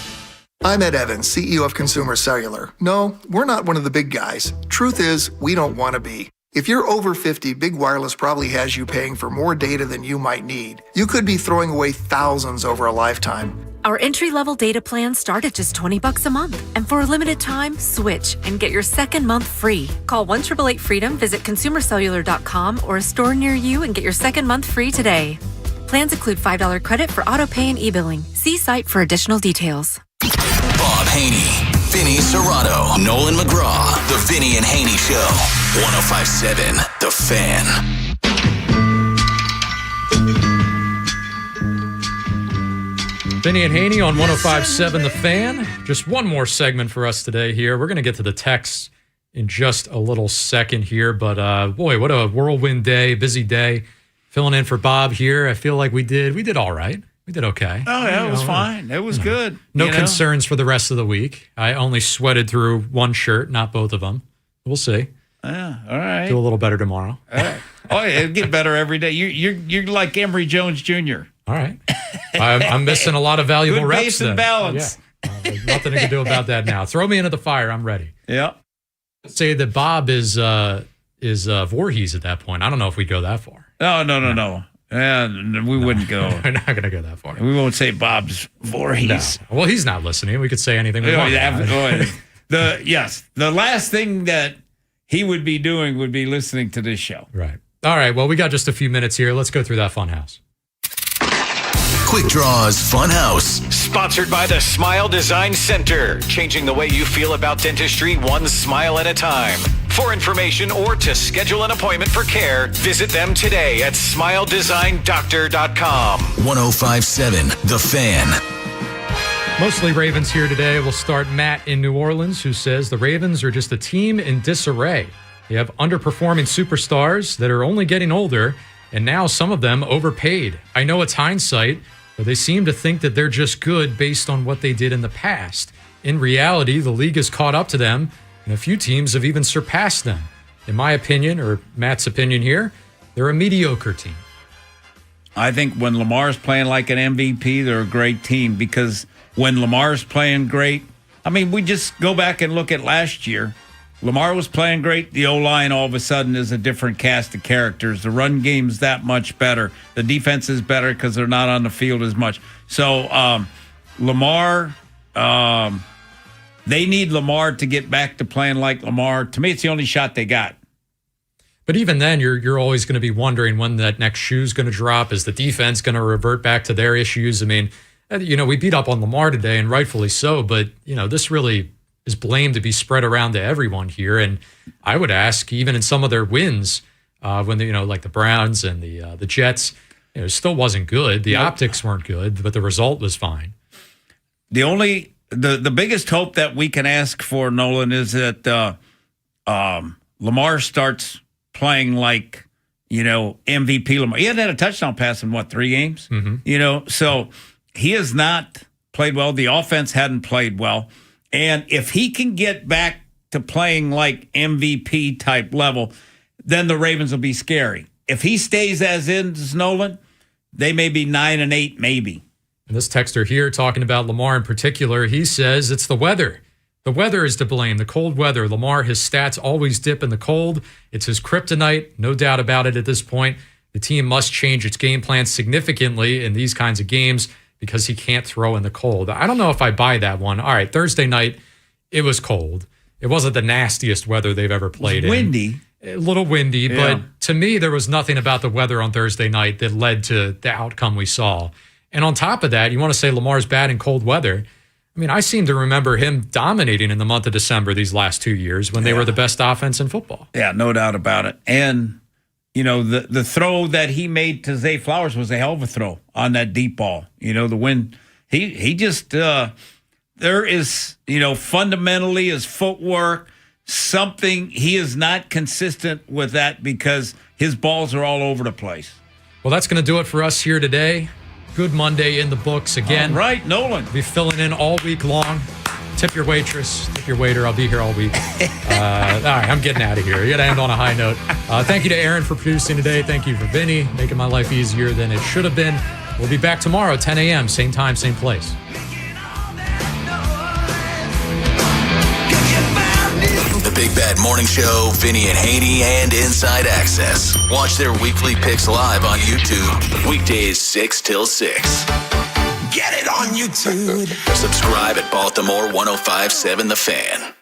I'm Ed Evans, CEO of Consumer Cellular. No, we're not one of the big guys. Truth is, we don't want to be. If you're over 50, Big Wireless probably has you paying for more data than you might need. You could be throwing away thousands over a lifetime. Our entry-level data plans start at just $20 a month. And for a limited time, switch and get your second month free. Call 1-888-FREEDOM, visit consumercellular.com or a store near you and get your second month free today. Plans include $5 credit for auto pay and e-billing. See site for additional details. Bob Haynie, Vinny Serrato, Nolan McGraw. The Vinny and Haynie Show. 105.7 The Fan. Vinny and Haynie on 105.7 The Fan. Just one more segment for us today here. We're going to get to the texts in just a little second here. But, boy, what a whirlwind day, busy day. Filling in for Bob here. I feel like we did all right. We did okay. Oh, yeah, it was fine. It was good. No concerns for the rest of the week. I only sweated through one shirt, not both of them. We'll see. Yeah, all right. Do a little better tomorrow. All right. Oh, yeah, it'll get better every day. You're like Emory Jones Jr. All right. I'm missing a lot of valuable good reps. Base and balance. Yeah. There's nothing I can do about that now. Throw me into the fire. I'm ready. Yeah. Say that Bob is Voorhees at that point. I don't know if we go that far. No. We wouldn't go. We're not going to go that far. We won't say Bob's Voorhees. No. Well, he's not listening. We could say anything we want. The last thing that he would be doing would be listening to this show. Right. All right. Well, we got just a few minutes here. Let's go through that fun house. Quick Draws Funhouse, sponsored by the Smile Design Center, changing the way you feel about dentistry one smile at a time. For information or to schedule an appointment for care, visit them today at smiledesignDoctor.com. 105.7 The Fan. Mostly Ravens here today. We'll start Matt in New Orleans, who says the Ravens are just a team in disarray. They have underperforming superstars that are only getting older, and now some of them overpaid. I know it's hindsight, but they seem to think that they're just good based on what they did in the past. In reality, the league has caught up to them, and a few teams have even surpassed them. In my opinion, or Matt's opinion here, they're a mediocre team. I think when Lamar's playing like an MVP, they're a great team, because when Lamar's playing great, I mean, we just go back and look at last year. Lamar was playing great. The O-line all of a sudden is a different cast of characters. The run game's that much better. The defense is better because they're not on the field as much. So Lamar, they need Lamar to get back to playing like Lamar. To me, it's the only shot they got. But even then, you're always going to be wondering when that next shoe's going to drop. Is the defense going to revert back to their issues? I mean, we beat up on Lamar today, and rightfully so. But, this really is blame to be spread around to everyone here. And I would ask, even in some of their wins, when they, like the Browns and the Jets, it still wasn't good. The optics weren't good, but the result was fine. The biggest hope that we can ask for, Nolan, is that Lamar starts playing like, MVP Lamar. He hadn't had a touchdown pass in 3 games? Mm-hmm. So he has not played well. The offense hadn't played well. And if he can get back to playing like MVP type level, then the Ravens will be scary. If he stays as is, Nolan, they may be 9-8, maybe. And this texter here talking about Lamar in particular, he says it's the weather. The weather is to blame, the cold weather. Lamar, his stats always dip in the cold. It's his kryptonite, no doubt about it at this point. The team must change its game plan significantly in these kinds of games because he can't throw in the cold. I don't know if I buy that one. All right, Thursday night, it was cold. It wasn't the nastiest weather they've ever played in. Windy. A little windy, yeah. But to me, there was nothing about the weather on Thursday night that led to the outcome we saw. And on top of that, you want to say Lamar's bad in cold weather. I mean, I seem to remember him dominating in the month of December these last 2 years when they were the best offense in football. Yeah, no doubt about it. And, the throw that he made to Zay Flowers was a hell of a throw on that deep ball. The wind, he just, the there is, fundamentally his footwork, something he is not consistent with that because his balls are all over the place. Well, that's going to do it for us here today. Good Monday in the books again. All right, Nolan. Be filling in all week long. Tip your waitress, tip your waiter. I'll be here all week. All right, I'm getting out of here. You got to end on a high note. Thank you to Aaron for producing today. Thank you for Vinny, making my life easier than it should have been. We'll be back tomorrow, 10 a.m., same time, same place. The Big Bad Morning Show, Vinny and Haynie, and Inside Access. Watch their weekly picks live on YouTube, weekdays 6 till 6. Get it on YouTube. Subscribe at Baltimore 105.7 The Fan.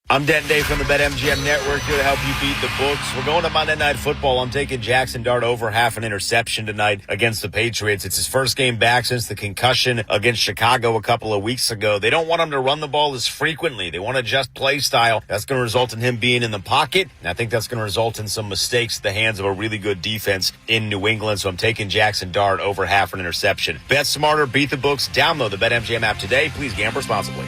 I'm Denton Day from the BetMGM Network, here to help you beat the books. We're going to Monday Night Football. I'm taking Jackson Dart over half an interception tonight against the Patriots. It's his first game back since the concussion against Chicago a couple of weeks ago. They don't want him to run the ball as frequently. They want to adjust play style. That's going to result in him being in the pocket, and I think that's going to result in some mistakes at the hands of a really good defense in New England. So I'm taking Jackson Dart over half an interception. Bet smarter, beat the books. Download the BetMGM app today. Please gamble responsibly.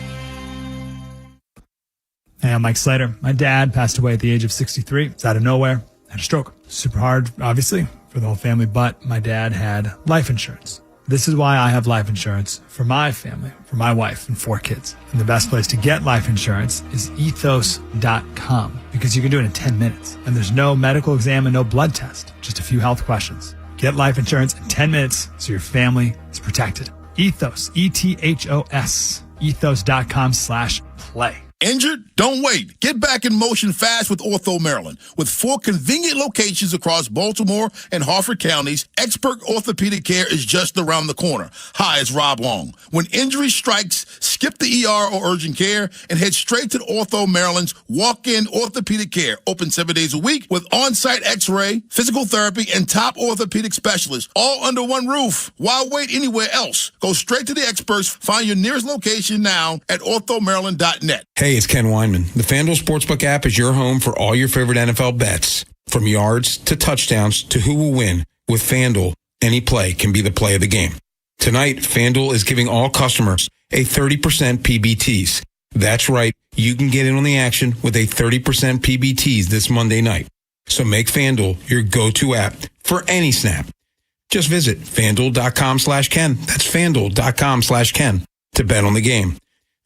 Hey, I'm Mike Slater. My dad passed away at the age of 63. It's out of nowhere. Had a stroke. Super hard, obviously, for the whole family, but my dad had life insurance. This is why I have life insurance for my family, for my wife and 4 kids. And the best place to get life insurance is ethos.com because you can do it in 10 minutes. And there's no medical exam and no blood test, just a few health questions. Get life insurance in 10 minutes so your family is protected. Ethos, ETHOS, ethos.com/play. Injured? Don't wait. Get back in motion fast with Ortho Maryland. With 4 convenient locations across Baltimore and Harford counties, expert orthopedic care is just around the corner. Hi, it's Rob Long. When injury strikes, skip the ER or urgent care and head straight to Ortho Maryland's walk-in orthopedic care. Open 7 days a week with on-site x-ray, physical therapy, and top orthopedic specialists, all under one roof. Why wait anywhere else? Go straight to the experts. Find your nearest location now at orthomaryland.net. Hey, it's Ken Weinman. The FanDuel Sportsbook app is your home for all your favorite NFL bets. From yards to touchdowns to who will win, with FanDuel, any play can be the play of the game. Tonight, FanDuel is giving all customers a 30% PBTs. That's right, you can get in on the action with a 30% PBTs this Monday night. So make FanDuel your go-to app for any snap. Just visit FanDuel.com/Ken. That's FanDuel.com/Ken to bet on the game.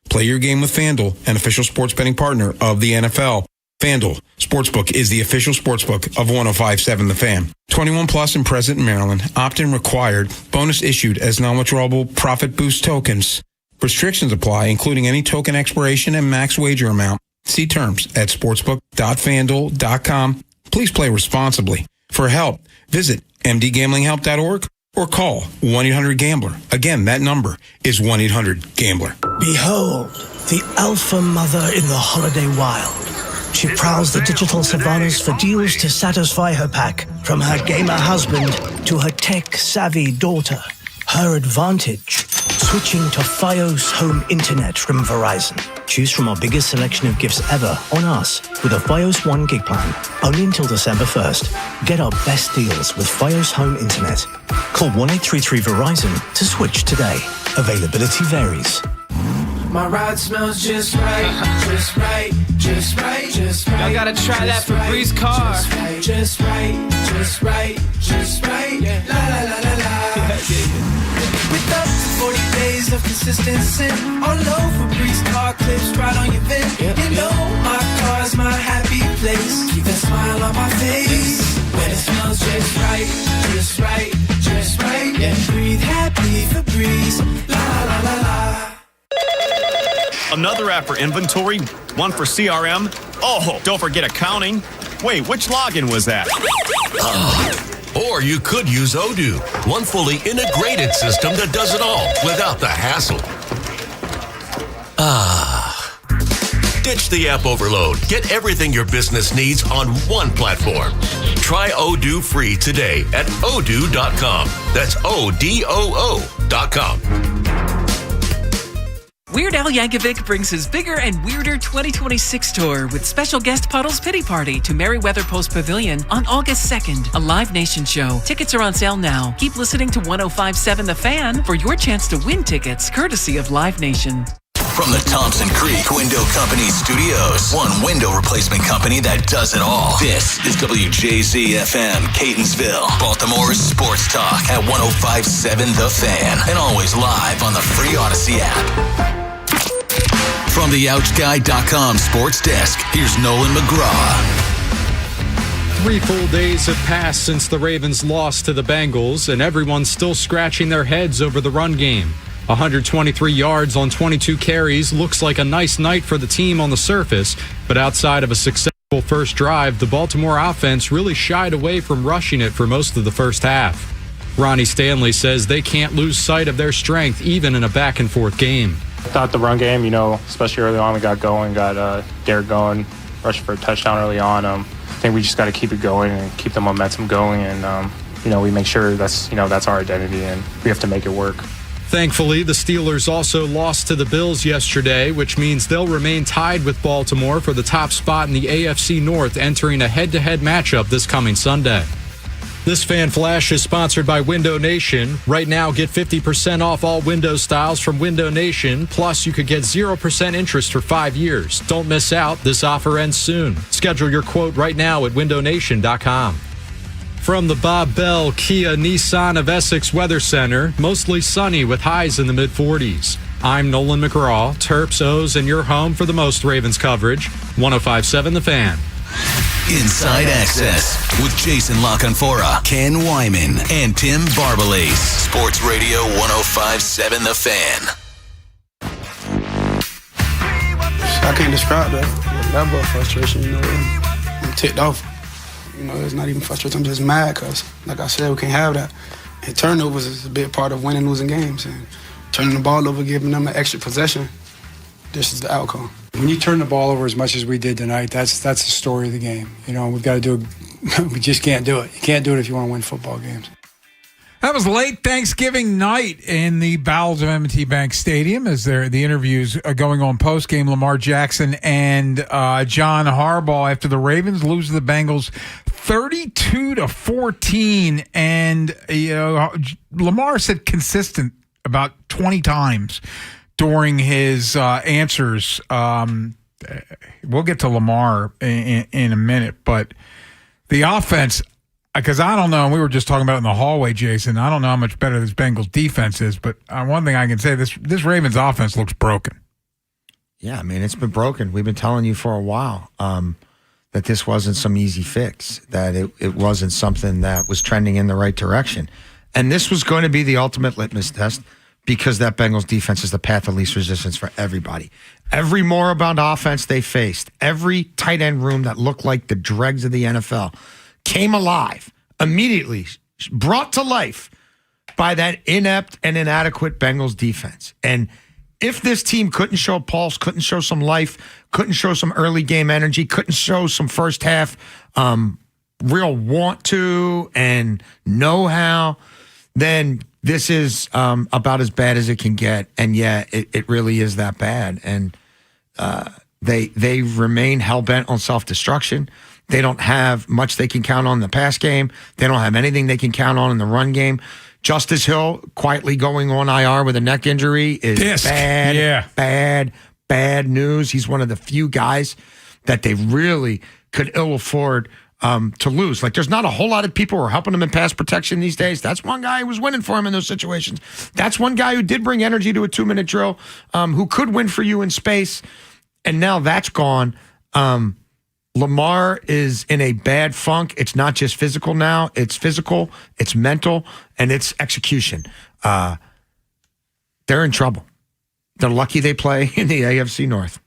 Play your game with FanDuel, an official sports betting partner of the NFL. FanDuel Sportsbook is the official sportsbook of 105.7 The Fan. 21 plus and present in Maryland. Opt-in required. Bonus issued as non-withdrawable profit boost tokens. Restrictions apply, including any token expiration and max wager amount. See terms at sportsbook.fanduel.com. Please play responsibly. For help, visit mdgamblinghelp.org or call 1-800-GAMBLER. Again, that number is 1-800-GAMBLER. Behold, the alpha mother in the holiday wild. She prowls the digital savannas for deals to satisfy her pack, from her gamer husband to her tech-savvy daughter. Her advantage, switching to Fios Home Internet from Verizon. Choose from our biggest selection of gifts ever on us with a Fios 1 gig plan. Only until December 1st. Get our best deals with Fios Home Internet. Call 1-833-VERIZON to switch today. Availability varies. My ride smells just right, just right, just right, just right. Y'all gotta try that Febreze car. Just right, just right, just right. La la la la la. With up to 40 days of consistency, all over Febreze car clips right on your vent. You know my car's my happy place. Keep that smile on my face. When it smells just right, just right, just right. Yeah, breathe happy Febreze. La la la la. Another app for inventory, one for CRM. Oh, don't forget accounting. Wait, which login was that? Or you could use Odoo, one fully integrated system that does it all without the hassle. Ditch the app overload. Get everything your business needs on one platform. Try Odoo free today at odoo.com. That's ODOO.com. Weird Al Yankovic brings his bigger and weirder 2026 tour with special guest Puddle's Pity Party to Merriweather Post Pavilion on August 2nd, a Live Nation show. Tickets are on sale now. Keep listening to 105.7 The Fan for your chance to win tickets courtesy of Live Nation. From the Thompson Creek Window Company studios, one window replacement company that does it all. This is WJZ-FM, Catonsville, Baltimore's sports talk at 105.7 The Fan, and always live on the free Odyssey app. From the OutGuy.com sports desk, here's Nolan McGraw. 3 full days have passed since the Ravens lost to the Bengals, and everyone's still scratching their heads over the run game. 123 yards on 22 carries looks like a nice night for the team on the surface, but outside of a successful first drive, the Baltimore offense really shied away from rushing it for most of the first half. Ronnie Stanley says they can't lose sight of their strength even in a back-and-forth game. I thought the run game, especially early on, we got going, got Derek going, rushed for a touchdown early on. I think we just got to keep it going and keep the momentum going, and we make sure that's our identity, and we have to make it work. Thankfully, the Steelers also lost to the Bills yesterday, which means they'll remain tied with Baltimore for the top spot in the AFC North, entering a head-to-head matchup this coming Sunday. This Fan Flash is sponsored by Window Nation. Right now, get 50% off all window styles from Window Nation. Plus, you could get 0% interest for 5 years. Don't miss out. This offer ends soon. Schedule your quote right now at windownation.com. From the Bob Bell Kia Nissan of Essex Weather Center, mostly sunny with highs in the mid-40s. I'm Nolan McGraw, Terps, O's, and your home for the most Ravens coverage. 105.7 The Fan. Inside Access with Jason LaConfora, Ken Wyman, and Tim Barbalase. Sports Radio 105.7 The Fan. I can't describe that level of frustration. I'm ticked off. It's not even frustration. I'm just mad because, like I said, we can't have that. And turnovers is a big part of winning, losing games. And turning the ball over, giving them an extra possession, this is the outcome. When you turn the ball over as much as we did tonight, that's the story of the game. We've got to do it. We just can't do it. You can't do it if you want to win football games. That was late Thanksgiving night in the bowels of M&T Bank Stadium as the interviews are going on post-game. Lamar Jackson and John Harbaugh after the Ravens lose to the Bengals 32-14. And, Lamar said consistent about 20 times during his answers. We'll get to Lamar in a minute, but the offense, because I don't know, we were just talking about it in the hallway, Jason. I don't know how much better this Bengals defense is, but one thing I can say, this Ravens offense looks broken. Yeah, it's been broken. We've been telling you for a while that this wasn't some easy fix, that it wasn't something that was trending in the right direction. And this was going to be the ultimate litmus test because that Bengals defense is the path of least resistance for everybody. Every moribund offense they faced, every tight end room that looked like the dregs of the NFL, came alive, immediately brought to life by that inept and inadequate Bengals defense. And if this team couldn't show pulse, couldn't show some life, couldn't show some early game energy, couldn't show some first half real want to and know-how, then this is about as bad as it can get. And yeah, it really is that bad. And they remain hell-bent on self-destruction. They don't have much they can count on in the pass game. They don't have anything they can count on in the run game. Justice Hill quietly going on IR with a neck injury is bad news. He's one of the few guys that they really could ill afford to lose. Like, there's not a whole lot of people who are helping him in pass protection these days. That's one guy who was winning for him in those situations. That's one guy who did bring energy to a 2-minute drill, who could win for you in space. And now that's gone. Lamar is in a bad funk. It's not just physical now. It's physical, it's mental, and it's execution. They're in trouble. They're lucky they play in the AFC North.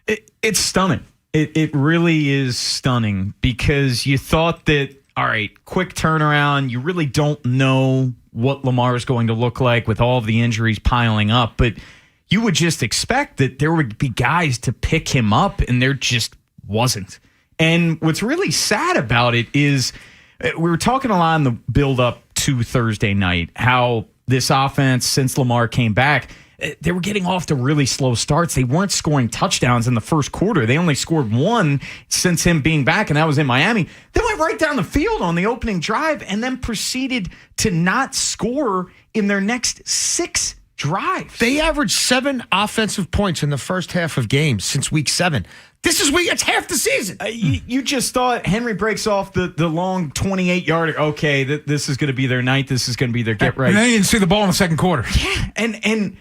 It's stunning. It really is stunning because you thought that, all right, quick turnaround. You really don't know what Lamar is going to look like with all of the injuries piling up, but you would just expect that there would be guys to pick him up, and there just wasn't. And what's really sad about it is we were talking a lot in the build-up to Thursday night, how this offense, since Lamar came back, they were getting off to really slow starts. They weren't scoring touchdowns in the first quarter. They only scored one since him being back, and that was in Miami. They went right down the field on the opening drive and then proceeded to not score in their next 6 drives. They averaged 7 offensive points in the first half of games since week 7. It's half the season. You just thought Henry breaks off the long 28-yarder. Okay, this is going to be their night. This is going to be their get right. And then you didn't see the ball in the second quarter. Yeah, and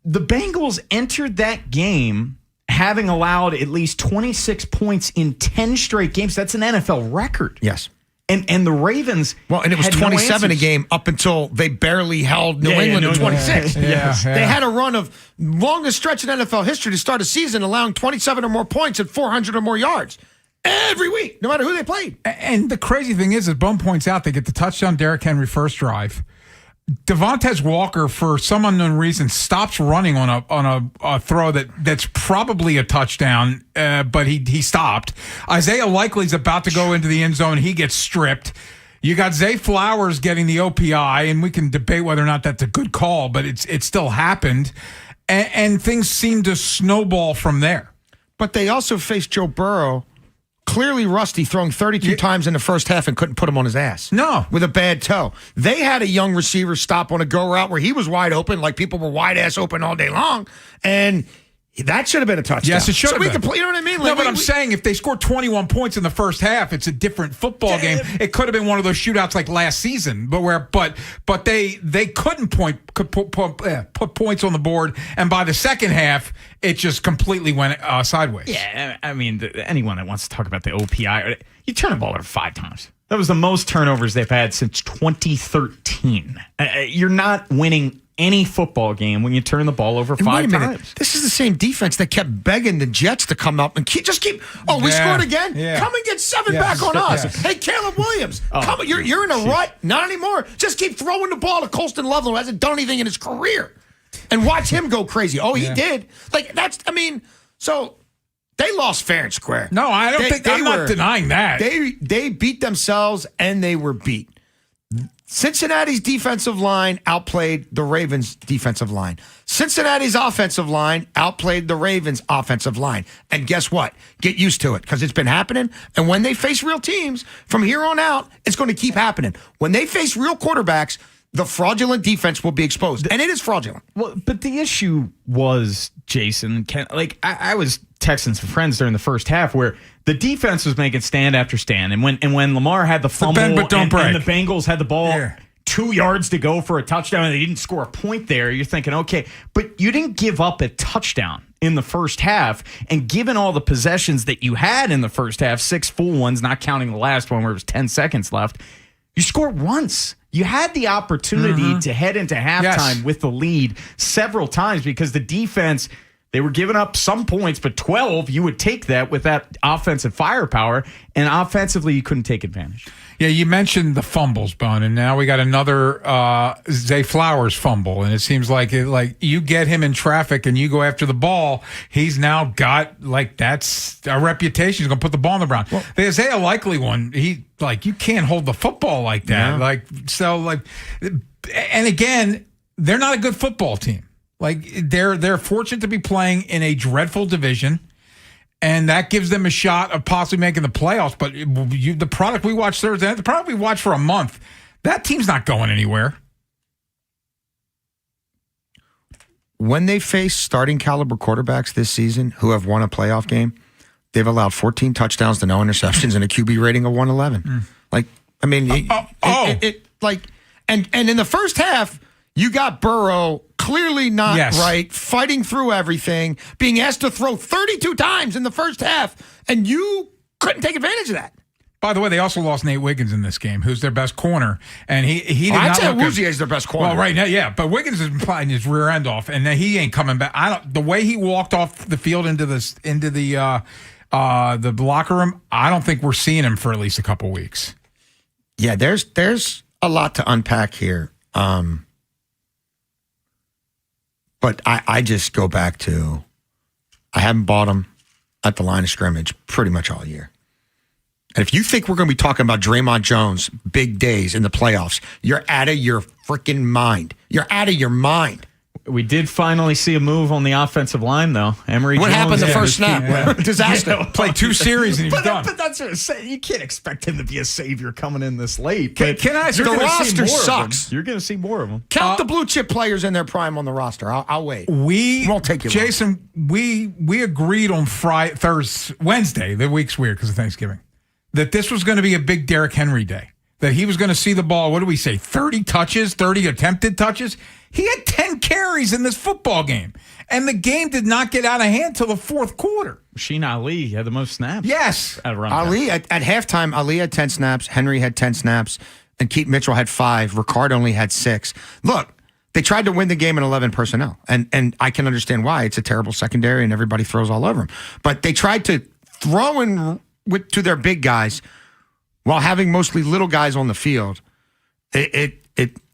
the Bengals entered that game having allowed at least 26 points in 10 straight games. That's an NFL record. Yes. And the Ravens. Well, and it was 27 a game up until they barely held New England to 26. Yes. They had a run of longest stretch in NFL history to start a season, allowing 27 or more points and 400 or more yards every week, no matter who they played. And the crazy thing is, as Bone points out, they get the touchdown Derrick Henry first drive. Devontae Walker, for some unknown reason, stops running on a throw that's probably a touchdown, but he stopped. Isaiah Likely's about to go into the end zone. He gets stripped. You got Zay Flowers getting the OPI, and we can debate whether or not that's a good call, but it still happened. And things seem to snowball from there. But they also faced Joe Burrow, clearly rusty, throwing 32 times in the first half and couldn't put him on his ass. No. With a bad toe. They had a young receiver stop on a go route where he was wide open, like people were wide ass open all day long, and that should have been a touchdown. Yes, it should have been. We could play, you know what I mean? No, but I'm saying if they scored 21 points in the first half, it's a different football game. It could have been one of those shootouts like last season, but they couldn't put points on the board, and by the second half, it just completely went sideways. Yeah, I mean, anyone that wants to talk about the OPI, you turn the ball over 5 times. That was the most turnovers they've had since 2013. You're not winning any football game when you turn the ball over 5 times. This is the same defense that kept begging the Jets to come up and we scored again? Yeah. Come and get 7 back on us. Yes. Hey, Caleb Williams, come, you're in a rut. Not anymore. Just keep throwing the ball to Colston Loveland, who hasn't done anything in his career. And watch him go crazy. Oh, he did. So they lost fair and square. No, I don't think I'm not denying that. They beat themselves and they were beat. Cincinnati's defensive line outplayed the Ravens' defensive line. Cincinnati's offensive line outplayed the Ravens' offensive line. And guess what? Get used to it because it's been happening. And when they face real teams, from here on out, it's going to keep happening. When they face real quarterbacks, the fraudulent defense will be exposed. And it is fraudulent. Well, but the issue was, Jason, I was texting some friends during the first half where the defense was making stand after stand. And when Lamar had the fumble and the Bengals had the ball 2 yards to go for a touchdown and they didn't score a point there, you're thinking, okay, but you didn't give up a touchdown in the first half. And given all the possessions that you had in the first half, 6 full ones, not counting the last one where it was 10 seconds left, you scored once. You had the opportunity to head into halftime with the lead several times because the defense, they were giving up some points, but 12, you would take that with that offensive firepower, and offensively, you couldn't take advantage. Yeah, you mentioned the fumbles, Bun, and now we got another Zay Flowers fumble, and it seems like you get him in traffic and you go after the ball, he's now got, that's a reputation. He's going to put the ball on the ground. Well, the Isaiah Likely one, you can't hold the football like that. Yeah. And again, they're not a good football team. They're fortunate to be playing in a dreadful division, and that gives them a shot of possibly making the playoffs. But the product we watched Thursday, the product we watched for a month, that team's not going anywhere. When they face starting caliber quarterbacks this season who have won a playoff game, they've allowed 14 touchdowns to no interceptions and a QB rating of 111. And in the first half, you got Burrow clearly not right, fighting through everything, being asked to throw 32 times in the first half, and you couldn't take advantage of that. By the way, they also lost Nate Wiggins in this game, who's their best corner, and he did not. I'd say Awuzie is their best corner. Well, right now, yeah, but Wiggins has been playing his rear end off, and he ain't coming back. The way he walked off the field into the locker room, I don't think we're seeing him for at least a couple weeks. Yeah, there's a lot to unpack here. But I just go back to, I haven't bought them at the line of scrimmage pretty much all year. And if you think we're going to be talking about Draymond Jones big days in the playoffs, you're out of your freaking mind. You're out of your mind. We did finally see a move on the offensive line, though. Emory What Jones happened the first snap? Disaster. Played 2 series and he was done. But that's what I'm saying. You can't expect him to be a sasavior coming in this late. Can I ask the you, roster sucks. You're going to see more of them. Count the blue chip players in their prime on the roster. I'll wait. We won't take you long. Jason, we agreed on Wednesday, the week's weird because of Thanksgiving, that this was going to be a big Derrick Henry day. That he was going to see the ball, what do we say, 30 touches, 30 attempted touches? He had 10 carries in this football game. And the game did not get out of hand till the fourth quarter. Rasheen Ali had the most snaps. Yes. Ali, at halftime, Ali had 10 snaps, Henry had 10 snaps, and Keith Mitchell had 5. Ricard only had 6. Look, they tried to win the game in 11 personnel. And I can understand why. It's a terrible secondary and everybody throws all over them. But they tried to throw in to their big guys while having mostly little guys on the field. It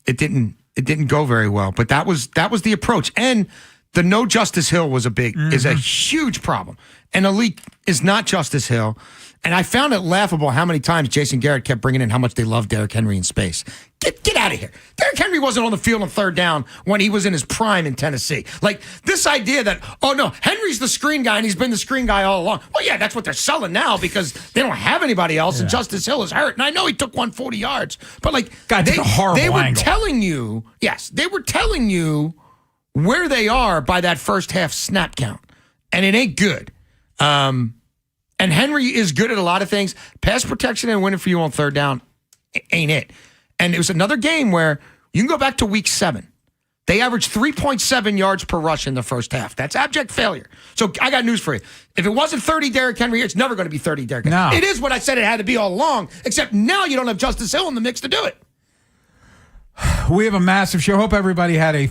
didn't go very well, but that was the approach. And the no Justice Hill was is a huge problem. And elite is not Justice Hill. And I found it laughable how many times Jason Garrett kept bringing in how much they love Derrick Henry in space. Get out of here. Derrick Henry wasn't on the field on third down when he was in his prime in Tennessee. Like this idea that, oh no, Henry's the screen guy and he's been the screen guy all along. Well, yeah, that's what they're selling now because they don't have anybody else and Justice Hill is hurt. And I know he took 140 yards, but like they were telling you, they were telling you where they are by that first half snap count. And it ain't good. And Henry is good at a lot of things. Pass protection and winning for you on third down ain't it. And it was another game where you can go back to week 7. They averaged 3.7 yards per rush in the first half. That's abject failure. So I got news for you. If it wasn't 30 Derrick Henry, it's never going to be 30 Derrick Henry. No. It is what I said it had to be all along, except now you don't have Justice Hill in the mix to do it. We have a massive show. Hope everybody had a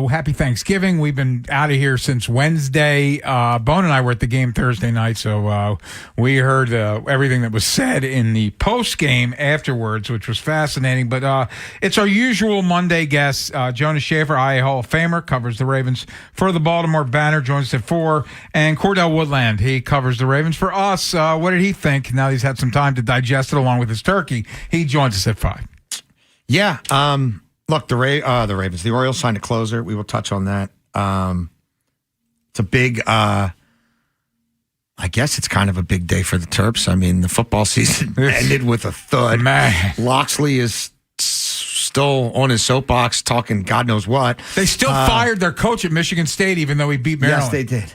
happy Thanksgiving. We've been out of here since Wednesday. Bone and I were at the game Thursday night, so we heard everything that was said in the post game afterwards, which was fascinating. But it's our usual Monday guest, Jonas Schaefer, IA Hall of Famer, covers the Ravens for the Baltimore Banner, joins us at 4, and Cordell Woodland, he covers the Ravens for us. What did he think? Now he's had some time to digest it along with his turkey. He joins us at 5. Yeah. Look, the Ravens, the Orioles signed a closer. We will touch on that. It's a big, I guess it's kind of a big day for the Terps. I mean, the football season ended with a thud. Man. Loxley is still on his soapbox talking God knows what. They still fired their coach at Michigan State, even though he beat Maryland. Yes, they did.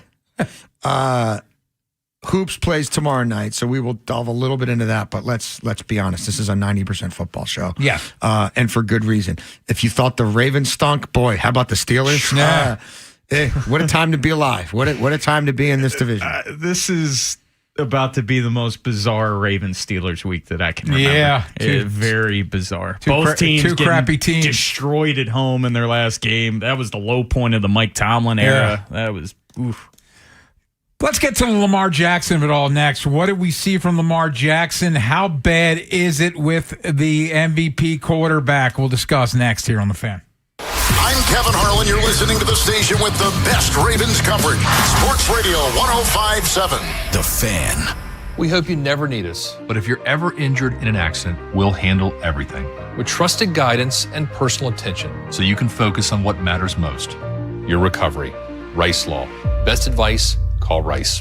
Hoops plays tomorrow night, so we will delve a little bit into that. But let's be honest, this is a 90% football show. Yeah, and for good reason. If you thought the Ravens stunk, boy, how about the Steelers? What a time to be alive! What a time to be in this division. This is about to be the most bizarre Ravens Steelers week that I can remember. Yeah, very bizarre. Both teams two crappy teams destroyed at home in their last game. That was the low point of the Mike Tomlin era. That was oof. Let's get to Lamar Jackson of it all next. What did we see from Lamar Jackson? How bad is it with the MVP quarterback? We'll discuss next here on The Fan. I'm Kevin Harlan. You're listening to the station with the best Ravens coverage. Sports Radio 105.7. The Fan. We hope you never need us, but if you're ever injured in an accident, we'll handle everything with trusted guidance and personal attention so you can focus on what matters most, your recovery. Rice Law. Best advice, call Rice.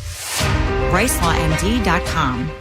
RiceLawMD.com.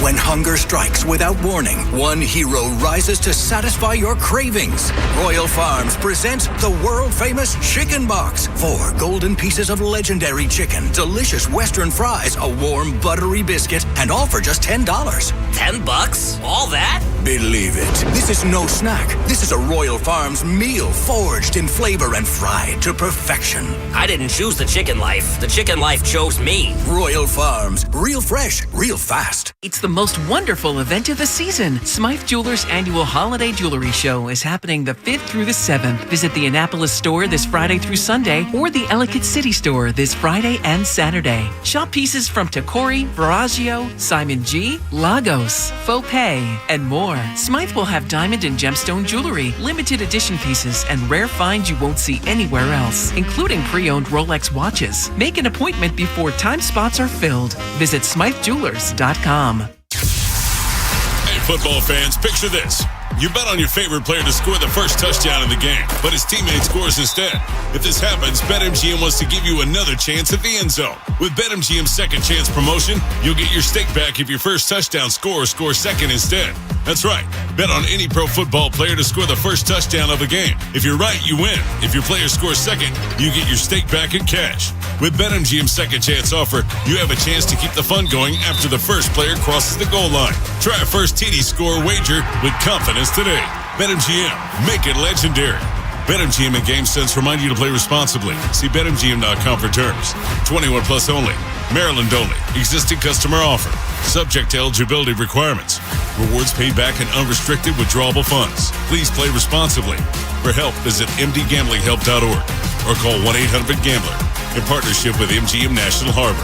When hunger strikes without warning, one hero rises to satisfy your cravings. Royal Farms presents the world-famous Chicken Box. 4 golden pieces of legendary chicken, delicious Western fries, a warm, buttery biscuit, and all for just $10. $10? All that? Believe it. This is no snack. This is a Royal Farms meal forged in flavor and fried to perfection. I didn't choose the chicken life. The chicken life chose me. Royal Farms. Real fresh, real fast. It's the most wonderful event of the season. Smythe Jewelers' annual holiday jewelry show is happening the 5th through the 7th. Visit the Annapolis store this Friday through Sunday or the Ellicott City store this Friday and Saturday. Shop pieces from Tacori, Veragio, Simon G, Lagos, Faux Pay, and more. Smythe will have diamond and gemstone jewelry, limited edition pieces, and rare finds you won't see anywhere else, including pre-owned Rolex watches. Make an appointment before time spots are filled. Visit SmytheJewelers.com. Hey, football fans, picture this. You bet on your favorite player to score the first touchdown in the game, but his teammate scores instead. If this happens, BetMGM wants to give you another chance at the end zone. With BetMGM's second chance promotion, you'll get your stake back if your first touchdown scorer scores second instead. That's right. Bet on any pro football player to score the first touchdown of a game. If you're right, you win. If your player scores second, you get your stake back in cash. With BetMGM's second chance offer, you have a chance to keep the fun going after the first player crosses the goal line. Try a first TD score wager with confidence today. BetMGM. Make it legendary. BetMGM and GameSense remind you to play responsibly. See BetMGM.com for terms. 21 plus only. Maryland only. Existing customer offer. Subject to eligibility requirements. Rewards paid back in unrestricted withdrawable funds. Please play responsibly. For help, visit mdgamblinghelp.org or call 1-800-GAMBLER in partnership with MGM National Harbor.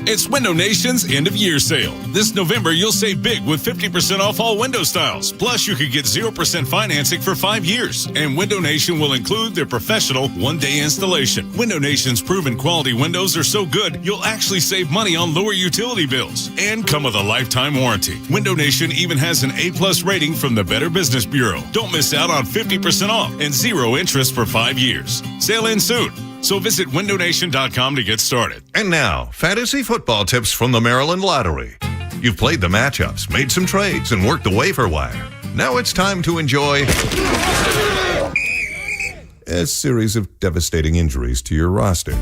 It's Window Nation's end of year sale. This November, you'll save big with 50% off all window styles. Plus, you could get 0% financing for 5 years. And Window Nation will include their professional one-day installation. Window Nation's proven quality windows are so good, you'll actually save money on lower utility bills and come with a lifetime warranty. Window Nation even has an A+ rating from the Better Business Bureau. Don't miss out on 50% off and 0 interest for 5 years. Sale ends soon. So visit windownation.com to get started. And now, fantasy football tips from the Maryland Lottery. You've played the matchups, made some trades, and worked the waiver wire. Now it's time to enjoy a series of devastating injuries to your roster.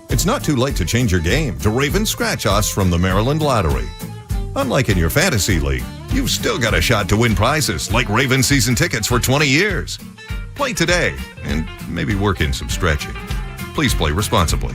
It's not too late to change your game to Raven Scratch-Offs from the Maryland Lottery. Unlike in your fantasy league, you've still got a shot to win prizes like Raven season tickets for 20 years. Play today and maybe work in some stretching. Please play responsibly.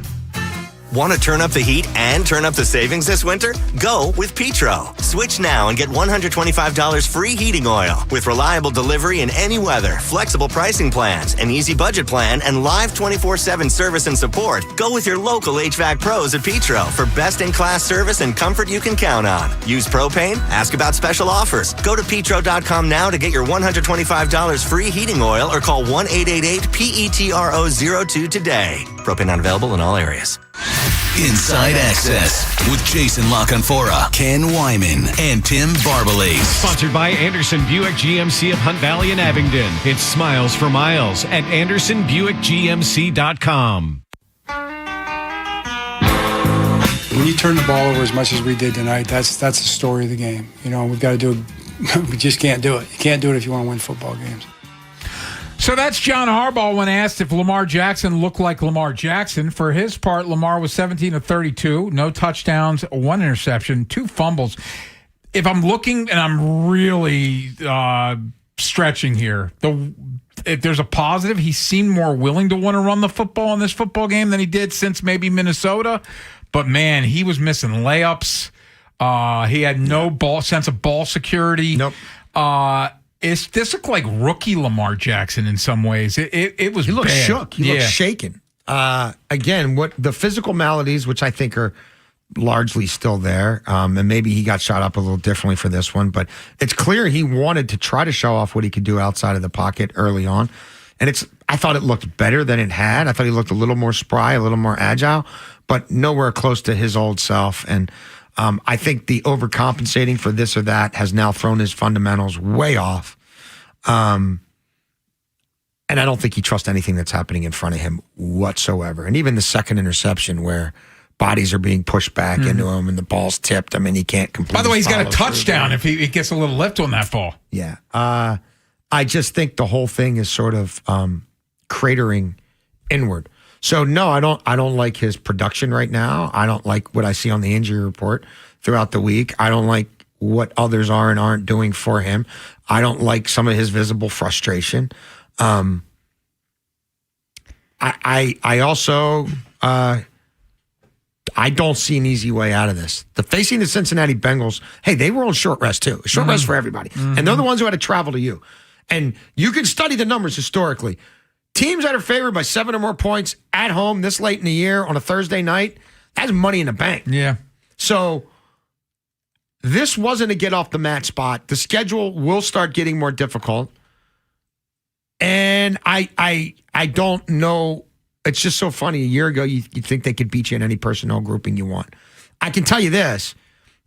Want to turn up the heat and turn up the savings this winter? Go with Petro. Switch now and get $125 free heating oil with reliable delivery in any weather, flexible pricing plans, an easy budget plan, and live 24/7 service and support. Go with your local HVAC pros at Petro for best-in-class service and comfort you can count on. Use propane? Ask about special offers. Go to petro.com now to get your $125 free heating oil or call 1-888-PETRO02 today. Propane not available in all areas. Inside Access with Jason LaConfora, Ken Wyman, and Tim Barbalase. Sponsored by Anderson Buick GMC of Hunt Valley and Abingdon. It's Smiles for Miles at AndersonBuickGMC.com. When you turn the ball over as much as we did tonight, that's the story of the game. You know, we've got to do it. We just can't do it. You can't do it if you want to win football games. So that's John Harbaugh when asked if Lamar Jackson looked like Lamar Jackson. For his part, Lamar was 17 of 32, no touchdowns, 1 interception, 2 fumbles. If I'm looking, and I'm really stretching here, if there's a positive, he seemed more willing to want to run the football in this football game than he did since maybe Minnesota. But, man, he was missing layups. He had no sense of ball security. Nope. This looked like rookie Lamar Jackson in some ways. It was He looked bad. shook. He looked shaken. Again, what the physical maladies, which I think are largely still there, and maybe he got shot up a little differently for this one, but it's clear he wanted to try to show off what he could do outside of the pocket early on. And I thought it looked better than it had. I thought he looked a little more spry, a little more agile, but nowhere close to his old self. And I think the overcompensating for this or that has now thrown his fundamentals way off. And I don't think he trusts anything that's happening in front of him whatsoever. And even the second interception where bodies are being pushed back into him and the ball's tipped, I mean, he can't completely. By the way, he's got a touchdown if he gets a little lift on that ball. Yeah. I just think the whole thing is sort of cratering inward. So no, I don't like his production right now. I don't like what I see on the injury report throughout the week. I don't like what others are and aren't doing for him. I don't like some of his visible frustration. I also I don't see an easy way out of this. Facing the Cincinnati Bengals, hey, they were on short rest too. Short rest for everybody. And they're the ones who had to travel to you. And you can study the numbers historically. Teams that are favored by 7 or more points at home this late in the year on a Thursday night, that's money in the bank. Yeah. So this wasn't a get off the mat spot. The schedule will start getting more difficult. And I don't know. It's just so funny. A year ago, you'd think they could beat you in any personnel grouping you want. I can tell you this.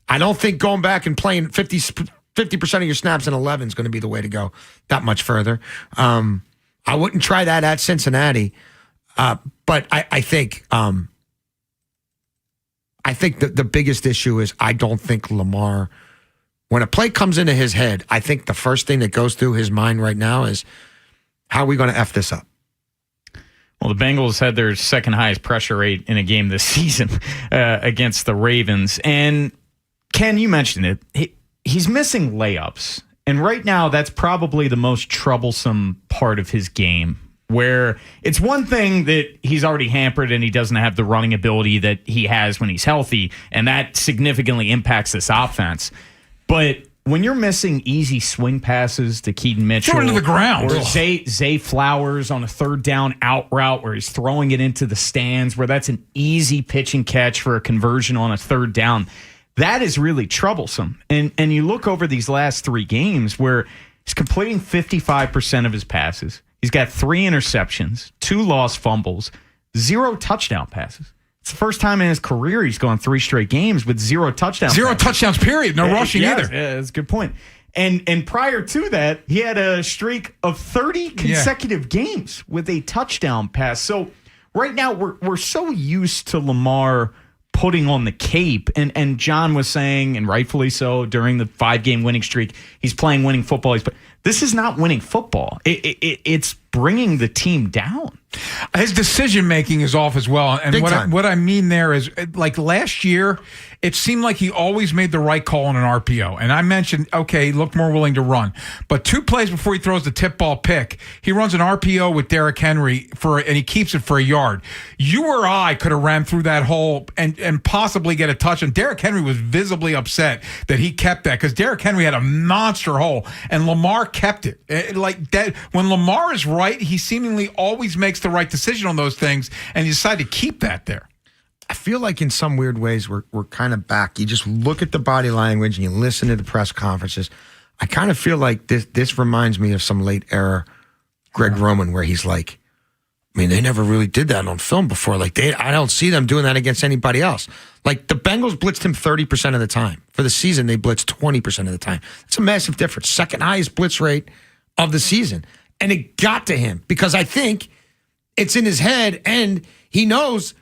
I don't think going back and playing 50% of your snaps in 11 is going to be the way to go that much further. I wouldn't try that at Cincinnati, but I think the biggest issue is I don't think Lamar, when a play comes into his head, I think the first thing that goes through his mind right now is, how are we going to F this up? Well, the Bengals had their second highest pressure rate in a game this season against the Ravens. And Ken, you mentioned it. He's missing layups. And right now, that's probably the most troublesome part of his game, where it's one thing that he's already hampered and he doesn't have the running ability that he has when he's healthy, and that significantly impacts this offense. But when you're missing easy swing passes to Keaton Mitchell, throw it into the ground, or Zay Flowers on a third down out route where he's throwing it into the stands, where that's an easy pitch and catch for a conversion on a third down, that is really troublesome. And you look over these last 3 games where he's completing 55% of his passes. He's got 3 interceptions, 2 lost fumbles, 0 touchdown passes. It's the first time in his career he's gone 3 straight games with 0 touchdowns. 0 touchdowns, period. No rushing either. Yeah, that's a good point. And prior to that, he had a streak of 30 consecutive games with a touchdown pass. So right now we're so used to Lamar putting on the cape, and John was saying, and rightfully so, during the 5-game winning streak, he's playing winning football. This is not winning football. It's bringing the team down. His decision making is off as well. And what I mean there is, like last year, it seemed like he always made the right call on an RPO. And I mentioned, okay, he looked more willing to run. But 2 plays before he throws the tip ball pick, he runs an RPO with Derrick Henry and he keeps it for a yard. You or I could have ran through that hole and possibly get a touch. And Derrick Henry was visibly upset that he kept that, because Derrick Henry had a monster hole and Lamar kept it. Like that, when Lamar is right, he seemingly always makes the right decision on those things, and you decide to keep that there. I feel like in some weird ways we're kind of back. You just look at the body language and you listen to the press conferences. I kind of feel like this reminds me of some late era Greg Roman, where he's like, I mean, they never really did that on film before. Like I don't see them doing that against anybody else. Like the Bengals blitzed him 30% of the time. For the season, they blitzed 20% of the time. It's a massive difference. Second highest blitz rate of the season. And it got to him because I think it's in his head, and he knows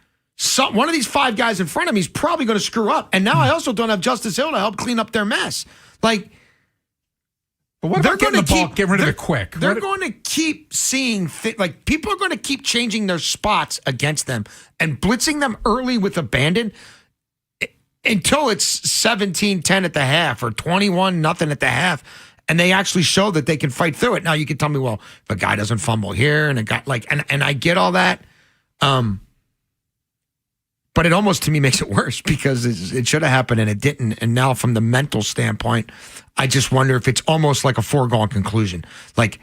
one of these 5 guys in front of him, he's probably going to screw up. And now I also don't have Justice Hill to help clean up their mess. Like, but what about getting the ball, get rid of it quick? They're going to keep seeing, like, people are going to keep changing their spots against them and blitzing them early with abandon until it's 17-10 at the half or 21-0 at the half. And they actually show that they can fight through it. Now you can tell me, well, if a guy doesn't fumble here and a guy and I get all that. But it almost to me makes it worse because it should have happened and it didn't. And now from the mental standpoint, I just wonder if it's almost like a foregone conclusion. Like,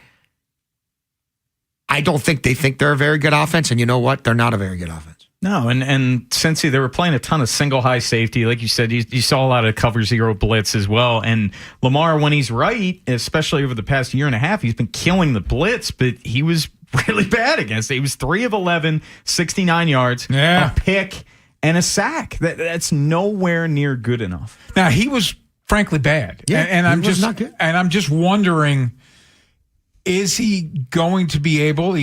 I don't think they think they're a very good offense. And you know what? They're not a very good offense. No, and Cincy, they were playing a ton of single high safety. Like you said, you saw a lot of cover 0 blitz as well. And Lamar, when he's right, especially over the past year and a half, he's been killing the blitz, but he was really bad against it. He was 3 of 11, 69 yards, a pick, and a sack. That's nowhere near good enough. Now, he was frankly bad. Yeah, and I'm just not good. And I'm just wondering, is he going to be able,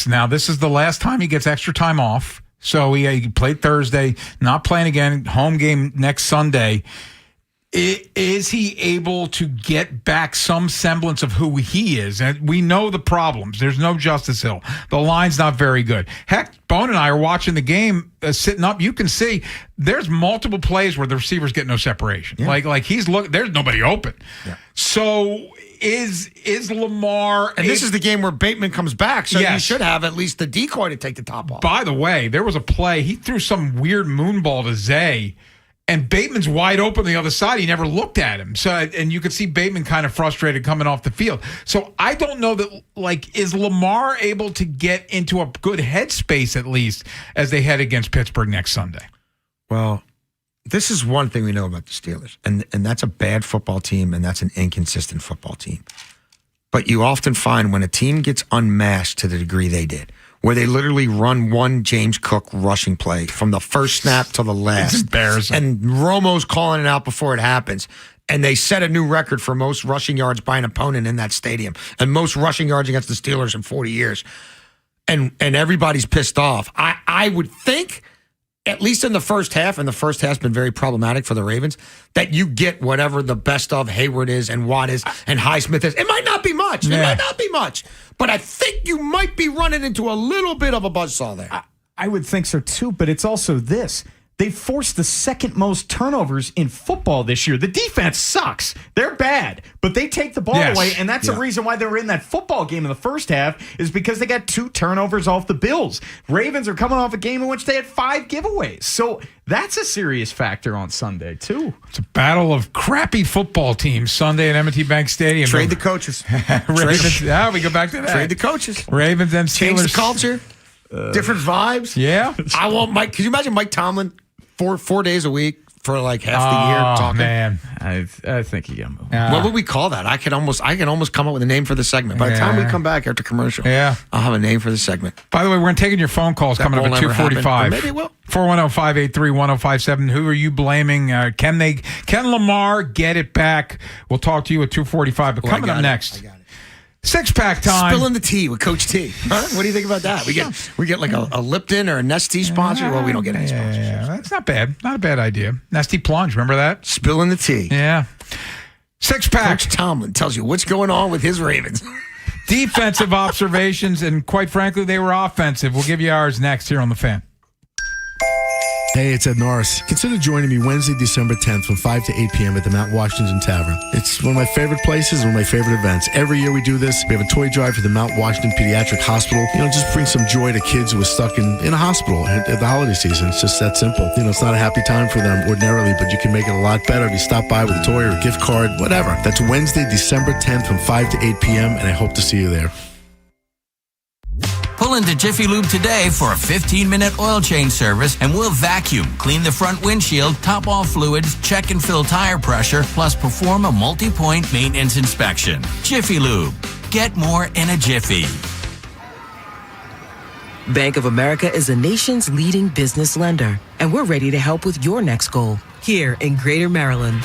now this is the last time he gets extra time off. So he played Thursday, not playing again, home game next Sunday. Is he able to get back some semblance of who he is? And we know the problems. There's no Justice Hill. The line's not very good. Heck, Bone and I are watching the game, sitting up. You can see there's multiple plays where the receivers get no separation. Yeah. Like he's looking, there's nobody open. Yeah. So is Lamar... And this is the game where Bateman comes back, so you should have at least the decoy to take the top off. By the way, there was a play. He threw some weird moonball to Zay, and Bateman's wide open on the other side. He never looked at him. So, and you could see Bateman kind of frustrated coming off the field. So I don't know that, like, is Lamar able to get into a good headspace at least as they head against Pittsburgh next Sunday? Well, this is one thing we know about the Steelers, and that's a bad football team, and that's an inconsistent football team. But you often find when a team gets unmasked to the degree they did, where they literally run one James Cook rushing play from the first snap to the last. It's embarrassing. And Romo's calling it out before it happens. And they set a new record for most rushing yards by an opponent in that stadium and most rushing yards against the Steelers in 40 years. And everybody's pissed off. I would think, at least in the first half, and the first half's been very problematic for the Ravens, that you get whatever the best of Hayward is and Watt is and Highsmith is. It might not be much. It might not be much. But I think you might be running into a little bit of a buzzsaw there. I would think so too, but it's also this. They forced the second most turnovers in football this year. The defense sucks. They're bad, but they take the ball away, and that's the reason why they were in that football game in the first half is because they got 2 turnovers off the Bills. Ravens are coming off a game in which they had 5 giveaways. So that's a serious factor on Sunday, too. It's a battle of crappy football teams Sunday at M&T Bank Stadium. Trade the coaches. Ravens, we go back to that. Trade the coaches. Ravens and Steelers. Change the culture. Different vibes. Yeah. I want Mike. Can you imagine Mike Tomlin 4 days a week for like half the year talking? Man, I think you got moved. What would we call that? I can almost come up with a name for the segment. By the time we come back after commercial, I'll have a name for the segment. By the way, we're going to take in your phone calls coming up at 2:45. Maybe it will. 410-583-1057. Who are you blaming? Can Lamar get it back? We'll talk to you at 2:45. But coming up next. Six-pack time. Spilling the tea with Coach T. Huh? What do you think about that? We get like a Lipton or a Nestea sponsor. Well, we don't get any sponsors. Yeah, that's not bad. Not a bad idea. Nestea Plunge, remember that? Spilling the tea. Yeah. Six-pack. Coach Tomlin tells you what's going on with his Ravens. Defensive observations, and quite frankly, they were offensive. We'll give you ours next here on The Fan. Hey, it's Ed Norris. Consider joining me Wednesday, December 10th from 5 to 8 p.m. at the Mount Washington Tavern. It's one of my favorite places, one of my favorite events. Every year we do this. We have a toy drive for the Mount Washington Pediatric Hospital. Just bring some joy to kids who are stuck in a hospital at the holiday season. It's just that simple. It's not a happy time for them ordinarily, but you can make it a lot better if you stop by with a toy or a gift card, whatever. That's Wednesday, December 10th from 5 to 8 p.m., and I hope to see you there. Pull into Jiffy Lube today for a 15-minute oil change service, and we'll vacuum, clean the front windshield, top off fluids, check and fill tire pressure, plus perform a multi-point maintenance inspection. Jiffy Lube. Get more in a jiffy. Bank of America is the nation's leading business lender, and we're ready to help with your next goal here in Greater Maryland.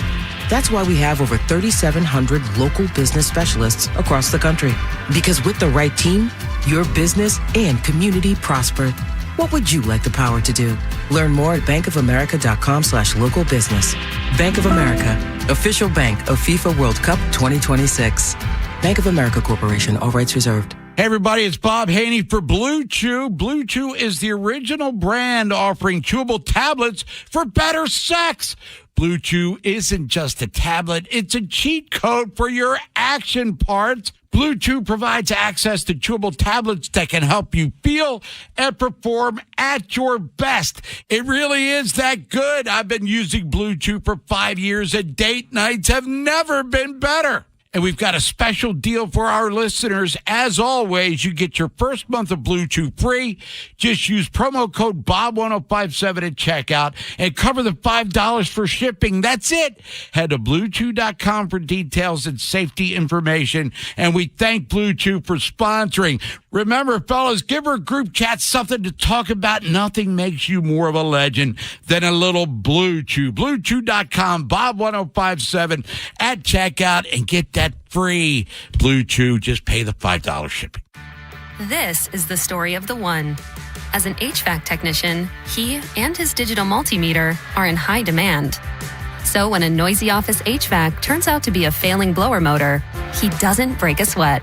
That's why we have over 3,700 local business specialists across the country. Because with the right team, your business and community prosper. What would you like the power to do? Learn more at bankofamerica.com/local business. Bank of America, official bank of FIFA World Cup 2026. Bank of America Corporation, all rights reserved. Hey, everybody, it's Bob Haynie for Blue Chew. Blue Chew is the original brand offering chewable tablets for better sex. Blue Chew isn't just a tablet, it's a cheat code for your action parts. Blue Chew provides access to chewable tablets that can help you feel and perform at your best. It really is that good. I've been using Blue Chew for 5 years, and date nights have never been better. And we've got a special deal for our listeners. As always, you get your first month of Blue Chew free. Just use promo code BOB1057 at checkout and cover the $5 for shipping. That's it. Head to BlueChew.com for details and safety information. And we thank Blue Chew for sponsoring. Remember, fellas, give our group chat something to talk about. Nothing makes you more of a legend than a little Blue Chew. BlueChew.com, Bob1057 at checkout, and get that free Blue Chew. Just pay the $5 shipping. This is the story of the one. As an HVAC technician, he and his digital multimeter are in high demand. So when a noisy office HVAC turns out to be a failing blower motor, he doesn't break a sweat.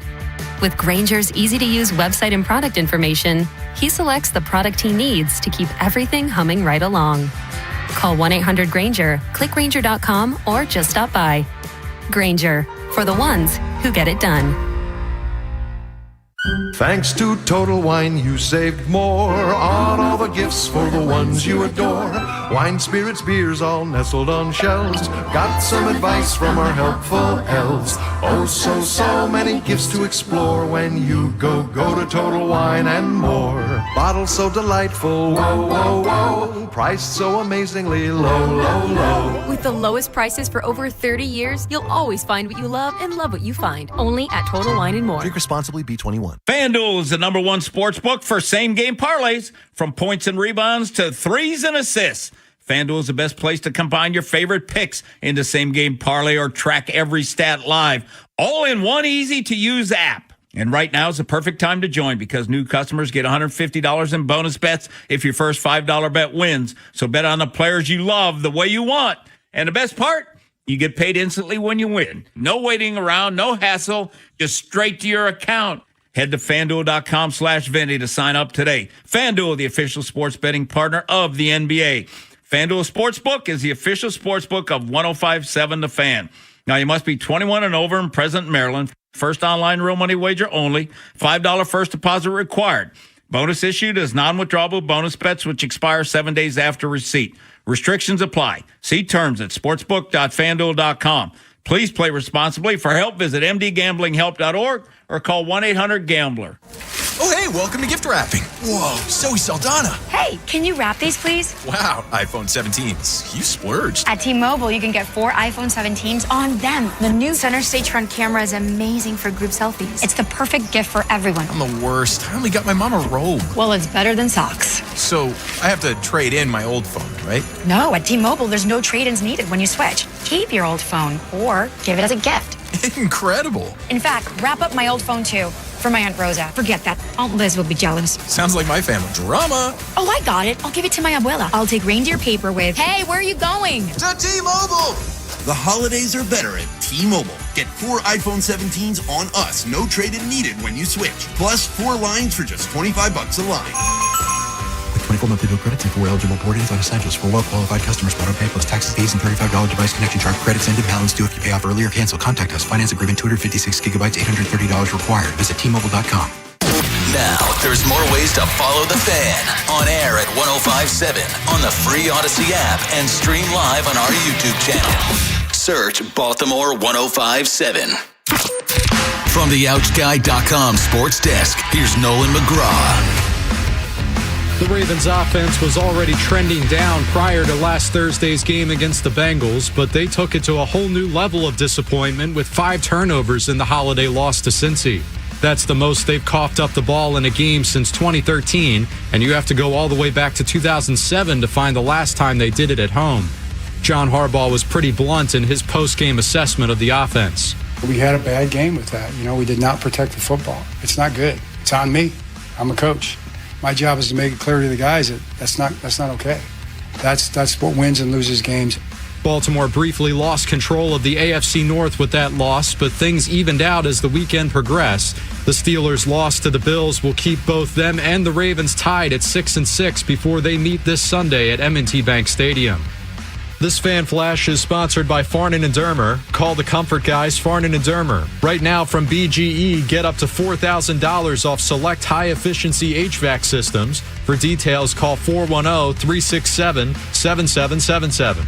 With Grainger's easy-to-use website and product information, he selects the product he needs to keep everything humming right along. Call 1-800-GRAINGER, click Grainger.com, or just stop by. Grainger, for the ones who get it done. Thanks to Total Wine, you saved more on all the gifts for the ones you adore. Wine, spirits, beers, all nestled on shelves. Got some advice from our helpful elves. Oh, so many gifts to explore when you go to Total Wine and more. bottle so delightful. Whoa, whoa, whoa. Priced so amazingly low, low, low. With the lowest prices for over 30 years, you'll always find what you love and love what you find. Only at Total Wine & More. Drink responsibly, B21. FanDuel is the #1 sports book for same-game parlays, from points and rebounds to threes and assists. FanDuel is the best place to combine your favorite picks into same-game parlay or track every stat live, all in one easy-to-use app. And right now is the perfect time to join because new customers get $150 in bonus bets if your first $5 bet wins. So bet on the players you love the way you want. And the best part? You get paid instantly when you win. No waiting around, no hassle, just straight to your account. Head to FanDuel.com/Vinny to sign up today. FanDuel, the official sports betting partner of the NBA. FanDuel Sportsbook is the official sportsbook of 105.7 The Fan. Now, you must be 21 and over and present in Maryland. First online real money wager only. $5 first deposit required. Bonus issued as non-withdrawable bonus bets which expire 7 days after receipt. Restrictions apply. See terms at sportsbook.fanduel.com. Please play responsibly. For help, visit mdgamblinghelp.org or call 1-800-GAMBLER. Oh, hey, welcome to gift wrapping. Whoa, Zoe Saldana. Hey, can you wrap these, please? Wow, iPhone 17s. You splurged. At T-Mobile, you can get 4 iPhone 17s on them. The new center stage front camera is amazing for group selfies. It's the perfect gift for everyone. I'm the worst. I only got my mom a robe. Well, it's better than socks. So I have to trade in my old phone, right? No, at T-Mobile, there's no trade-ins needed when you switch. Keep your old phone or give it as a gift. Incredible. In fact, wrap up my old phone, too. For my Aunt Rosa. Forget that. Aunt Liz will be jealous. Sounds like my family drama. Oh, I got it. I'll give it to my abuela. I'll take reindeer paper with, hey, where are you going? To T-Mobile. The holidays are better at T-Mobile. Get 4 iPhone 17s on us. No trade-in needed when you switch. Plus 4 lines for just $25 a line. With 24 monthly bill credits and 4 eligible boardings on essentials for well-qualified customers. Auto pay plus taxes, fees, and $35 device connection charge. Credits ended. Balance due if you pay off early or cancel. Contact us. Finance agreement 256 gigabytes, $830 required. Visit T-Mobile.com. Now, there's more ways to follow the Fan. On air at 105.7, on the free Odyssey app, and stream live on our YouTube channel. Search Baltimore 105.7. From the OutGuy.com sports desk, here's Nolan McGraw. The Ravens offense was already trending down prior to last Thursday's game against the Bengals, but they took it to a whole new level of disappointment with 5 turnovers in the holiday loss to Cincy. That's the most they've coughed up the ball in a game since 2013, and you have to go all the way back to 2007 to find the last time they did it at home. John Harbaugh was pretty blunt in his post-game assessment of the offense. We had a bad game with that. We did not protect the football. It's not good. It's on me. I'm a coach. My job is to make it clear to the guys that that's not okay. That's what wins and loses games. Baltimore briefly lost control of the AFC North with that loss, but things evened out as the weekend progressed. The Steelers' loss to the Bills will keep both them and the Ravens tied at 6-6 before they meet this Sunday at M&T Bank Stadium. This Fan Flash is sponsored by Farnan & Dermer. Call the comfort guys, Farnan & Dermer. Right now from BGE, get up to $4,000 off select high-efficiency HVAC systems. For details, call 410-367-7777.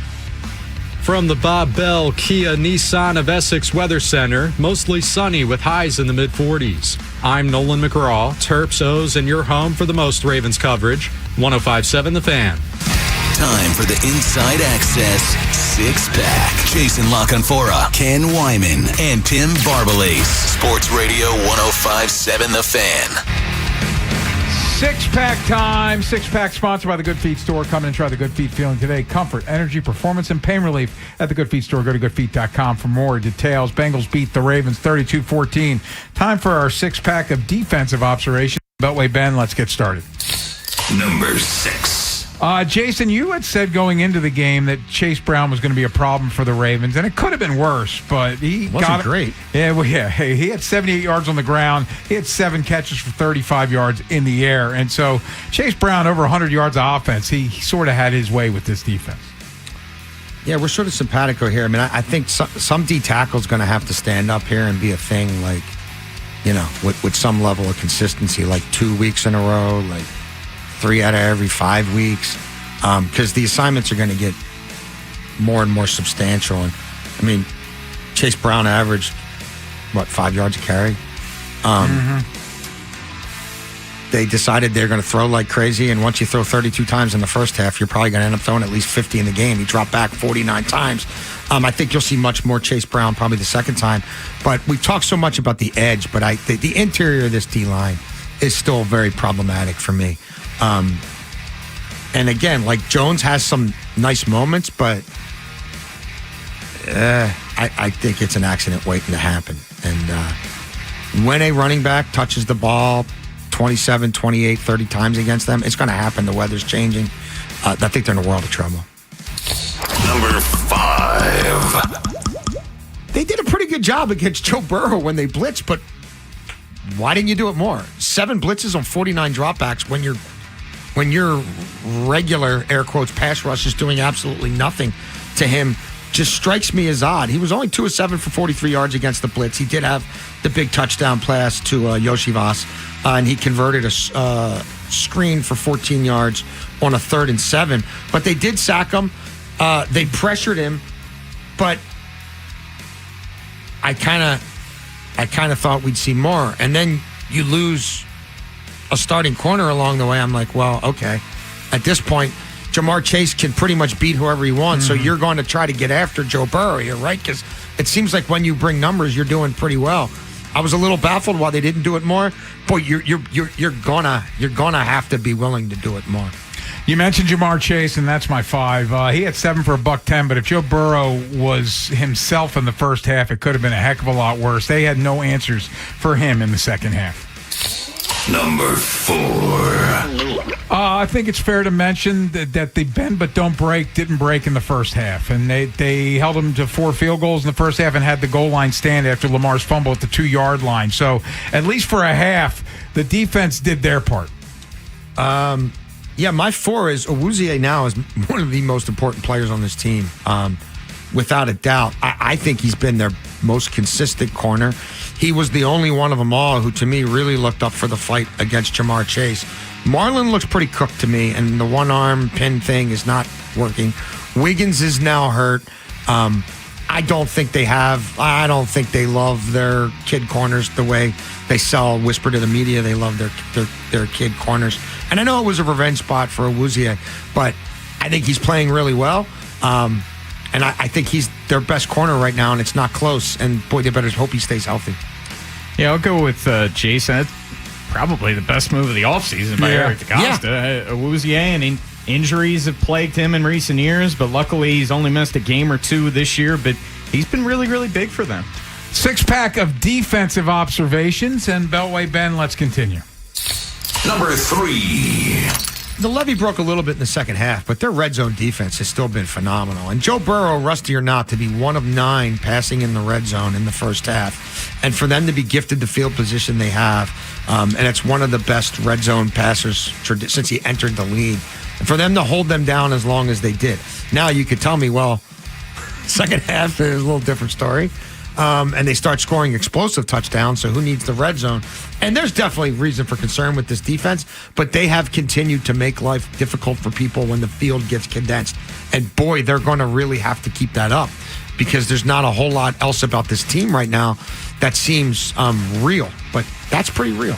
From the Bob Bell Kia Nissan of Essex Weather Center, mostly sunny with highs in the mid-40s. I'm Nolan McGraw, Terps, O's, and your home for the most Ravens coverage. 105.7 The Fan. Time for the Inside Access Six-Pack. Jason LaConfora, Ken Wyman, and Tim Barbalace. Sports Radio 105.7 The Fan. Six-Pack time. Six-Pack sponsored by the Good Feet Store. Come in and try the Good Feet feeling today. Comfort, energy, performance, and pain relief at the Good Feet Store. Go to goodfeet.com for more details. Bengals beat the Ravens 32-14. Time for our six-pack of defensive observations. Beltway Ben, let's get started. Number 6. Jason, you had said going into the game that Chase Brown was going to be a problem for the Ravens, and it could have been worse, but he wasn't great. Yeah, well, yeah. Hey, he had 78 yards on the ground. He had 7 catches for 35 yards in the air, and so Chase Brown over 100 yards of offense. He sort of had his way with this defense. Yeah, we're sort of simpatico here. I mean, I think some D tackle's going to have to stand up here and be a thing, like, with some level of consistency, like 2 weeks in a row, like 3 out of every 5 weeks, because the assignments are going to get more and more substantial. And I mean, Chase Brown averaged 5 yards a carry. they decided they're going to throw like crazy, and once you throw 32 times in the first half, you're probably going to end up throwing at least 50 in the game. He dropped back 49 times. I think you'll see much more Chase Brown probably the second time. But we talked so much about the edge, but the interior of this D-line is still very problematic for me. And again, like Jones has some nice moments, but I think it's an accident waiting to happen. And when a running back touches the ball 27, 28, 30 times against them, it's going to happen. The weather's changing. I think they're in a world of trouble. Number 5. They did a pretty good job against Joe Burrow when they blitzed, but why didn't you do it more? 7 blitzes on 49 dropbacks when your regular, air quotes, pass rush is doing absolutely nothing to him just strikes me as odd. He was only 2 of 7 for 43 yards against the blitz. He did have the big touchdown pass to Yoshivas, and he converted a screen for 14 yards on a 3rd and 7. But they did sack him. They pressured him, but I kind of thought we'd see more. And then you lose a starting corner along the way. I'm like, well, okay. At this point, Jamar Chase can pretty much beat whoever he wants, so you're going to try to get after Joe Burrow here, right? Because it seems like when you bring numbers, you're doing pretty well. I was a little baffled why they didn't do it more. Boy, you're gonna have to be willing to do it more. You mentioned Jamar Chase, and that's my 5. He had 7 for $110, but if Joe Burrow was himself in the first half, it could have been a heck of a lot worse. They had no answers for him in the second half. Number 4. I think it's fair to mention that the bend but don't break didn't break in the first half, and they held him to 4 field goals in the first half and had the goal line stand after Lamar's fumble at the 2-yard line. So at least for a half, the defense did their part. Yeah, my 4 is Awuzie now is one of the most important players on this team, without a doubt. I think he's been their most consistent corner. He was the only one of them all who, to me, really looked up for the fight against Jamar Chase. Marlon looks pretty cooked to me, and the one-arm pin thing is not working. Wiggins is now hurt. I don't think they love their kid corners the way they whisper to the media they love their kid corners. And I know it was a revenge spot for Awuzie, but I think he's playing really well. And I think he's their best corner right now, and it's not close. And, boy, they better hope he stays healthy. Yeah, I'll go with Jason. That's probably the best move of the offseason by Eric DaCosta. Yeah. Awuzie, and injuries have plagued him in recent years, but luckily he's only missed a game or 2 this year, but he's been really, really big for them. 6-pack of defensive observations, and Beltway Ben, let's continue. Number 3. The levee broke a little bit in the second half, but their red zone defense has still been phenomenal. And Joe Burrow, rusty or not, to be 1 of 9 passing in the red zone in the first half, and for them to be gifted the field position they have, and it's one of the best red zone passers since he entered the league, and for them to hold them down as long as they did. Now you could tell me, well, second half is a little different story. And they start scoring explosive touchdowns, so who needs the red zone? And there's definitely reason for concern with this defense, but they have continued to make life difficult for people when the field gets condensed. And boy, they're going to really have to keep that up because there's not a whole lot else about this team right now that seems real, but that's pretty real.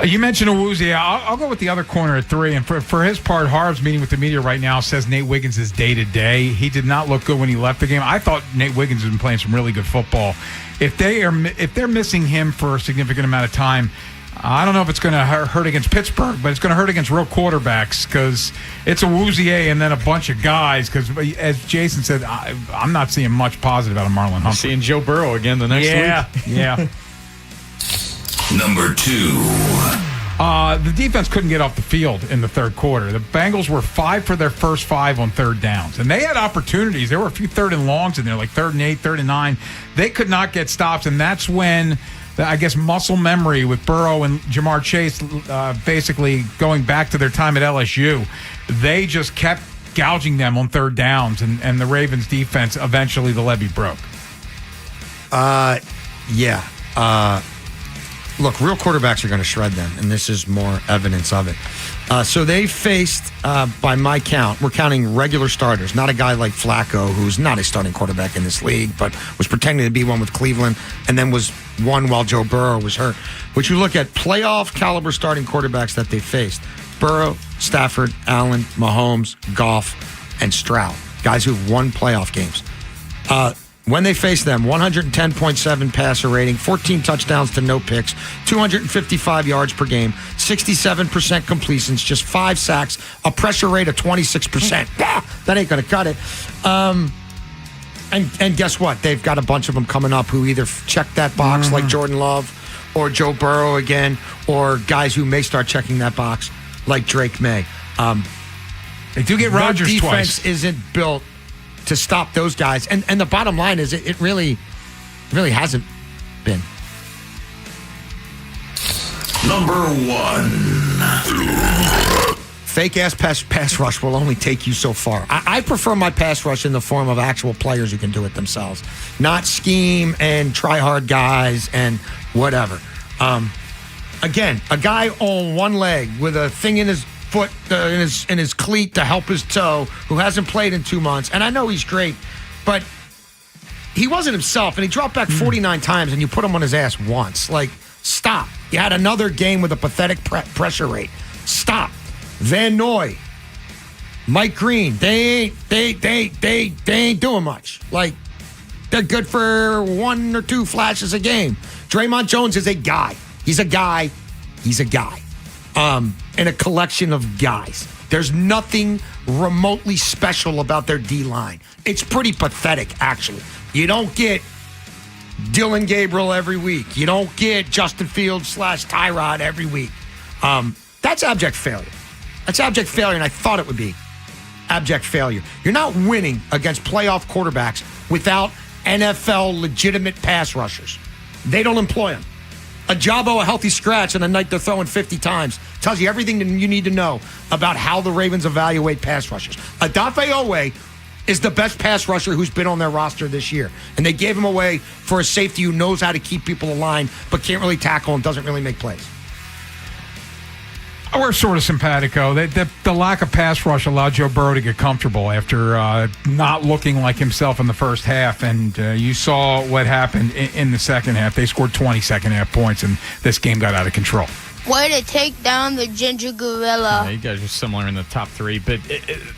You mentioned Awuzie. I'll go with the other corner at 3. And for his part, Harv's meeting with the media right now says Nate Wiggins is day-to-day. He did not look good when he left the game. I thought Nate Wiggins has been playing some really good football. If they're missing him for a significant amount of time, I don't know if it's going to hurt against Pittsburgh, but it's going to hurt against real quarterbacks because it's Awuzie and then a bunch of guys. Because as Jason said, I'm not seeing much positive out of Marlon Humphrey. Seeing Joe Burrow again the next week. Yeah. Number 2. The defense couldn't get off the field in the third quarter. The Bengals were 5 for their first 5 on third downs. And they had opportunities. There were a few 3rd and longs in there, like 3rd and 8, 3rd and 9. They could not get stops. And that's when, I guess, muscle memory with Burrow and Jamar Chase basically going back to their time at LSU, they just kept gouging them on third downs. And the Ravens defense, eventually the levee broke. Yeah. look, real quarterbacks are going to shred them, and this is more evidence of it. So they faced, by my count, we're counting regular starters, not a guy like Flacco, who's not a starting quarterback in this league, but was pretending to be one with Cleveland, and then was one while Joe Burrow was hurt. But you look at playoff caliber starting quarterbacks that they faced: Burrow, Stafford, Allen, Mahomes, Goff, and Stroud, guys who've won playoff games. When they face them, 110.7 passer rating, 14 touchdowns to no picks, 255 yards per game, 67% completions, just 5 sacks, a pressure rate of 26%. That ain't going to cut it. And guess what? They've got a bunch of them coming up who either check that box like Jordan Love or Joe Burrow again, or guys who may start checking that box like Drake May. They do get Rodgers defense twice. Isn't built to stop those guys. And the bottom line is it really hasn't been. Number 1. Fake-ass pass rush will only take you so far. I prefer my pass rush in the form of actual players who can do it themselves, not scheme and try-hard guys and whatever. Again, a guy on one leg with a thing in his foot, in his cleat to help his toe, who hasn't played in 2 months. And I know he's great, but he wasn't himself, and he dropped back 49 times, and you put him on his ass once. Like, stop. You had another game with a pathetic pressure rate. Stop. Van Noy, Mike Green, they ain't doing much. Like, they're good for 1 or 2 flashes a game. Draymond Jones is a guy. He's a guy. He's a guy. In a collection of guys. There's nothing remotely special about their D-line. It's pretty pathetic, actually. You don't get Dylan Gabriel every week. You don't get Justin Fields / Tyrod every week. That's abject failure. That's abject failure, and I thought it would be abject failure. You're not winning against playoff quarterbacks without NFL legitimate pass rushers. They don't employ them. A Jabo, a healthy scratch, and a night they're throwing 50 times tells you everything you need to know about how the Ravens evaluate pass rushers. Odafe Owe is the best pass rusher who's been on their roster this year, and they gave him away for a safety who knows how to keep people aligned but can't really tackle and doesn't really make plays. We're sort of simpatico. The lack of pass rush allowed Joe Burrow to get comfortable after not looking like himself in the first half, and you saw what happened in the second half. They scored 20 second-half points, and this game got out of control. Way to take down the ginger gorilla. You guys are similar in the top 3, but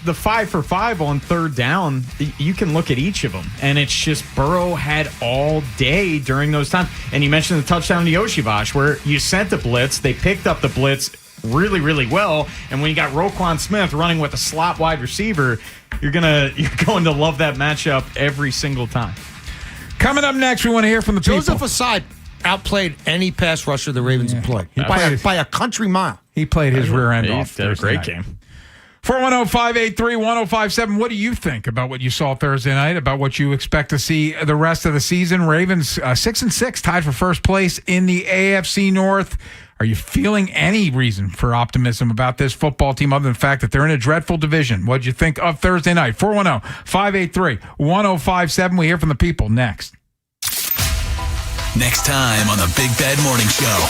the 5 for 5 on third down, you can look at each of them, and it's just Burrow had all day during those times. And you mentioned the touchdown to Yoshivash, where you sent the blitz, they picked up the blitz really, really well, and when you got Roquan Smith running with a slot wide receiver, you're going to love that matchup every single time. Coming up next, we want to hear from the people. Joseph Aside outplayed any pass rusher the Ravens employed by a country mile. He played his rear end off. He did a great game. 410-583-1057. What do you think about what you saw Thursday night, about what you expect to see the rest of the season? Ravens 6-6, tied for first place in the AFC North. Are you feeling any reason for optimism about this football team other than the fact that they're in a dreadful division? What did you think of Thursday night? 410-583-1057. We hear from the people next. Next time on the Big Bad Morning Show.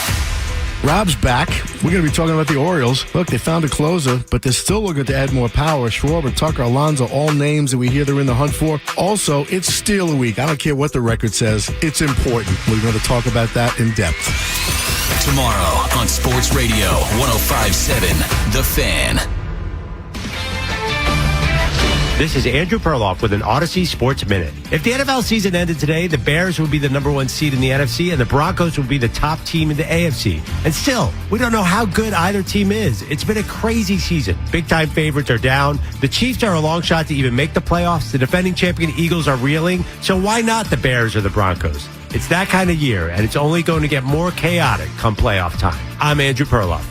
Rob's back. We're going to be talking about the Orioles. Look, they found a closer, but they're still looking to add more power. Schwarber, Tucker, Alonso, all names that we hear they're in the hunt for. Also, it's Steeler Week. I don't care what the record says. It's important. We're going to talk about that in depth. Tomorrow on Sports Radio 105.7 The Fan. This is Andrew Perloff with an Odyssey Sports Minute. If the NFL season ended today, the Bears would be the number 1 seed in the NFC and the Broncos would be the top team in the AFC. And still, we don't know how good either team is. It's been a crazy season. Big-time favorites are down. The Chiefs are a long shot to even make the playoffs. The defending champion Eagles are reeling. So why not the Bears or the Broncos? It's that kind of year, and it's only going to get more chaotic come playoff time. I'm Andrew Perloff.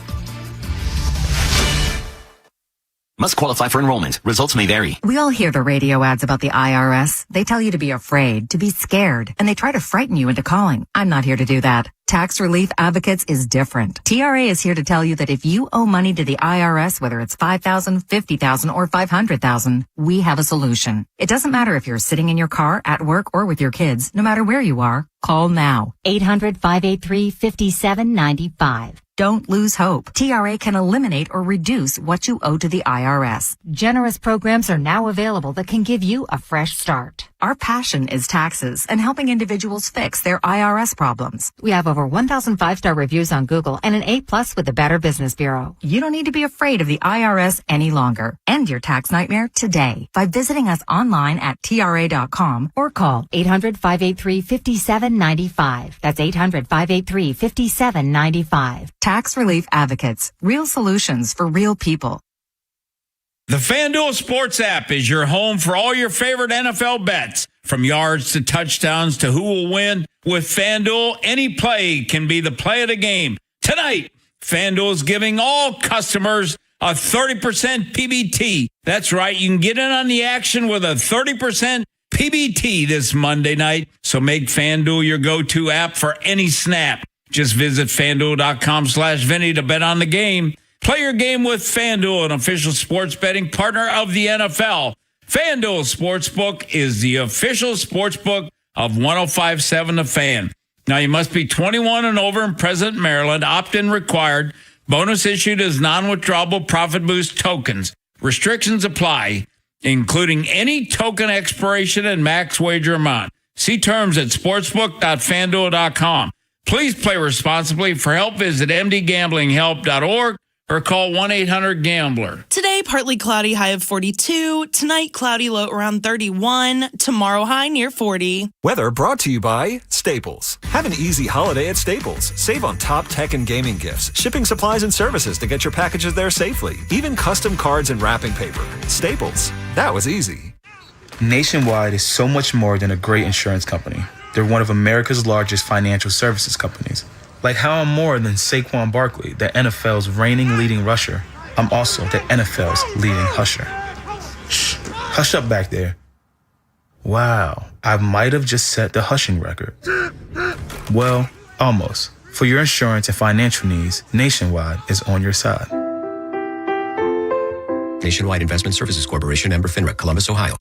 Must qualify for enrollment. Results may vary. We all hear the radio ads about the IRS. They tell you to be afraid, to be scared, and they try to frighten you into calling. I'm not here to do that. Tax Relief Advocates is different. TRA is here to tell you that if you owe money to the IRS, whether it's $5,000, $50,000, or $500,000, we have a solution. It doesn't matter if you're sitting in your car, at work, or with your kids. No matter where you are, call now. 800-583-5795. Don't lose hope. TRA can eliminate or reduce what you owe to the IRS. Generous programs are now available that can give you a fresh start. Our passion is taxes and helping individuals fix their IRS problems. We have over 1,000 5-star reviews on Google and an A+ with the Better Business Bureau. You don't need to be afraid of the IRS any longer. End your tax nightmare today by visiting us online at TRA.com or call 800-583-5795. That's 800-583-5795. Tax Relief Advocates. Real solutions for real people. The FanDuel Sports app is your home for all your favorite NFL bets. From yards to touchdowns to who will win. With FanDuel, any play can be the play of the game. Tonight, FanDuel is giving all customers a 30% PBT. That's right, you can get in on the action with a 30% PBT this Monday night. So make FanDuel your go-to app for any snap. Just visit FanDuel.com/Vinny to bet on the game. Play your game with FanDuel, an official sports betting partner of the NFL. FanDuel Sportsbook is the official sportsbook of 105.7 The Fan. Now, you must be 21 and over in present Maryland. Opt-in required. Bonus issued as non-withdrawable profit boost tokens. Restrictions apply, including any token expiration and max wager amount. See terms at sportsbook.fanduel.com. Please play responsibly. For help, visit mdgamblinghelp.org or call 1-800-GAMBLER. Today, partly cloudy, high of 42. Tonight, cloudy, low around 31. Tomorrow, high near 40. Weather brought to you by Staples. Have an easy holiday at Staples. Save on top tech and gaming gifts, shipping supplies and services to get your packages there safely, even custom cards and wrapping paper. Staples. That was easy. Nationwide is so much more than a great insurance company. They're one of America's largest financial services companies. Like how I'm more than Saquon Barkley, the NFL's reigning leading rusher. I'm also the NFL's leading husher. Shh, hush up back there. Wow, I might have just set the hushing record. Well, almost. For your insurance and financial needs, Nationwide is on your side. Nationwide Investment Services Corporation, member FINRA, Columbus, Ohio.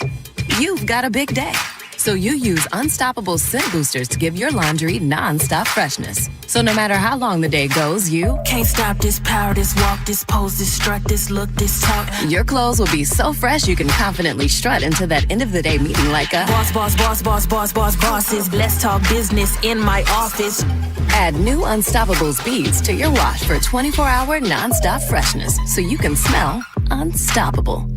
You've got a big day, so you use Unstoppable Scent Boosters to give your laundry non-stop freshness. So no matter how long the day goes, you can't stop this power, this walk, this pose, this strut, this look, this talk. Your clothes will be so fresh you can confidently strut into that end of the day meeting like a bosses. Let's talk business in my office. Add new Unstoppable beads to your wash for 24-hour non-stop freshness so you can smell unstoppable.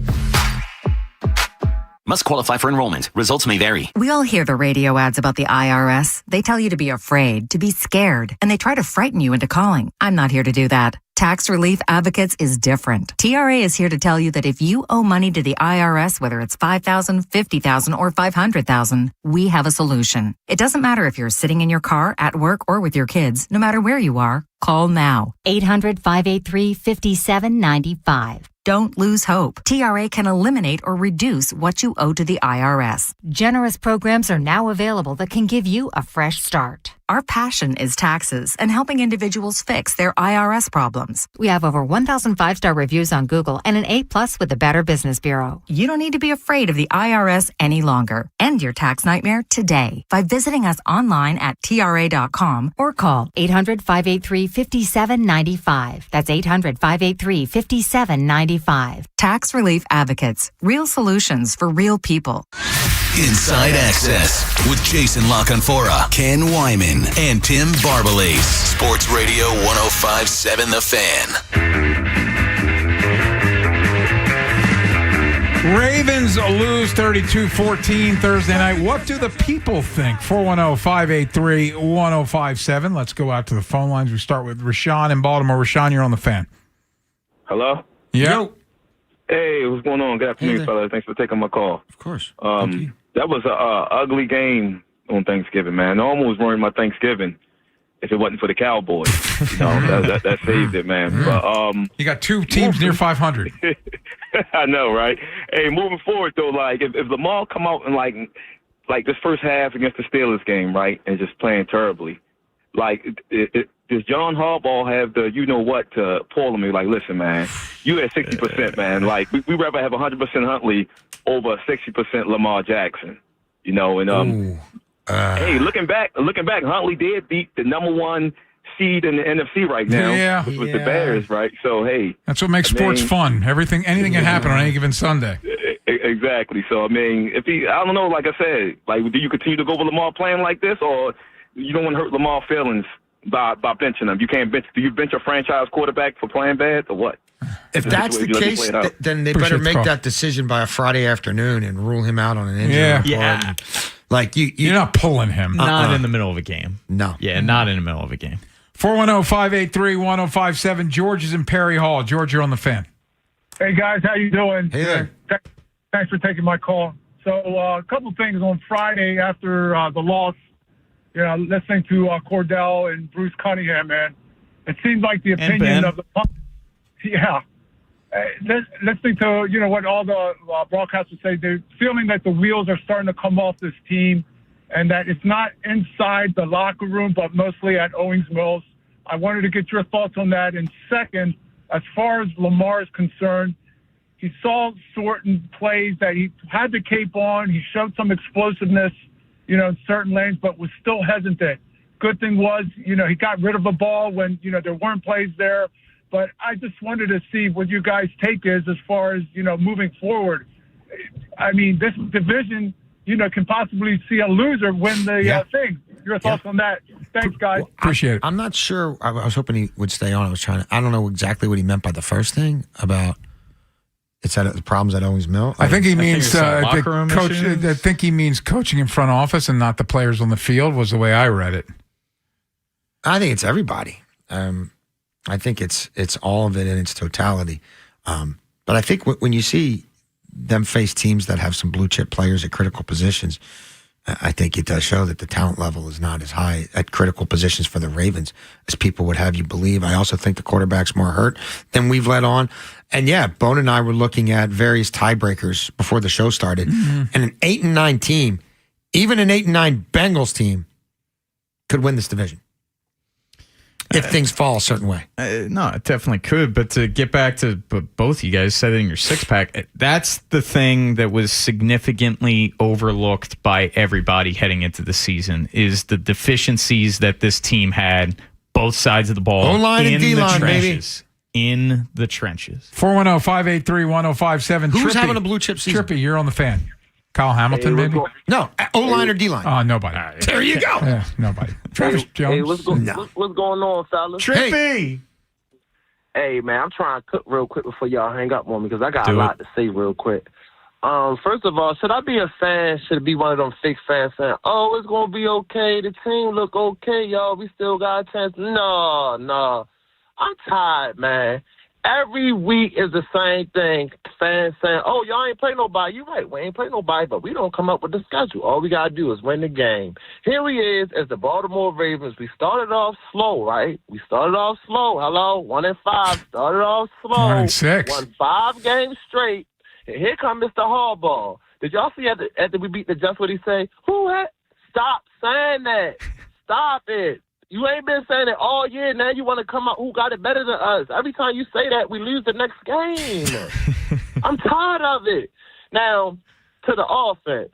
Must qualify for enrollment. Results may vary. We all hear the radio ads about the IRS. They tell you to be afraid, to be scared, and they try to frighten you into calling. I'm not here to do that. Tax Relief Advocates is different. TRA is here to tell you that if you owe money to the IRS, whether it's $5,000, $50,000, or $500,000, we have a solution. It doesn't matter if you're sitting in your car, at work, or with your kids. No matter where you are, call now. 800-583-5795. Don't lose hope. TRA can eliminate or reduce what you owe to the IRS. Generous programs are now available that can give you a fresh start. Our passion is taxes and helping individuals fix their IRS problems. We have over 1,000 5-star reviews on Google and an A+ with the Better Business Bureau. You don't need to be afraid of the IRS any longer. End your tax nightmare today by visiting us online at TRA.com or call 800-583-5795. That's 800-583-5795. Tax Relief Advocates. Real solutions for real people. Inside Access with Jason LaConfora, Ken Wyman, and Tim Barbalase. Sports Radio 105.7 The Fan. Ravens lose 32-14 Thursday night. What do the people think? 410-583-1057. Let's go out to the phone lines. We start with Rashawn in Baltimore. Rashawn, you're on the Fan. Hello? Yeah. Hey, what's going on? Good afternoon, fellas. Thanks for taking my call. Of course. That was an ugly game on Thanksgiving, man. I almost ruined my Thanksgiving if it wasn't for the Cowboys. You know, that saved it, man. But you got two teams near 500. I know, right? Hey, moving forward though, like if Lamar come out and like this first half against the Steelers game, right, and just playing terribly, Like, does John Harbaugh have the you-know-what to pull me? Like, listen, man, you at 60%, man. Like, we rather have 100% Huntley over 60% Lamar Jackson, you know. And hey, looking back, Huntley did beat the number one seed in the NFC right now, which was the Bears, right? So, hey. That's what makes sports fun. Anything can happen on any given Sunday. Exactly. So, I mean, I don't know, like I said, like, do you continue to go with Lamar playing like this, or you don't want to hurt Lamar's feelings by benching him? You can't bench. Do you bench a franchise quarterback for playing bad, or what? If that's the case, then they better make that decision by a Friday afternoon and rule him out on an injury report. Yeah. Like you're not pulling him. Not in the middle of a game. No. Yeah, not in the middle of a game. 410-583-1057. George is in Perry Hall. George, you're on the Fan. Hey, guys. How you doing? Hey there. Thanks for taking my call. So a couple things on Friday after the loss. Listening to Cordell and Bruce Cunningham, man. It seems like the opinion of the listening to what all the broadcasters say, they're feeling that the wheels are starting to come off this team, and that it's not inside the locker room, but mostly at Owings Mills. I wanted to get your thoughts on that. And second, as far as Lamar is concerned, he saw certain plays that he had the cape on. He showed some explosiveness, in certain lanes, but was still hesitant. Good thing was, he got rid of the ball when, there weren't plays there. But I just wanted to see what you guys' take is as far as, moving forward. I mean, this division, can possibly see a loser win the thing. Your thoughts on that? Thanks, guys. Appreciate it. I'm not sure. I was hoping he would stay on. I don't know exactly what he meant by the first thing about it's at the problems at Owings Mill. I think he means locker room coach. issues. I think he means coaching in front office and not the players on the field. Was the way I read it. I think it's everybody. I think it's all of it in its totality. But I think when you see them face teams that have some blue chip players at critical positions, I think it does show that the talent level is not as high at critical positions for the Ravens as people would have you believe. I also think the quarterback's more hurt than we've let on. And yeah, Bone and I were looking at various tiebreakers before the show started. Mm-hmm. And an 8-9 team, even an 8-9 Bengals team, could win this division if things fall a certain way. No, it definitely could. But to get back to both you guys said it in your six-pack, that's the thing that was significantly overlooked by everybody heading into the season is the deficiencies that this team had, both sides of the ball. O-line and D-line, baby. In the trenches. 410-583-1057. Who's having a blue chip season? Trippy, you're on the Fan. Kyle Hamilton, maybe? No, O-line or D-line? Oh, nobody. There you go. Yeah, nobody. Travis Jones? Hey, what's going on, fellas? Trippy! Hey, man, I'm trying to cook real quick before y'all hang up on me because I got a lot to say real quick. First of all, should I be a fan? Should it be one of them fake fans saying, oh, it's going to be okay. The team look okay, y'all. We still got a chance. No. I'm tired, man. Every week is the same thing. Fans saying, oh, y'all ain't play nobody. You're right. We ain't play nobody, but we don't come up with the schedule. All we got to do is win the game. Here he is as the Baltimore Ravens. We started off slow, right? We started off slow. Hello? 1-5. Started off slow. 1-6. Won 5 games straight. And here comes Mr. Harbaugh. Did y'all see after we beat the Jets what he say? Stop saying that. Stop it. You ain't been saying it all year. Now you want to come out who got it better than us. Every time you say that, we lose the next game. I'm tired of it. Now, to the offense,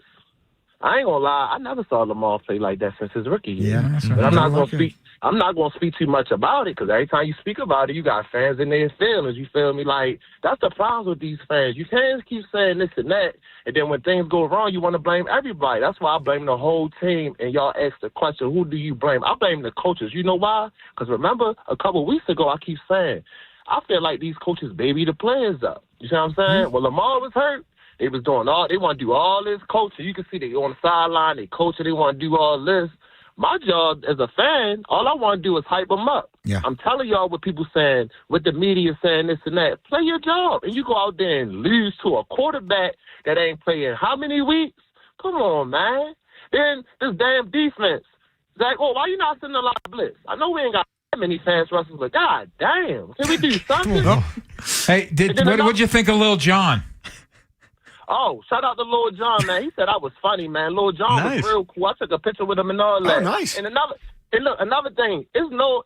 I ain't gonna lie. I never saw Lamar play like that since his rookie year. Yeah, but I'm not gonna speak. I'm not gonna speak too much about it because every time you speak about it, you got fans in their feelings. You feel me? Like that's the problem with these fans. You can't keep saying this and that, and then when things go wrong, you want to blame everybody. That's why I blame the whole team. And y'all ask the question, who do you blame? I blame the coaches. You know why? Because remember, a couple weeks ago, I keep saying, I feel like these coaches baby the players up. You see what I'm saying? Mm-hmm. When Lamar was hurt, they was doing they want to do all this coaching. You can see they on the sideline, they coaching, they want to do all this. My job as a fan, all I want to do is hype them up. Yeah. I'm telling y'all what people saying, what the media saying, this and that. Play your job, and you go out there and lose to a quarterback that ain't playing how many weeks? Come on, man. Then this damn defense. It's like, why you not sending a lot of blitz? I know we ain't got that many fans rushers, but god damn, can we do something? Hey, what'd you think of Lil Jon? Oh, shout out to Lil Jon, man. He said I was funny, man. Lil Jon was real cool. I took a picture with him and all that. Oh, nice. And another And look, another thing, it's no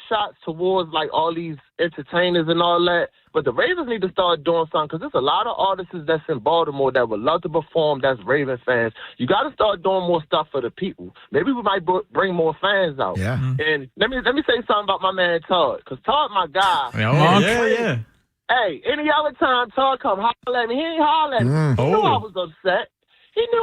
shots towards like all these entertainers and all that. But the Ravens need to start doing something because there's a lot of artists that's in Baltimore that would love to perform. That's Raven fans. You got to start doing more stuff for the people. Maybe we might bring more fans out. Yeah. And let me say something about my man Todd, because Todd, my guy. Yeah. Hey, any other time Todd come holler at me, he ain't holler at me. He knew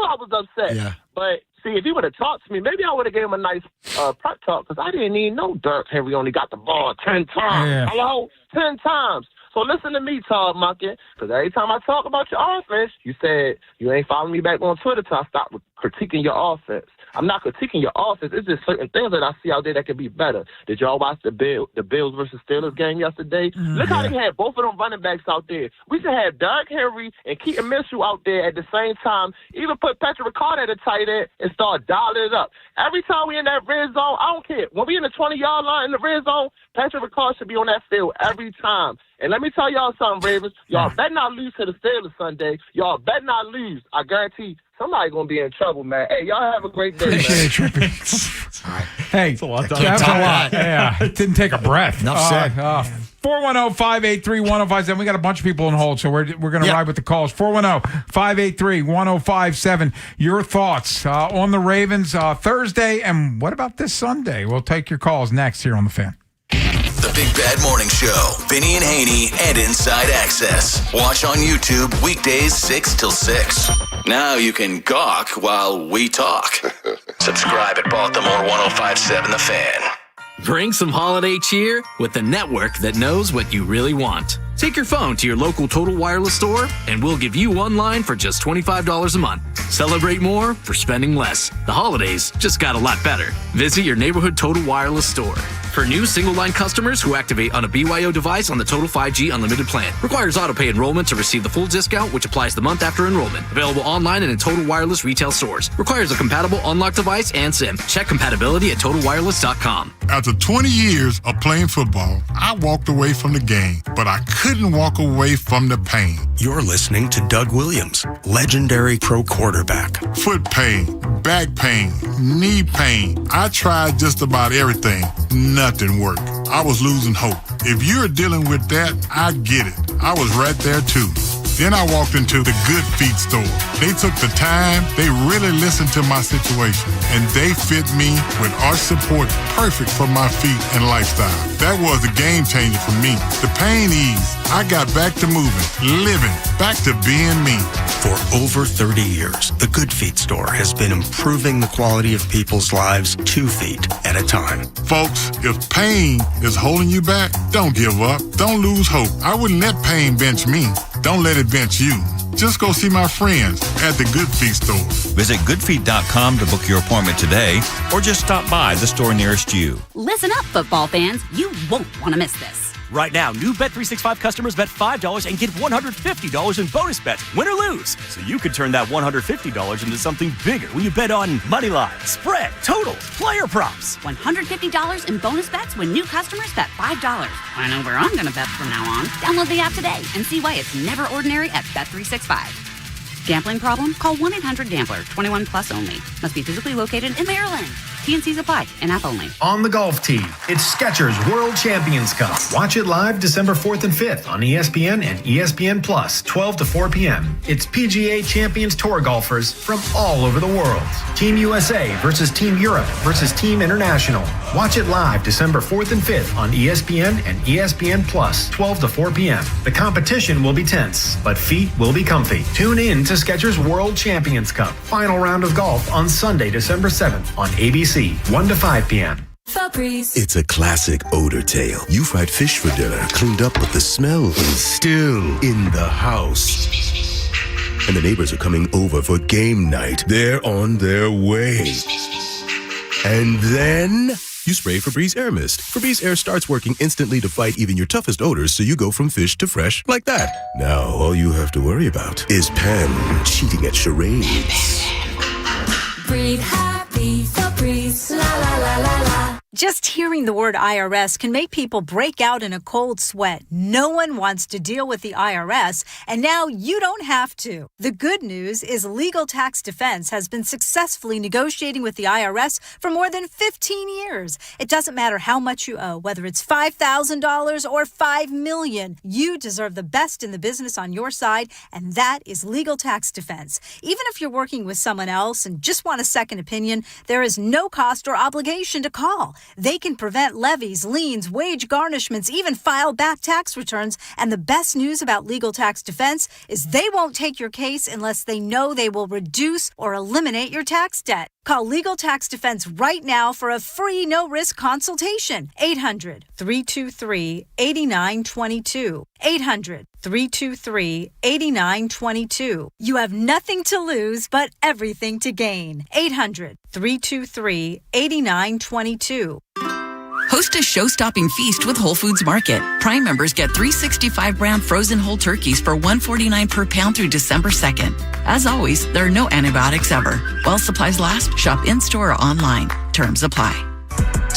I was upset. Yeah. But see, if he would have talked to me, maybe I would have gave him a nice prep talk, because I didn't even know Derrick Henry only got the ball 10 times. Yeah. Hello? 10 times. So listen to me, Todd Monken, because every time I talk about your offense, you said you ain't following me back on Twitter till I stop critiquing your offense. I'm not critiquing your offense. It's just certain things that I see out there that could be better. Did y'all watch the Bills versus Steelers game yesterday? Look how they had both of them running backs out there. We should have Derrick Henry and Keaton Mitchell out there at the same time. Even put Patrick Ricard at a tight end and start dialing it up. Every time we in that red zone, I don't care. When we in the 20-yard line in the red zone, Patrick Ricard should be on that field every time. And let me tell y'all something, Ravens. Y'all better not lose to the Steelers Sunday. Y'all better not lose. I guarantee somebody going to be in trouble, man. Hey, y'all have a great day, Appreciate man. it, Hey, It's a lot. that's a lot. Yeah, it didn't take a breath. Enough said. 410-583-1057. We got a bunch of people on hold, so we're going to ride with the calls. 410-583-1057. Your thoughts on the Ravens Thursday, and what about this Sunday? We'll take your calls next here on The Fan. The Big Bad Morning Show, Vinny and Haynie, and Inside Access. Watch on YouTube weekdays 6 till 6. Now you can gawk while we talk. Subscribe at Baltimore 1057 The Fan. Bring some holiday cheer with the network that knows what you really want. Take your phone to your local Total Wireless store, and we'll give you one line for just $25 a month. Celebrate more for spending less. The holidays just got a lot better. Visit your neighborhood Total Wireless store. For new single-line customers who activate on a BYO device on the Total 5G Unlimited plan. Requires auto-pay enrollment to receive the full discount, which applies the month after enrollment. Available online and in Total Wireless retail stores. Requires a compatible unlocked device and SIM. Check compatibility at TotalWireless.com. After 20 years of playing football, I walked away from the game, but I couldn't walk away from the pain. You're listening to Doug Williams, legendary pro quarterback. Foot pain, back pain, knee pain. I tried just about everything. Nothing worked. I was losing hope. If you're dealing with that, I get it. I was right there too. Then I walked into the Good Feet store. They took the time, they really listened to my situation, and they fit me with arch support perfect for my feet and lifestyle. That was a game changer for me. The pain eased. I got back to moving, living, back to being me. For over 30 years, the Good Feet store has been improving the quality of people's lives 2 feet at a time. Folks, if pain is holding you back, don't give up. Don't lose hope. I wouldn't let pain bench me. Don't let it bench you. Just go see my friends at the Good Feet store. Visit goodfeet.com to book your appointment today, or just stop by the store nearest you. Listen up, football fans. You won't want to miss this. Right now, new Bet365 customers bet $5 and get $150 in bonus bets, win or lose. So you could turn that $150 into something bigger when you bet on money line, spread, totals, player props. $150 in bonus bets when new customers bet $5. I know where I'm going to bet from now on. Download the app today and see why it's never ordinary at Bet365. Gambling problem? Call 1-800-GAMBLER. 21 plus only. Must be physically located in Maryland. T&Cs apply. In-app only. On the golf tee, it's Skechers World Champions Cup. Watch it live December 4th and 5th on ESPN and ESPN Plus, 12 to 4 p.m. It's PGA Champions Tour golfers from all over the world. Team USA versus Team Europe versus Team International. Watch it live December 4th and 5th on ESPN and ESPN Plus, 12 to 4 p.m. The competition will be tense, but feet will be comfy. Tune in to Skechers World Champions Cup. Final round of golf on Sunday, December 7th on ABC, 1 to 5 p.m. Febreze. It's a classic odor tale. You fried fish for dinner, cleaned up, but the smell is still in the house. And the neighbors are coming over for game night. They're on their way. And then you spray Febreze Air Mist. Febreze Air starts working instantly to fight even your toughest odors, so you go from fish to fresh like that. Now, all you have to worry about is Pam cheating at charades. Breathe happy, Febreze, la la la la la. Just hearing the word IRS can make people break out in a cold sweat. No one wants to deal with the IRS, and now you don't have to. The good news is Legal Tax Defense has been successfully negotiating with the IRS for more than 15 years. It doesn't matter how much you owe, whether it's $5,000 or $5 million. You deserve the best in the business on your side, and that is Legal Tax Defense. Even if you're working with someone else and just want a second opinion, there is no cost or obligation to call. They can prevent levies, liens, wage garnishments, even file back tax returns. And the best news about Legal Tax Defense is they won't take your case unless they know they will reduce or eliminate your tax debt. Call Legal Tax Defense right now for a free no-risk consultation. 800-323-8922. 800-323-8922. You have nothing to lose but everything to gain. 800-323-8922. Host a show-stopping feast with Whole Foods Market. Prime members get 365 brand frozen whole turkeys for $1.49 per pound through December 2nd. As always, there are no antibiotics ever. While supplies last, shop in-store or online. Terms apply.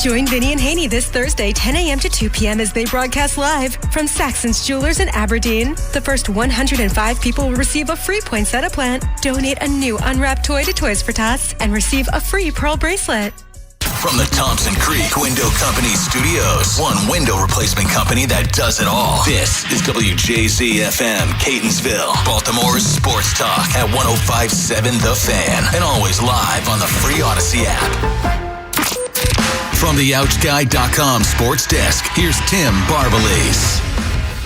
Join Vinny and Haynie this Thursday, 10 a.m. to 2 p.m. as they broadcast live from Saxon's Jewelers in Aberdeen. The first 105 people will receive a free poinsettia plant, donate a new unwrapped toy to Toys for Tots, and receive a free pearl bracelet. From the Thompson Creek Window Company Studios, one window replacement company that does it all. This is WJZ-FM, Catonsville, Baltimore's sports talk at 105.7 The Fan, and always live on the free Odyssey app. From the OutGuy.com sports desk, here's Tim Barbalise.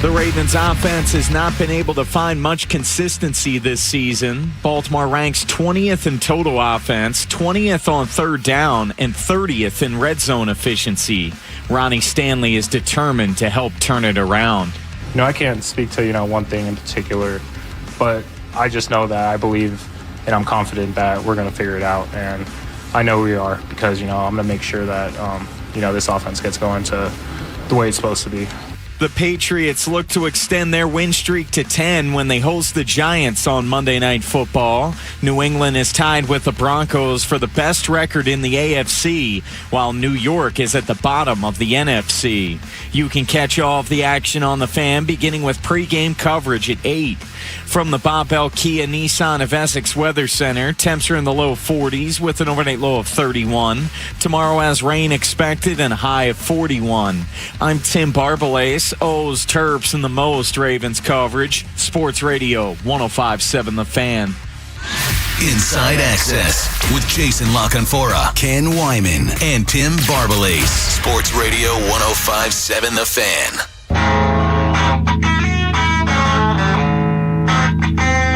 The Ravens offense has not been able to find much consistency this season. Baltimore ranks 20th in total offense, 20th on third down, and 30th in red zone efficiency. Ronnie Stanley is determined to help turn it around. I can't speak to, one thing in particular, but I just know that I believe and I'm confident that we're going to figure it out. And I know we are because, I'm going to make sure that, this offense gets going to the way it's supposed to be. The Patriots look to extend their win streak to 10 when they host the Giants on Monday Night Football. New England is tied with the Broncos for the best record in the AFC, while New York is at the bottom of the NFC. You can catch all of the action on the Fan beginning with pregame coverage at 8. From the Bob Bell Kia Nissan of Essex Weather Center, temps are in the low 40s with an overnight low of 31. Tomorrow has rain expected and a high of 41. I'm Tim Barbalise. O's, Terps, and the most Ravens coverage. Sports Radio 105.7 The Fan. Inside Access with Jason LaConfora, Ken Wyman, and Tim Barbalise. Sports Radio 105.7 The Fan.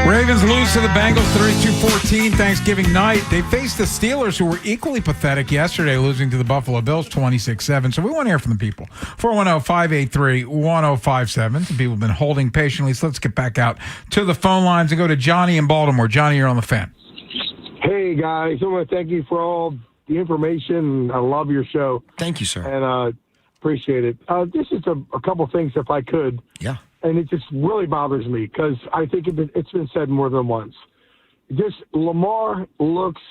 Ravens lose to the Bengals 32-14 Thanksgiving night. They faced the Steelers, who were equally pathetic yesterday, losing to the Buffalo Bills 26-7. So we want to hear from the people. 410-583-1057. Some people have been holding patiently. So let's get back out to the phone lines and go to Johnny in Baltimore. Johnny, you're on the Fan. Hey, guys. I want to thank you for all the information. I love your show. Thank you, sir. And appreciate it. This is a couple things, if I could. Yeah. And it just really bothers me because I think it's been said more than once. Just Lamar looks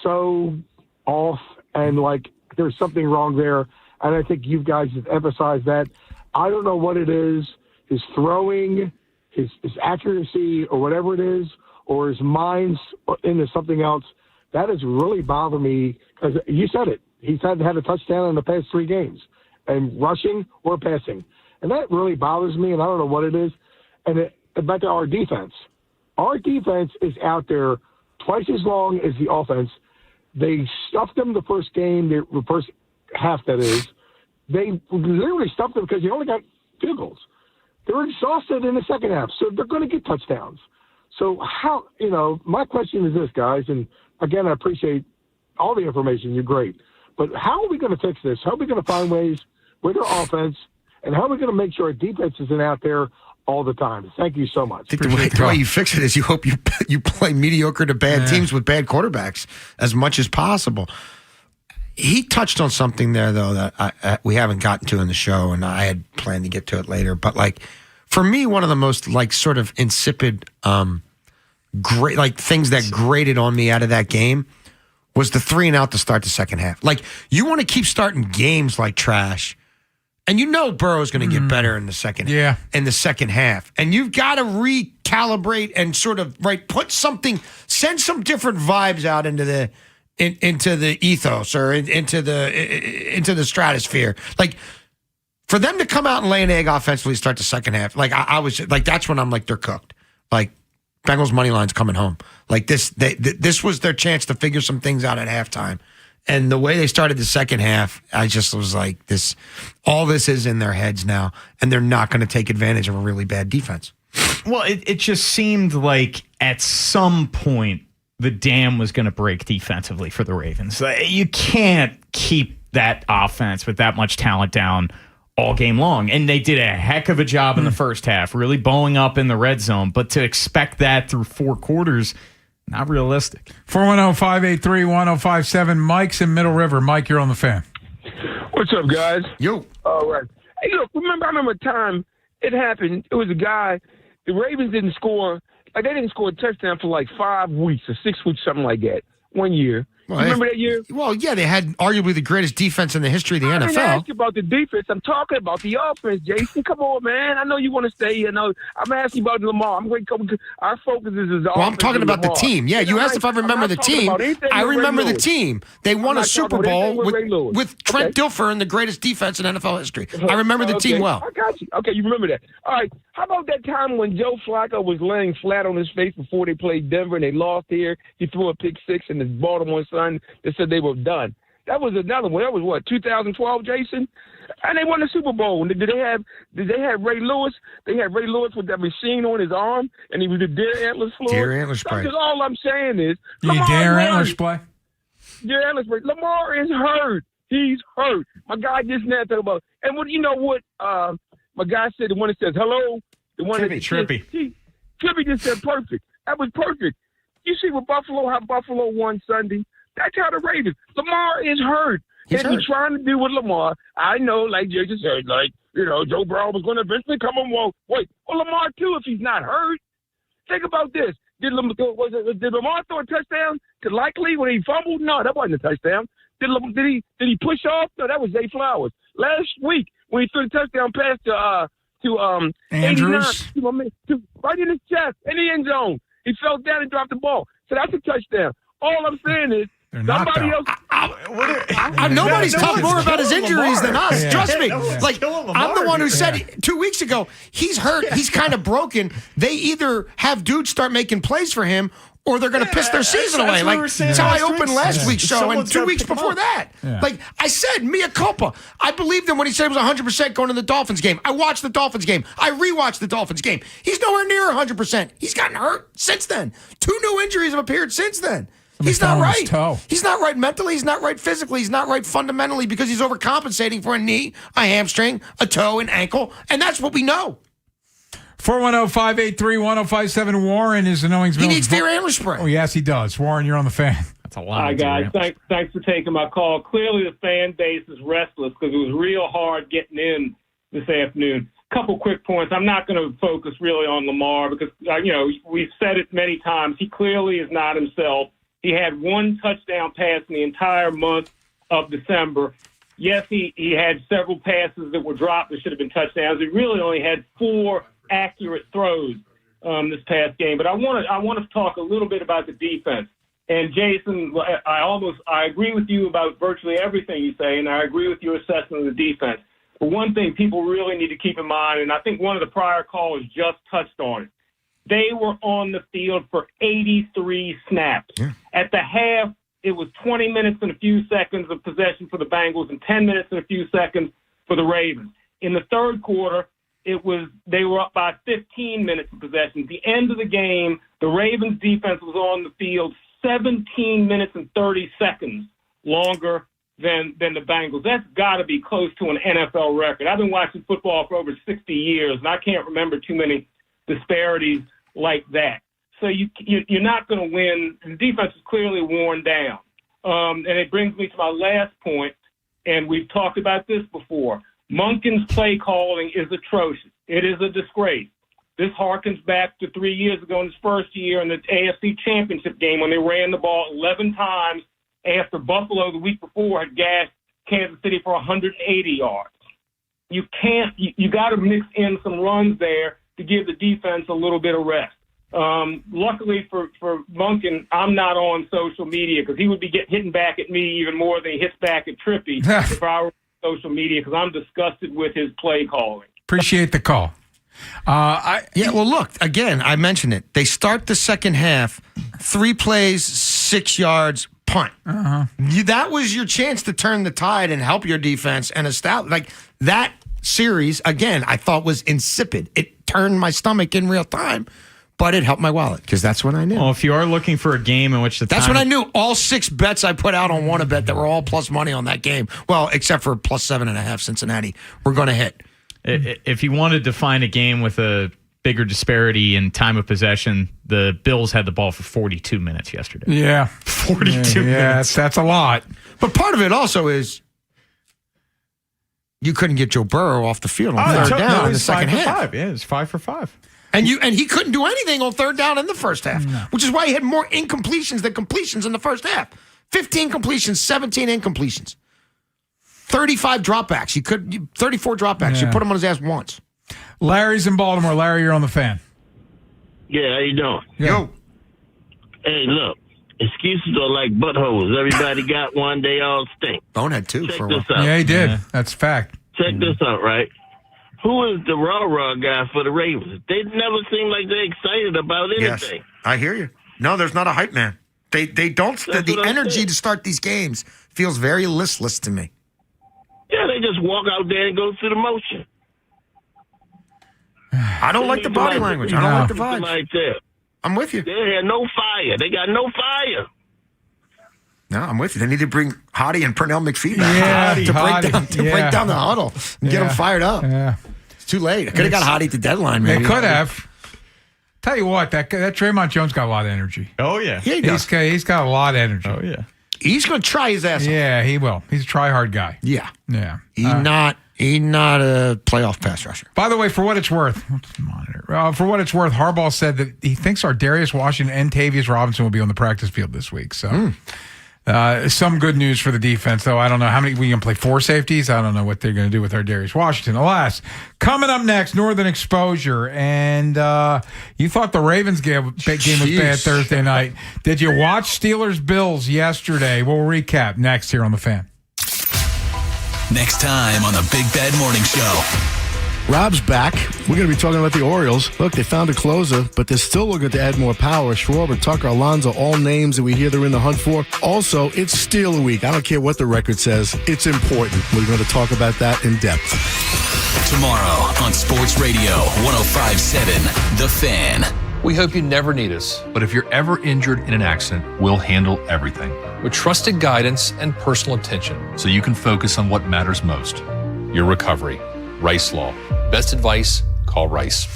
so off and like there's something wrong there. And I think you guys have emphasized that. I don't know what it is, his throwing, his accuracy or whatever it is, or his mind's into something else. That has really bothered me because you said it. He's had a touchdown in the past 3 games, and rushing or passing. And that really bothers me, and I don't know what it is. And back to our defense. Our defense is out there twice as long as the offense. They stuffed them the first game, the first half, that is. They literally stuffed them because they only got field goals. They're exhausted in the second half, so they're going to get touchdowns. So how, my question is this, guys, and again, I appreciate all the information. You're great. But how are we going to fix this? How are we going to find ways with our offense? And how are we going to make sure our defense isn't out there all the time? Thank you so much. I think the way you fix it is you hope you play mediocre to bad teams with bad quarterbacks as much as possible. He touched on something there, though, that we haven't gotten to in the show, and I had planned to get to it later. But, for me, one of the most, sort of insipid, great, things that grated on me out of that game was the 3-and-out to start the second half. Like, you want to keep starting games like trash, and you know Burrow's going to get better in the second half. And you've got to recalibrate and sort of send some different vibes out into the ethos or into the stratosphere. Like, for them to come out and lay an egg offensively start the second half, like I was like, that's when I'm like, they're cooked. Like, Bengals money line's coming home. Like this was their chance to figure some things out at halftime. And the way they started the second half, I just was like, all this is in their heads now, and they're not going to take advantage of a really bad defense. Well, it just seemed like at some point the dam was going to break defensively for the Ravens. You can't keep that offense with that much talent down all game long. And they did a heck of a job in the first half, really bowing up in the red zone. But to expect that through 4 quarters, not realistic. 410-583-1057. Mike's in Middle River. Mike, you're on the Fan. What's up, guys? Yo. All right. Hey, look, I remember a time it happened. It was a guy, the Ravens didn't score, they didn't score a touchdown for like 5 weeks or 6 weeks, something like that, 1 year. Well, you remember that year? Well, yeah, they had arguably the greatest defense in the history of the NFL. I didn't ask you about the defense. I'm talking about the offense, Jason. Come on, man. I know you want to stay here. I'm asking about Lamar. I'm going to come. Our focus is the offense. Well, I'm talking about the team. Yeah, you asked if I remember the team. I remember the team. They won a Super Bowl with Trent Dilfer in the greatest defense in NFL history. I remember the team well. I got you. Okay, you remember that. All right. How about that time when Joe Flacco was laying flat on his face before they played Denver and they lost here? He threw a pick six and his Baltimore son, they said they were done. That was another one. That was what, 2012, Jason? And they won the Super Bowl. Did they have Ray Lewis? They had Ray Lewis with that machine on his arm, and he was the deer antlers floor. Deer antlers play. That's all I'm saying is, deer antlers play. Deer antlers play. Lamar is hurt. He's hurt. My guy just now talking about. And what you know what? My guy said, the one that says hello, the one Trippy. Trippy just said perfect. That was perfect. You see what how Buffalo won Sunday? That's how the Ravens. Lamar is hurt. He's trying to do with Lamar. I know, like Jason said, Joe Burrow was going to eventually come on. Well, Lamar too if he's not hurt. Think about this. Did Lamar throw a touchdown to Likely when he fumbled? No, that wasn't a touchdown. Did he push off? No, that was Zay Flowers. Last week when he threw the touchdown pass to Andrews, right in his chest, in the end zone. He fell down and dropped the ball. So that's a touchdown. All I'm saying is, somebody else. Nobody's talking more about his injuries than us. Trust me. I'm the one who said 2 weeks ago, he's hurt. He's kind of broken. They either have dudes start making plays for him, or they're going to piss their season away. That's how I opened last week's show and 2 weeks before that. Yeah. Like I said, mea culpa. I believed him when he said he was 100% going to the Dolphins game. I watched the Dolphins game. I rewatched the Dolphins game. He's nowhere near 100%. He's gotten hurt since then. 2 new injuries have appeared since then. He's not right. He's not right mentally. He's not right physically. He's not right fundamentally because he's overcompensating for a knee, a hamstring, a toe, an ankle, and that's what we know. 410-583-1057. Warren is in Owings Mills. He needs deer antler spray. Oh, yes, he does. Warren, you're on the Fan. That's a lot. Hi, guys. Thanks for taking my call. Clearly, the fan base is restless because it was real hard getting in this afternoon. Couple quick points. I'm not going to focus really on Lamar because, we've said it many times. He clearly is not himself. He had 1 touchdown pass in the entire month of December. Yes, he had several passes that were dropped that should have been touchdowns. He really only had 4 accurate throws this past game. But I want to talk a little bit about the defense. And Jason, I agree with you about virtually everything you say, and I agree with your assessment of the defense. But one thing people really need to keep in mind, and I think one of the prior callers just touched on it, they were on the field for 83 snaps. Yeah. At the half, it was 20 minutes and a few seconds of possession for the Bengals and 10 minutes and a few seconds for the Ravens. In the third quarter, they were up by 15 minutes of possession. At the end of the game, the Ravens defense was on the field 17 minutes and 30 seconds longer than the Bengals. That's got to be close to an NFL record. I've been watching football for over 60 years, and I can't remember too many disparities like that. So you're not going to win. The defense is clearly worn down. And it brings me to my last point, and we've talked about this before. Monken's play calling is atrocious. It is a disgrace. This harkens back to 3 years ago in his first year in the AFC Championship game when they ran the ball 11 times after Buffalo the week before had gashed Kansas City for 180 yards. You can't. You got to mix in some runs there to give the defense a little bit of rest. Luckily for Monken, I'm not on social media because he would be hitting back at me even more than he hits back at Trippy if I were on social media because I'm disgusted with his play calling. Appreciate the call. Well, look, again, I mentioned it. They start the second half, 3 plays, 6 yards, punt. That was your chance to turn the tide and help your defense and establish. Like, that series, again, I thought was insipid. It turned my stomach in real time, but it helped my wallet because that's what I knew. Well, if you are looking for a game in which That's when I knew all 6 bets I put out on WannaBet that were all plus money on that game, well, except for plus 7.5 Cincinnati, were going to hit. If you wanted to find a game with a bigger disparity in time of possession, the Bills had the ball for 42 minutes yesterday. Yeah. 42 minutes. That's a lot. But part of it also is you couldn't get Joe Burrow off the field on third down in the second half. Yeah, it's 5 for 5. And he couldn't do anything on third down in the first half, which is why he had more incompletions than completions in the first half. 15 completions, 17 incompletions. 35 dropbacks. 34 dropbacks. You put him on his ass once. Larry's in Baltimore. Larry, you're on the Fan. Yeah, how you doing? Yo. Hey, look. Excuses are like buttholes. Everybody got one. They all stink. Bonehead, too, Check for a this while. out. Yeah, he did. Yeah. That's fact. Check this out, right? Who is the rah-rah guy for the Ravens? They never seem like they're excited about anything. Yes, I hear you. No, there's not a hype man. They don't. The energy to start these games feels very listless to me. Yeah, they just walk out there and go through the motion. I don't like the body language. I don't like the vibes. Like that. I'm with you. They had no fire. They got no fire. No, I'm with you. They need to bring Hottie and Pernell McPhee back to break down the huddle and get them fired up. Yeah. It's too late. I could have got Hottie at the deadline, maybe. They could have. Tell you what, that Draymond Jones got a lot of energy. Oh, yeah. Yeah, he does. He's got a lot of energy. Oh, yeah. He's going to try his ass off. Yeah, he will. He's a try-hard guy. Yeah. Yeah. He's not a playoff pass rusher. By the way, for what it's worth, Harbaugh said that he thinks our Darius Washington and Tavius Robinson will be on the practice field this week. So some good news for the defense, though. I don't know how many we can play 4 safeties. I don't know what they're going to do with our Darius Washington. Alas, coming up next, Northern Exposure. And you thought the Ravens game was bad Thursday night. Did you watch Steelers-Bills yesterday? We'll recap next here on The Fan. Next time on the Big Bad Morning Show. Rob's back. We're going to be talking about the Orioles. Look, they found a closer, but they're still looking to add more power. Schwarber, Tucker, Alonso, all names that we hear they're in the hunt for. Also, it's Steeler Week. I don't care what the record says. It's important. We're going to talk about that in depth. Tomorrow on Sports Radio 105.7 The Fan. We hope you never need us, but if you're ever injured in an accident, we'll handle everything with trusted guidance and personal attention so you can focus on what matters most, your recovery. Rice Law. Best advice, call Rice.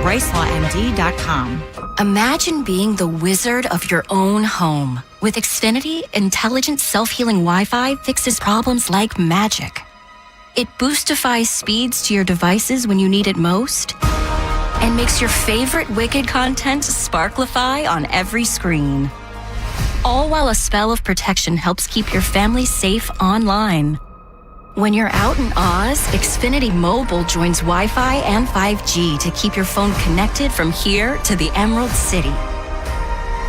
RiceLawMD.com. Imagine being the wizard of your own home. With Xfinity, intelligent self-healing Wi-Fi fixes problems like magic. It boostifies speeds to your devices when you need it most and makes your favorite Wicked content sparklify on every screen. All while a spell of protection helps keep your family safe online. When you're out in Oz, Xfinity Mobile joins Wi-Fi and 5G to keep your phone connected from here to the Emerald City.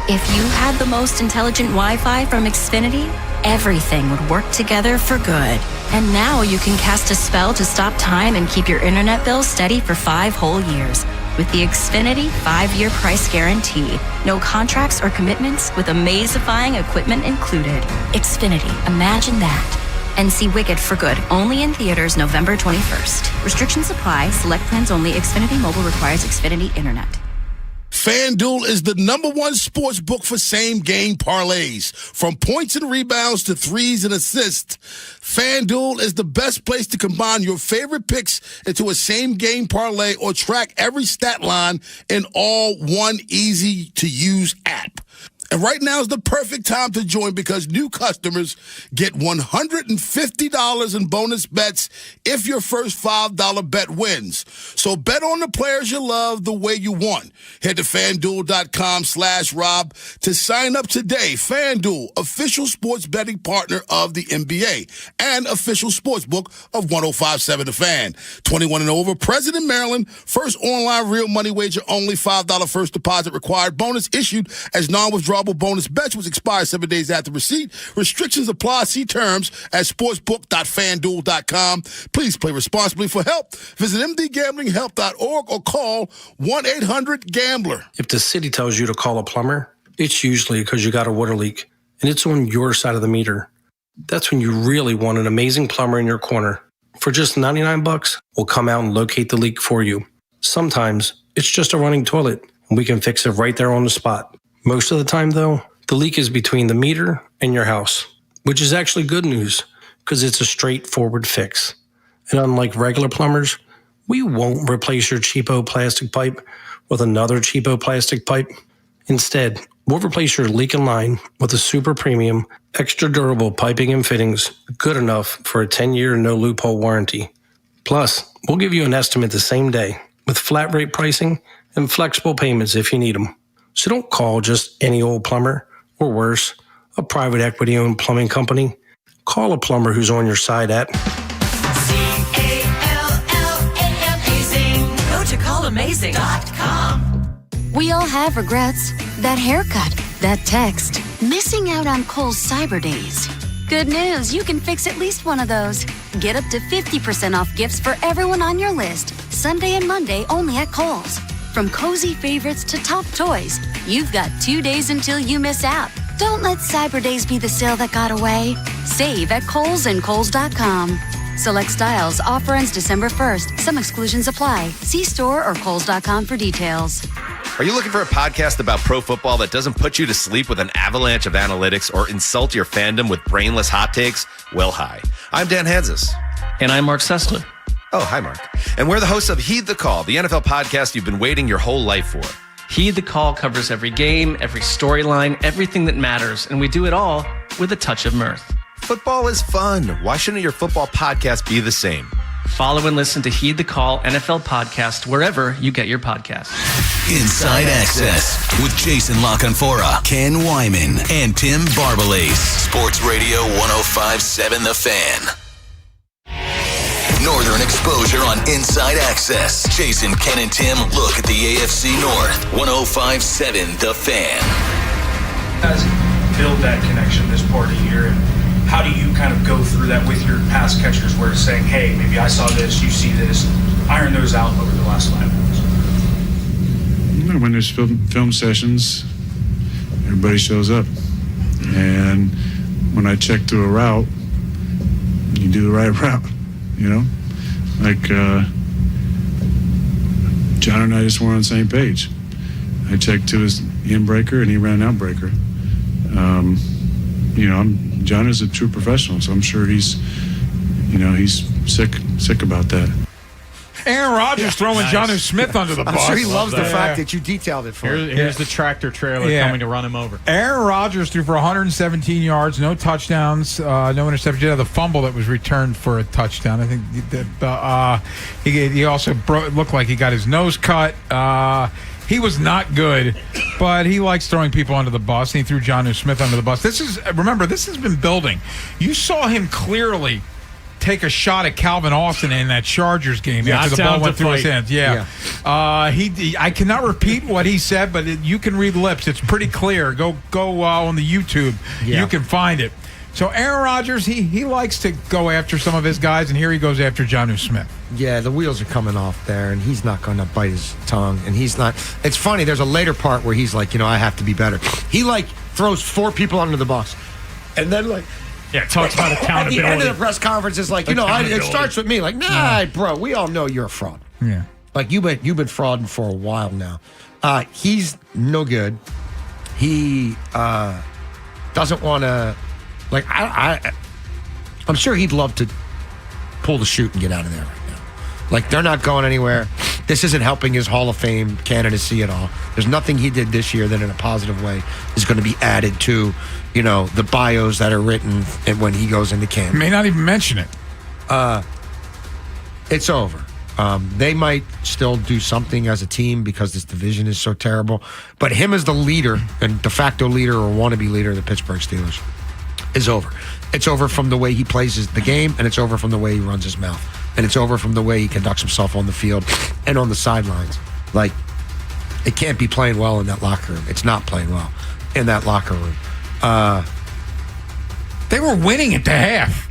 If you had the most intelligent Wi-Fi from Xfinity, everything would work together for good. And now you can cast a spell to stop time and keep your internet bill steady for 5 whole years with the Xfinity 5-year price guarantee. No contracts or commitments with amazifying equipment included. Xfinity, imagine that. And see Wicked for good, only in theaters November 21st. Restrictions apply. Select plans only. Xfinity Mobile requires Xfinity Internet. FanDuel is the #1 sports book for same-game parlays. From points and rebounds to threes and assists, FanDuel is the best place to combine your favorite picks into a same-game parlay or track every stat line in all one easy-to-use app. And right now is the perfect time to join because new customers get $150 in bonus bets if your first $5 bet wins. So bet on the players you love the way you want. Head to FanDuel.com/Rob to sign up today. FanDuel, official sports betting partner of the NBA and official sportsbook of 105.7 The Fan. 21 and over, present in Maryland. First online real money wager only. $5 first deposit required. Bonus issued as non-withdrawable bonus bets, which expires 7 days after receipt. Restrictions apply. See terms at sportsbook.fanduel.com. Please play responsibly. For help, visit mdgamblinghelp.org or call 1-800-GAMBLER. If the city tells you to call a plumber, it's usually because you got a water leak and it's on your side of the meter. That's when you really want an amazing plumber in your corner. For just $99, we'll come out and locate the leak for you. Sometimes it's just a running toilet and we can fix it right there on the spot. Most of the time, though, the leak is between the meter and your house, which is actually good news because it's a straightforward fix. And unlike regular plumbers, we won't replace your cheapo plastic pipe with another cheapo plastic pipe. Instead, we'll replace your leaking line with a super premium, extra durable piping and fittings good enough for a 10-year no loophole warranty. Plus, we'll give you an estimate the same day with flat rate pricing and flexible payments if you need them. So don't call just any old plumber, or worse, a private equity-owned plumbing company. Call a plumber who's on your side at CALLAMAZING. Go to callamazing.com. We all have regrets. That haircut, that text, missing out on Kohl's Cyber Days. Good news, you can fix at least one of those. Get up to 50% off gifts for everyone on your list. Sunday and Monday only at Kohl's. From cozy favorites to top toys, you've got 2 days until you miss out. Don't let Cyber Days be the sale that got away. Save at Kohl's and Kohl's.com. Select styles. Offer ends December 1st. Some exclusions apply. See store or Kohl's.com for details. Are you looking for a podcast about pro football that doesn't put you to sleep with an avalanche of analytics or insult your fandom with brainless hot takes? Well, hi. I'm Dan Hansis. And I'm Mark Sessler. Oh, hi, Mark. And we're the hosts of Heed the Call, the NFL podcast you've been waiting your whole life for. Heed the Call covers every game, every storyline, everything that matters, and we do it all with a touch of mirth. Football is fun. Why shouldn't your football podcast be the same? Follow and listen to Heed the Call NFL podcast wherever you get your podcasts. Inside Access with Jason LaConfora, Ken Wyman, and Tim Barbalace. Sports Radio 105.7 The Fan. Northern Exposure on Inside Access. Jason, Ken, and Tim look at the AFC North. 105.7 The Fan. Guys, build that connection this part of the year. How do you kind of go through that with your pass catchers where it's saying, hey, maybe I saw this, you see this, iron those out over the last 5 months? When there's film sessions, everybody shows up. And when I check through a route, you do the right route, you know? Like, John and I just weren't on the same page. I checked to his in breaker and he ran out breaker. You know, John is a true professional, so I'm sure he's sick about that. Aaron Rodgers throwing Jonnu Smith under the bus. I'm sure he loves the fact that you detailed it for him. Here's the tractor trailer coming to run him over. Aaron Rodgers threw for 117 yards, no touchdowns, no interceptions. The fumble that was returned for a touchdown. I think that he also looked like he got his nose cut. He was not good, but he likes throwing people under the bus. And he threw Jonnu Smith under the bus. This has been building. You saw him clearly take a shot at Calvin Austin in that Chargers game after the ball went through his hands. I cannot repeat what he said, but you can read lips. It's pretty clear. Go on the YouTube. You can find it. So Aaron Rodgers, he likes to go after some of his guys, and here he goes after Jonnu Smith. Yeah, the wheels are coming off there, and he's not going to bite his tongue, and he's not. It's funny. There's a later part where he's like, I have to be better. He throws 4 people under the bus, and then talks about accountability. At the end of the press conference, is like, it starts with me. Like, nah, bro, we all know you're a fraud. Yeah, like you've been frauding for a while now. He's no good. He doesn't want to. Like, I'm sure he'd love to pull the chute and get out of there right now. Like, they're not going anywhere. This isn't helping his Hall of Fame candidacy at all. There's nothing he did this year that in a positive way is going to be added to, the bios that are written and when he goes into camp. May not even mention it. It's over. They might still do something as a team because this division is so terrible. But him as the leader and de facto leader or wannabe leader of the Pittsburgh Steelers is over. It's over from the way he plays the game, and it's over from the way he runs his mouth. And it's over from the way he conducts himself on the field and on the sidelines. Like, it can't be playing well in that locker room. It's not playing well in that locker room. They were winning at the half.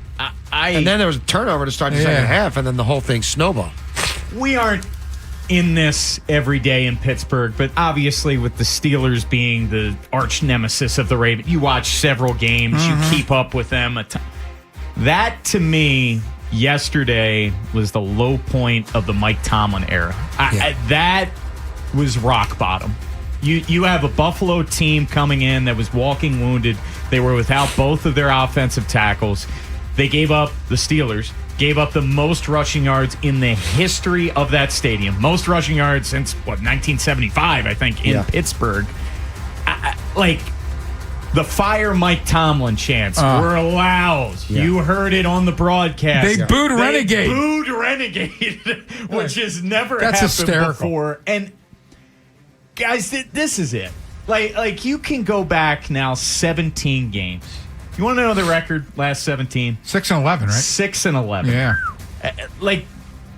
And then there was a turnover to start the second half, and then the whole thing snowballed. We aren't in this every day in Pittsburgh, but obviously with the Steelers being the arch nemesis of the Ravens, you watch several games, you keep up with them. That, to me, yesterday was the low point of the Mike Tomlin era. That was rock bottom. You have a Buffalo team coming in that was walking wounded. They were without both of their offensive tackles. They gave up, the Steelers, gave up the most rushing yards in the history of that stadium. Most rushing yards since, 1975, I think, in Pittsburgh. The Fire Mike Tomlin chants were loud. Yeah. You heard it on the broadcast. They booed Renegade. Booed Renegade, which has never happened hysterical. before. And, guys, this is it. Like, you can go back now 17 games. You want to know the record last 17? 6-11, right? 6-11. Yeah.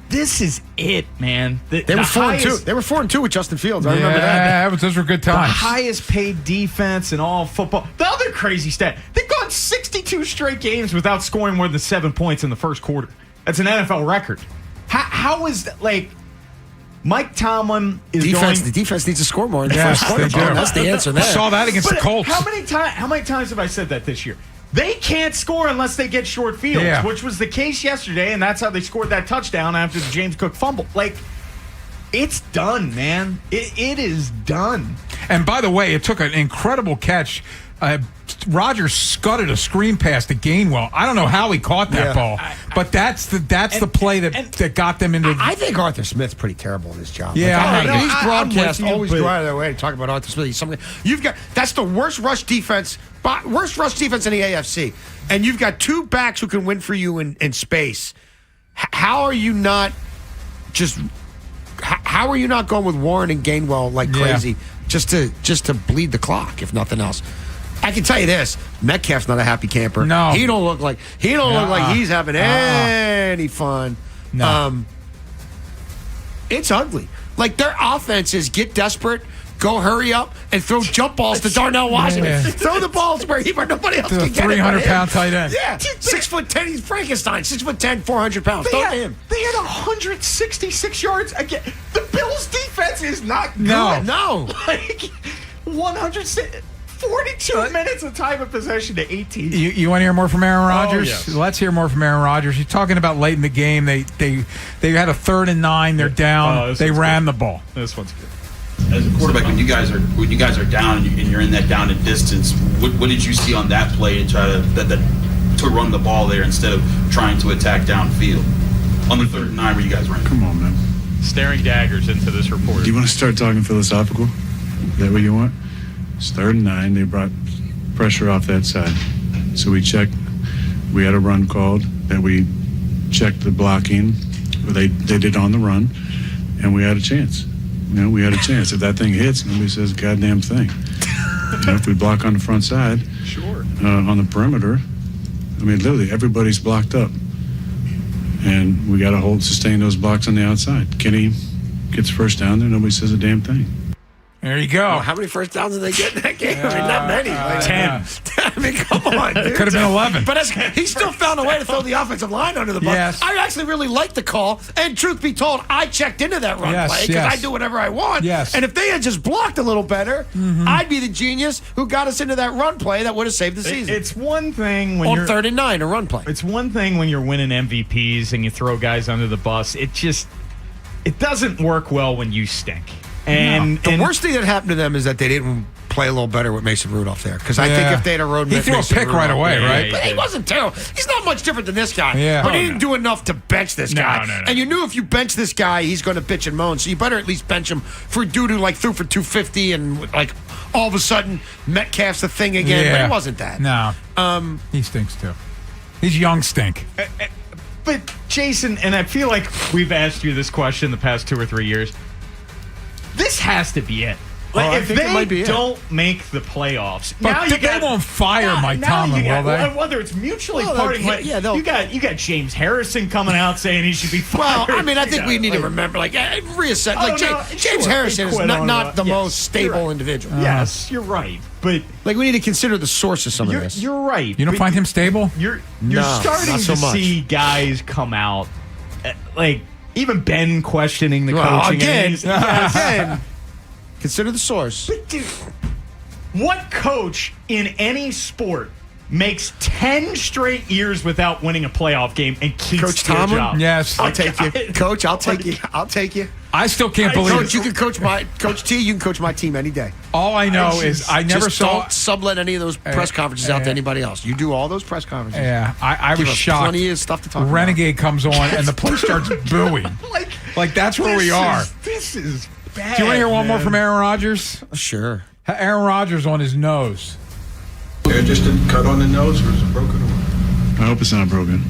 This is it, man. They were 4-2. They were 4-2 with Justin Fields. I remember that. Yeah, those were good times. The highest paid defense in all football. The other crazy stat, they've gone 62 straight games without scoring more than 7 points in the first quarter. That's an NFL record. How is that, Mike Tomlin is The defense needs to score more in the first quarter. That's the answer there. We saw that against the Colts. How many times have I said that this year? They can't score unless they get short fields, which was the case yesterday, and that's how they scored that touchdown after the James Cook fumble. It's done, man. It is done. And by the way, it took an incredible catch. Rodgers scudded a screen pass to Gainwell. I don't know how he caught that ball, but that's the play that got them into. I think Arthur Smith's pretty terrible at his job. Yeah, these broadcasts always go out of their way to talk about Arthur Smith. That's the worst rush defense in the AFC, and you've got two backs who can win for you in space. How are you not How are you not going with Warren and Gainwell like crazy just to bleed the clock, if nothing else? I can tell you this: Metcalf's not a happy camper. No, he don't look like he's having any fun. No. It's ugly. Their offenses get desperate, go hurry up, and throw jump balls to Darnell Washington. Yeah. Throw the balls where nobody else can get it. 300-pound tight end. Yeah, 6'10", he's Frankenstein. 6'10", 400 pounds. Throw to him. They had 166 yards again. The Bills' defense is not good. No. 142 minutes of time of possession to 18. You want to hear more from Aaron Rodgers? Yes. Let's hear more from Aaron Rodgers. He's talking about late in the game. They had a 3rd and 9. They're down. They ran the ball. This one's good. As a quarterback, when you guys are down and you're in that down and distance, what did you see on that play to try to run the ball there instead of trying to attack downfield on the 3rd and 9 where you guys ran? Come on, man. Staring daggers into this report. Do you want to start talking philosophical? Is that what you want? It's 3rd and 9. They brought pressure off that side. So we checked. We had a run called that we checked the blocking. They did on the run, and we had a chance. We had a chance. If that thing hits, nobody says a goddamn thing. If we block on the front side, sure, on the perimeter, literally everybody's blocked up, and we got to sustain those blocks on the outside. Kenny gets first down there, nobody says a damn thing. There you go. Well, how many first downs did they get in that game? Not many. 10. Come on, dude. Could have been 11. But he still found a way to throw the offensive line under the bus. Yes. I actually really liked the call. And truth be told, I checked into that run play because I do whatever I want. Yes. And if they had just blocked a little better, I'd be the genius who got us into that run play that would have saved the season. It's one thing when on you're 3rd and 9, a run play. It's one thing when you're winning MVPs and you throw guys under the bus. It doesn't work well when you stink. And the worst thing that happened to them is that they didn't play a little better with Mason Rudolph there. Because I think if they'd have rode he threw Mason a pick Rudolph, right away, right? But he wasn't terrible. He's not much different than this guy. Yeah. But he didn't do enough to bench this guy. No. And you knew if you bench this guy, he's going to bitch and moan. So you better at least bench him for a dude who like threw for 250 and like all of a sudden Metcalf's the thing again. Yeah. But it wasn't that. No. He stinks too. He's young stink. But Jason, and I feel like we've asked you this question the past 2 or 3 years. This has to be it. Like, if they don't make the playoffs, but now they won't fire Mike Tomlin, will they? Whether it's mutually parting, you got James Harrison coming out saying he should be fired. Well, I mean, I think we need to remember, reassess. James Harrison is not the most stable individual. Yes, you're right, but we need to consider the source of some of this. You're right. You don't find him stable? You're starting to see guys come out, like even Ben questioning the coaching again. Consider the source. But dude, what coach in any sport makes 10 straight years without winning a playoff game and keeps Coach their Tomlin? job? Yes. I'll take you. Coach, I'll take you. I'll take you. I still can't believe Coach, you can coach Coach T, you can coach my team any day. All I know is I never saw. Don't sublet any of those press conferences out to anybody else. You do all those press conferences. Yeah, I was shocked. Plenty of stuff to talk about. Renegade comes on and the place starts booing. Like that's where we are. This is bad. Do you want to hear one more from Aaron Rodgers? Sure. Aaron Rodgers on his nose. They're just a cut on the nose, or is it broken? I hope it's not broken.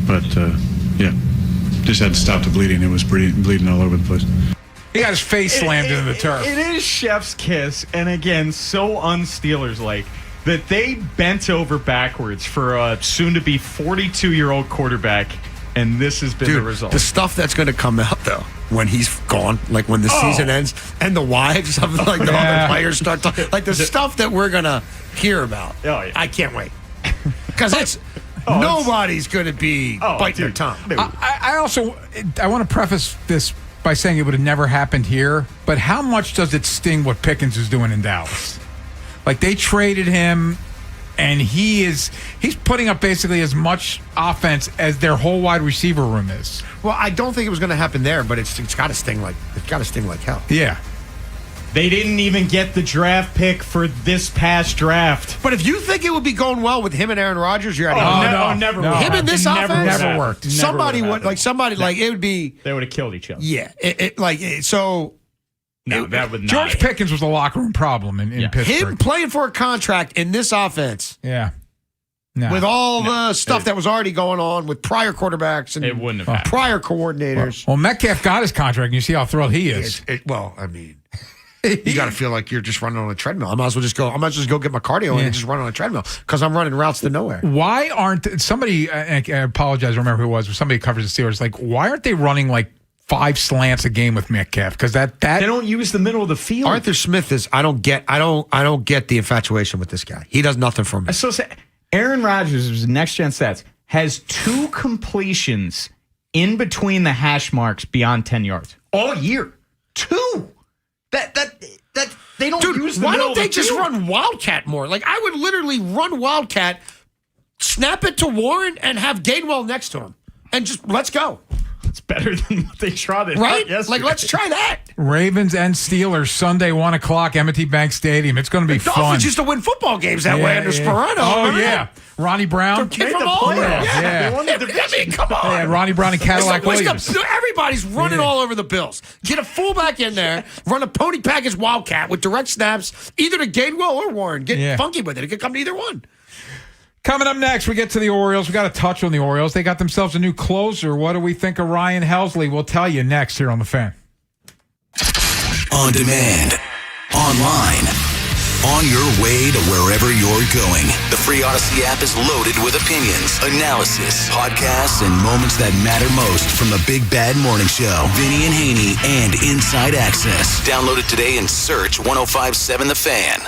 But, just had to stop the bleeding. It was bleeding all over the place. He got his face slammed into the turf. It is chef's kiss, and again, so un-Steelers-like that they bent over backwards for a soon-to-be 42-year-old quarterback, and this has been the result. The stuff that's going to come out, though, when he's gone, like when the season ends, and the wives of the other players start talking, like the stuff that we're going to hear about. Oh, yeah. I can't wait. Because it's... nobody's going to be biting their tongue. I also want to preface this by saying it would have never happened here, but how much does it sting what Pickens is doing in Dallas? Like they traded him, and he's putting up basically as much offense as their whole wide receiver room is. Well, I don't think it was going to happen there, but it's got to sting like hell. Yeah. They didn't even get the draft pick for this past draft. But if you think it would be going well with him and Aaron Rodgers, you're out of here. Never. Him and this offense never worked. Somebody would it would be. They would have killed each other. Yeah. No, that would not. George Pickens was the locker room problem in Pittsburgh. Him playing for a contract in this offense. Yeah. No. With all the stuff that was already going on with prior quarterbacks and it wouldn't have prior coordinators. Well, Metcalf got his contract, and you see how thrilled he is. You got to feel like you're just running on a treadmill. I might as well just go get my cardio and just run on a treadmill because I'm running routes to nowhere. Why aren't somebody? I apologize. I don't remember who it was. But somebody covers the Steelers. Like, why aren't they running like 5 slants a game with Metcalf? Because that they don't use the middle of the field. Arthur Smith is. I don't get the infatuation with this guy. He does nothing for me. So Aaron Rodgers, was next gen stats, has 2 completions in between the hash marks beyond 10 yards all year. 2. That they don't use the why middle don't they of the just field. run Wildcat more? Like I would literally run Wildcat, snap it to Warren, and have Gainwell next to him, and just let's go. It's better than what they trotted right? yesterday. Like let's try that. Ravens and Steelers Sunday 1:00 M&T Bank Stadium. It's going to be fun. Dolphins used to win football games that way under Sperano. Oh yeah, Ronnie Brown. Kid from all Yeah. I mean, come on. Yeah, Ronnie Brown and Cadillac Williams. Everybody's running all over the Bills. Get a fullback in there, run a pony package Wildcat with direct snaps, either to Gainwell or Warren. Get funky with it. It could come to either one. Coming up next, we get to the Orioles. We got a touch on the Orioles. They got themselves a new closer. What do we think of Ryan Helsley? We'll tell you next here on The Fan. On demand, online, on your way to wherever you're going. The free Odyssey app is loaded with opinions, analysis, podcasts, and moments that matter most from the Big Bad Morning Show. Vinny and Haynie and Inside Access. Download it today and search 1057 The Fan.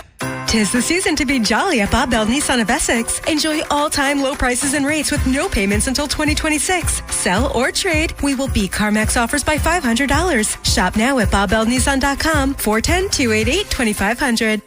'Tis the season to be jolly at Bob Bell Nissan of Essex. Enjoy all-time low prices and rates with no payments until 2026. Sell or trade, we will beat CarMax offers by $500. Shop now at BobBellNissan.com, 410-288-2500.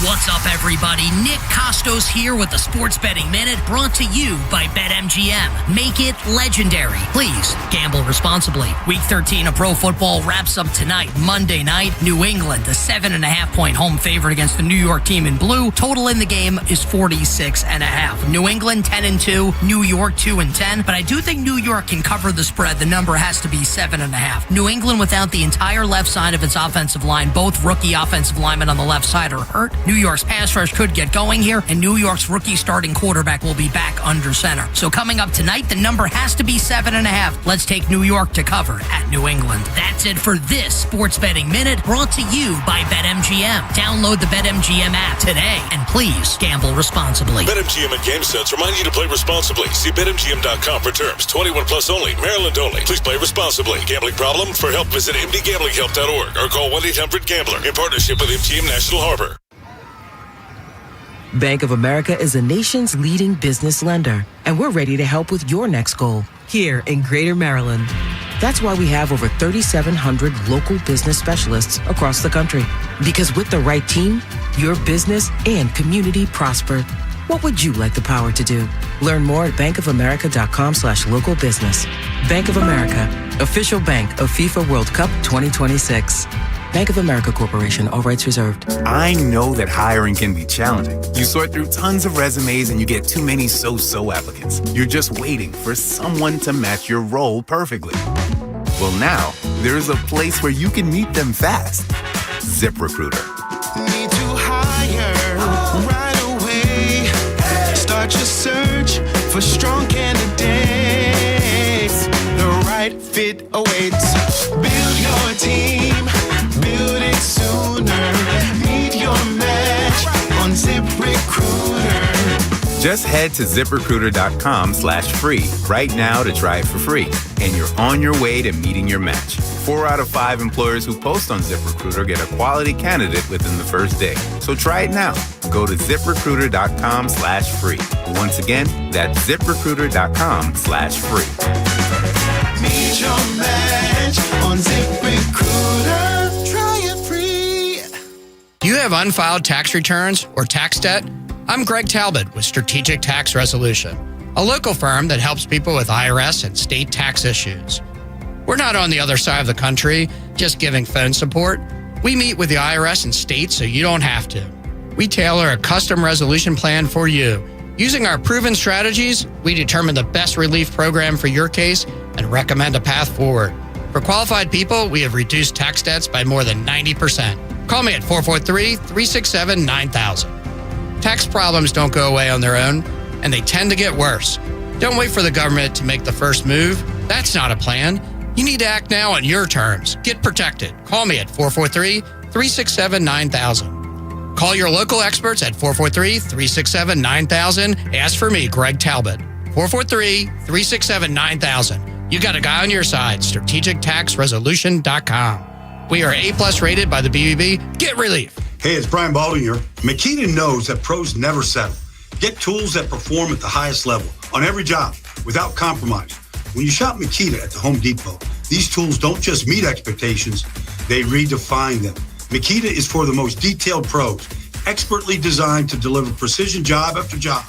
What's up, everybody? Nick Costos here with the Sports Betting Minute, brought to you by BetMGM. Make it legendary. Please gamble responsibly. Week 13 of pro football wraps up tonight, Monday night. New England, the 7.5-point home favorite against the New York team in blue. Total in the game is 46.5. New England 10-2, New York 2-10. But I do think New York can cover the spread. The number has to be 7.5. New England without the entire left side of its offensive line. Both rookie offensive linemen on the left side are hurt. New York's pass rush could get going here, and New York's rookie starting quarterback will be back under center. So coming up tonight, the number has to be 7.5. Let's take New York to cover at New England. That's it for this Sports Betting Minute, brought to you by BetMGM. Download the BetMGM app today, and please gamble responsibly. BetMGM and GameSense remind you to play responsibly. See BetMGM.com for terms. 21 plus only. Maryland only. Please play responsibly. Gambling problem? For help, visit mdgamblinghelp.org or call 1-800-GAMBLER in partnership with MGM National Harbor. Bank of America is the nation's leading business lender, and we're ready to help with your next goal here in Greater Maryland. That's why we have over 3,700 local business specialists across the country. Because with the right team, your business and community prosper. What would you like the power to do? Learn more at bankofamerica.com/local business. Bank of America, official bank of FIFA World Cup 2026. Bank of America Corporation, all rights reserved. I know that hiring can be challenging. You sort through tons of resumes and you get too many so-so applicants. You're just waiting for someone to match your role perfectly. Well, now there's a place where you can meet them fast. ZipRecruiter. Need to hire right away. Start your search for strong candidates. The right fit awaits. Build your team. Build it sooner. Meet your match on ZipRecruiter. Just head to ZipRecruiter.com/free right now to try it for free. And you're on your way to meeting your match. 4 out of 5 employers who post on ZipRecruiter get a quality candidate within the first day. So try it now. Go to ZipRecruiter.com/free. Once again, that's ZipRecruiter.com/free. Meet your match on ZipRecruiter. Try it free. Do you have unfiled tax returns or tax debt? I'm Greg Talbot with Strategic Tax Resolution, a local firm that helps people with IRS and state tax issues. We're not on the other side of the country, just giving phone support. We meet with the IRS and state so you don't have to. We tailor a custom resolution plan for you. Using our proven strategies, we determine the best relief program for your case and recommend a path forward. For qualified people, we have reduced tax debts by more than 90%. Call me at 443-367-9000. Tax problems don't go away on their own, and they tend to get worse. Don't wait for the government to make the first move. That's not a plan. You need to act now on your terms. Get protected. Call me at 443-367-9000. Call your local experts at 443-367-9000. Ask for me, Greg Talbot. 443-367-9000. You got a guy on your side. StrategicTaxResolution.com. We are A+ rated by the BBB. Get relief. Hey, it's Brian Baldwin here. Makita knows that pros never settle. Get tools that perform at the highest level on every job without compromise. When you shop Makita at the Home Depot, these tools don't just meet expectations, they redefine them. Makita is for the most detailed pros, expertly designed to deliver precision job after job.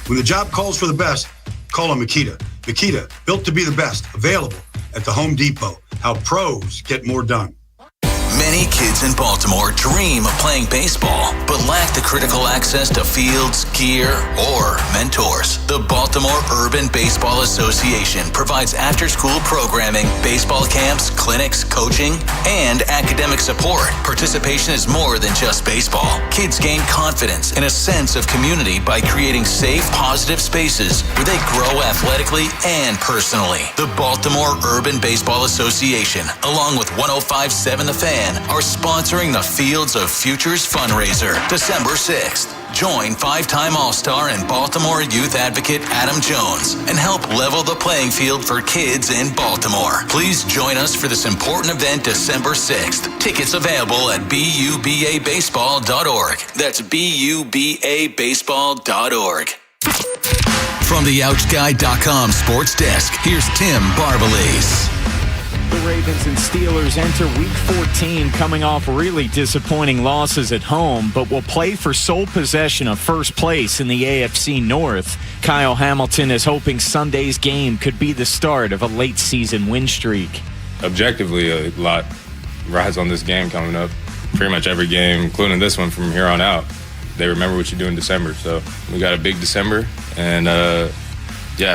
When the job calls for the best, call on Makita. Makita, built to be the best, available at the Home Depot. How pros get more done. Many kids in Baltimore dream of playing baseball, but lack the critical access to fields, gear, or mentors. The Baltimore Urban Baseball Association provides after-school programming, baseball camps, clinics, coaching, and academic support. Participation is more than just baseball. Kids gain confidence and a sense of community by creating safe, positive spaces where they grow athletically and personally. The Baltimore Urban Baseball Association, along with 105.7 The Fan, are sponsoring the Fields of Futures fundraiser December 6th. Join 5-time All-Star and Baltimore youth advocate Adam Jones and help level the playing field for kids in Baltimore. Please join us for this important event December 6th. Tickets available at BUBABaseball.org. That's BUBABaseball.org. From the OutGuy.com sports desk, here's Tim Barbalace. The Ravens and Steelers enter Week 14 coming off really disappointing losses at home, but will play for sole possession of first place in the AFC North. Kyle Hamilton is hoping Sunday's game could be the start of a late-season win streak. Objectively, a lot rides on this game coming up. Pretty much every game, including this one from here on out, they remember what you do in December. So we got a big December, and I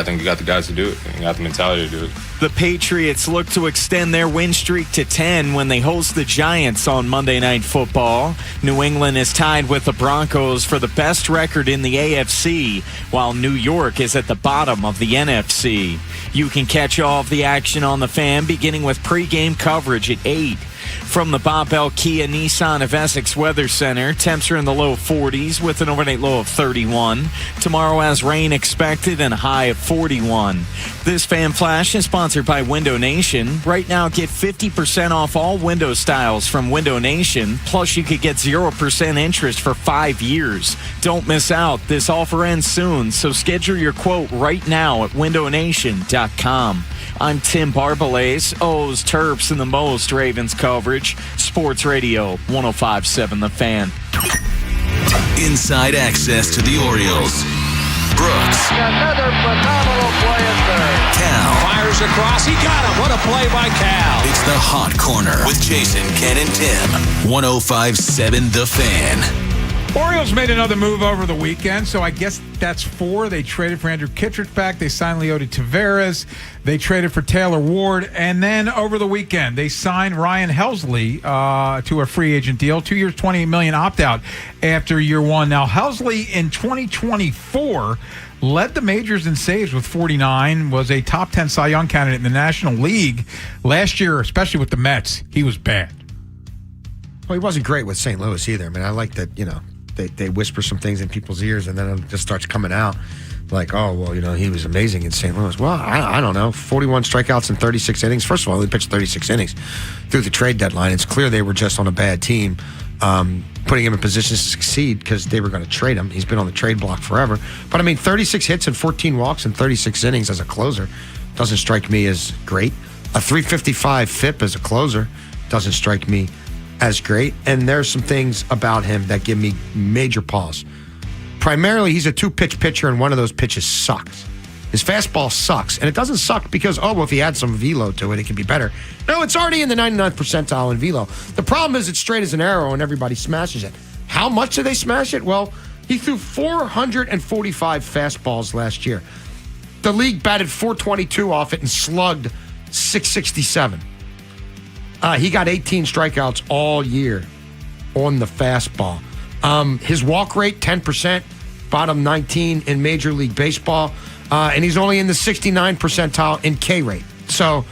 think we got the guys to do it and got the mentality to do it. The Patriots look to extend their win streak to 10 when they host the Giants on Monday Night Football. New England is tied with the Broncos for the best record in the AFC, while New York is at the bottom of the NFC. You can catch all of the action on the Fan beginning with pregame coverage at 8. From the Bob Bell Kia Nissan of Essex Weather Center, temps are in the low 40s with an overnight low of 31. Tomorrow has rain expected and a high of 41. This Fan Flash is sponsored by Window Nation. Right now, get 50% off all window styles from Window Nation. Plus, you could get 0% interest for 5 years. Don't miss out. This offer ends soon, so schedule your quote right now at windownation.com. I'm Tim Barbalace, O's, Terps, and the most Ravens coverage. Sports Radio 105.7 The Fan. Inside access to the Orioles. Brooks. Another phenomenal play at third. Cal. Fires across. He got him. What a play by Cal. It's the Hot Corner with Jason, Ken, and Tim. 105.7 The Fan. Orioles made another move over the weekend, so I guess that's 4. They traded for Andrew Kittredge back. They signed Leody Taveras. They traded for Taylor Ward. And then over the weekend, they signed Ryan Helsley to a free agent deal. 2 years, $28 million opt-out after year one. Now, Helsley in 2024 led the majors in saves with 49, was a top 10 Cy Young candidate in the National League. Last year, especially with the Mets, he was bad. Well, he wasn't great with St. Louis either. I mean, I like that, they whisper some things in people's ears and then it just starts coming out like, oh, well, he was amazing in St. Louis. Well, I don't know. 41 strikeouts in 36 innings. First of all, they pitched 36 innings through the trade deadline. It's clear they were just on a bad team, putting him in position to succeed because they were going to trade him. He's been on the trade block forever. But, 36 hits and 14 walks in 36 innings as a closer doesn't strike me as great. A 355 FIP as a closer doesn't strike me as great, and there's some things about him that give me major pause. Primarily, he's a 2-pitch pitcher, and one of those pitches sucks. His fastball sucks, and it doesn't suck because, if he adds some velo to it, it can be better. No, it's already in the 99th percentile in velo. The problem is it's straight as an arrow, and everybody smashes it. How much do they smash it? Well, he threw 445 fastballs last year. The league batted .422 off it and slugged .667. He got 18 strikeouts all year on the fastball. His walk rate, 10%, bottom 19 in Major League Baseball, and he's only in the 69th percentile in K rate. So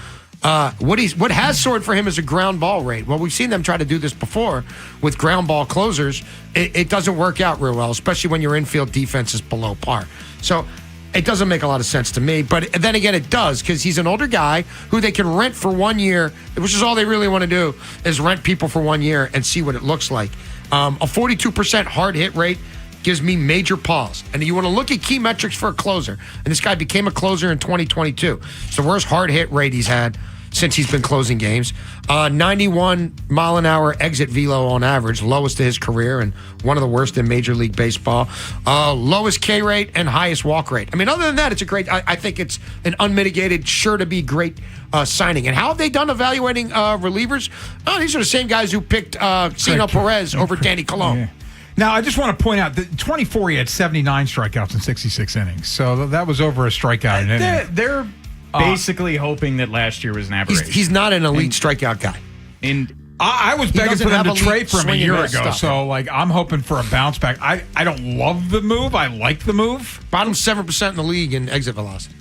what has soared for him is a ground ball rate. Well, we've seen them try to do this before with ground ball closers. It doesn't work out real well, especially when your infield defense is below par. So it doesn't make a lot of sense to me, but then again, it does because he's an older guy who they can rent for 1 year, which is all they really want to do is rent people for 1 year and see what it looks like. A 42% hard hit rate gives me major pause. And you want to look at key metrics for a closer, and this guy became a closer in 2022. It's the worst hard hit rate he's had since he's been closing games. 91 mile an hour exit velo on average, lowest of his career and one of the worst in Major League Baseball. Lowest K rate and highest walk rate. Other than that, it's a great, I think it's an unmitigated, sure to be great signing. And how have they done evaluating relievers? Oh, these are the same guys who picked Cino Perez over Danny Colon. Yeah. Now, I just want to point out that 24, he had 79 strikeouts in 66 innings. So that was over a strikeout an inning. They're basically hoping that last year was an aberration. He's not an elite strikeout guy. And I was begging for them to trade for him a year ago. So, I'm hoping for a bounce back. I don't love the move. I like the move. Bottom 7% in the league in exit velocity.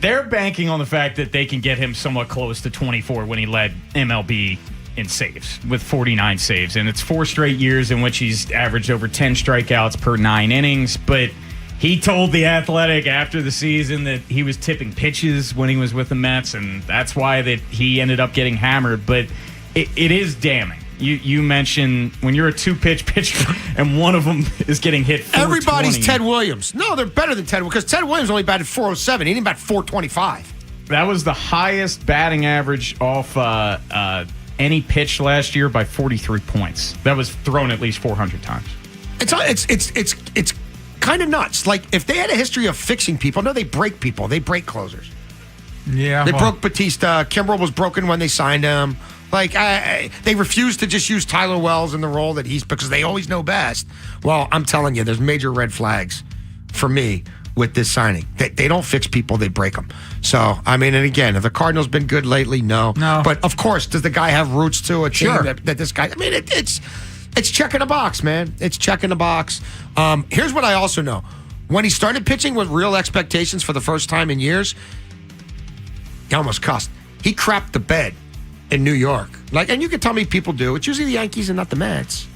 They're banking on the fact that they can get him somewhat close to 24 when he led MLB in saves with 49 saves. And it's 4 straight years in which he's averaged over 10 strikeouts per 9 innings. But he told The Athletic after the season that he was tipping pitches when he was with the Mets, and that's why that he ended up getting hammered. But it is damning. You mentioned when you're a 2-pitch pitcher and one of them is getting hit 420. Everybody's Ted Williams. No, they're better than Ted because Ted Williams only batted .407. He didn't bat .425. That was the highest batting average off any pitch last year by 43 points. That was thrown at least 400 times. It's kind of nuts. Like, if they had a history of fixing people, no, they break people. They break closers. Yeah. They broke Batista. Kimbrel was broken when they signed him. Like, they refused to just use Tyler Wells in the role that because they always know best. Well, I'm telling you, there's major red flags for me with this signing. They don't fix people, they break them. So, I mean, and again, have the Cardinals been good lately? No. But, of course, does the guy have roots to a team that this guy... I mean, it's checking a box, man. It's checking a box. Here's what I also know. When he started pitching with real expectations for the first time in years, he almost cussed. He crapped the bed in New York. And you can tell me people do. It's usually the Yankees and not the Mets.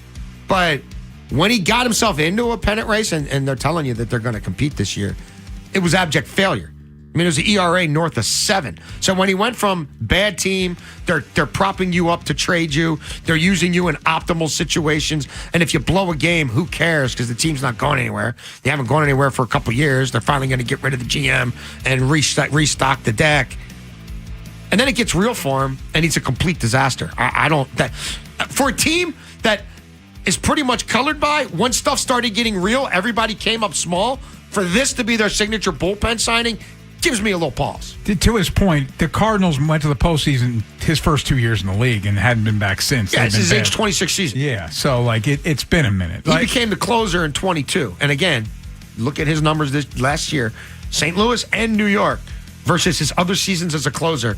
But when he got himself into a pennant race, and they're telling you that they're going to compete this year, it was abject failure. I mean, it was an ERA north of 7. So when he went from bad team, they're propping you up to trade you. They're using you in optimal situations. And if you blow a game, who cares? Because the team's not going anywhere. They haven't gone anywhere for a couple years. They're finally going to get rid of the GM and restock the deck. And then it gets real for him, and he's a complete disaster. For a team that is pretty much colored by, when stuff started getting real, everybody came up small. For this to be their signature bullpen signing gives me a little pause. To his point, the Cardinals went to the postseason his first 2 years in the league and hadn't been back since. Yeah, it's his age 26 season. Yeah, so it's been a minute. He became the closer in 22. And again, look at his numbers this last year. St. Louis and New York versus his other seasons as a closer.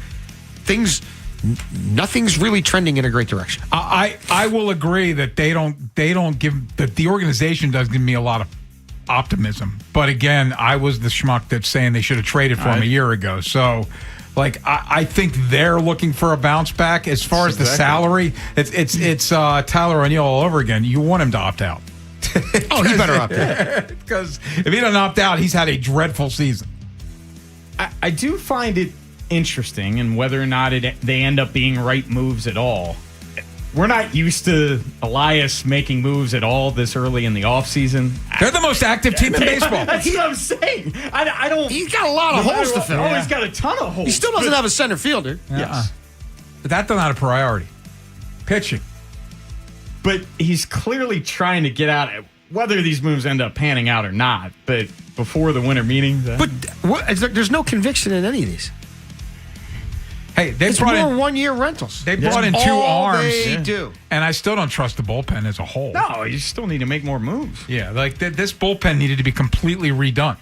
Nothing's really trending in a great direction. I will agree that they don't give the organization doesn't give me a lot of optimism. But again, I was the schmuck that's saying they should have traded for him a year ago. So, I think they're looking for a bounce back. As far as the salary, it's Tyler O'Neill all over again. You want him to opt out. Oh, he better opt out. Because if he doesn't opt out, he's had a dreadful season. I do find it interesting, and whether or not they end up being right moves at all. We're not used to Elias making moves at all this early in the offseason. They're the most active team in baseball. That's what I'm saying. I don't. He's got a lot of holes to fill. Oh, he's got a ton of holes. He still doesn't have a center fielder. Yes. But that's not a priority. Pitching. But he's clearly trying to get out, whether these moves end up panning out or not. But before the winter meetings. But there's no conviction in any of these. Hey, it's more 1-year rentals. They brought in 2 arms. They do. And I still don't trust the bullpen as a whole. No, you still need to make more moves. Yeah, this bullpen needed to be completely redone.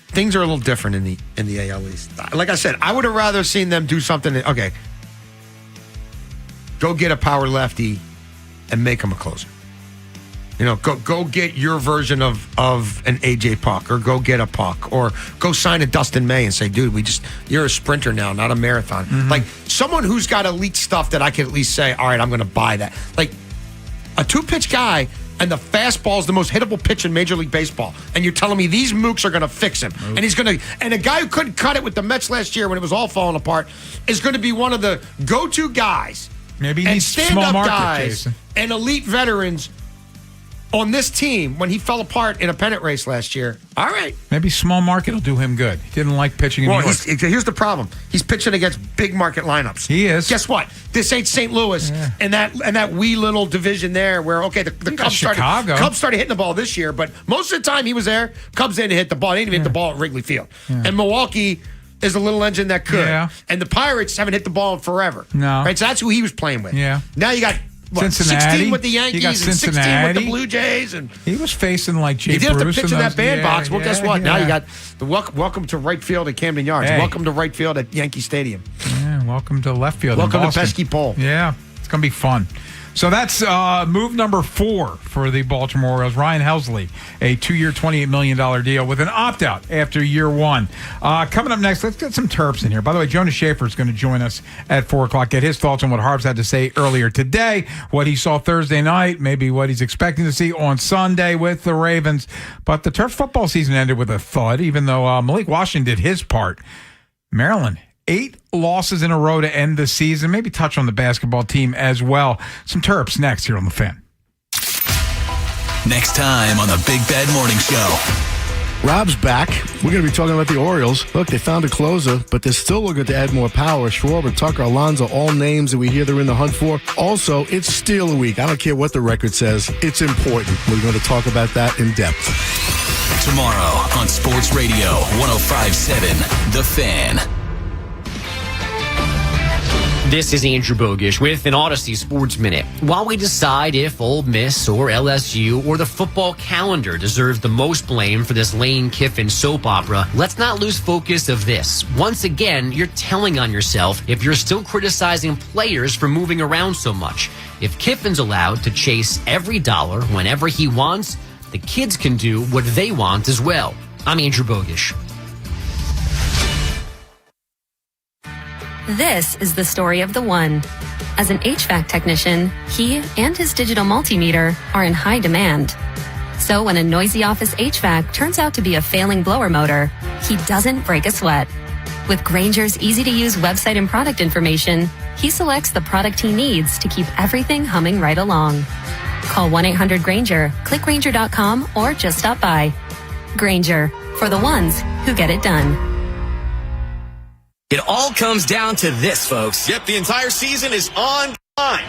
Things are a little different in the AL East. Like I said, I would have rather seen them do something. Okay, go get a power lefty and make him a closer. Go get your version of an AJ Puck, or go get a Puck, or go sign a Dustin May and say, dude, you're a sprinter now, not a marathon. Mm-hmm. Like someone who's got elite stuff that I can at least say, all right, I'm going to buy that. Like a 2-pitch guy, and the fastball is the most hittable pitch in Major League Baseball. And you're telling me these mooks are going to fix him. And and a guy who couldn't cut it with the Mets last year when it was all falling apart is going to be one of the go-to guys. Maybe he and needs stand-up small market, guys Jason. And elite veterans on this team when he fell apart in a pennant race last year. All right. Maybe small market will do him good. He didn't like pitching in New York. Here's the problem. He's pitching against big market lineups. He is. Guess what? This ain't St. Louis and that wee little division there where, okay, the Cubs started hitting the ball this year, but most of the time he was there, Cubs didn't hit the ball. They didn't even hit the ball at Wrigley Field. Yeah. And Milwaukee is a little engine that could. Yeah. And the Pirates haven't hit the ball in forever. No. Right? So that's who he was playing with. Yeah. Now you got... Cincinnati. 16 with the Yankees and 16 with the Blue Jays. And he was facing like Jay Bruce. He did have to pitch in that bandbox. Well, guess what? Yeah. Now you got the welcome to right field at Camden Yards. Hey. Welcome to right field at Yankee Stadium. Yeah, welcome to left field. Welcome in to Pesky Pole. Yeah, it's going to be fun. So that's move number 4 for the Baltimore Orioles. Ryan Helsley, a 2-year, $28 million deal with an opt-out after year 1. Coming up next, let's get some Terps in here. By the way, Jonas Schaefer is going to join us at 4 o'clock. Get his thoughts on what Harbs had to say earlier today, what he saw Thursday night, maybe what he's expecting to see on Sunday with the Ravens. But the Terps football season ended with a thud, even though Malik Washington did his part. Maryland, 8 losses in a row to end the season. Maybe touch on the basketball team as well. Some Terps next here on The Fan. Next time on the Big Bad Morning Show. Rob's back. We're going to be talking about the Orioles. Look, they found a closer, but they're still looking to add more power. Schwarber, Tucker, Alonso, all names that we hear they're in the hunt for. Also, it's Steal a Week. I don't care what the record says. It's important. We're going to talk about that in depth. Tomorrow on Sports Radio 105.7 The Fan. This is Andrew Bogish with an Odyssey Sports Minute. While we decide if Ole Miss or LSU or the football calendar deserves the most blame for this Lane Kiffin soap opera, let's not lose focus of this. Once again, you're telling on yourself if you're still criticizing players for moving around so much. If Kiffin's allowed to chase every dollar whenever he wants, the kids can do what they want as well. I'm Andrew Bogish. This is the story of the one. As an HVAC technician, he and his digital multimeter are in high demand. So when a noisy office HVAC turns out to be a failing blower motor, he doesn't break a sweat. With Grainger's easy-to-use website and product information, he selects the product he needs to keep everything humming right along. Call 1-800-GRAINGER, click Grainger.com, or just stop by. Grainger, for the ones who get it done. It all comes down to this, folks. Yep, the entire season is on line.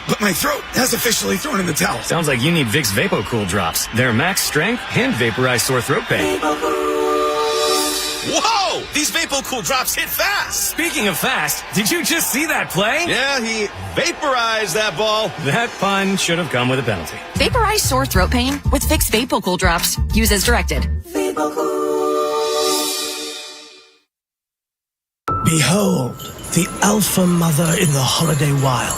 But my throat has officially thrown in the towel. Sounds like you need Vicks VapoCool drops. They're max strength and vaporize sore throat pain. Whoa! These VapoCool drops hit fast. Speaking of fast, did you just see that play? Yeah, he vaporized that ball. That pun should have come with a penalty. Vaporize sore throat pain with Vicks VapoCool drops. Use as directed. Behold, the alpha mother in the holiday wild.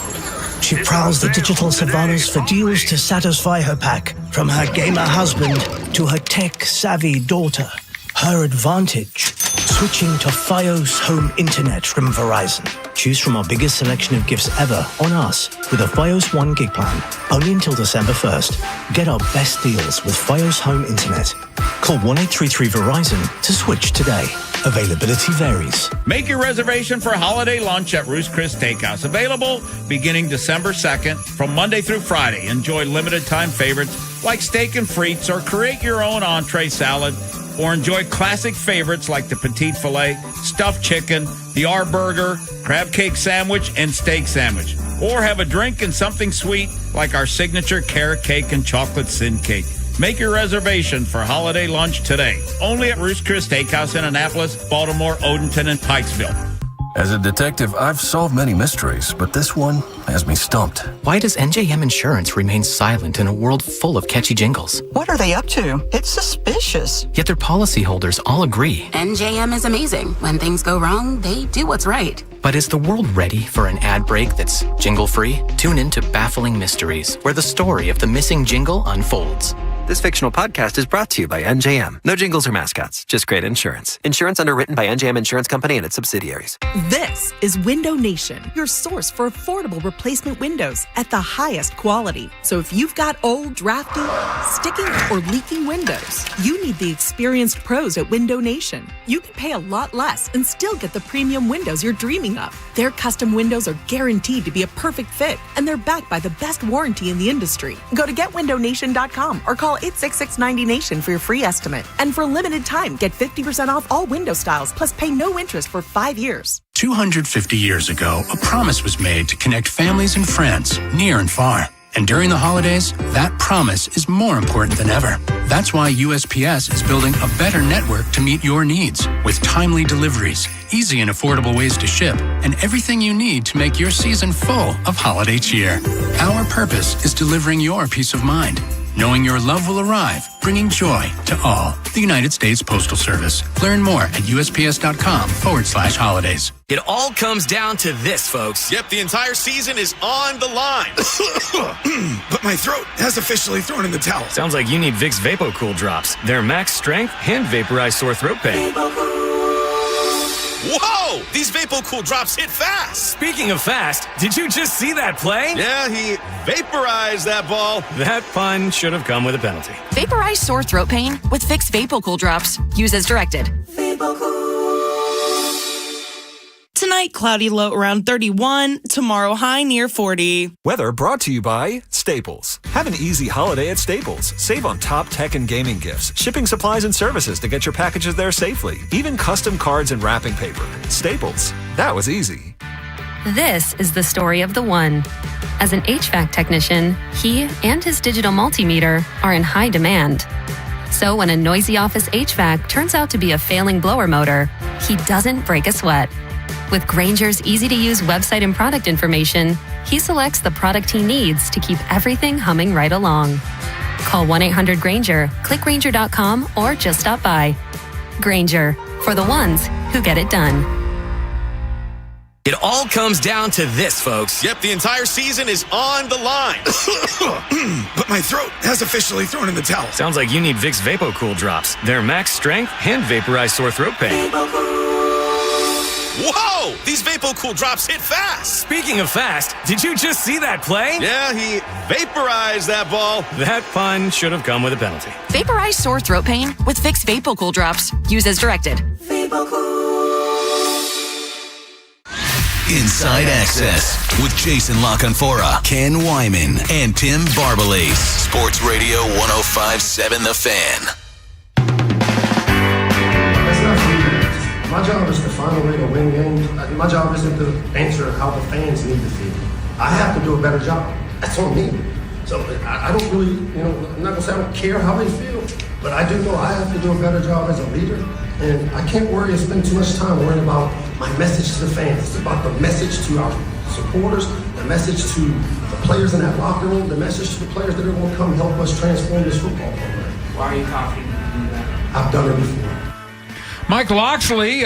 She prowls the digital savannas for deals to satisfy her pack. From her gamer husband to her tech-savvy daughter. Her advantage, switching to Fios Home Internet from Verizon. Choose from our biggest selection of gifts ever on us with a Fios 1 gig plan. Only until December 1st. Get our best deals with Fios Home Internet. Call 1-833-VERIZON to switch today. Availability varies. Make your reservation for holiday lunch at Ruth's Chris Steakhouse. Available beginning December 2nd from Monday through Friday. Enjoy limited time favorites like steak and frites, or create your own entree salad, or enjoy classic favorites like the petite filet, stuffed chicken, the R burger, crab cake sandwich, and steak sandwich. Or have a drink and something sweet like our signature carrot cake and chocolate sin cake. Make your reservation for holiday lunch today. Only at Ruth's Chris Steakhouse in Annapolis, Baltimore, Odenton, and Pikesville. As a detective, I've solved many mysteries, but this one has me stumped. Why does NJM Insurance remain silent in a world full of catchy jingles? What are they up to? It's suspicious. Yet their policyholders all agree. NJM is amazing. When things go wrong, they do what's right. But is the world ready for an ad break that's jingle-free? Tune in to Baffling Mysteries, where the story of the missing jingle unfolds. This fictional podcast is brought to you by NJM. No jingles or mascots, just great insurance. Insurance underwritten by NJM Insurance Company and its subsidiaries. This is Window Nation, your source for affordable replacement windows at the highest quality. So if you've got old, drafty, sticky, or leaking windows, you need the experienced pros at Window Nation. You can pay a lot less and still get the premium windows you're dreaming of. Their custom windows are guaranteed to be a perfect fit, and they're backed by the best warranty in the industry. Go to GetWindowNation.com or call 866-90Nation for your free estimate. And for a limited time, get 50% off all window styles, plus pay no interest for 5 years. 250 years ago, a promise was made to connect families and friends near and far. And during the holidays, that promise is more important than ever. That's why USPS is building a better network to meet your needs, with timely deliveries, easy and affordable ways to ship, and everything you need to make your season full of holiday cheer. Our purpose is delivering your peace of mind, knowing your love will arrive, bringing joy to all. The United States Postal Service. Learn more at USPS.com/holidays. It all comes down to this, folks. Yep, the entire season is on the line. But my throat has officially thrown in the towel. Sounds like you need Vicks VapoCool drops. They're max strength and vaporize sore throat pain. Whoa! These VapoCool drops hit fast. Speaking of fast, did you just see that play? Yeah, he vaporized that ball. That pun should have come with a penalty. Vaporize sore throat pain with Vicks VapoCool drops. Use as directed. Tonight, cloudy low around 31. Tomorrow, high near 40. Weather brought to you by Staples. Have an easy holiday at Staples. Save on top tech and gaming gifts, shipping supplies and services to get your packages there safely, even custom cards and wrapping paper. Staples. That was easy. This is the story of the one. As an HVAC technician, he and his digital multimeter are in high demand. So when a noisy office HVAC turns out to be a failing blower motor, he doesn't break a sweat. With Grainger's easy-to-use website and product information, he selects the product he needs to keep everything humming right along. Call 1-800-GRAINGER, click Grainger.com, or just stop by. Grainger, for the ones who get it done. It all comes down to this, folks. Yep, the entire season is on the line. But my throat has officially thrown in the towel. Sounds like you need Vicks VapoCool drops. Their max strength and vaporize sore throat pain. Whoa! These VapoCool drops hit fast. Speaking of fast, did you just see that play? Yeah, he vaporized that ball. That pun should have come with a penalty. Vaporize sore throat pain with Vicks VapoCool drops. Use as directed. Inside Access with Jason LaConfora, Ken Wyman, and Tim Barbalace. Sports Radio 105.7 The Fan. That's not for me. My job is to find a way to win games. My job isn't to answer how the fans need to feel. I have to do a better job. That's on me. So I don't really, I'm not going to say I don't care how they feel, but I do know I have to do a better job as a leader. And I can't worry and spend too much time worrying about my message to the fans. It's about the message to our supporters, the message to the players in that locker room, the message to the players that are going to come help us transform this football program. Why are you confident in doing that? I've done it before. Mike Loxley,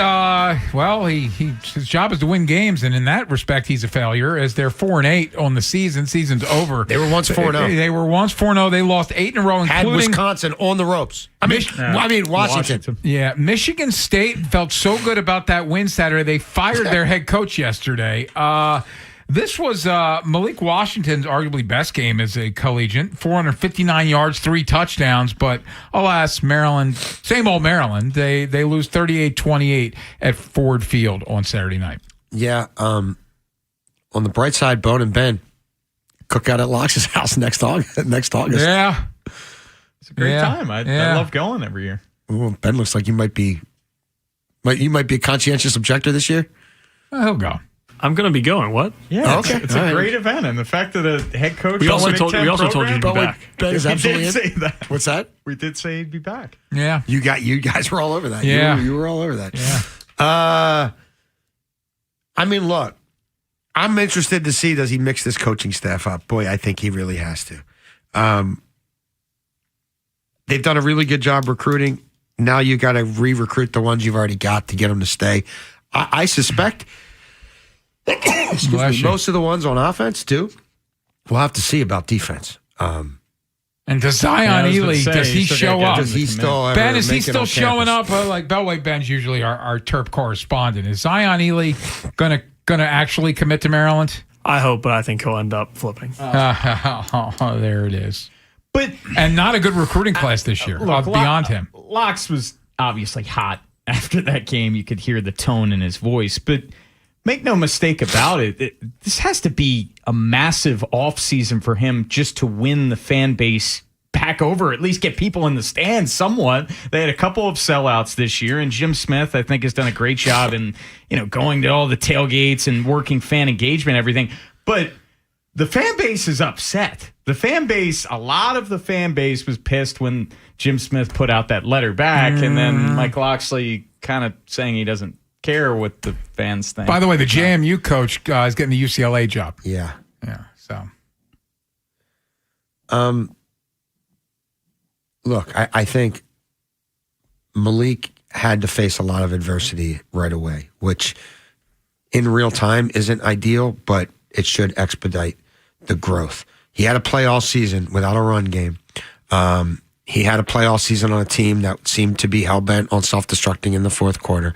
his job is to win games, and in that respect, he's a failure, as they're 4-8 on the season. Season's over. They were once 4-0. They were once 4-0. They lost 8 in a row, Had including Wisconsin on the ropes. Washington. Yeah, Michigan State felt so good about that win Saturday, they fired their head coach yesterday. This was Malik Washington's arguably best game as a collegiate. 459 yards, 3 touchdowns. But alas, Maryland, same old Maryland, they lose 38-28 at Ford Field on Saturday night. Yeah. On the bright side, Bone and Ben cook out at Lox's house next August. Yeah. It's a great time. I love going every year. Ooh, Ben looks like you might be a conscientious objector this year. He'll go. I'm going to be going. What? Yeah, okay. It's a great event, and the fact that a head coach. We also told you to be back. Ben is absolutely we did say that. What's that? We did say he'd be back. Yeah, you guys were all over that. Yeah, you were all over that. Yeah. I mean, look, I'm interested to see, does he mix this coaching staff up? Boy, I think he really has to. They've done a really good job recruiting. Now you got to re-recruit the ones you've already got to get them to stay. I suspect. Most of the ones on offense too. We'll have to see about defense. And does Zion Ely, does he show up? Does he still Ben, is he still showing up? Like Beltway Ben's usually our Terp correspondent. Is Zion Ely gonna actually commit to Maryland? I hope, but I think he'll end up flipping. There it is. And not a good recruiting class this year. Beyond him, Locks was obviously hot after that game. You could hear the tone in his voice, but make no mistake about it, this has to be a massive offseason for him just to win the fan base back over, at least get people in the stands somewhat. They had a couple of sellouts this year, and Jim Smith, I think, has done a great job in going to all the tailgates and working fan engagement and everything. But the fan base is upset. A lot of the fan base was pissed when Jim Smith put out that letter back, and then Mike Loxley kind of saying he doesn't care what the fans think. By the way, the JMU coach is getting the UCLA job. Yeah. So, look, I think Malik had to face a lot of adversity right away, which in real time isn't ideal, but it should expedite the growth. He had to play all season without a run game. He had to play all season on a team that seemed to be hell-bent on self-destructing in the fourth quarter.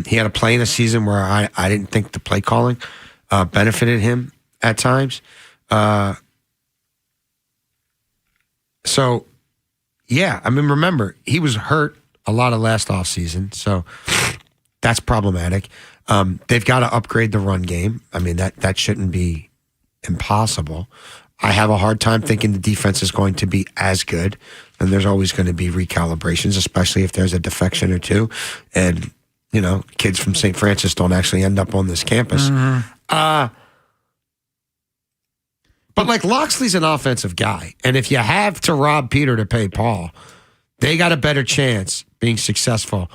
He had to play in a season where I didn't think the play calling benefited him at times. So, yeah, I mean, remember, he was hurt a lot of last offseason, so that's problematic. They've got to upgrade the run game. I mean, that shouldn't be impossible. I have a hard time thinking the defense is going to be as good, and there's always going to be recalibrations, especially if there's a defection or two. And, kids from St. Francis don't actually end up on this campus. Mm-hmm. But like Loxley's an offensive guy, and if you have to rob Peter to pay Paul, they got a better chance being successful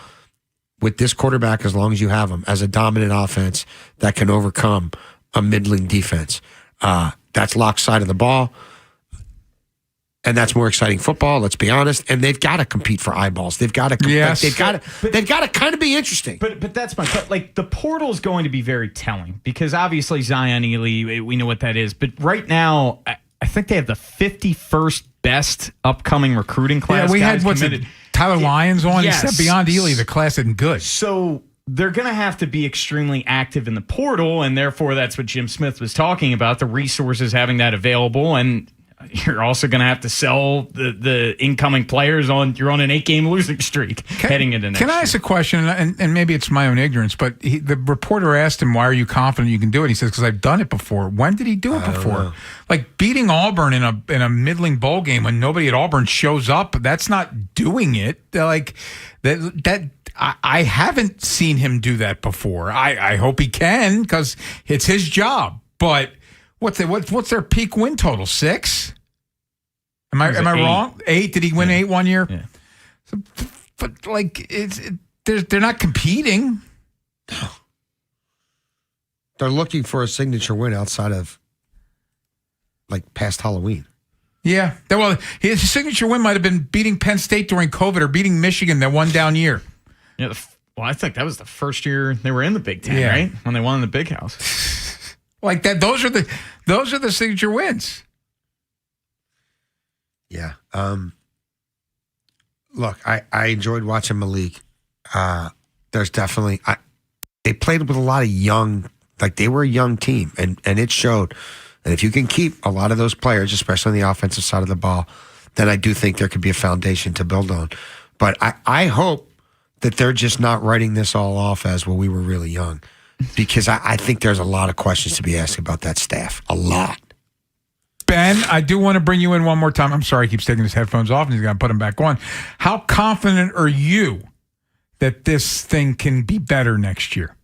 with this quarterback as long as you have him as a dominant offense that can overcome a middling defense. That's Locke's side of the ball, and that's more exciting football. Let's be honest. And they've got to compete for eyeballs. They've got to. Yes. They've got to kind of be interesting. But that's my point. Like, the portal is going to be very telling because obviously Zion Ely, we know what that is. But right now, I think they have the 51st best upcoming recruiting class. Yeah, we had committed. Tyler Lyons on. Yes. He said beyond Ely, the class isn't good. So they're going to have to be extremely active in the portal, and therefore that's what Jim Smith was talking about, the resources having that available. And you're also going to have to sell the incoming players you're on an 8-game losing streak heading into next year. Can I ask a question? And maybe it's my own ignorance, but the reporter asked him, why are you confident you can do it? He says, because I've done it before. When did he do it before? Like beating Auburn in a middling bowl game when nobody at Auburn shows up, that's not doing it. Like that I haven't seen him do that before. I hope he can because it's his job. But what's their peak win total? 6? Am I wrong? 8? Did he win 8 one year? Yeah. So, but like they're not competing. They're looking for a signature win outside of like past Halloween. Yeah. Well, his signature win might have been beating Penn State during COVID or beating Michigan that one down year. Yeah. Well, I think that was the first year they were in the Big Ten, right? When they won in the Big House. Like that. Those are the signature wins. Yeah. Look, I enjoyed watching Malik. There's definitely they played with a lot of young, like they were a young team, and it showed. And if you can keep a lot of those players, especially on the offensive side of the ball, then I do think there could be a foundation to build on. But I hope that they're just not writing this all off as, well, we were really young. Because I think there's a lot of questions to be asked about that staff. A lot. Ben, I do want to bring you in one more time. I'm sorry he keeps taking his headphones off and he's got to put them back on. How confident are you that this thing can be better next year?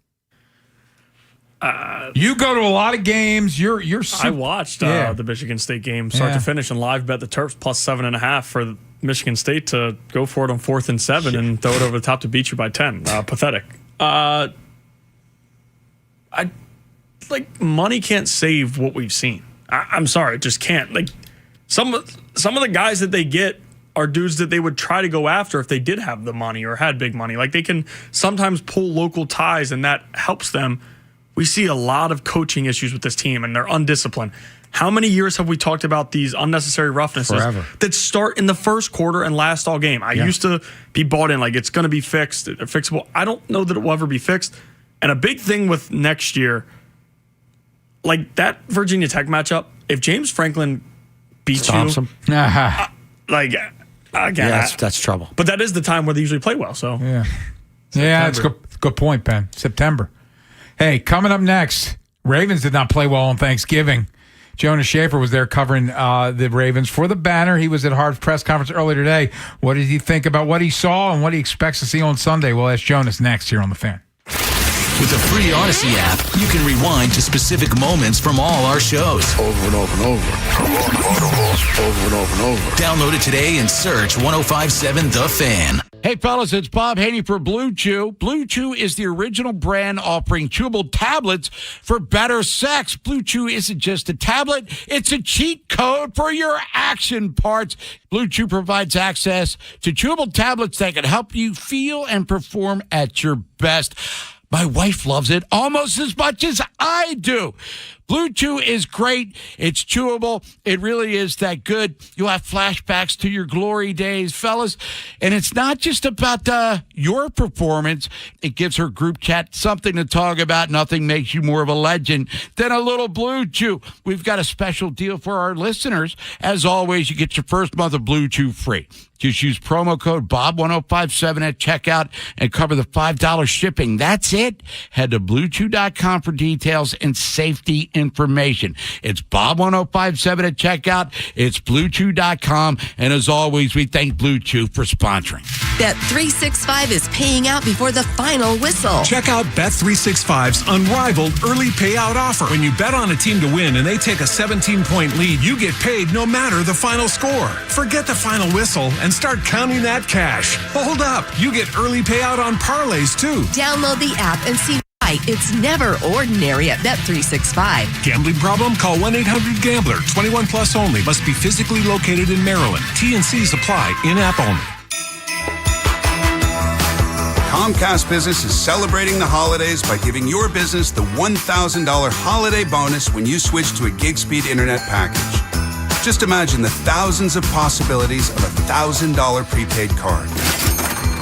You go to a lot of games. I watched the Michigan State game start to finish and live bet the Terps plus 7.5 for Michigan State to go for it on 4th and 7 and throw it over the top to beat you by 10. Pathetic. Money can't save what we've seen. I'm sorry, it just can't. Like some of the guys that they get are dudes that they would try to go after if they did have the money or had big money. Like they can sometimes pull local ties and that helps them. We see a lot of coaching issues with this team and they're undisciplined. How many years have we talked about these unnecessary roughnesses that start in the first quarter and last all game? I used to be bought in like it's going to be fixed, fixable. I don't know that it will ever be fixed. And a big thing with next year, like that Virginia Tech matchup, if James Franklin beats him, that's trouble. But that is the time where they usually play well. So yeah, that's a good point, Ben. September. Hey, coming up next, Ravens did not play well on Thanksgiving. Jonas Schaefer was there covering the Ravens for the banner. He was at Hart's press conference earlier today. What did he think about what he saw and what he expects to see on Sunday? We'll ask Jonas next here on The Fan. With the free Odyssey app, you can rewind to specific moments from all our shows. Over and over and over. Over and over and over. Download it today and search 1057 The Fan. Hey, fellas, it's Bob Haynie for Blue Chew. Blue Chew is the original brand offering chewable tablets for better sex. Blue Chew isn't just a tablet, it's a cheat code for your action parts. Blue Chew provides access to chewable tablets that can help you feel and perform at your best. My wife loves it almost as much as I do. Blue Chew is great. It's chewable. It really is that good. You'll have flashbacks to your glory days, fellas. And it's not just about your performance. It gives her group chat something to talk about. Nothing makes you more of a legend than a little Blue Chew. We've got a special deal for our listeners. As always, you get your first month of Blue Chew free. Just use promo code BOB1057 at checkout and cover the $5 shipping. That's it. Head to BlueChew.com for details and safety information. It's BOB1057 at checkout. It's BlueChew.com. And as always, we thank Blue Chew for sponsoring. Bet365 is paying out before the final whistle. Check out Bet365's unrivaled early payout offer. When you bet on a team to win and they take a 17-point lead, you get paid no matter the final score. Forget the final whistle and start counting that cash. Hold up. You get early payout on parlays, too. Download the app and see why it's never ordinary at Bet365. Gambling problem? Call 1-800-GAMBLER. 21 plus only. Must be physically located in Maryland. T&Cs apply. In-app only. Comcast Business is celebrating the holidays by giving your business the $1,000 holiday bonus when you switch to a gig speed internet package. Just imagine the thousands of possibilities of a $1,000 prepaid card.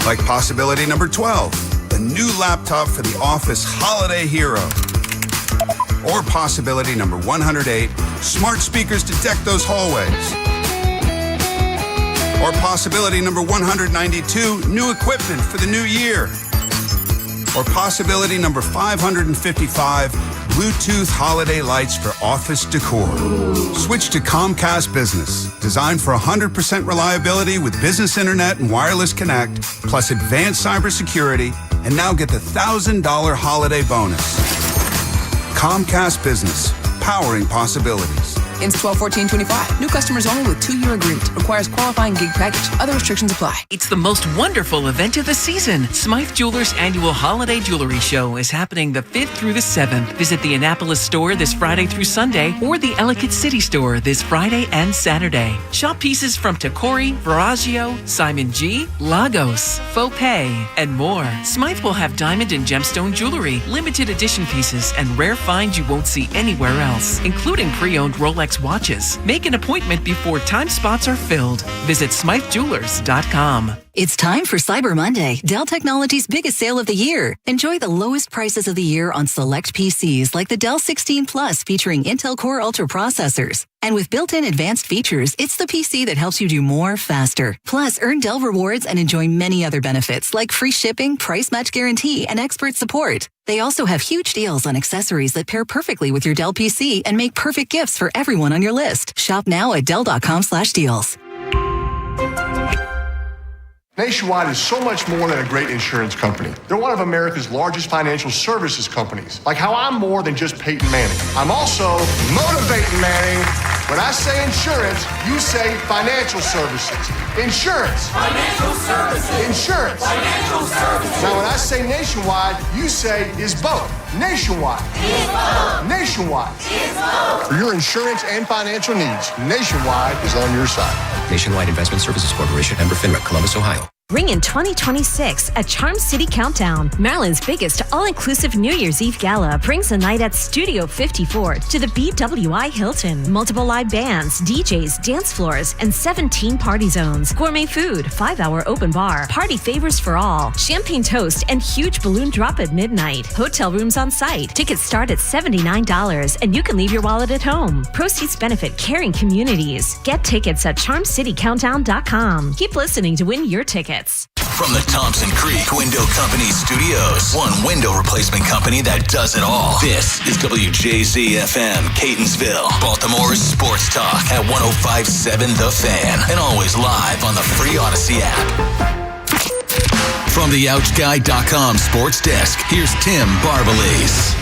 Like possibility number 12, the new laptop for the office holiday hero. Or possibility number 108, smart speakers to deck those hallways. Or possibility number 192, new equipment for the new year. Or possibility number 555, Bluetooth holiday lights for office decor. Switch to Comcast Business, designed for 100% reliability with business internet and wireless connect, plus advanced cybersecurity, and now get the $1,000 holiday bonus. Comcast Business, powering possibilities. Ends 12/14/25. New customers only with 2-year agreement. Requires qualifying gig package. Other restrictions apply. It's the most wonderful event of the season. Smythe Jewelers' annual holiday jewelry show is happening the 5th through the 7th. Visit the Annapolis store this Friday through Sunday or the Ellicott City store this Friday and Saturday. Shop pieces from Tacori, Veragio, Simon G, Lagos, Faux Pay, and more. Smythe will have diamond and gemstone jewelry, limited edition pieces, and rare finds you won't see anywhere else, including pre-owned Rolex watches. Make an appointment before time spots are filled. Visit SmytheJewelers.com. It's time for Cyber Monday, Dell Technologies' biggest sale of the year. Enjoy the lowest prices of the year on select PCs like the Dell 16 Plus featuring Intel Core Ultra processors. And with built-in advanced features, it's the PC that helps you do more faster. Plus, earn Dell rewards and enjoy many other benefits like free shipping, price match guarantee, and expert support. They also have huge deals on accessories that pair perfectly with your Dell PC and make perfect gifts for everyone on your list. Shop now at Dell.com/deals. Nationwide is so much more than a great insurance company. They're one of America's largest financial services companies. Like how I'm more than just Peyton Manning. I'm also motivating Manning. When I say insurance, you say financial services. Insurance. Financial services. Insurance. Financial services. Now when I say nationwide, you say is both. Nationwide. Is both. Nationwide. Is both. For your insurance and financial needs, Nationwide is on your side. Nationwide Investment Services Corporation, member FINRA, Columbus, Ohio. Ring in 2026 at Charm City Countdown. Maryland's biggest all-inclusive New Year's Eve gala brings a night at Studio 54 to the BWI Hilton. Multiple live bands, DJs, dance floors, and 17 party zones. Gourmet food, 5-hour open bar, party favors for all, champagne toast, and huge balloon drop at midnight. Hotel rooms on site. Tickets start at $79, and you can leave your wallet at home. Proceeds benefit caring communities. Get tickets at CharmCityCountdown.com. Keep listening to win your tickets. From the Thompson Creek Window Company Studios, one window replacement company that does it all. This is WJZ-FM, Catonsville, Baltimore's sports talk at 105.7 The Fan, and always live on the free Odyssey app. From the OutGuy.com sports desk, here's Tim Barbalise.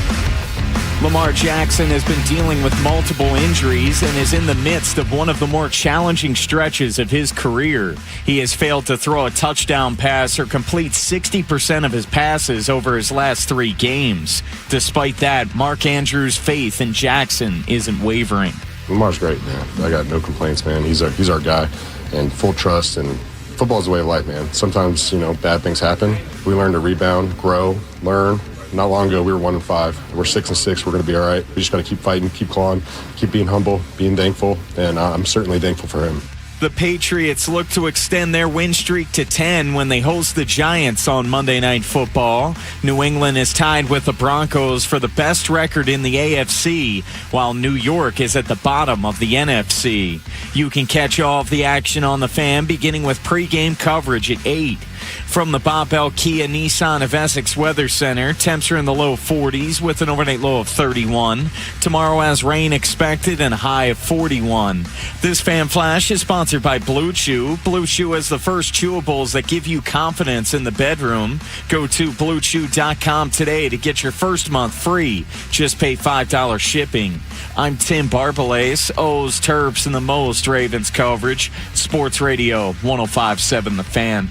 Lamar Jackson has been dealing with multiple injuries and is in the midst of one of the more challenging stretches of his career. He has failed to throw a touchdown pass or complete 60% of his passes over his last 3 games. Despite that, Mark Andrews' faith in Jackson isn't wavering. Lamar's great, man. I got no complaints, man. He's our guy, and full trust, and football is the way of life, man. Sometimes, bad things happen. We learn to rebound, grow, learn, not long ago, we were 1-5. We're 6-6. We're going to be all right. We just got to keep fighting, keep clawing, keep being humble, being thankful, and I'm certainly thankful for him. The Patriots look to extend their win streak to 10 when they host the Giants on Monday Night Football. New England is tied with the Broncos for the best record in the AFC, while New York is at the bottom of the NFC. You can catch all of the action on the Fan beginning with pregame coverage at 8. From the Bob Bell Kia Nissan of Essex Weather Center, temps are in the low 40s with an overnight low of 31. Tomorrow has rain expected and a high of 41. This Fan Flash is sponsored by Blue Chew. Blue Chew is the first chewables that give you confidence in the bedroom. Go to BlueChew.com today to get your first month free. Just pay $5 shipping. I'm Tim Barbalace, O's, Terps, and the most Ravens coverage. Sports Radio 105.7 The Fan.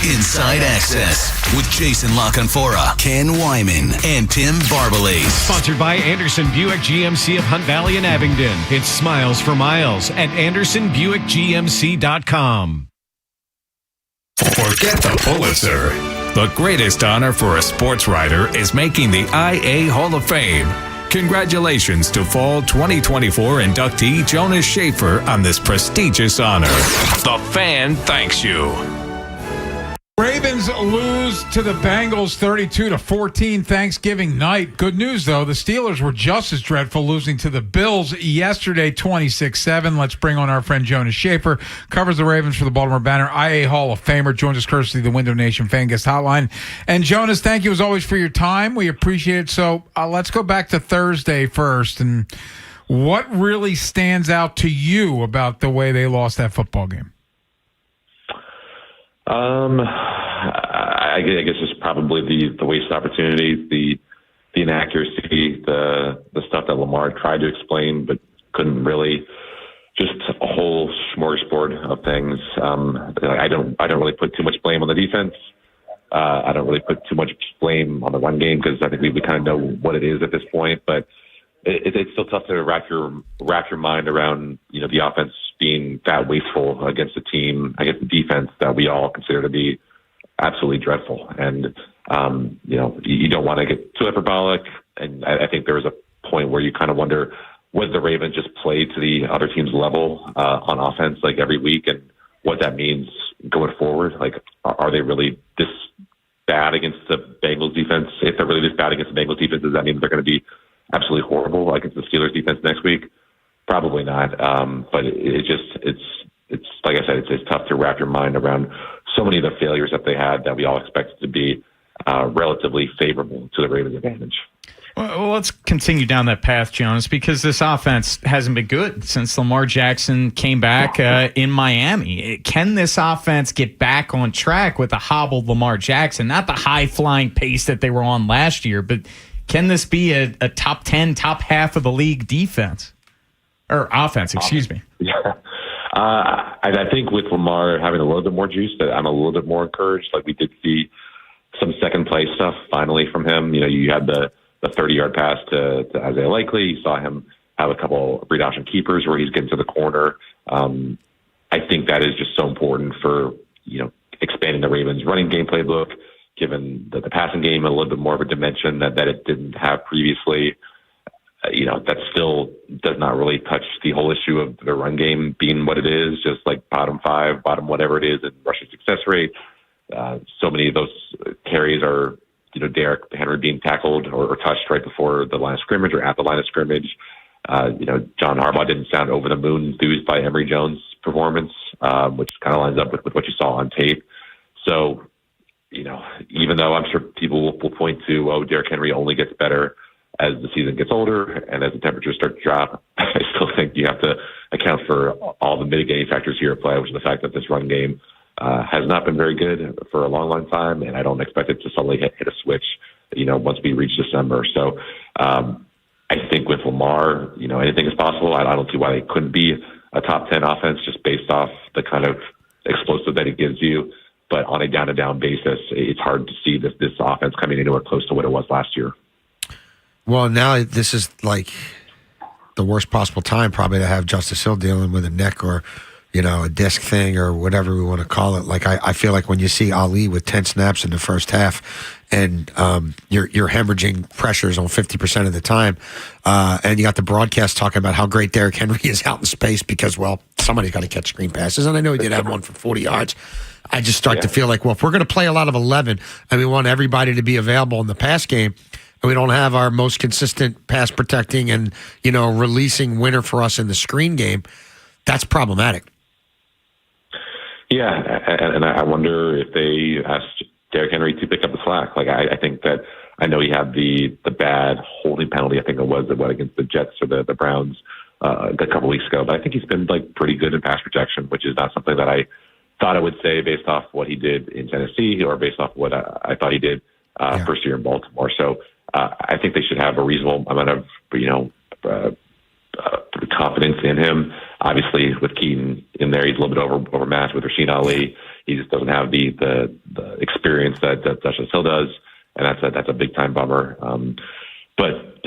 Inside Access with Jason LaConfora, Ken Wyman, and Tim Barbalace. Sponsored by Anderson Buick GMC of Hunt Valley and Abingdon. It's smiles for miles at AndersonBuickGMC.com. Forget the Pulitzer. The greatest honor for a sports writer is making the IA Hall of Fame. Congratulations to Fall 2024 inductee Jonas Schaefer on this prestigious honor. The Fan thanks you. Ravens lose to the Bengals 32-14 Thanksgiving night. Good news, though. The Steelers were just as dreadful, losing to the Bills yesterday 26-7. Let's bring on our friend Jonas Schaefer, covers the Ravens for the Baltimore Banner, IA Hall of Famer, joins us courtesy of the Window Nation Fan Guest Hotline. And Jonas, thank you as always for your time. We appreciate it. So let's go back to Thursday first. And what really stands out to you about the way they lost that football game? I guess it's probably the wasted opportunities, the inaccuracy, the stuff that Lamar tried to explain but couldn't really. Just a whole smorgasbord of things. I don't really put too much blame on the defense. I don't really put too much blame on the run game because I think we kind of know what it is at this point. But it's still tough to wrap your mind around, the offense being that wasteful against a team, against the defense that we all consider to be absolutely dreadful. And, you don't want to get too hyperbolic. And I think there was a point where you kind of wonder, was the Ravens just play to the other team's level on offense like every week, and what that means going forward? Like, are they really this bad against the Bengals defense? If they're really this bad against the Bengals defense, does that mean they're going to be absolutely horrible against the Steelers defense next week? Probably not. But it's like I said, it's tough to wrap your mind around so many of the failures that they had that we all expected to be relatively favorable to the Ravens' advantage. Well, let's continue down that path, Jonas, because this offense hasn't been good since Lamar Jackson came back in Miami. Can this offense get back on track with a hobbled Lamar Jackson? Not the high-flying pace that they were on last year, but can this be a top 10, top half of the league defense? Or offense, excuse me. Yeah. I think with Lamar having a little bit more juice, that I'm a little bit more encouraged. Like, we did see some second play stuff finally from him. You had the 30-yard pass to Isaiah Likely. You saw him have a couple of read option keepers where he's getting to the corner. I think that is just so important for, expanding the Ravens' running game playbook, given the passing game a little bit more of a dimension that it didn't have previously. That still does not really touch the whole issue of the run game being what it is, just like bottom 5, bottom whatever it is in rushing success rate. So many of those carries are, Derrick Henry being tackled or touched right before the line of scrimmage or at the line of scrimmage. John Harbaugh didn't sound over the moon enthused by Emory Jones' performance, which kind of lines up with what you saw on tape. So, even though I'm sure people will point to, Derrick Henry only gets better as the season gets older and as the temperatures start to drop, I still think you have to account for all the mitigating factors here at play, which is the fact that this run game has not been very good for a long, long time, and I don't expect it to suddenly hit a switch, once we reach December. So I think with Lamar, anything is possible. I don't see why they couldn't be a top 10 offense just based off the kind of explosive that it gives you. But on a down-to-down basis, it's hard to see this offense coming anywhere close to what it was last year. Well, now this is like the worst possible time probably to have Justice Hill dealing with a neck or, a disc thing or whatever we want to call it. Like I feel like when you see Ali with 10 snaps in the first half and you're hemorrhaging pressures on 50% of the time, and you got the broadcast talking about how great Derrick Henry is out in space because, well, somebody's got to catch screen passes. And I know he did have one for 40 yards. I just start to feel like, well, if we're going to play a lot of 11 and we want everybody to be available in the pass game, and we don't have our most consistent pass protecting and, releasing winner for us in the screen game, that's problematic. Yeah, and I wonder if they asked Derrick Henry to pick up the slack. Like, I think that I know he had the bad holding penalty. I think it was against the Jets or the Browns a couple weeks ago. But I think he's been pretty good in pass protection, which is not something that I thought I would say based off what he did in Tennessee or based off what I thought he did first year in Baltimore. So I think they should have a reasonable amount of confidence in him. Obviously, with Keaton in there, he's a little bit overmatched with Rasheen Ali. He just doesn't have the experience that Justice Hill does, and that's a big time bummer. But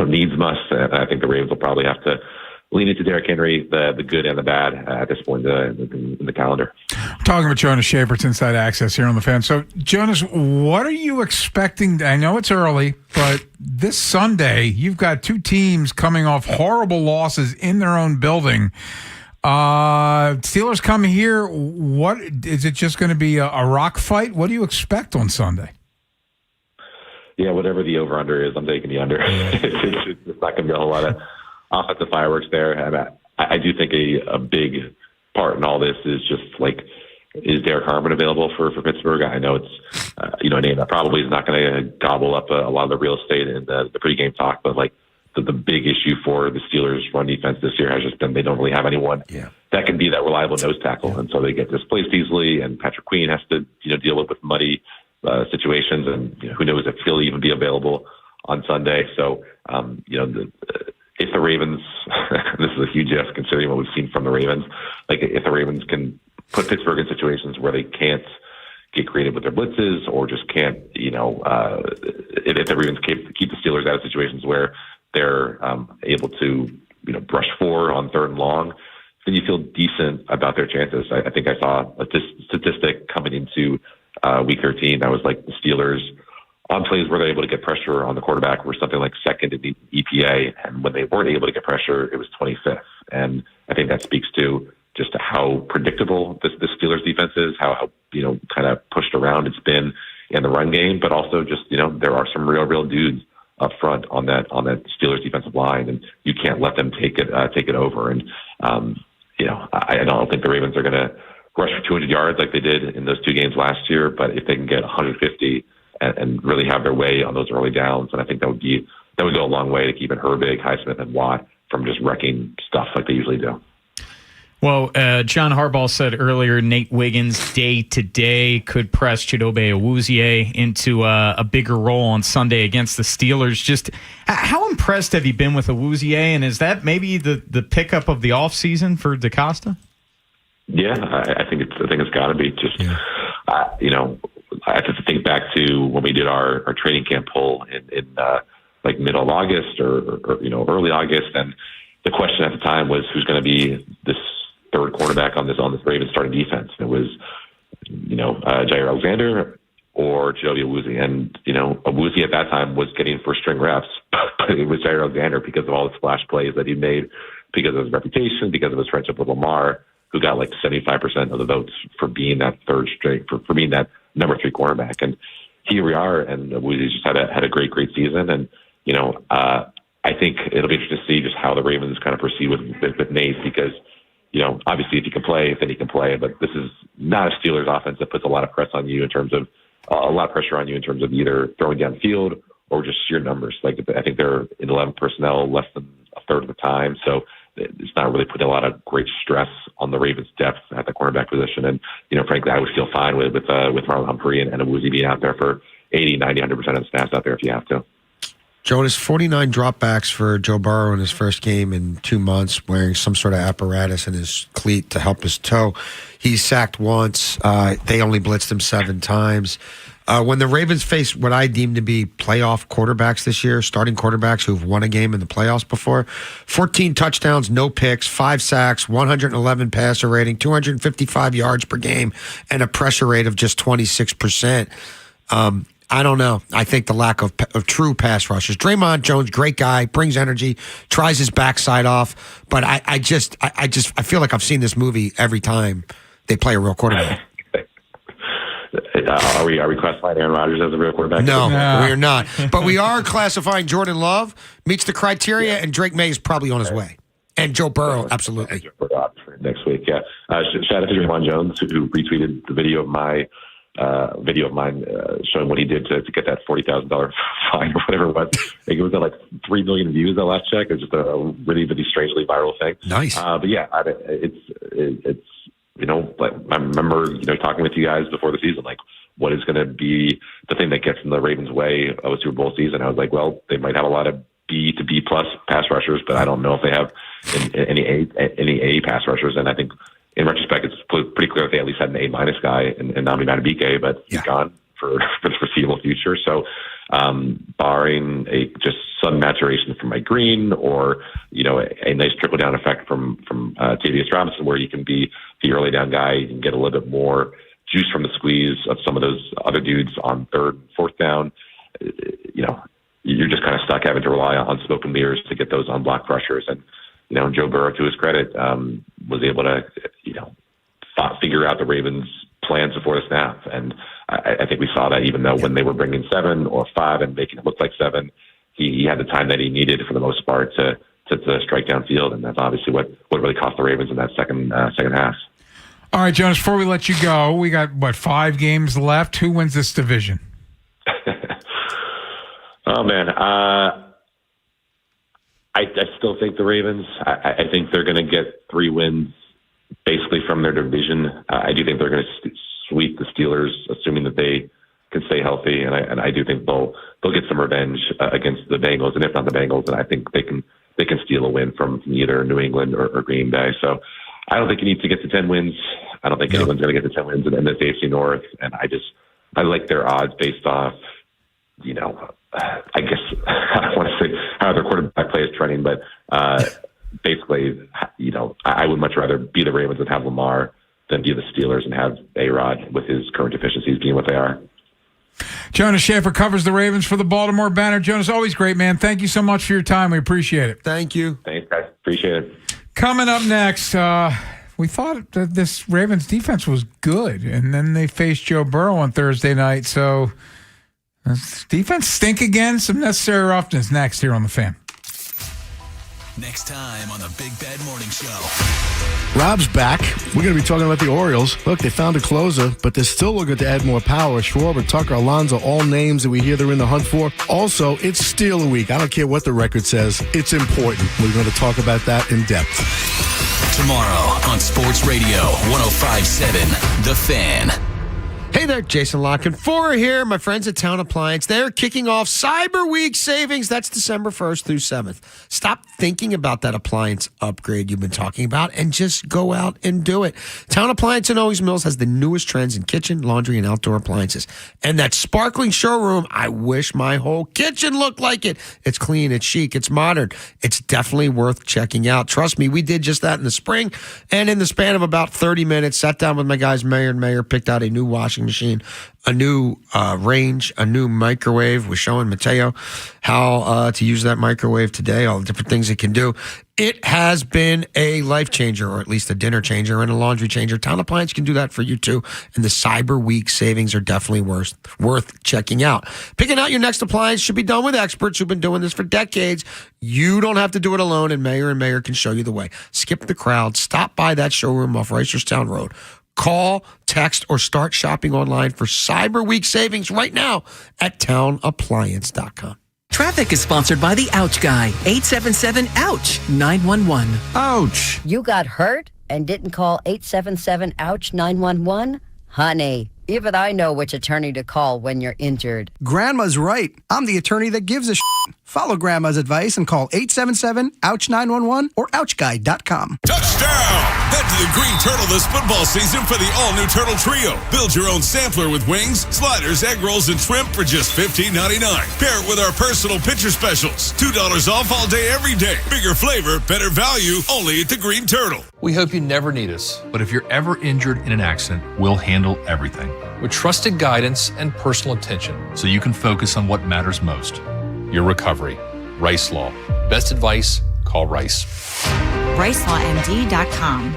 needs must. And I think the Ravens will probably have to lean into Derrick Henry, the good and the bad at this point in the calendar. Talking with Jonas Schaefert's Inside Access here on the Fan. So, Jonas, what are you expecting? I know it's early, but this Sunday, you've got two teams coming off horrible losses in their own building. Steelers come here. What is it just going to be a rock fight? What do you expect on Sunday? Yeah, whatever the over-under is, I'm taking the under. It's not going to be a whole lot of offensive fireworks there. And I do think a big part in all this is just is Derek Harmon available for Pittsburgh? I know it's a name that probably is not going to gobble up a lot of the real estate in the pregame talk, but the big issue for the Steelers' run defense this year has just been they don't really have anyone that can be that reliable nose tackle, and so they get displaced easily. And Patrick Queen has to deal with muddy situations, and who knows if he'll even be available on Sunday. So if the Ravens, this is a huge if considering what we've seen from the Ravens, if the Ravens can put Pittsburgh in situations where they can't get creative with their blitzes or just can't, if the Ravens keep the Steelers out of situations where they're able to, brush four on third and long, then you feel decent about their chances. I think I saw a statistic coming into week 13 that was the Steelers on plays where they're able to get pressure on the quarterback were something like second in the EPA. And when they weren't able to get pressure, it was 25th. And I think that speaks to just how predictable this Steelers defense is, how kind of pushed around it's been in the run game, but also just, there are some real dudes up front on that Steelers defensive line, and you can't let them take it over. And, I don't think the Ravens are going to rush for 200 yards like they did in those two games last year, but if they can get 150 and really have their way on those early downs, and I think that would go a long way to keeping Herbig, Highsmith, and Watt from just wrecking stuff like they usually do. Well, John Harbaugh said earlier Nate Wiggins day-to-day could press Chidobe Awuzie into a bigger role on Sunday against the Steelers. Just how impressed have you been with Awuzie, and is that maybe the pickup of the offseason for DaCosta? Yeah, I think it's got to be. Just I have to think back to when we did our training camp poll in middle of August or early August, and the question at the time was who's going to be this third quarterback on this Ravens starting defense. And it was Jair Alexander or Chidobe Awuzie, and Awuzie at that time was getting first string reps, but it was Jair Alexander because of all the splash plays that he made, because of his reputation, because of his friendship with Lamar, who got 75% of the votes for being that third string, for being that number 3 quarterback. And here we are, and we just had a great season. And, I think it'll be interesting to see just how the Ravens kind of proceed with Nate, because, obviously if he can play, then he can play. But this is not a Steelers offense that puts a lot of pressure on you in terms of either throwing downfield or just sheer numbers. I think they're in 11 personnel less than a third of the time. So it's not really putting a lot of great stress on the Ravens' depth at the cornerback position. And, frankly, I would feel fine with Marlon Humphrey and Awuzie being out there for 80, 90, 100% of the snaps out there if you have to. Jonas, 49 dropbacks for Joe Burrow in his first game in 2 months, wearing some sort of apparatus in his cleat to help his toe. He's sacked once. They only blitzed him 7 times. When the Ravens face what I deem to be playoff quarterbacks this year, starting quarterbacks who've won a game in the playoffs before, 14 touchdowns, no picks, 5 sacks, 111 passer rating, 255 yards per game, and a pressure rate of just 26%. I don't know. I think the lack of true pass rushers. Draymond Jones, great guy, brings energy, tries his backside off, but I feel like I've seen this movie every time they play a real quarterback. Are we classifying Aaron Rodgers as a real quarterback? No, we're not. But we are classifying Jordan Love meets the criteria, and Drake May is probably on his way. And Joe Burrow, absolutely. Joe Burrow for next week, yeah. Shout out to Draymond Jones, who retweeted the video of mine showing what he did to get that $40,000 fine or whatever it was. I think it was at like 3 million views the last check. It's just a really, really strangely viral thing. Nice. But yeah, it's like I remember talking with you guys before the season, like what is going to be the thing that gets in the Ravens' way of a Super Bowl season. I was like, well, they might have a lot of B to B plus pass rushers, but I don't know if they have any A pass rushers. And I think in retrospect, it's pretty clear that they at least had an A minus guy in Nami Madubuike, but he's gone for the foreseeable future. So, barring a just sudden maturation from Mike Green or, a nice trickle down effect from Tavius Robinson, where you can be the early down guy, you can get a little bit more juice from the squeeze of some of those other dudes on third, fourth down, you're just kind of stuck having to rely on smoke and mirrors to get those unblocked rushers. And, Joe Burrow, to his credit, was able to, figure out the Ravens' plans before the snap. And I think we saw that even though when they were bringing 7 or 5 and making it look like 7, he had the time that he needed for the most part to strike downfield. And that's obviously what really cost the Ravens in that second half. All right, Jonas, before we let you go, we got, 5 games left? Who wins this division? Oh, man. I still think the Ravens. I think they're going to get 3 wins basically from their division. I do think they're going to sweep the Steelers, assuming that they can stay healthy, and I do think they'll get some revenge against the Bengals, and if not the Bengals, then I think they can steal a win from either New England or Green Bay. So I don't think you need to get to 10 wins. I don't think anyone's going to get to 10 wins in this AFC North, and I like their odds based off, I guess I don't want to say how their quarterback play is trending, but basically, I would much rather be the Ravens and have Lamar than be the Steelers and have A-Rod with his current deficiencies being what they are. Jonas Shaffer covers the Ravens for the Baltimore Banner. Jonas, always great, man. Thank you so much for your time. We appreciate it. Thank you. Thanks, guys. Appreciate it. Coming up next, we thought that this Ravens defense was good, and then they faced Joe Burrow on Thursday night. So does defense stink again? Some necessary roughness next here on The Fan. Next time on the Big Bad Morning Show. Rob's back. We're going to be talking about the Orioles. Look, they found a closer, but they're still looking to add more power. Schwarber, Tucker, Alonso, all names that we hear they're in the hunt for. Also, it's Steal Week. I don't care what the record says. It's important. We're going to talk about that in depth. Tomorrow on Sports Radio 105.7 The Fan. Hey there, Jason Locken. 4 here, my friends at Town Appliance. They're kicking off Cyber Week savings. That's December 1st through 7th. Stop thinking about that appliance upgrade you've been talking about and just go out and do it. Town Appliance in Owings Mills has the newest trends in kitchen, laundry, and outdoor appliances. And that sparkling showroom, I wish my whole kitchen looked like it. It's clean, it's chic, it's modern. It's definitely worth checking out. Trust me, we did just that in the spring. And in the span of about 30 minutes, sat down with my guys, Mayor and Mayor, picked out a new washing machine, a new range, a new microwave. We're showing Mateo how to use that microwave today, all the different things it can do. It has been a life changer, or at least a dinner changer and a laundry changer. Town Appliance can do that for you too. And the Cyber Week savings are definitely worth checking out. Picking out your next appliance should be done with experts who've been doing this for decades. You don't have to do it alone, and Mayor can show you the way. Skip the crowd. Stop by that showroom off Reisterstown Road. Call, text, or start shopping online for Cyber Week savings right now at townappliance.com. Traffic is sponsored by the Ouch Guy. 877-OUCH-911. Ouch. You got hurt and didn't call 877-OUCH-911? Honey, even I know which attorney to call when you're injured. Grandma's right. I'm the attorney that gives a shit. Follow Grandma's advice and call 877-OUCH-911 or OUCHGuide.com. Touchdown! Head to the Green Turtle this football season for the all-new Turtle Trio. Build your own sampler with wings, sliders, egg rolls, and shrimp for just $15.99. Pair it with our personal pitcher specials. $2 off all day, every day. Bigger flavor, better value, only at the Green Turtle. We hope you never need us, but if you're ever injured in an accident, we'll handle everything with trusted guidance and personal attention so you can focus on what matters most. Your recovery. Rice Law. Best advice, call Rice. RiceLawMD.com.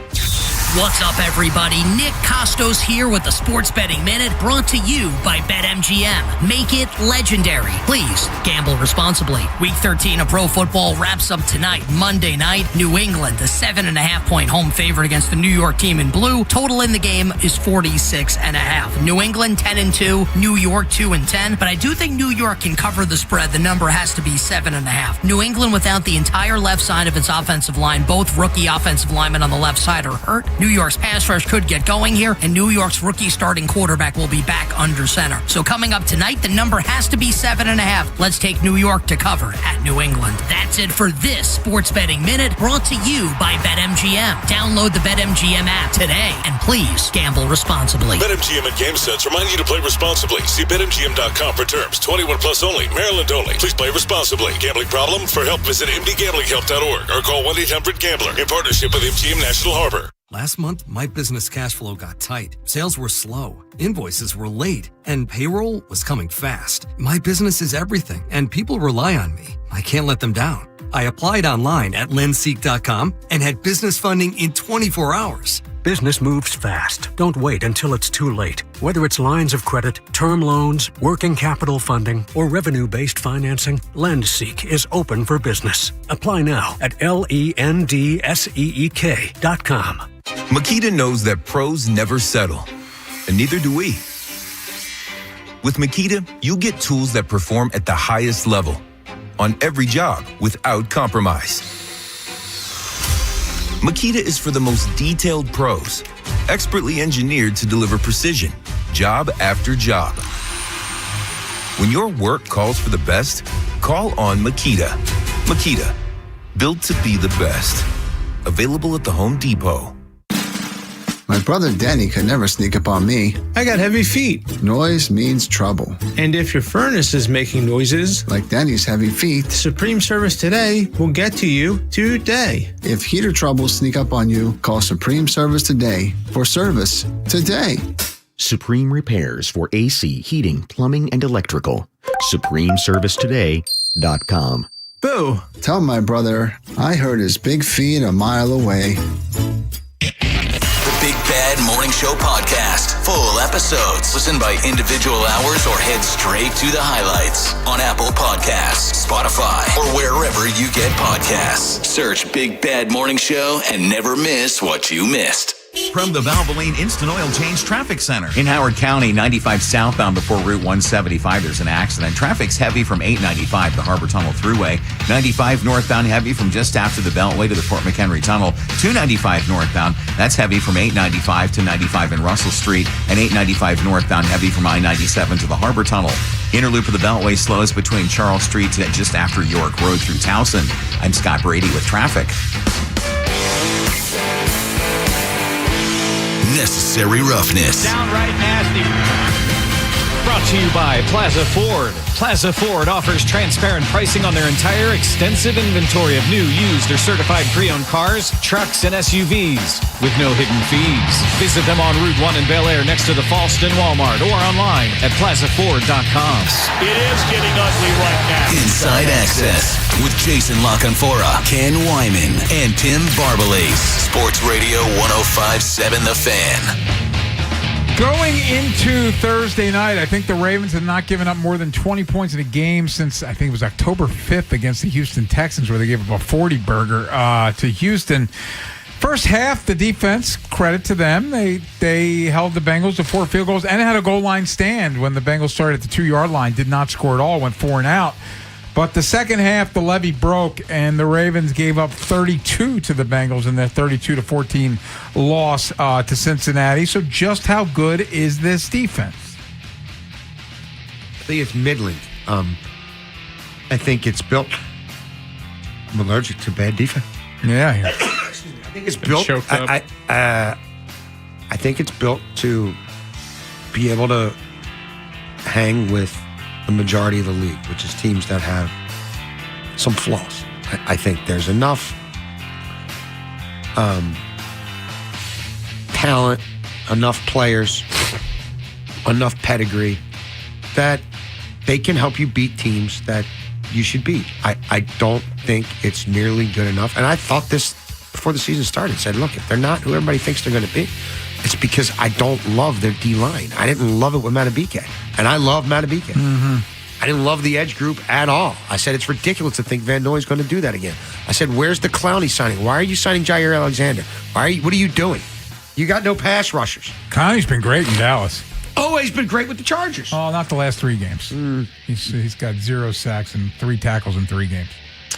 What's up, everybody? Nick Costos here with the Sports Betting Minute, brought to you by BetMGM. Make it legendary. Please gamble responsibly. Week 13 of pro football wraps up tonight, Monday night. New England, the 7.5-point home favorite against the New York team in blue. Total in the game is 46.5. New England 10-2, New York 2-10. But I do think New York can cover the spread. The number has to be 7.5. New England without the entire left side of its offensive line. Both rookie offensive linemen on the left side are hurt. New York's pass rush could get going here, and New York's rookie starting quarterback will be back under center. So coming up tonight, the number has to be 7.5. Let's take New York to cover at New England. That's it for this Sports Betting Minute, brought to you by BetMGM. Download the BetMGM app today, and please gamble responsibly. BetMGM and GameSense remind you to play responsibly. See BetMGM.com for terms. 21 plus only. Maryland only. Please play responsibly. Gambling problem? For help, visit mdgamblinghelp.org or call 1-800-GAMBLER in partnership with MGM National Harbor. Last month, my business cash flow got tight. Sales were slow, invoices were late, and payroll was coming fast. My business is everything, and people rely on me. I can't let them down. I applied online at lenseek.com and had business funding in 24 hours. Business moves fast. Don't wait until it's too late. Whether it's lines of credit, term loans, working capital funding, or revenue-based financing, LendSeek is open for business. Apply now at LENDSEEK.com. Makita knows that pros never settle, and neither do we. With Makita, you get tools that perform at the highest level on every job without compromise. Makita is for the most detailed pros, expertly engineered to deliver precision, job after job. When your work calls for the best, call on Makita. Makita, built to be the best. Available at the Home Depot. My brother Danny could never sneak up on me. I got heavy feet. Noise means trouble. And if your furnace is making noises, like Danny's heavy feet, Supreme Service Today will get to you today. If heater troubles sneak up on you, call Supreme Service today for service today. Supreme Repairs for AC, heating, plumbing, and electrical. SupremeServiceToday.com. Boo! Tell my brother I heard his big feet a mile away. The Big Bad Morning Show podcast. Full episodes. Listen by individual hours or head straight to the highlights on Apple Podcasts, Spotify, or wherever you get podcasts. Search Big Bad Morning Show and never miss what you missed. From the Valvoline Instant Oil Change Traffic Center. In Howard County, 95 southbound before Route 175, there's an accident. Traffic's heavy from 895, the Harbor Tunnel Thruway. 95 northbound heavy from just after the Beltway to the Fort McHenry Tunnel. 295 northbound, that's heavy from 895 to 95 in Russell Street. And 895 northbound heavy from I-97 to the Harbor Tunnel. Inner loop of the Beltway slows between Charles Street to just after York Road through Towson. I'm Scott Brady with traffic. Necessary Roughness. Downright nasty. Brought to you by Plaza Ford. Plaza Ford offers transparent pricing on their entire extensive inventory of new, used, or certified pre-owned cars, trucks, and SUVs with no hidden fees. Visit them on Route 1 in Bel Air next to the Falston Walmart or online at plazaford.com. It is getting ugly right now. Inside Access with Jason LaConfora, Ken Wyman, and Tim Barbalase. Sports Radio 105.7 The Fan. Going into Thursday night, I think the Ravens have not given up more than 20 points in a game since, I think it was October 5th against the Houston Texans, where they gave up a 40-burger to Houston. First half, the defense, credit to them. They held the Bengals to 4 field goals and had a goal line stand when the Bengals started at the 2-yard line. Did not score at all, went 4 and out. But the second half, the levee broke, and the Ravens gave up 32 to the Bengals in their 32-14 loss to Cincinnati. So just how good is this defense? I think it's middling. I think it's built. I'm allergic to bad defense. Yeah. I think it's built. I think it's built to be able to hang with the majority of the league, which is teams that have some flaws. I think there's enough talent, enough players, enough pedigree that they can help you beat teams that you should beat. I don't think it's nearly good enough. And I thought this before the season started. Said, look, if they're not who everybody thinks they're going to be, it's because I don't love their D-line. I didn't love it with Matabike. And I love Matabike. Mm-hmm. I didn't love the edge group at all. I said it's ridiculous to think Van Noy's going to do that again. I said, where's the Clowney signing? Why are you signing Jair Alexander? What are you doing? You got no pass rushers. Clowney's been great in Dallas. Always been great with the Chargers. Oh, not the last 3 games. He's got 0 sacks and 3 tackles in 3 games.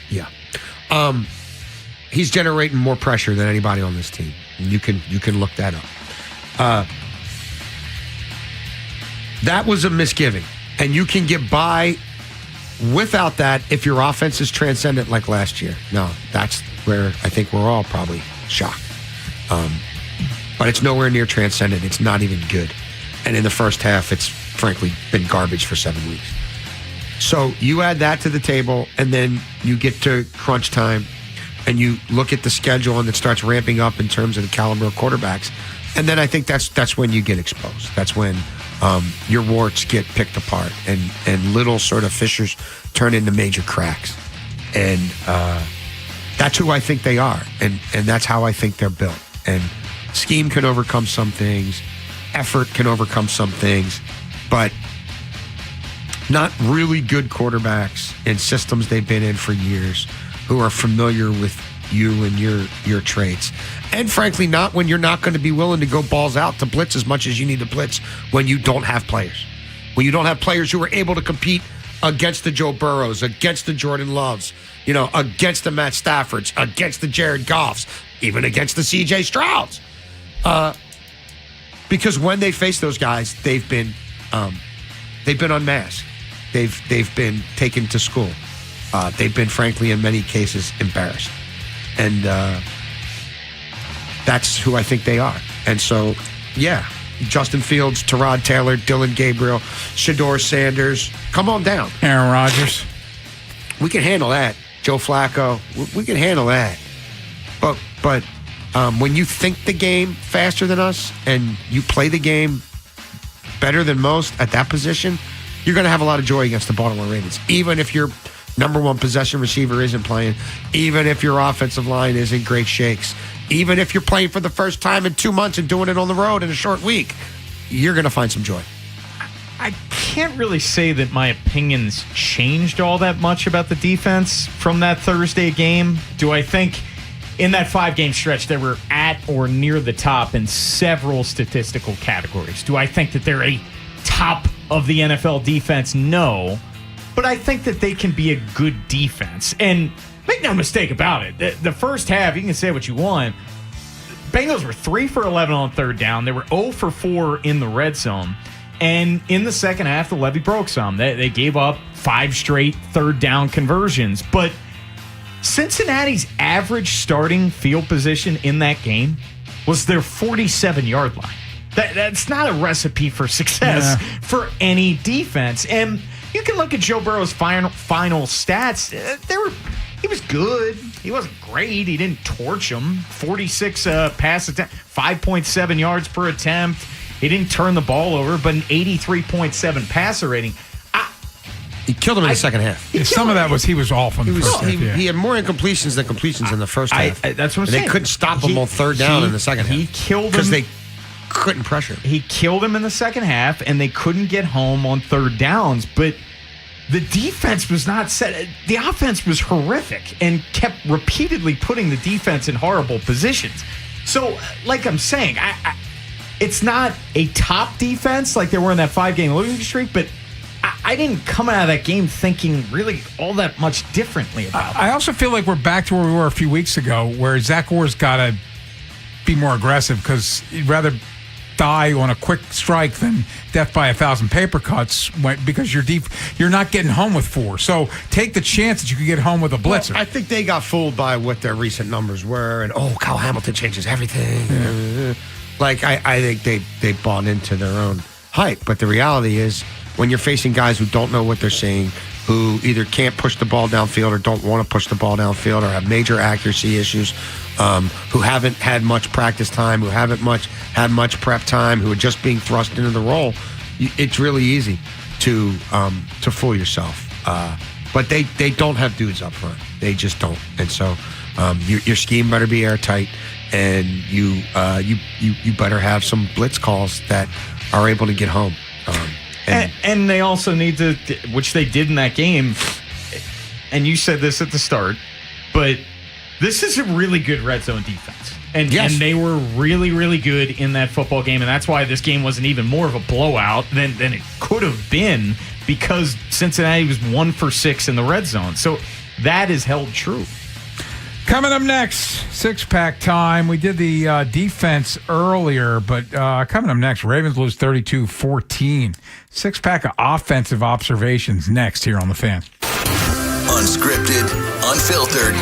Yeah. He's generating more pressure than anybody on this team. You can look that up. That was a misgiving. And you can get by without that if your offense is transcendent like last year. No, that's where I think we're all probably shocked. But it's nowhere near transcendent. It's not even good. And in the first half, it's frankly been garbage for 7 weeks. So you add that to the table, and then you get to crunch time, and you look at the schedule, and it starts ramping up in terms of the caliber of quarterbacks. And then I think that's when you get exposed. That's when your warts get picked apart, and little sort of fissures turn into major cracks. And that's who I think they are, and that's how I think they're built. And scheme can overcome some things. Effort can overcome some things, but not really good quarterbacks in systems they've been in for years who are familiar with you and your traits. And frankly, not when you're not going to be willing to go balls out to blitz as much as you need to blitz when you don't have players. When you don't have players who are able to compete against the Joe Burrows, against the Jordan Loves, against the Matt Staffords, against the Jared Goffs, even against the CJ Strouds. Because when they face those guys, they've been unmasked. They've been taken to school. They've been, frankly, in many cases, embarrassed. And that's who I think they are. And so, yeah, Justin Fields, Tyrod Taylor, Dylan Gabriel, Shador Sanders, come on down. Aaron Rodgers. We can handle that. Joe Flacco, we can handle that. But when you think the game faster than us and you play the game better than most at that position, you're going to have a lot of joy against the Baltimore Ravens, even if your number one possession receiver isn't playing, even if your offensive line is in great shakes, even if you're playing for the first time in 2 months and doing it on the road in a short week, you're going to find some joy. I can't really say that my opinions changed all that much about the defense from that Thursday game. Do I think in that 5-game stretch they were at or near the top in several statistical categories? Do I think that they're a top of the NFL defense? No. But I think that they can be a good defense. And make no mistake about it, the first half, you can say what you want, Bengals were 3 for 11 on third down. They were 0 for 4 in the red zone. And in the second half, the levee broke some. They gave up 5 straight third down conversions. But Cincinnati's average starting field position in that game was their 47-yard line. That's not a recipe for success for any defense. And you can look at Joe Burrow's final stats. He was good. He wasn't great. He didn't torch them. 46 pass attempt, 5.7 yards per attempt. He didn't turn the ball over, but an 83.7 passer rating. He killed him in the second half. Some of that was he was off on the first half. He had more incompletions than completions in the first half. That's what I'm saying. They couldn't stop him on third down in the second half. He killed him. Because they couldn't pressure him. He killed him in the second half, and they couldn't get home on third downs. But the defense was not set. The offense was horrific and kept repeatedly putting the defense in horrible positions. So, like I'm saying, it's not a top defense like they were in that 5-game losing streak, but I didn't come out of that game thinking really all that much differently about it. I also feel like we're back to where we were a few weeks ago, where Zach Orr's got to be more aggressive because he'd rather die on a quick strike than death by 1,000 paper cuts because you're not getting home with 4. So take the chance that you could get home with a blitzer. Well, I think they got fooled by what their recent numbers were, and Kyle Hamilton changes everything. Yeah. Like I think they bought into their own hype, but the reality is when you're facing guys who don't know what they're seeing, who either can't push the ball downfield or don't want to push the ball downfield or have major accuracy issues, who haven't had much practice time, who haven't had much prep time, who are just being thrust into the role, it's really easy to fool yourself. But they don't have dudes up front. They just don't. And so your scheme better be airtight, and you better have some blitz calls that are able to get home. And they also need to, which they did in that game, and you said this at the start, but this is a really good red zone defense. And they were really, really good in that football game, and that's why this game wasn't even more of a blowout than it could have been, because Cincinnati was 1 for 6 in the red zone. So that is held true. Coming up next, six-pack time. We did the defense earlier, but coming up next, Ravens lose 32-14. Six-pack of offensive observations next here on The Fan. Unscripted, unfiltered,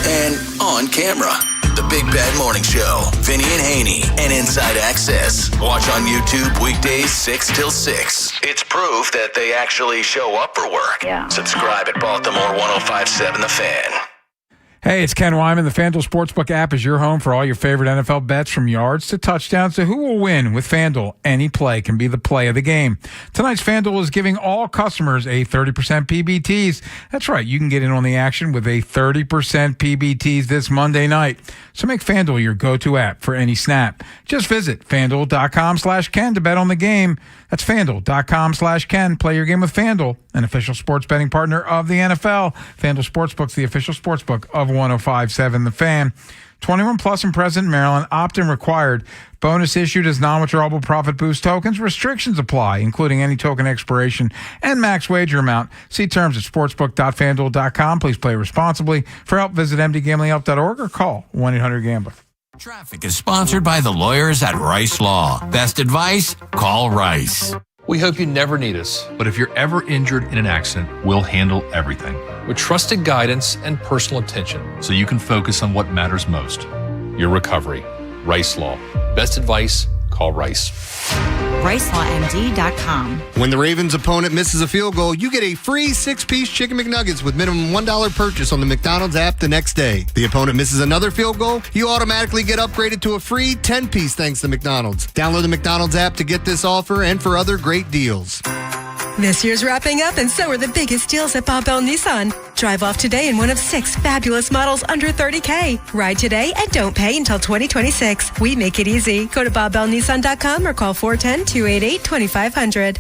and on camera. The Big Bad Morning Show. Vinny and Haynie and Inside Access. Watch on YouTube weekdays 6 till 6. It's proof that they actually show up for work. Yeah. Subscribe at Baltimore 1057 The Fan. Hey, it's Ken Wyman. The FanDuel Sportsbook app is your home for all your favorite NFL bets, from yards to touchdowns to who will win with FanDuel. Any play can be the play of the game. Tonight's FanDuel is giving all customers a 30% PBTs. That's right. You can get in on the action with a 30% PBTs this Monday night. So make FanDuel your go-to app for any snap. Just visit FanDuel.com/Ken to bet on the game. That's FanDuel.com/Ken. Play your game with FanDuel, an official sports betting partner of the NFL. FanDuel Sportsbook's the official sportsbook of 1057 The Fan. 21 plus and present in Maryland. Opt-in required. Bonus issued as non-withdrawable profit boost tokens. Restrictions apply, including any token expiration and max wager amount. See terms at sportsbook.fanduel.com. Please play responsibly. For help, visit mdgamblinghelp.org or call 1-800-GAMBLER. Traffic is sponsored by the lawyers at Rice Law. Best advice? Call Rice. We hope you never need us, but if you're ever injured in an accident, we'll handle everything with trusted guidance and personal attention so you can focus on what matters most, your recovery. Rice Law. Best advice? Call Rice. RiceLawMD.com. When the Ravens' opponent misses a field goal, you get a free 6-piece Chicken McNuggets with minimum $1 purchase on the McDonald's app the next day. The opponent misses another field goal, you automatically get upgraded to a free 10-piece thanks to McDonald's. Download the McDonald's app to get this offer and for other great deals. This year's wrapping up, and so are the biggest deals at Bob Bell Nissan. Drive off today in one of 6 fabulous models under $30K. Ride today and don't pay until 2026. We make it easy. Go to BobBellNissan.com or call 410-288-2500.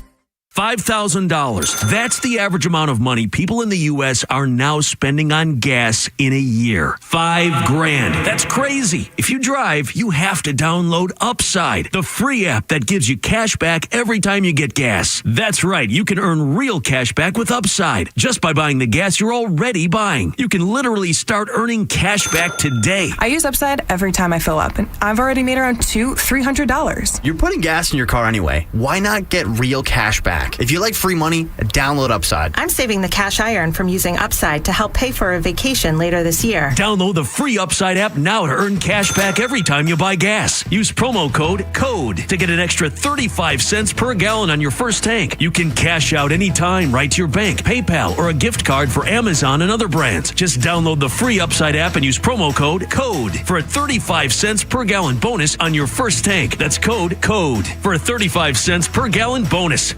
$5,000. That's the average amount of money people in the U.S. are now spending on gas in a year. $5,000. That's crazy. If you drive, you have to download Upside, the free app that gives you cash back every time you get gas. That's right. You can earn real cash back with Upside just by buying the gas you're already buying. You can literally start earning cash back today. I use Upside every time I fill up, and I've already made around $300. You're putting gas in your car anyway. Why not get real cash back? If you like free money, download Upside. I'm saving the cash I earn from using Upside to help pay for a vacation later this year. Download the free Upside app now to earn cash back every time you buy gas. Use promo code CODE to get an extra 35 cents per gallon on your first tank. You can cash out anytime right to your bank, PayPal, or a gift card for Amazon and other brands. Just download the free Upside app and use promo code CODE for a 35 cents per gallon bonus on your first tank. That's code CODE for a 35 cents per gallon bonus.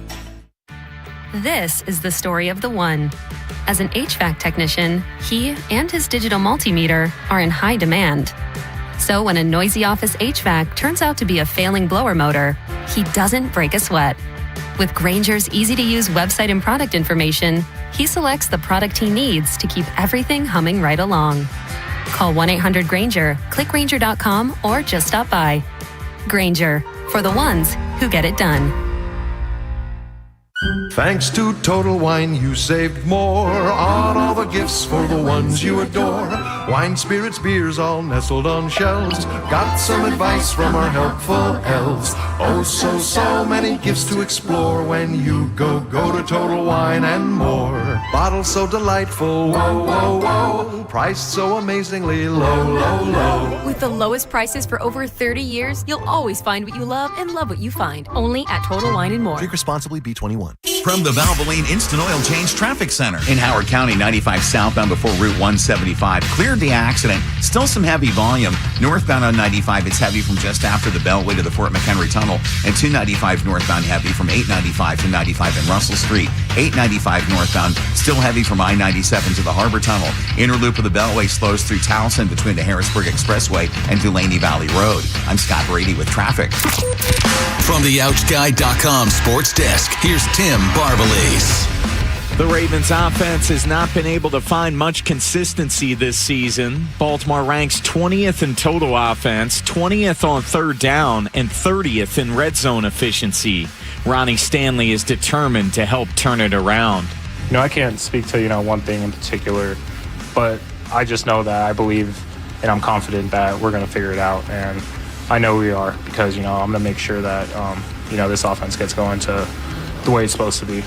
This is the story of the one. As an HVAC technician, he and his digital multimeter are in high demand. So when a noisy office HVAC turns out to be a failing blower motor, he doesn't break a sweat. With Grainger's easy-to-use website and product information, he selects the product he needs to keep everything humming right along. Call 1-800-GRAINGER, click Grainger.com, or just stop by. Grainger, for the ones who get it done. Thanks to Total Wine, you saved more on all the gifts for the ones you adore. Wine, spirits, beers, all nestled on shelves. Got some advice from our helpful elves. Oh, so many gifts to explore when you go to Total Wine and More. Bottles so delightful, whoa. Priced so amazingly low. With the lowest prices for over 30 years, you'll always find what you love and love what you find. Only at Total Wine and More. Drink responsibly, B21. From the Valvoline Instant Oil Change Traffic Center in Howard County, 95 southbound before Route 175. Cleared the accident. Still some heavy volume. Northbound on 95, it's heavy from just after the Beltway to the Fort McHenry Tunnel. And 295 northbound heavy from 895 to 95 in Russell Street. 895 northbound, still heavy from I-97 to the Harbor Tunnel. Inner loop of the Beltway slows through Towson between the Harrisburg Expressway and Dulaney Valley Road. I'm Scott Brady with traffic. From the OutchGuy.com sports desk, here's Tim Barbalese. The Ravens offense has not been able to find much consistency this season. Baltimore ranks 20th in total offense, 20th on third down, and 30th in red zone efficiency. Ronnie Stanley is determined to help turn it around. I can't speak to, one thing in particular, but I just know that I believe and I'm confident that we're going to figure it out. And I know we are because, I'm going to make sure that, this offense gets going to the way it's supposed to be.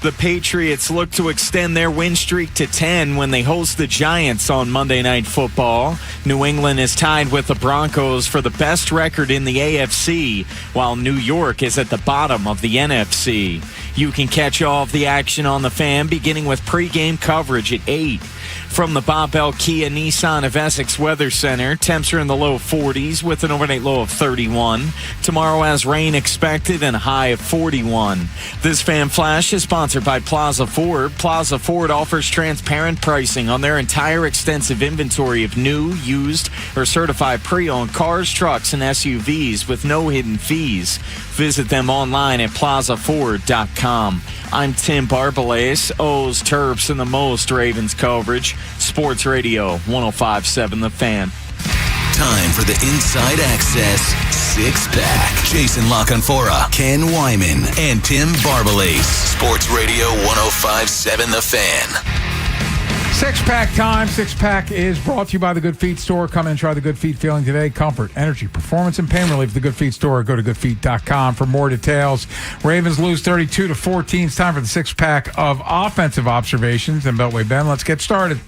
The Patriots look to extend their win streak to 10 when they host the Giants on Monday Night Football. New England is tied with the Broncos for the best record in the AFC, while New York is at the bottom of the NFC. You can catch all of the action on the Fan, beginning with pregame coverage at 8. From the Bob Bell Kia Nissan of Essex Weather Center, temps are in the low 40s with an overnight low of 31. Tomorrow has rain expected and a high of 41. This Fan Flash is sponsored by Plaza Ford. Plaza Ford offers transparent pricing on their entire extensive inventory of new, used, or certified pre-owned cars, trucks, and SUVs with no hidden fees. Visit them online at plazaford.com. I'm Tim Barbalese, O's, Terps, and the most Ravens coverage. Sports Radio 105.7 The Fan. Time for the Inside Access Six-Pack. Jason LaConfora, Ken Wyman, and Tim Barbalese. Sports Radio 105.7 The Fan. Six-pack time. Six-pack is brought to you by the Good Feet Store. Come in and try the Good Feet feeling today. Comfort, energy, performance, and pain relief. The Good Feet Store. Go to goodfeet.com for more details. Ravens lose 32-14. It's time for the six-pack of offensive observations. And Beltway Ben, let's get started.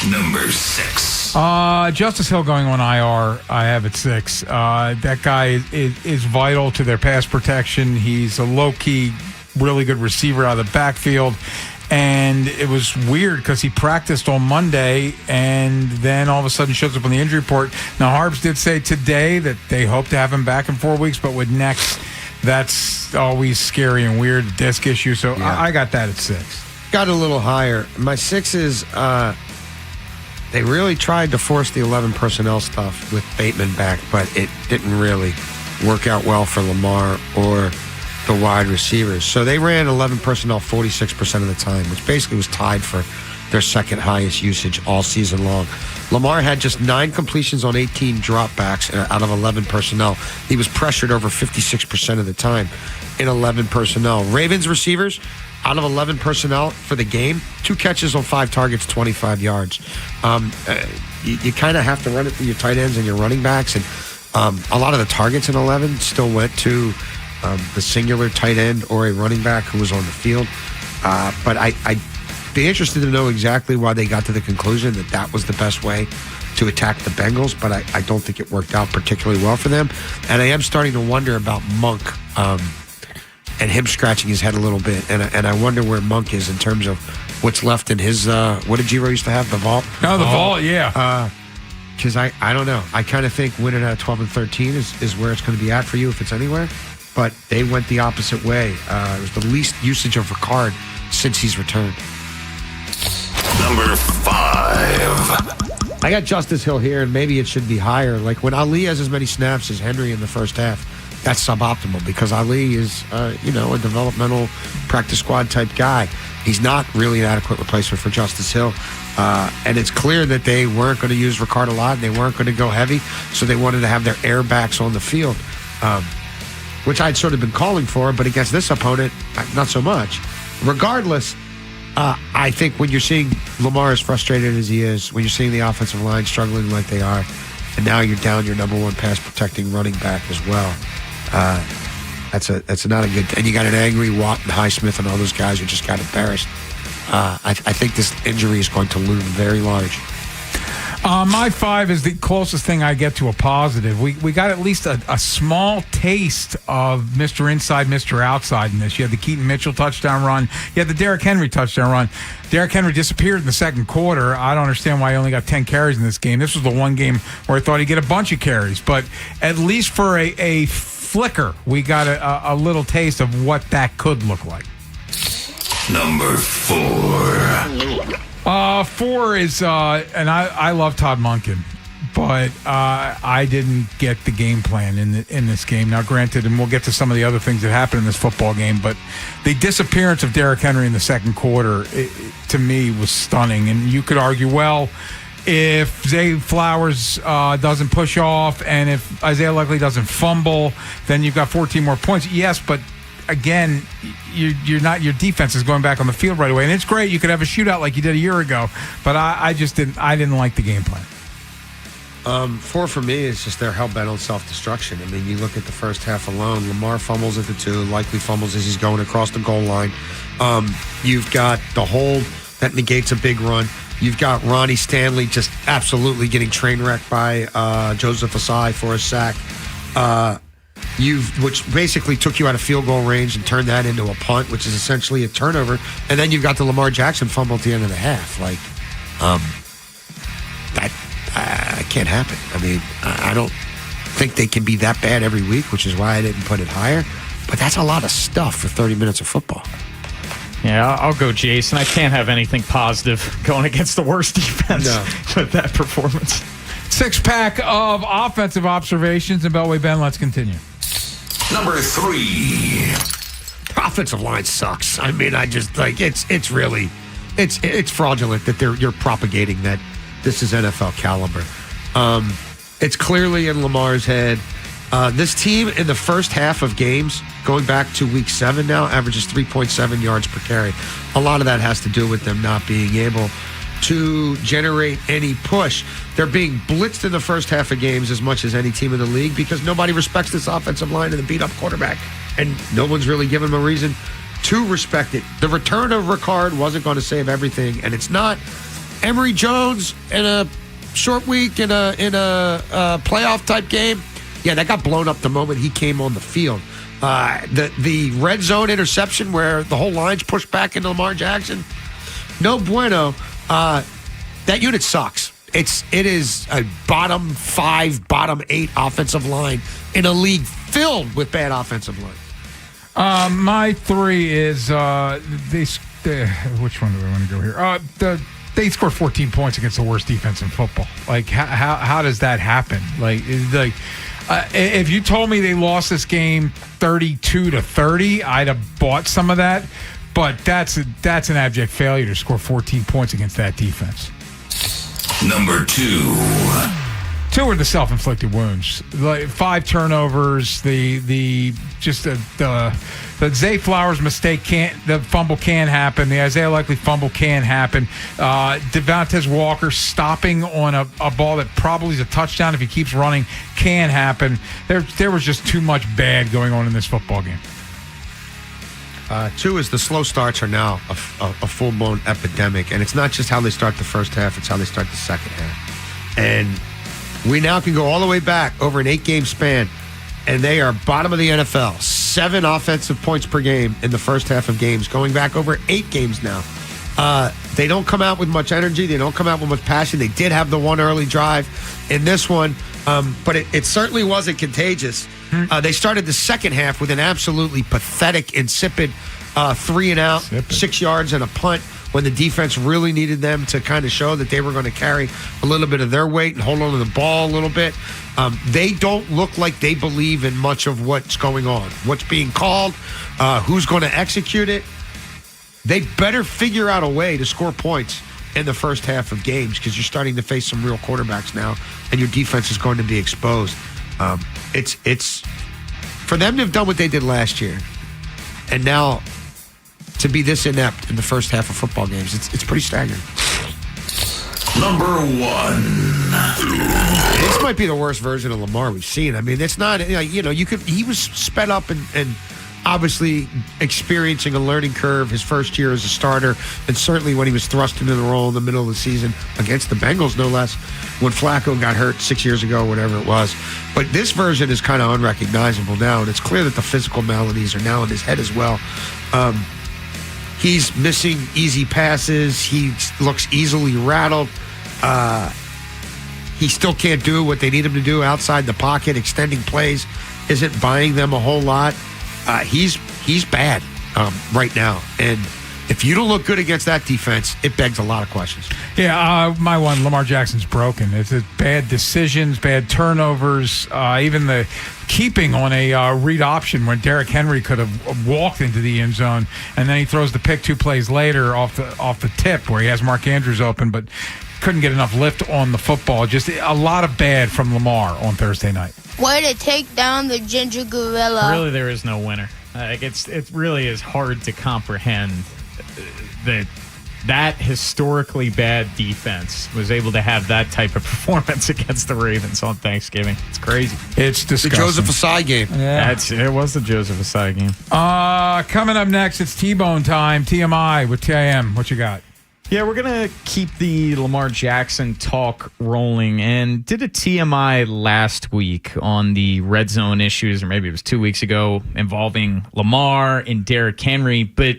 Number 6. Justice Hill going on IR. I have at 6. That guy is vital to their pass protection. He's a low-key, really good receiver out of the backfield. And it was weird because he practiced on Monday and then all of a sudden shows up on the injury report. Now, Harbs did say today that they hope to have him back in 4 weeks, but with next, that's always scary and weird, disc issue. So yeah. I got that at 6. Got a little higher. My 6 is they really tried to force the 11 personnel stuff with Bateman back, but it didn't really work out well for Lamar or the wide receivers. So they ran 11 personnel 46% of the time, which basically was tied for their second highest usage all season long. Lamar had just 9 completions on 18 dropbacks out of 11 personnel. He was pressured over 56% of the time in 11 personnel. Ravens receivers, out of 11 personnel for the game, 2 catches on 5 targets, 25 yards. You kind of have to run it through your tight ends and your running backs, and a lot of the targets in 11 still went to the singular tight end or a running back who was on the field. But I'd be interested to know exactly why they got to the conclusion that that was the best way to attack the Bengals, but I don't think it worked out particularly well for them. And I am starting to wonder about Monk and him scratching his head a little bit. And I wonder where Monk is in terms of what's left in his, what did Giro used to have, the vault? Oh, the vault, yeah. Because I don't know. I kind of think winning at 12 and 13 is where it's going to be at for you if it's anywhere. But they went the opposite way. It was the least usage of Ricard since he's returned. Number 5. I got Justice Hill here, and maybe it should be higher. Like when Ali has as many snaps as Henry in the first half, that's suboptimal because Ali is, a developmental practice squad type guy. He's not really an adequate replacement for Justice Hill. And it's clear that they weren't going to use Ricard a lot, and they weren't going to go heavy, so they wanted to have their airbacks on the field. which I'd sort of been calling for, but against this opponent, not so much. Regardless, I think when you're seeing Lamar as frustrated as he is, when you're seeing the offensive line struggling like they are, and now you're down your number one pass protecting running back as well, that's not a good. And you got an angry Watt and Highsmith and all those guys who just got embarrassed. I think this injury is going to loom very large. My 5 is the closest thing I get to a positive. We got at least a small taste of Mr. Inside, Mr. Outside in this. You had the Keaton Mitchell touchdown run. You had the Derrick Henry touchdown run. Derrick Henry disappeared in the second quarter. I don't understand why he only got 10 carries in this game. This was the one game where I thought he'd get a bunch of carries. But at least for a flicker, we got a little taste of what that could look like. Number 4. 4 is, and I love Todd Monken, but I didn't get the game plan in this game. Now, granted, and we'll get to some of the other things that happened in this football game, but the disappearance of Derrick Henry in the second quarter, to me, was stunning. And you could argue, well, if Zay Flowers doesn't push off and if Isaiah Likely doesn't fumble, then you've got 14 more points. Yes, but again, you're not. Your defense is going back on the field right away, and it's great. You could have a shootout like you did a year ago, but I just didn't. I didn't like the game plan. 4 for me is just they're hell bent on self-destruction. I mean, you look at the first half alone. Lamar fumbles at the 2, Likely fumbles as he's going across the goal line. You've got the hold that negates a big run. You've got Ronnie Stanley just absolutely getting train wrecked by Joseph Asai for a sack. Which basically took you out of field goal range and turned that into a punt, which is essentially a turnover. And then you've got the Lamar Jackson fumble at the end of the half. That can't happen. I mean, I don't think they can be that bad every week, which is why I didn't put it higher. But that's a lot of stuff for 30 minutes of football. Yeah, I'll go Jason. I can't have anything positive going against the worst defense with that performance. 6-pack of offensive observations, and Beltway Ben, let's continue. Number 3. Offensive line sucks. I mean, I just it's really fraudulent that you're propagating that this is NFL caliber. It's clearly in Lamar's head. This team in the first half of games, going back to week 7 now, averages 3.7 yards per carry. A lot of that has to do with them not being able to generate any push. They're being blitzed in the first half of games as much as any team in the league because nobody respects this offensive line and the beat-up quarterback. And no one's really given them a reason to respect it. The return of Ricard wasn't going to save everything, and it's not. Emory Jones in a short week in a playoff-type game, yeah, that got blown up the moment he came on the field. The red zone interception where the whole line's pushed back into Lamar Jackson, no bueno. That unit sucks. It is a bottom 5, bottom 8 offensive line in a league filled with bad offensive lines. My 3 is which one do I want to go here? They scored 14 points against the worst defense in football. Like how does that happen? If you told me they lost this game 32-30, I'd have bought some of that. But that's an abject failure to score 14 points against that defense. Number 2. 2 are the self-inflicted wounds. 5 turnovers. The Zay Flowers mistake the fumble can happen. The Isaiah Likely fumble can happen. Devontae Walker stopping on a ball that probably is a touchdown if he keeps running can happen. There was just too much bad going on in this football game. 2 is the slow starts are now a full-blown epidemic. And it's not just how they start the first half, it's how they start the second half. And we now can go all the way back over an 8-game span, and they are bottom of the NFL. 7 offensive points per game in the first half of games, going back over 8 games now. They don't come out with much energy. They don't come out with much passion. They did have the one early drive in this one, but it certainly wasn't contagious. They started the second half with an absolutely pathetic, insipid 3-and-out, 6 yards and a punt when the defense really needed them to kind of show that they were going to carry a little bit of their weight and hold on to the ball a little bit. They don't look like they believe in much of what's going on, what's being called, who's going to execute it. They better figure out a way to score points in the first half of games because you're starting to face some real quarterbacks now, and your defense is going to be exposed. It's for them to have done what they did last year, and now to be this inept in the first half of football games, it's pretty staggering. Number 1. This might be the worst version of Lamar we've seen. I mean, it's not, he was sped up and obviously experiencing a learning curve his first year as a starter, and certainly when he was thrust into the role in the middle of the season against the Bengals, no less, when Flacco got hurt 6 years ago, whatever it was. But this version is kind of unrecognizable now, and it's clear that the physical maladies are now in his head as well. He's missing easy passes. He looks easily rattled. He still can't do what they need him to do outside the pocket. Extending plays isn't buying them a whole lot. He's bad right now. And if you don't look good against that defense, it begs a lot of questions. Yeah, my one, Lamar Jackson's broken. It's bad decisions, bad turnovers, even the keeping on a read option when Derrick Henry could have walked into the end zone, and then he throws the pick 2 plays later off the tip where he has Mark Andrews open, but couldn't get enough lift on the football. Just a lot of bad from Lamar on Thursday night. Way to take down the ginger gorilla. Really, there is no winner. It really is hard to comprehend that historically bad defense was able to have that type of performance against the Ravens on Thanksgiving. It's crazy. It's disgusting. The Joseph Asai game. Yeah. It was the Joseph Asai game. Coming up next, it's T-Bone time. TMI with TIM. What you got? Yeah, we're going to keep the Lamar Jackson talk rolling, and did a TMI last week on the red zone issues, or maybe it was 2 weeks ago, involving Lamar and Derrick Henry. But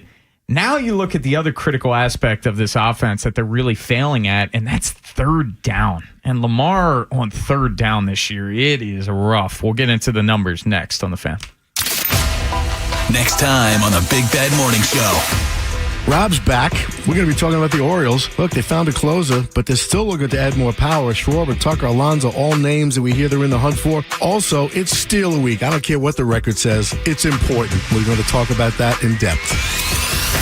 now you look at the other critical aspect of this offense that they're really failing at, and that's third down. And Lamar on third down this year, it is rough. We'll get into the numbers next on The Fan. Next time on the Big Bad Morning Show. Rob's back. We're going to be talking about the Orioles. Look, they found a closer, but they're still looking to add more power. Schwarber, Tucker, Alonso, all names that we hear they're in the hunt for. Also, it's Steal a Week. I don't care what the record says. It's important. We're going to talk about that in depth.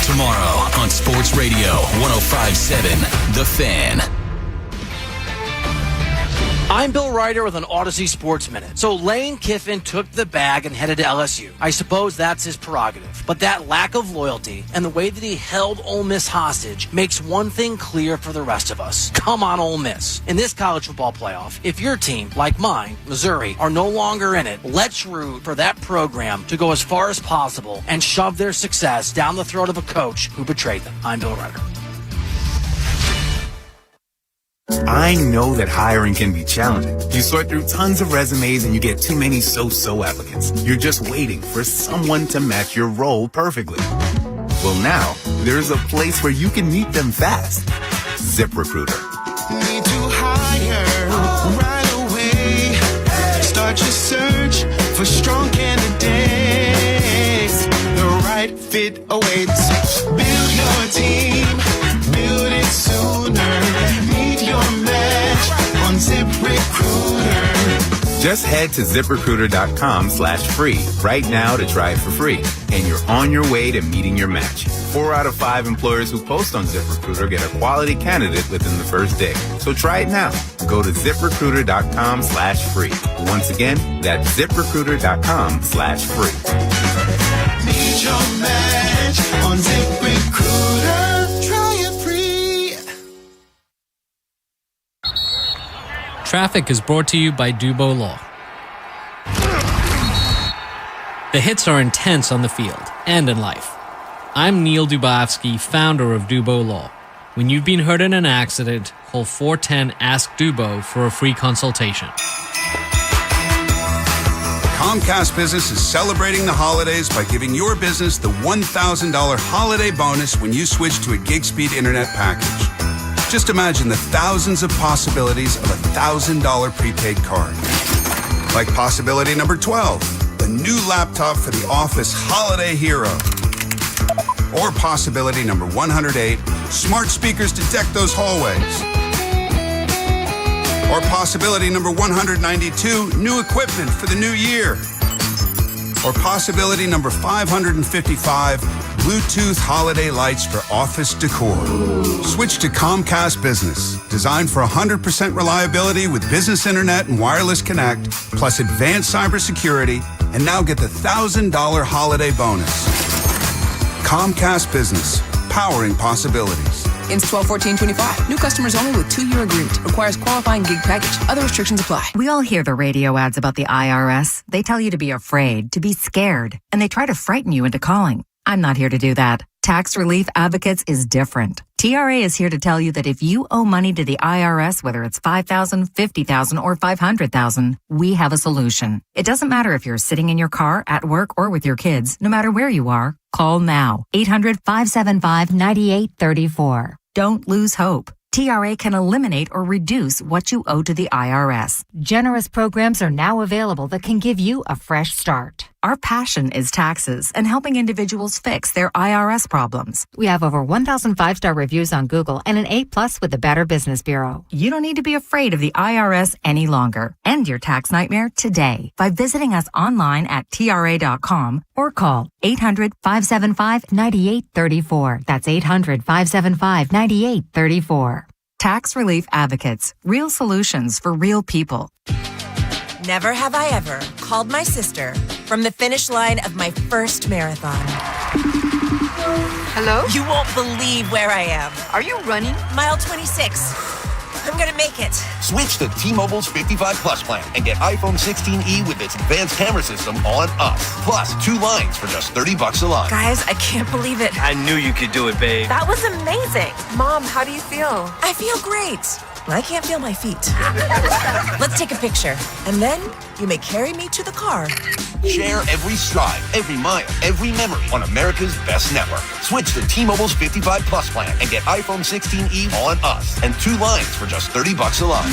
Tomorrow on Sports Radio 105.7 The Fan. I'm Bill Ryder with an Odyssey Sports Minute. So Lane Kiffin took the bag and headed to LSU. I suppose that's his prerogative. But that lack of loyalty and the way that he held Ole Miss hostage makes one thing clear for the rest of us. Come on, Ole Miss. In this college football playoff, if your team, like mine, Missouri, are no longer in it, let's root for that program to go as far as possible and shove their success down the throat of a coach who betrayed them. I'm Bill Ryder. I know that hiring can be challenging. You sort through tons of resumes and you get too many so-so applicants. You're just waiting for someone to match your role perfectly. Well, now, there's a place where you can meet them fast. ZipRecruiter. Need to hire right away. Start your search for strong candidates. The right fit awaits. Build your team. Build it sooner. Your match on ZipRecruiter. Just head to ZipRecruiter.com/free right now to try it for free. And you're on your way to meeting your match. 4 out of 5 employers who post on ZipRecruiter get a quality candidate within the first day. So try it now. Go to ZipRecruiter.com/free. Once again, that's ZipRecruiter.com/free. Meet your match on ZipRecruiter. Traffic is brought to you by Dubo Law. The hits are intense on the field and in life. I'm Neil Dubovsky, founder of Dubo Law. When you've been hurt in an accident, call 410-ASK-DUBO for a free consultation. Comcast Business is celebrating the holidays by giving your business the $1,000 holiday bonus when you switch to a gig speed internet package. Just imagine the thousands of possibilities of a $1,000 prepaid card. Like possibility number 12, the new laptop for the office holiday hero. Or possibility number 108, smart speakers to deck those hallways. Or possibility number 192, new equipment for the new year. Or possibility number 555, Bluetooth holiday lights for office decor. Switch to Comcast Business, designed for 100% reliability with business internet and wireless connect, plus advanced cybersecurity And now get the $1,000 holiday bonus. Comcast Business, powering possibilities. Ends 12/14/25. New customers only with 2-year agreement. Requires qualifying gig package. Other restrictions apply. We all hear the radio ads about the IRS. They tell you to be afraid, to be scared, and they try to frighten you into calling. I'm not here to do that. Tax Relief Advocates is different. TRA is here to tell you that if you owe money to the IRS, whether it's $5,000, $50,000, or $500,000, we have a solution. It doesn't matter if you're sitting in your car, at work, or with your kids. No matter where you are, call now. 800-575-9834. Don't lose hope. TRA can eliminate or reduce what you owe to the IRS. Generous programs are now available that can give you a fresh start. Our passion is taxes and helping individuals fix their IRS problems. We have over 1,000 5-star reviews on Google and an A+ with the Better Business Bureau. You don't need to be afraid of the IRS any longer. End your tax nightmare today by visiting us online at TRA.com or call 800-575-9834. That's 800-575-9834. Tax Relief Advocates. Real solutions for real people. Never have I ever called my sister from the finish line of my first marathon. Hello? You won't believe where I am. Are you running? Mile 26. I'm gonna make it. Switch to T-Mobile's 55 Plus plan and get iPhone 16e with its advanced camera system on us. Plus, 2 lines for just $30 a line. Guys, I can't believe it. I knew you could do it, babe. That was amazing. Mom, how do you feel? I feel great. I can't feel my feet. Let's take a picture. And then you may carry me to the car. Share every stride, every mile, every memory on America's best network. Switch to T-Mobile's 55 Plus plan and get iPhone 16e on us and 2 lines for just $30 a line.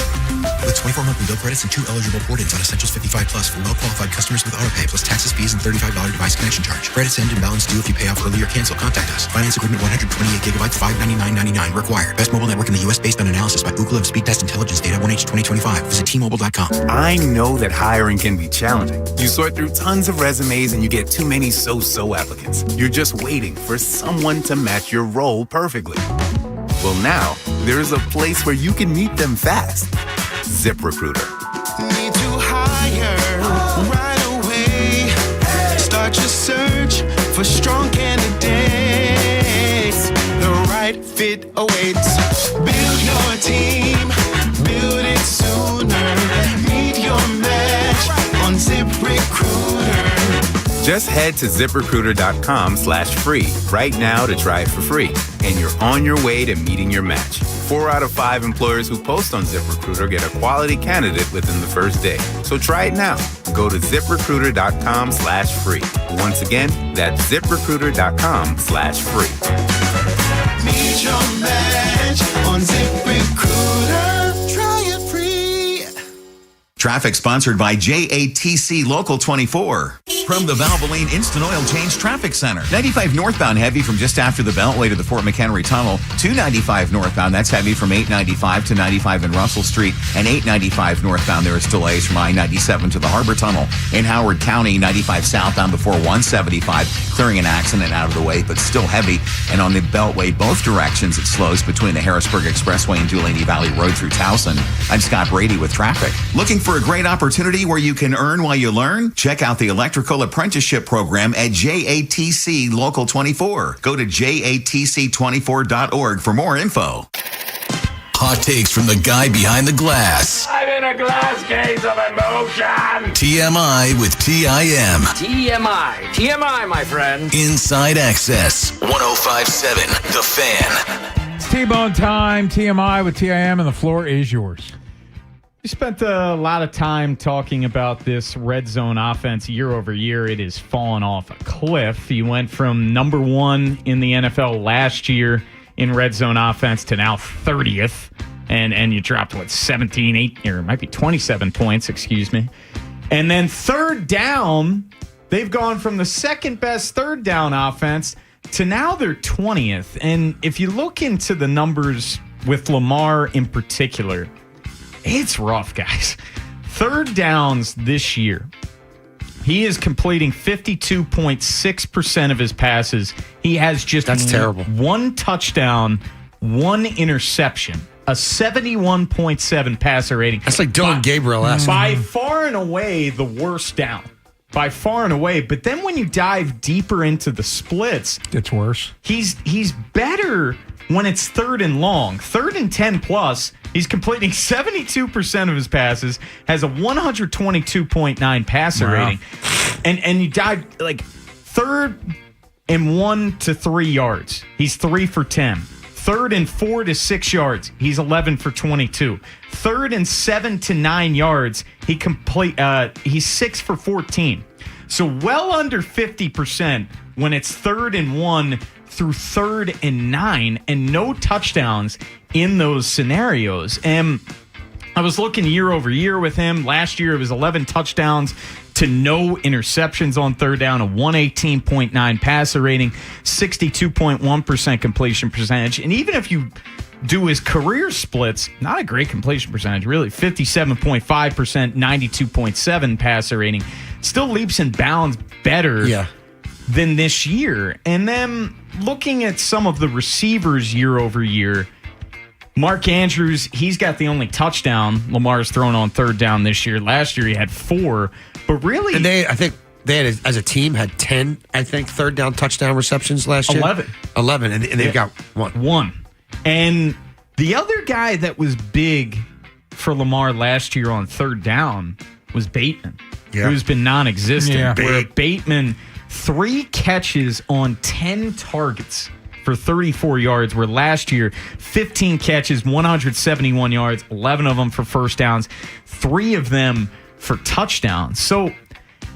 With 24 monthly bill credits and 2 eligible port-ins on Essentials 55 Plus for well-qualified customers with autopay plus taxes, fees, and $35 device connection charge. Credits end and balance due if you pay off early or cancel. Contact us. Finance agreement 128 gigabytes, $599.99 required. Best mobile network in the U.S. based on analysis by Ookla of Speed Test Intelligence data 1H 2025. Visit T-Mobile.com. I know that hiring can be challenging. You sort through tons of resumes and you get too many so-so applicants. You're just waiting for someone to match your role perfectly. Well, now there's a place where you can meet them fast. ZipRecruiter. Need to hire right away. Start your search for strong candidates. The right fit awaits. Build your team. Build it sooner. Meet your match on ZipRecruiter. Just head to ZipRecruiter.com/free right now to try it for free. And you're on your way to meeting your match. 4 out of 5 employers who post on ZipRecruiter get a quality candidate within the first day. So try it now. Go to ZipRecruiter.com/free. Once again, that's ZipRecruiter.com/free. Meet your match on ZipRecruiter. Try it free. Traffic sponsored by JATC Local 24. From the Valvoline Instant Oil Change Traffic Center. 95 northbound heavy from just after the Beltway to the Fort McHenry Tunnel. 295 northbound, that's heavy from 895 to 95 in Russell Street. And 895 northbound, there is delays from I-97 to the Harbor Tunnel. In Howard County, 95 southbound before 175, clearing an accident out of the way, but still heavy. And on the Beltway, both directions, it slows between the Harrisburg Expressway and Dulaney Valley Road through Towson. I'm Scott Brady with traffic. Looking for a great opportunity where you can earn while you learn? Check out the Electrical Apprenticeship Program at JATC Local 24. Go to JATC24.org for more info. Hot takes from the guy behind the glass. I'm in a glass case of emotion. TMI with TIM. TMI, my friend. Inside Access. 105.7 The Fan. It's T-Bone time, TMI with TIM, and the floor is yours. We spent a lot of time talking about this red zone offense year over year. It has fallen off a cliff. You went from number 1 in the NFL last year in red zone offense to now 30th. And you dropped, 17, 8, or it might be 27 points, excuse me. And then third down, they've gone from the second best third down offense to now they're 20th. And if you look into the numbers with Lamar in particular, it's rough, guys. Third downs this year, he is completing 52.6% of his passes. He has just terrible. 1 touchdown, 1 interception, a 71.7 passer rating. That's like Dylan Gabriel-esque. By far and away the worst down. by far and away. But then when you dive deeper into the splits, it's worse. He's better when it's 3rd and long. 3rd and 10 plus, he's completing 72% of his passes, has a 122.9 passer rating. And you dive like 3rd and 1 to 3 yards. He's 3 for 10. 3rd and 4 to 6 yards. He's 11 for 22. 3rd and 7 to 9 yards. He's 6 for 14. So well under 50% when it's 3rd and 1 through 3rd and 9, and no touchdowns in those scenarios. And I was looking year over year with him. Last year it was 11 touchdowns to no interceptions on 3rd down, a 118.9 passer rating, 62.1% completion percentage. And even if you do his career splits, not a great completion percentage, really. 57.5%, 92.7 passer rating. Still leaps and bounds better than this year. And then looking at some of the receivers year over year, Mark Andrews, he's got the only touchdown Lamar's thrown on 3rd down this year. Last year he had 4. But really... And I think they had, as a team, had 10, 3rd down touchdown receptions last year. 11, and they've got 1. And the other guy that was big for Lamar last year on 3rd down was Bateman, who's been non-existent. Where Bateman, 3 catches on 10 targets for 34 yards, where last year, 15 catches, 171 yards, 11 of them for first downs, 3 of them for touchdowns. So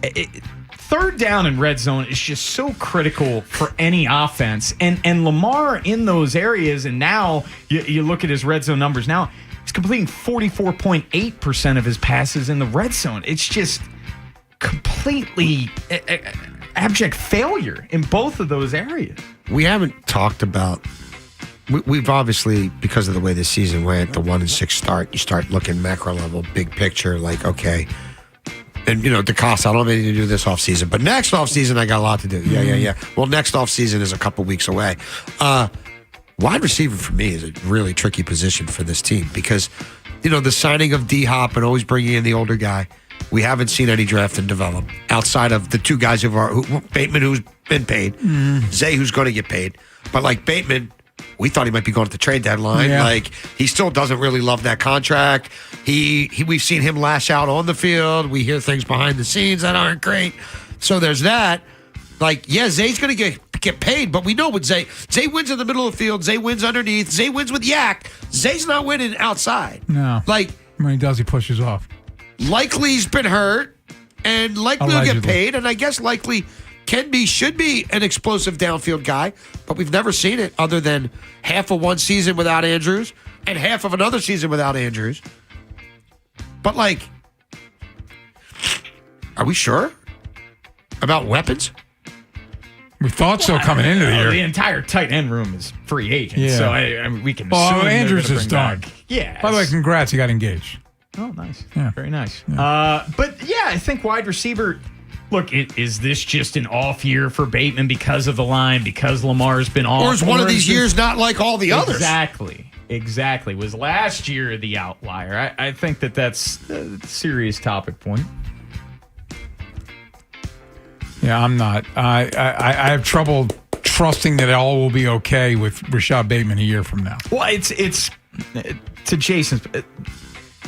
3rd down and red zone is just so critical for any offense. And Lamar in those areas, and now you look at his red zone numbers now, he's completing 44.8% of his passes in the red zone. It's just completely abject failure in both of those areas. We haven't talked about... We've obviously, because of the way this season went, the 1-6 start, you start looking macro level, big picture, like, okay. And, DeCosta, I don't have anything to do this offseason. But next offseason, I got a lot to do. Yeah. Well, next offseason is a couple weeks away. Wide receiver, for me, is a really tricky position for this team because, the signing of D-Hop and always bringing in the older guy, we haven't seen any draft and develop outside of the 2 guys Bateman, who's been paid, Zay, who's going to get paid. But, like, Bateman... We thought he might be going to the trade deadline. Yeah. Like, he still doesn't really love that contract. We've seen him lash out on the field. We hear things behind the scenes that aren't great. So there's that. Like, Zay's going to get paid, but we know what Zay wins in the middle of the field. Zay wins underneath. Zay wins with Yak. Zay's not winning outside. No. Like, when he does, he pushes off. Likely's been hurt, and Likely will get paid, and I guess Likely should be an explosive downfield guy, but we've never seen it other than half of one season without Andrews and half of another season without Andrews. But, like, are we sure about weapons? We thought so coming into the year. The entire tight end room is free agent, so we can assume Andrews is done. Yeah. By the way, congrats, he got engaged. Oh, nice. Yeah. Very nice. Yeah. But, I think wide receiver... Look, is this just an off year for Bateman because of the line, because Lamar's been off? Or is one of these years not like all the others? Exactly. Was last year the outlier? I think that's a serious topic point. Yeah, I'm not. I have trouble trusting that all will be okay with Rashad Bateman a year from now. Well, it's to Jason's...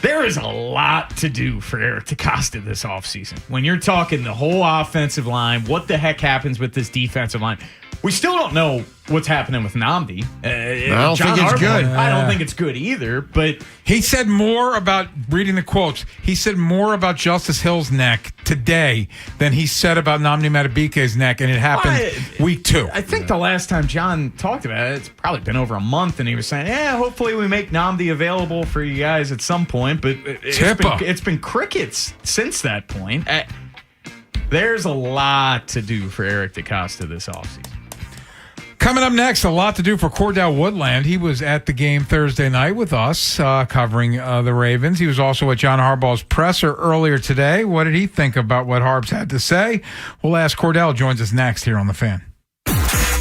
There is a lot to do for Eric DeCosta this offseason. When you're talking the whole offensive line, what the heck happens with this defensive line? We still don't know what's happening with Nnamdi. I don't think it's good. I don't think it's good either, but... He said more about, reading the quotes, he said more about Justice Hill's neck today than he said about Nnamdi Madubuike's neck, and it happened week 2. I think the last time John talked about it, it's probably been over a month, and he was saying, hopefully we make Nnamdi available for you guys at some point, but it's been crickets since that point. There's a lot to do for Eric DeCosta this offseason. Coming up next, a lot to do for Cordell Woodland. He was at the game Thursday night with us, covering the Ravens. He was also at John Harbaugh's presser earlier today. What did he think about what Harbs had to say? We'll ask Cordell. Joins us next here on The Fan.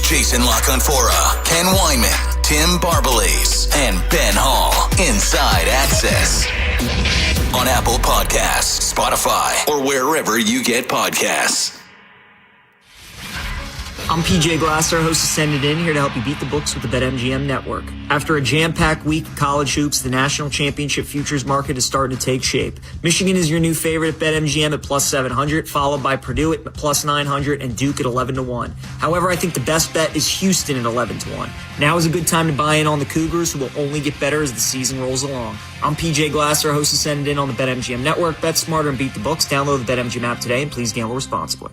Jason LaConfora, Ken Weinman, Tim Barbalace, and Ben Hall. Inside Access. on Apple Podcasts, Spotify, or wherever you get podcasts. I'm PJ Glasser, host of Send It In, here to help you beat the books with the BetMGM Network. After a jam-packed week of college hoops, the national championship futures market is starting to take shape. Michigan is your new favorite at BetMGM at plus 700, followed by Purdue at plus 900 and Duke at 11-1. However, I think the best bet is Houston at 11-1. Now is a good time to buy in on the Cougars, who will only get better as the season rolls along. I'm PJ Glasser, host of Send It In on the BetMGM Network. Bet smarter and beat the books. Download the BetMGM app today, and please gamble responsibly.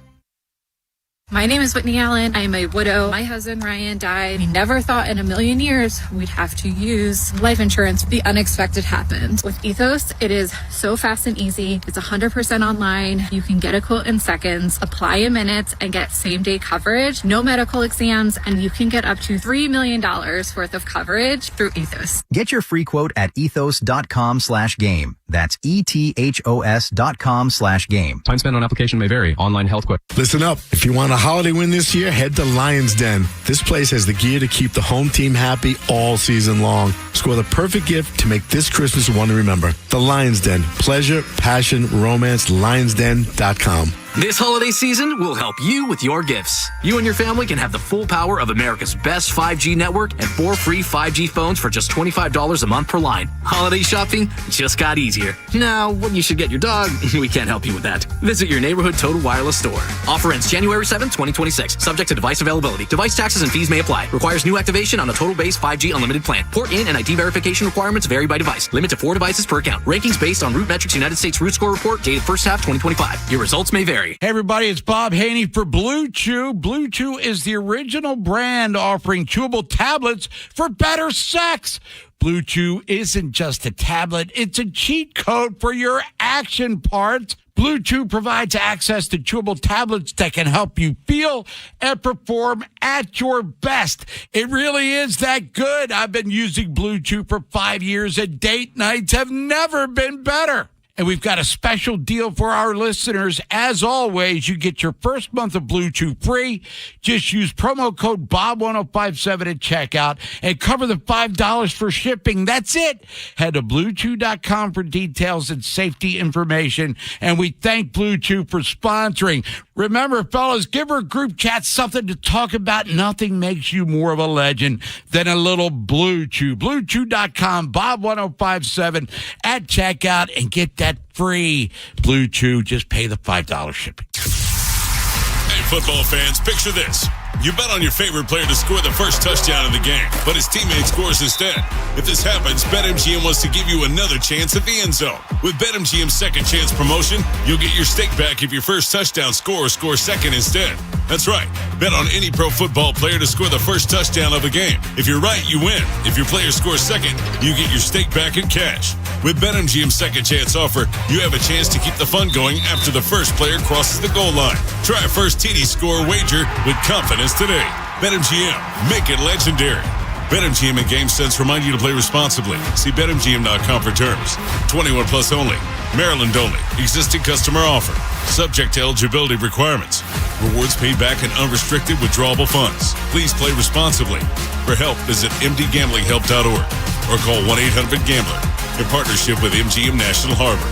My name is Whitney Allen. I'm a widow. My husband, Ryan, died. We never thought in a million years we'd have to use life insurance. The unexpected happened. With Ethos, it is so fast and easy. It's 100% online. You can get a quote in seconds, apply in minutes, and get same-day coverage, no medical exams, and you can get up to $3 million worth of coverage through Ethos. Get your free quote at ethos.com/game. That's ETHOS.com/game. Time spent on application may vary. Online health quote. Listen up. If you want a holiday win this year, head to Lion's Den. This place has the gear to keep the home team happy all season long. Score the perfect gift to make this Christmas one to remember. The Lion's Den. Pleasure, passion, romance. LionsDen.com. This holiday season, we'll help you with your gifts. You and your family can have the full power of America's best 5G network and 4 free 5G phones for just $25 a month per line. Holiday shopping just got easier. Now, when you should get your dog, we can't help you with that. Visit your neighborhood Total Wireless store. Offer ends January 7th, 2026. Subject to device availability. Device taxes and fees may apply. Requires new activation on a total base 5G unlimited plan. Port in and ID verification requirements vary by device. Limit to 4 devices per account. Rankings based on Root Metrics United States Root Score Report dated first half 2025. Your results may vary. Hey everybody, it's Bob Haynie for Blue Chew. Blue Chew is the original brand offering chewable tablets for better sex. Blue Chew isn't just a tablet, it's a cheat code for your action parts. Blue Chew provides access to chewable tablets that can help you feel and perform at your best. It really is that good. I've been using Blue Chew for 5 years, and date nights have never been better. And we've got a special deal for our listeners. As always, you get your first month of Blue Chew free. Just use promo code BOB1057 at checkout and cover the $5 for shipping. That's it. Head to BlueChew.com for details and safety information. And we thank Blue Chew for sponsoring. Remember, fellas, give our group chat something to talk about. Nothing makes you more of a legend than a little Blue Chew. BlueChew.com, Bob1057 at checkout, and get that free Blue Chew. Just pay the $5 shipping. Hey, football fans, picture this. You bet on your favorite player to score the first touchdown of the game, but his teammate scores instead. If this happens, BetMGM wants to give you another chance at the end zone. With BetMGM's second chance promotion, you'll get your stake back if your first touchdown scorer scores second instead. That's right. Bet on any pro football player to score the first touchdown of a game. If you're right, you win. If your player scores second, you get your stake back in cash. With BetMGM's second chance offer, you have a chance to keep the fun going after the first player crosses the goal line. Try a first TD score wager with confidence today. BetMGM, make it legendary. BetMGM and GameSense remind you to play responsibly. See BetMGM.com for terms. 21 plus only. Maryland only. Existing customer offer. Subject to eligibility requirements. Rewards paid back in unrestricted withdrawable funds. Please play responsibly. For help, visit mdgamblinghelp.org or call 1-800-GAMBLER in partnership with MGM National Harbor.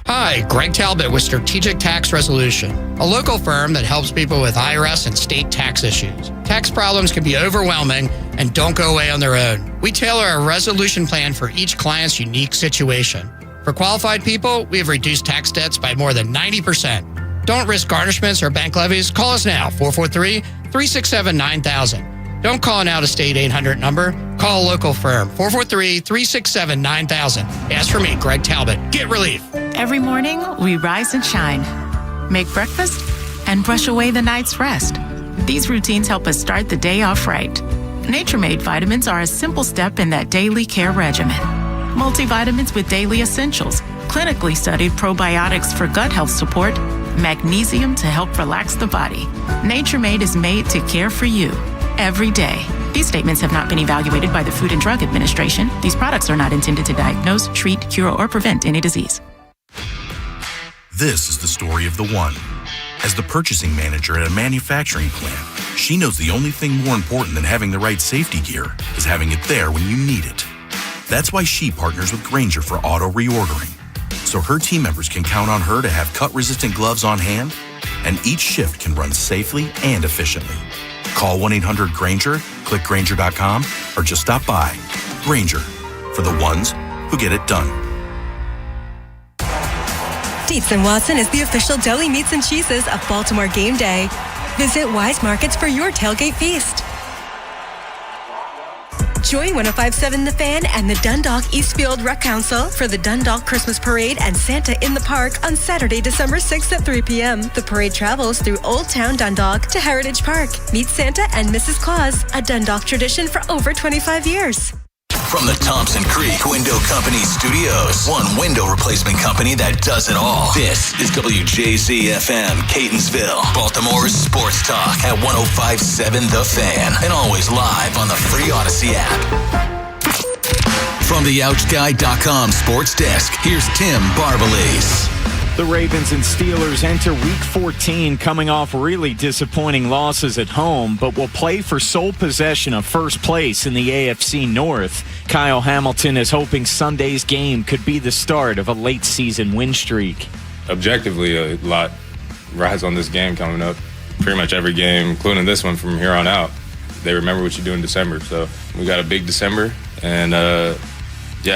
Hi, Greg Talbot with Strategic Tax Resolution, a local firm that helps people with IRS and state tax issues. Tax problems can be overwhelming and don't go away on their own. We tailor a resolution plan for each client's unique situation. For qualified people, we have reduced tax debts by more than 90%. Don't risk garnishments or bank levies. Call us now, 443-367-9000. Don't call an out-of-state 800 number. Call a local firm, 443-367-9000. Ask for me, Greg Talbot. Get relief. Every morning, we rise and shine, make breakfast, and brush away the night's rest. These routines help us start the day off right. Nature-Made vitamins are a simple step in that daily care regimen. Multivitamins with daily essentials, clinically studied probiotics for gut health support, magnesium to help relax the body. Nature-Made is made to care for you every day. These statements have not been evaluated by the Food and Drug Administration. These products are not intended to diagnose, treat, cure, or prevent any disease. This is the story of the one. As the purchasing manager at a manufacturing plant, she knows the only thing more important than having the right safety gear is having it there when you need it. That's why she partners with Grainger for auto reordering, so her team members can count on her to have cut-resistant gloves on hand, and each shift can run safely and efficiently. Call 1-800-GRAINGER, click Grainger.com, or just stop by. Grainger, for the ones who get it done. Dietz & Watson is the official deli meats and cheeses of Baltimore game day. Visit Wise Markets for your tailgate feast. Join 105.7 The Fan and the Dundalk Eastfield Rec Council for the Dundalk Christmas Parade and Santa in the Park on Saturday, December 6th at 3 p.m. The parade travels through Old Town Dundalk to Heritage Park. Meet Santa and Mrs. Claus, a Dundalk tradition for over 25 years. From the Thompson Creek Window Company studios, one window replacement company that does it all. This is WJZ-FM, Catonsville, Baltimore's sports talk at 105.7 The Fan, and always live on the free Odyssey app. From the OutGuy.com sports desk, here's Tim Barbalise. The Ravens and Steelers enter Week 14 coming off really disappointing losses at home, but will play for sole possession of first place in the AFC North. Kyle Hamilton is hoping Sunday's game could be the start of a late-season win streak. Objectively, a lot rides on this game coming up. Pretty much every game, including this one from here on out, they remember what you do in December. So we got a big December, and I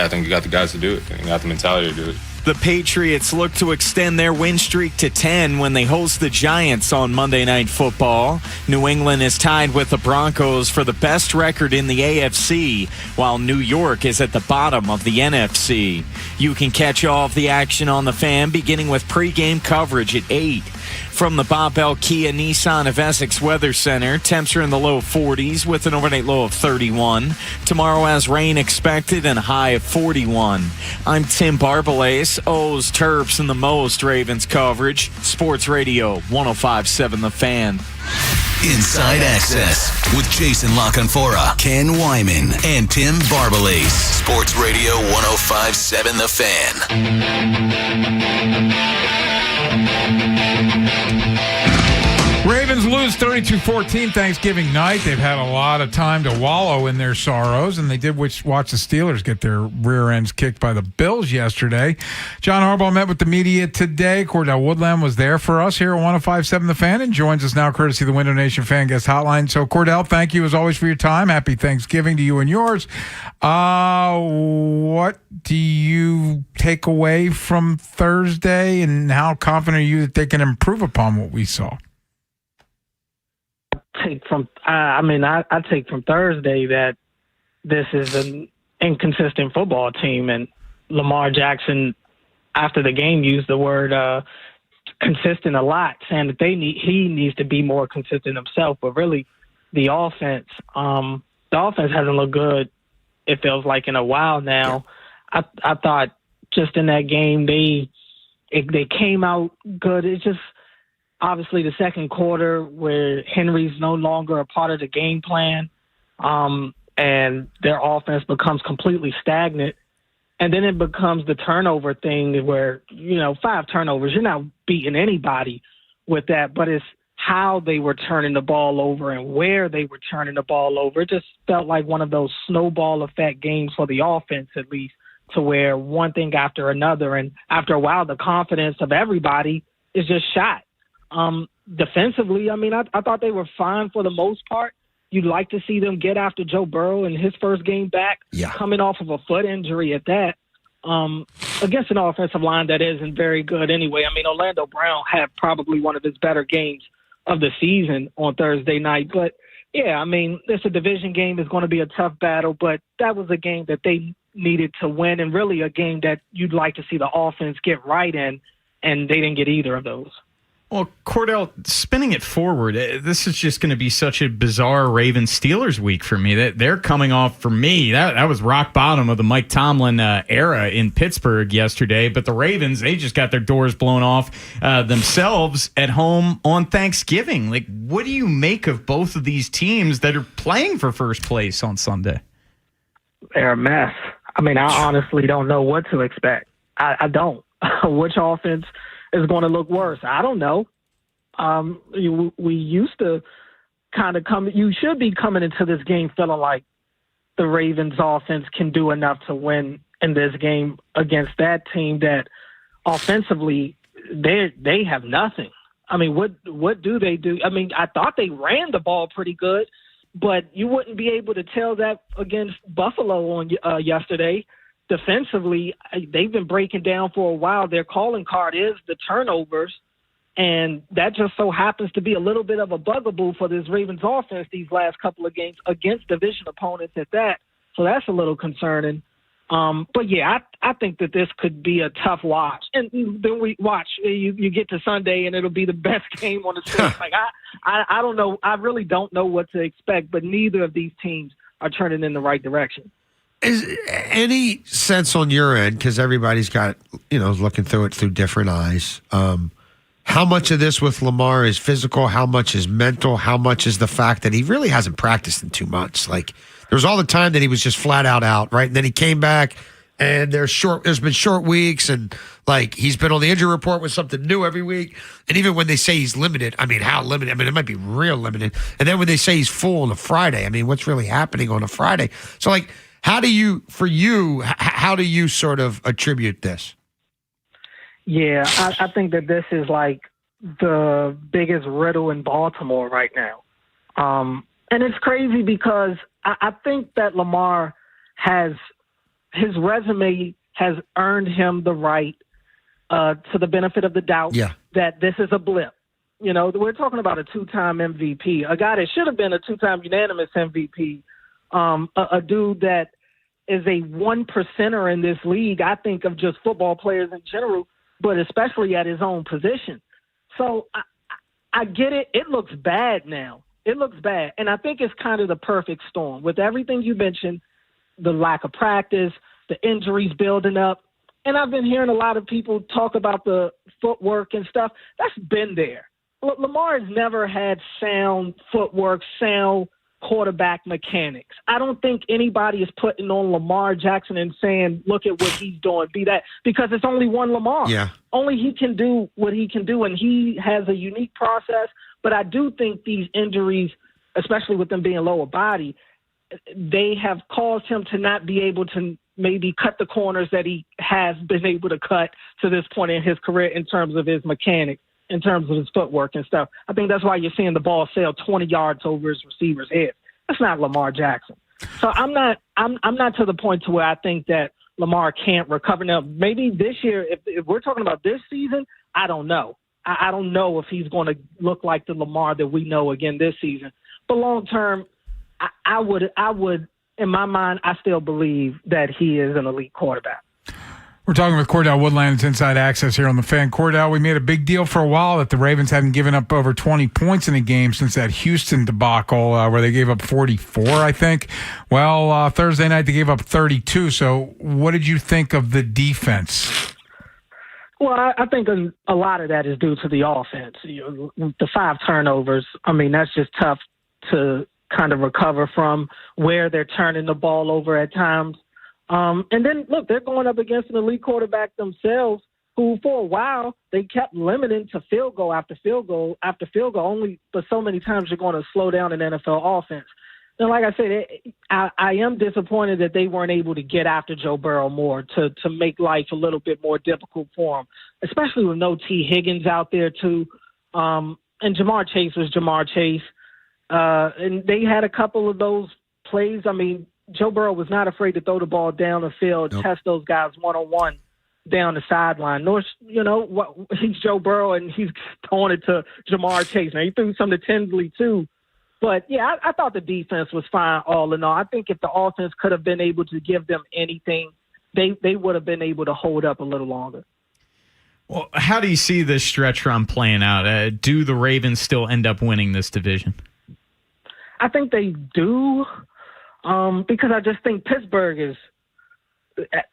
think we got the guys to do it and got the mentality to do it. The Patriots look to extend their win streak to 10 when they host the Giants on Monday Night Football. New England is tied with the Broncos for the best record in the AFC, while New York is at the bottom of the NFC. You can catch all of the action on the Fan beginning with pregame coverage at 8. From the Bob Bell Kia Nissan of Essex Weather Center, temps are in the low 40s with an overnight low of 31. Tomorrow has rain expected and a high of 41. I'm Tim Barbalase, O's, Terps, and the most Ravens coverage. Sports Radio 105.7 The Fan. Inside Access with Jason LaConfora, Ken Wyman, and Tim Barbalase. Sports Radio 105.7 The Fan. Ravens lose 32-14 Thanksgiving night. They've had a lot of time to wallow in their sorrows, and they did watch the Steelers get their rear ends kicked by the Bills yesterday. John Harbaugh met with the media today. Cordell Woodland was there for us here at 105.7 The Fan and joins us now courtesy of the Window Nation Fan Guest Hotline. So, Cordell, thank you as always for your time. Happy Thanksgiving to you and yours. What do you take away from Thursday, and how confident are you that they can improve upon what we saw? I take from Thursday that this is an inconsistent football team, and Lamar Jackson, after the game, used the word consistent a lot, saying that he needs to be more consistent himself. But really, the offense hasn't looked good. It feels like in a while now. I thought just in that game they came out good. It's just obviously the second quarter where Henry's no longer a part of the game plan, and their offense becomes completely stagnant. And then it becomes the turnover thing where, 5 turnovers, you're not beating anybody with that, but it's how they were turning the ball over and where they were turning the ball over. It just felt like one of those snowball effect games for the offense, at least, to where one thing after another. And after a while, the confidence of everybody is just shot. Defensively, I thought they were fine for the most part. You'd like to see them get after Joe Burrow in his first game back, coming off of a foot injury at that, against an offensive line that isn't very good anyway. Orlando Brown had probably one of his better games of the season on Thursday night. But, it's a division game. It's going to be a tough battle, but that was a game that they needed to win, and really a game that you'd like to see the offense get right in, and they didn't get either of those. Well, Cordell, spinning it forward, this is just going to be such a bizarre Ravens-Steelers week for me. That they're coming off, for me, that was rock bottom of the Mike Tomlin era in Pittsburgh yesterday. But the Ravens, they just got their doors blown off themselves at home on Thanksgiving. Like, what do you make of both of these teams that are playing for first place on Sunday? They're a mess. I honestly don't know what to expect. I don't. Which offense is going to look worse? I don't know. We used to kind of you should be coming into this game feeling like the Ravens offense can do enough to win in this game against that team that offensively they have nothing. I mean, what do they do? I mean, I thought they ran the ball pretty good, but you wouldn't be able to tell that against Buffalo on yesterday. Defensively, they've been breaking down for a while. Their calling card is the turnovers, and that just so happens to be a little bit of a bugaboo for this Ravens offense these last couple of games against division opponents at that. So that's a little concerning. But yeah, I think that this could be a tough watch. And then we watch, you get to Sunday and it'll be the best game on the season. Like I don't know. I really don't know what to expect, but neither of these teams are turning in the right direction. Is any sense on your end, because everybody's got, looking through it through different eyes, how much of this with Lamar is physical? How much is mental? How much is the fact that he really hasn't practiced in 2 months? Like, there was all the time that he was just flat out, right? And then he came back, and there's been short weeks, and like he's been on the injury report with something new every week. And even when they say he's limited, I mean, how limited? I mean, it might be real limited. And then when they say he's full on a Friday, I mean, what's really happening on a Friday? So, like, how do you sort of attribute this? Yeah, I think that this is like the biggest riddle in Baltimore right now. And it's crazy because I think that Lamar his resume has earned him the right to the benefit of the doubt that this is a blip. We're talking about a 2-time MVP, a guy that should have been a 2-time unanimous MVP, a dude that is a 1%er in this league. I think of just football players in general, but especially at his own position. So I get it. It looks bad now. It looks bad. And I think it's kind of the perfect storm. With everything you mentioned, the lack of practice, the injuries building up, and I've been hearing a lot of people talk about the footwork and stuff. That's been there. Lamar has never had sound footwork, sound quarterback mechanics. I don't think anybody is putting on Lamar Jackson and saying, look at what he's doing, be that, because it's only one Lamar. Yeah. Only he can do what he can do, and he has a unique process. But I do think these injuries, especially with them being lower body, they have caused him to not be able to maybe cut the corners that he has been able to cut to this point in his career in terms of his mechanics, in terms of his footwork and stuff. I think that's why you're seeing the ball sail 20 yards over his receiver's head. That's not Lamar Jackson. So I'm not to the point to where I think that Lamar can't recover. Now, maybe this year, if we're talking about this season, I don't know. I don't know if he's going to look like the Lamar that we know again this season. But long term, I would, in my mind, I still believe that he is an elite quarterback. We're talking with Cordell Woodlands, Inside Access here on The Fan. Cordell, we made a big deal for a while that the Ravens hadn't given up over 20 points in a game since that Houston debacle where they gave up 44, I think. Well, Thursday night they gave up 32. So what did you think of the defense? Well, I think a lot of that is due to the offense. The 5 turnovers, I mean, that's just tough to kind of recover from, where they're turning the ball over at times. And then, look, they're going up against an elite quarterback themselves who, for a while, they kept limiting to field goal after field goal after field goal, only but so many times you're going to slow down an NFL offense. And like I said, I am disappointed that they weren't able to get after Joe Burrow more to make life a little bit more difficult for him, especially with no T. Higgins out there, too. And Jamar Chase was Jamar Chase. And they had a couple of those plays. I mean, Joe Burrow was not afraid to throw the ball down the field, test those guys one-on-one down the sideline. He's Joe Burrow, and he's throwing it to Jamar Chase. Now, he threw some to Tinsley, too. But, yeah, I thought the defense was fine all in all. I think if the offense could have been able to give them anything, they would have been able to hold up a little longer. Well, how do you see this stretch run playing out? Do the Ravens still end up winning this division? I think they do. Because I just think Pittsburgh is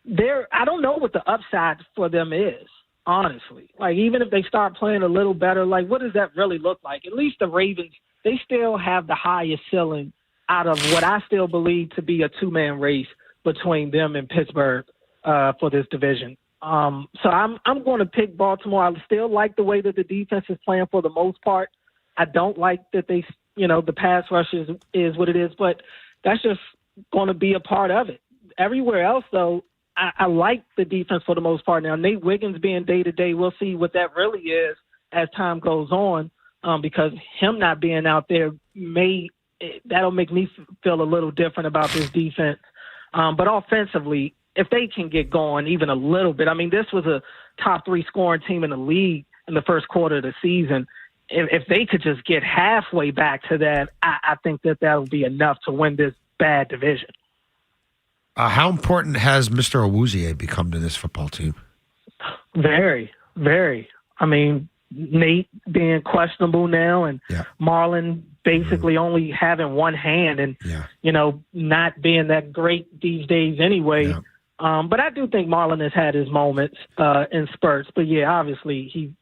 there. I don't know what the upside for them is, honestly. Like, even if they start playing a little better, like, what does that really look like? At least the Ravens, they still have the highest ceiling out of what I still believe to be a 2-man race between them and Pittsburgh for this division. So I'm going to pick Baltimore. I still like the way that the defense is playing for the most part. I don't like that the pass rush is what it is, but that's just going to be a part of it. Everywhere else, though, I like the defense for the most part. Now, Nate Wiggins being day-to-day, we'll see what that really is as time goes on, because him not being out there that'll make me feel a little different about this defense. But offensively, if they can get going even a little bit, I mean, this was a top 3 scoring team in the league in the first quarter of the season. If they could just get halfway back to that, I think that'll be enough to win this bad division. How important has Mr. Awuzie become to this football team? Very, very. I mean, Nate being questionable now, and Marlon basically only having one hand and, not being that great these days anyway. Yeah. But I do think Marlon has had his moments in spurts. But, obviously he,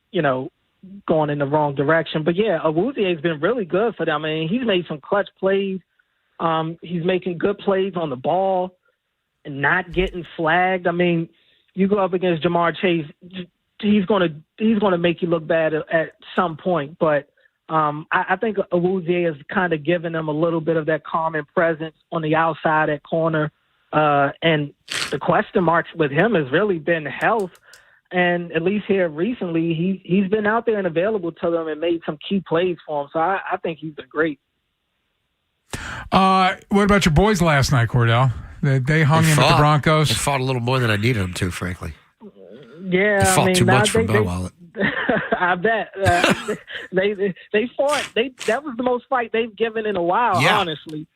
going in the wrong direction. But, Awuzie has been really good for them. I mean, he's made some clutch plays. He's making good plays on the ball and not getting flagged. I mean, you go up against Jamar Chase, he's going to make you look bad at some point. But I think Awuzie has kind of given them a little bit of that calming presence on the outside at corner. And the question marks with him has really been health. And at least here recently, he's been out there and available to them and made some key plays for him. So I think he's been great. What about your boys last night, Cordell? They hung in with the Broncos. They fought a little more than I needed them to, frankly. Yeah, they fought too much for Bill Wallet. I bet they fought. That was the most fight they've given in a while, honestly.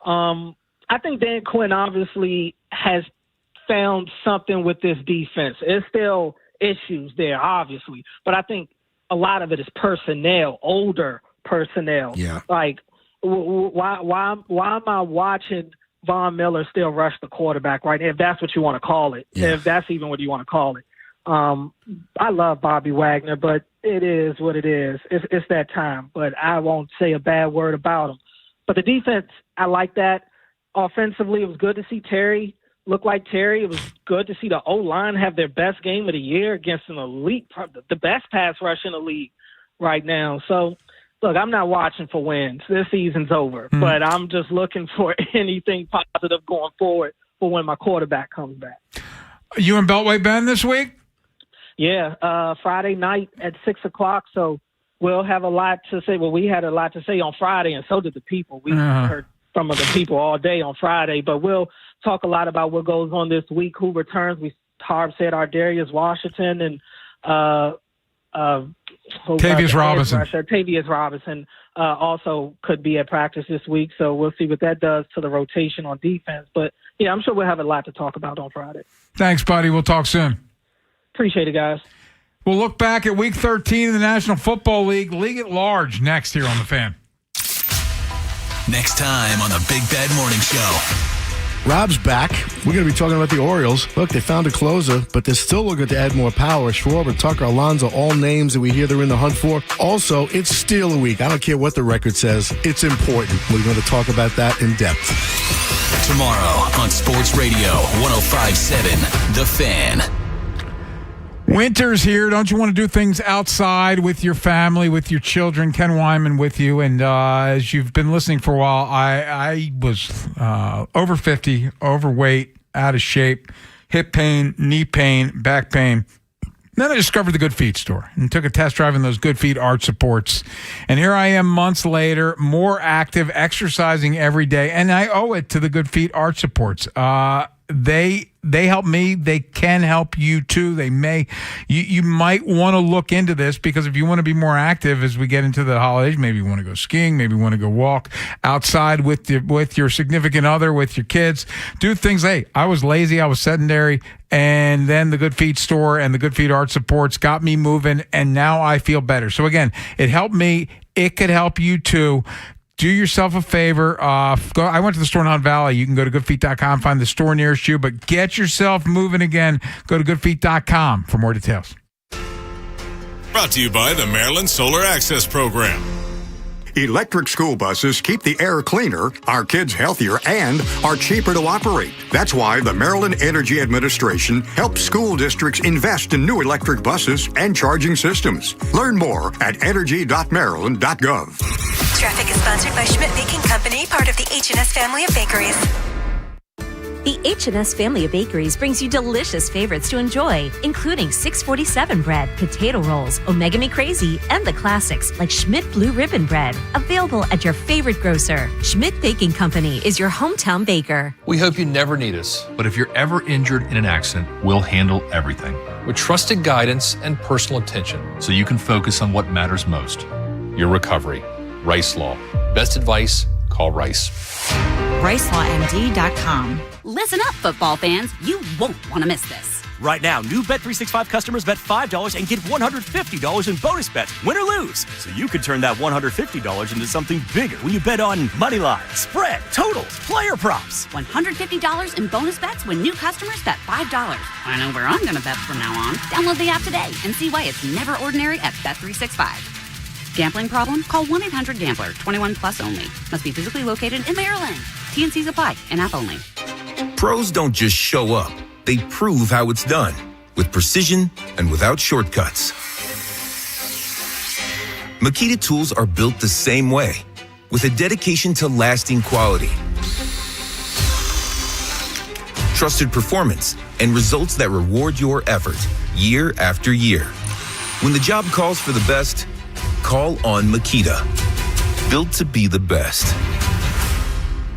I think Dan Quinn obviously has found something with this defense. There's still issues there, obviously, but I think a lot of it is personnel, older personnel. Yeah. Like, why am I watching Von Miller still rush the quarterback right now, if that's what you want to call it, if that's even what you want to call it. I love Bobby Wagner, but it is what it is. It's that time, but I won't say a bad word about him. But the defense, I like that. Offensively, it was good to see Terry look like Terry. It was good to see the O-line have their best game of the year against an elite, the best pass rush in the league right now. So, look, I'm not watching for wins. This season's over, but I'm just looking for anything positive going forward for when my quarterback comes back. You in Beltway Bend this week? Yeah, Friday night at 6 o'clock. So we'll have a lot to say. Well, we had a lot to say on Friday, and so did the people. We heard from the people all day on Friday, but we'll talk a lot about what goes on this week, who returns. Harv said Ardarius Washington and Tavius Robinson. Tavius Robinson also could be at practice this week, so we'll see what that does to the rotation on defense. But, yeah, I'm sure we'll have a lot to talk about on Friday. Thanks, buddy. We'll talk soon. Appreciate it, guys. We'll look back at Week 13 in the National Football League at large next here on The Fan. Next time on the Big Bad Morning Show. Rob's back. We're going to be talking about the Orioles. Look, they found a closer, but they're still looking to add more power. Schwarber, Tucker, Alonso, all names that we hear they're in the hunt for. Also, it's Steal a Week. I don't care what the record says. It's important. We're going to talk about that in depth. Tomorrow on Sports Radio 105.7 The Fan. Winter's here. Don't you want to do things outside with your family, with your children? Ken Wyman with you. And as you've been listening for a while, I was over 50, overweight, out of shape, hip pain, knee pain, back pain. Then I discovered the Good Feet store and took a test drive in those Good Feet arch supports. And here I am months later, more active, exercising every day. And I owe it to the Good Feet arch supports. They help me. They can help you too. They may. You might want to look into this, because if you want to be more active as we get into the holidays, maybe you want to go skiing, maybe you want to go walk outside with your significant other, with your kids. Do things. Hey, I was lazy. I was sedentary. And then the Good Feet store and the Good Feet Arch Supports got me moving, and now I feel better. So again, it helped me. It could help you too. Do yourself a favor. I went to the store in Hunt Valley. You can go to goodfeet.com, find the store nearest you, but get yourself moving again. Go to goodfeet.com for more details. Brought to you by the Maryland Solar Access Program. Electric school buses keep the air cleaner, our kids healthier, and are cheaper to operate. That's why the Maryland Energy Administration helps school districts invest in new electric buses and charging systems. Learn more at energy.maryland.gov. Traffic is sponsored by Schmidt Baking Company, part of the H&S family of bakeries. The H&S family of bakeries brings you delicious favorites to enjoy, including 647 bread, potato rolls, Omega Me Crazy, and the classics like Schmidt Blue Ribbon Bread. Available at your favorite grocer. Schmidt Baking Company is your hometown baker. We hope you never need us, but if you're ever injured in an accident, we'll handle everything. With trusted guidance and personal attention, so you can focus on what matters most. Your recovery. Rice Law. Best advice, call Rice. RiceLawMD.com. Listen up, football fans. You won't want to miss this. Right now, new Bet365 customers bet $5 and get $150 in bonus bets, win or lose. So you could turn that $150 into something bigger when you bet on money line, spread, totals, player props. $150 in bonus bets when new customers bet $5. I know where I'm going to bet from now on. Download the app today and see why it's never ordinary at Bet365. Gambling problem? Call 1-800-GAMBLER. 21 plus only. Must be physically located in Maryland. T&Cs apply. In app only. Pros don't just show up. They prove how it's done. With precision and without shortcuts. Makita tools are built the same way. With a dedication to lasting quality. Trusted performance and results that reward your effort year after year. When the job calls for the best, call on Makita. Built to be the best.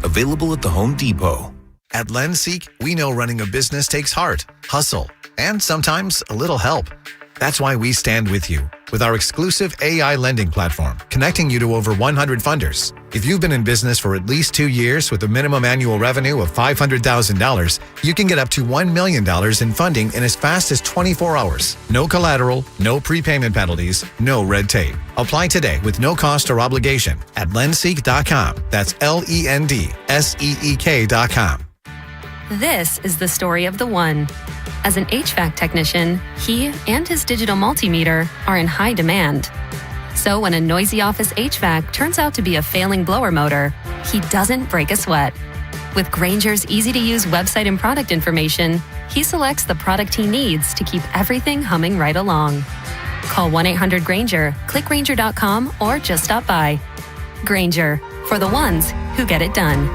Available at the Home Depot. At LendSeek, we know running a business takes heart, hustle, and sometimes a little help. That's why we stand with you with our exclusive AI lending platform, connecting you to over 100 funders. If you've been in business for at least 2 years with a minimum annual revenue of $500,000, you can get up to $1 million in funding in as fast as 24 hours. No collateral, no prepayment penalties, no red tape. Apply today with no cost or obligation at lendseek.com. That's LENDSEEK.com. This is the story of the one. As an HVAC technician, he and his digital multimeter are in high demand. So when a noisy office HVAC turns out to be a failing blower motor, he doesn't break a sweat. With Grainger's easy-to-use website and product information, he selects the product he needs to keep everything humming right along. Call 1-800-GRAINGER, click Grainger.com, or just stop by. Grainger, for the ones who get it done.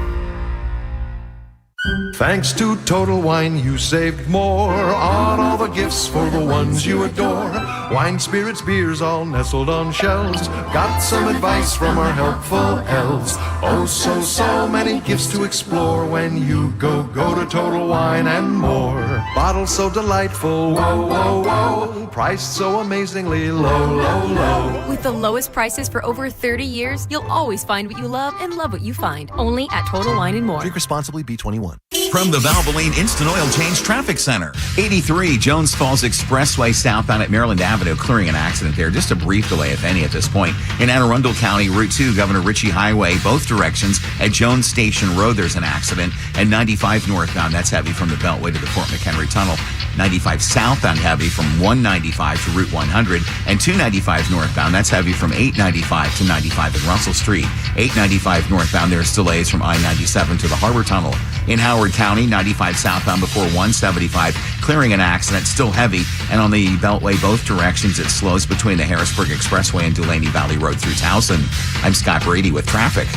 Thanks to Total Wine, you saved more on all the gifts for the ones you adore. Wine, spirits, beers, all nestled on shelves. Got some advice from our helpful elves. Oh, so many gifts to explore when you go to Total Wine and more. Bottles so delightful, whoa. Priced so amazingly low. With the lowest prices for over 30 years, you'll always find what you love and love what you find. Only at Total Wine and More. Drink responsibly, B21. From the Valvoline Instant Oil Change Traffic Center. 83 Jones Falls Expressway southbound at Maryland Avenue, clearing an accident there. Just a brief delay, if any, at this point. In Anne Arundel County, Route 2, Governor Ritchie Highway, both directions. At Jones Station Road, there's an accident. And 95 northbound, that's heavy from the Beltway to the Fort McHenry Tunnel. 95 southbound heavy from 195 to Route 100. And 295 northbound, that's heavy from 895 to 95 at Russell Street. 895 northbound, there's delays from I-97 to the Harbor Tunnel. In Howard County, 95 southbound before 175, clearing an accident, still heavy. And on the Beltway, both directions, it slows between the Harrisburg Expressway and Dulaney Valley Road through Towson. I'm Scott Brady with traffic.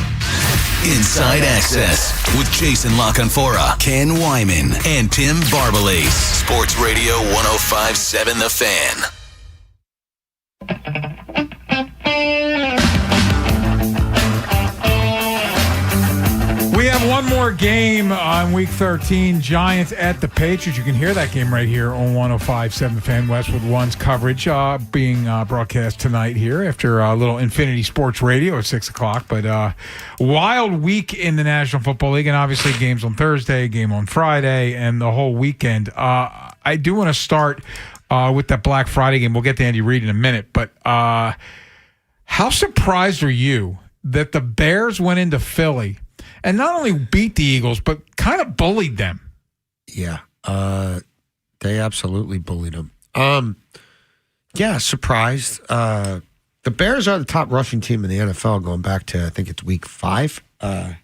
Inside Access with Jason LaConfora, Ken Wyman, and Tim Barbalase. Sports Radio 105.7 The Fan. We have one more game on Week 13, Giants at the Patriots. You can hear that game right here on 105.7 The Fan. Westwood One's coverage being broadcast tonight here after a little Infinity Sports Radio at 6 o'clock. But wild week in the National Football League, and obviously games on Thursday, game on Friday, and the whole weekend. I do want to start with that Black Friday game. We'll get to Andy Reid in a minute. But how surprised are you that the Bears went into Philly and not only beat the Eagles, but kind of bullied them? Yeah, they absolutely bullied them. Yeah, surprised. The Bears are the top rushing team in the NFL going back to, I think it's week 5. And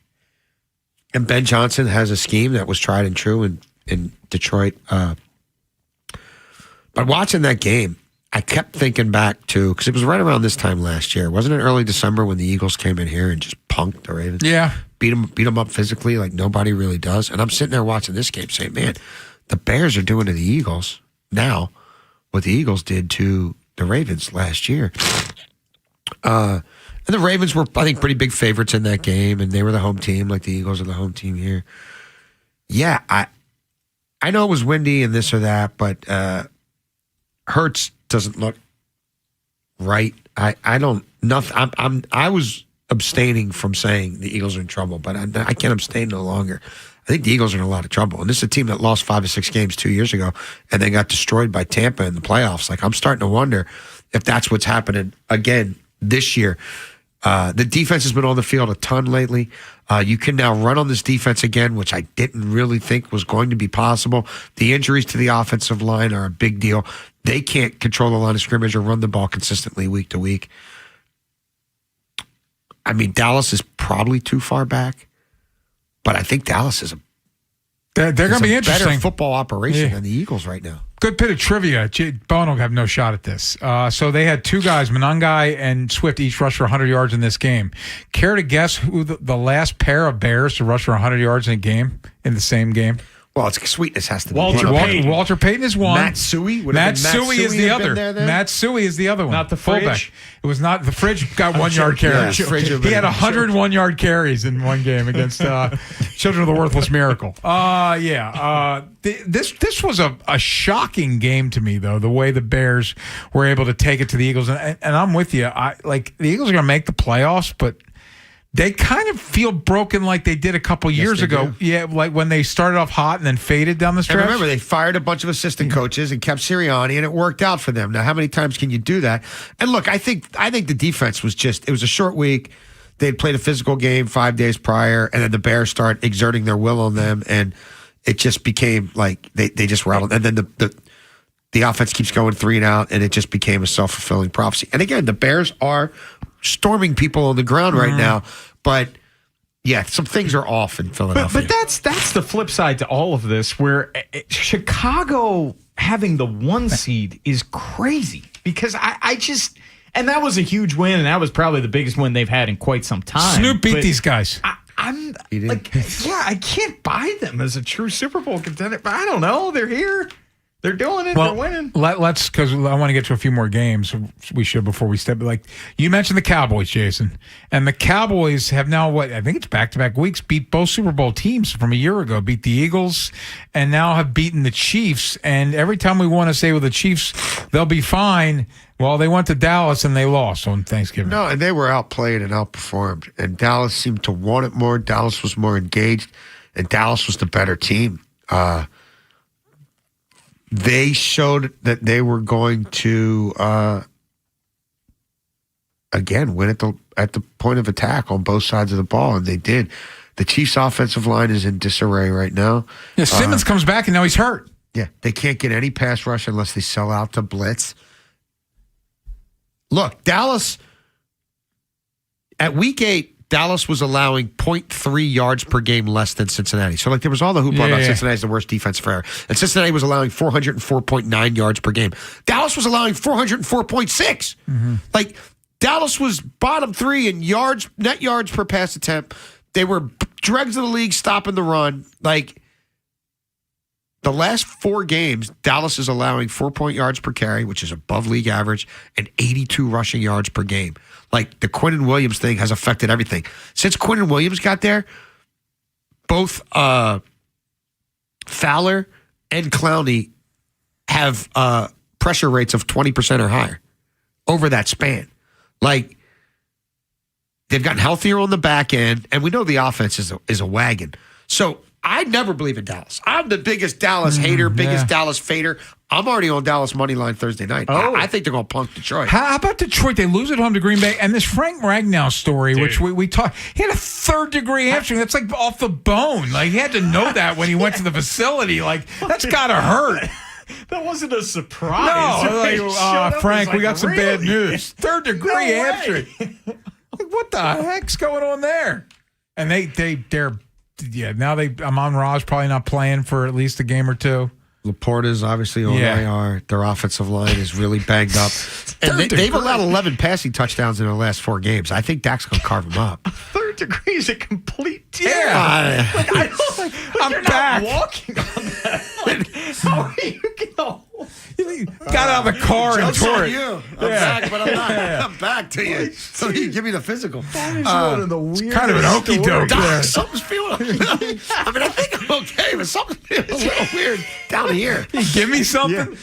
Ben Johnson has a scheme that was tried and true in Detroit. But watching that game, I kept thinking back to, because it was right around this time last year. Wasn't it early December when the Eagles came in here and just punked the Ravens? Yeah. Beat them up physically like nobody really does. And I'm sitting there watching this game saying, man, the Bears are doing to the Eagles now what the Eagles did to the Ravens last year. And the Ravens were, I think, pretty big favorites in that game, and they were the home team, like the Eagles are the home team here. Yeah, I know it was windy and this or that, but Hurts doesn't look right. I was abstaining from saying the Eagles are in trouble, but I can't abstain no longer. I think the Eagles are in a lot of trouble. And this is a team that lost 5 or 6 games 2 years ago, and they got destroyed by Tampa in the playoffs. Like, I'm starting to wonder if that's what's happening again this year. The defense has been on the field a ton lately. You can now run on this defense again, which I didn't really think was going to be possible. The injuries to the offensive line are a big deal. They can't control the line of scrimmage or run the ball consistently week to week. I mean, Dallas is probably too far back, but I think Dallas is they're going to be interesting. Better football operation than the Eagles right now. Good bit of trivia. Bono will have no shot at this. So they had 2 guys, Monangai and Swift, each rush for 100 yards in this game. Care to guess who the last pair of Bears to rush for 100 yards in a game, in the same game? Well, it's sweetness has to be Walter Payton is one. Matt Suey? Matt Suey is the other. Matt Suey is the other one. Not the fullback. Fridge? It was not the Fridge. Got 1 yard carries. He had 101 yard carries in one game against Children of the Worthless Miracle. This was a shocking game to me, though. The way the Bears were able to take it to the Eagles, and I'm with you. The Eagles are going to make the playoffs, but they kind of feel broken like they did a couple years ago. Do. Yeah, like when they started off hot and then faded down the stretch. And remember, they fired a bunch of assistant coaches and kept Sirianni, and it worked out for them. Now, how many times can you do that? And look, I think the defense was it was a short week. They'd played a physical game 5 days prior, and then the Bears start exerting their will on them, and it just became like they just rattled. And then the offense keeps going 3 and out, and it just became a self-fulfilling prophecy. And again, the Bears are storming people on the ground right now, but yeah, some things are off in Philadelphia. But that's the flip side to all of this, where Chicago having the 1 seed is crazy, because I just, and that was a huge win, and that was probably the biggest win they've had in quite some time. Snoop beat these guys. I'm like, I can't buy them as a true Super Bowl contender, but I don't know. They're here. They're doing it. They're winning. Let's, because I want to get to a few more games. We should before we step. Like you mentioned, the Cowboys, Jason, and the Cowboys have now I think it's back-to-back weeks beat both Super Bowl teams from a year ago. Beat the Eagles, and now have beaten the Chiefs. And every time we want to say, well, the Chiefs, they'll be fine. Well, they went to Dallas and they lost on Thanksgiving. No, and they were outplayed and outperformed. And Dallas seemed to want it more. Dallas was more engaged, and Dallas was the better team. They showed that they were going to, again, win at the point of attack on both sides of the ball, and they did. The Chiefs' offensive line is in disarray right now. Yeah, Simmons comes back, and now he's hurt. Yeah, they can't get any pass rush unless they sell out to blitz. Look, Dallas, at week 8, Dallas was allowing 0.3 yards per game less than Cincinnati. So, there was all the hoopla about Cincinnati's the worst defense forever. And Cincinnati was allowing 404.9 yards per game. Dallas was allowing 404.6. Mm-hmm. Dallas was bottom 3 in net yards per pass attempt. They were dregs of the league stopping the run. The last 4 games, Dallas is allowing 4 yards per carry, which is above league average, and 82 rushing yards per game. The Quinnen Williams thing has affected everything. Since Quinnen Williams got there, both Fowler and Clowney have pressure rates of 20% or higher over that span. They've gotten healthier on the back end, and we know the offense is a wagon. So I never believe in Dallas. I'm the biggest Dallas hater, biggest Dallas fader. I'm already on Dallas money line Thursday night. I think they're going to punk Detroit. How about Detroit? They lose at home to Green Bay. And this Frank Ragnow story, which we talked, he had a 3rd-degree hamstring. That's off the bone. He had to know that when he went to the facility. That's got to hurt. That wasn't a surprise. No, Frank, we got some bad news. 3rd-degree hamstring. What the heck's going on there? And they're now Amon-Ra's probably not playing for at least a game or two. Laporta's obviously on IR. Their offensive line is really banged up. And they've allowed 11 passing touchdowns in their last 4 games. I think Dak's going to carve them up. Third degree is a complete tear. Yeah. I'm back. Walking on that. How are you got out of the car and tore it. I'm back, but I'm not. I'm back to you. So you give me the physical. Kind of an okey doke there. Something's feeling. I mean, I think I'm okay, but something's feeling a little weird down here. You give me something.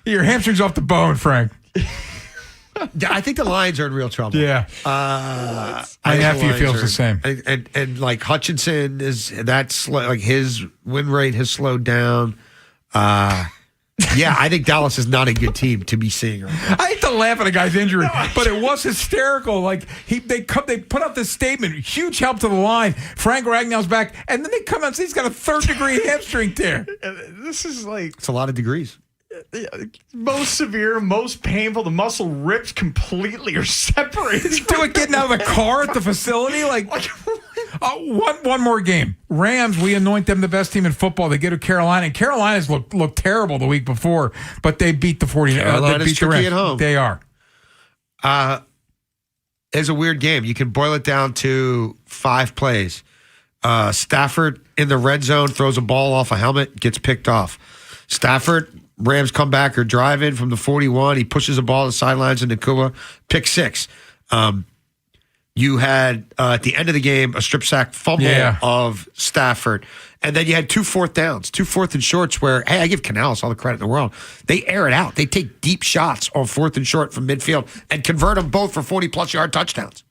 Your hamstring's off the bone, Frank. I think the Lions are in real trouble. Yeah. My nephew feels the same. And like Hutchinson like his win rate has slowed down. I think Dallas is not a good team to be seeing right now. I hate to laugh at a guy's injury, but it was hysterical. Like they put out this statement, huge help to the line. Frank Ragnow's back, and then they come out and say he's got a 3rd-degree hamstring tear. This is like it's a lot of degrees. Most severe, most painful. The muscle rips completely or separated. Do it getting out of the car at the facility? One more game. Rams, we anoint them the best team in football. They get to Carolina, and Carolina's looked terrible the week before, but they beat the 49ers. Carolina's they beat tricky the Rams. at home. They are. It's a weird game. You can boil it down to 5 plays. Stafford in the red zone throws a ball off a helmet, gets picked off. Stafford, Rams come back or drive in from the 41. He pushes the ball to the sidelines into Nakua. Pick 6. You had, at the end of the game, a strip sack fumble of Stafford. And then you had 2 4th downs, 2 4th and shorts where, hey, I give Canales all the credit in the world. They air it out. They take deep shots on 4th and short from midfield and convert them both for 40-plus yard touchdowns.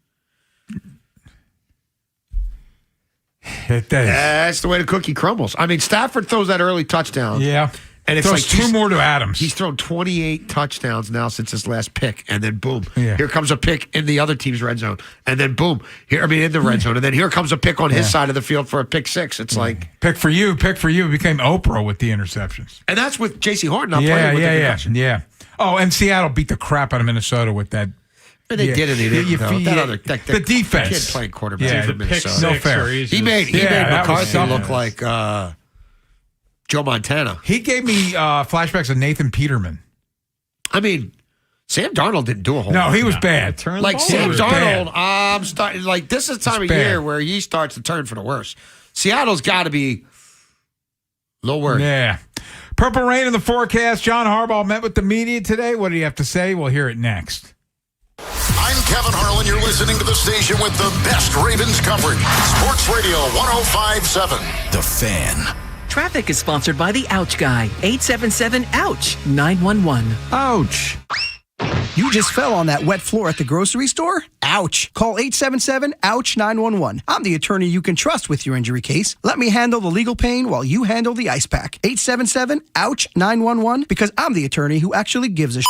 That's the way the cookie crumbles. I mean, Stafford throws that early touchdown. Yeah. And it's throws like 2 more to Adams. He's thrown 28 touchdowns now since his last pick, and then boom, Yeah. here comes a pick in the other team's red zone, and then boom, in the red zone, and then here comes a pick on his side of the field for a pick 6. It's like pick for you. It became Oprah with the interceptions, and that's with J.C. Horton not playing with the concussion. Yeah. Oh, and Seattle beat the crap out of Minnesota with that. And they did it. They didn't. The defense. Kid playing quarterback for Minnesota. No fair. He made McCarthy look like Joe Montana. He gave me flashbacks of Nathan Peterman. I mean, Sam Darnold didn't do a whole lot. No, he was bad. Like Sam Darnold, I'm starting. Like this is the time of year where he starts to turn for the worse. Seattle's got to be a little worried. Yeah. Purple rain in the forecast. John Harbaugh met with the media today. What do you have to say? We'll hear it next. I'm Kevin Harlan. You're listening to the station with the best Ravens coverage. Sports Radio 105.7. The Fan. Traffic is sponsored by the Ouch Guy. 877-OUCH-911. Ouch. You just fell on that wet floor at the grocery store? Ouch. Call 877-OUCH-911. I'm the attorney you can trust with your injury case. Let me handle the legal pain while you handle the ice pack. 877-OUCH-911 because I'm the attorney who actually gives a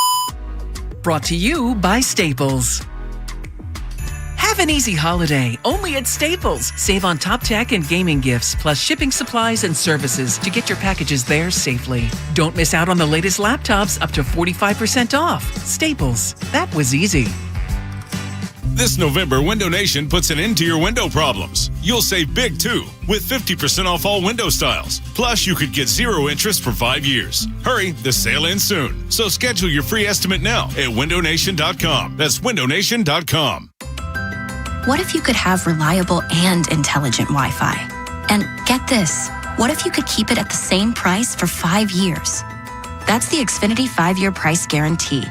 Brought to you by Staples. Have an easy holiday, only at Staples. Save on top tech and gaming gifts, plus shipping supplies and services to get your packages there safely. Don't miss out on the latest laptops, up to 45% off. Staples. That was easy. This November, Window Nation puts an end to your window problems. You'll save big, too, with 50% off all window styles. Plus, you could get 0 interest for 5 years. Hurry, the sale ends soon. So schedule your free estimate now at windownation.com. That's windownation.com. What if you could have reliable and intelligent Wi-Fi? And get this, what if you could keep it at the same price for 5 years? That's the Xfinity 5-year price guarantee.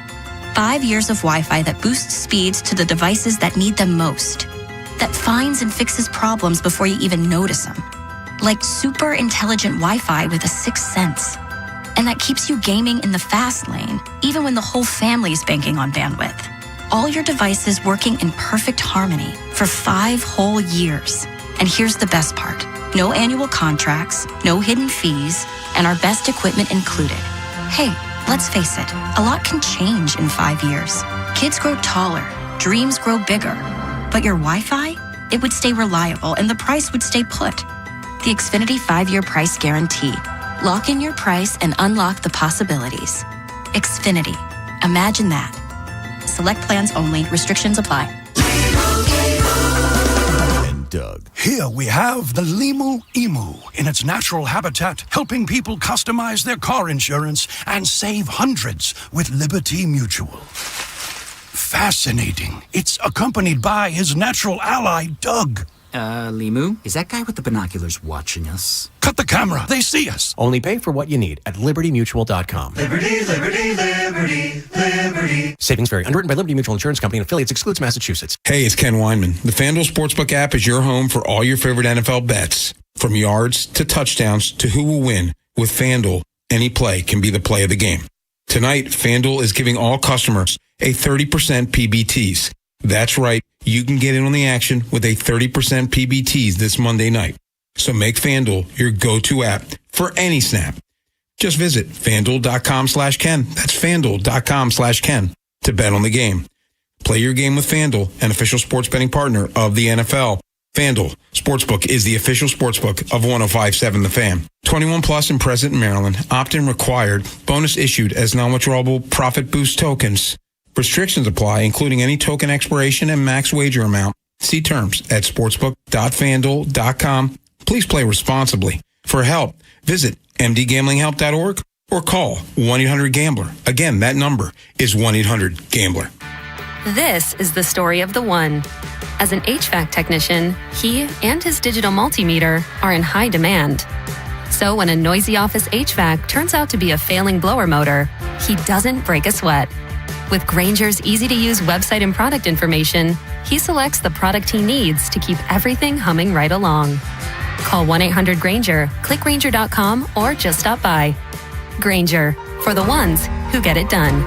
5 years of Wi-Fi that boosts speeds to the devices that need them most. That finds and fixes problems before you even notice them. Like super intelligent Wi-Fi with a 6th sense. And that keeps you gaming in the fast lane, even when the whole family's banking on bandwidth. All your devices working in perfect harmony for 5 whole years. And here's the best part. No annual contracts, no hidden fees, and our best equipment included. Hey, let's face it, a lot can change in 5 years. Kids grow taller, dreams grow bigger. But your Wi-Fi, it would stay reliable and the price would stay put. The Xfinity 5-year price guarantee. Lock in your price and unlock the possibilities. Xfinity. Imagine that. Select plans only. Restrictions apply. Doug. Here we have the Limu Emu in its natural habitat, helping people customize their car insurance and save hundreds with Liberty Mutual. Fascinating. It's accompanied by his natural ally, Doug. Limu, is that guy with the binoculars watching us? Cut the camera. They see us. Only pay for what you need at libertymutual.com. Liberty, liberty, liberty, liberty. Savings vary. Underwritten by Liberty Mutual Insurance Company and affiliates. Excludes Massachusetts. Hey, it's Ken Weinman. The FanDuel Sportsbook app is your home for all your favorite NFL bets. From yards to touchdowns to who will win. With FanDuel, any play can be the play of the game. Tonight, FanDuel is giving all customers a 30% PBTs. That's right. You can get in on the action with a 30% PBTs this Monday night. So make FanDuel your go-to app for any snap. Just visit FanDuel.com/Ken. That's FanDuel.com/Ken to bet on the game. Play your game with FanDuel, an official sports betting partner of the NFL. FanDuel Sportsbook is the official sportsbook of 105.7 The Fan. 21 plus and present in Maryland. Opt-in required. Bonus issued as non-withdrawable profit boost tokens. Restrictions apply, including any token expiration and max wager amount. See terms at sportsbook.fanduel.com. Please play responsibly. For help, visit mdgamblinghelp.org or call 1-800-GAMBLER. Again, that number is 1-800-GAMBLER. This is the story of the one. As an HVAC technician, he and his digital multimeter are in high demand. So when a noisy office HVAC turns out to be a failing blower motor, he doesn't break a sweat. With Grainger's easy-to-use website and product information, he selects the product he needs to keep everything humming right along. Call 1-800-GRAINGER, click Grainger.com, or just stop by. Grainger, for the ones who get it done.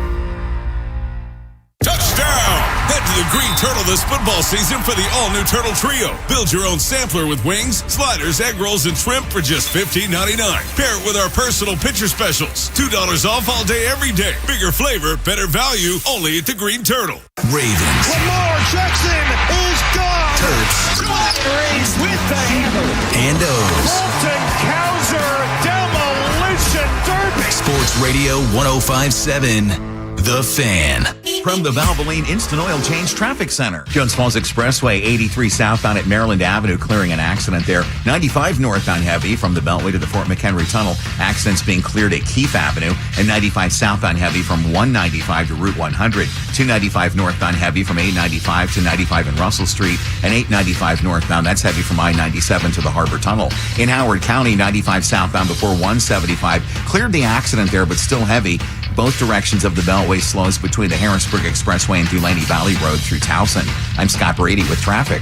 Touchdown! Head to the Green Turtle this football season for the all-new Turtle Trio. Build your own sampler with wings, sliders, egg rolls, and shrimp for just $15.99. Pair it with our personal pitcher specials. $2 off all day, every day. Bigger flavor, better value, only at the Green Turtle. Ravens. Lamar Jackson is gone. Terps. Raised with the hammer. And O's. Colton Cowser, demolition derby. Sports Radio 105.7. The Fan. From the Valvoline Instant Oil Change Traffic Center. Jones Falls Expressway, 83 southbound at Maryland Avenue, clearing an accident there. 95 northbound heavy from the Beltway to the Fort McHenry Tunnel. Accidents being cleared at Keefe Avenue. And 95 southbound heavy from 195 to Route 100. 295 northbound heavy from 895 to 95 in Russell Street. And 895 northbound, that's heavy from I-97 to the Harbor Tunnel. In Howard County, 95 southbound before 175. Cleared the accident there, but still heavy. Both directions of the Beltway slows between the Harrisburg Expressway and Dulaney Valley Road through Towson. I'm Scott Brady with traffic.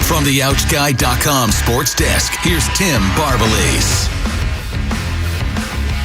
From the OutGuy.com sports desk, here's Tim Barbalese.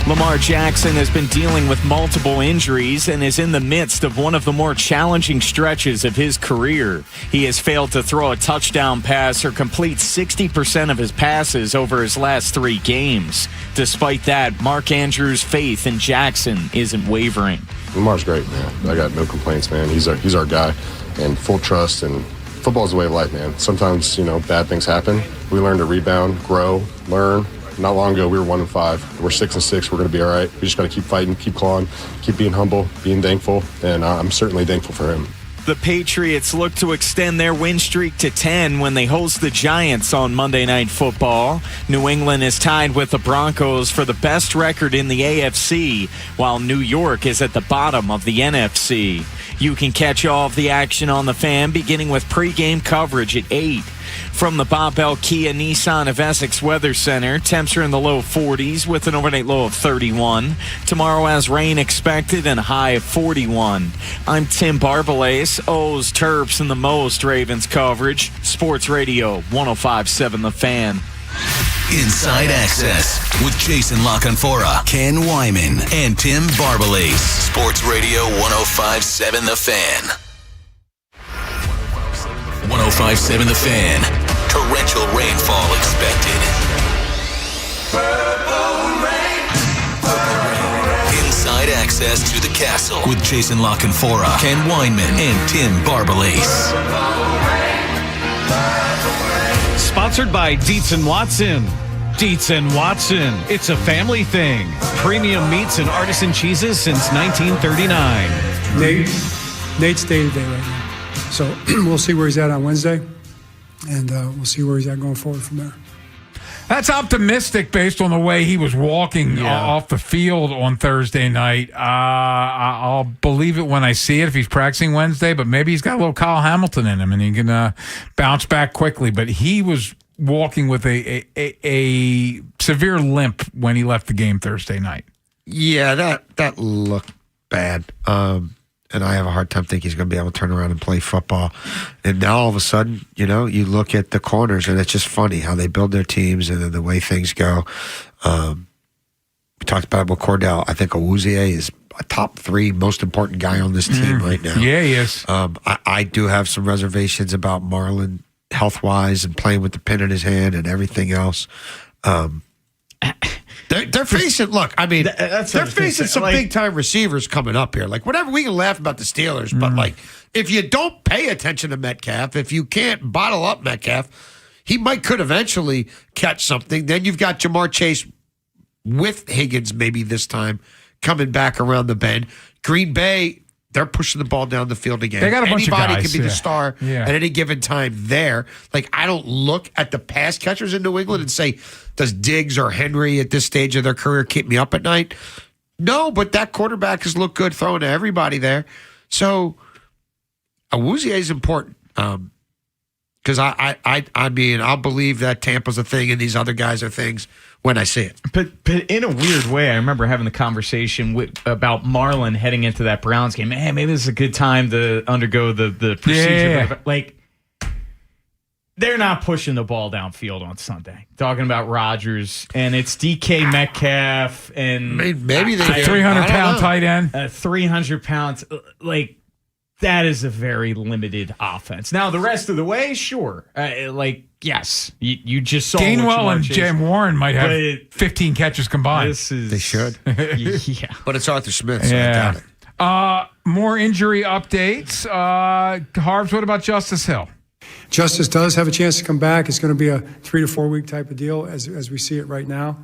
Lamar Jackson has been dealing with multiple injuries and is in the midst of one of the more challenging stretches of his career. He has failed to throw a touchdown pass or complete 60% of his passes over his last 3 games. Despite that, Mark Andrews' faith in Jackson isn't wavering. Lamar's great, man. I got no complaints, man. He's our guy, and full trust. And football is a way of life, man. Sometimes, bad things happen. We learn to rebound, grow, learn. Not long ago, we were 1-5. We're 6-6. We're going to be all right. We just got to keep fighting, keep clawing, keep being humble, being thankful, and I'm certainly thankful for him. The Patriots look to extend their win streak to 10 when they host the Giants on Monday Night Football. New England is tied with the Broncos for the best record in the AFC, while New York is at the bottom of the NFC. You can catch all of the action on the Fan beginning with pregame coverage at 8. From the Bob Bell Kia Nissan of Essex Weather Center, temps are in the low 40s with an overnight low of 31. Tomorrow has rain expected and a high of 41. I'm Tim Barbalese, O's, Terps, and the most Ravens coverage. Sports Radio 105.7 The Fan. Inside Access with Jason LaCanfora, Ken Wyman, and Tim Barbalese. Sports Radio 105.7 The Fan. 105.7 The Fan. Torrential rainfall expected. Inside access to the castle with Jason LaCanfora, Ken Wyman, and Tim Barbalese. Sponsored by Dietz & Watson. Dietz & Watson. It's a family thing. Premium meats and artisan cheeses since 1939. Nate's day-to-day right now. So we'll see where he's at on Wednesday. and we'll see where he's at going forward from there. That's optimistic based on the way he was walking off the field on Thursday night. I'll believe it when I see it if he's practicing Wednesday, but maybe he's got a little Kyle Hamilton in him and he can bounce back quickly. But he was walking with a severe limp when he left the game Thursday night. Yeah, that looked bad. And I have a hard time thinking he's going to be able to turn around and play football. And now all of a sudden, you look at the corners, and it's just funny how they build their teams and then the way things go. We talked about it with Cordell. I think Awuzie is a top 3 most important guy on this team right now. Yeah, he is. I do have some reservations about Marlon health-wise and playing with the pin in his hand and everything else. They're facing. Look, I mean, they're facing some big time receivers coming up here. Like whatever, we can laugh about the Steelers, but like if you don't pay attention to Metcalf, if you can't bottle up Metcalf, he could eventually catch something. Then you've got Jamar Chase with Higgins maybe this time coming back around the bend. Green Bay, they're pushing the ball down the field again. They got a bunch of Anybody guys, can be the star at any given time there. Like, I don't look at the pass catchers in New England and say, does Diggs or Henry at this stage of their career keep me up at night? No, but that quarterback has looked good throwing to everybody there. So, Awuzie is important. Because I mean, I'll believe that Tampa's a thing and these other guys are things when I see it. But in a weird way, I remember having the conversation about Marlon heading into that Browns game. Man, maybe this is a good time to undergo the procedure. Yeah. Like, they're not pushing the ball downfield on Sunday. Talking about Rodgers, and it's DK Metcalf, and maybe they 300-pound tight end. 300 pounds. Like, that is a very limited offense. Now, the rest of the way, sure. Yes, you just saw Gainwell and Jim Warren might have 15 catches combined. They should. Yeah. But it's Arthur Smith, so I doubt it. More injury updates. Harbs, what about Justice Hill? Justice does have a chance to come back. It's going to be a 3 to 4 week type of deal as we see it right now.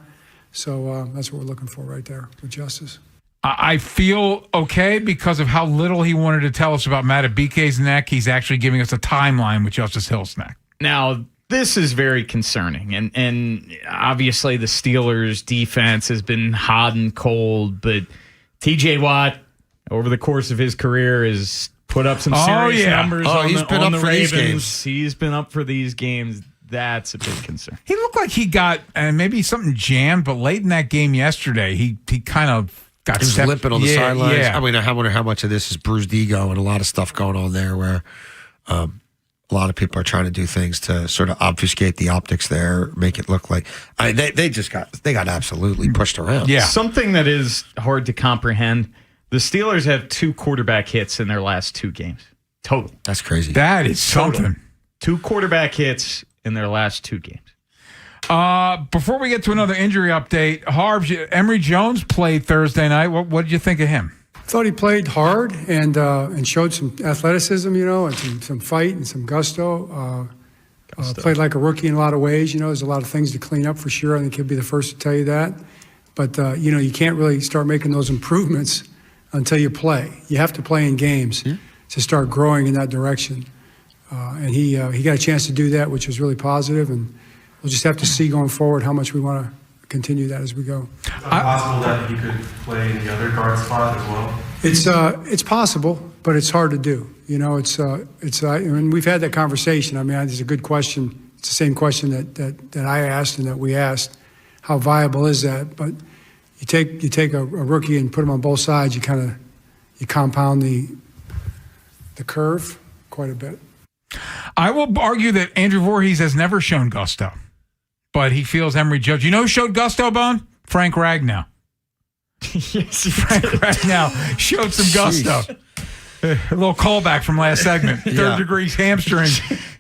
So that's what we're looking for right there with Justice. I feel okay because of how little he wanted to tell us about Matabike's neck. He's actually giving us a timeline with Justice Hill's neck. Now, this is very concerning. And obviously the Steelers' defense has been hot and cold, but TJ Watt, over the course of his career, has put up some serious numbers on the Ravens. He's been up for these games. That's a big concern. He looked like he got maybe something jammed, but late in that game yesterday, he kind of got limping on the sidelines. Yeah. I mean, I wonder how much of this is bruised ego and a lot of stuff going on there where a lot of people are trying to do things to sort of obfuscate the optics there, make it look like they got absolutely pushed around. Yeah. Something that is hard to comprehend. The Steelers have 2 quarterback hits in their last 2 games. Total. That's crazy. That is something. 2 quarterback hits in their last 2 games. Before we get to another injury update, Harbs, Emory Jones played Thursday night. What did you think of him? I thought he played hard and showed some athleticism, and some fight and some gusto. Played like a rookie in a lot of ways. There's a lot of things to clean up for sure. I think he'll be the first to tell you that. But, you can't really start making those improvements until you play. You have to play in games to start growing in that direction. And he got a chance to do that, which was really positive. And we'll just have to see going forward how much we want to continue that as we go. Is it possible that he could play in the other guard spot as well? It's possible, but it's hard to do. And we've had that conversation. I mean, it's a good question. It's the same question that I asked and that we asked. How viable is that? But you take a rookie and put him on both sides. You compound the curve quite a bit. I will argue that Andrew Voorhees has never shown gusto, but he feels Emory Jones. You know who showed gusto, Bone? Frank Ragnow. Yes, Frank Ragnow showed some gusto. A little callback from last segment. Third degree hamstring.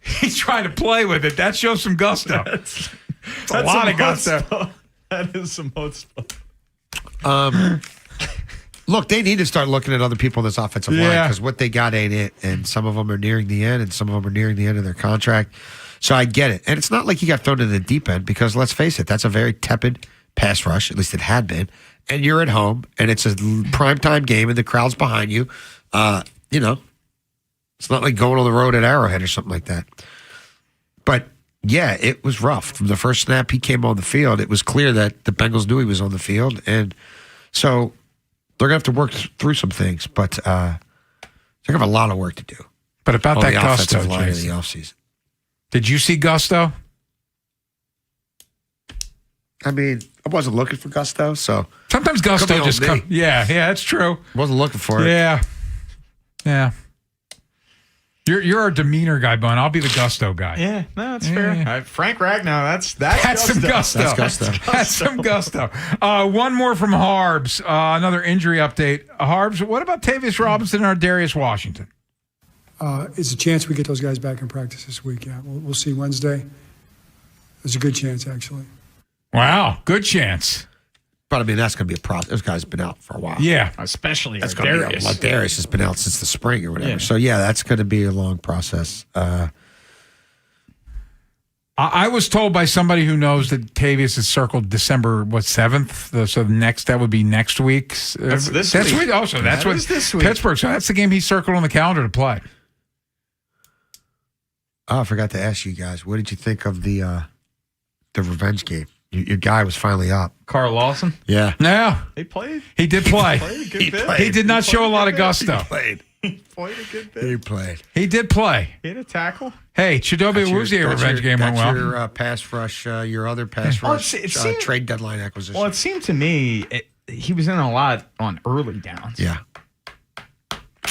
He's trying to play with it. That shows some gusto. That's a lot of gusto. That is some chutzpah. Look, they need to start looking at other people in this offensive line because what they got ain't it. And some of them are nearing the end, and some of them are nearing the end of their contract. So I get it. And it's not like he got thrown into the deep end because, let's face it, that's a very tepid pass rush. At least it had been. And you're at home, and it's a primetime game, and the crowd's behind you. It's not like going on the road at Arrowhead or something like that. But, yeah, it was rough. From the first snap he came on the field, it was clear that the Bengals knew he was on the field. And so they're going to have to work through some things. But they're going to have a lot of work to do. But about on that the gusto, offensive line in Jason. the offseason. Did you see gusto? I mean, I wasn't looking for gusto, so. Sometimes gusto just comes. Yeah, that's true. Wasn't looking for it. Yeah. You're our demeanor guy, Bun. I'll be the gusto guy. Yeah, no, that's fair. Frank Ragnow, that's some gusto. That's some gusto. One more from Harbs. Another injury update. Harbs, what about Tavius Robinson or Darius Washington? It's a chance we get those guys back in practice this week. Yeah, we'll see Wednesday. There's a good chance, actually. Wow, good chance. But I mean, that's going to be a process. Those guys have been out for a while. Yeah, especially that's going to be Darius has been out since the spring or whatever. Yeah. So yeah, that's going to be a long process. I was told by somebody who knows that Tavius is circled December 7th. So that would be next week. That's this week. Oh, so that's what this week. Pittsburgh. So that's the game he's circled on the calendar to play. Oh, I forgot to ask you guys. What did you think of the revenge game? Your guy was finally up. Carl Lawson? Yeah. Yeah. He played. He did play. He did not show a lot of gusto. He played. He played a good bit. He played. He did play. He had a tackle. Hey, Chidobe Awuzie revenge game went well. Your pass rush, your other pass rush trade deadline acquisition. Well, it seemed to me he was in a lot on early downs. Yeah.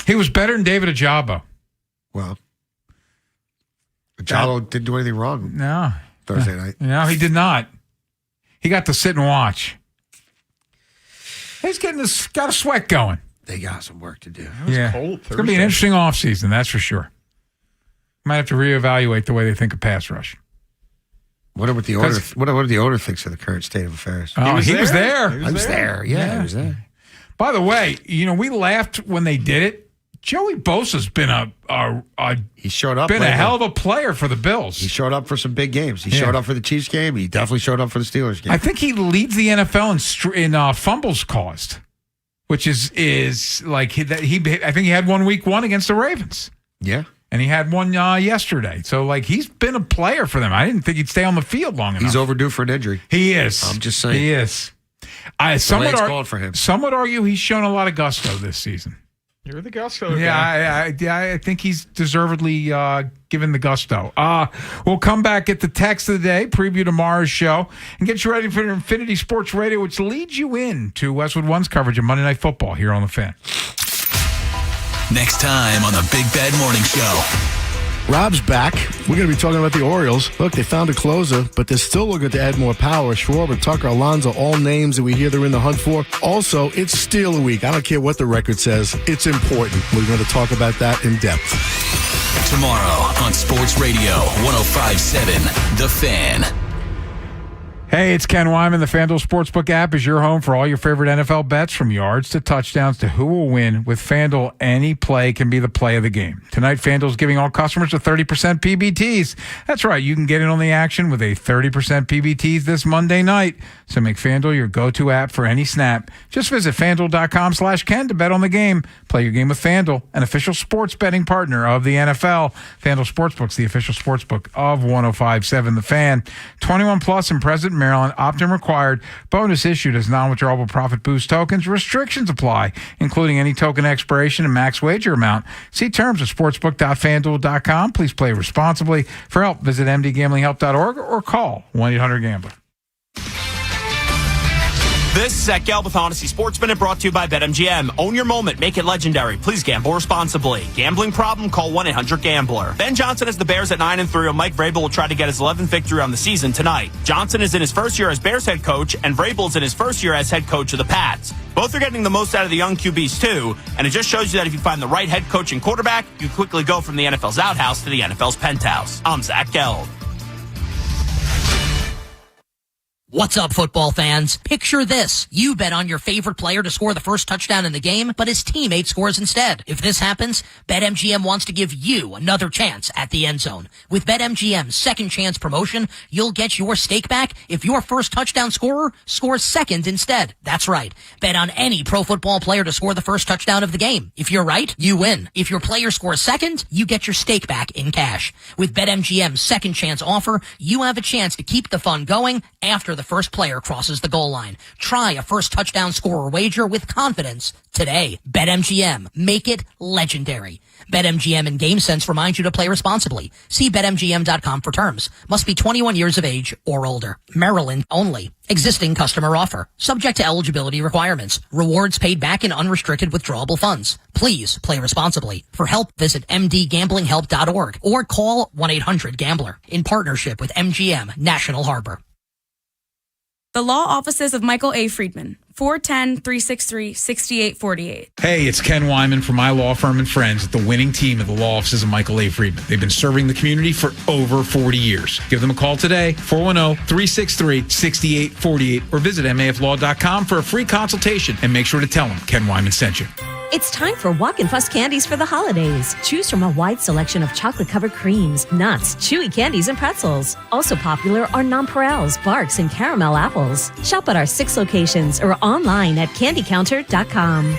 He was better than David Ajabo. Well, Ajabo didn't do anything wrong. No. Thursday night. No, he did not. He got to sit and watch. He's got a sweat going. They got some work to do. Yeah. Cold It's going to be an interesting offseason, that's for sure. Might have to reevaluate the way they think of pass rush. Wonder what the owner. What the owner thinks of the current state of affairs. Oh, he was there. He was there. Yeah, he was there. By the way, we laughed when they did it. Joey Bosa's been he showed up. Been a hell of a player for the Bills. He showed up for some big games. He showed up for the Chiefs game. He definitely showed up for the Steelers game. I think he leads the NFL in fumbles caused, which is like I think he had one week 1 against the Ravens. Yeah. And he had one yesterday. So, he's been a player for them. I didn't think he'd stay on the field long enough. He's overdue for an injury. He is. I'm just saying. He is. Some would argue he's shown a lot of gusto this season. You're the gusto guy. Yeah, I think he's deservedly given the gusto. We'll come back at the text of the day, preview tomorrow's show, and get you ready for Infinity Sports Radio, which leads you in to Westwood One's coverage of Monday Night Football here on The Fan. Next time on the Big Bad Morning Show. Rob's back. We're going to be talking about the Orioles. Look, they found a closer, but they're still looking to add more power. Schwarber, Tucker, Alonso, all names that we hear they're in the hunt for. Also, it's Steeler Week. I don't care what the record says. It's important. We're going to talk about that in depth. Tomorrow on Sports Radio 105.7 The Fan. Hey, it's Ken Wyman. The FanDuel Sportsbook app is your home for all your favorite NFL bets, from yards to touchdowns to who will win. With FanDuel, any play can be the play of the game. Tonight, FanDuel's giving all customers a 30% PBTs. That's right. You can get in on the action with a 30% PBTs this Monday night. So make FanDuel your go-to app for any snap. Just visit FanDuel.com/Ken to bet on the game. Play your game with FanDuel, an official sports betting partner of the NFL. FanDuel Sportsbook's the official sportsbook of 105.7 The Fan. 21 plus and present Maryland. Opt-in required. Bonus issued as non-withdrawable profit boost tokens. Restrictions apply, including any token expiration and max wager amount. See terms at sportsbook.fanduel.com. Please play responsibly. For help, visit mdgamblinghelp.org or call 1-800-GAMBLER. This is Zach Gelb with Honesty Sports Minute, brought to you by BetMGM. Own your moment. Make it legendary. Please gamble responsibly. Gambling problem? Call 1-800-GAMBLER. Ben Johnson has the Bears at 9-3, while Mike Vrabel will try to get his 11th victory on the season tonight. Johnson is in his first year as Bears head coach, and Vrabel is in his first year as head coach of the Pats. Both are getting the most out of the young QBs, too, and it just shows you that if you find the right head coach and quarterback, you quickly go from the NFL's outhouse to the NFL's penthouse. I'm Zach Gelb. What's up, football fans? Picture this. You bet on your favorite player to score the first touchdown in the game, but his teammate scores instead. If this happens, BetMGM wants to give you another chance at the end zone. With BetMGM's second chance promotion, you'll get your stake back if your first touchdown scorer scores second instead. That's right. Bet on any pro football player to score the first touchdown of the game. If you're right, you win. If your player scores second, you get your stake back in cash. With BetMGM's second chance offer, you have a chance to keep the fun going after the first player crosses the goal line. Try a first touchdown scorer wager with confidence today. BetMGM. Make it legendary. BetMGM and GameSense remind you to play responsibly. See BetMGM.com for terms. Must be 21 years of age or older. Maryland only. Existing customer offer. Subject to eligibility requirements. Rewards paid back in unrestricted withdrawable funds. Please play responsibly. For help, visit mdgamblinghelp.org or call 1-800-GAMBLER in partnership with MGM National Harbor. The law offices of Michael A. Friedman, 410-363-6848. Hey, it's Ken Wyman from my law firm and friends at the winning team at the law offices of Michael A. Friedman. They've been serving the community for over 40 years. Give them a call today, 410-363-6848, or visit maflaw.com for a free consultation, and make sure to tell them Ken Wyman sent you. It's time for Walk and Fuss candies for the holidays. Choose from a wide selection of chocolate-covered creams, nuts, chewy candies, and pretzels. Also popular are nonpareils, barks, and caramel apples. Shop at our 6 locations or online at candycounter.com.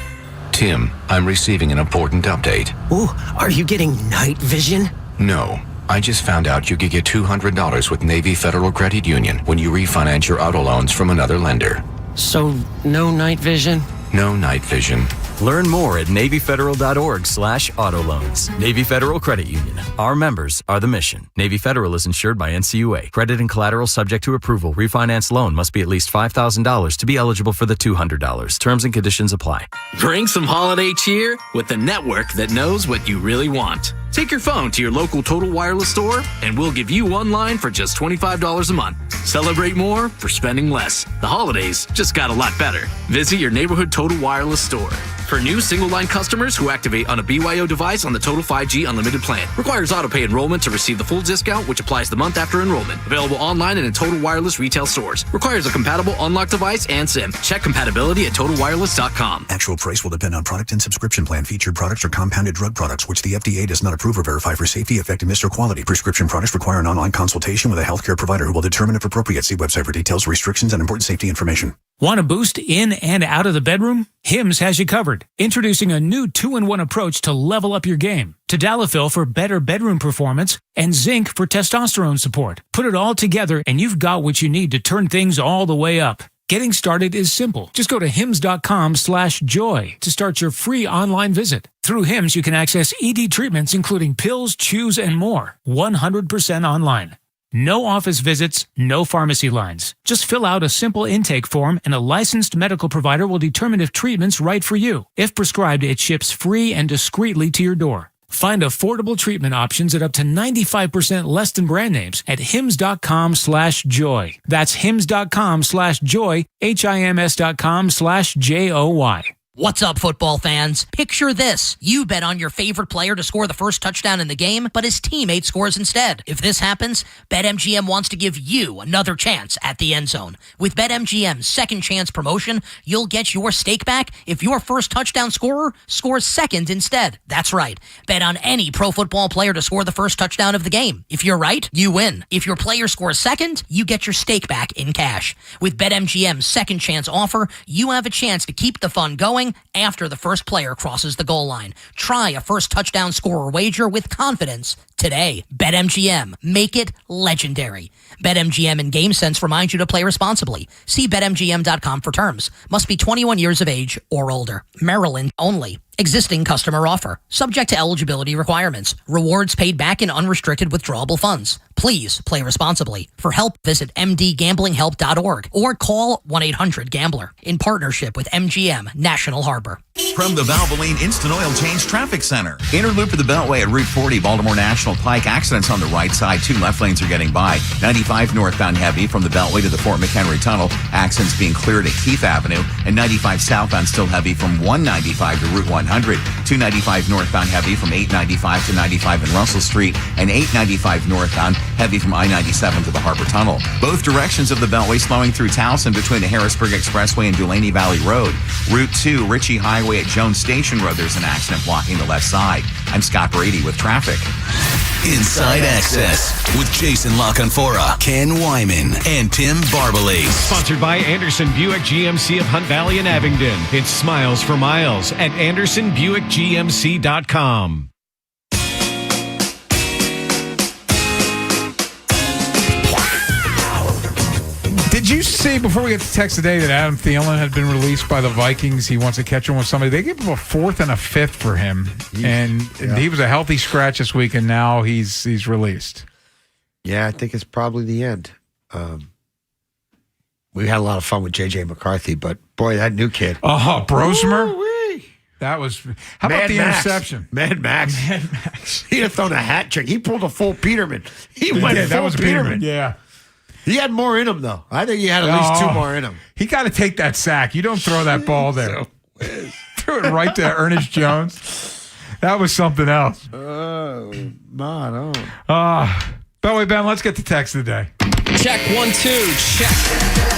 Tim, I'm receiving an important update. Ooh, are you getting night vision? No. I just found out you could get $200 with Navy Federal Credit Union when you refinance your auto loans from another lender. So, no night vision? No night vision. Learn more at NavyFederal.org/auto loans. Navy Federal Credit Union. Our members are the mission. Navy Federal is insured by NCUA. Credit and collateral subject to approval. Refinance loan must be at least $5,000 to be eligible for the $200. Terms and conditions apply. Bring some holiday cheer with the network that knows what you really want. Take your phone to your local Total Wireless store, and we'll give you one line for just $25 a month. Celebrate more for spending less. The holidays just got a lot better. Visit your neighborhood Total Wireless store. For new single-line customers who activate on a BYO device on the Total 5G Unlimited plan. Requires auto-pay enrollment to receive the full discount, which applies the month after enrollment. Available online and in Total Wireless retail stores. Requires a compatible unlocked device and SIM. Check compatibility at TotalWireless.com. Actual price will depend on product and subscription plan. Featured products are compounded drug products, which the FDA does not approve or verify for safety, effectiveness, or quality. Prescription products require an online consultation with a healthcare provider who will determine if appropriate. See website for details, restrictions, and important safety information. Want a boost in and out of the bedroom? Hims has you covered. Introducing a new 2-in-1 approach to level up your game. Tadalafil for better bedroom performance and zinc for testosterone support. Put it all together and you've got what you need to turn things all the way up. Getting started is simple. Just go to hims.com/joy to start your free online visit. Through Hims, you can access ED treatments including pills, chews, and more. 100% online. No office visits, no pharmacy lines. Just fill out a simple intake form and a licensed medical provider will determine if treatment's right for you. If prescribed, it ships free and discreetly to your door. Find affordable treatment options at up to 95% less than brand names at hims.com/joy. That's hims.com/joy, hims.com/joy. What's up, football fans? Picture this. You bet on your favorite player to score the first touchdown in the game, but his teammate scores instead. If this happens, BetMGM wants to give you another chance at the end zone. With BetMGM's second chance promotion, you'll get your stake back if your first touchdown scorer scores second instead. That's right. Bet on any pro football player to score the first touchdown of the game. If you're right, you win. If your player scores second, you get your stake back in cash. With BetMGM's second chance offer, you have a chance to keep the fun going after the first player crosses the goal line. Try a first touchdown scorer wager with confidence today. BetMGM. Make it legendary. BetMGM and GameSense remind you to play responsibly. See BetMGM.com for terms. Must be 21 years of age or older. Maryland only. Existing customer offer. Subject to eligibility requirements. Rewards paid back in unrestricted withdrawable funds. Please play responsibly. For help, visit mdgamblinghelp.org or call 1-800-GAMBLER in partnership with MGM National Harbor. From the Valvoline Instant Oil Change Traffic Center. Inner loop of the Beltway at Route 40, Baltimore National Pike. Accidents on the right side. 2 left lanes are getting by. 95 northbound heavy from the Beltway to the Fort McHenry Tunnel. Accidents being cleared at Keith Avenue. And 95 southbound still heavy from 195 to Route 100. 295 northbound heavy from 895 to 95 in Russell Street, and 895 northbound heavy from I-97 to the Harbor Tunnel. Both directions of the Beltway slowing through Towson between the Harrisburg Expressway and Dulaney Valley Road. Route 2, Ritchie Highway at Jones Station Road, there's an accident blocking the left side. I'm Scott Brady with traffic. Inside Access with Jason LaConfora, Ken Wyman, and Tim Barbley. Sponsored by Anderson Buick GMC of Hunt Valley and Abingdon. It's smiles for miles at AndersonBuickGMC.com. Did you see, before we get to text today, that Adam Thielen had been released by the Vikings? He wants to catch him with somebody. They gave him a 4th and a 5th for him. And he was a healthy scratch this week, and now he's released. Yeah, I think it's probably the end. We had a lot of fun with J.J. McCarthy, but boy, that new kid. Oh, Brosmer. That was. How about the Max. interception? Mad Max. He'd have thrown a hat trick. He pulled a full Peterman. He went full that was Peterman. Yeah. He had more in him, though. I think he had at least 2 more in him. He got to take that sack. You don't throw that ball there. Threw it right to Ernest Jones. That was something else. Oh, Beltway Ben, let's get to text today. Check 1 2. Check.